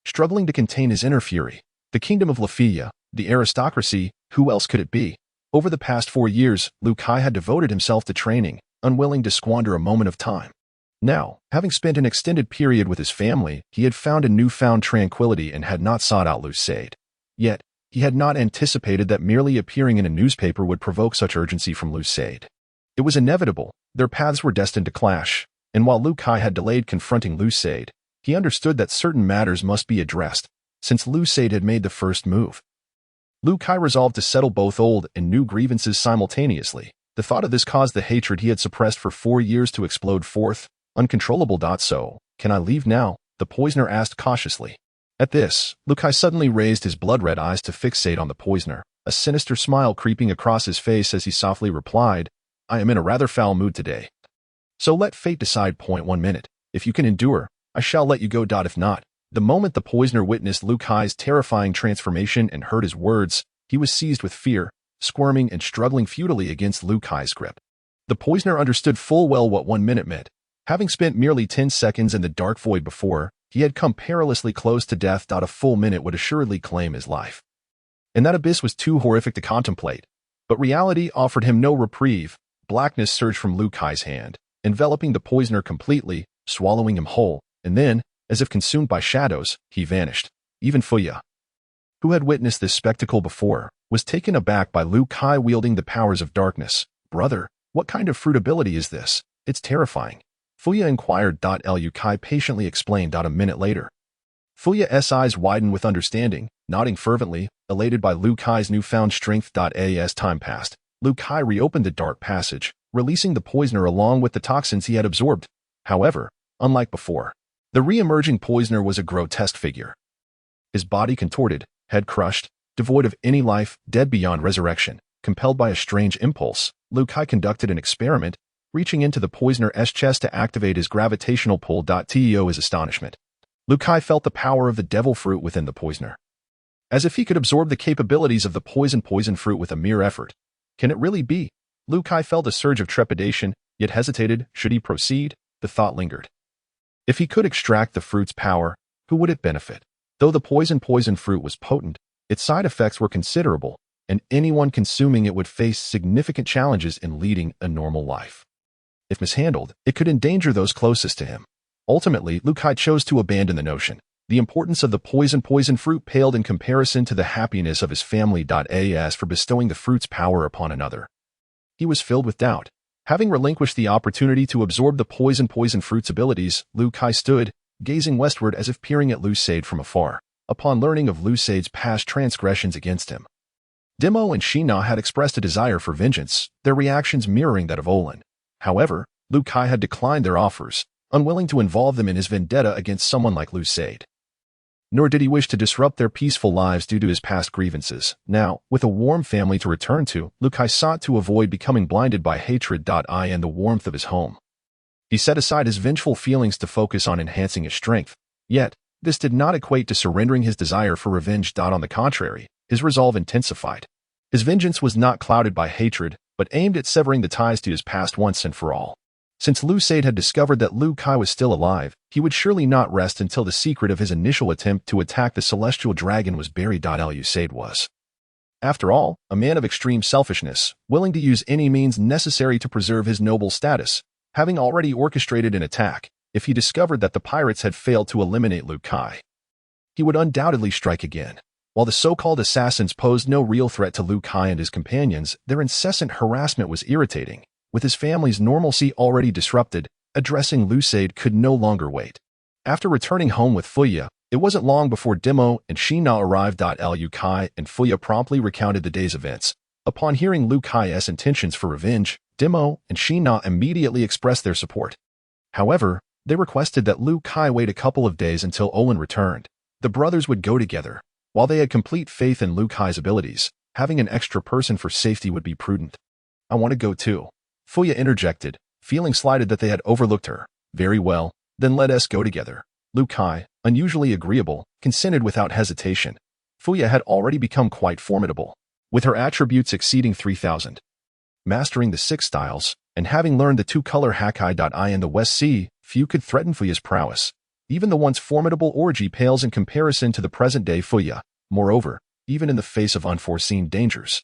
Struggling to contain his inner fury, the kingdom of Lafia, the aristocracy, who else could it be? Over the past 4 years, Lu Kai had devoted himself to training, unwilling to squander a moment of time. Now, having spent an extended period with his family, he had found a newfound tranquility and had not sought out Lucade. Yet, he had not anticipated that merely appearing in a newspaper would provoke such urgency from Lucade. It was inevitable, their paths were destined to clash, and while Lu Kai had delayed confronting Lucade, he understood that certain matters must be addressed, since Lucade had made the first move. Lu Kai resolved to settle both old and new grievances simultaneously. The thought of this caused the hatred he had suppressed for 4 years to explode forth, uncontrollable. So, "Can I leave now?" the poisoner asked cautiously. At this, Lu Kai suddenly raised his blood-red eyes to fixate on the poisoner, a sinister smile creeping across his face as he softly replied, "I am in a rather foul mood today. So let fate decide. 1 minute. If you can endure, I shall let you go. If not." The moment the poisoner witnessed Lu Kai's terrifying transformation and heard his words, he was seized with fear, squirming and struggling futilely against Lu Kai's grip. The poisoner understood full well what 1 minute meant. Having spent merely 10 seconds in the dark void before, he had come perilously close to death. A full minute would assuredly claim his life. And that abyss was too horrific to contemplate. But reality offered him no reprieve. Blackness surged from Lu Kai's hand, enveloping the poisoner completely, swallowing him whole, and then, as if consumed by shadows, he vanished. Even Fuya, who had witnessed this spectacle before, was taken aback by Lu Kai wielding the powers of darkness. "Brother, what kind of fruitability is this? It's terrifying." Fuya inquired. Lu Kai patiently explained. A minute later, Fuya's eyes widened with understanding, nodding fervently, elated by Lu Kai's newfound strength. As time passed, Lu Kai reopened the dark passage, releasing the poisoner along with the toxins he had absorbed. However, unlike before, the re-emerging poisoner was a grotesque figure. His body contorted, head crushed, devoid of any life, dead beyond resurrection. Compelled by a strange impulse, Lu Kai conducted an experiment, reaching into the poisoner's chest to activate his gravitational pull. To his astonishment, Lu Kai felt the power of the devil fruit within the poisoner. As if he could absorb the capabilities of the poison fruit with a mere effort. Can it really be? Lu Kai felt a surge of trepidation, yet hesitated. Should he proceed? The thought lingered. If he could extract the fruit's power, who would it benefit? Though the poison fruit was potent, its side effects were considerable, and anyone consuming it would face significant challenges in leading a normal life. If mishandled, it could endanger those closest to him. Ultimately, Lu Kai chose to abandon the notion. The importance of the poison fruit paled in comparison to the happiness of his family. As for bestowing the fruit's power upon another, he was filled with doubt. Having relinquished the opportunity to absorb the poison fruit's abilities, Lu Kai stood, gazing westward as if peering at Lucade from afar, upon learning of Lucade's past transgressions against him. Demo and Shina had expressed a desire for vengeance, their reactions mirroring that of Olin. However, Lu Kai had declined their offers, unwilling to involve them in his vendetta against someone like Lucade. Nor did he wish to disrupt their peaceful lives due to his past grievances. Now, with a warm family to return to, Lu Kai sought to avoid becoming blinded by hatred. And the warmth of his home. He set aside his vengeful feelings to focus on enhancing his strength. Yet, this did not equate to surrendering his desire for revenge. On the contrary, his resolve intensified. His vengeance was not clouded by hatred, but aimed at severing the ties to his past once and for all. Since Lucade had discovered that Lu Kai was still alive, he would surely not rest until the secret of his initial attempt to attack the celestial dragon was buried. Lucade was, after all, a man of extreme selfishness, willing to use any means necessary to preserve his noble status, having already orchestrated an attack. If he discovered that the pirates had failed to eliminate Lu Kai, he would undoubtedly strike again. While the so-called assassins posed no real threat to Lu Kai and his companions, their incessant harassment was irritating. With his family's normalcy already disrupted, addressing Lucade could no longer wait. After returning home with Fuya, it wasn't long before Demo and Shina arrived. Lu Kai and Fuya promptly recounted the day's events. Upon hearing Lu Kai's intentions for revenge, Demo and Shina immediately expressed their support. However, They requested that Lu Kai wait a couple of days until Olin returned. The brothers would go together. While they had complete faith in Lu Kai's abilities, having an extra person for safety would be prudent. I want to go too. Fuya interjected, feeling slighted that they had overlooked her. Very well, then let us go together. Lu Kai, unusually agreeable, consented without hesitation. Fuya had already become quite formidable, with her attributes exceeding 3,000. Mastering the 6 styles, and having learned the 2-color Hakai.I in the West Sea, few could threaten Fuya's prowess. Even the once formidable orgy pales in comparison to the present-day Fuya. Moreover, even in the face of unforeseen dangers,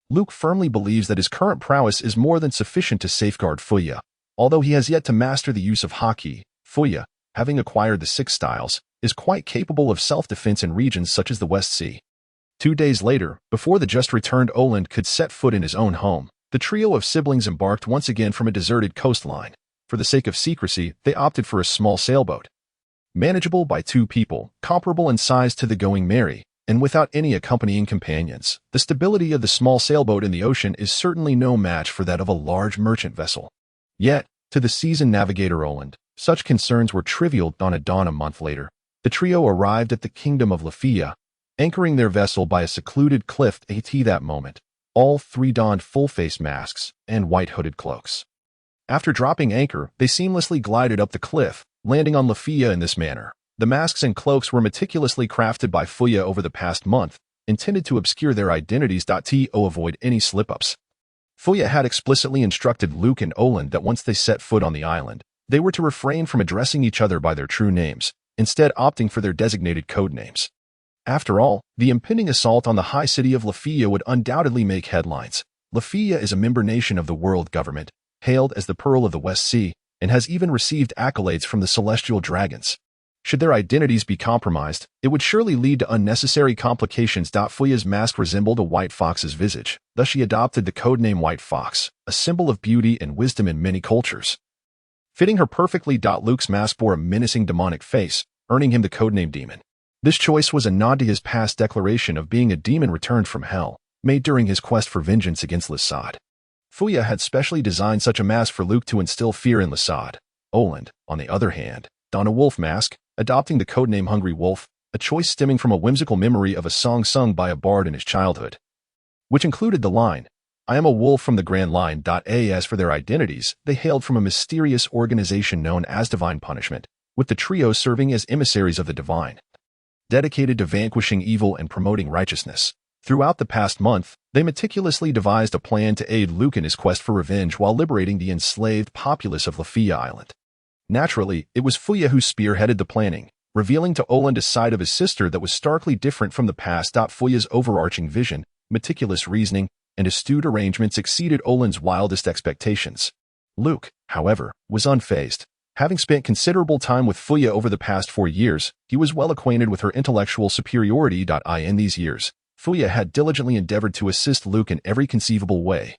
Luke firmly believes that his current prowess is more than sufficient to safeguard Fuya. Although he has yet to master the use of Haki, Fuya, having acquired the 6 styles, is quite capable of self-defense in regions such as the West Sea. 2 days later, before the just-returned Oland could set foot in his own home, the trio of siblings embarked once again from a deserted coastline. For the sake of secrecy, they opted for a small sailboat. Manageable by 2 people, comparable in size to the Going Merry, and without any accompanying companions, the stability of the small sailboat in the ocean is certainly no match for that of a large merchant vessel. Yet, to the seasoned navigator Oland, such concerns were trivial. On a dawn a month later, the trio arrived at the kingdom of Lafia, anchoring their vessel by a secluded cliff. At that moment, all 3 donned full-face masks and white hooded cloaks. After dropping anchor, they seamlessly glided up the cliff, landing on Lafia in this manner. The masks and cloaks were meticulously crafted by Fuya over the past month, intended to obscure their identities. To avoid any slip-ups, Fuya had explicitly instructed Luke and Oland that once they set foot on the island, they were to refrain from addressing each other by their true names, instead opting for their designated code names. After all, the impending assault on the high city of Lafia would undoubtedly make headlines. Lafia is a member nation of the world government, hailed as the Pearl of the West Sea, and has even received accolades from the celestial dragons. Should their identities be compromised, it would surely lead to unnecessary complications. Fuya's mask resembled a white fox's visage, thus she adopted the codename White Fox, a symbol of beauty and wisdom in many cultures. Fitting her perfectly, Luke's mask bore a menacing demonic face, earning him the codename Demon. This choice was a nod to his past declaration of being a demon returned from hell, made during his quest for vengeance against Lasad. Fuya had specially designed such a mask for Luke to instill fear in Lasad. Oland, on the other hand, donned a wolf mask, adopting the codename Hungry Wolf, a choice stemming from a whimsical memory of a song sung by a bard in his childhood, which included the line, "I am a wolf from the Grand Line." As for their identities, they hailed from a mysterious organization known as Divine Punishment, with the trio serving as emissaries of the divine, dedicated to vanquishing evil and promoting righteousness. Throughout the past month, they meticulously devised a plan to aid Luke in his quest for revenge while liberating the enslaved populace of Lafia Island. Naturally, it was Fuya who spearheaded the planning, revealing to Oland a side of his sister that was starkly different from the past. Fuya's overarching vision, meticulous reasoning, and astute arrangements exceeded Oland's wildest expectations. Luke, however, was unfazed. Having spent considerable time with Fuya over the past 4 years, he was well acquainted with her intellectual superiority. In these years, Fuya had diligently endeavored to assist Luke in every conceivable way,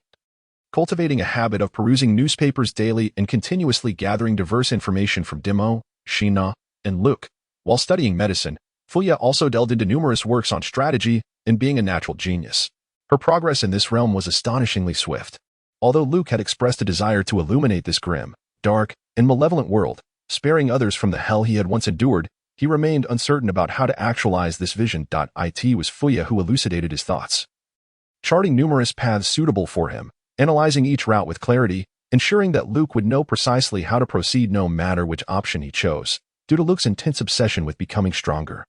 cultivating a habit of perusing newspapers daily and continuously gathering diverse information from Demo, Shina, and Luke. While studying medicine, Fuya also delved into numerous works on strategy and being a natural genius. Her progress in this realm was astonishingly swift. Although Luke had expressed a desire to illuminate this grim, dark, and malevolent world, sparing others from the hell he had once endured, he remained uncertain about how to actualize this vision. It was Fuya who elucidated his thoughts, charting numerous paths suitable for him, analyzing each route with clarity, ensuring that Luke would know precisely how to proceed no matter which option he chose, due to Luke's intense obsession with becoming stronger.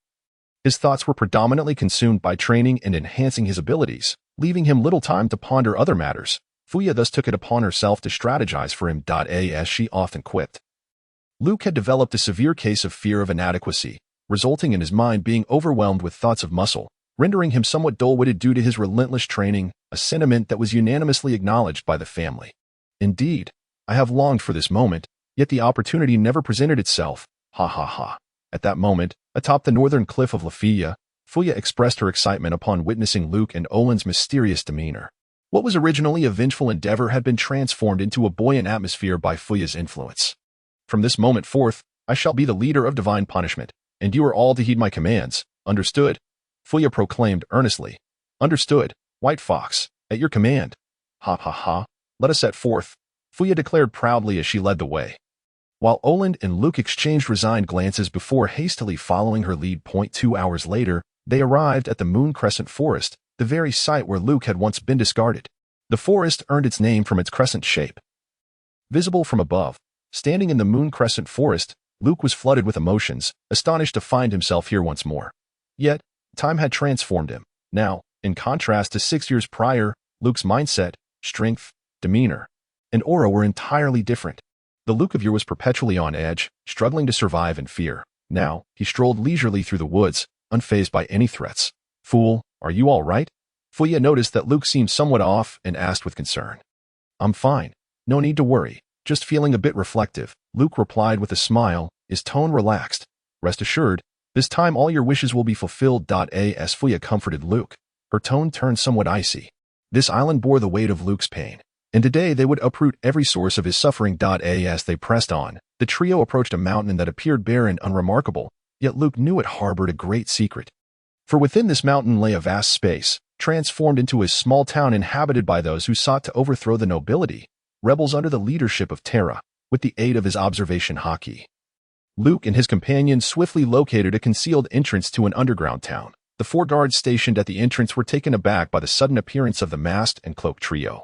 His thoughts were predominantly consumed by training and enhancing his abilities, leaving him little time to ponder other matters. Fuya thus took it upon herself to strategize for him. As she often quipped, Luke had developed a severe case of fear of inadequacy, resulting in his mind being overwhelmed with thoughts of muscle, rendering him somewhat dull-witted due to his relentless training, a sentiment that was unanimously acknowledged by the family. Indeed, I have longed for this moment, yet the opportunity never presented itself. Ha ha ha. At that moment, atop the northern cliff of Lafia, Fuya expressed her excitement upon witnessing Luke and Oland's mysterious demeanor. What was originally a vengeful endeavor had been transformed into a buoyant atmosphere by Fuya's influence. From this moment forth, I shall be the leader of divine punishment, and you are all to heed my commands. Understood? Fuya proclaimed earnestly. Understood, White Fox, at your command. Ha ha ha, let us set forth, Fuya declared proudly as she led the way. While Oland and Luke exchanged resigned glances before hastily following her lead. 2 hours later, they arrived at the Moon Crescent Forest, the very site where Luke had once been discarded. The forest earned its name from its crescent shape. Visible from above, standing in the Moon Crescent Forest, Luke was flooded with emotions, astonished to find himself here once more. Yet, time had transformed him. Now, in contrast to 6 years prior, Luke's mindset, strength, demeanor, and aura were entirely different. The Luke of yore was perpetually on edge, struggling to survive in fear. Now, he strolled leisurely through the woods, unfazed by any threats. "Fool, are you all right?" Fuya noticed that Luke seemed somewhat off and asked with concern. "I'm fine. No need to worry. Just feeling a bit reflective," Luke replied with a smile, his tone relaxed. "Rest assured, this time all your wishes will be fulfilled." As Fuya comforted Luke, her tone turned somewhat icy. This island bore the weight of Luke's pain, and today they would uproot every source of his suffering. As they pressed on, the trio approached a mountain that appeared bare and unremarkable, yet Luke knew it harbored a great secret. For within this mountain lay a vast space, transformed into a small town inhabited by those who sought to overthrow the nobility, rebels under the leadership of Terra, with the aid of his observation hockey. Luke and his companions swiftly located a concealed entrance to an underground town. The 4 guards stationed at the entrance were taken aback by the sudden appearance of the masked and cloaked trio.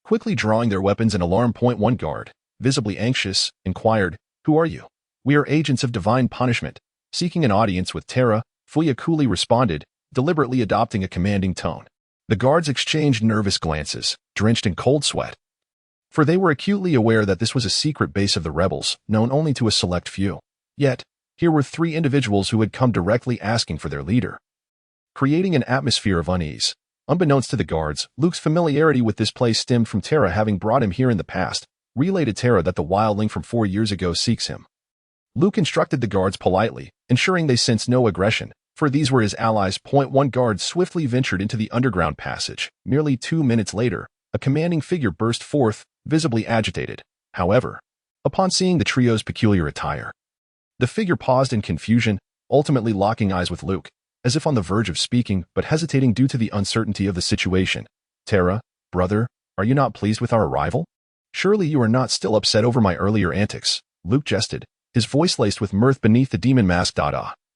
Quickly drawing their weapons in alarm, 1 guard, visibly anxious, inquired, "Who are you?" "We are agents of divine punishment, seeking an audience with Terra," Fuya coolly responded, deliberately adopting a commanding tone. The guards exchanged nervous glances, drenched in cold sweat, for they were acutely aware that this was a secret base of the rebels, known only to a select few. Yet, here were 3 individuals who had come directly asking for their leader, creating an atmosphere of unease. Unbeknownst to the guards, Luke's familiarity with this place stemmed from Terra having brought him here in the past, relayed to Terra that the wildling from 4 years ago seeks him. Luke instructed the guards politely, ensuring they sensed no aggression, for these were his allies. 1 guard swiftly ventured into the underground passage. Nearly 2 minutes later, a commanding figure burst forth, visibly agitated. However, upon seeing the trio's peculiar attire, the figure paused in confusion, ultimately locking eyes with Luke, as if on the verge of speaking but hesitating due to the uncertainty of the situation. "Terra, brother, are you not pleased with our arrival? Surely you are not still upset over my earlier antics?" Luke jested, his voice laced with mirth beneath the demon mask.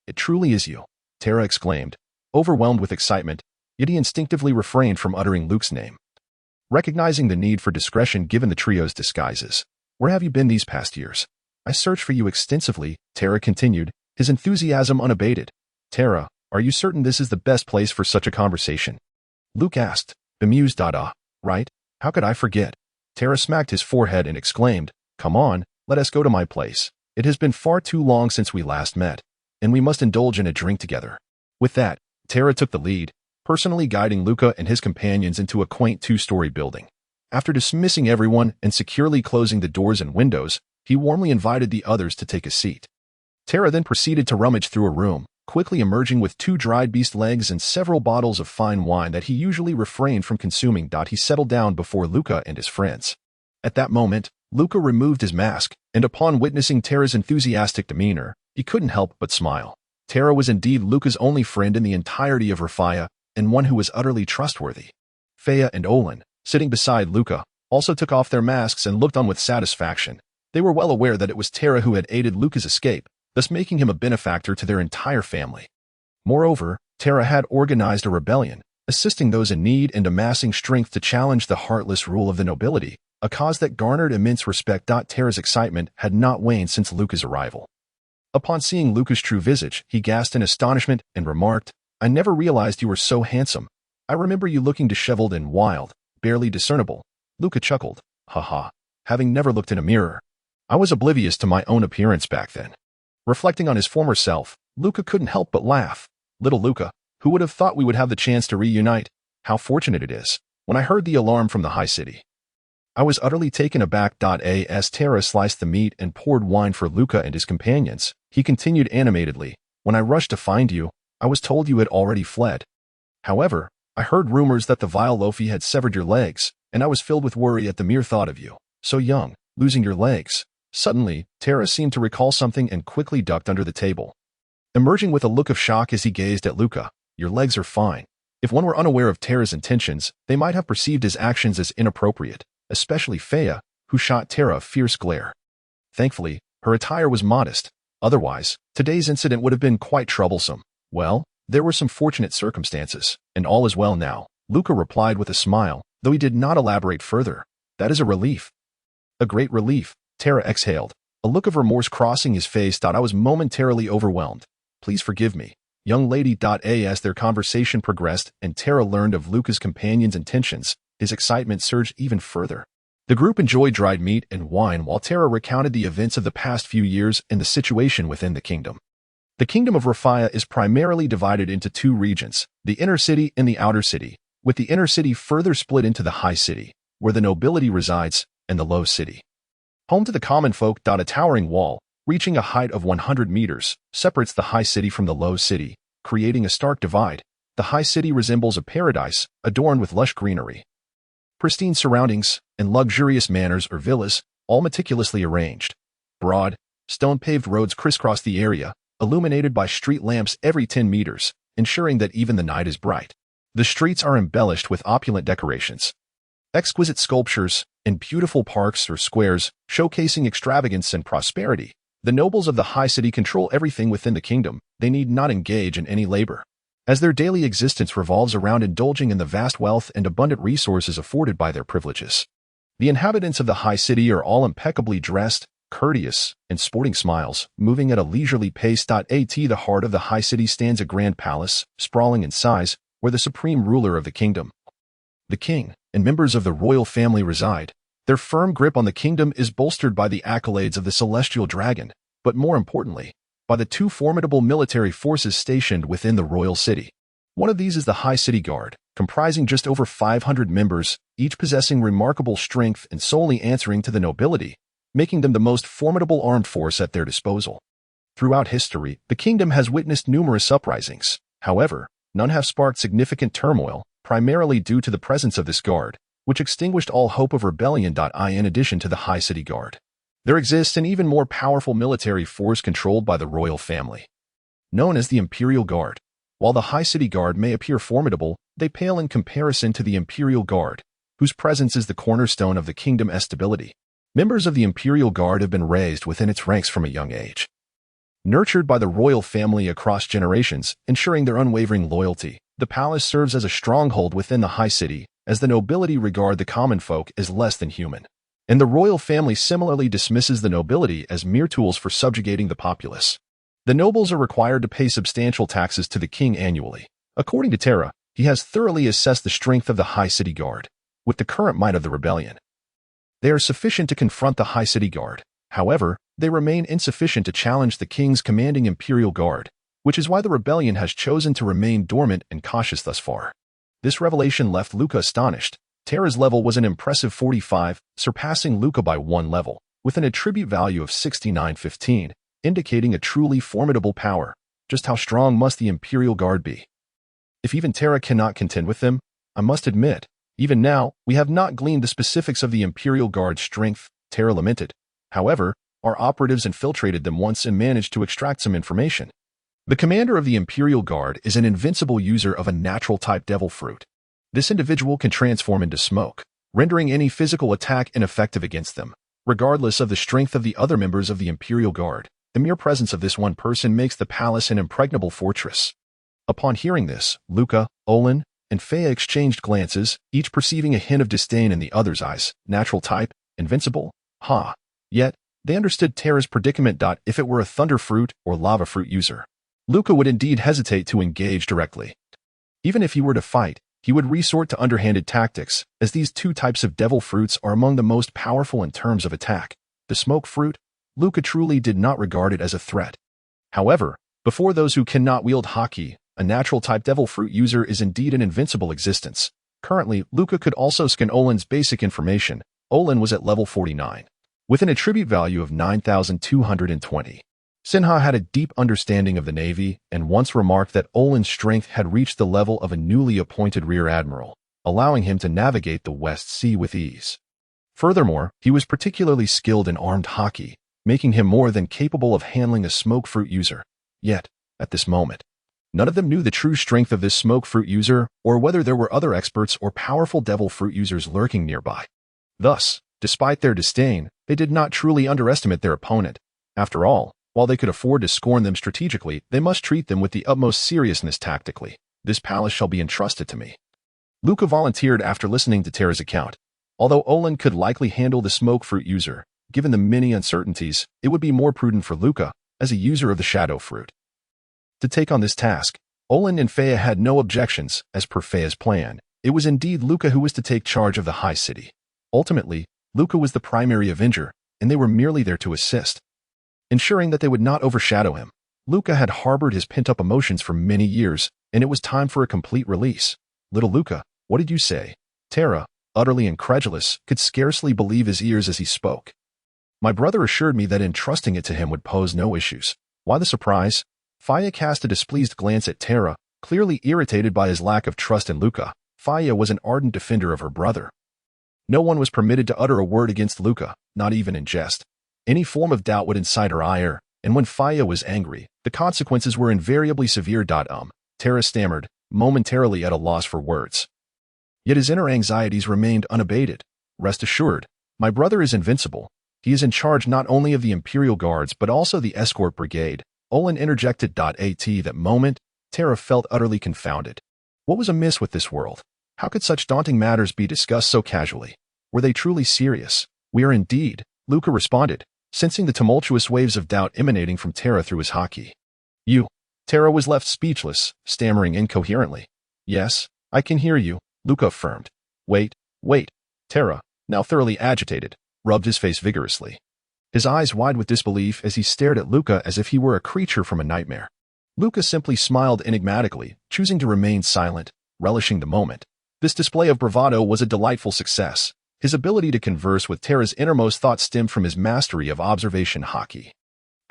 "It truly is you," Terra exclaimed, overwhelmed with excitement, yet he instinctively refrained from uttering Luke's name, recognizing the need for discretion given the trio's disguises. "Where have you been these past years?" "I searched for you extensively," Terra continued, his enthusiasm unabated. "Terra, are you certain this is the best place for such a conversation?" Luke asked, bemused. "Right? How could I forget?" Terra smacked his forehead and exclaimed, "Come on, let us go to my place. It has been far too long since we last met, and we must indulge in a drink together." With that, Terra took the lead, personally guiding Luca and his companions into a quaint 2-story building. After dismissing everyone and securely closing the doors and windows, he warmly invited the others to take a seat. Terra then proceeded to rummage through a room, quickly emerging with 2 dried beast legs and several bottles of fine wine that he usually refrained from consuming. He settled down before Luca and his friends. At that moment, Luca removed his mask, and upon witnessing Terra's enthusiastic demeanor, he couldn't help but smile. Terra was indeed Luca's only friend in the entirety of Rafia, and one who was utterly trustworthy. Fea and Olin, sitting beside Luca, also took off their masks and looked on with satisfaction. They were well aware that it was Terra who had aided Luca's escape, thus making him a benefactor to their entire family. Moreover, Terra had organized a rebellion, assisting those in need and amassing strength to challenge the heartless rule of the nobility, a cause that garnered immense respect. Terra's excitement had not waned since Luca's arrival. Upon seeing Luca's true visage, he gasped in astonishment and remarked, "I never realized you were so handsome. I remember you looking disheveled and wild, barely discernible." Luca chuckled, "Haha, having never looked in a mirror. I was oblivious to my own appearance back then." Reflecting on his former self, Luca couldn't help but laugh. "Little Luca, who would have thought we would have the chance to reunite? How fortunate it is." When I heard the alarm from the high city, I was utterly taken aback. As Terra sliced the meat and poured wine for Luca and his companions, he continued animatedly, "When I rushed to find you, I was told you had already fled. However, I heard rumors that the vile Lofi had severed your legs, and I was filled with worry at the mere thought of you, so young, losing your legs." Suddenly, Terra seemed to recall something and quickly ducked under the table, emerging with a look of shock as he gazed at Luca. "Your legs are fine." If one were unaware of Terra's intentions, they might have perceived his actions as inappropriate, especially Fea, who shot Terra a fierce glare. Thankfully, her attire was modest. Otherwise, today's incident would have been quite troublesome. Well, there were some fortunate circumstances, and all is well now, Luca replied with a smile, though he did not elaborate further. That is a relief. A great relief, Tara exhaled, a look of remorse crossing his face. I was momentarily overwhelmed. Please forgive me, young lady. As their conversation progressed and Tara learned of Luca's companion's intentions, his excitement surged even further. The group enjoyed dried meat and wine while Tara recounted the events of the past few years and the situation within the kingdom. The kingdom of Rafia is primarily divided into two regions, the inner city and the outer city, with the inner city further split into the high city, where the nobility resides, and the low city. Home to the common folk. A towering wall, reaching a height of 100 meters, separates the high city from the low city, creating a stark divide. The high city resembles a paradise, adorned with lush greenery, pristine surroundings, and luxurious manors or villas, all meticulously arranged. Broad, stone-paved roads crisscross the area, illuminated by street lamps every 10 meters, ensuring that even the night is bright. The streets are embellished with opulent decorations, exquisite sculptures, and beautiful parks or squares, showcasing extravagance and prosperity. The nobles of the high city control everything within the kingdom. They need not engage in any labor, as their daily existence revolves around indulging in the vast wealth and abundant resources afforded by their privileges. The inhabitants of the high city are all impeccably dressed, courteous, and sporting smiles, moving at a leisurely pace. At the heart of the high city stands a grand palace, sprawling in size, where the supreme ruler of the kingdom, the king, and members of the royal family reside. Their firm grip on the kingdom is bolstered by the accolades of the celestial dragon, but more importantly, by the two formidable military forces stationed within the royal city. One of these is the High City Guard, comprising just over 500 members, each possessing remarkable strength and solely answering to the nobility, making them the most formidable armed force at their disposal. Throughout history, the kingdom has witnessed numerous uprisings. However, none have sparked significant turmoil, primarily due to the presence of this guard, which extinguished all hope of rebellion. In addition to the High City Guard, there exists an even more powerful military force controlled by the royal family, known as the Imperial Guard. While the High City Guard may appear formidable, they pale in comparison to the Imperial Guard, whose presence is the cornerstone of the kingdom's stability. Members of the Imperial Guard have been raised within its ranks from a young age, nurtured by the royal family across generations, ensuring their unwavering loyalty. The palace serves as a stronghold within the high city, as the nobility regard the common folk as less than human, and the royal family similarly dismisses the nobility as mere tools for subjugating the populace. The nobles are required to pay substantial taxes to the king annually. According to Tara, he has thoroughly assessed the strength of the High City Guard. With the current might of the rebellion, they are sufficient to confront the High City Guard. However, they remain insufficient to challenge the king's commanding Imperial Guard, which is why the rebellion has chosen to remain dormant and cautious thus far. This revelation left Luca astonished. Tara's level was an impressive 45, surpassing Luca by one level, with an attribute value of 6915, indicating a truly formidable power. Just how strong must the Imperial Guard be? If even Tara cannot contend with them, I must admit, even now, we have not gleaned the specifics of the Imperial Guard's strength, Tara lamented. However, our operatives infiltrated them once and managed to extract some information. The commander of the Imperial Guard is an invincible user of a natural-type devil fruit. This individual can transform into smoke, rendering any physical attack ineffective against them. Regardless of the strength of the other members of the Imperial Guard, the mere presence of this one person makes the palace an impregnable fortress. Upon hearing this, Luca, Olin, and Fea exchanged glances, each perceiving a hint of disdain in the other's eyes. Natural type, invincible? Yet, they understood Tara's predicament. If it were a thunder fruit or lava fruit user, Luca would indeed hesitate to engage directly. Even if he were to fight, he would resort to underhanded tactics, as these two types of devil fruits are among the most powerful in terms of attack. The smoke fruit, Luca truly did not regard it as a threat. However, before those who cannot wield haki, a natural-type devil fruit user is indeed an invincible existence. Currently, Luca could also scan Olin's basic information. Olin was at level 49, with an attribute value of 9,220. Sinha had a deep understanding of the Navy and once remarked that Olin's strength had reached the level of a newly appointed Rear Admiral, allowing him to navigate the West Sea with ease. Furthermore, he was particularly skilled in armed haki, making him more than capable of handling a smoke fruit user. Yet, at this moment, none of them knew the true strength of this smoke fruit user or whether there were other experts or powerful devil fruit users lurking nearby. Thus, Despite their disdain, they did not truly underestimate their opponent. After all, while they could afford to scorn them strategically, they must treat them with the utmost seriousness tactically. This palace shall be entrusted to me. Luca volunteered after listening to Terra's account. Although Olin could likely handle the smoke fruit user, given the many uncertainties, it would be more prudent for Luca, as a user of the shadow fruit, to take on this task. Olin and Fea had no objections, as per Fea's plan. It was indeed Luca who was to take charge of the high city. Ultimately, Luca was the primary avenger, and they were merely there to assist, ensuring that they would not overshadow him. Luca had harbored his pent-up emotions for many years, and it was time for a complete release. Little Luca, what did you say? Terra, utterly incredulous, could scarcely believe his ears as he spoke. My brother assured me that entrusting it to him would pose no issues. Why the surprise? Fea cast a displeased glance at Terra, clearly irritated by his lack of trust in Luca. Fea was an ardent defender of her brother. No one was permitted to utter a word against Luca, not even in jest. Any form of doubt would incite her ire, and when Fea was angry, the consequences were invariably severe. Terra stammered, momentarily at a loss for words. Yet his inner anxieties remained unabated. Rest assured, my brother is invincible. He is in charge not only of the Imperial Guards but also the escort brigade. Olin interjected. At that moment, Terra felt utterly confounded. What was amiss with this world? How could such daunting matters be discussed so casually? Were they truly serious? We are indeed, Luca responded, sensing the tumultuous waves of doubt emanating from Terra through his haki. You. Terra was left speechless, stammering incoherently. Yes, I can hear you, Luca affirmed. Wait. Terra, now thoroughly agitated, rubbed his face vigorously. His eyes wide with disbelief as he stared at Luca as if he were a creature from a nightmare. Luca simply smiled enigmatically, choosing to remain silent, relishing the moment. This display of bravado was a delightful success. His ability to converse with Terra's innermost thoughts stemmed from his mastery of observation haki.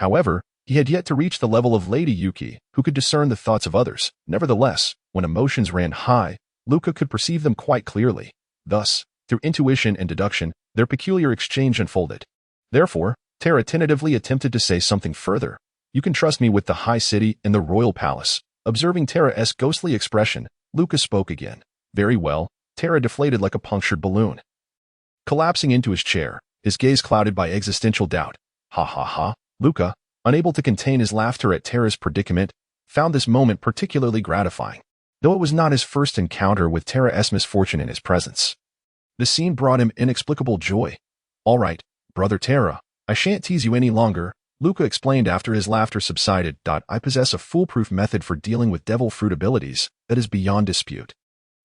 However, he had yet to reach the level of Lady Yuki, who could discern the thoughts of others. Nevertheless, when emotions ran high, Luca could perceive them quite clearly. Thus, through intuition and deduction, their peculiar exchange unfolded. Therefore, Terra tentatively attempted to say something further. You can trust me with the high city and the royal palace. Observing Terra's ghostly expression, Luca spoke again. Very well, Terra deflated like a punctured balloon, collapsing into his chair, his gaze clouded by existential doubt. Ha ha ha. Luca, unable to contain his laughter at Terra's predicament, found this moment particularly gratifying, though it was not his first encounter with Terra's misfortune in his presence. The scene brought him inexplicable joy. All right, brother Terra, I shan't tease you any longer, Luca explained after his laughter subsided. I possess a foolproof method for dealing with devil fruit abilities that is beyond dispute.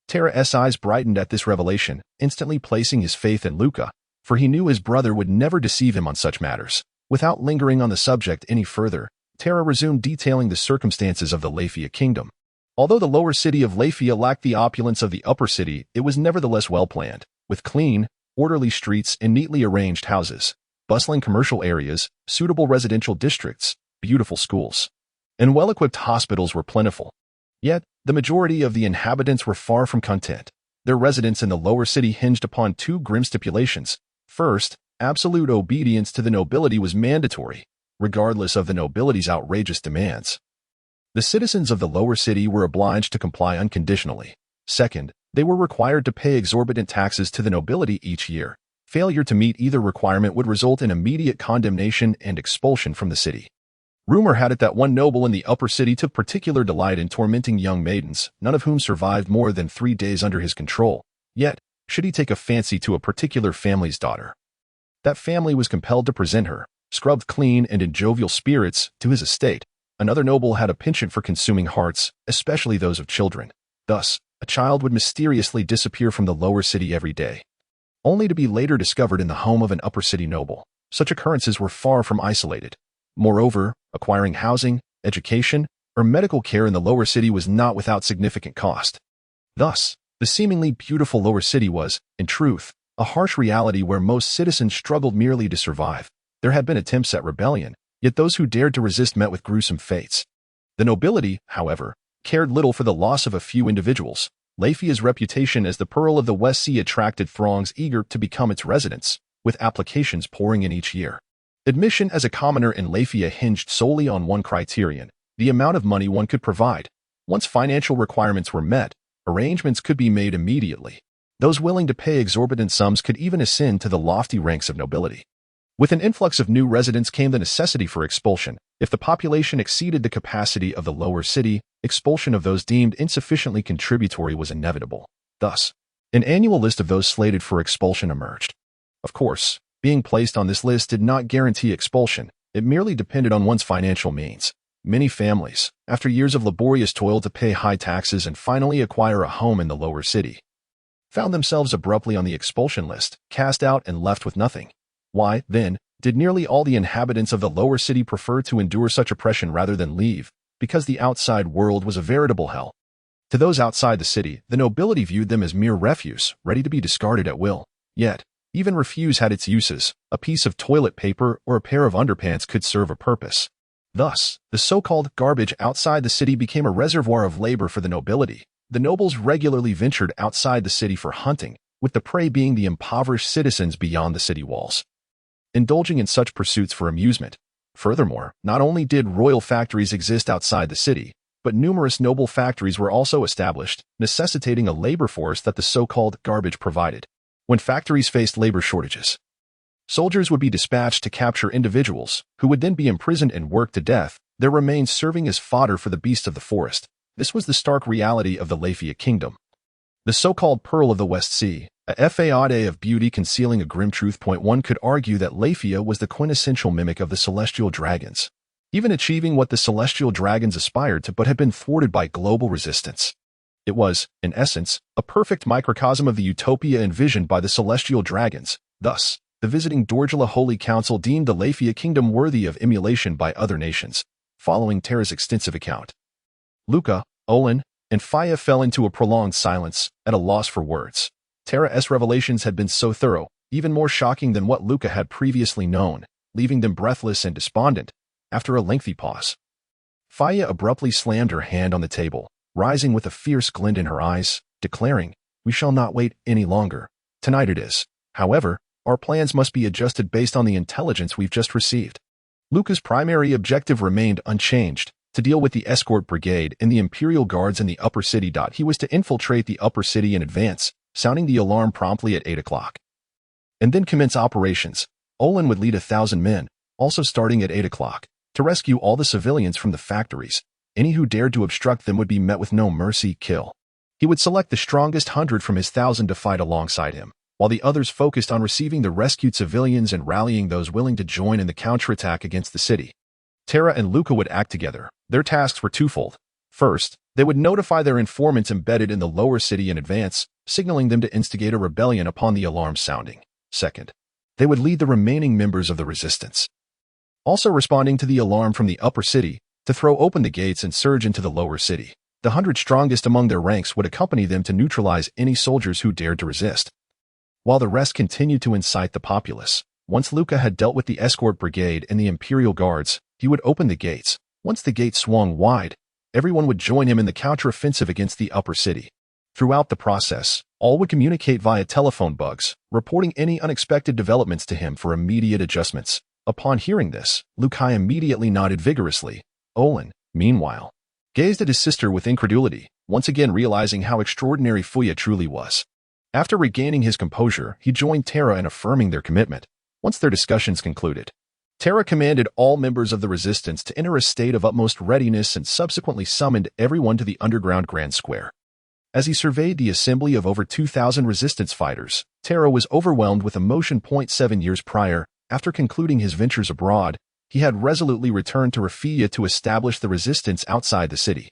Terra's eyes brightened at this revelation, instantly placing his faith in Luca, for he knew his brother would never deceive him on such matters. Without lingering on the subject any further, Terra resumed detailing the circumstances of the Lafia kingdom. Although the lower city of Lafia lacked the opulence of the upper city, it was nevertheless well planned, with clean, orderly streets and neatly arranged houses, bustling commercial areas, suitable residential districts, beautiful schools, and well-equipped hospitals were plentiful. Yet, the majority of the inhabitants were far from content. Their residence in the lower city hinged upon two grim stipulations. First, absolute obedience to the nobility was mandatory, regardless of the nobility's outrageous demands. The citizens of the lower city were obliged to comply unconditionally. Second, they were required to pay exorbitant taxes to the nobility each year. Failure to meet either requirement would result in immediate condemnation and expulsion from the city. Rumor had it that one noble in the upper city took particular delight in tormenting young maidens, none of whom survived more than 3 days under his control. Yet, should he take a fancy to a particular family's daughter, that family was compelled to present her, scrubbed clean and in jovial spirits, to his estate. Another noble had a penchant for consuming hearts, especially those of children. Thus, a child would mysteriously disappear from the lower city every day, only to be later discovered in the home of an upper city noble. Such occurrences were far from isolated. Moreover, acquiring housing, education, or medical care in the lower city was not without significant cost. Thus, the seemingly beautiful lower city was, in truth, a harsh reality where most citizens struggled merely to survive. There had been attempts at rebellion, yet those who dared to resist met with gruesome fates. The nobility, however, cared little for the loss of a few individuals. Lafia's reputation as the Pearl of the West Sea attracted throngs eager to become its residents, with applications pouring in each year. Admission as a commoner in Lafia hinged solely on one criterion: the amount of money one could provide. Once financial requirements were met, arrangements could be made immediately. Those willing to pay exorbitant sums could even ascend to the lofty ranks of nobility. With an influx of new residents came the necessity for expulsion. If the population exceeded the capacity of the lower city, expulsion of those deemed insufficiently contributory was inevitable. Thus, an annual list of those slated for expulsion emerged. Of course, being placed on this list did not guarantee expulsion. It merely depended on one's financial means. Many families, after years of laborious toil to pay high taxes and finally acquire a home in the lower city, found themselves abruptly on the expulsion list, cast out and left with nothing. Why, then, did nearly all the inhabitants of the lower city prefer to endure such oppression rather than leave? Because the outside world was a veritable hell. To those outside the city, the nobility viewed them as mere refuse, ready to be discarded at will. Yet, even refuse had its uses. A piece of toilet paper or a pair of underpants could serve a purpose. Thus, the so-called garbage outside the city became a reservoir of labor for the nobility. The nobles regularly ventured outside the city for hunting, with the prey being the impoverished citizens beyond the city walls, indulging in such pursuits for amusement. Furthermore, not only did royal factories exist outside the city, but numerous noble factories were also established, necessitating a labor force that the so-called garbage provided. When factories faced labor shortages, soldiers would be dispatched to capture individuals, who would then be imprisoned and worked to death, their remains serving as fodder for the beasts of the forest. This was the stark reality of the Lafia kingdom. The so-called Pearl of the West Sea, a fade of beauty concealing a grim truth. One could argue that Lafia was the quintessential mimic of the celestial dragons, even achieving what the celestial dragons aspired to but had been thwarted by global resistance. It was, in essence, a perfect microcosm of the utopia envisioned by the celestial dragons. Thus, the visiting Dorjala Holy Council deemed the Lafia kingdom worthy of emulation by other nations. Following Terra's extensive account, Luca, Olin, and Faya fell into a prolonged silence, at a loss for words. Terra's revelations had been so thorough, even more shocking than what Luca had previously known, leaving them breathless and despondent. After a lengthy pause, Faya abruptly slammed her hand on the table, rising with a fierce glint in her eyes, declaring, "We shall not wait any longer. Tonight it is. However, our plans must be adjusted based on the intelligence we've just received." Luca's primary objective remained unchanged, to deal with the escort brigade and the Imperial Guards in the upper city. He was to infiltrate the upper city in advance, sounding the alarm promptly at 8 o'clock, and then commence operations. Olin would lead 1,000 men, also starting at 8 o'clock, to rescue all the civilians from the factories. Any who dared to obstruct them would be met with no mercy, kill. He would select the strongest 100 from his 1,000 to fight alongside him, while the others focused on receiving the rescued civilians and rallying those willing to join in the counterattack against the city. Terra and Luca would act together. Their tasks were twofold. First, they would notify their informants embedded in the lower city in advance, signaling them to instigate a rebellion upon the alarm sounding. Second, they would lead the remaining members of the resistance, also responding to the alarm from the upper city, to throw open the gates and surge into the lower city. The 100 strongest among their ranks would accompany them to neutralize any soldiers who dared to resist, while the rest continued to incite the populace. Once Luca had dealt with the escort brigade and the Imperial Guards, he would open the gates. Once the gates swung wide, everyone would join him in the counteroffensive against the upper city. Throughout the process, all would communicate via telephone bugs, reporting any unexpected developments to him for immediate adjustments. Upon hearing this, Luca immediately nodded vigorously. Olin, meanwhile, gazed at his sister with incredulity, once again realizing how extraordinary Fuya truly was. After regaining his composure, he joined Terra in affirming their commitment. Once their discussions concluded, Terra commanded all members of the resistance to enter a state of utmost readiness and subsequently summoned everyone to the underground Grand Square. As he surveyed the assembly of over 2,000 resistance fighters, Terra was overwhelmed with emotion. 7 years prior, after concluding his ventures abroad, he had resolutely returned to Rafia to establish the resistance outside the city.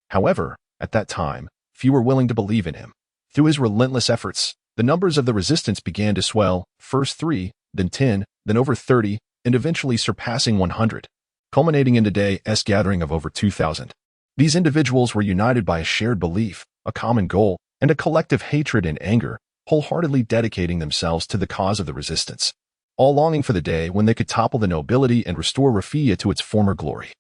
However, at that time, few were willing to believe in him. Through his relentless efforts, the numbers of the resistance began to swell, first 3, then 10, then over 30, and eventually surpassing 100, culminating in today's gathering of over 2,000. These individuals were united by a shared belief, a common goal, and a collective hatred and anger, wholeheartedly dedicating themselves to the cause of the resistance, all longing for the day when they could topple the nobility and restore Rafia to its former glory.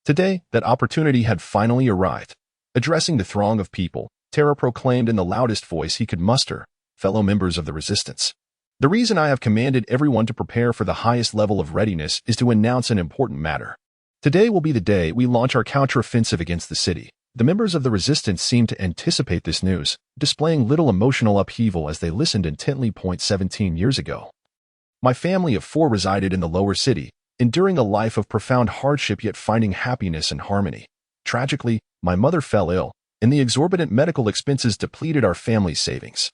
Today, that opportunity had finally arrived. Addressing the throng of people, Terra proclaimed in the loudest voice he could muster, "Fellow members of the resistance, the reason I have commanded everyone to prepare for the highest level of readiness is to announce an important matter. Today will be the day we launch our counteroffensive against the city. The members of the resistance seemed to anticipate this news, displaying little emotional upheaval as they listened intently. 17 years ago. My family of 4 resided in the lower city, enduring a life of profound hardship yet finding happiness and harmony. Tragically, my mother fell ill, and the exorbitant medical expenses depleted our family's savings.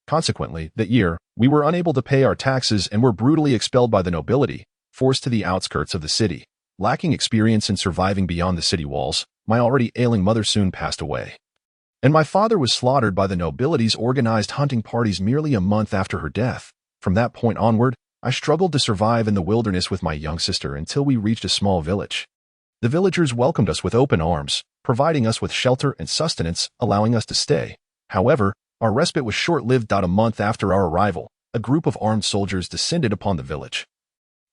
Consequently, that year, we were unable to pay our taxes and were brutally expelled by the nobility, forced to the outskirts of the city. Lacking experience in surviving beyond the city walls, my already ailing mother soon passed away. And my father was slaughtered by the nobility's organized hunting parties merely a month after her death. From that point onward, I struggled to survive in the wilderness with my young sister until we reached a small village. The villagers welcomed us with open arms, providing us with shelter and sustenance, allowing us to stay. However, our respite was short-lived. A month after our arrival, a group of armed soldiers descended upon the village.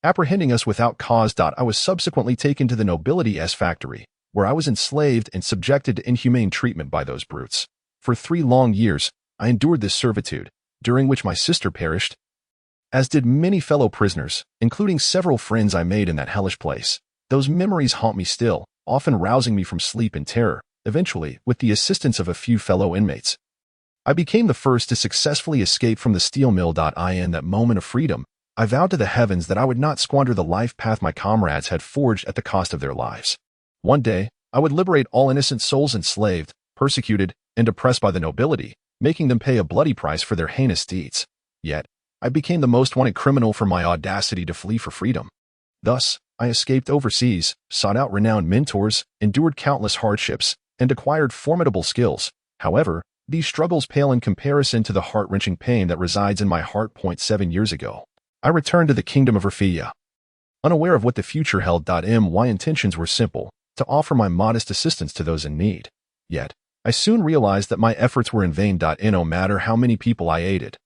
Apprehending us without cause, I was subsequently taken to the nobility's factory, where I was enslaved and subjected to inhumane treatment by those brutes. For 3 long years, I endured this servitude, during which my sister perished, as did many fellow prisoners, including several friends I made in that hellish place. Those memories haunt me still, often rousing me from sleep in terror. Eventually, with the assistance of a few fellow inmates, I became the first to successfully escape from the steel mill. In that moment of freedom, I vowed to the heavens that I would not squander the life path my comrades had forged at the cost of their lives. One day, I would liberate all innocent souls enslaved, persecuted, and oppressed by the nobility, making them pay a bloody price for their heinous deeds. Yet, I became the most wanted criminal for my audacity to flee for freedom. Thus, I escaped overseas, sought out renowned mentors, endured countless hardships, and acquired formidable skills. However, these struggles pale in comparison to the heart-wrenching pain that resides in my heart. 7 years ago, I returned to the kingdom of Rafia. Unaware of what the future held. My intentions were simple: to offer my modest assistance to those in need. Yet, I soon realized that my efforts were in vain. No matter how many people I aided,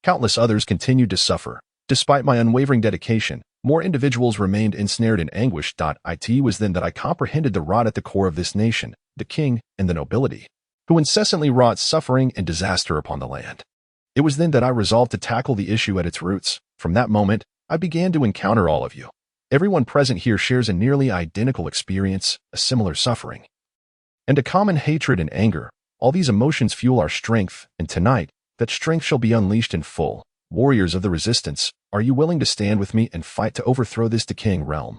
countless others continued to suffer. Despite my unwavering dedication, more individuals remained ensnared in anguish. It was then that I comprehended the rot at the core of this nation, the king and the nobility, who incessantly wrought suffering and disaster upon the land. It was then that I resolved to tackle the issue at its roots. From that moment, I began to encounter all of you. Everyone present here shares a nearly identical experience, a similar suffering, and a common hatred and anger. All these emotions fuel our strength, and tonight, that strength shall be unleashed in full. Warriors of the resistance, are you willing to stand with me and fight to overthrow this decaying realm?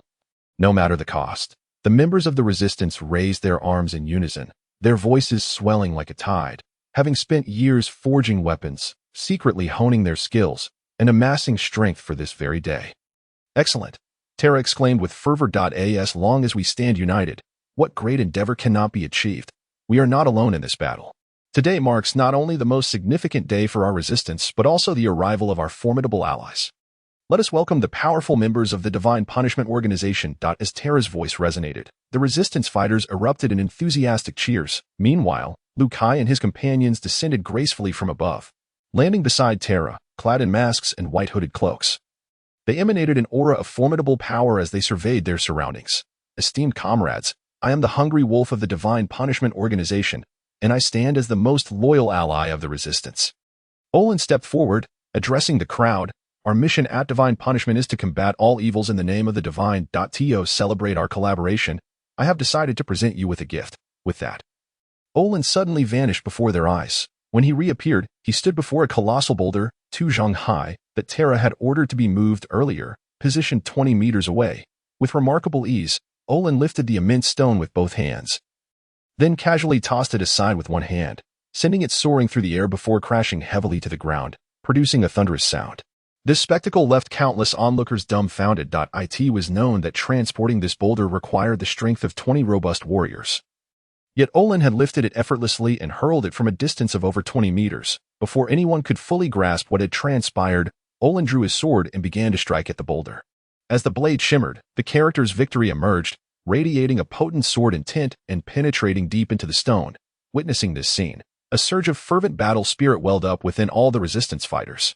No matter the cost. The members of the resistance raised their arms in unison, their voices swelling like a tide. Having spent years forging weapons, secretly honing their skills, and amassing strength for this very day. Excellent, Tara exclaimed with fervor. As long as we stand united, what great endeavor cannot be achieved? We are not alone in this battle. Today marks not only the most significant day for our resistance, but also the arrival of our formidable allies. Let us welcome the powerful members of the Divine Punishment Organization. As Tara's voice resonated, the resistance fighters erupted in enthusiastic cheers. Meanwhile, Liu Kai and his companions descended gracefully from above, landing beside Tara, clad in masks and white hooded cloaks. They emanated an aura of formidable power as they surveyed their surroundings. Esteemed comrades, I am the Hungry Wolf of the Divine Punishment Organization, and I stand as the most loyal ally of the resistance. Olin stepped forward, addressing the crowd. Our mission at Divine Punishment is to combat all evils in the name of the Divine. To celebrate our collaboration, I have decided to present you with a gift. With that, Olin suddenly vanished before their eyes. When he reappeared, he stood before a colossal boulder, 2 zhang high, that Tara had ordered to be moved earlier, positioned 20 meters away. With remarkable ease, Olin lifted the immense stone with both hands, then casually tossed it aside with one hand, sending it soaring through the air before crashing heavily to the ground, producing a thunderous sound. This spectacle left countless onlookers dumbfounded. It was known that transporting this boulder required the strength of 20 robust warriors. Yet Olin had lifted it effortlessly and hurled it from a distance of over 20 meters. Before anyone could fully grasp what had transpired, Olin drew his sword and began to strike at the boulder. As the blade shimmered, the character's victory emerged, radiating a potent sword intent and penetrating deep into the stone. Witnessing this scene, a surge of fervent battle spirit welled up within all the resistance fighters.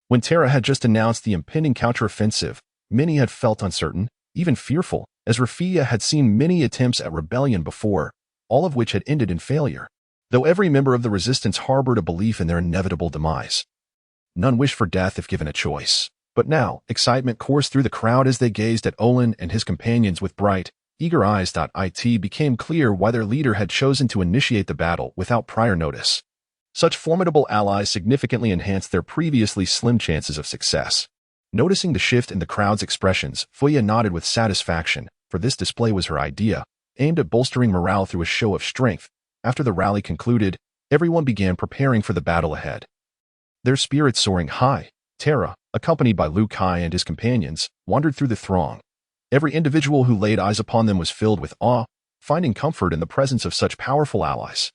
When Tara had just announced the impending counteroffensive, many had felt uncertain, even fearful, as Rafia had seen many attempts at rebellion before, all of which had ended in failure. Though every member of the resistance harbored a belief in their inevitable demise, none wished for death if given a choice. But now, excitement coursed through the crowd as they gazed at Olin and his companions with bright, eager eyes. It became clear why their leader had chosen to initiate the battle without prior notice. Such formidable allies significantly enhanced their previously slim chances of success. Noticing the shift in the crowd's expressions, Fuya nodded with satisfaction, for this display was her idea, aimed at bolstering morale through a show of strength. After the rally concluded, everyone began preparing for the battle ahead. Their spirits soaring high, Terra, accompanied by Lu Kai and his companions, wandered through the throng. Every individual who laid eyes upon them was filled with awe, finding comfort in the presence of such powerful allies.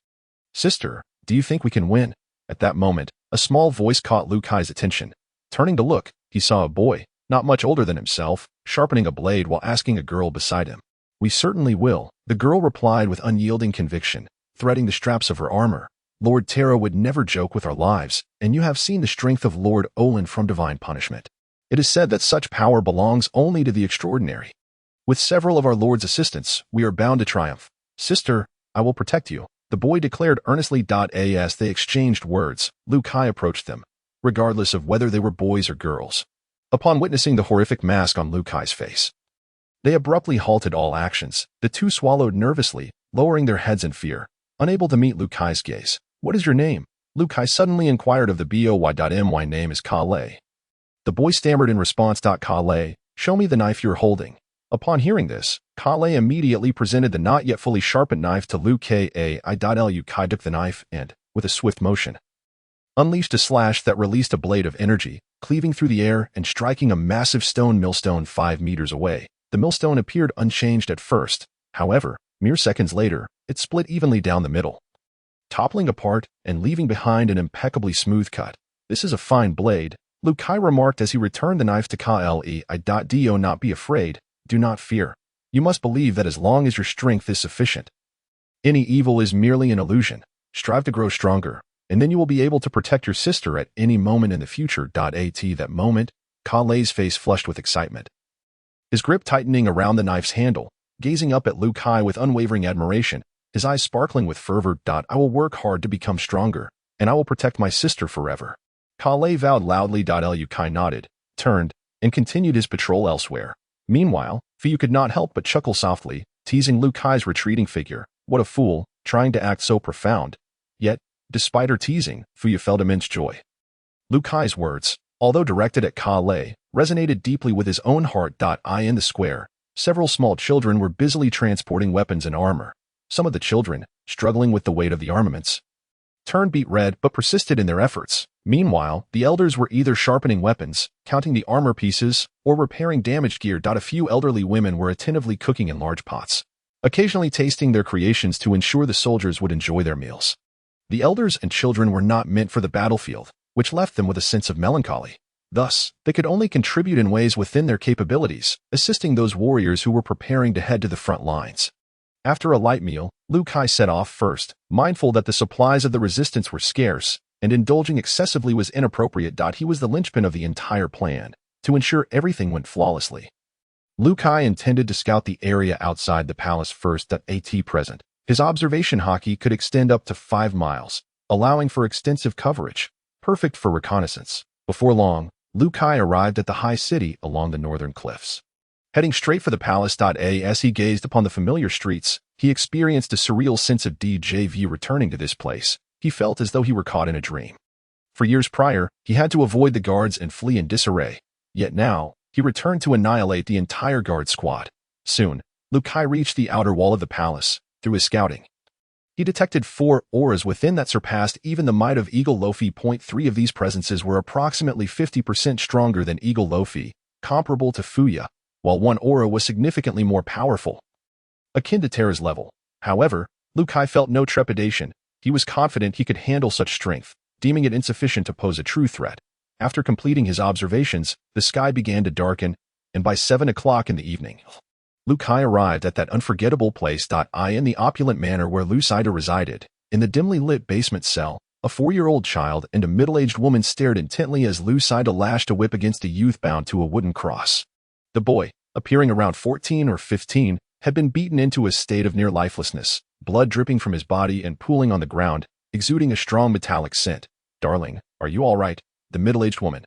"Sister, do you think we can win?" At that moment, a small voice caught Lu Kai's attention. Turning to look, he saw a boy, not much older than himself, sharpening a blade while asking a girl beside him. "We certainly will," the girl replied with unyielding conviction, threading the straps of her armor. "Lord Terra would never joke with our lives, and you have seen the strength of Lord Olin from divine punishment. It is said that such power belongs only to the extraordinary. With several of our Lord's assistants, we are bound to triumph. Sister, I will protect you," the boy declared earnestly. As they exchanged words, Lu Kai approached them, regardless of whether they were boys or girls. Upon witnessing the horrific mask on Lu Kai's face, they abruptly halted all actions. The two swallowed nervously, lowering their heads in fear, unable to meet Lu Kai's gaze. "What is your name?" Lu Kai suddenly inquired of the boy. "My name is Kale." The boy stammered in response. "Kale, show me the knife you're holding." Upon hearing this, Kale immediately presented the not yet fully sharpened knife to Lu Kai. Lu Kai took the knife and, with a swift motion, unleashed a slash that released a blade of energy, cleaving through the air and striking a massive stone millstone 5 meters away. The millstone appeared unchanged at first. However, mere seconds later, it split evenly down the middle, toppling apart and leaving behind an impeccably smooth cut. "This is a fine blade," Lu Kai remarked as he returned the knife to Kale. "Do not be afraid. Do not fear. You must believe that as long as your strength is sufficient, any evil is merely an illusion. Strive to grow stronger, and then you will be able to protect your sister at any moment in the future." At that moment, Kale's face flushed with excitement, his grip tightening around the knife's handle, gazing up at Lu Kai with unwavering admiration, his eyes sparkling with fervor. "I will work hard to become stronger, and I will protect my sister forever." Kale vowed loudly. Lu Kai nodded, turned, and continued his patrol elsewhere. Meanwhile, Fuyu could not help but chuckle softly, teasing Lu Kai's retreating figure. What a fool, trying to act so profound. Yet, despite her teasing, Fuyu felt immense joy. Lu Kai's words, although directed at Kale, resonated deeply with his own heart. In the square, several small children were busily transporting weapons and armor. Some of the children, struggling with the weight of the armaments, turned beet red but persisted in their efforts. Meanwhile, the elders were either sharpening weapons, counting the armor pieces, or repairing damaged gear. A few elderly women were attentively cooking in large pots, occasionally tasting their creations to ensure the soldiers would enjoy their meals. The elders and children were not meant for the battlefield, which left them with a sense of melancholy. Thus, they could only contribute in ways within their capabilities, assisting those warriors who were preparing to head to the front lines. After a light meal, Lu Kai set off first, mindful that the supplies of the resistance were scarce, and indulging excessively was inappropriate. He was the linchpin of the entire plan, to ensure everything went flawlessly. Lu Kai intended to scout the area outside the palace first. At present, his observation hockey could extend up to 5 miles, allowing for extensive coverage, perfect for reconnaissance. Before long, Lu Kai arrived at the high city along the northern cliffs. Heading straight for the palace. As he gazed upon the familiar streets, he experienced a surreal sense of deja vu returning to this place. He felt as though he were caught in a dream. For years prior, he had to avoid the guards and flee in disarray. Yet now, he returned to annihilate the entire guard squad. Soon, Lu Kai reached the outer wall of the palace. Through his scouting, he detected 4 auras within that surpassed even the might of Eagle Lofi. 3 of these presences were approximately 50% stronger than Eagle Lofi, comparable to Fuya, while 1 aura was significantly more powerful, akin to Terra's level. However, Lu Kai felt no trepidation. He was confident he could handle such strength, deeming it insufficient to pose a true threat. After completing his observations, the sky began to darken, and by 7 o'clock in the evening, Lu Kai arrived at that unforgettable place. In the opulent manor where Lucida resided, in the dimly lit basement cell, a 4-year-old child and a middle-aged woman stared intently as Lucida lashed a whip against a youth bound to a wooden cross. The boy, appearing around 14 or 15, had been beaten into a state of near lifelessness, blood dripping from his body and pooling on the ground, exuding a strong metallic scent. "Darling, are you all right?" the middle-aged woman,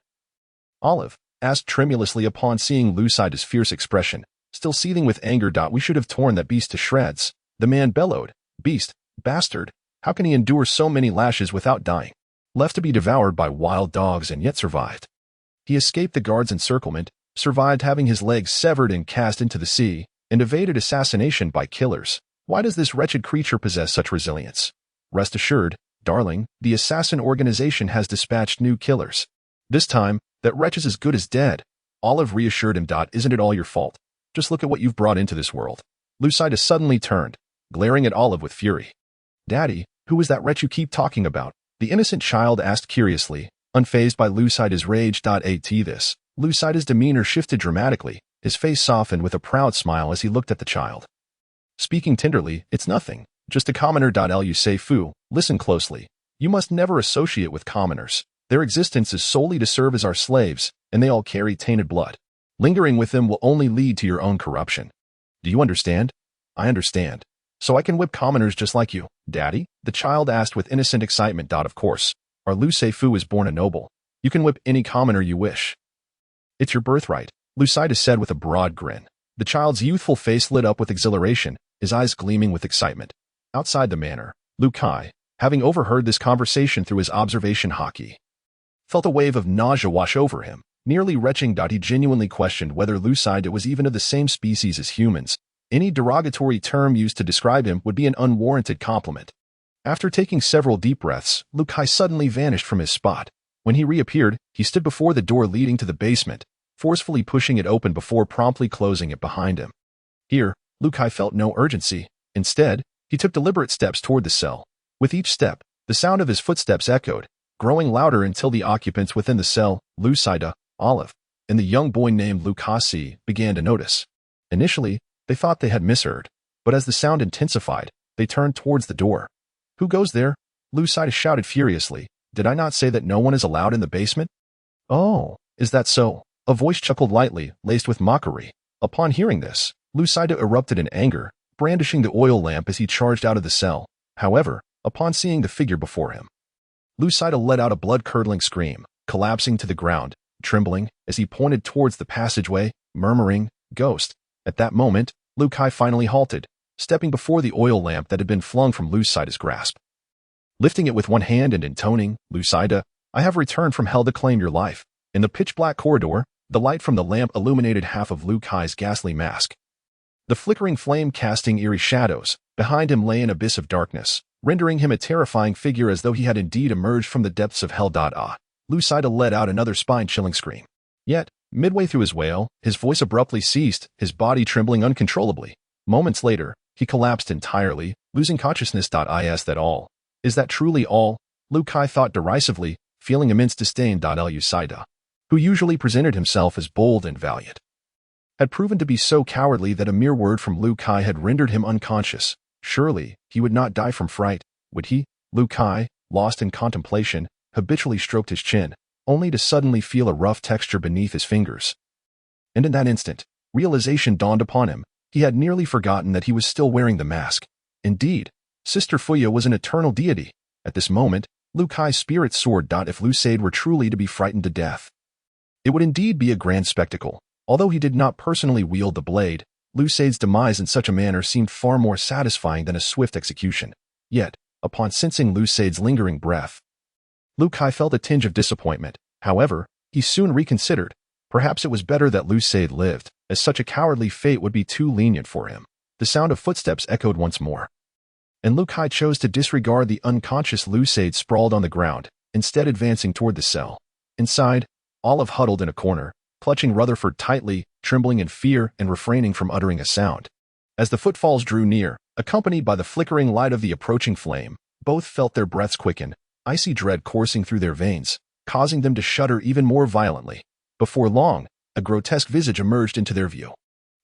Olive, asked tremulously upon seeing Lucida's fierce expression. Still seething with anger. We should have torn that beast to shreds. The man bellowed. Beast, bastard, how can he endure so many lashes without dying? Left to be devoured by wild dogs and yet survived. He escaped the guards' encirclement, survived having his legs severed and cast into the sea, and evaded assassination by killers. Why does this wretched creature possess such resilience? Rest assured, darling, the assassin organization has dispatched new killers. This time, that wretch is as good as dead. Olive reassured him. Isn't it all your fault? Just look at what you've brought into this world. Lucida suddenly turned, glaring at Olive with fury. Daddy, who is that wretch you keep talking about? The innocent child asked curiously, unfazed by Lucida's rage. At this, Lucida's demeanor shifted dramatically. His face softened with a proud smile as he looked at the child. Speaking tenderly, it's nothing, just a commoner. You say foo, listen closely. You must never associate with commoners. Their existence is solely to serve as our slaves, and they all carry tainted blood. Lingering with them will only lead to your own corruption. Do you understand? I understand. So I can whip commoners just like you, Daddy? The child asked with innocent excitement. Of course. Our Lu-Se-Fu is born a noble. You can whip any commoner you wish. It's your birthright, Lucida said with a broad grin. The child's youthful face lit up with exhilaration, his eyes gleaming with excitement. Outside the manor, Lu Kai, having overheard this conversation through his observation hockey, felt a wave of nausea wash over him, nearly retching. He genuinely questioned whether Lucida was even of the same species as humans. Any derogatory term used to describe him would be an unwarranted compliment. After taking several deep breaths, Lu Kai suddenly vanished from his spot. When he reappeared, he stood before the door leading to the basement, forcefully pushing it open before promptly closing it behind him. Here, Lu Kai felt no urgency. Instead, he took deliberate steps toward the cell. With each step, the sound of his footsteps echoed, growing louder until the occupants within the cell, Lucida, Olive, and the young boy named Lucasi, began to notice. Initially, they thought they had misheard, but as the sound intensified, they turned towards the door. Who goes there? Lucida shouted furiously. Did I not say that no one is allowed in the basement? Oh, is that so? A voice chuckled lightly, laced with mockery. Upon hearing this, Lucida erupted in anger, brandishing the oil lamp as he charged out of the cell. However, upon seeing the figure before him, Lucida let out a blood-curdling scream, collapsing to the ground, trembling, as he pointed towards the passageway, murmuring, "Ghost." At that moment, Lu Kai finally halted, stepping before the oil lamp that had been flung from Lucida's grasp. Lifting it with one hand and intoning, "Lucida, I have returned from hell to claim your life." In the pitch-black corridor, the light from the lamp illuminated half of Lu Kai's ghastly mask. The flickering flame casting eerie shadows. Behind him lay an abyss of darkness, rendering him a terrifying figure as though he had indeed emerged from the depths of hell. Lucida let out another spine-chilling scream. Yet, midway through his wail, his voice abruptly ceased, his body trembling uncontrollably. Moments later, he collapsed entirely, losing consciousness. Is that all? Is that truly all? Lu Kai thought derisively, feeling immense disdain. Lucida, who usually presented himself as bold and valiant, had proven to be so cowardly that a mere word from Lu Kai had rendered him unconscious. Surely, he would not die from fright, would he? Lu Kai, lost in contemplation, habitually stroked his chin, only to suddenly feel a rough texture beneath his fingers. And in that instant, realization dawned upon him. He had nearly forgotten that he was still wearing the mask. Indeed, Sister Fuya was an eternal deity. At this moment, Lu Kai's spirit soared. If Lucide were truly to be frightened to death, it would indeed be a grand spectacle. Although he did not personally wield the blade, Lucide's demise in such a manner seemed far more satisfying than a swift execution. Yet, upon sensing Lucide's lingering breath, Lu Kai felt a tinge of disappointment. However, he soon reconsidered. Perhaps it was better that Lucide lived, as such a cowardly fate would be too lenient for him. The sound of footsteps echoed once more, and Lu Kai chose to disregard the unconscious Lucide sprawled on the ground, instead advancing toward the cell. Inside, Olive huddled in a corner, clutching Rutherford tightly, trembling in fear and refraining from uttering a sound. As the footfalls drew near, accompanied by the flickering light of the approaching flame, both felt their breaths quicken, icy dread coursing through their veins, causing them to shudder even more violently. Before long, a grotesque visage emerged into their view.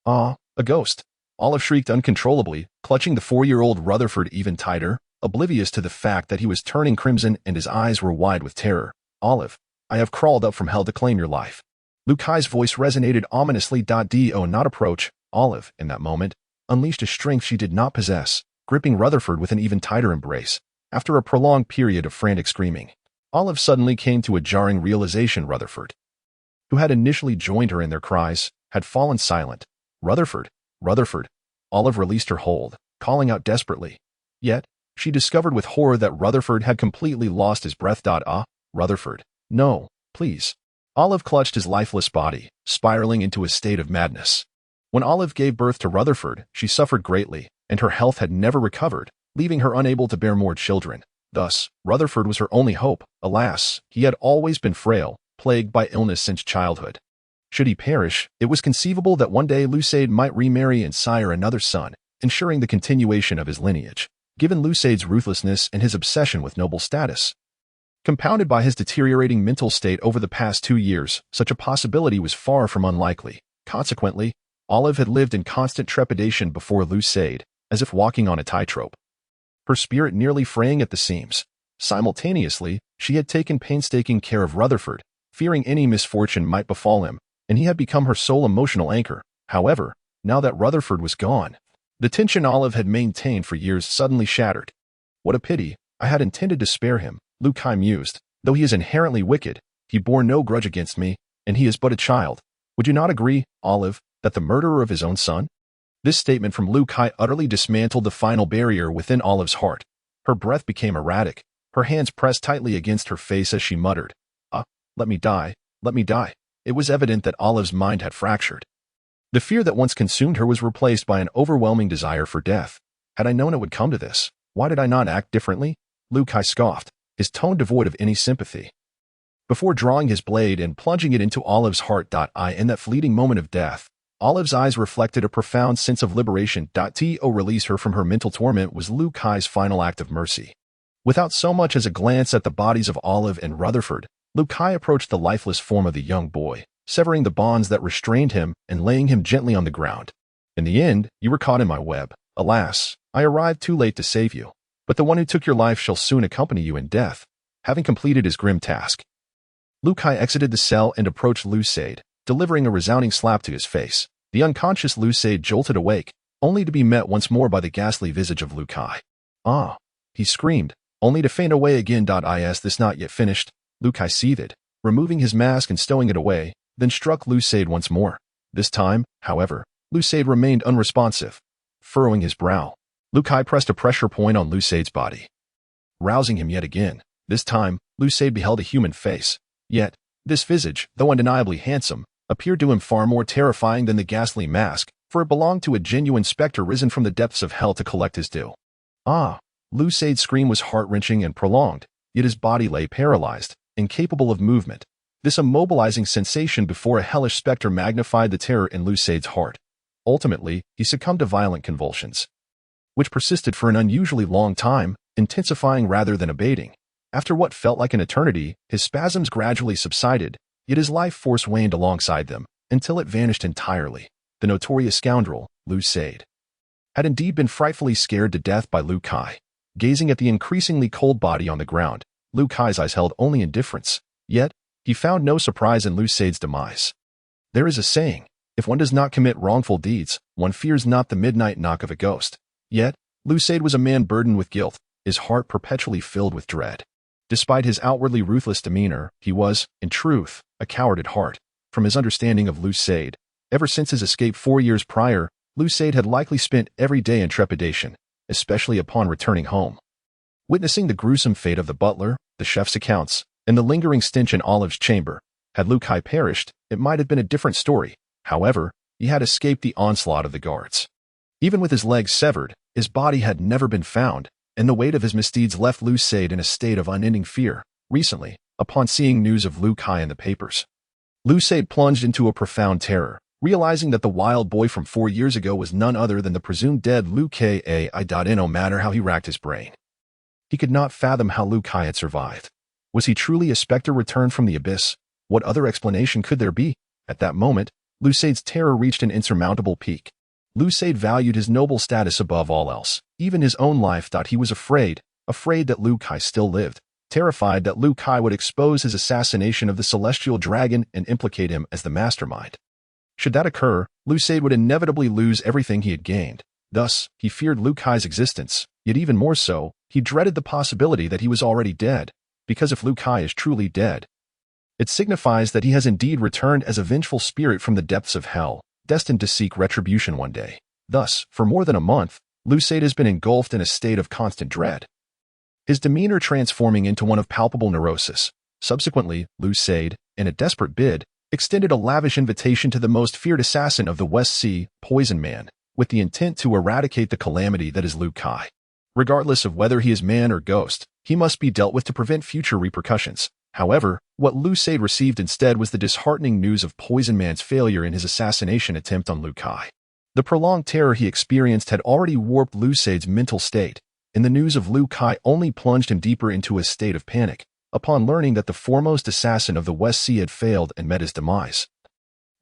"Ah, a ghost!" Olive shrieked uncontrollably, clutching the 4-year-old Rutherford even tighter, oblivious to the fact that he was turning crimson and his eyes were wide with terror. "Olive, I have crawled up from hell to claim your life." Lu Kai's voice resonated ominously. Do not approach. Olive, in that moment, unleashed a strength she did not possess, gripping Rutherford with an even tighter embrace. After a prolonged period of frantic screaming, Olive suddenly came to a jarring realization. Rutherford, who had initially joined her in their cries, had fallen silent. Rutherford, Rutherford. Olive released her hold, calling out desperately. Yet, she discovered with horror that Rutherford had completely lost his breath. Rutherford, no, please. Olive clutched his lifeless body, spiraling into a state of madness. When Olive gave birth to Rutherford, she suffered greatly, and her health had never recovered, leaving her unable to bear more children. Thus, Rutherford was her only hope. Alas, he had always been frail, plagued by illness since childhood. Should he perish, it was conceivable that one day Lucide might remarry and sire another son, ensuring the continuation of his lineage. Given Lucide's ruthlessness and his obsession with noble status, compounded by his deteriorating mental state over the past 2 years, such a possibility was far from unlikely. Consequently, Olive had lived in constant trepidation before Lucide, as if walking on a tightrope, her spirit nearly fraying at the seams. Simultaneously, she had taken painstaking care of Rutherford, fearing any misfortune might befall him, and he had become her sole emotional anchor. However, now that Rutherford was gone, the tension Olive had maintained for years suddenly shattered. What a pity, I had intended to spare him, Lucide mused. Though he is inherently wicked, he bore no grudge against me, and he is but a child. Would you not agree, Olive, that the murderer of his own son? This statement from Lucide utterly dismantled the final barrier within Olive's heart. Her breath became erratic, her hands pressed tightly against her face as she muttered, let me die, let me die. It was evident that Olive's mind had fractured. The fear that once consumed her was replaced by an overwhelming desire for death. Had I known it would come to this, why did I not act differently? Lucide scoffed, his tone devoid of any sympathy. Before drawing his blade and plunging it into Olive's heart. In that fleeting moment of death, Olive's eyes reflected a profound sense of liberation. To release her from her mental torment was Lucide's final act of mercy. Without so much as a glance at the bodies of Olive and Rutherford, Lucide approached the lifeless form of the young boy, severing the bonds that restrained him and laying him gently on the ground. In the end, you were caught in my web. Alas, I arrived too late to save you. But the one who took your life shall soon accompany you in death. Having completed his grim task, Lucide exited the cell and approached Lucide, delivering a resounding slap to his face. The unconscious Lucide jolted awake, only to be met once more by the ghastly visage of Lucide. Ah! He screamed, only to faint away again. Is this not yet finished? Lucide seethed, removing his mask and stowing it away, then struck Lucide once more. This time, however, Lucide remained unresponsive. Furrowing his brow, Lucide pressed a pressure point on Lucide's body, rousing him yet again. This time, Lucide beheld a human face. Yet, this visage, though undeniably handsome, appeared to him far more terrifying than the ghastly mask, for it belonged to a genuine specter risen from the depths of hell to collect his due. Ah! Lucide's scream was heart-wrenching and prolonged, yet his body lay paralyzed, incapable of movement. This immobilizing sensation before a hellish specter magnified the terror in Lucide's heart. Ultimately, he succumbed to violent convulsions, which persisted for an unusually long time, intensifying rather than abating. After what felt like an eternity, his spasms gradually subsided, yet his life force waned alongside them, until it vanished entirely. The notorious scoundrel, Lucide, had indeed been frightfully scared to death by Lucide. Gazing at the increasingly cold body on the ground, Lucide's eyes held only indifference. Yet, he found no surprise in Lucide's demise. There is a saying, if one does not commit wrongful deeds, one fears not the midnight knock of a ghost. Yet, Lucide was a man burdened with guilt, his heart perpetually filled with dread. Despite his outwardly ruthless demeanor, he was, in truth, a coward at heart. From his understanding of Lucide, ever since his escape 4 years prior, Lucide had likely spent every day in trepidation, especially upon returning home. Witnessing the gruesome fate of the butler, the chef's accounts, and the lingering stench in Olive's chamber, had Lucide perished, it might have been a different story. However, he had escaped the onslaught of the guards. Even with his legs severed, his body had never been found, and the weight of his misdeeds left Lucide in a state of unending fear. Recently, upon seeing news of Lucide in the papers, Lucide plunged into a profound terror, realizing that the wild boy from 4 years ago was none other than the presumed dead Lucide. No matter how he racked his brain, he could not fathom how Lucide had survived. Was he truly a specter returned from the abyss? What other explanation could there be? At that moment, Lucide's terror reached an insurmountable peak. Lucide valued his noble status above all else, even his own life. He was afraid that Lucide still lived, terrified that Lucide would expose his assassination of the celestial dragon and implicate him as the mastermind. Should that occur, Lucide would inevitably lose everything he had gained. Thus, he feared Lucide's existence, yet even more so, he dreaded the possibility that he was already dead, because if Lucide is truly dead, it signifies that he has indeed returned as a vengeful spirit from the depths of hell. destined to seek retribution one day. Thus, for more than a month, Lu Said has been engulfed in a state of constant dread, his demeanor transforming into one of palpable neurosis. Subsequently, Lu Said, in a desperate bid, extended a lavish invitation to the most feared assassin of the West Sea, Poison Man, with the intent to eradicate the calamity that is Lu Kai. Regardless of whether he is man or ghost, he must be dealt with to prevent future repercussions. However, what Lu Said received instead was the disheartening news of Poison Man's failure in his assassination attempt on Lu Kai. The prolonged terror he experienced had already warped Lu Said's mental state, and the news of Lu Kai only plunged him deeper into a state of panic, upon learning that the foremost assassin of the West Sea had failed and met his demise.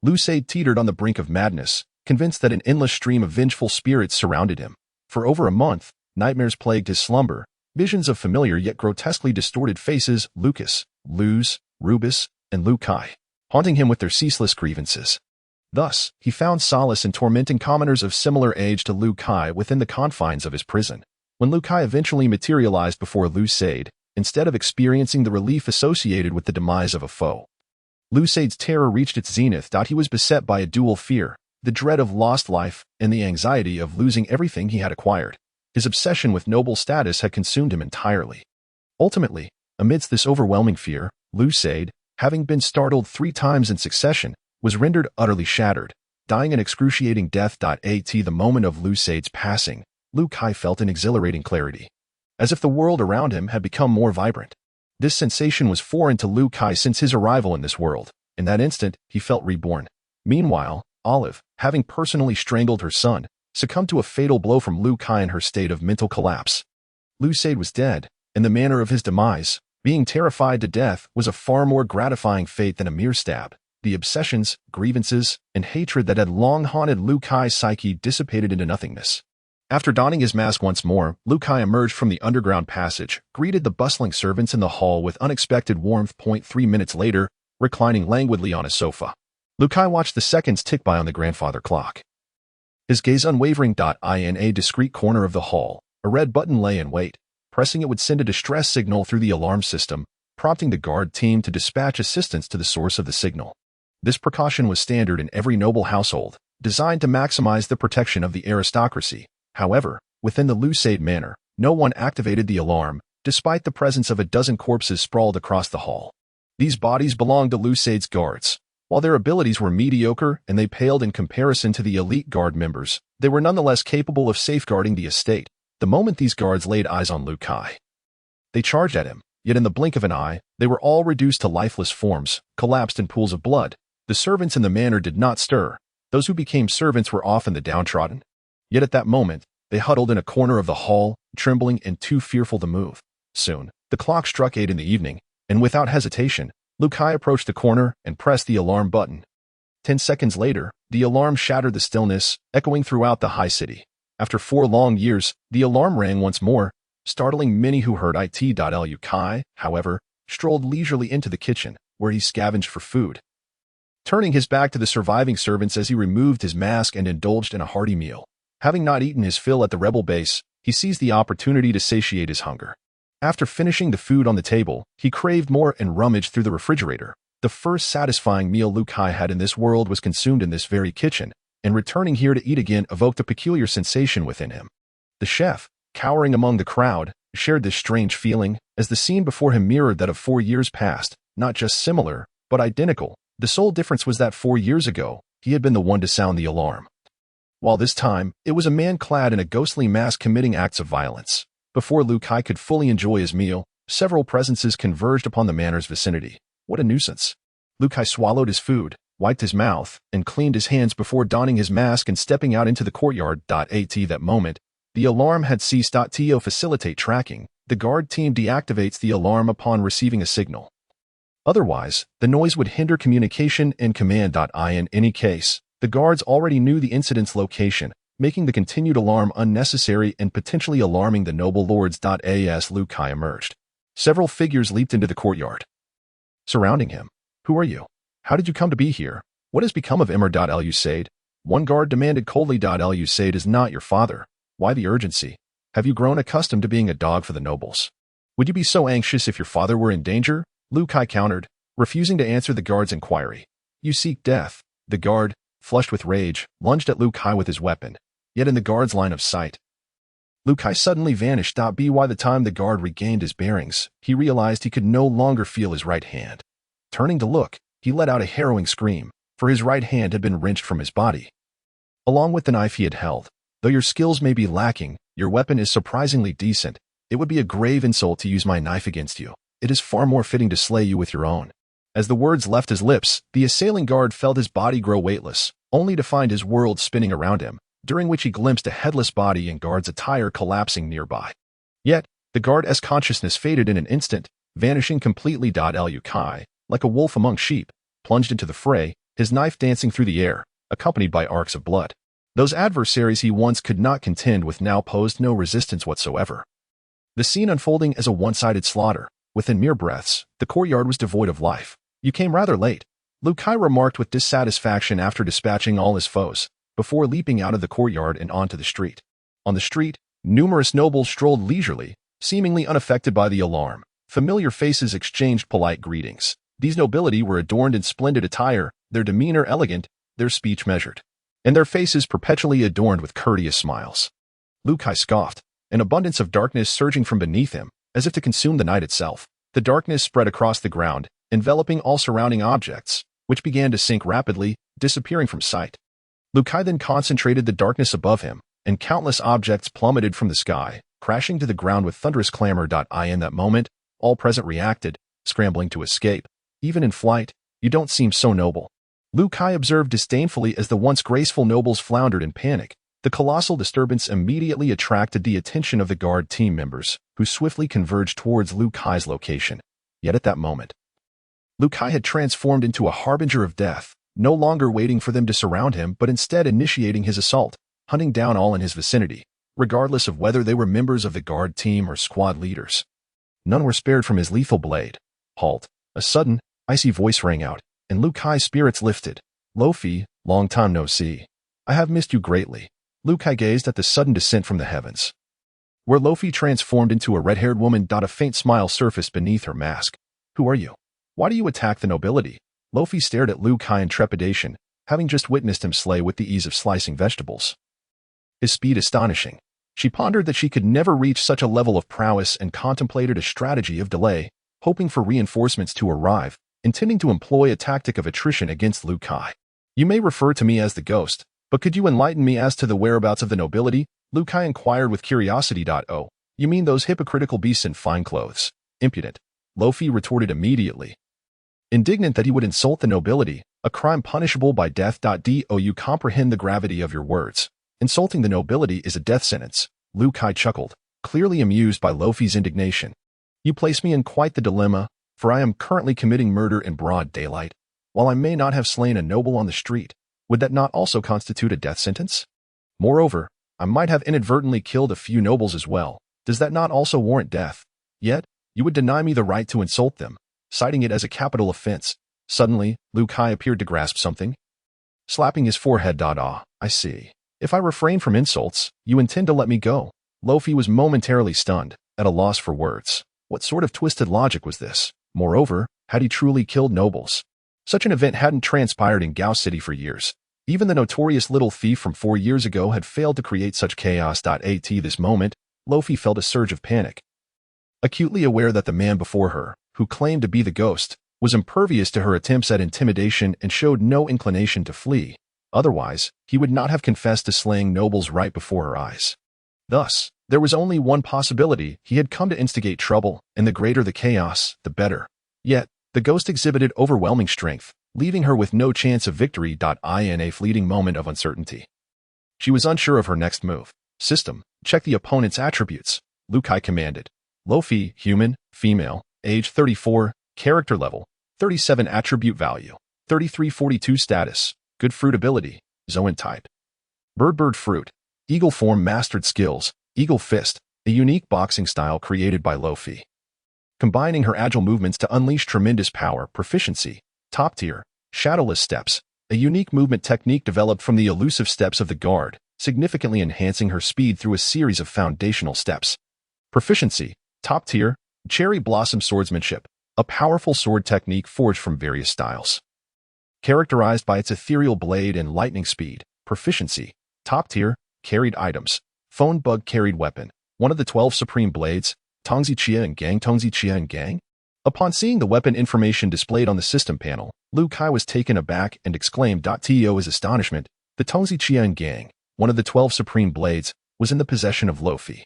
Lu Said teetered on the brink of madness, convinced that an endless stream of vengeful spirits surrounded him. For over a month, nightmares plagued his slumber, visions of familiar yet grotesquely distorted faces, Lucas, Luz, Rubus, and Lu Kai, haunting him with their ceaseless grievances. Thus, he found solace in tormenting commoners of similar age to Lu Kai within the confines of his prison. When Lu Kai eventually materialized before Lu Said, instead of experiencing the relief associated with the demise of a foe, Lu Said's terror reached its zenith. He was beset by a dual fear, the dread of lost life and the anxiety of losing everything he had acquired. His obsession with noble status had consumed him entirely. Ultimately, amidst this overwhelming fear, Lu Said, having been startled 3 times in succession, was rendered utterly shattered, dying an excruciating death. At the moment of Lu Said's passing, Lu Kai felt an exhilarating clarity, as if the world around him had become more vibrant. This sensation was foreign to Lu Kai since his arrival in this world. In that instant, he felt reborn. Meanwhile, Olive, having personally strangled her son, succumbed to a fatal blow from Lu Kai in her state of mental collapse. Lu Said was dead, and the manner of his demise, being terrified to death, was a far more gratifying fate than a mere stab. The obsessions, grievances, and hatred that had long haunted Lu Kai's psyche dissipated into nothingness. After donning his mask once more, Lu Kai emerged from the underground passage, greeted the bustling servants in the hall with unexpected warmth. 3 minutes later, reclining languidly on a sofa, Lu Kai watched the seconds tick by on the grandfather clock. His gaze unwavering. In a discreet corner of the hall, a red button lay in wait. Pressing it would send a distress signal through the alarm system, prompting the guard team to dispatch assistance to the source of the signal. This precaution was standard in every noble household, designed to maximize the protection of the aristocracy. However, within the Lu Said manor, no one activated the alarm, despite the presence of a dozen corpses sprawled across the hall. These bodies belonged to Lu Said's guards. While their abilities were mediocre and they paled in comparison to the elite guard members, they were nonetheless capable of safeguarding the estate. The moment these guards laid eyes on Lu Kai, they charged at him, yet in the blink of an eye, they were all reduced to lifeless forms, collapsed in pools of blood. The servants in the manor did not stir. Those who became servants were often the downtrodden. Yet at that moment, they huddled in a corner of the hall, trembling and too fearful to move. Soon, the clock struck 8 in the evening, and without hesitation, Lu Kai approached the corner and pressed the alarm button. 10 seconds later, the alarm shattered the stillness, echoing throughout the high city. After 4 long years, the alarm rang once more, startling many who heard it. Lu Kai, however, strolled leisurely into the kitchen, where he scavenged for food, turning his back to the surviving servants as he removed his mask and indulged in a hearty meal. Having not eaten his fill at the rebel base, he seized the opportunity to satiate his hunger. After finishing the food on the table, he craved more and rummaged through the refrigerator. The first satisfying meal Lu Kai had in this world was consumed in this very kitchen, and returning here to eat again evoked a peculiar sensation within him. The chef, cowering among the crowd, shared this strange feeling, as the scene before him mirrored that of 4 years past, not just similar, but identical. The sole difference was that 4 years ago, he had been the one to sound the alarm, while this time, it was a man clad in a ghostly mask committing acts of violence. Before Lu Kai could fully enjoy his meal, several presences converged upon the manor's vicinity. What a nuisance. Lu Kai swallowed his food, wiped his mouth, and cleaned his hands before donning his mask and stepping out into the courtyard. At that moment, the alarm had ceased. To facilitate tracking, the guard team deactivates the alarm upon receiving a signal. Otherwise, the noise would hinder communication and command. In any case, the guards already knew the incident's location, making the continued alarm unnecessary and potentially alarming the noble lords. As Lu Kai emerged, several figures leaped into the courtyard, surrounding him. Who are you? How did you come to be here? What has become of Lu Said? One guard demanded coldly. Lu Said is not your father. Why the urgency? Have you grown accustomed to being a dog for the nobles? Would you be so anxious if your father were in danger? Lu Kai countered, refusing to answer the guard's inquiry. You seek death. The guard, flushed with rage, lunged at Liu Kai with his weapon, yet in the guard's line of sight. Liu Kai suddenly vanished. By the time the guard regained his bearings, he realized he could no longer feel his right hand. Turning to look, he let out a harrowing scream, for his right hand had been wrenched from his body, along with the knife he had held. Though your skills may be lacking, your weapon is surprisingly decent. It would be a grave insult to use my knife against you. It is far more fitting to slay you with your own. As the words left his lips, the assailing guard felt his body grow weightless, only to find his world spinning around him, during which he glimpsed a headless body and guard's attire collapsing nearby. Yet, the guard's consciousness faded in an instant, vanishing completely. Liu Kai, like a wolf among sheep, plunged into the fray, his knife dancing through the air, accompanied by arcs of blood. Those adversaries he once could not contend with now posed no resistance whatsoever. The scene unfolding as a one-sided slaughter. Within mere breaths, the courtyard was devoid of life. You came rather late, Liu Kai remarked with dissatisfaction after dispatching all his foes, before leaping out of the courtyard and onto the street. On the street, numerous nobles strolled leisurely, seemingly unaffected by the alarm. Familiar faces exchanged polite greetings. These nobility were adorned in splendid attire, their demeanor elegant, their speech measured, and their faces perpetually adorned with courteous smiles. Liu Kai scoffed, an abundance of darkness surging from beneath him, as if to consume the night itself. The darkness spread across the ground, enveloping all surrounding objects, which began to sink rapidly, disappearing from sight. Liu Kai then concentrated the darkness above him, and countless objects plummeted from the sky, crashing to the ground with thunderous clamor. In that moment, all present reacted, scrambling to escape. Even in flight, you don't seem so noble. Liu Kai observed disdainfully as the once graceful nobles floundered in panic. The colossal disturbance immediately attracted the attention of the guard team members, who swiftly converged towards Liu Kai's location. Yet at that moment, Liu Kai had transformed into a harbinger of death, no longer waiting for them to surround him but instead initiating his assault, hunting down all in his vicinity, regardless of whether they were members of the guard team or squad leaders. None were spared from his lethal blade. Halt! A sudden, icy voice rang out, and Liu Kai's spirits lifted. Luffy, long time no see. I have missed you greatly. Liu Kai gazed at the sudden descent from the heavens, where Luffy transformed into a red-haired woman. A faint smile surfaced beneath her mask. Who are you? Why do you attack the nobility? Luffy stared at Liu Kai in trepidation, having just witnessed him slay with the ease of slicing vegetables. His speed astonishing. She pondered that she could never reach such a level of prowess and contemplated a strategy of delay, hoping for reinforcements to arrive, intending to employ a tactic of attrition against Liu Kai. You may refer to me as the ghost, but could you enlighten me as to the whereabouts of the nobility? Liu Kai inquired with curiosity. Oh, you mean those hypocritical beasts in fine clothes? Impudent. Luffy retorted immediately, indignant that he would insult the nobility, a crime punishable by death. Do you comprehend the gravity of your words? Insulting the nobility is a death sentence. Liu Kai chuckled, clearly amused by Luffy's indignation. You place me in quite the dilemma, for I am currently committing murder in broad daylight. While I may not have slain a noble on the street, would that not also constitute a death sentence? Moreover, I might have inadvertently killed a few nobles as well. Does that not also warrant death? Yet, you would deny me the right to insult them, citing it as a capital offense. Suddenly, Liu Kai appeared to grasp something, slapping his forehead. I see. If I refrain from insults, you intend to let me go. Luffy was momentarily stunned, at a loss for words. What sort of twisted logic was this? Moreover, had he truly killed nobles? Such an event hadn't transpired in Gao City for years. Even the notorious little thief from 4 years ago had failed to create such chaos. At this moment, Luffy felt a surge of panic. Acutely aware that the man before her, who claimed to be the ghost, was impervious to her attempts at intimidation and showed no inclination to flee. Otherwise, he would not have confessed to slaying nobles right before her eyes. Thus, there was only one possibility: he had come to instigate trouble, and the greater the chaos, the better. Yet, the ghost exhibited overwhelming strength, leaving her with no chance of victory. In a fleeting moment of uncertainty, she was unsure of her next move. System, check the opponent's attributes, Liu Kai commanded. Luffy, human, female, age 34, character level, 37 attribute value, 3342 status, good fruit ability, Zoan type. Bird fruit, eagle form mastered skills, eagle fist, a unique boxing style created by Luffy, combining her agile movements to unleash tremendous power. Proficiency, top tier, shadowless steps, a unique movement technique developed from the elusive steps of the guard, significantly enhancing her speed through a series of foundational steps. Proficiency, top tier, cherry blossom swordsmanship, a powerful sword technique forged from various styles, characterized by its ethereal blade and lightning speed. Proficiency: top tier, carried items, phone bug carried weapon, one of the 12 supreme blades, Tongzi Chia and Gang Tongzi Chia and Gang. Upon seeing the weapon information displayed on the system panel, Lu Kai was taken aback and exclaimed. To his astonishment, the Tongzi Chia and Gang, one of the 12 supreme blades, was in the possession of Luffy.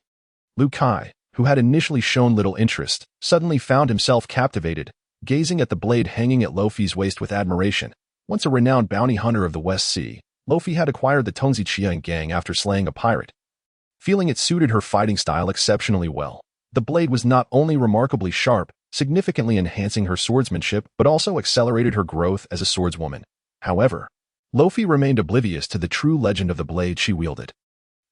Lu Kai, who had initially shown little interest, suddenly found himself captivated, gazing at the blade hanging at Luffy's waist with admiration. Once a renowned bounty hunter of the West Sea, Luffy had acquired the Tongzi Chia and Gang after slaying a pirate. Feeling it suited her fighting style exceptionally well, the blade was not only remarkably sharp, significantly enhancing her swordsmanship, but also accelerated her growth as a swordswoman. However, Luffy remained oblivious to the true legend of the blade she wielded.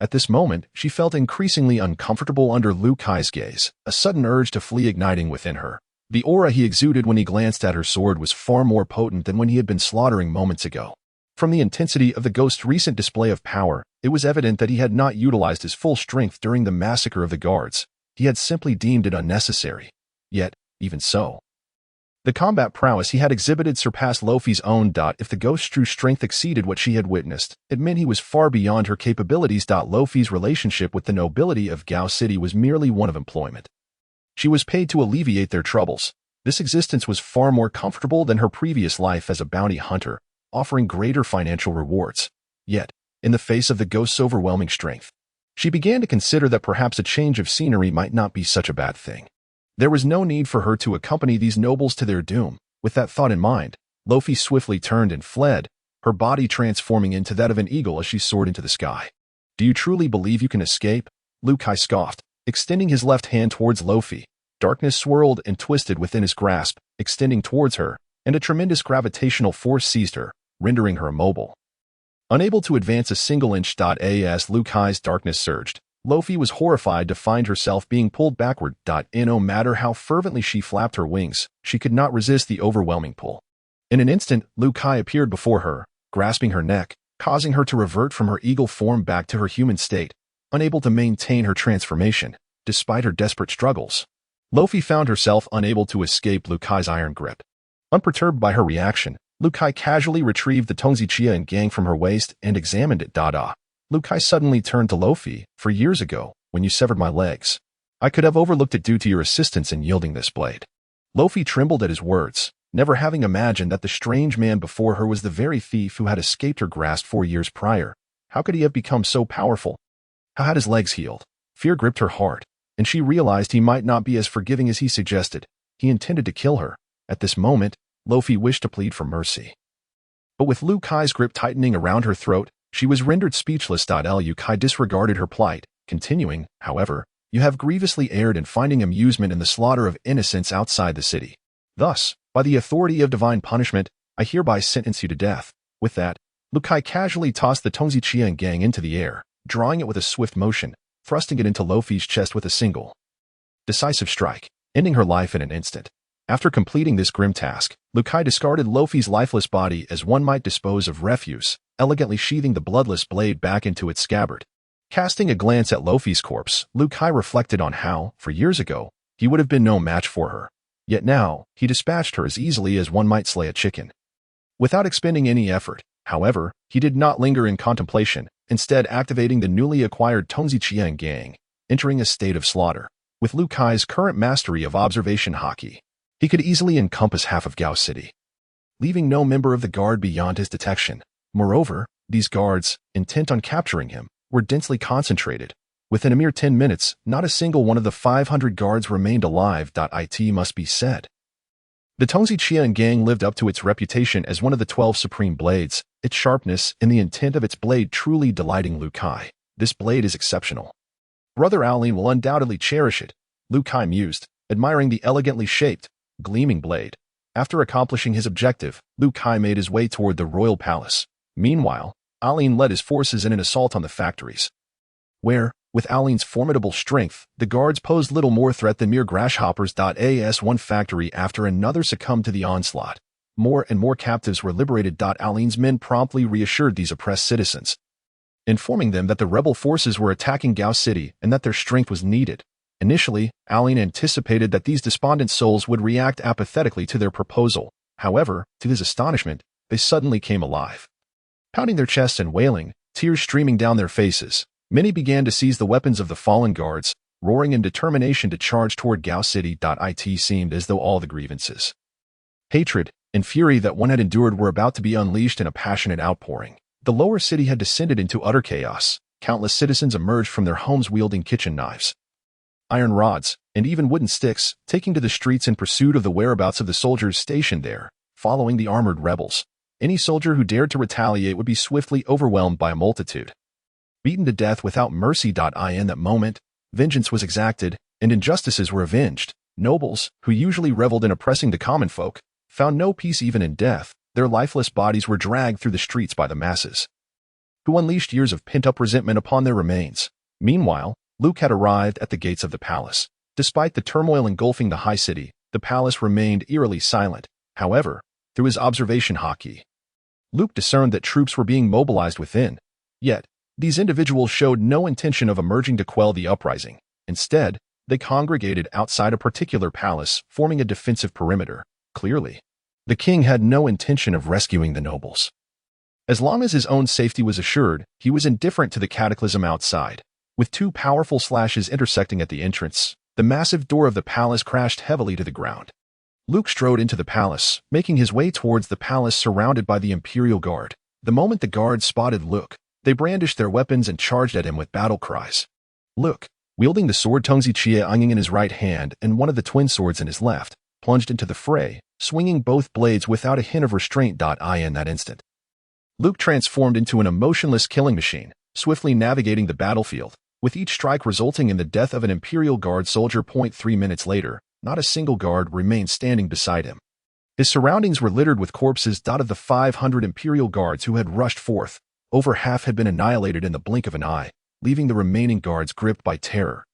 At this moment, she felt increasingly uncomfortable under Lu Kai's gaze, a sudden urge to flee igniting within her. The aura he exuded when he glanced at her sword was far more potent than when he had been slaughtering moments ago. From the intensity of the ghost's recent display of power, it was evident that he had not utilized his full strength during the massacre of the guards. He had simply deemed it unnecessary. Yet, even so, the combat prowess he had exhibited surpassed Luffy's own. If the ghost's true strength exceeded what she had witnessed, it meant he was far beyond her capabilities. Luffy's relationship with the nobility of Gao City was merely one of employment. She was paid to alleviate their troubles. This existence was far more comfortable than her previous life as a bounty hunter, offering greater financial rewards. Yet, in the face of the ghost's overwhelming strength, she began to consider that perhaps a change of scenery might not be such a bad thing. There was no need for her to accompany these nobles to their doom. With that thought in mind, Luffy swiftly turned and fled, her body transforming into that of an eagle as she soared into the sky. Do you truly believe you can escape? Lu Kai scoffed, extending his left hand towards Luffy. Darkness swirled and twisted within his grasp, extending towards her, and a tremendous gravitational force seized her, rendering her immobile. Unable to advance a single inch. As Lu Kai's darkness surged, Luffy was horrified to find herself being pulled backward. No matter how fervently she flapped her wings, she could not resist the overwhelming pull. In an instant, Lu Kai appeared before her, grasping her neck, causing her to revert from her eagle form back to her human state, unable to maintain her transformation, despite her desperate struggles. Luffy found herself unable to escape Lu Kai's iron grip. Unperturbed by her reaction, Lu Kai casually retrieved the Tongzi Chia and Gang from her waist and examined it. Lu Kai suddenly turned to Luffy. For years ago, when you severed my legs, I could have overlooked it due to your assistance in yielding this blade. Luffy trembled at his words, never having imagined that the strange man before her was the very thief who had escaped her grasp 4 years prior. How could he have become so powerful? How had his legs healed? Fear gripped her heart, and she realized he might not be as forgiving as he suggested. He intended to kill her. At this moment, Luffy wished to plead for mercy. But with Lu Kai's grip tightening around her throat, she was rendered speechless. Lu Kai disregarded her plight, continuing, however, you have grievously erred in finding amusement in the slaughter of innocents outside the city. Thus, by the authority of divine punishment, I hereby sentence you to death. With that, Lu Kai casually tossed the Tongzi Chia and Gang into the air, drawing it with a swift motion, thrusting it into Luffy's chest with a single, decisive strike, ending her life in an instant. After completing this grim task, Lu Kai discarded Luffy's lifeless body as one might dispose of refuse, elegantly sheathing the bloodless blade back into its scabbard. Casting a glance at Luffy's corpse, Lu Kai reflected on how, for years ago, he would have been no match for her. Yet now, he dispatched her as easily as one might slay a chicken. Without expending any effort, however, he did not linger in contemplation, instead activating the newly acquired Tongzi Chia and Gang, entering a state of slaughter. With Lu Kai's current mastery of observation haki, he could easily encompass half of Gao City, leaving no member of the guard beyond his detection. Moreover, these guards, intent on capturing him, were densely concentrated. Within a mere 10 minutes, not a single one of the 500 guards remained alive. It must be said, the Tongzi Chia and Gang lived up to its reputation as one of the 12 supreme blades, its sharpness and the intent of its blade truly delighting Lu Kai. This blade is exceptional. Brother Aolin will undoubtedly cherish it, Lu Kai mused, admiring the elegantly shaped, gleaming blade. After accomplishing his objective, Lu Kai made his way toward the royal palace. Meanwhile, Aolin led his forces in an assault on the factories, where, with Aolin's formidable strength, the guards posed little more threat than mere grasshoppers. As one factory after another succumbed to the onslaught, more and more captives were liberated. Aolin's men promptly reassured these oppressed citizens, informing them that the rebel forces were attacking Gao City and that their strength was needed. Initially, Aolin anticipated that these despondent souls would react apathetically to their proposal. However, to his astonishment, they suddenly came alive. Pounding their chests and wailing, tears streaming down their faces, many began to seize the weapons of the fallen guards, roaring in determination to charge toward Gao City. It seemed as though all the grievances, hatred, and fury that one had endured were about to be unleashed in a passionate outpouring. The lower city had descended into utter chaos. Countless citizens emerged from their homes wielding kitchen knives, iron rods, and even wooden sticks, taking to the streets in pursuit of the whereabouts of the soldiers stationed there, following the armored rebels. Any soldier who dared to retaliate would be swiftly overwhelmed by a multitude, beaten to death without mercy. In that moment, vengeance was exacted, and injustices were avenged. Nobles, who usually reveled in oppressing the common folk, found no peace even in death. Their lifeless bodies were dragged through the streets by the masses, who unleashed years of pent-up resentment upon their remains. Meanwhile, Luke had arrived at the gates of the palace. Despite the turmoil engulfing the high city, the palace remained eerily silent. However, through his observation hockey, Luke discerned that troops were being mobilized within. Yet, these individuals showed no intention of emerging to quell the uprising. Instead, they congregated outside a particular palace, forming a defensive perimeter. Clearly, the king had no intention of rescuing the nobles. As long as his own safety was assured, he was indifferent to the cataclysm outside. With two powerful slashes intersecting at the entrance, the massive door of the palace crashed heavily to the ground. Luke strode into the palace, making his way towards the palace surrounded by the Imperial Guard. The moment the guards spotted Luke, they brandished their weapons and charged at him with battle cries. Luke, wielding the sword Tongzi Chianging in his right hand and one of the twin swords in his left, plunged into the fray, swinging both blades without a hint of restraint. In that instant, Luke transformed into an emotionless killing machine, swiftly navigating the battlefield, with each strike resulting in the death of an Imperial Guard soldier. 3 minutes later, not a single guard remained standing beside him. His surroundings were littered with corpses. Of the 500 Imperial Guards who had rushed forth, over half had been annihilated in the blink of an eye, leaving the remaining guards gripped by terror.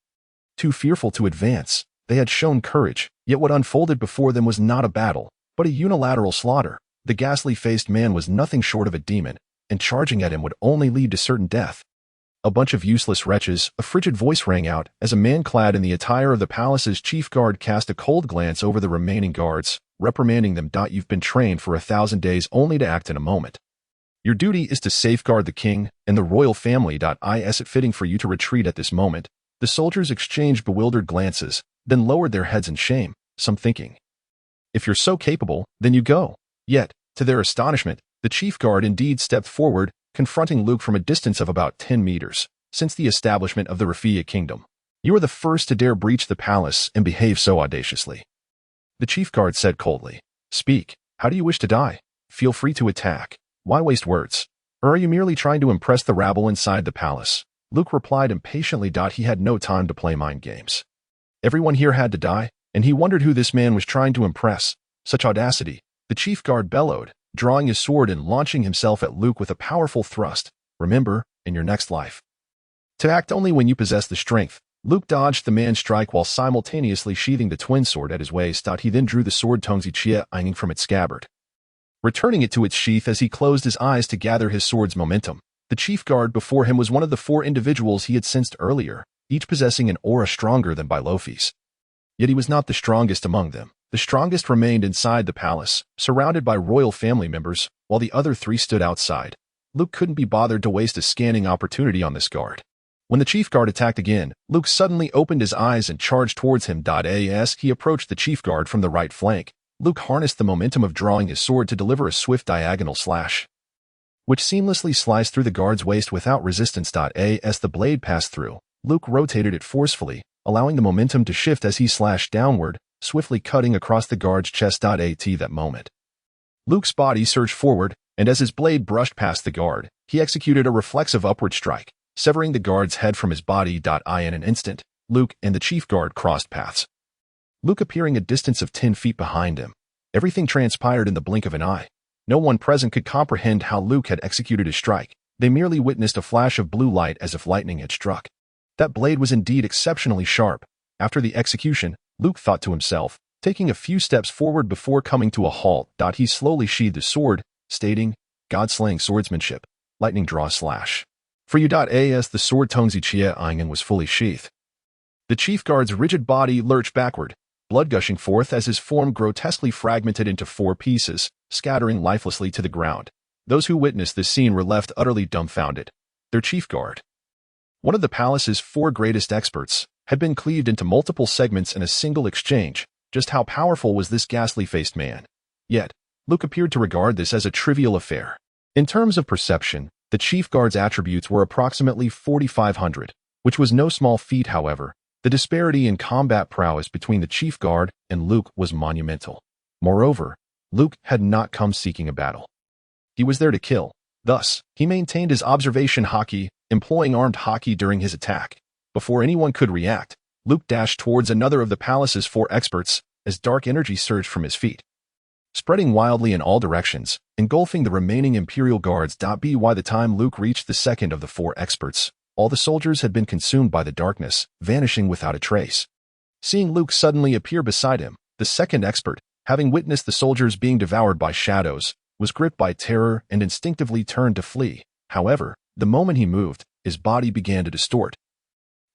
Too fearful to advance, they had shown courage, yet what unfolded before them was not a battle, but a unilateral slaughter. The ghastly-faced man was nothing short of a demon, and charging at him would only lead to certain death. A bunch of useless wretches, a frigid voice rang out as a man clad in the attire of the palace's chief guard cast a cold glance over the remaining guards, reprimanding them. You've been trained for 1,000 days only to act in a moment. Your duty is to safeguard the king and the royal family. Is it fitting for you to retreat at this moment? The soldiers exchanged bewildered glances, then lowered their heads in shame, some thinking, if you're so capable, then you go. Yet, to their astonishment, the chief guard indeed stepped forward, confronting Luke from a distance of about 10 meters. Since the establishment of the Rafia kingdom, you are the first to dare breach the palace and behave so audaciously. The chief guard said coldly, speak, how do you wish to die? Feel free to attack. Why waste words? Or are you merely trying to impress the rabble inside the palace? Luke replied impatiently. He had no time to play mind games. Everyone here had to die, and he wondered who this man was trying to impress. Such audacity, the chief guard bellowed, drawing his sword and launching himself at Luke with a powerful thrust. Remember, in your next life, to act only when you possess the strength. Luke dodged the man's strike while simultaneously sheathing the twin sword at his waist. He then drew the sword Tongzi Chianging from its scabbard, returning it to its sheath as he closed his eyes to gather his sword's momentum. The chief guard before him was one of the 4 individuals he had sensed earlier, each possessing an aura stronger than Bailofi's. Yet he was not the strongest among them. The strongest remained inside the palace, surrounded by royal family members, while the other 3 stood outside. Luke couldn't be bothered to waste a scanning opportunity on this guard. When the chief guard attacked again, Luke suddenly opened his eyes and charged towards him. As he approached the chief guard from the right flank, Luke harnessed the momentum of drawing his sword to deliver a swift diagonal slash, which seamlessly sliced through the guard's waist without resistance. As the blade passed through, Luke rotated it forcefully, allowing the momentum to shift as he slashed downward, swiftly cutting across the guard's chest. At that moment, Luke's body surged forward, and as his blade brushed past the guard, he executed a reflexive upward strike, severing the guard's head from his body. In an instant, Luke and the chief guard crossed paths, Luke appearing a distance of 10 feet behind him. Everything transpired in the blink of an eye. No one present could comprehend how Luke had executed his strike. They merely witnessed a flash of blue light as if lightning had struck. That blade was indeed exceptionally sharp. After the execution, Luke thought to himself, taking a few steps forward before coming to a halt. He slowly sheathed his sword, stating, God-slaying swordsmanship, lightning draw slash. For you. As the sword Tongzi Chianging was fully sheathed, the chief guard's rigid body lurched backward, blood gushing forth as his form grotesquely fragmented into 4 pieces, scattering lifelessly to the ground. Those who witnessed this scene were left utterly dumbfounded. Their chief guard, one of the palace's 4 greatest experts, had been cleaved into multiple segments in a single exchange. Just how powerful was this ghastly-faced man? Yet, Luke appeared to regard this as a trivial affair. In terms of perception, the chief guard's attributes were approximately 4,500, which was no small feat. However, the disparity in combat prowess between the chief guard and Luke was monumental. Moreover, Luke had not come seeking a battle. He was there to kill. Thus, he maintained his observation haki, employing armed haki during his attack. Before anyone could react, Luke dashed towards another of the palace's 4 experts as dark energy surged from his feet, spreading wildly in all directions, engulfing the remaining Imperial guards. By the time Luke reached the second of the 4 experts, all the soldiers had been consumed by the darkness, vanishing without a trace. Seeing Luke suddenly appear beside him, the second expert, having witnessed the soldiers being devoured by shadows, was gripped by terror and instinctively turned to flee. However, the moment he moved, his body began to distort,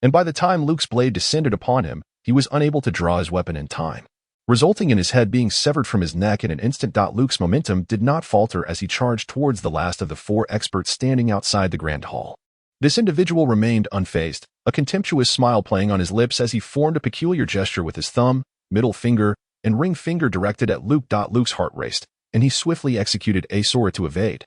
and by the time Luke's blade descended upon him, he was unable to draw his weapon in time, resulting in his head being severed from his neck in an instant. Luke's momentum did not falter as he charged towards the last of the 4 experts standing outside the grand hall. This individual remained unfazed, a contemptuous smile playing on his lips as he formed a peculiar gesture with his thumb, middle finger, and ring finger directed at Luke. Luke's heart raced, and he swiftly executed a sword to evade.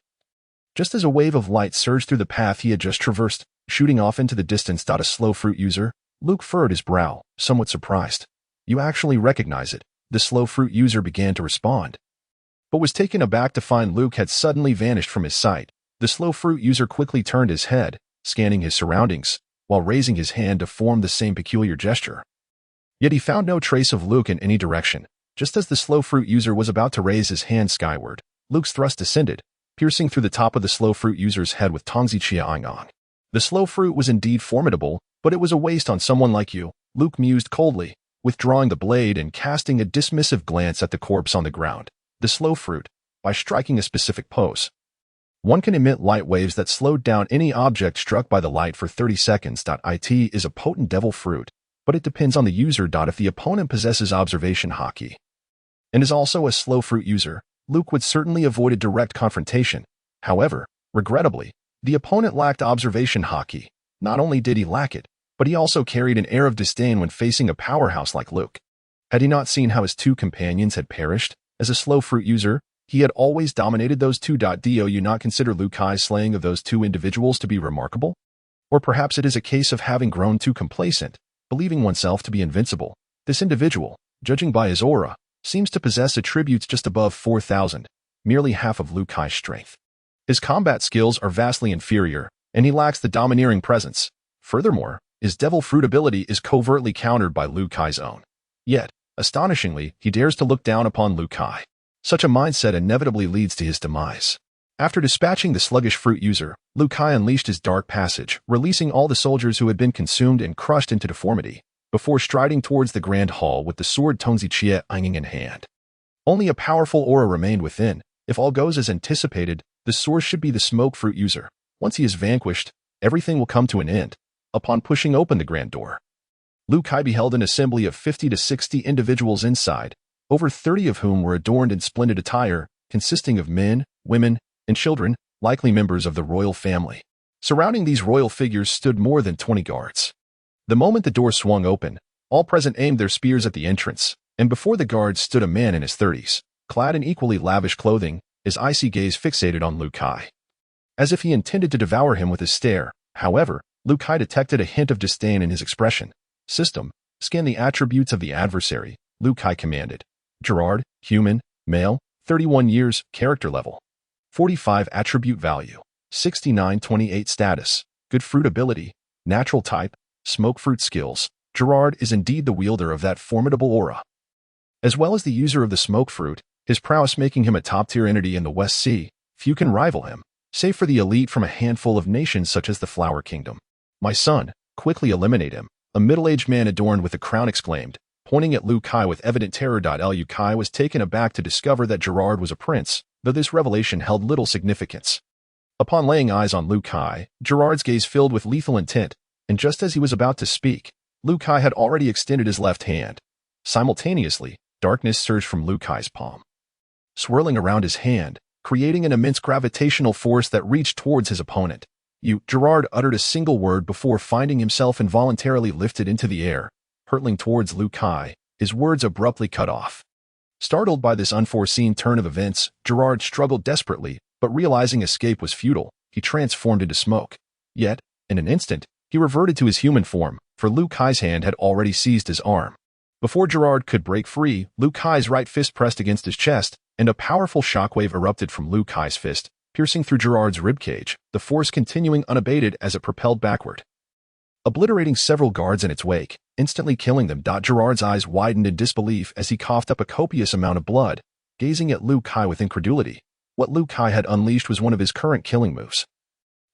Just as a wave of light surged through the path he had just traversed, shooting off into the distance. A slow fruit user, Luke furrowed his brow, somewhat surprised. You actually recognize it, the slow fruit user began to respond, but was taken aback to find Luke had suddenly vanished from his sight. The slow fruit user quickly turned his head, scanning his surroundings, while raising his hand to form the same peculiar gesture. Yet he found no trace of Luke in any direction. Just as the slow fruit user was about to raise his hand skyward, Luke's thrust descended, piercing through the top of the slow fruit user's head with Tongzi Chiaoyang. The slow fruit was indeed formidable, but it was a waste on someone like you, Luke mused coldly, withdrawing the blade and casting a dismissive glance at the corpse on the ground. The slow fruit, by striking a specific pose, one can emit light waves that slowed down any object struck by the light for 30 seconds. It is a potent devil fruit, but it depends on the user. If the opponent possesses observation haki and is also a slow fruit user, Luke would certainly avoid a direct confrontation. However, regrettably, the opponent lacked observation haki. Not only did he lack it, but he also carried an air of disdain when facing a powerhouse like Luke. Had he not seen how his 2 companions had perished? As a slow fruit user, he had always dominated those 2. Do you not consider Liu Kai's slaying of those 2 individuals to be remarkable? Or perhaps it is a case of having grown too complacent, believing oneself to be invincible. This individual, judging by his aura, seems to possess attributes just above 4,000, merely half of Liu Kai's strength. His combat skills are vastly inferior, and he lacks the domineering presence. Furthermore, his devil fruit ability is covertly countered by Liu Kai's own. Yet, astonishingly, he dares to look down upon Liu Kai. Such a mindset inevitably leads to his demise. After dispatching the sluggish fruit user, Liu Kai unleashed his dark passage, releasing all the soldiers who had been consumed and crushed into deformity, before striding towards the grand hall with the sword Tongzi Chiaoyang in hand. Only a powerful aura remained within. If all goes as anticipated, the source should be the smoke fruit user. Once he is vanquished, everything will come to an end. Upon pushing open the grand door, Liu Kai beheld an assembly of 50 to 60 individuals inside, over 30 of whom were adorned in splendid attire, consisting of men, women, and children, likely members of the royal family. Surrounding these royal figures stood more than 20 guards. The moment the door swung open, all present aimed their spears at the entrance, and before the guards stood a man in his 30s, clad in equally lavish clothing, his icy gaze fixated on Liu Kai, as if he intended to devour him with his stare. However, Liu Kai detected a hint of disdain in his expression. System, scan the attributes of the adversary, Liu Kai commanded. Gerard, human, male, 31 years, character level 45 attribute value, 6928 status, good fruit ability, natural type, smoke fruit skills. Gerard is indeed the wielder of that formidable aura, as well as the user of the smoke fruit, his prowess making him a top-tier entity in the West Sea. Few can rival him, save for the elite from a handful of nations such as the Flower Kingdom. My son, quickly eliminate him, a middle-aged man adorned with a crown exclaimed, pointing at Liu Kai with evident terror. Liu Kai was taken aback to discover that Gerard was a prince, though this revelation held little significance. Upon laying eyes on Liu Kai, Gerard's gaze filled with lethal intent, and just as he was about to speak, Liu Kai had already extended his left hand, Simultaneously, darkness surged from Liu Kai's palm, swirling around his hand, creating an immense gravitational force that reached towards his opponent. Gerard uttered a single word before finding himself involuntarily lifted into the air, hurtling towards Liu Kai, his words abruptly cut off. Startled by this unforeseen turn of events, Gerard struggled desperately, but realizing escape was futile, he transformed into smoke. Yet, in an instant, he reverted to his human form, for Liu Kai's hand had already seized his arm. Before Gerard could break free, Liu Kai's right fist pressed against his chest, and a powerful shockwave erupted from Liu Kai's fist, piercing through Gerard's ribcage, the force continuing unabated as it propelled backward, obliterating several guards in its wake, instantly killing them. Gerard's eyes widened in disbelief as he coughed up a copious amount of blood, gazing at Liu Kai with incredulity. What Liu Kai had unleashed was one of his current killing moves,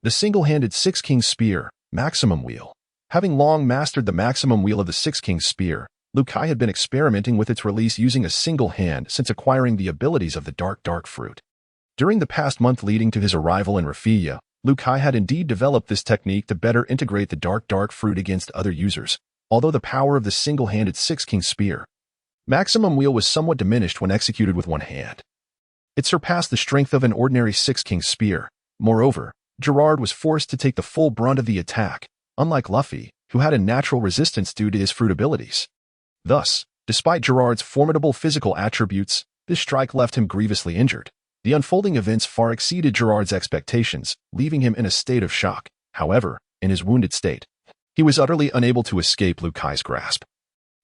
the single-handed Six Kings Spear, Maximum Wheel. Having long mastered the maximum wheel of the Six Kings Spear, Liu Kai had been experimenting with its release using a single hand since acquiring the abilities of the dark fruit. During the past month leading to his arrival in Rafia, Liu Kai had indeed developed this technique to better integrate the dark fruit against other users, although the power of the single-handed Six Kings Spear, Maximum Wheel was somewhat diminished when executed with one hand. It surpassed the strength of an ordinary Six Kings Spear. Moreover, Gerard was forced to take the full brunt of the attack, unlike Luffy, who had a natural resistance due to his fruit abilities. Thus, despite Gerard's formidable physical attributes, this strike left him grievously injured. The unfolding events far exceeded Gerard's expectations, leaving him in a state of shock. However, in his wounded state, he was utterly unable to escape Liu Kai's grasp.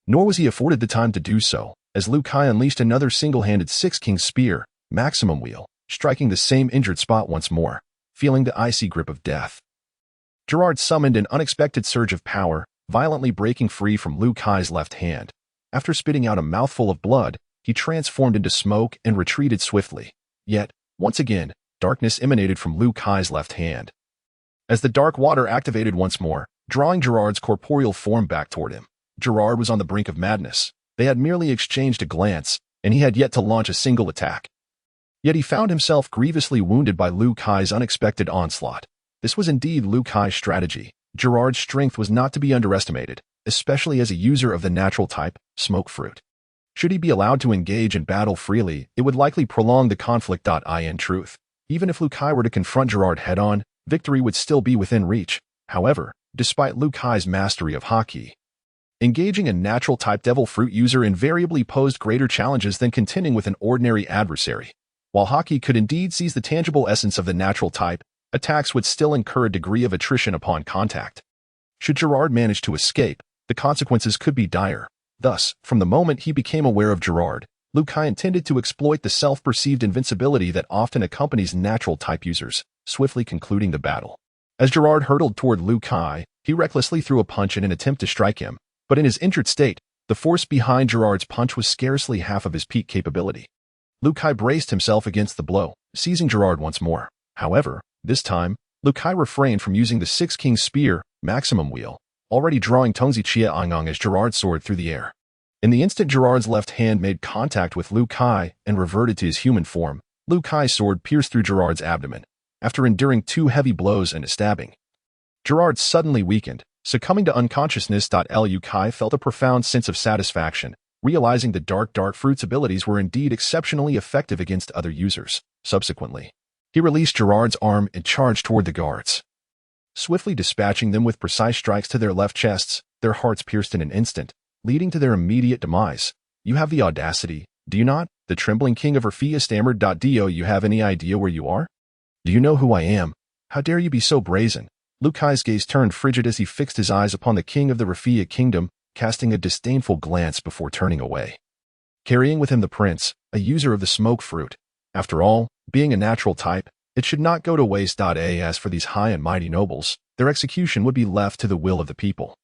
Nor was he afforded the time to do so, as Liu Kai unleashed another single-handed Six Kings Spear, Maximum Wheel, striking the same injured spot once more, feeling the icy grip of death. Gerard summoned an unexpected surge of power, violently breaking free from Liu Kai's left hand. After spitting out a mouthful of blood, he transformed into smoke and retreated swiftly. Yet, once again, darkness emanated from Liu Kai's left hand. As the dark water activated once more, drawing Gerard's corporeal form back toward him, Gerard was on the brink of madness. They had merely exchanged a glance, and he had yet to launch a single attack. Yet he found himself grievously wounded by Liu Kai's unexpected onslaught. This was indeed Liu Kai's strategy. Gerard's strength was not to be underestimated, especially as a user of the natural type, Smoke Fruit. Should he be allowed to engage in battle freely, it would likely prolong the conflict. In truth, even if Liu Kai were to confront Gerard head-on, victory would still be within reach. However, despite Liu Kai's mastery of Haki, engaging a natural-type Devil Fruit user invariably posed greater challenges than contending with an ordinary adversary. While Haki could indeed seize the tangible essence of the natural type, attacks would still incur a degree of attrition upon contact. Should Gerard manage to escape, the consequences could be dire. Thus, from the moment he became aware of Gerard, Liu Kai intended to exploit the self-perceived invincibility that often accompanies natural-type users, swiftly concluding the battle. As Gerard hurtled toward Liu Kai, he recklessly threw a punch in an attempt to strike him, but in his injured state, the force behind Gerard's punch was scarcely half of his peak capability. Liu Kai braced himself against the blow, seizing Gerard once more. However, this time, Liu Kai refrained from using the Six Kings Spear, Maximum Wheel, already drawing Tongzi Chiaangong as Gerard soared through the air. In the instant Gerard's left hand made contact with Liu Kai and reverted to his human form, Liu Kai's sword pierced through Gerard's abdomen. After enduring 2 heavy blows and a stabbing, Gerard suddenly weakened, succumbing to unconsciousness. Liu Kai felt a profound sense of satisfaction, realizing the dark fruit's abilities were indeed exceptionally effective against other users. Subsequently, he released Gerard's arm and charged toward the guards, swiftly dispatching them with precise strikes to their left chests, their hearts pierced in an instant, leading to their immediate demise. "You have the audacity, do you not?" The trembling king of Rafia stammered. "Do you have any idea where you are? Do you know who I am? How dare you be so brazen?" Liu Kai's gaze turned frigid as he fixed his eyes upon the king of the Rafia kingdom, casting a disdainful glance before turning away, carrying with him the prince, a user of the Smoke Fruit. After all, being a natural type, it should not go to waste. As for these high and mighty nobles, their execution would be left to the will of the people.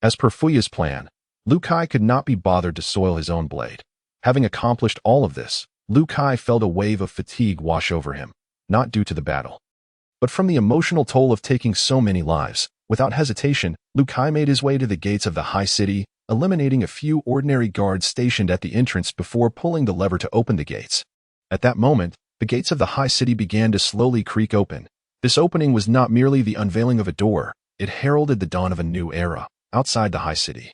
As per Fuya's plan, Liu Kai could not be bothered to soil his own blade. Having accomplished all of this, Liu Kai felt a wave of fatigue wash over him, not due to the battle, but from the emotional toll of taking so many lives. Without hesitation, Liu Kai made his way to the gates of the high city, eliminating a few ordinary guards stationed at the entrance before pulling the lever to open the gates. At that moment, the gates of the high city began to slowly creak open. This opening was not merely the unveiling of a door, it heralded the dawn of a new era. Outside the high city,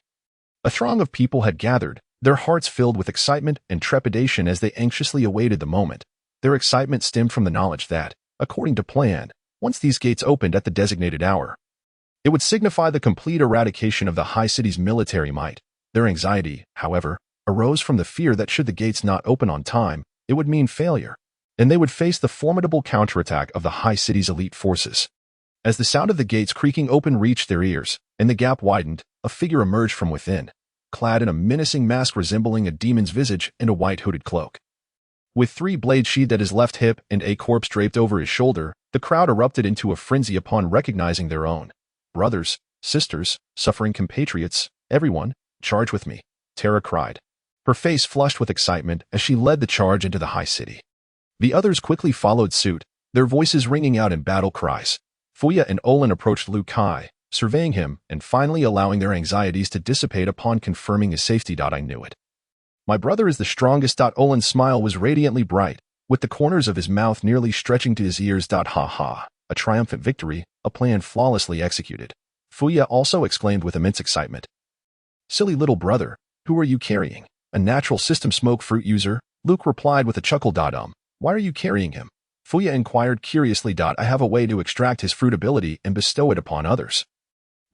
a throng of people had gathered, their hearts filled with excitement and trepidation as they anxiously awaited the moment. Their excitement stemmed from the knowledge that, according to plan, once these gates opened at the designated hour, it would signify the complete eradication of the High City's military might. Their anxiety, however, arose from the fear that should the gates not open on time, it would mean failure, and they would face the formidable counterattack of the High City's elite forces. As the sound of the gates creaking open reached their ears, and the gap widened, a figure emerged from within, clad in a menacing mask resembling a demon's visage and a white hooded cloak. With 3 blades sheathed at his left hip and a corpse draped over his shoulder, the crowd erupted into a frenzy upon recognizing their own brothers, sisters, suffering compatriots, everyone, charge with me, Tara cried. Her face flushed with excitement as she led the charge into the High City. The others quickly followed suit, their voices ringing out in battle cries. Fuya and Olin approached Lu Kai, surveying him and finally allowing their anxieties to dissipate upon confirming his safety. I knew it. My brother is the strongest. Olin's smile was radiantly bright, with the corners of his mouth nearly stretching to his ears. Ha ha, a triumphant victory, a plan flawlessly executed. Fuya also exclaimed with immense excitement. Silly little brother, who are you carrying? A natural system smoke fruit user? Luke replied with a chuckle. Why are you carrying him? Fuya inquired curiously. I have a way to extract his fruit ability and bestow it upon others.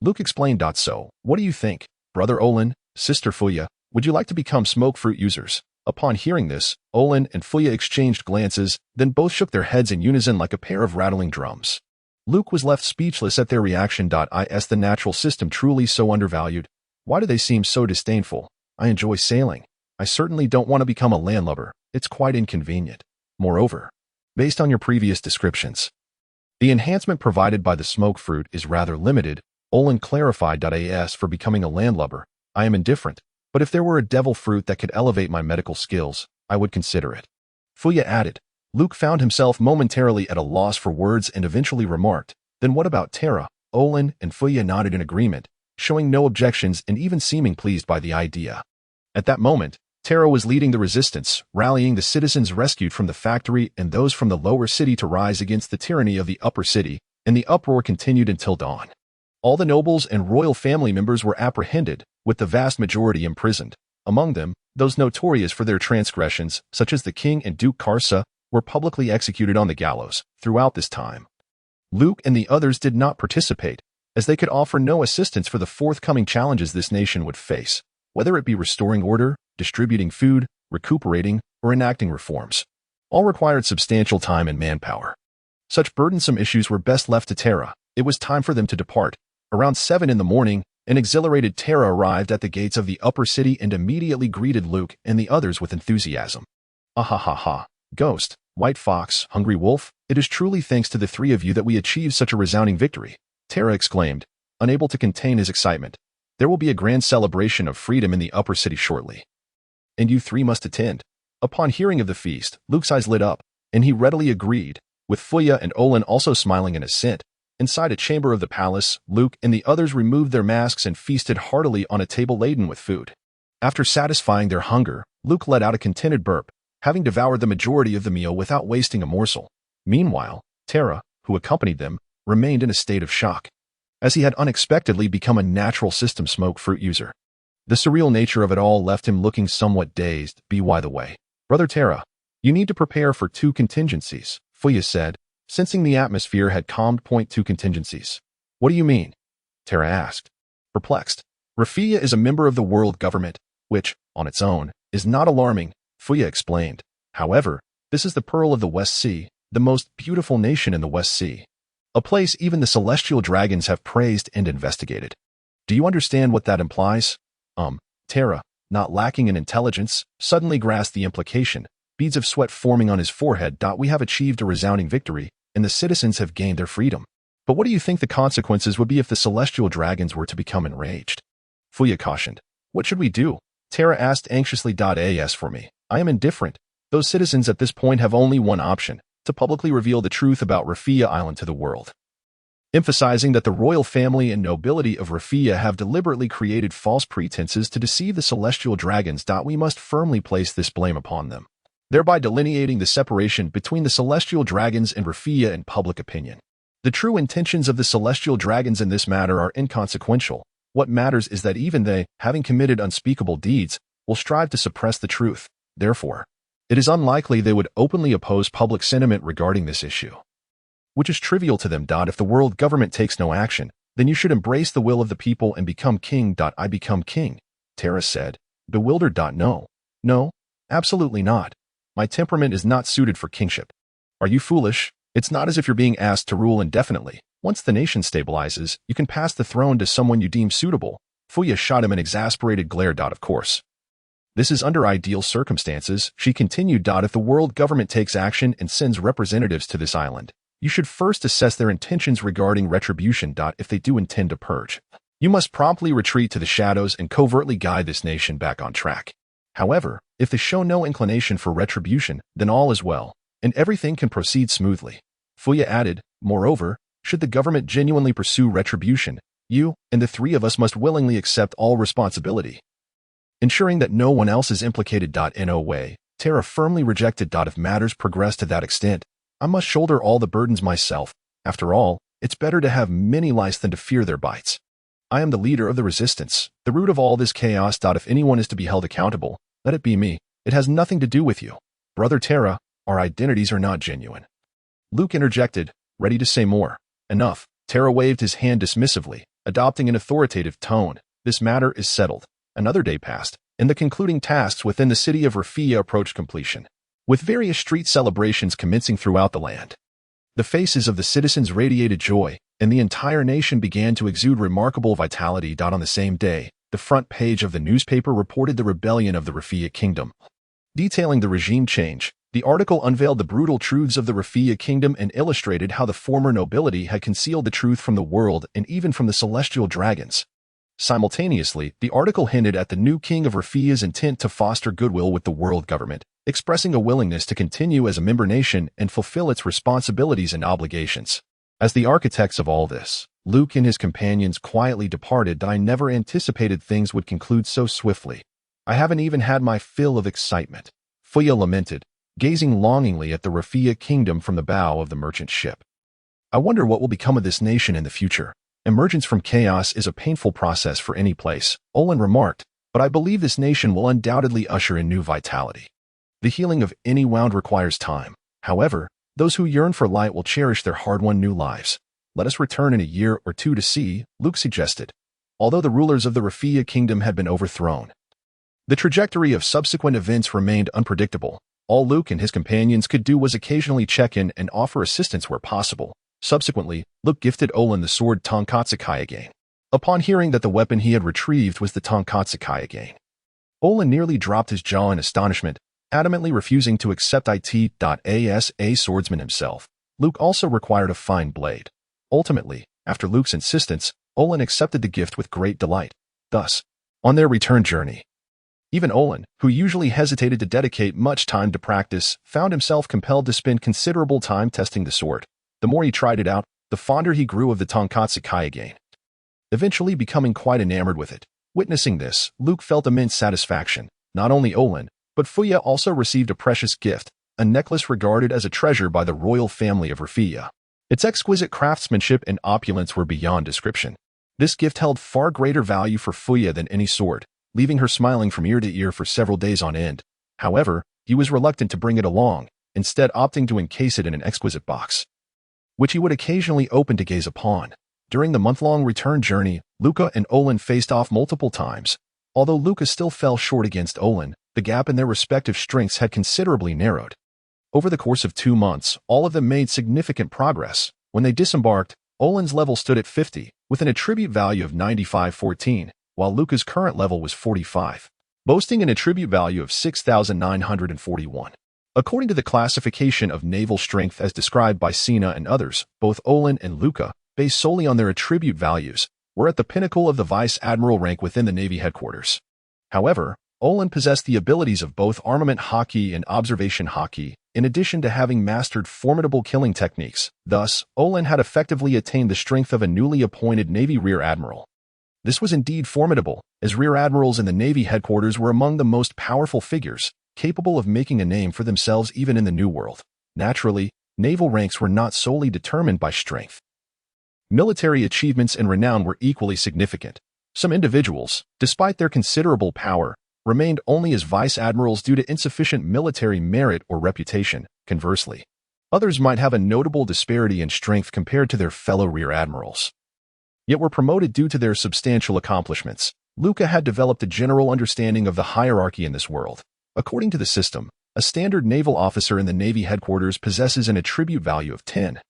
Luke explained. So, what do you think, brother Olin, sister Fuya? Would you like to become smoke fruit users? Upon hearing this, Olin and Fuya exchanged glances, then both shook their heads in unison like a pair of rattling drums. Luke was left speechless at their reaction. Is the natural system truly so undervalued? Why do they seem so disdainful? I enjoy sailing. I certainly don't want to become a landlubber. It's quite inconvenient. Moreover, based on your previous descriptions, the enhancement provided by the smoke fruit is rather limited. Olin clarified. As for becoming a landlubber, I am indifferent, but if there were a devil fruit that could elevate my medical skills, I would consider it. Fuya added. Luke found himself momentarily at a loss for words and eventually remarked, then what about Tara? Olin and Fuya nodded in agreement, showing no objections and even seeming pleased by the idea. At that moment, Tara was leading the resistance, rallying the citizens rescued from the factory and those from the lower city to rise against the tyranny of the upper city, and the uproar continued until dawn. All the nobles and royal family members were apprehended, with the vast majority imprisoned. Among them, those notorious for their transgressions, such as the king and Duke Karsa, were publicly executed on the gallows. Throughout this time, Luke and the others did not participate, as they could offer no assistance for the forthcoming challenges this nation would face, whether it be restoring order, distributing food, recuperating, or enacting reforms. All required substantial time and manpower. Such burdensome issues were best left to Tara. It was time for them to depart. Around 7 in the morning, an exhilarated Tara arrived at the gates of the upper city and immediately greeted Luke and the others with enthusiasm. Ha, Ghost, White Fox, Hungry Wolf, it is truly thanks to the 3 of you that we achieved such a resounding victory, Tara exclaimed, unable to contain his excitement. There will be a grand celebration of freedom in the upper city shortly, and you 3 must attend. Upon hearing of the feast, Luke's eyes lit up, and he readily agreed, with Fuya and Olin also smiling in assent. Inside a chamber of the palace, Luke and the others removed their masks and feasted heartily on a table laden with food. After satisfying their hunger, Luke let out a contented burp, having devoured the majority of the meal without wasting a morsel. Meanwhile, Tara, who accompanied them, remained in a state of shock, as he had unexpectedly become a natural system smoke fruit user. The surreal nature of it all left him looking somewhat dazed. By the way, Brother Tara, you need to prepare for 2 contingencies, Fuya said, sensing the atmosphere had calmed. 2 contingencies. What do you mean? Tara asked, perplexed. Rafia is a member of the world government, which, on its own, is not alarming, Fuya explained. However, this is the Pearl of the West Sea, the most beautiful nation in the West Sea. A place even the celestial dragons have praised and investigated. Do you understand what that implies? Tara, not lacking in intelligence, suddenly grasped the implication, beads of sweat forming on his forehead. We have achieved a resounding victory, and the citizens have gained their freedom. But what do you think the consequences would be if the celestial dragons were to become enraged? Fuya cautioned. What should we do? Tara asked anxiously. As for me, I am indifferent. Those citizens at this point have only one option, to publicly reveal the truth about Rafia Island to the world, emphasizing that the royal family and nobility of Rafia have deliberately created false pretenses to deceive the celestial dragons. We must firmly place this blame upon them, thereby delineating the separation between the celestial dragons and Rafia in public opinion. The true intentions of the celestial dragons in this matter are inconsequential. What matters is that even they, having committed unspeakable deeds, will strive to suppress the truth. Therefore, it is unlikely they would openly oppose public sentiment regarding this issue, which is trivial to them. If the world government takes no action, then you should embrace the will of the people and become king. I become king, Terra said, bewildered. No, absolutely not. My temperament is not suited for kingship. Are you foolish? It's not as if you're being asked to rule indefinitely. Once the nation stabilizes, you can pass the throne to someone you deem suitable. Fuya shot him an exasperated glare. Of course. This is under ideal circumstances, she continued. If the world government takes action and sends representatives to this island, you should first assess their intentions regarding retribution. If they do intend to purge, you must promptly retreat to the shadows and covertly guide this nation back on track. However, if they show no inclination for retribution, then all is well, and everything can proceed smoothly. Fuya added, moreover, should the government genuinely pursue retribution, you and the three of us must willingly accept all responsibility, ensuring that no one else is implicated. In no way, Terra firmly rejected. If matters progress to that extent, I must shoulder all the burdens myself. After all, it's better to have many lice than to fear their bites. I am the leader of the resistance, the root of all this chaos. If anyone is to be held accountable, let it be me. It has nothing to do with you. Brother Terra, our identities are not genuine. Luke interjected, ready to say more. Enough. Terra waved his hand dismissively, adopting an authoritative tone. This matter is settled. Another day passed, and the concluding tasks within the city of Rafia approached completion, with various street celebrations commencing throughout the land. The faces of the citizens radiated joy, and the entire nation began to exude remarkable vitality. On the same day, the front page of the newspaper reported the rebellion of the Rafia kingdom. Detailing the regime change, the article unveiled the brutal truths of the Rafia kingdom and illustrated how the former nobility had concealed the truth from the world and even from the celestial dragons. Simultaneously, the article hinted at the new king of Rafia's intent to foster goodwill with the world government, expressing a willingness to continue as a member nation and fulfill its responsibilities and obligations. As the architects of all this, Luke and his companions quietly departed. I never anticipated things would conclude so swiftly. I haven't even had my fill of excitement, Fuya lamented, gazing longingly at the Rafia kingdom from the bow of the merchant ship. I wonder what will become of this nation in the future. Emergence from chaos is a painful process for any place, Olin remarked, but I believe this nation will undoubtedly usher in new vitality. The healing of any wound requires time. However, those who yearn for light will cherish their hard-won new lives. Let us return in a year or two to see, Luke suggested. Although the rulers of the Rafia kingdom had been overthrown, the trajectory of subsequent events remained unpredictable. All Luke and his companions could do was occasionally check in and offer assistance where possible. Subsequently, Luke gifted Olin the sword Tonkatsu Kaiagain. Upon hearing that the weapon he had retrieved was the Tonkatsu Kaiagain, Olin nearly dropped his jaw in astonishment, adamantly refusing to accept it as a swordsman himself. Luke also required a fine blade. Ultimately, after Luke's insistence, Olin accepted the gift with great delight. Thus, on their return journey, even Olin, who usually hesitated to dedicate much time to practice, found himself compelled to spend considerable time testing the sword. The more he tried it out, the fonder he grew of the Tonkatsu Kaiagain, eventually becoming quite enamored with it. Witnessing this, Luke felt immense satisfaction. Not only Olin, but Fuya also received a precious gift, a necklace regarded as a treasure by the royal family of Rafia. Its exquisite craftsmanship and opulence were beyond description. This gift held far greater value for Fuya than any sword, leaving her smiling from ear to ear for several days on end. However, he was reluctant to bring it along, instead opting to encase it in an exquisite box, which he would occasionally open to gaze upon. During the month-long return journey, Luca and Olin faced off multiple times. Although Luca still fell short against Olin, the gap in their respective strengths had considerably narrowed. Over the course of 2 months, all of them made significant progress. When they disembarked, Olin's level stood at 50, with an attribute value of 9514, while Luca's current level was 45, boasting an attribute value of 6,941. According to the classification of naval strength as described by Sina and others, both Olin and Luca, based solely on their attribute values, were at the pinnacle of the Vice Admiral rank within the Navy headquarters. However, Olin possessed the abilities of both armament hockey and observation hockey, in addition to having mastered formidable killing techniques. Thus, Olin had effectively attained the strength of a newly appointed Navy Rear Admiral. This was indeed formidable, as Rear Admirals in the Navy headquarters were among the most powerful figures, capable of making a name for themselves even in the New World. Naturally, naval ranks were not solely determined by strength. Military achievements and renown were equally significant. Some individuals, despite their considerable power, remained only as vice admirals due to insufficient military merit or reputation. Conversely, others might have a notable disparity in strength compared to their fellow rear admirals, yet were promoted due to their substantial accomplishments. Luca had developed a general understanding of the hierarchy in this world. According to the system, a standard naval officer in the Navy headquarters possesses an attribute value of 10,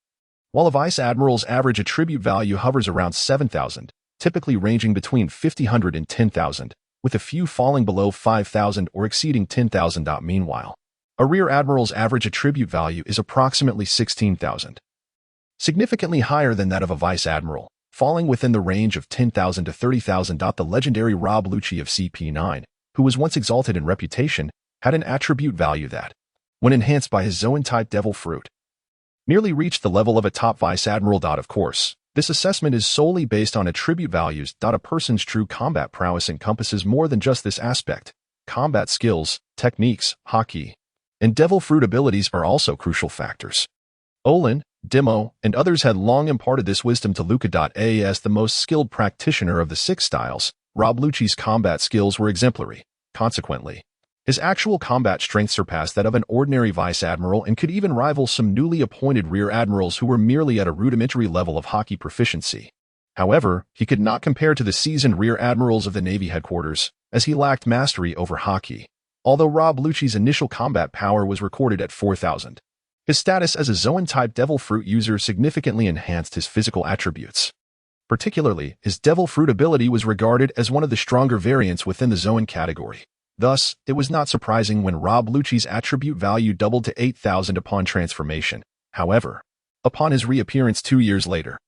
while a vice admiral's average attribute value hovers around 7,000, typically ranging between 5,000 and 10,000, with a few falling below 5,000 or exceeding 10,000. Meanwhile, a rear admiral's average attribute value is approximately 16,000, significantly higher than that of a vice admiral, falling within the range of 10,000 to 30,000. The legendary Rob Lucci of CP9, who was once exalted in reputation, had an attribute value that, when enhanced by his Zoan-type devil fruit, nearly reached the level of a top vice admiral. Of course, this assessment is solely based on attribute values. A person's true combat prowess encompasses more than just this aspect. Combat skills, techniques, hockey, and devil fruit abilities are also crucial factors. Olin, Demo, and others had long imparted this wisdom to Luca. As the most skilled practitioner of the six styles, Rob Lucci's combat skills were exemplary. Consequently, his actual combat strength surpassed that of an ordinary vice admiral and could even rival some newly appointed rear admirals who were merely at a rudimentary level of hockey proficiency. However, he could not compare to the seasoned rear admirals of the Navy headquarters, as he lacked mastery over hockey. Although Rob Lucci's initial combat power was recorded at 4,000, his status as a Zoan-type devil fruit user significantly enhanced his physical attributes. Particularly, his devil fruit ability was regarded as one of the stronger variants within the Zoan category. Thus, it was not surprising when Rob Lucci's attribute value doubled to 8,000 upon transformation. However, upon his reappearance 2 years later,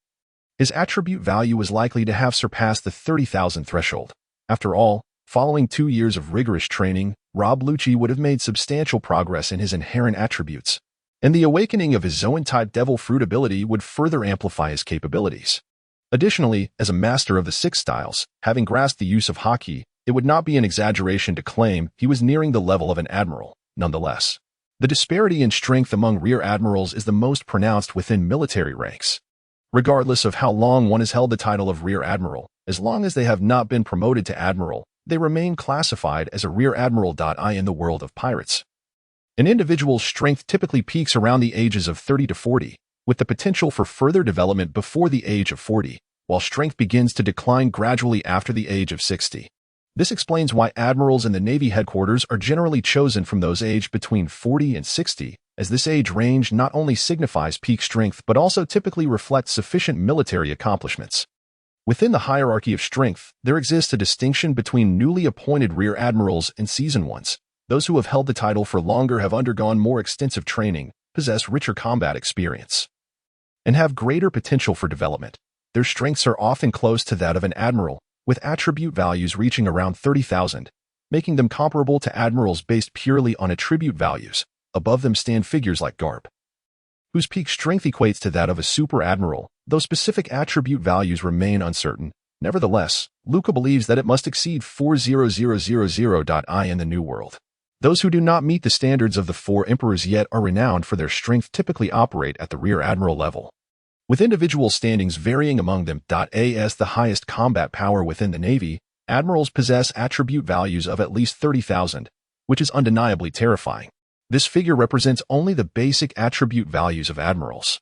his attribute value was likely to have surpassed the 30,000 threshold. After all, following 2 years of rigorous training, Rob Lucci would have made substantial progress in his inherent attributes, and the awakening of his Zoan-type devil fruit ability would further amplify his capabilities. Additionally, as a master of the six styles, having grasped the use of hockey, it would not be an exaggeration to claim he was nearing the level of an admiral. Nonetheless, the disparity in strength among rear admirals is the most pronounced within military ranks. Regardless of how long one has held the title of rear admiral, as long as they have not been promoted to admiral, they remain classified as a rear admiral. In the world of pirates, an individual's strength typically peaks around the ages of 30 to 40, with the potential for further development before the age of 40, while strength begins to decline gradually after the age of 60. This explains why admirals in the Navy headquarters are generally chosen from those aged between 40 and 60, as this age range not only signifies peak strength but also typically reflects sufficient military accomplishments. Within the hierarchy of strength, there exists a distinction between newly appointed rear admirals and seasoned ones. Those who have held the title for longer have undergone more extensive training, possess richer combat experience, and have greater potential for development. Their strengths are often close to that of an admiral, with attribute values reaching around 30,000, making them comparable to admirals based purely on attribute values. Above them stand figures like Garp, whose peak strength equates to that of a super admiral, though specific attribute values remain uncertain. Nevertheless, Luca believes that it must exceed 40000.I in the New World. Those who do not meet the standards of the four emperors yet are renowned for their strength typically operate at the rear admiral level, with individual standings varying among them. As the highest combat power within the Navy, admirals possess attribute values of at least 30,000, which is undeniably terrifying. This figure represents only the basic attribute values of admirals.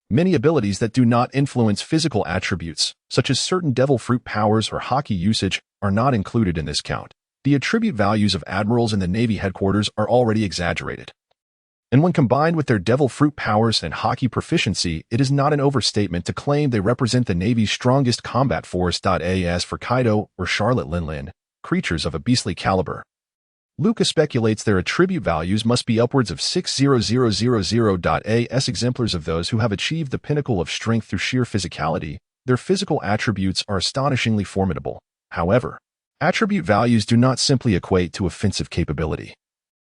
Many abilities that do not influence physical attributes, such as certain devil fruit powers or hockey usage, are not included in this count. The attribute values of admirals in the Navy headquarters are already exaggerated, and when combined with their devil fruit powers and hockey proficiency, it is not an overstatement to claim they represent the Navy's strongest combat force. As for Kaido or Charlotte Linlin, creatures of a beastly caliber, Luca speculates their attribute values must be upwards of 60000. As exemplars of those who have achieved the pinnacle of strength through sheer physicality, their physical attributes are astonishingly formidable. However, attribute values do not simply equate to offensive capability,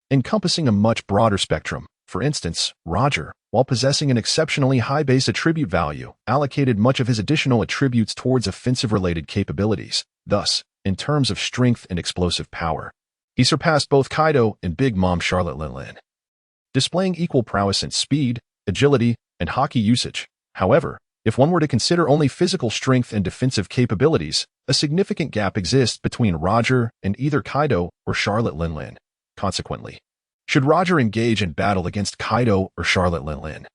encompassing a much broader spectrum. For instance, Roger, while possessing an exceptionally high base attribute value, allocated much of his additional attributes towards offensive-related capabilities. Thus, in terms of strength and explosive power, he surpassed both Kaido and Big Mom Charlotte Linlin, displaying equal prowess in speed, agility, and hockey usage. However, if one were to consider only physical strength and defensive capabilities, A significant gap exists between Roger and either Kaido or Charlotte Linlin. Consequently, should Roger engage in battle against Kaido or Charlotte Linlin,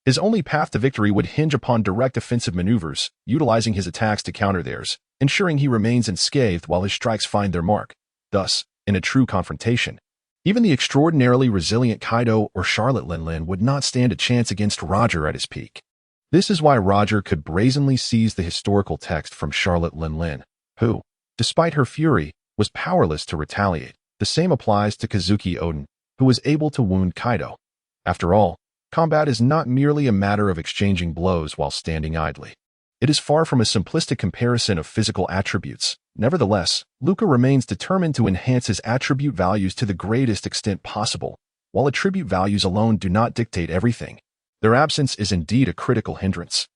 his only path to victory would hinge upon direct offensive maneuvers, utilizing his attacks to counter theirs, ensuring he remains unscathed while his strikes find their mark. Thus, in a true confrontation, even the extraordinarily resilient Kaido or Charlotte Linlin would not stand a chance against Roger at his peak. This is why Roger could brazenly seize the historical text from Charlotte Linlin, who, despite her fury, was powerless to retaliate. The same applies to Kazuki Oden, who was able to wound Kaido. After all, combat is not merely a matter of exchanging blows while standing idly. It is far from a simplistic comparison of physical attributes. Nevertheless, Luka remains determined to enhance his attribute values to the greatest extent possible. While attribute values alone do not dictate everything, their absence is indeed a critical hindrance.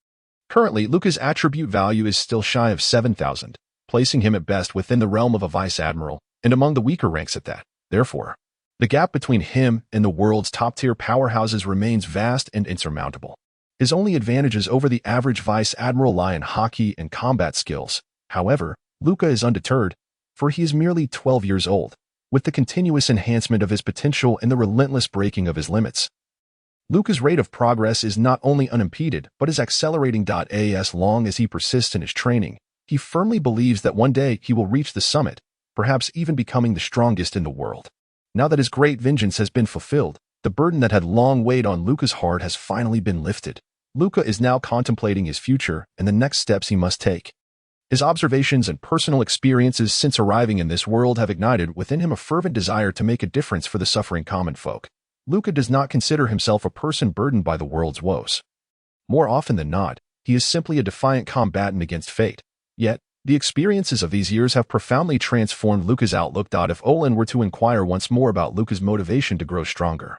Currently, Luka's attribute value is still shy of 7,000, placing him at best within the realm of a vice admiral, and among the weaker ranks at that. Therefore, the gap between him and the world's top-tier powerhouses remains vast and insurmountable. His only advantages over the average vice admiral lie in hockey and combat skills. However, Luka is undeterred, for he is merely 12 years old, with the continuous enhancement of his potential and the relentless breaking of his limits. Luka's rate of progress is not only unimpeded, but is accelerating. As long as he persists in his training, he firmly believes that one day he will reach the summit, perhaps even becoming the strongest in the world. Now that his great vengeance has been fulfilled, the burden that had long weighed on Luka's heart has finally been lifted. Luka is now contemplating his future and the next steps he must take. His observations and personal experiences since arriving in this world have ignited within him a fervent desire to make a difference for the suffering common folk. Luka does not consider himself a person burdened by the world's woes. More often than not, he is simply a defiant combatant against fate. Yet, the experiences of these years have profoundly transformed Luka's outlook. If Olin were to inquire once more about Luka's motivation to grow stronger,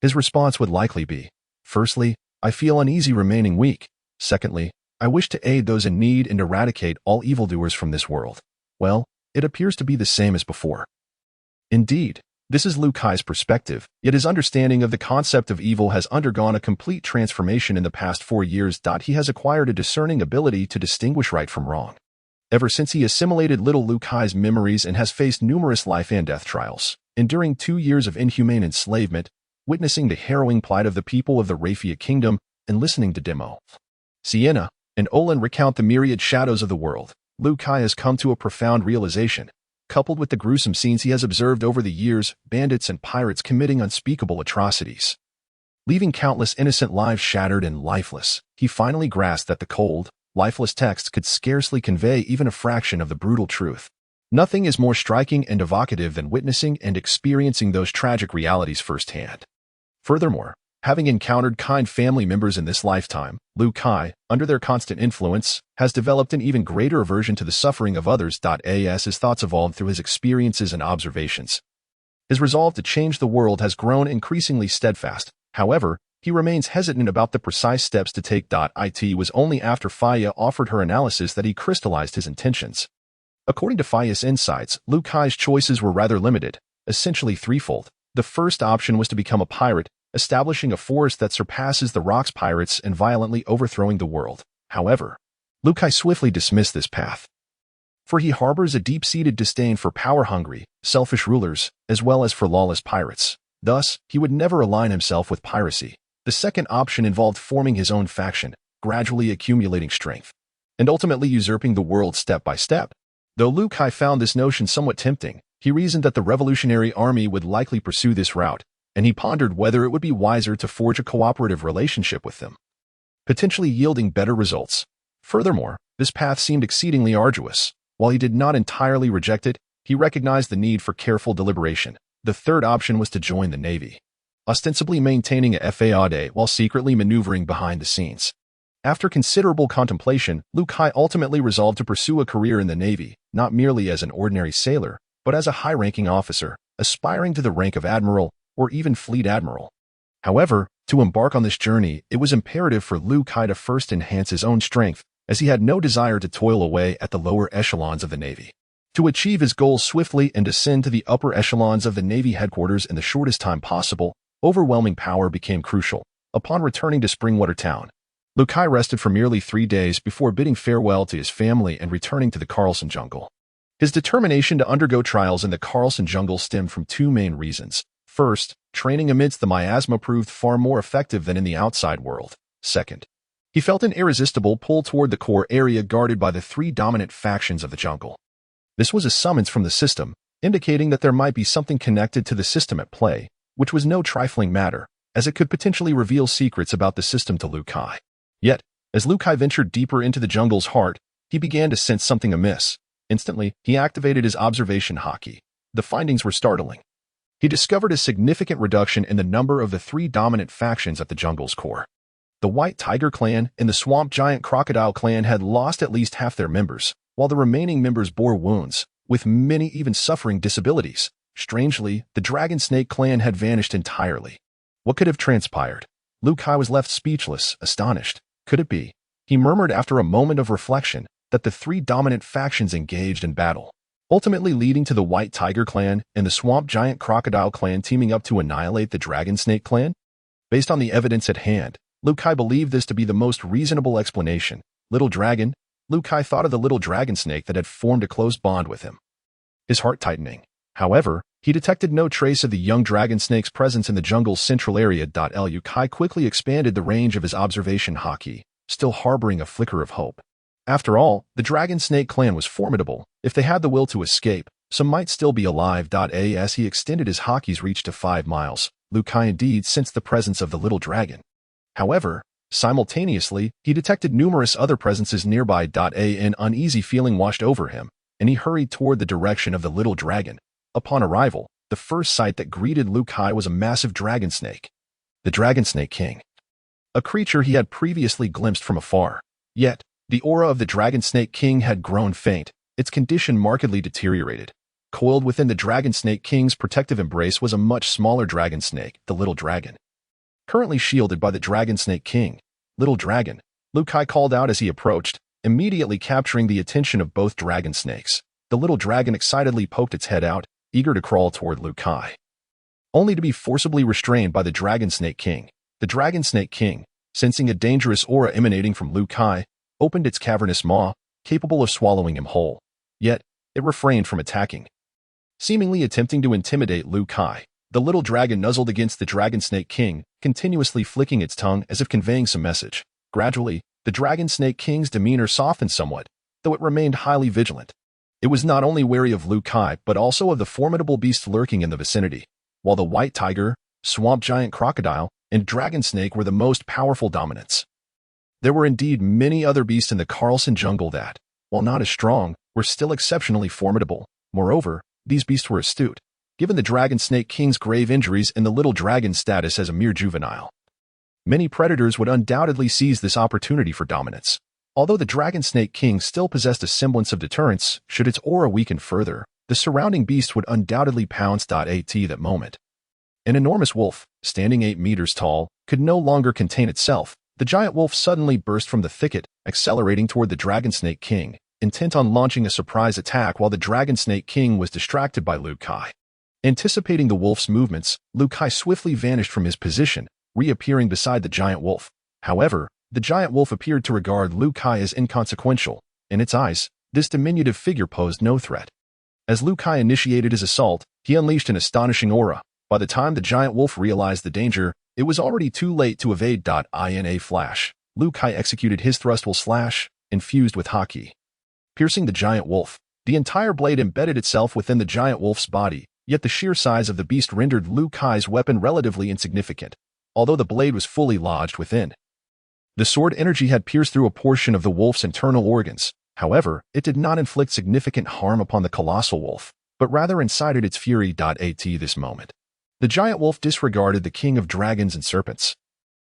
his response would likely be, firstly, I feel uneasy remaining weak. Secondly, I wish to aid those in need and eradicate all evildoers from this world. Well, it appears to be the same as before. Indeed, this is Liu Kai's perspective, yet his understanding of the concept of evil has undergone a complete transformation in the past 4 years. He has acquired a discerning ability to distinguish right from wrong. Ever since he assimilated little Liu Kai's memories and has faced numerous life and death trials, enduring 2 years of inhumane enslavement, witnessing the harrowing plight of the people of the Rafia Kingdom, and listening to Demo, Sienna, and Olin recount the myriad shadows of the world, Liu Kai has come to a profound realization. Coupled with the gruesome scenes he has observed over the years, bandits and pirates committing unspeakable atrocities, leaving countless innocent lives shattered and lifeless, he finally grasped that the cold, lifeless text could scarcely convey even a fraction of the brutal truth. Nothing is more striking and evocative than witnessing and experiencing those tragic realities firsthand. Furthermore, having encountered kind family members in this lifetime, Liu Kai, under their constant influence, has developed an even greater aversion to the suffering of others. As his thoughts evolved through his experiences and observations, his resolve to change the world has grown increasingly steadfast. However, he remains hesitant about the precise steps to take. It was only after Faya offered her analysis that he crystallized his intentions. According to Faya's insights, Liu Kai's choices were rather limited, essentially threefold. The first option was to become a pirate, establishing a force that surpasses the Rock's pirates and violently overthrowing the world. However, Liu Kai swiftly dismissed this path, for he harbors a deep-seated disdain for power-hungry, selfish rulers, as well as for lawless pirates. Thus, he would never align himself with piracy. The second option involved forming his own faction, gradually accumulating strength, and ultimately usurping the world step by step. Though Liu Kai found this notion somewhat tempting, he reasoned that the Revolutionary Army would likely pursue this route, and he pondered whether it would be wiser to forge a cooperative relationship with them, potentially yielding better results. Furthermore, this path seemed exceedingly arduous. While he did not entirely reject it, he recognized the need for careful deliberation. The third option was to join the Navy, ostensibly maintaining a FAAD while secretly maneuvering behind the scenes. After considerable contemplation, Liu Kai ultimately resolved to pursue a career in the Navy, not merely as an ordinary sailor, but as a high-ranking officer, aspiring to the rank of Admiral or even Fleet Admiral. However, to embark on this journey, it was imperative for Liu Kai to first enhance his own strength, as he had no desire to toil away at the lower echelons of the Navy. To achieve his goals swiftly and ascend to the upper echelons of the Navy headquarters in the shortest time possible, overwhelming power became crucial. Upon returning to Springwater Town, Kai rested for merely 3 days before bidding farewell to his family and returning to the Carlson jungle. His determination to undergo trials in the Carlson jungle stemmed from 2 main reasons. First, training amidst the miasma proved far more effective than in the outside world. Second, he felt an irresistible pull toward the core area guarded by the 3 dominant factions of the jungle. This was a summons from the system, indicating that there might be something connected to the system at play, which was no trifling matter, as it could potentially reveal secrets about the system to Kai. Yet, as Kai ventured deeper into the jungle's heart, he began to sense something amiss. Instantly, he activated his observation haki. The findings were startling. He discovered a significant reduction in the number of the 3 dominant factions at the jungle's core. The White Tiger Clan and the Swamp Giant Crocodile Clan had lost at least half their members, while the remaining members bore wounds, with many even suffering disabilities. Strangely, the Dragon Snake Clan had vanished entirely. What could have transpired? Kai was left speechless, astonished. Could it be, he murmured after a moment of reflection, that the 3 dominant factions engaged in battle, ultimately leading to the White Tiger Clan and the Swamp Giant Crocodile Clan teaming up to annihilate the Dragon Snake Clan? Based on the evidence at hand, Kai believed this to be the most reasonable explanation. Little Dragon? Kai thought of the little dragon snake that had formed a close bond with him. His heart tightening. However, he detected no trace of the young dragon snake's presence in the jungle's central area. Kai quickly expanded the range of his observation haki, still harboring a flicker of hope. After all, the Dragon Snake Clan was formidable. If they had the will to escape, some might still be alive. As he extended his haki's reach to 5 miles, Kai indeed sensed the presence of the little dragon. However, simultaneously, he detected numerous other presences nearby. An uneasy feeling washed over him, and he hurried toward the direction of the little dragon. Upon arrival, the first sight that greeted Kai was a massive dragon snake. The Dragon Snake King. A creature he had previously glimpsed from afar. Yet, the aura of the Dragon Snake King had grown faint, its condition markedly deteriorated. Coiled within the Dragon Snake King's protective embrace was a much smaller dragon snake, the Little Dragon. Currently shielded by the Dragon Snake King, Little Dragon, Kai called out as he approached, immediately capturing the attention of both dragon snakes. The little dragon excitedly poked its head out, eager to crawl toward Kai. Only to be forcibly restrained by the Dragon Snake King. The Dragon Snake King, sensing a dangerous aura emanating from Kai, opened its cavernous maw, capable of swallowing him whole. Yet, it refrained from attacking. Seemingly attempting to intimidate Kai, the little dragon nuzzled against the Dragon Snake King, continuously flicking its tongue as if conveying some message. Gradually, the Dragon Snake King's demeanor softened somewhat, though it remained highly vigilant. It was not only wary of Kai, but also of the formidable beasts lurking in the vicinity. While the White Tiger, Swamp Giant Crocodile, and Dragon Snake were the most powerful dominants, there were indeed many other beasts in the Carlson jungle that, while not as strong, were still exceptionally formidable. Moreover, these beasts were astute, given the Dragon Snake King's grave injuries and the little dragon's status as a mere juvenile. Many predators would undoubtedly seize this opportunity for dominance. Although the Dragon Snake King still possessed a semblance of deterrence, should its aura weaken further, the surrounding beast would undoubtedly pounce. At that moment, an enormous wolf, standing 8 meters tall, could no longer contain itself. The giant wolf suddenly burst from the thicket, accelerating toward the Dragon Snake King, intent on launching a surprise attack while the Dragon Snake King was distracted by Kai. Anticipating the wolf's movements, Kai swiftly vanished from his position, reappearing beside the giant wolf. However, the giant wolf appeared to regard Kai as inconsequential. In its eyes, this diminutive figure posed no threat. As Kai initiated his assault, he unleashed an astonishing aura. By the time the giant wolf realized the danger, it was already too late to evade. In a flash, Kai executed his thrustful slash, infused with haki. Piercing the giant wolf, the entire blade embedded itself within the giant wolf's body, yet the sheer size of the beast rendered Kai's weapon relatively insignificant, although the blade was fully lodged within. The sword energy had pierced through a portion of the wolf's internal organs. However, it did not inflict significant harm upon the colossal wolf, but rather incited its fury. At this moment, the giant wolf disregarded the king of dragons and serpents.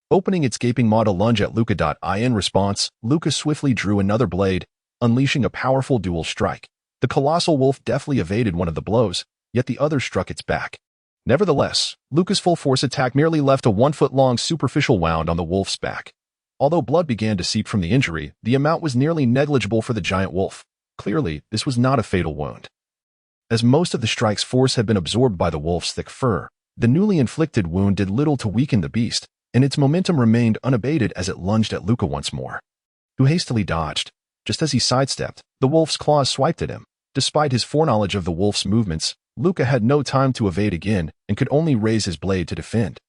Opening its gaping maw to lunge at In response, swiftly drew another blade, unleashing a powerful dual strike. The colossal wolf deftly evaded one of the blows, yet the other struck its back. Nevertheless, Luca's full force attack merely left a 1-foot-long superficial wound on the wolf's back. Although blood began to seep from the injury, the amount was nearly negligible for the giant wolf. Clearly, this was not a fatal wound. As most of the strike's force had been absorbed by the wolf's thick fur, the newly inflicted wound did little to weaken the beast. and its momentum remained unabated as it lunged at Luca once more, who hastily dodged. Just as he sidestepped, the wolf's claws swiped at him. Despite his foreknowledge of the wolf's movements, Luca had no time to evade again and could only raise his blade to defend.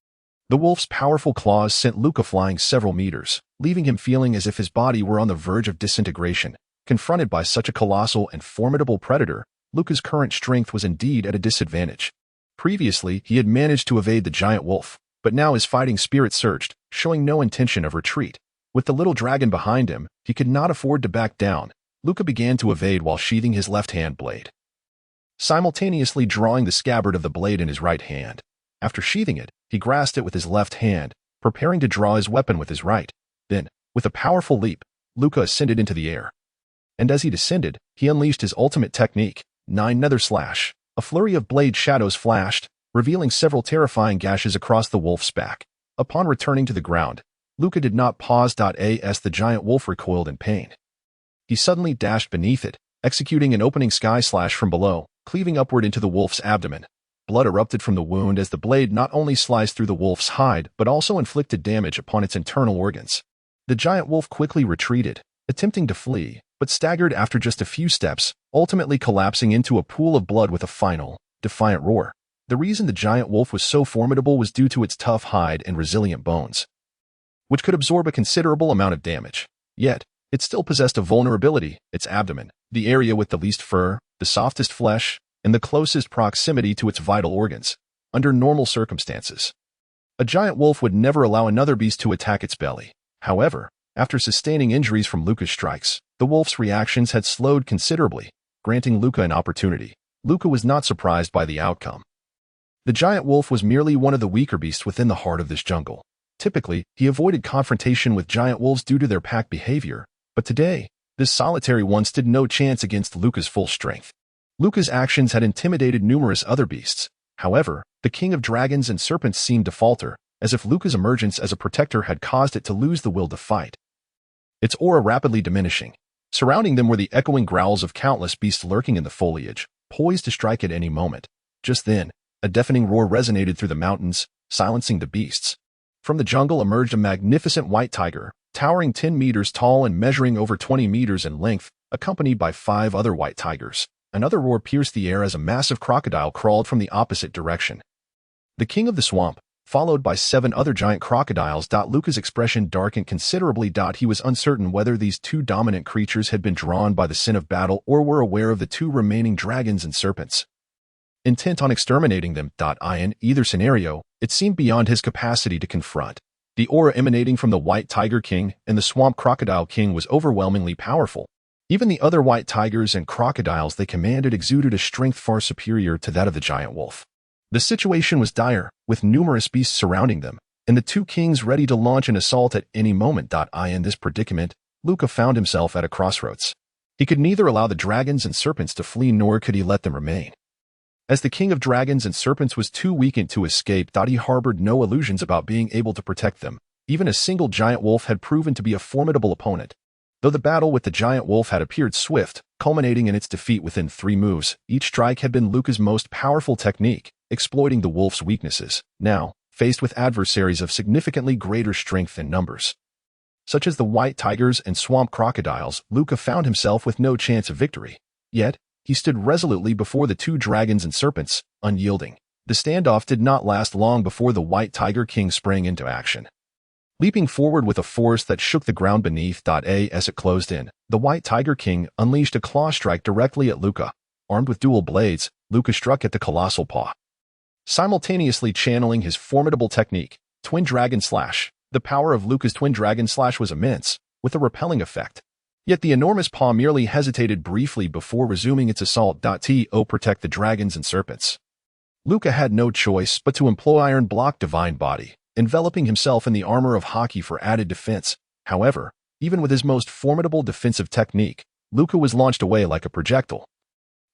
The wolf's powerful claws sent Luca flying several meters, leaving him feeling as if his body were on the verge of disintegration. Confronted by such a colossal and formidable predator, Luca's current strength was indeed at a disadvantage. Previously, he had managed to evade the giant wolf, but now his fighting spirit surged, showing no intention of retreat. With the little dragon behind him, he could not afford to back down. Luca began to evade while sheathing his left-hand blade, simultaneously drawing the scabbard of the blade in his right hand. After sheathing it, he grasped it with his left hand, preparing to draw his weapon with his right. Then, with a powerful leap, Luca ascended into the air. And as he descended, he unleashed his ultimate technique, 9 Nether Slash. A flurry of blade shadows flashed, revealing several terrifying gashes across the wolf's back. Upon returning to the ground, Luca did not pause. As the giant wolf recoiled in pain, he suddenly dashed beneath it, executing an opening sky slash from below, cleaving upward into the wolf's abdomen. Blood erupted from the wound as the blade not only sliced through the wolf's hide but also inflicted damage upon its internal organs. The giant wolf quickly retreated, attempting to flee, but staggered after just a few steps, ultimately collapsing into a pool of blood with a final, defiant roar. The reason the giant wolf was so formidable was due to its tough hide and resilient bones, which could absorb a considerable amount of damage. Yet, it still possessed a vulnerability: its abdomen, the area with the least fur, the softest flesh, and the closest proximity to its vital organs. Under normal circumstances, a giant wolf would never allow another beast to attack its belly. However, after sustaining injuries from Luca's strikes, the wolf's reactions had slowed considerably, granting Luca an opportunity. Luca was not surprised by the outcome. The giant wolf was merely one of the weaker beasts within the heart of this jungle. Typically, he avoided confrontation with giant wolves due to their pack behavior, but today, this solitary one stood no chance against Luca's full strength. Luca's actions had intimidated numerous other beasts. However, the king of dragons and serpents seemed to falter, as if Luca's emergence as a protector had caused it to lose the will to fight, its aura rapidly diminishing. Surrounding them were the echoing growls of countless beasts lurking in the foliage, poised to strike at any moment. Just then, a deafening roar resonated through the mountains, silencing the beasts. From the jungle emerged a magnificent white tiger, towering 10 meters tall and measuring over 20 meters in length, accompanied by 5 other white tigers. Another roar pierced the air as a massive crocodile crawled from the opposite direction. The king of the swamp, followed by 7 other giant crocodiles. Luca's expression darkened considerably. He was uncertain whether these 2 dominant creatures had been drawn by the sin of battle or were aware of the 2 remaining dragons and serpents, intent on exterminating them. In either scenario, it seemed beyond his capacity to confront. The aura emanating from the White Tiger King and the Swamp Crocodile King was overwhelmingly powerful. Even the other white tigers and crocodiles they commanded exuded a strength far superior to that of the giant wolf. The situation was dire, with numerous beasts surrounding them, and the 2 kings ready to launch an assault at any moment. In this predicament, Luca found himself at a crossroads. He could neither allow the dragons and serpents to flee nor could he let them remain. As the king of dragons and serpents was too weakened to escape, he harbored no illusions about being able to protect them. Even a single giant wolf had proven to be a formidable opponent. Though the battle with the giant wolf had appeared swift, culminating in its defeat within 3 moves, each strike had been Luca's most powerful technique, exploiting the wolf's weaknesses. Now, faced with adversaries of significantly greater strength and numbers, such as the white tigers and swamp crocodiles, Luca found himself with no chance of victory. Yet, he stood resolutely before the 2 dragons and serpents, unyielding. The standoff did not last long before the White Tiger King sprang into action, leaping forward with a force that shook the ground beneath. As it closed in, the White Tiger King unleashed a claw strike directly at Luca. Armed with dual blades, Luca struck at the colossal paw, simultaneously channeling his formidable technique, Twin Dragon Slash. The power of Luca's Twin Dragon Slash was immense, with a repelling effect. Yet the enormous paw merely hesitated briefly before resuming its assault. To protect the dragons and serpents, Luca had no choice but to employ Iron Block Divine Body, enveloping himself in the armor of Haki for added defense. However, even with his most formidable defensive technique, Luca was launched away like a projectile,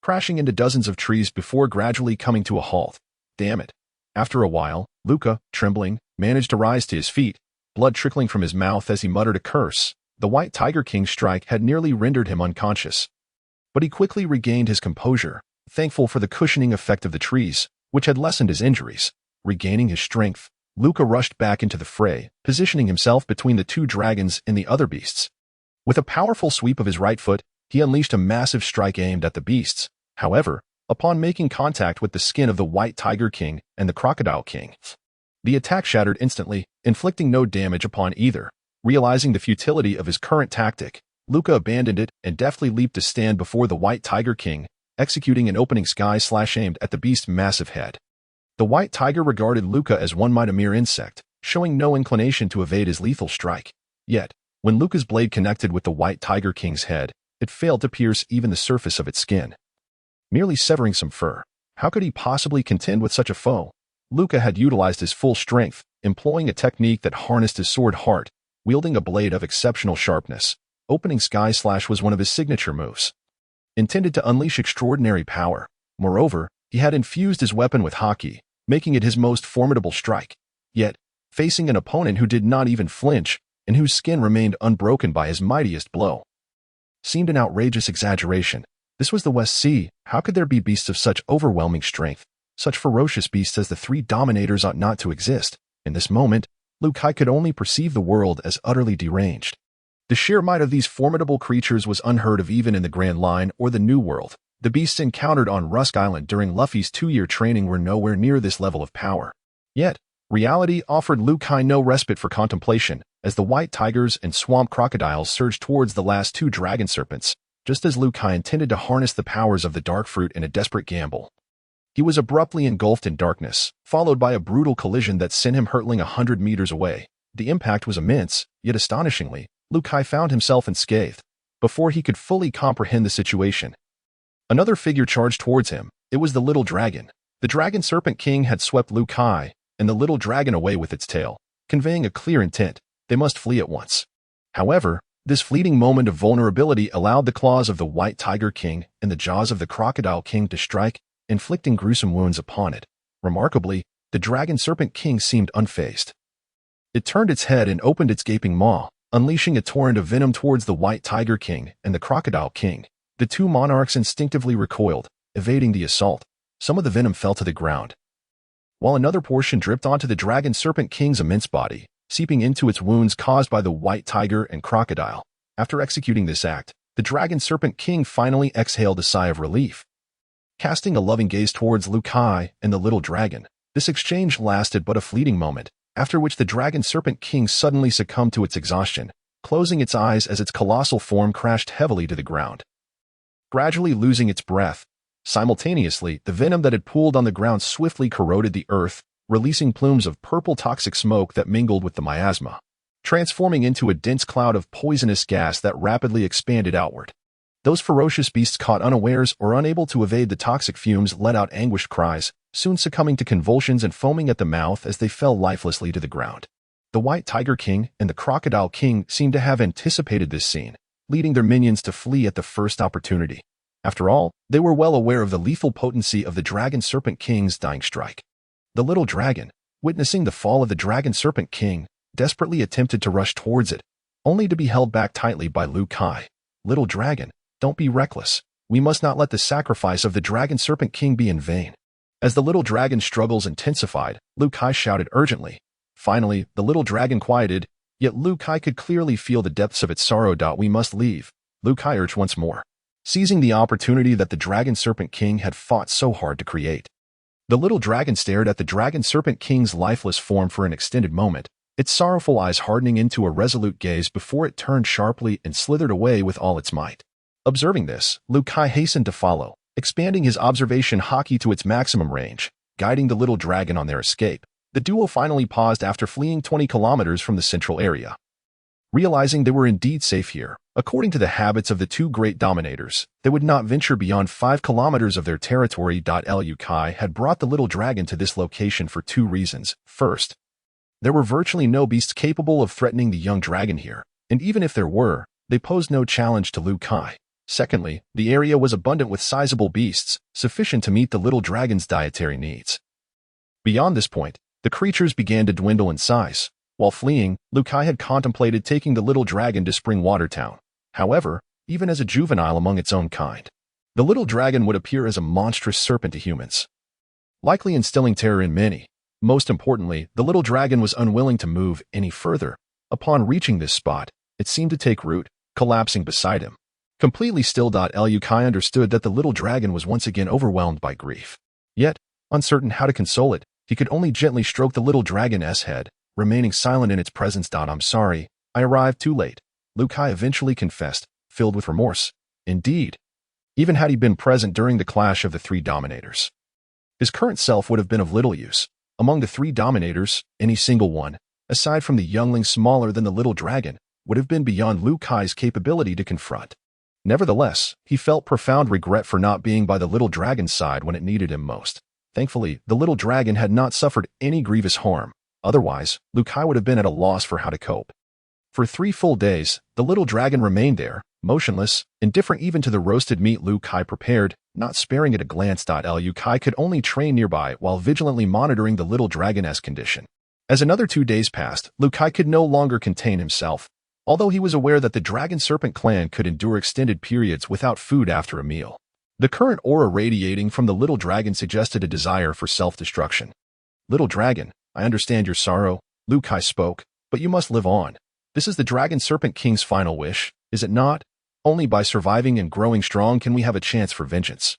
crashing into dozens of trees before gradually coming to a halt. Damn it. After a while, Luca, trembling, managed to rise to his feet, blood trickling from his mouth as he muttered a curse. The White Tiger King's strike had nearly rendered him unconscious, but he quickly regained his composure, thankful for the cushioning effect of the trees, which had lessened his injuries. Regaining his strength, Luca rushed back into the fray, positioning himself between the two dragons and the other beasts. With a powerful sweep of his right foot, he unleashed a massive strike aimed at the beasts. However, upon making contact with the skin of the White Tiger King and the Crocodile King, the attack shattered instantly, inflicting no damage upon either. Realizing the futility of his current tactic, Luca abandoned it and deftly leaped to stand before the White Tiger King, executing an opening sky slash aimed at the beast's massive head. The White Tiger regarded Luca as one might a mere insect, showing no inclination to evade his lethal strike. Yet, when Luca's blade connected with the White Tiger King's head, it failed to pierce even the surface of its skin, merely severing some fur. How could he possibly contend with such a foe? Luca had utilized his full strength, employing a technique that harnessed his sword heart, wielding a blade of exceptional sharpness. Opening sky slash was one of his signature moves, intended to unleash extraordinary power. Moreover, he had infused his weapon with haki, making it his most formidable strike. Yet, facing an opponent who did not even flinch, and whose skin remained unbroken by his mightiest blow, seemed an outrageous exaggeration. This was the West Sea. How could there be beasts of such overwhelming strength? Such ferocious beasts as the three dominators ought not to exist. In this moment, Liu Kai could only perceive the world as utterly deranged. The sheer might of these formidable creatures was unheard of even in the Grand Line or the New World. The beasts encountered on Rusk Island during Luffy's 2-year training were nowhere near this level of power. Yet, reality offered Liu Kai no respite for contemplation, as the white tigers and swamp crocodiles surged towards the last two dragon serpents, just as Liu Kai intended to harness the powers of the dark fruit in a desperate gamble. He was abruptly engulfed in darkness, followed by a brutal collision that sent him hurtling 100 meters away. The impact was immense, yet astonishingly, Liu Kai found himself unscathed. Before he could fully comprehend the situation, another figure charged towards him. It was the little dragon. The dragon serpent king had swept Liu Kai and the little dragon away with its tail, conveying a clear intent: they must flee at once. However, this fleeting moment of vulnerability allowed the claws of the White Tiger King and the jaws of the Crocodile King to strike, inflicting gruesome wounds upon it. Remarkably, the Dragon Serpent King seemed unfazed. It turned its head and opened its gaping maw, unleashing a torrent of venom towards the White Tiger King and the Crocodile King. The two monarchs instinctively recoiled, evading the assault. Some of the venom fell to the ground, while another portion dripped onto the Dragon Serpent King's immense body, seeping into its wounds caused by the White Tiger and Crocodile. After executing this act, the Dragon Serpent King finally exhaled a sigh of relief, casting a loving gaze towards Liu Kai and the little dragon. This exchange lasted but a fleeting moment, after which the Dragon Serpent King suddenly succumbed to its exhaustion, closing its eyes as its colossal form crashed heavily to the ground, gradually losing its breath. Simultaneously, the venom that had pooled on the ground swiftly corroded the earth, releasing plumes of purple toxic smoke that mingled with the miasma, transforming into a dense cloud of poisonous gas that rapidly expanded outward. Those ferocious beasts, caught unawares or unable to evade the toxic fumes, let out anguished cries, soon succumbing to convulsions and foaming at the mouth as they fell lifelessly to the ground. The White Tiger King and the Crocodile King seemed to have anticipated this scene, leading their minions to flee at the first opportunity. After all, they were well aware of the lethal potency of the Dragon Serpent King's dying strike. The little dragon, witnessing the fall of the Dragon Serpent King, desperately attempted to rush towards it, only to be held back tightly by Liu Kai. "Little dragon, don't be reckless. We must not let the sacrifice of the Dragon Serpent King be in vain." As the little dragon's struggles intensified, Liu Kai shouted urgently. Finally, the little dragon quieted, yet Liu Kai could clearly feel the depths of its sorrow. "We must leave," Liu Kai urged once more, seizing the opportunity that the Dragon Serpent King had fought so hard to create. The little dragon stared at the Dragon Serpent King's lifeless form for an extended moment, its sorrowful eyes hardening into a resolute gaze before it turned sharply and slithered away with all its might. Observing this, Liu Kai hastened to follow, expanding his observation haki to its maximum range, guiding the little dragon on their escape. The duo finally paused after fleeing 20 kilometers from the central area. Realizing they were indeed safe here, according to the habits of the two great dominators, they would not venture beyond 5 kilometers of their territory. Liu Kai had brought the little dragon to this location for two reasons. First, there were virtually no beasts capable of threatening the young dragon here, and even if there were, they posed no challenge to Liu Kai. Secondly, the area was abundant with sizable beasts, sufficient to meet the little dragon's dietary needs. Beyond this point, the creatures began to dwindle in size. While fleeing, Liu Kai had contemplated taking the little dragon to Springwater Town. However, even as a juvenile among its own kind, the little dragon would appear as a monstrous serpent to humans, likely instilling terror in many. Most importantly, the little dragon was unwilling to move any further. Upon reaching this spot, it seemed to take root, collapsing beside him. Completely still, Liu Kai understood that the little dragon was once again overwhelmed by grief. Yet, uncertain how to console it, he could only gently stroke the little dragon's head, remaining silent in its presence. I'm sorry, I arrived too late, Liu Kai eventually confessed, filled with remorse. Indeed, even had he been present during the clash of the three dominators, his current self would have been of little use. Among the three dominators, any single one, aside from the youngling smaller than the little dragon, would have been beyond Liu Kai's capability to confront. Nevertheless, he felt profound regret for not being by the little dragon's side when it needed him most. Thankfully, the little dragon had not suffered any grievous harm. Otherwise, Liu Kai would have been at a loss for how to cope. For 3 full days, the little dragon remained there, motionless, indifferent even to the roasted meat Liu Kai prepared, not sparing it a glance. Liu Kai could only train nearby while vigilantly monitoring the little dragon's condition. As another 2 days passed, Liu Kai could no longer contain himself. Although he was aware that the Dragon Serpent clan could endure extended periods without food after a meal. The current aura radiating from the little dragon suggested a desire for self-destruction. Little dragon, I understand your sorrow, Liu Kai spoke, but you must live on. This is the Dragon Serpent King's final wish, is it not? Only by surviving and growing strong can we have a chance for vengeance.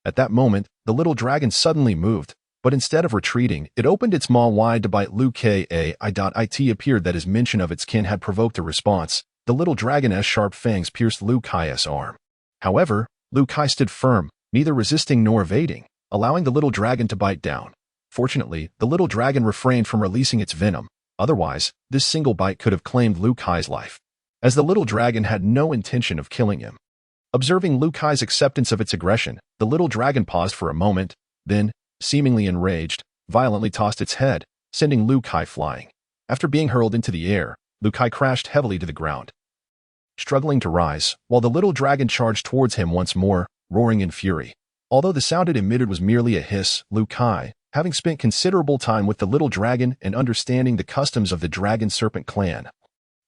At that moment, the little dragon suddenly moved, but instead of retreating, it opened its maw wide to bite Liu Kai. It appeared that his mention of its kin had provoked a response. The little dragon's sharp fangs pierced Liu Kai's arm. However, Liu Kai stood firm, neither resisting nor evading, allowing the little dragon to bite down. Fortunately, the little dragon refrained from releasing its venom. Otherwise, this single bite could have claimed Liu Kai's life, as the little dragon had no intention of killing him. Observing Liu Kai's acceptance of its aggression, the little dragon paused for a moment, then, seemingly enraged, violently tossed its head, sending Liu Kai flying. After being hurled into the air, Liu Kai crashed heavily to the ground, struggling to rise, while the little dragon charged towards him once more, roaring in fury. Although the sound it emitted was merely a hiss, Liu Kai, having spent considerable time with the little dragon and understanding the customs of the Dragon Serpent clan,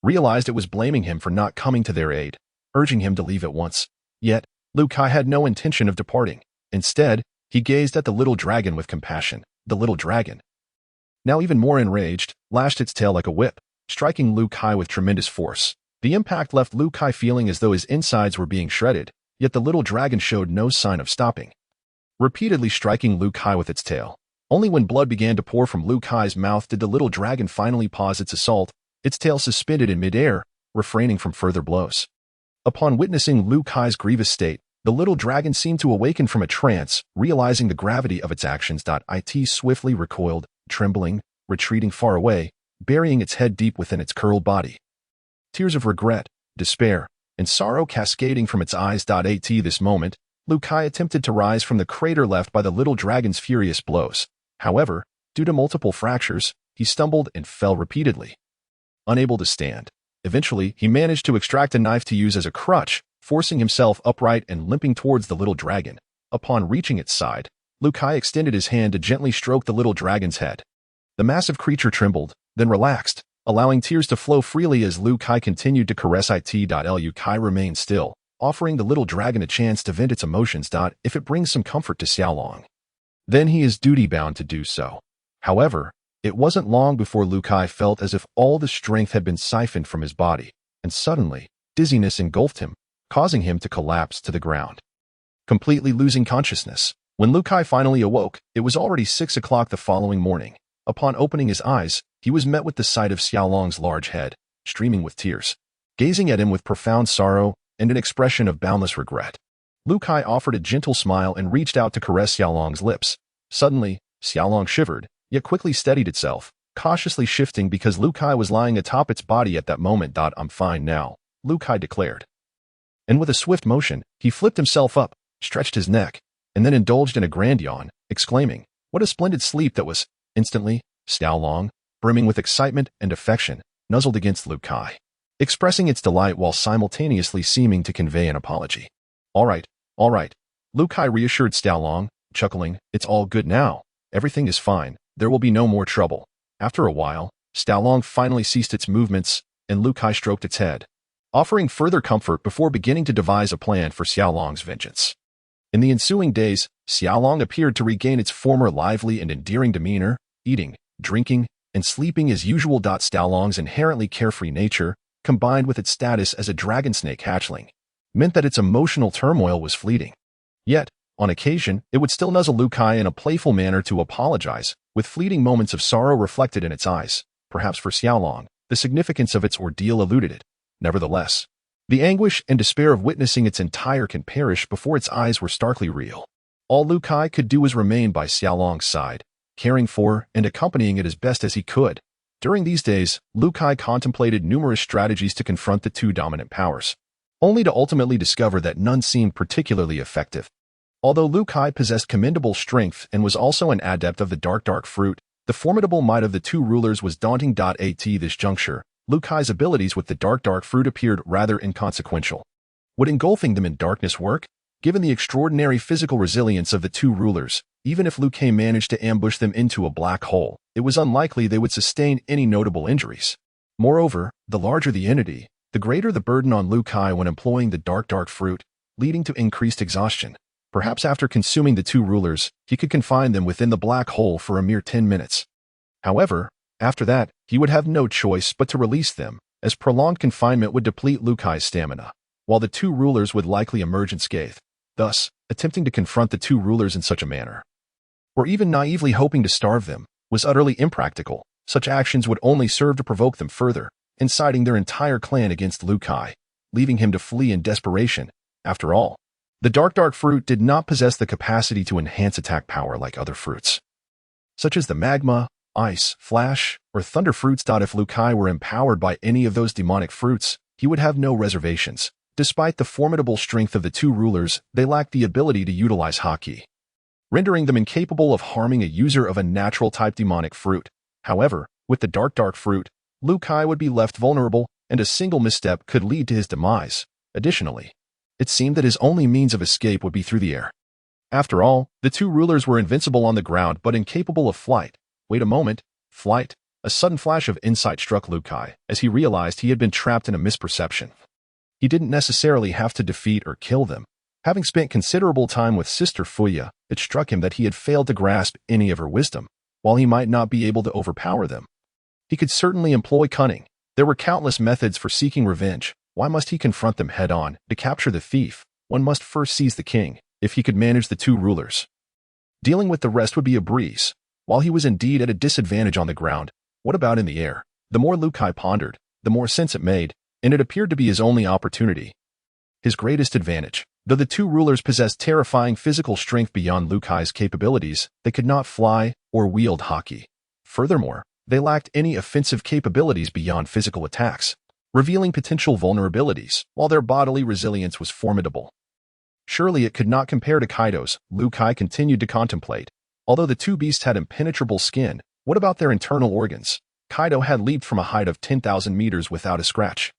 realized it was blaming him for not coming to their aid, urging him to leave at once. Yet, Liu Kai had no intention of departing. Instead, he gazed at the little dragon with compassion. The little dragon, now even more enraged, lashed its tail like a whip, striking Liu Kai with tremendous force. The impact left Liu Kai feeling as though his insides were being shredded, yet the little dragon showed no sign of stopping, repeatedly striking Liu Kai with its tail. Only when blood began to pour from Liu Kai's mouth did the little dragon finally pause its assault, its tail suspended in midair, refraining from further blows. Upon witnessing Liu Kai's grievous state, the little dragon seemed to awaken from a trance, realizing the gravity of its actions. It swiftly recoiled, trembling, retreating far away, burying its head deep within its curled body. Tears of regret, despair, and sorrow cascading from its eyes. At this moment, Liu Kai attempted to rise from the crater left by the little dragon's furious blows. However, due to multiple fractures, he stumbled and fell repeatedly, unable to stand. Eventually, he managed to extract a knife to use as a crutch, forcing himself upright and limping towards the little dragon. Upon reaching its side, Liu Kai extended his hand to gently stroke the little dragon's head. The massive creature trembled, then relaxed, allowing tears to flow freely as Liu Kai continued to caress it. Liu Kai remained still, offering the little dragon a chance to vent its emotions. If it brings some comfort to Xiaolong, then he is duty-bound to do so. However, it wasn't long before Liu Kai felt as if all the strength had been siphoned from his body, and suddenly, dizziness engulfed him, causing him to collapse to the ground, completely losing consciousness. When Liu Kai finally awoke, it was already 6 o'clock the following morning. Upon opening his eyes, he was met with the sight of Xiaolong's large head, streaming with tears, gazing at him with profound sorrow and an expression of boundless regret. Liu Kai offered a gentle smile and reached out to caress Xiaolong's lips. Suddenly, Xiaolong shivered, yet quickly steadied itself, cautiously shifting because Liu Kai was lying atop its body at that moment. I'm fine now, Liu Kai declared. And with a swift motion, he flipped himself up, stretched his neck, and then indulged in a grand yawn, exclaiming, "What a splendid sleep that was!" Instantly, Xiaolong, brimming with excitement and affection, nuzzled against Liu Kai, expressing its delight while simultaneously seeming to convey an apology. All right, Liu Kai reassured Xiaolong, chuckling, "It's all good now. Everything is fine. There will be no more trouble." After a while, Xiaolong finally ceased its movements, and Liu Kai stroked its head, offering further comfort before beginning to devise a plan for Xiaolong's vengeance. In the ensuing days, Xiaolong appeared to regain its former lively and endearing demeanor, eating, drinking, and sleeping as usual. Xiaolong's inherently carefree nature, combined with its status as a dragon snake hatchling, meant that its emotional turmoil was fleeting. Yet, on occasion, it would still nuzzle Lu Kai in a playful manner to apologize, with fleeting moments of sorrow reflected in its eyes. Perhaps for Xiaolong, the significance of its ordeal eluded it. Nevertheless, the anguish and despair of witnessing its entire can perish before its eyes were starkly real. All Lu Kai could do was remain by Xiaolong's side, caring for and accompanying it as best as he could. During these days, Lu Kai contemplated numerous strategies to confront the two dominant powers, only to ultimately discover that none seemed particularly effective. Although Lu Kai possessed commendable strength and was also an adept of the dark fruit, the formidable might of the two rulers was daunting. At this juncture, Lu Kai's abilities with the dark fruit appeared rather inconsequential. Would engulfing them in darkness work? Given the extraordinary physical resilience of the two rulers, even if Lu Kai managed to ambush them into a black hole, it was unlikely they would sustain any notable injuries. Moreover, the larger the entity, the greater the burden on Lu Kai when employing the dark fruit, leading to increased exhaustion. Perhaps after consuming the two rulers, he could confine them within the black hole for a mere 10 minutes. However, after that, he would have no choice but to release them, as prolonged confinement would deplete Lu Kai's stamina, while the two rulers would likely emerge unscathed. Thus, attempting to confront the two rulers in such a manner, or even naively hoping to starve them, was utterly impractical. Such actions would only serve to provoke them further, inciting their entire clan against Lu Kai, leaving him to flee in desperation. After all, the dark fruit did not possess the capacity to enhance attack power like other fruits, such as the magma, ice, flash, or thunder fruits. If Lu Kai were empowered by any of those demonic fruits, he would have no reservations. Despite the formidable strength of the two rulers, they lacked the ability to utilize haki, rendering them incapable of harming a user of a natural-type demonic fruit. However, with the dark fruit, Lu Kai would be left vulnerable, and a single misstep could lead to his demise. Additionally, it seemed that his only means of escape would be through the air. After all, the two rulers were invincible on the ground but incapable of flight. Wait a moment, flight? A sudden flash of insight struck Lu Kai, as he realized he had been trapped in a misperception. He didn't necessarily have to defeat or kill them. Having spent considerable time with Sister Fuya, it struck him that he had failed to grasp any of her wisdom. While he might not be able to overpower them, he could certainly employ cunning. There were countless methods for seeking revenge. Why must he confront them head-on? To capture the thief, one must first seize the king. If he could manage the two rulers, dealing with the rest would be a breeze. While he was indeed at a disadvantage on the ground, what about in the air? The more Lu Kai pondered, the more sense it made, and it appeared to be his only opportunity. His greatest advantage. Though the two rulers possessed terrifying physical strength beyond Lu Kai's capabilities, they could not fly or wield haki. Furthermore, they lacked any offensive capabilities beyond physical attacks, revealing potential vulnerabilities, while their bodily resilience was formidable. Surely it could not compare to Kaido's. Lu Kai continued to contemplate. Although the two beasts had impenetrable skin, what about their internal organs? Kaido had leaped from a height of 10,000 meters without a scratch,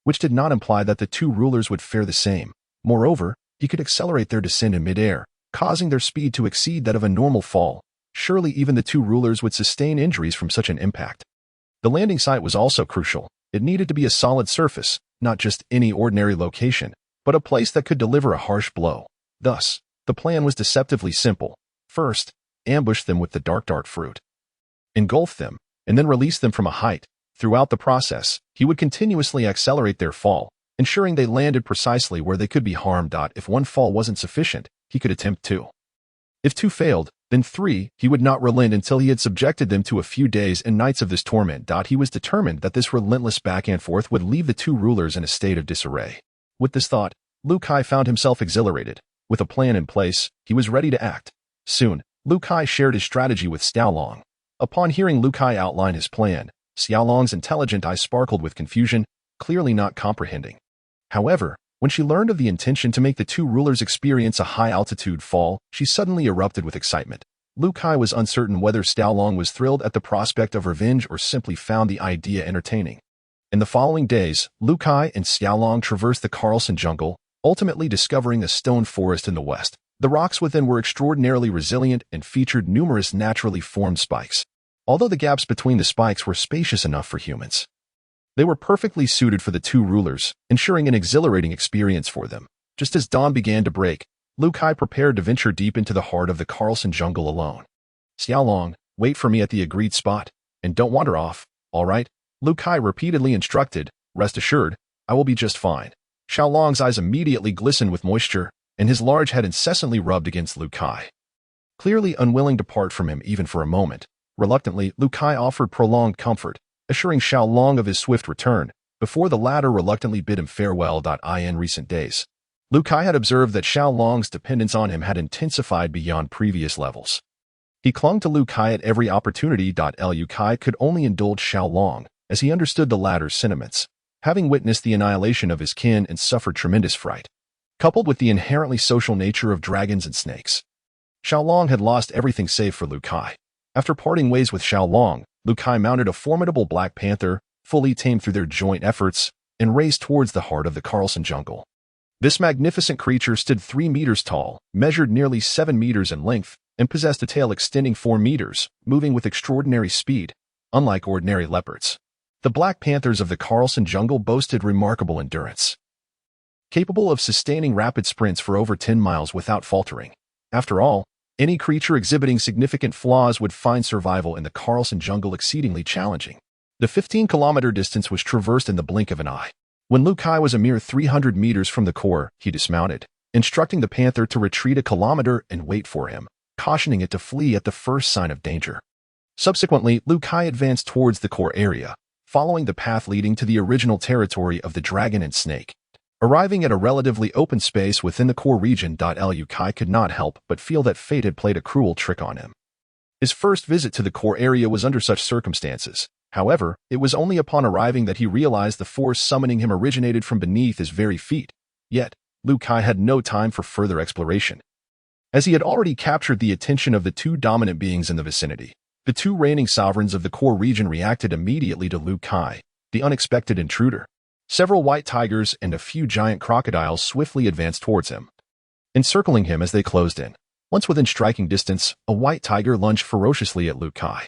which did not imply that the two rulers would fare the same. Moreover, he could accelerate their descent in midair, causing their speed to exceed that of a normal fall. Surely even the two rulers would sustain injuries from such an impact. The landing site was also crucial. It needed to be a solid surface, not just any ordinary location, but a place that could deliver a harsh blow. Thus, the plan was deceptively simple. First, ambush them with the dark fruit, engulf them, and then release them from a height. Throughout the process, he would continuously accelerate their fall, ensuring they landed precisely where they could be harmed. If one fall wasn't sufficient, he could attempt two. If two failed, then three. He would not relent until he had subjected them to a few days and nights of this torment. He was determined that this relentless back and forth would leave the two rulers in a state of disarray. With this thought, Lu Kai found himself exhilarated. With a plan in place, he was ready to act. Soon, Lu Kai shared his strategy with Xiaolong. Upon hearing Lu Kai outline his plan, Xiaolong's intelligent eyes sparkled with confusion, clearly not comprehending. However, when she learned of the intention to make the two rulers experience a high-altitude fall, she suddenly erupted with excitement. Lu Kai was uncertain whether Xiaolong was thrilled at the prospect of revenge or simply found the idea entertaining. In the following days, Lu Kai and Xiaolong traversed the Carlson jungle, ultimately discovering a stone forest in the west. The rocks within were extraordinarily resilient and featured numerous naturally formed spikes. Although the gaps between the spikes were spacious enough for humans, they were perfectly suited for the two rulers, ensuring an exhilarating experience for them. Just as dawn began to break, Lu Kai prepared to venture deep into the heart of the Carlson jungle alone. Xiaolong, Wait for me at the agreed spot, and don't wander off, all right? Lu Kai repeatedly instructed. Rest assured, I will be just fine. Xiaolong's eyes immediately glistened with moisture, and his large head incessantly rubbed against Lu Kai. Clearly unwilling to part from him even for a moment, reluctantly, Lu Kai offered prolonged comfort, assuring Xiaolong of his swift return, before the latter reluctantly bid him farewell. In recent days, Lu Kai had observed that Xiaolong's dependence on him had intensified beyond previous levels. He clung to Lu Kai at every opportunity. Lu Kai could only indulge Xiaolong, as he understood the latter's sentiments, having witnessed the annihilation of his kin and suffered tremendous fright. Coupled with the inherently social nature of dragons and snakes, Xiaolong had lost everything save for Lu Kai. After parting ways with Xiaolong, Lu Kai mounted a formidable black panther, fully tamed through their joint efforts, and raced towards the heart of the Carlson jungle. This magnificent creature stood 3 meters tall, measured nearly 7 meters in length, and possessed a tail extending 4 meters, moving with extraordinary speed, unlike ordinary leopards. The black panthers of the Carlson jungle boasted remarkable endurance, capable of sustaining rapid sprints for over 10 miles without faltering. After all, any creature exhibiting significant flaws would find survival in the Carlson jungle exceedingly challenging. The 15-kilometer distance was traversed in the blink of an eye. When Lu Kai was a mere 300 meters from the core, he dismounted, instructing the panther to retreat a kilometer and wait for him, cautioning it to flee at the first sign of danger. Subsequently, Lu Kai advanced towards the core area, following the path leading to the original territory of the dragon and snake. Arriving at a relatively open space within the core region, Lu Kai could not help but feel that fate had played a cruel trick on him. His first visit to the core area was under such circumstances. However, it was only upon arriving that he realized the force summoning him originated from beneath his very feet. Yet, Lu Kai had no time for further exploration, as he had already captured the attention of the 2 dominant beings in the vicinity. The 2 reigning sovereigns of the core region reacted immediately to Lu Kai, the unexpected intruder. Several white tigers and a few giant crocodiles swiftly advanced towards him, encircling him as they closed in. Once within striking distance, a white tiger lunged ferociously at Lu Kai.